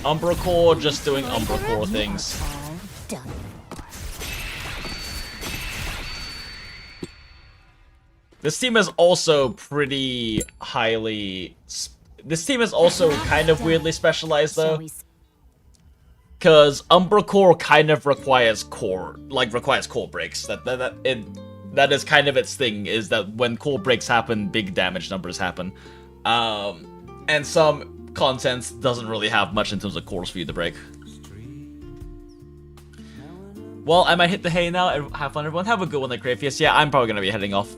Umbra Core, just doing Umbra Core things. All done. This team is also pretty highly... This team is also kind of weirdly specialized, though. Because Umbra Core kind of requires core breaks. That is kind of its thing, is that when core breaks happen, big damage numbers happen. And some content doesn't really have much in terms of cores for you to break. Well, I might hit the hay now, and have fun, everyone. Have a good one at Crayfius. Yeah, I'm probably going to be heading off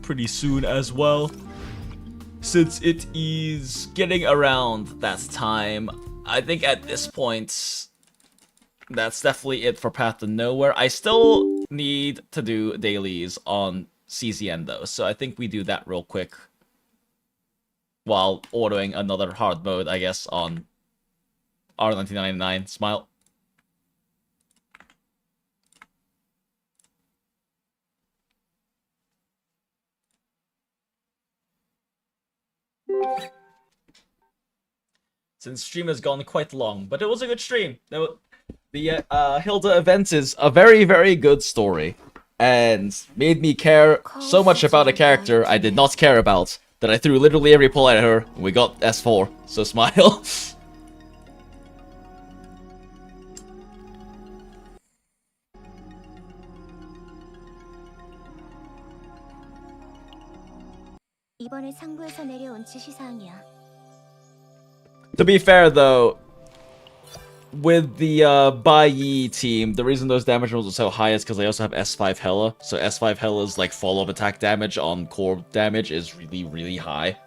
pretty soon as well, since it is getting around that time. I think at this point, that's definitely it for Path to Nowhere. I still need to do dailies on CZN though, so I think we do that real quick while ordering another hard mode, I guess, on R1999. Smile. Since stream has gone quite long, but it was a good stream. The Hilda event is a very, very good story, and made me care so much about a character I did not care about that I threw literally every pull at her, and we got S4, so smile. 이번에 상부에서 내려온 지시사항이야. To be fair, though, with the Bai Yi team, the reason those damage rolls are so high is because they also have S5 Hella. So S5 Hella's like follow-up attack damage on core damage is really, really high.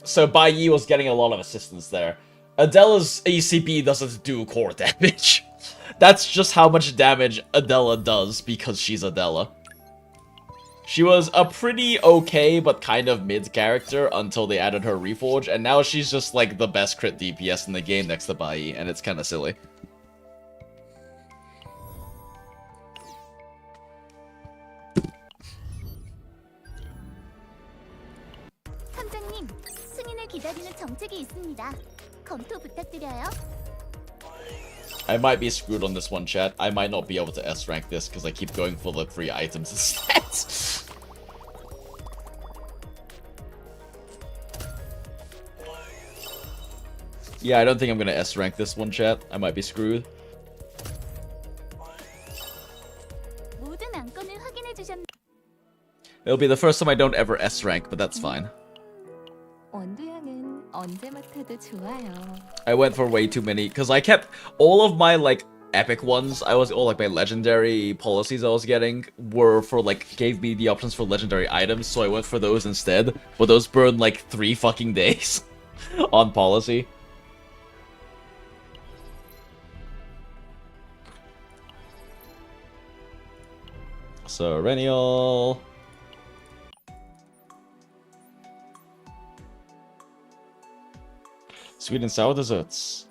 So Bai Yi was getting a lot of assistance there. Adela's ACP doesn't do core damage. That's just how much damage Adela does because she's Adela. She was a pretty okay but kind of mid character until they added her Reforge, and now she's just like the best crit DPS in the game next to Bai Yi, and it's kind of silly. 선장님, 승인을 기다리는 정책이 있습니다. 검토 부탁드려요. I might be screwed on this one, chat. I might not be able to S-rank this because I keep going for the free items instead. Yeah, I don't think I'm gonna S-rank this one, chat. I might be screwed. 모든 안건을 확인해 주셨. It'll be the first time I don't ever S-rank, but that's fine. 원두양은 언제 맡아도 좋아요. I went for way too many, because I kept all of my, like, epic ones, all, like, my legendary policies I was getting were for, like, gave me the options for legendary items, so I went for those instead, but those burned, like, 3 fucking days on policy. So, Renial. Sweet and sour desserts.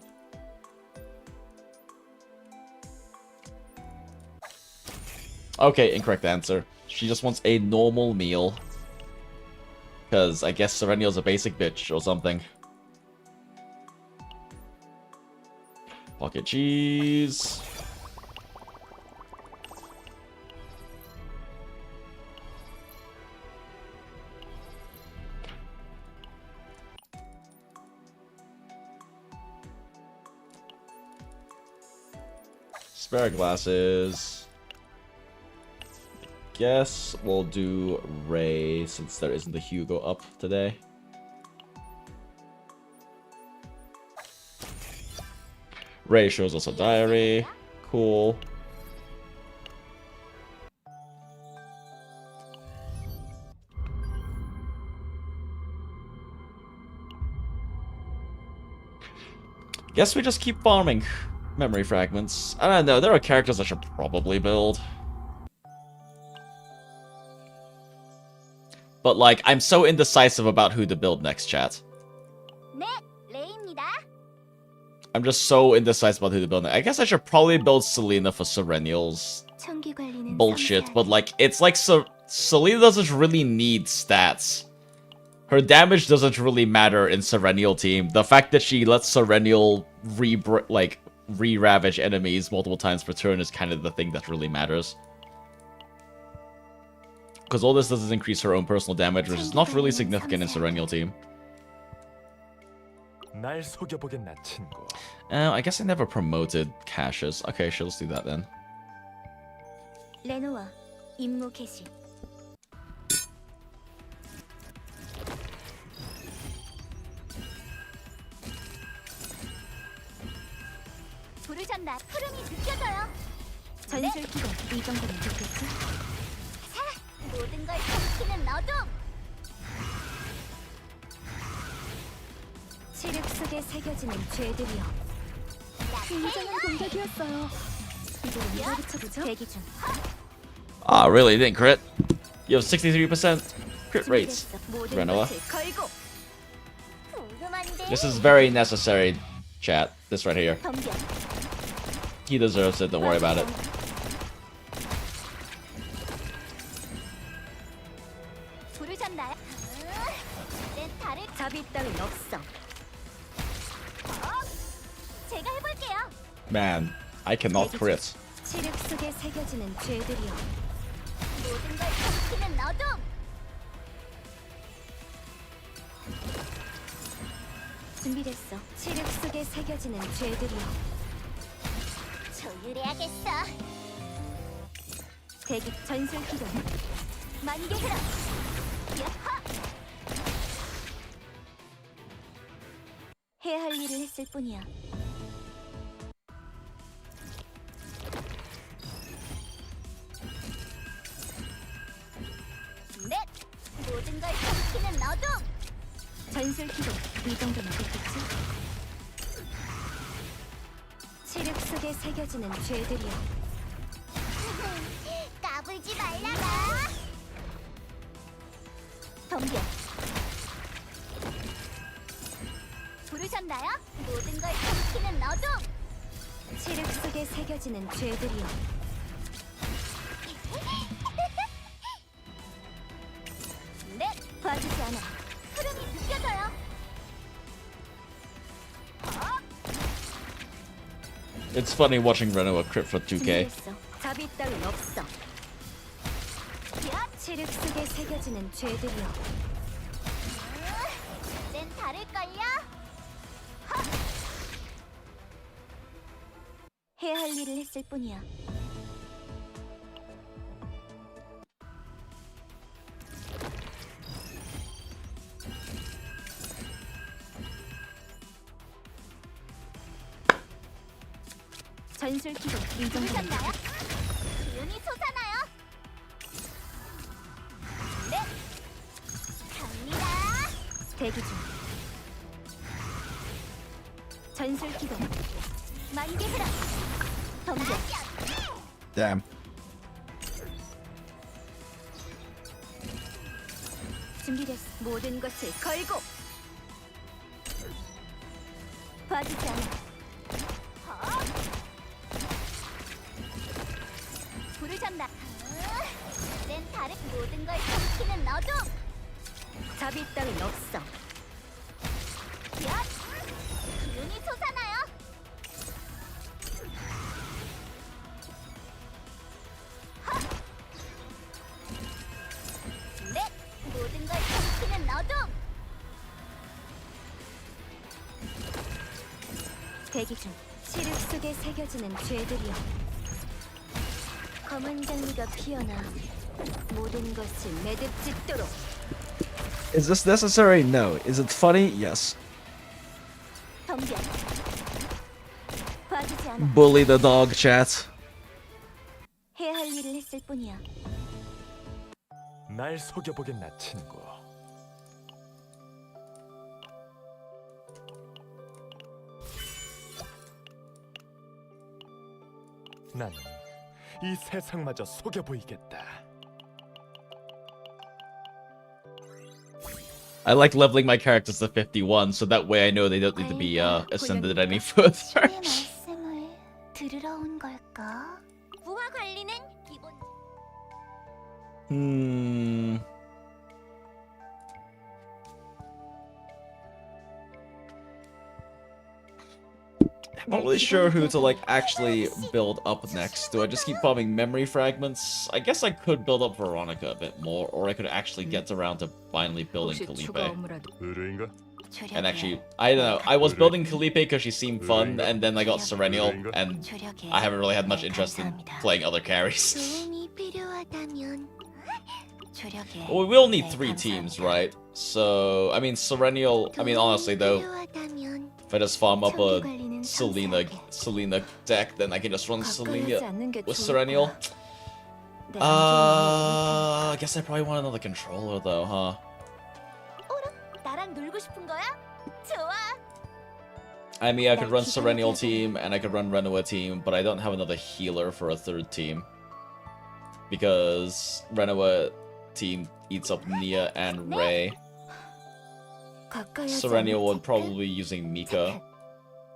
Okay, incorrect answer. She just wants a normal meal. Because I guess Serenial's a basic bitch or something. Pocket cheese. Spare glasses. guess we'll do Ray since there isn't a Hugo up today. Ray shows us a diary. Cool. Guess we just keep farming memory fragments. I don't know, there are characters I should probably build. But like, I'm so indecisive about who to build next, chat. I'm just so indecisive about who to build next. I guess I should probably build Selena for Serenial's bullshit, but like, it's like Selena doesn't really need stats. Her damage doesn't really matter in Serenial team. The fact that she lets Serenial re-ravage enemies multiple times per turn is kind of the thing that really matters. Because all this does is increase her own personal damage, which is not really significant in Serenial team. I guess I never promoted Gachas. Okay, sure, let's do that then. 부르셨나? 흐름이 느껴져요. 전술 기동 이 정도면 좋겠지? 자, 모든 걸 삼키는 어둠. 칠흑 속에 새겨지는 죄들이여. 굉장한 공격이었어요. 이제 우리가 붙여보죠. 대기 중. Ah, really? Didn't crit? You have 63% crit rates, Renoa. This is very necessary, chat. This right here. He deserves it, don't worry about it. 부르셨나요? 내 다를 잡이 따윈 없어. 제가 해볼게요. Man, I cannot crit. 칠흑 속에 새겨지는 죄들이여. 모든 걸 삼키는 어둠. 준비됐어. 칠흑 속에 새겨지는 죄들이여. 조율해야겠어. 대기 전술 기동. 만개 흐름. 야하. 해야 할 일을 했을 뿐이야. 넷. 모든 걸 삼키는 어둠. 전술 기동. 이 정도면 됐겠지? 칠흑 속에 새겨지는 죄들이여. 까불지 말라라. 덤벼. 부르셨나요? 모든 걸 삼키는 어둠. 칠흑 속에 새겨지는 죄들이여. 네, 봐주지 않아. 흐름이 느껴져요. It's funny watching Renoa crit for 2k. 답이 따윈 없어. 칠흑 속에 새겨지는 죄들이여. nên 다를걸요? 해야 할 일을 했을 뿐이야. 전술 기동 이 정도면 기운이 솟아나요. 네, 갑니다. 대기 중. 전술 기동 만개 흐름. 덤벼. Damn. 준비됐어. 모든 것을 걸고. 봐주지 않아. 부르셨나? 낸 다른 모든 걸 삼키는 어둠. 잡이 따윈 없어. 기운이 솟아나요. 네, 모든 걸 삼키는 어둠. 대기 중. 칠흑 속에 새겨지는 죄들이여. 검은 장미가 피어나 Is this necessary? No. Is it funny? Yes. Bully the dog, chat. 해야 할 일을 했을 뿐이야. 날 속여보겠나, 친구. 나는 이 세상마저 속여 보이겠다. I like leveling my characters to 51, so that way I know they don't need to be ascended any further. 말씀을 들으러 온 걸까? 부하 관리는 기본. I'm not really sure who to like actually build up next. Do I just keep farming memory fragments? I guess I could build up Veronica a bit more, or I could actually get around to finally building Felipe. And actually, I don't know, I was building Felipe because she seemed fun, and then I got Serenial, and I haven't really had much interest in playing other carries. Well, we will need 3 teams, right? So, I mean, Serenial, I mean, honestly though, if I just farm up a Selena deck, then I can just run Selena with Serenial. I guess I probably want another controller though, huh? I mean, I could run Serenial team, and I could run Renoa team, but I don't have another healer for a 3rd team. Because Renoa team eats up Nia and Ray. Serenial would probably be using Mika.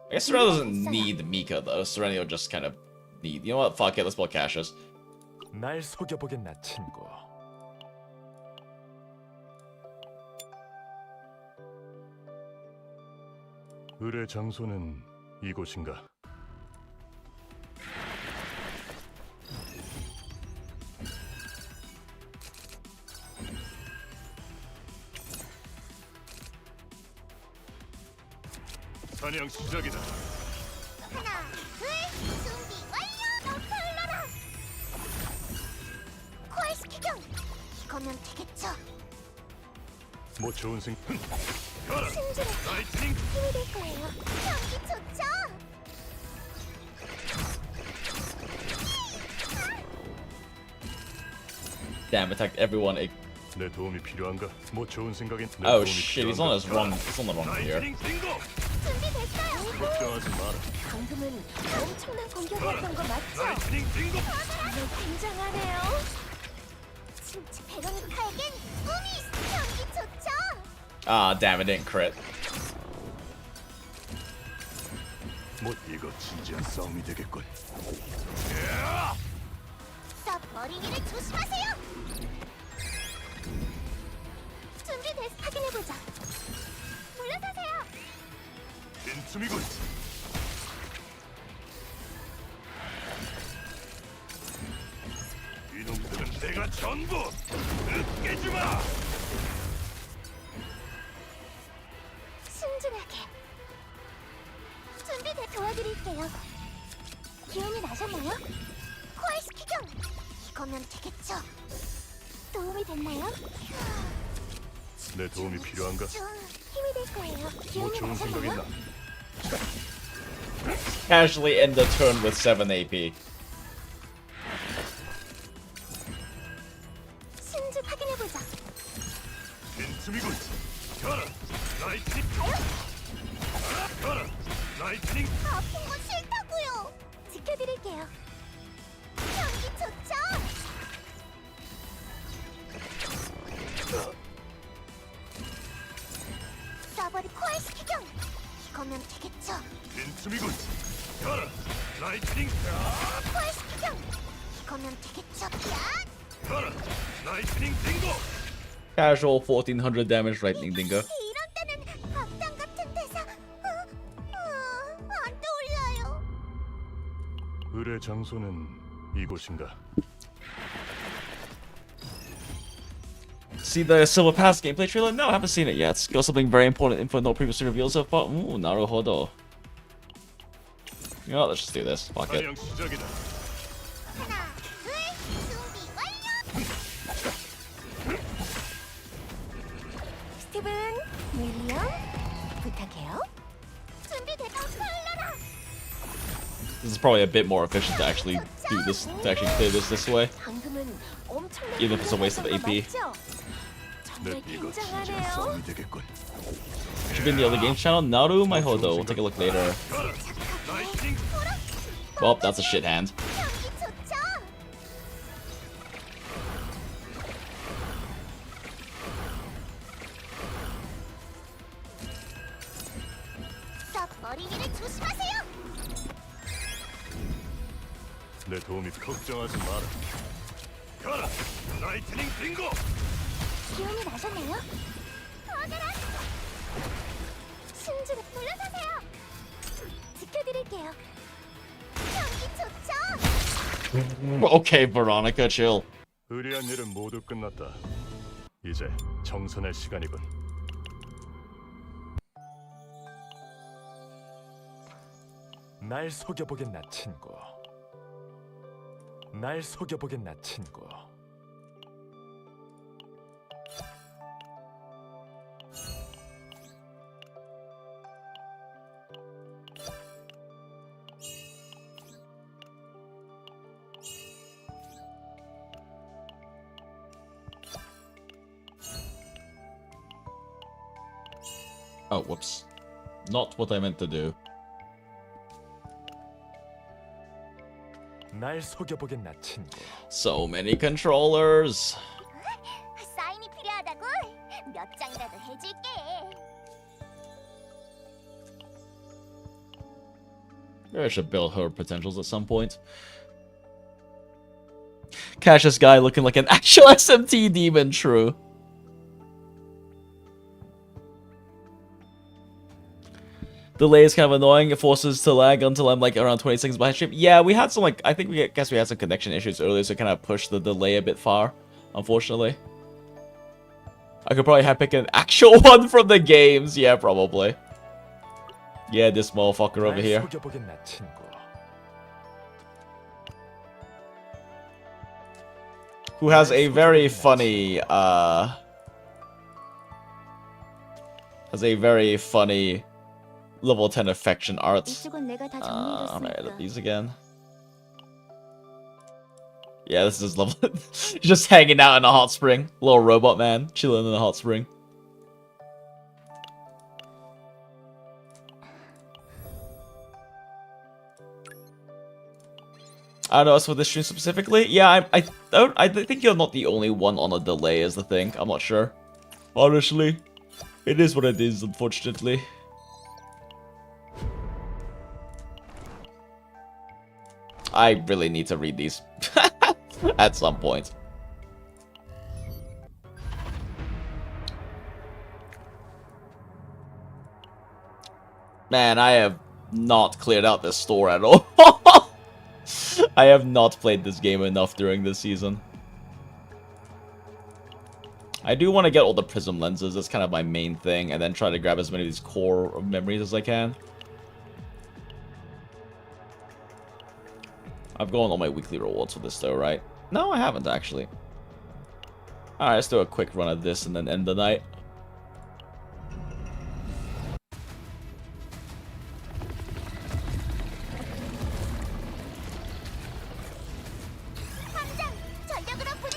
I guess Serenial doesn't need Mika though. Serenial just kind of need. You know what? Fuck it. Let's build Gachas. 날 속여보겠나, 친구. 의뢰 장소는 이곳인가? 사냥 시작이다. 하나, 둘, 준비 완료! 나타나라! 코알스키경! 이거면 되겠죠? 뭐 좋은 생... 승질에 힘이 될 거예요. 경기 좋죠? Damn, attacked everyone. 내 도움이 필요한가? 뭐 좋은 생각인... Oh shit, he's on his wrong. He's on the wrong gear. 걱정하지 마라. 방금은 엄청난 공격이었던 거 맞죠? 정말 굉장하네요. 진짜 베로니카에겐 꿈이 있어. 경기 좋죠? Ah, damn, it didn't crit. 뭐 이거 진지한 싸움이 되겠군. 쌉 머리 위를 조심하세요. 준비됐. 확인해보자. 물러서세요. 빈틈이군. 이놈들은 내가 전부 으깨주마. 순진하게. 준비돼. 도와드릴게요. 기운이 나셨나요? 코알스키경! 이거면 되겠죠? 도움이 됐나요? 내 도움이 필요한가? 좀 힘이 될 거예요. 뭐 기운이 좋은 생각 나셨나요? 있나? Casually end the turn with 7 AP. 신주 확인해보자. 빈틈이군. 가라. 라이트닝. 가라. 라이트닝. 아픈 거 싫다고요. 지켜드릴게요. 경기 좋죠? 쏴버리 코알스키경! 이거면 되겠죠? 빈틈이군. 가라. 라이트닝. 코알스키경! 이거면 되겠죠? 야! 가라. 라이트닝 딩고. Casual 1400 damage lightning dingo. 이런 때는 악당 같은 대사 안 떠올라요. 의뢰 장소는 이곳인가? See the Silver Pass gameplay trailer? No, I haven't seen it yet. It's got something very important info not previously revealed so far. Ooh, naruhodo. You know what, let's just do this. Fuck it. 하나, 둘, 준비 완료! reductive 미리엄 부탁해요. 준비됐다. 살려라. This is probably a bit more efficient to actually do this, to actually clear this way. Even if it's a waste of AP. Should be in the other games channel. Naru my Hodo. We'll take a look later. Well, that's a shit hand. 내 도움이 걱정하지 마라. 가라, 라이트닝 빙고. 기운이 나셨네요. 어가라. 신주를 물러서세요. 지켜드릴게요. 경기 좋죠? Okay, Veronica, chill. 의리한 일은 모두 끝났다. 이제 정선할 시간이군. 날 속여보겠나 친구. 날 속여보겠나 친구. Oh, whoops. Not what I meant to do. 날 속여보겠나 친구. So many controllers. 사인이 필요하다고? 몇 장이라도 해줄게. Maybe I should build her potentials at some point. Cassius guy looking like an actual SMT demon, true. Delay is kind of annoying. It forces to lag until I'm like around 20 seconds behind stream. Yeah, we had some like, I think guess we had some connection issues earlier, so it kind of pushed the delay a bit far, unfortunately. I could probably have picked an actual one from the games. Yeah, probably. Yeah, this motherfucker over here. Who has a very funny, level 10 affection arts. I'm gonna edit these again. Yeah, this is level. Just hanging out in a hot spring. Little robot man chilling in a hot spring. I don't know, as for this stream specifically, yeah, I think you're not the only one on a delay is the thing. I'm not sure. Honestly, it is what it is, unfortunately. I really need to read these at some point. Man, I have not cleared out this store at all. I have not played this game enough during this season. I do want to get all the prism lenses, that's kind of my main thing, and then try to grab as many of these core memories as I can. I've gone all my weekly rewards for this though, right? No, I haven't actually. Alright, let's do a quick run of this and then end the night.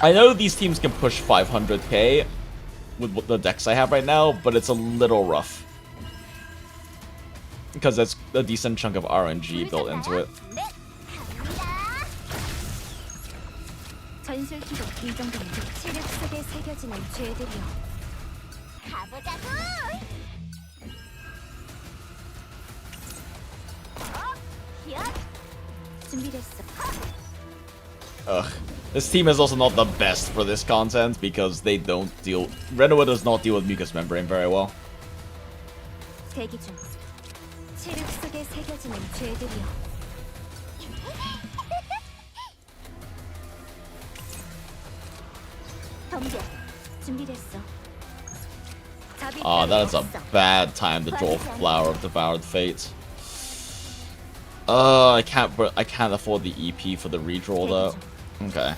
I know these teams can push 500k with the decks I have right now, but it's a little rough. Because there's a decent chunk of RNG built into it. Ugh. This team is also not the best for this content because they don't deal... Renoa does not deal with mucous membrane very well. Oh, that is a bad time to draw Flower of Devoured Fate. I can't afford the EP for the redraw though. Okay.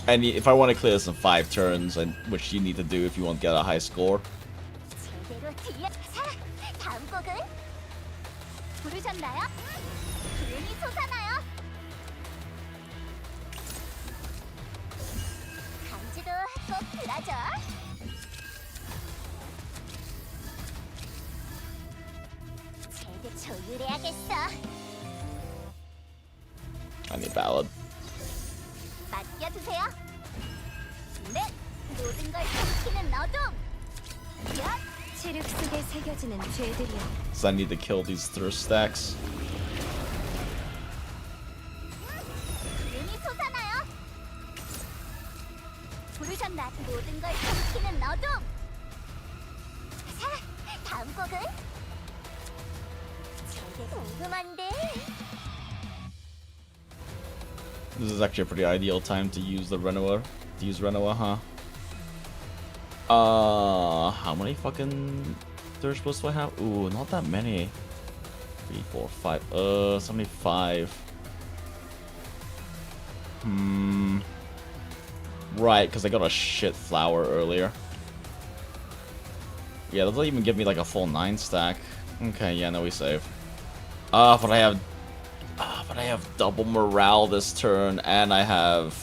And if I want to clear this in 5 turns, and which you need to do if you want to get a high score. 제대로 들려. 자, 다음 곡은 부르셨나요? 기운이 솟아나요. 간지도 꼭 들어줘. 제대 조율해야겠어. I need ballad. 맡겨두세요. 네, 모든 걸 삼키는 어둠. 야, 체력 속에 새겨지는 죄들이여. So I need to kill these thirst stacks. 기운이 솟아나요. 부르셨나? 모든 걸 삼키는 어둠. 자, 다음 곡은 되게 궁금한데. This is actually a pretty ideal time to use the Renoa. To use Renoa, huh? How many fucking thirst boosts do I have? Ooh, not that many. 3, 4, 5. It's only 5. Right, because I got a shit flower earlier. Yeah, that doesn't even give me like a full 9 stack. Okay, yeah, no, we save. But I have double morale this turn, and I have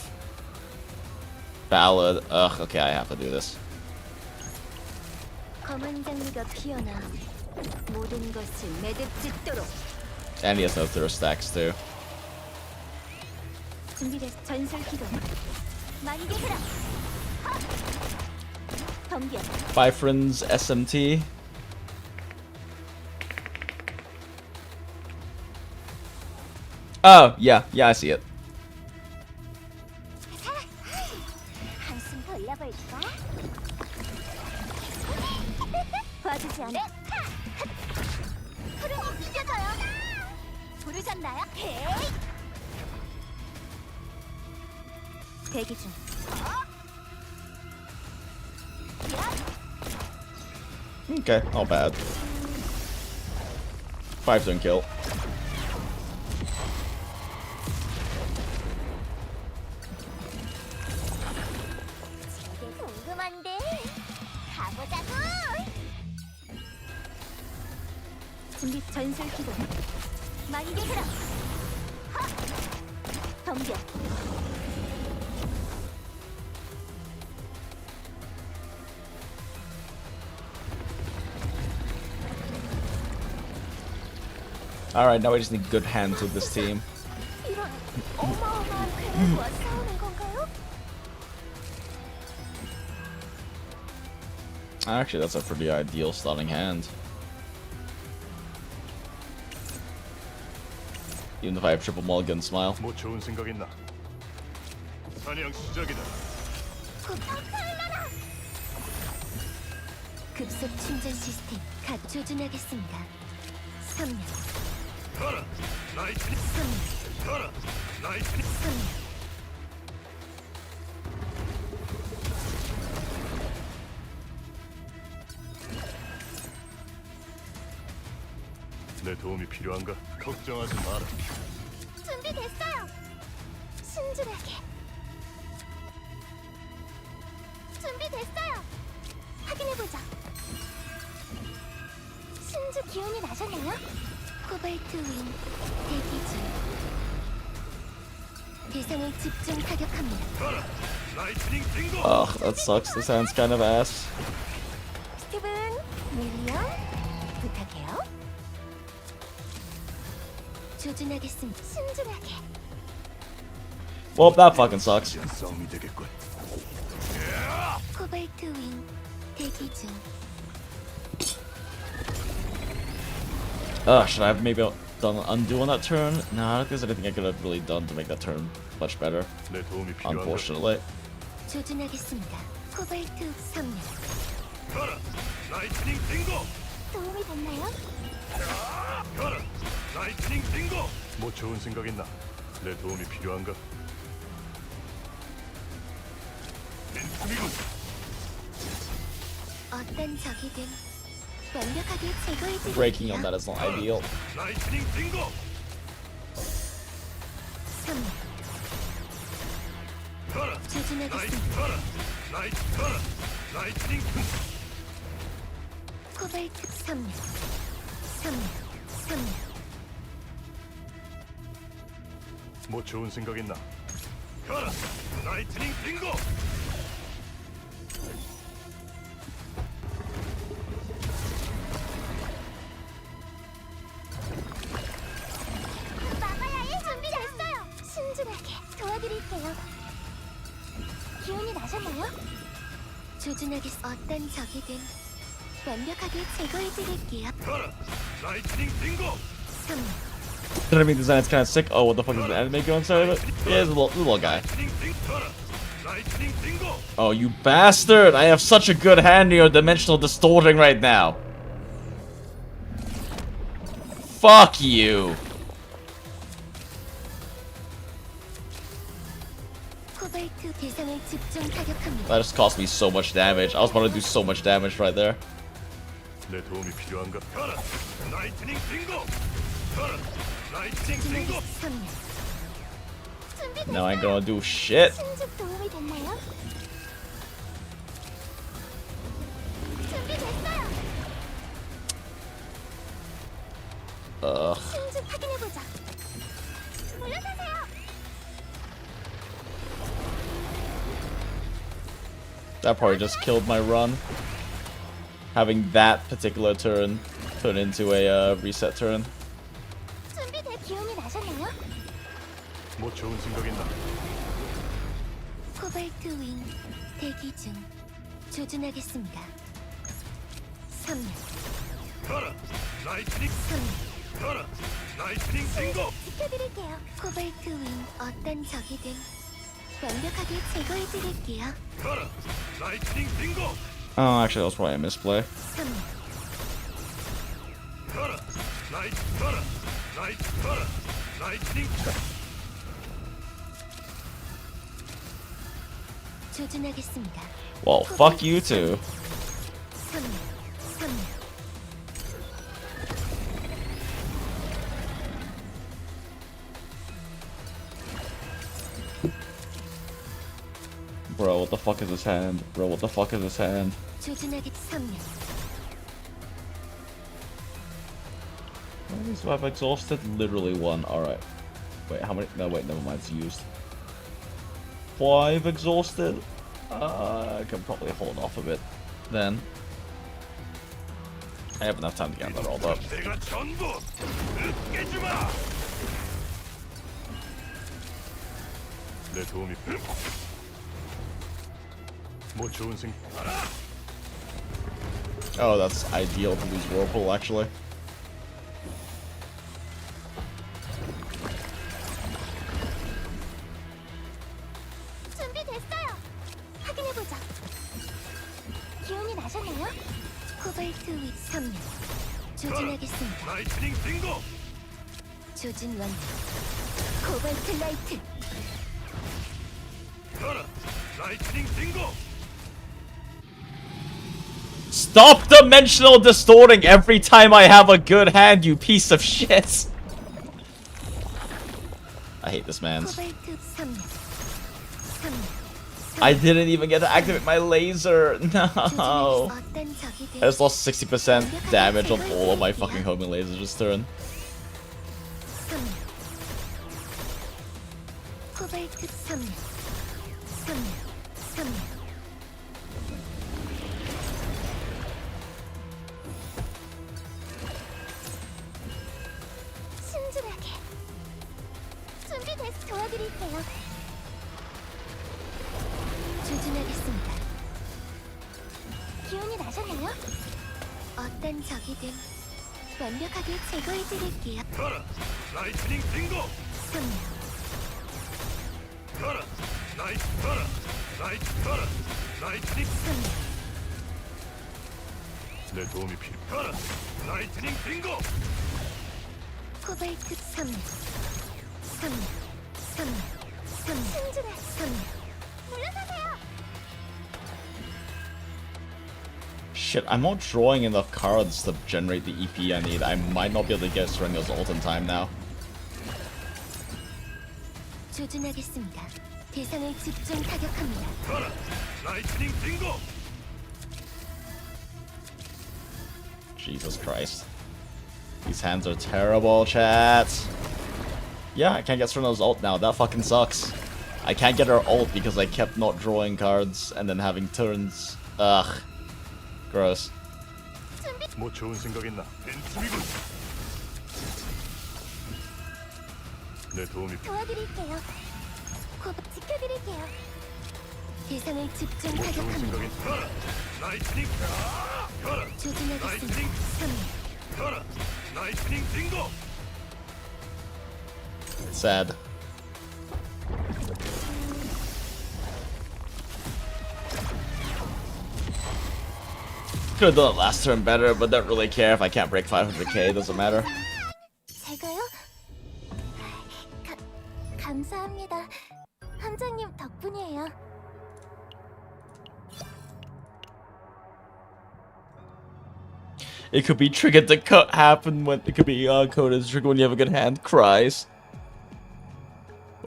ballad. Ugh, okay, I have to do this. 검은 장미가 피어나 모든 것을 매듭짓도록. And he has no thirst stacks too. 준비됐. 전술 기동. 만개 흐름. 덤벼. Bye, friends. SMT. Oh, yeah, I see it. 한숨 돌려볼까? 봐주지 않아. 흐름이 느껴져요. 부르셨나요? 헤이. 대기 중. Okay, not bad. 5 don't kill. 되게 궁금한데. 가보자고. 준비. 전술 기동. 만개 흐름. 덤벼. Alright, now we just need good hands with this team. 이런 어마어마한 괴물과 싸우는 건가요? Actually, that's a pretty ideal starting hand. Even if I have triple mulligan smile. 뭐 좋은 생각 있나? 사냥 시작이다. 급속 충전 시스템 각 조준하겠습니다. 3명. 가라, 라이트닝. 3명. 가라, 라이트닝. 3명. 내 도움이 필요한가? 걱정하지 마라. 준비됐어요. 신중하게. 준비됐어요. 확인해보자. 신주 기운이 나셨나요? 코발트 윙 대기 중. 대상을 집중 타격합니다. Ugh, that sucks. This hand's kind of ass. 스티븐, 윌리엄, 부탁해요. 조준하겠습니다. 신중하게. Well, that fucking sucks. 코발트 윙 대기 중. Should I have maybe done undo on that turn? No, I don't think there's anything I could have really done to make that turn much better. Unfortunately. 조준하겠습니다. 코발트 3명. 가라, 라이트닝 빙고. 도움이 됐나요? 가라, 라이트닝 빙고. 뭐 좋은 생각 있나? 내 도움이 필요한가? 어떤 적이든 완벽하게 제거해주겠습니다. Breaking on that is not ideal. 라이트닝 빙고. 3명. 가라, 코발트 3명 3명 뭐 좋은 생각 있나? 가라! 라이트닝 빙고! 막아야 해! 준비됐어요! 신중하게 도와드릴게요. 기운이 나셨나요? 조준하게 어떤 적이든 완벽하게 제거해드릴게요. 가라! 라이트닝 빙고! 3명 Enemy design is kind of sick. Oh, what the fuck is the anime going? Sorry, but yeah, it's a little guy. Oh, you bastard! I have such a good hand in your dimensional distorting right now. Fuck you. 코발트 대상을 집중 타격합니다. That just cost me so much damage. I was about to do so much damage right there. 내 도움이 필요한가? 가라! 라이트닝 빙고! 가라! 라이트닝 빙고! 3명 Now I ain't gonna do shit. 신축 도움이 됐나요? 준비됐어요. 신축 확인해보자. 물러서세요. That probably just killed my run. Having that particular turn turn into a reset turn. 준비될 기운이 나셨나요? 뭐 좋은 생각 있나? 코발트 윙 대기 중. 조준하겠습니다. 3명 가라! 라이트닝 3명 가라! 라이트닝 빙고! 지켜드릴게요. 코발트 윙 어떤 적이든 완벽하게 제거해드릴게요. 가라! 라이트닝 빙고! Oh, actually, that was probably a misplay. 3명 가라! 라이트 가라! 라이트 가라! 라이트닝 조준하겠습니다. Well, fuck you too. 3명 3명 Bro, what the fuck is his hand? Bro, what the fuck is his hand? 조준하겠 3명 So I've exhausted literally one. Alright. Wait, how many? No, wait, never mind. It's used. 5 exhausted? I can probably hold off a bit then. I have enough time to get that rolled up. 내가 전부 으깨주마! 내 도움이 뭐 좋은 생각 Oh, that's ideal to lose Whirlpool, actually. 준비됐어요. 확인해보자. 기운이 나셨나요? 코발트 윗 3명 조준하겠습니다. 라이트닝 빙고! 조준 완료. 코발트 라이트 가라! 라이트닝 빙고! Stop dimensional distorting every time I have a good hand, you piece of shit! I hate this man. 코발트 3명 3명 I didn't even get to activate my laser. No. 어떤 적이든 I just lost 60% damage on all of my fucking homing lasers this turn. 3명 코발트 3명 3명 신중하게 준비됐어. 도와드릴게요. 조준하겠습니다. 기운이 나셨나요? 어떤 적이든 완벽하게 제거해드릴게요. 가라! 라이트닝 빙고! 3명 가라! 라이트 가라! 라이트 가라! 라이트닝 3명 내 도움이 필요 가라! 라이트닝 빙고! 코발트 3명 3명 신중하게 3명 물러서세요. Shit, I'm not drawing enough cards to generate the EP I need. I might not be able to get Serenga's ult in time now. 조준하겠습니다. 대상을 집중 타격합니다. 가라! 라이트닝 빙고! Jesus Christ. These hands are terrible, chat. Yeah, I can't get Sereno's ult now. That fucking sucks. I can't get her ult because I kept not drawing cards and then having turns. Ugh. Gross. 뭐 좋은 생각 있나? 벤츠미군. 내 도움이 도와드릴게요. 곧 지켜드릴게요. 대상을 집중 뭐 좋은 생각 타격합니다. 있나? 가라! 라이트닝! 가라! 조준하겠습니다. 라이트닝! 3일. 가라! 라이트닝 빙고! Sad. Could have done it last turn better, but don't really care if I can't break 500k, doesn't matter. 제가요? 감사합니다. 함장님 덕분이에요. It could be triggered to cut happen when it could be coded trigger when you have a good hand. Cries.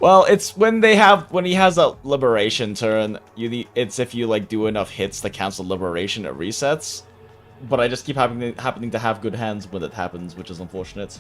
Well, it's when he has a liberation turn. It's if you like do enough hits to cancel liberation, it resets. But I just keep happening to have good hands when it happens, which is unfortunate.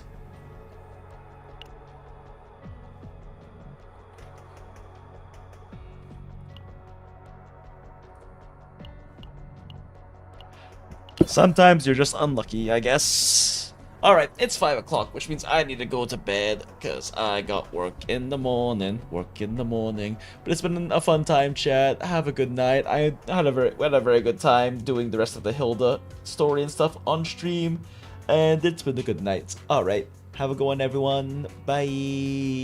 Sometimes you're just unlucky, I guess. Alright, it's 5 o'clock, which means I need to go to bed, because I got work in the morning. But it's been a fun time, chat. Have a good night. I had a very good time doing the rest of the Hilda story and stuff on stream. And it's been a good night. Alright, have a good one, everyone. Bye.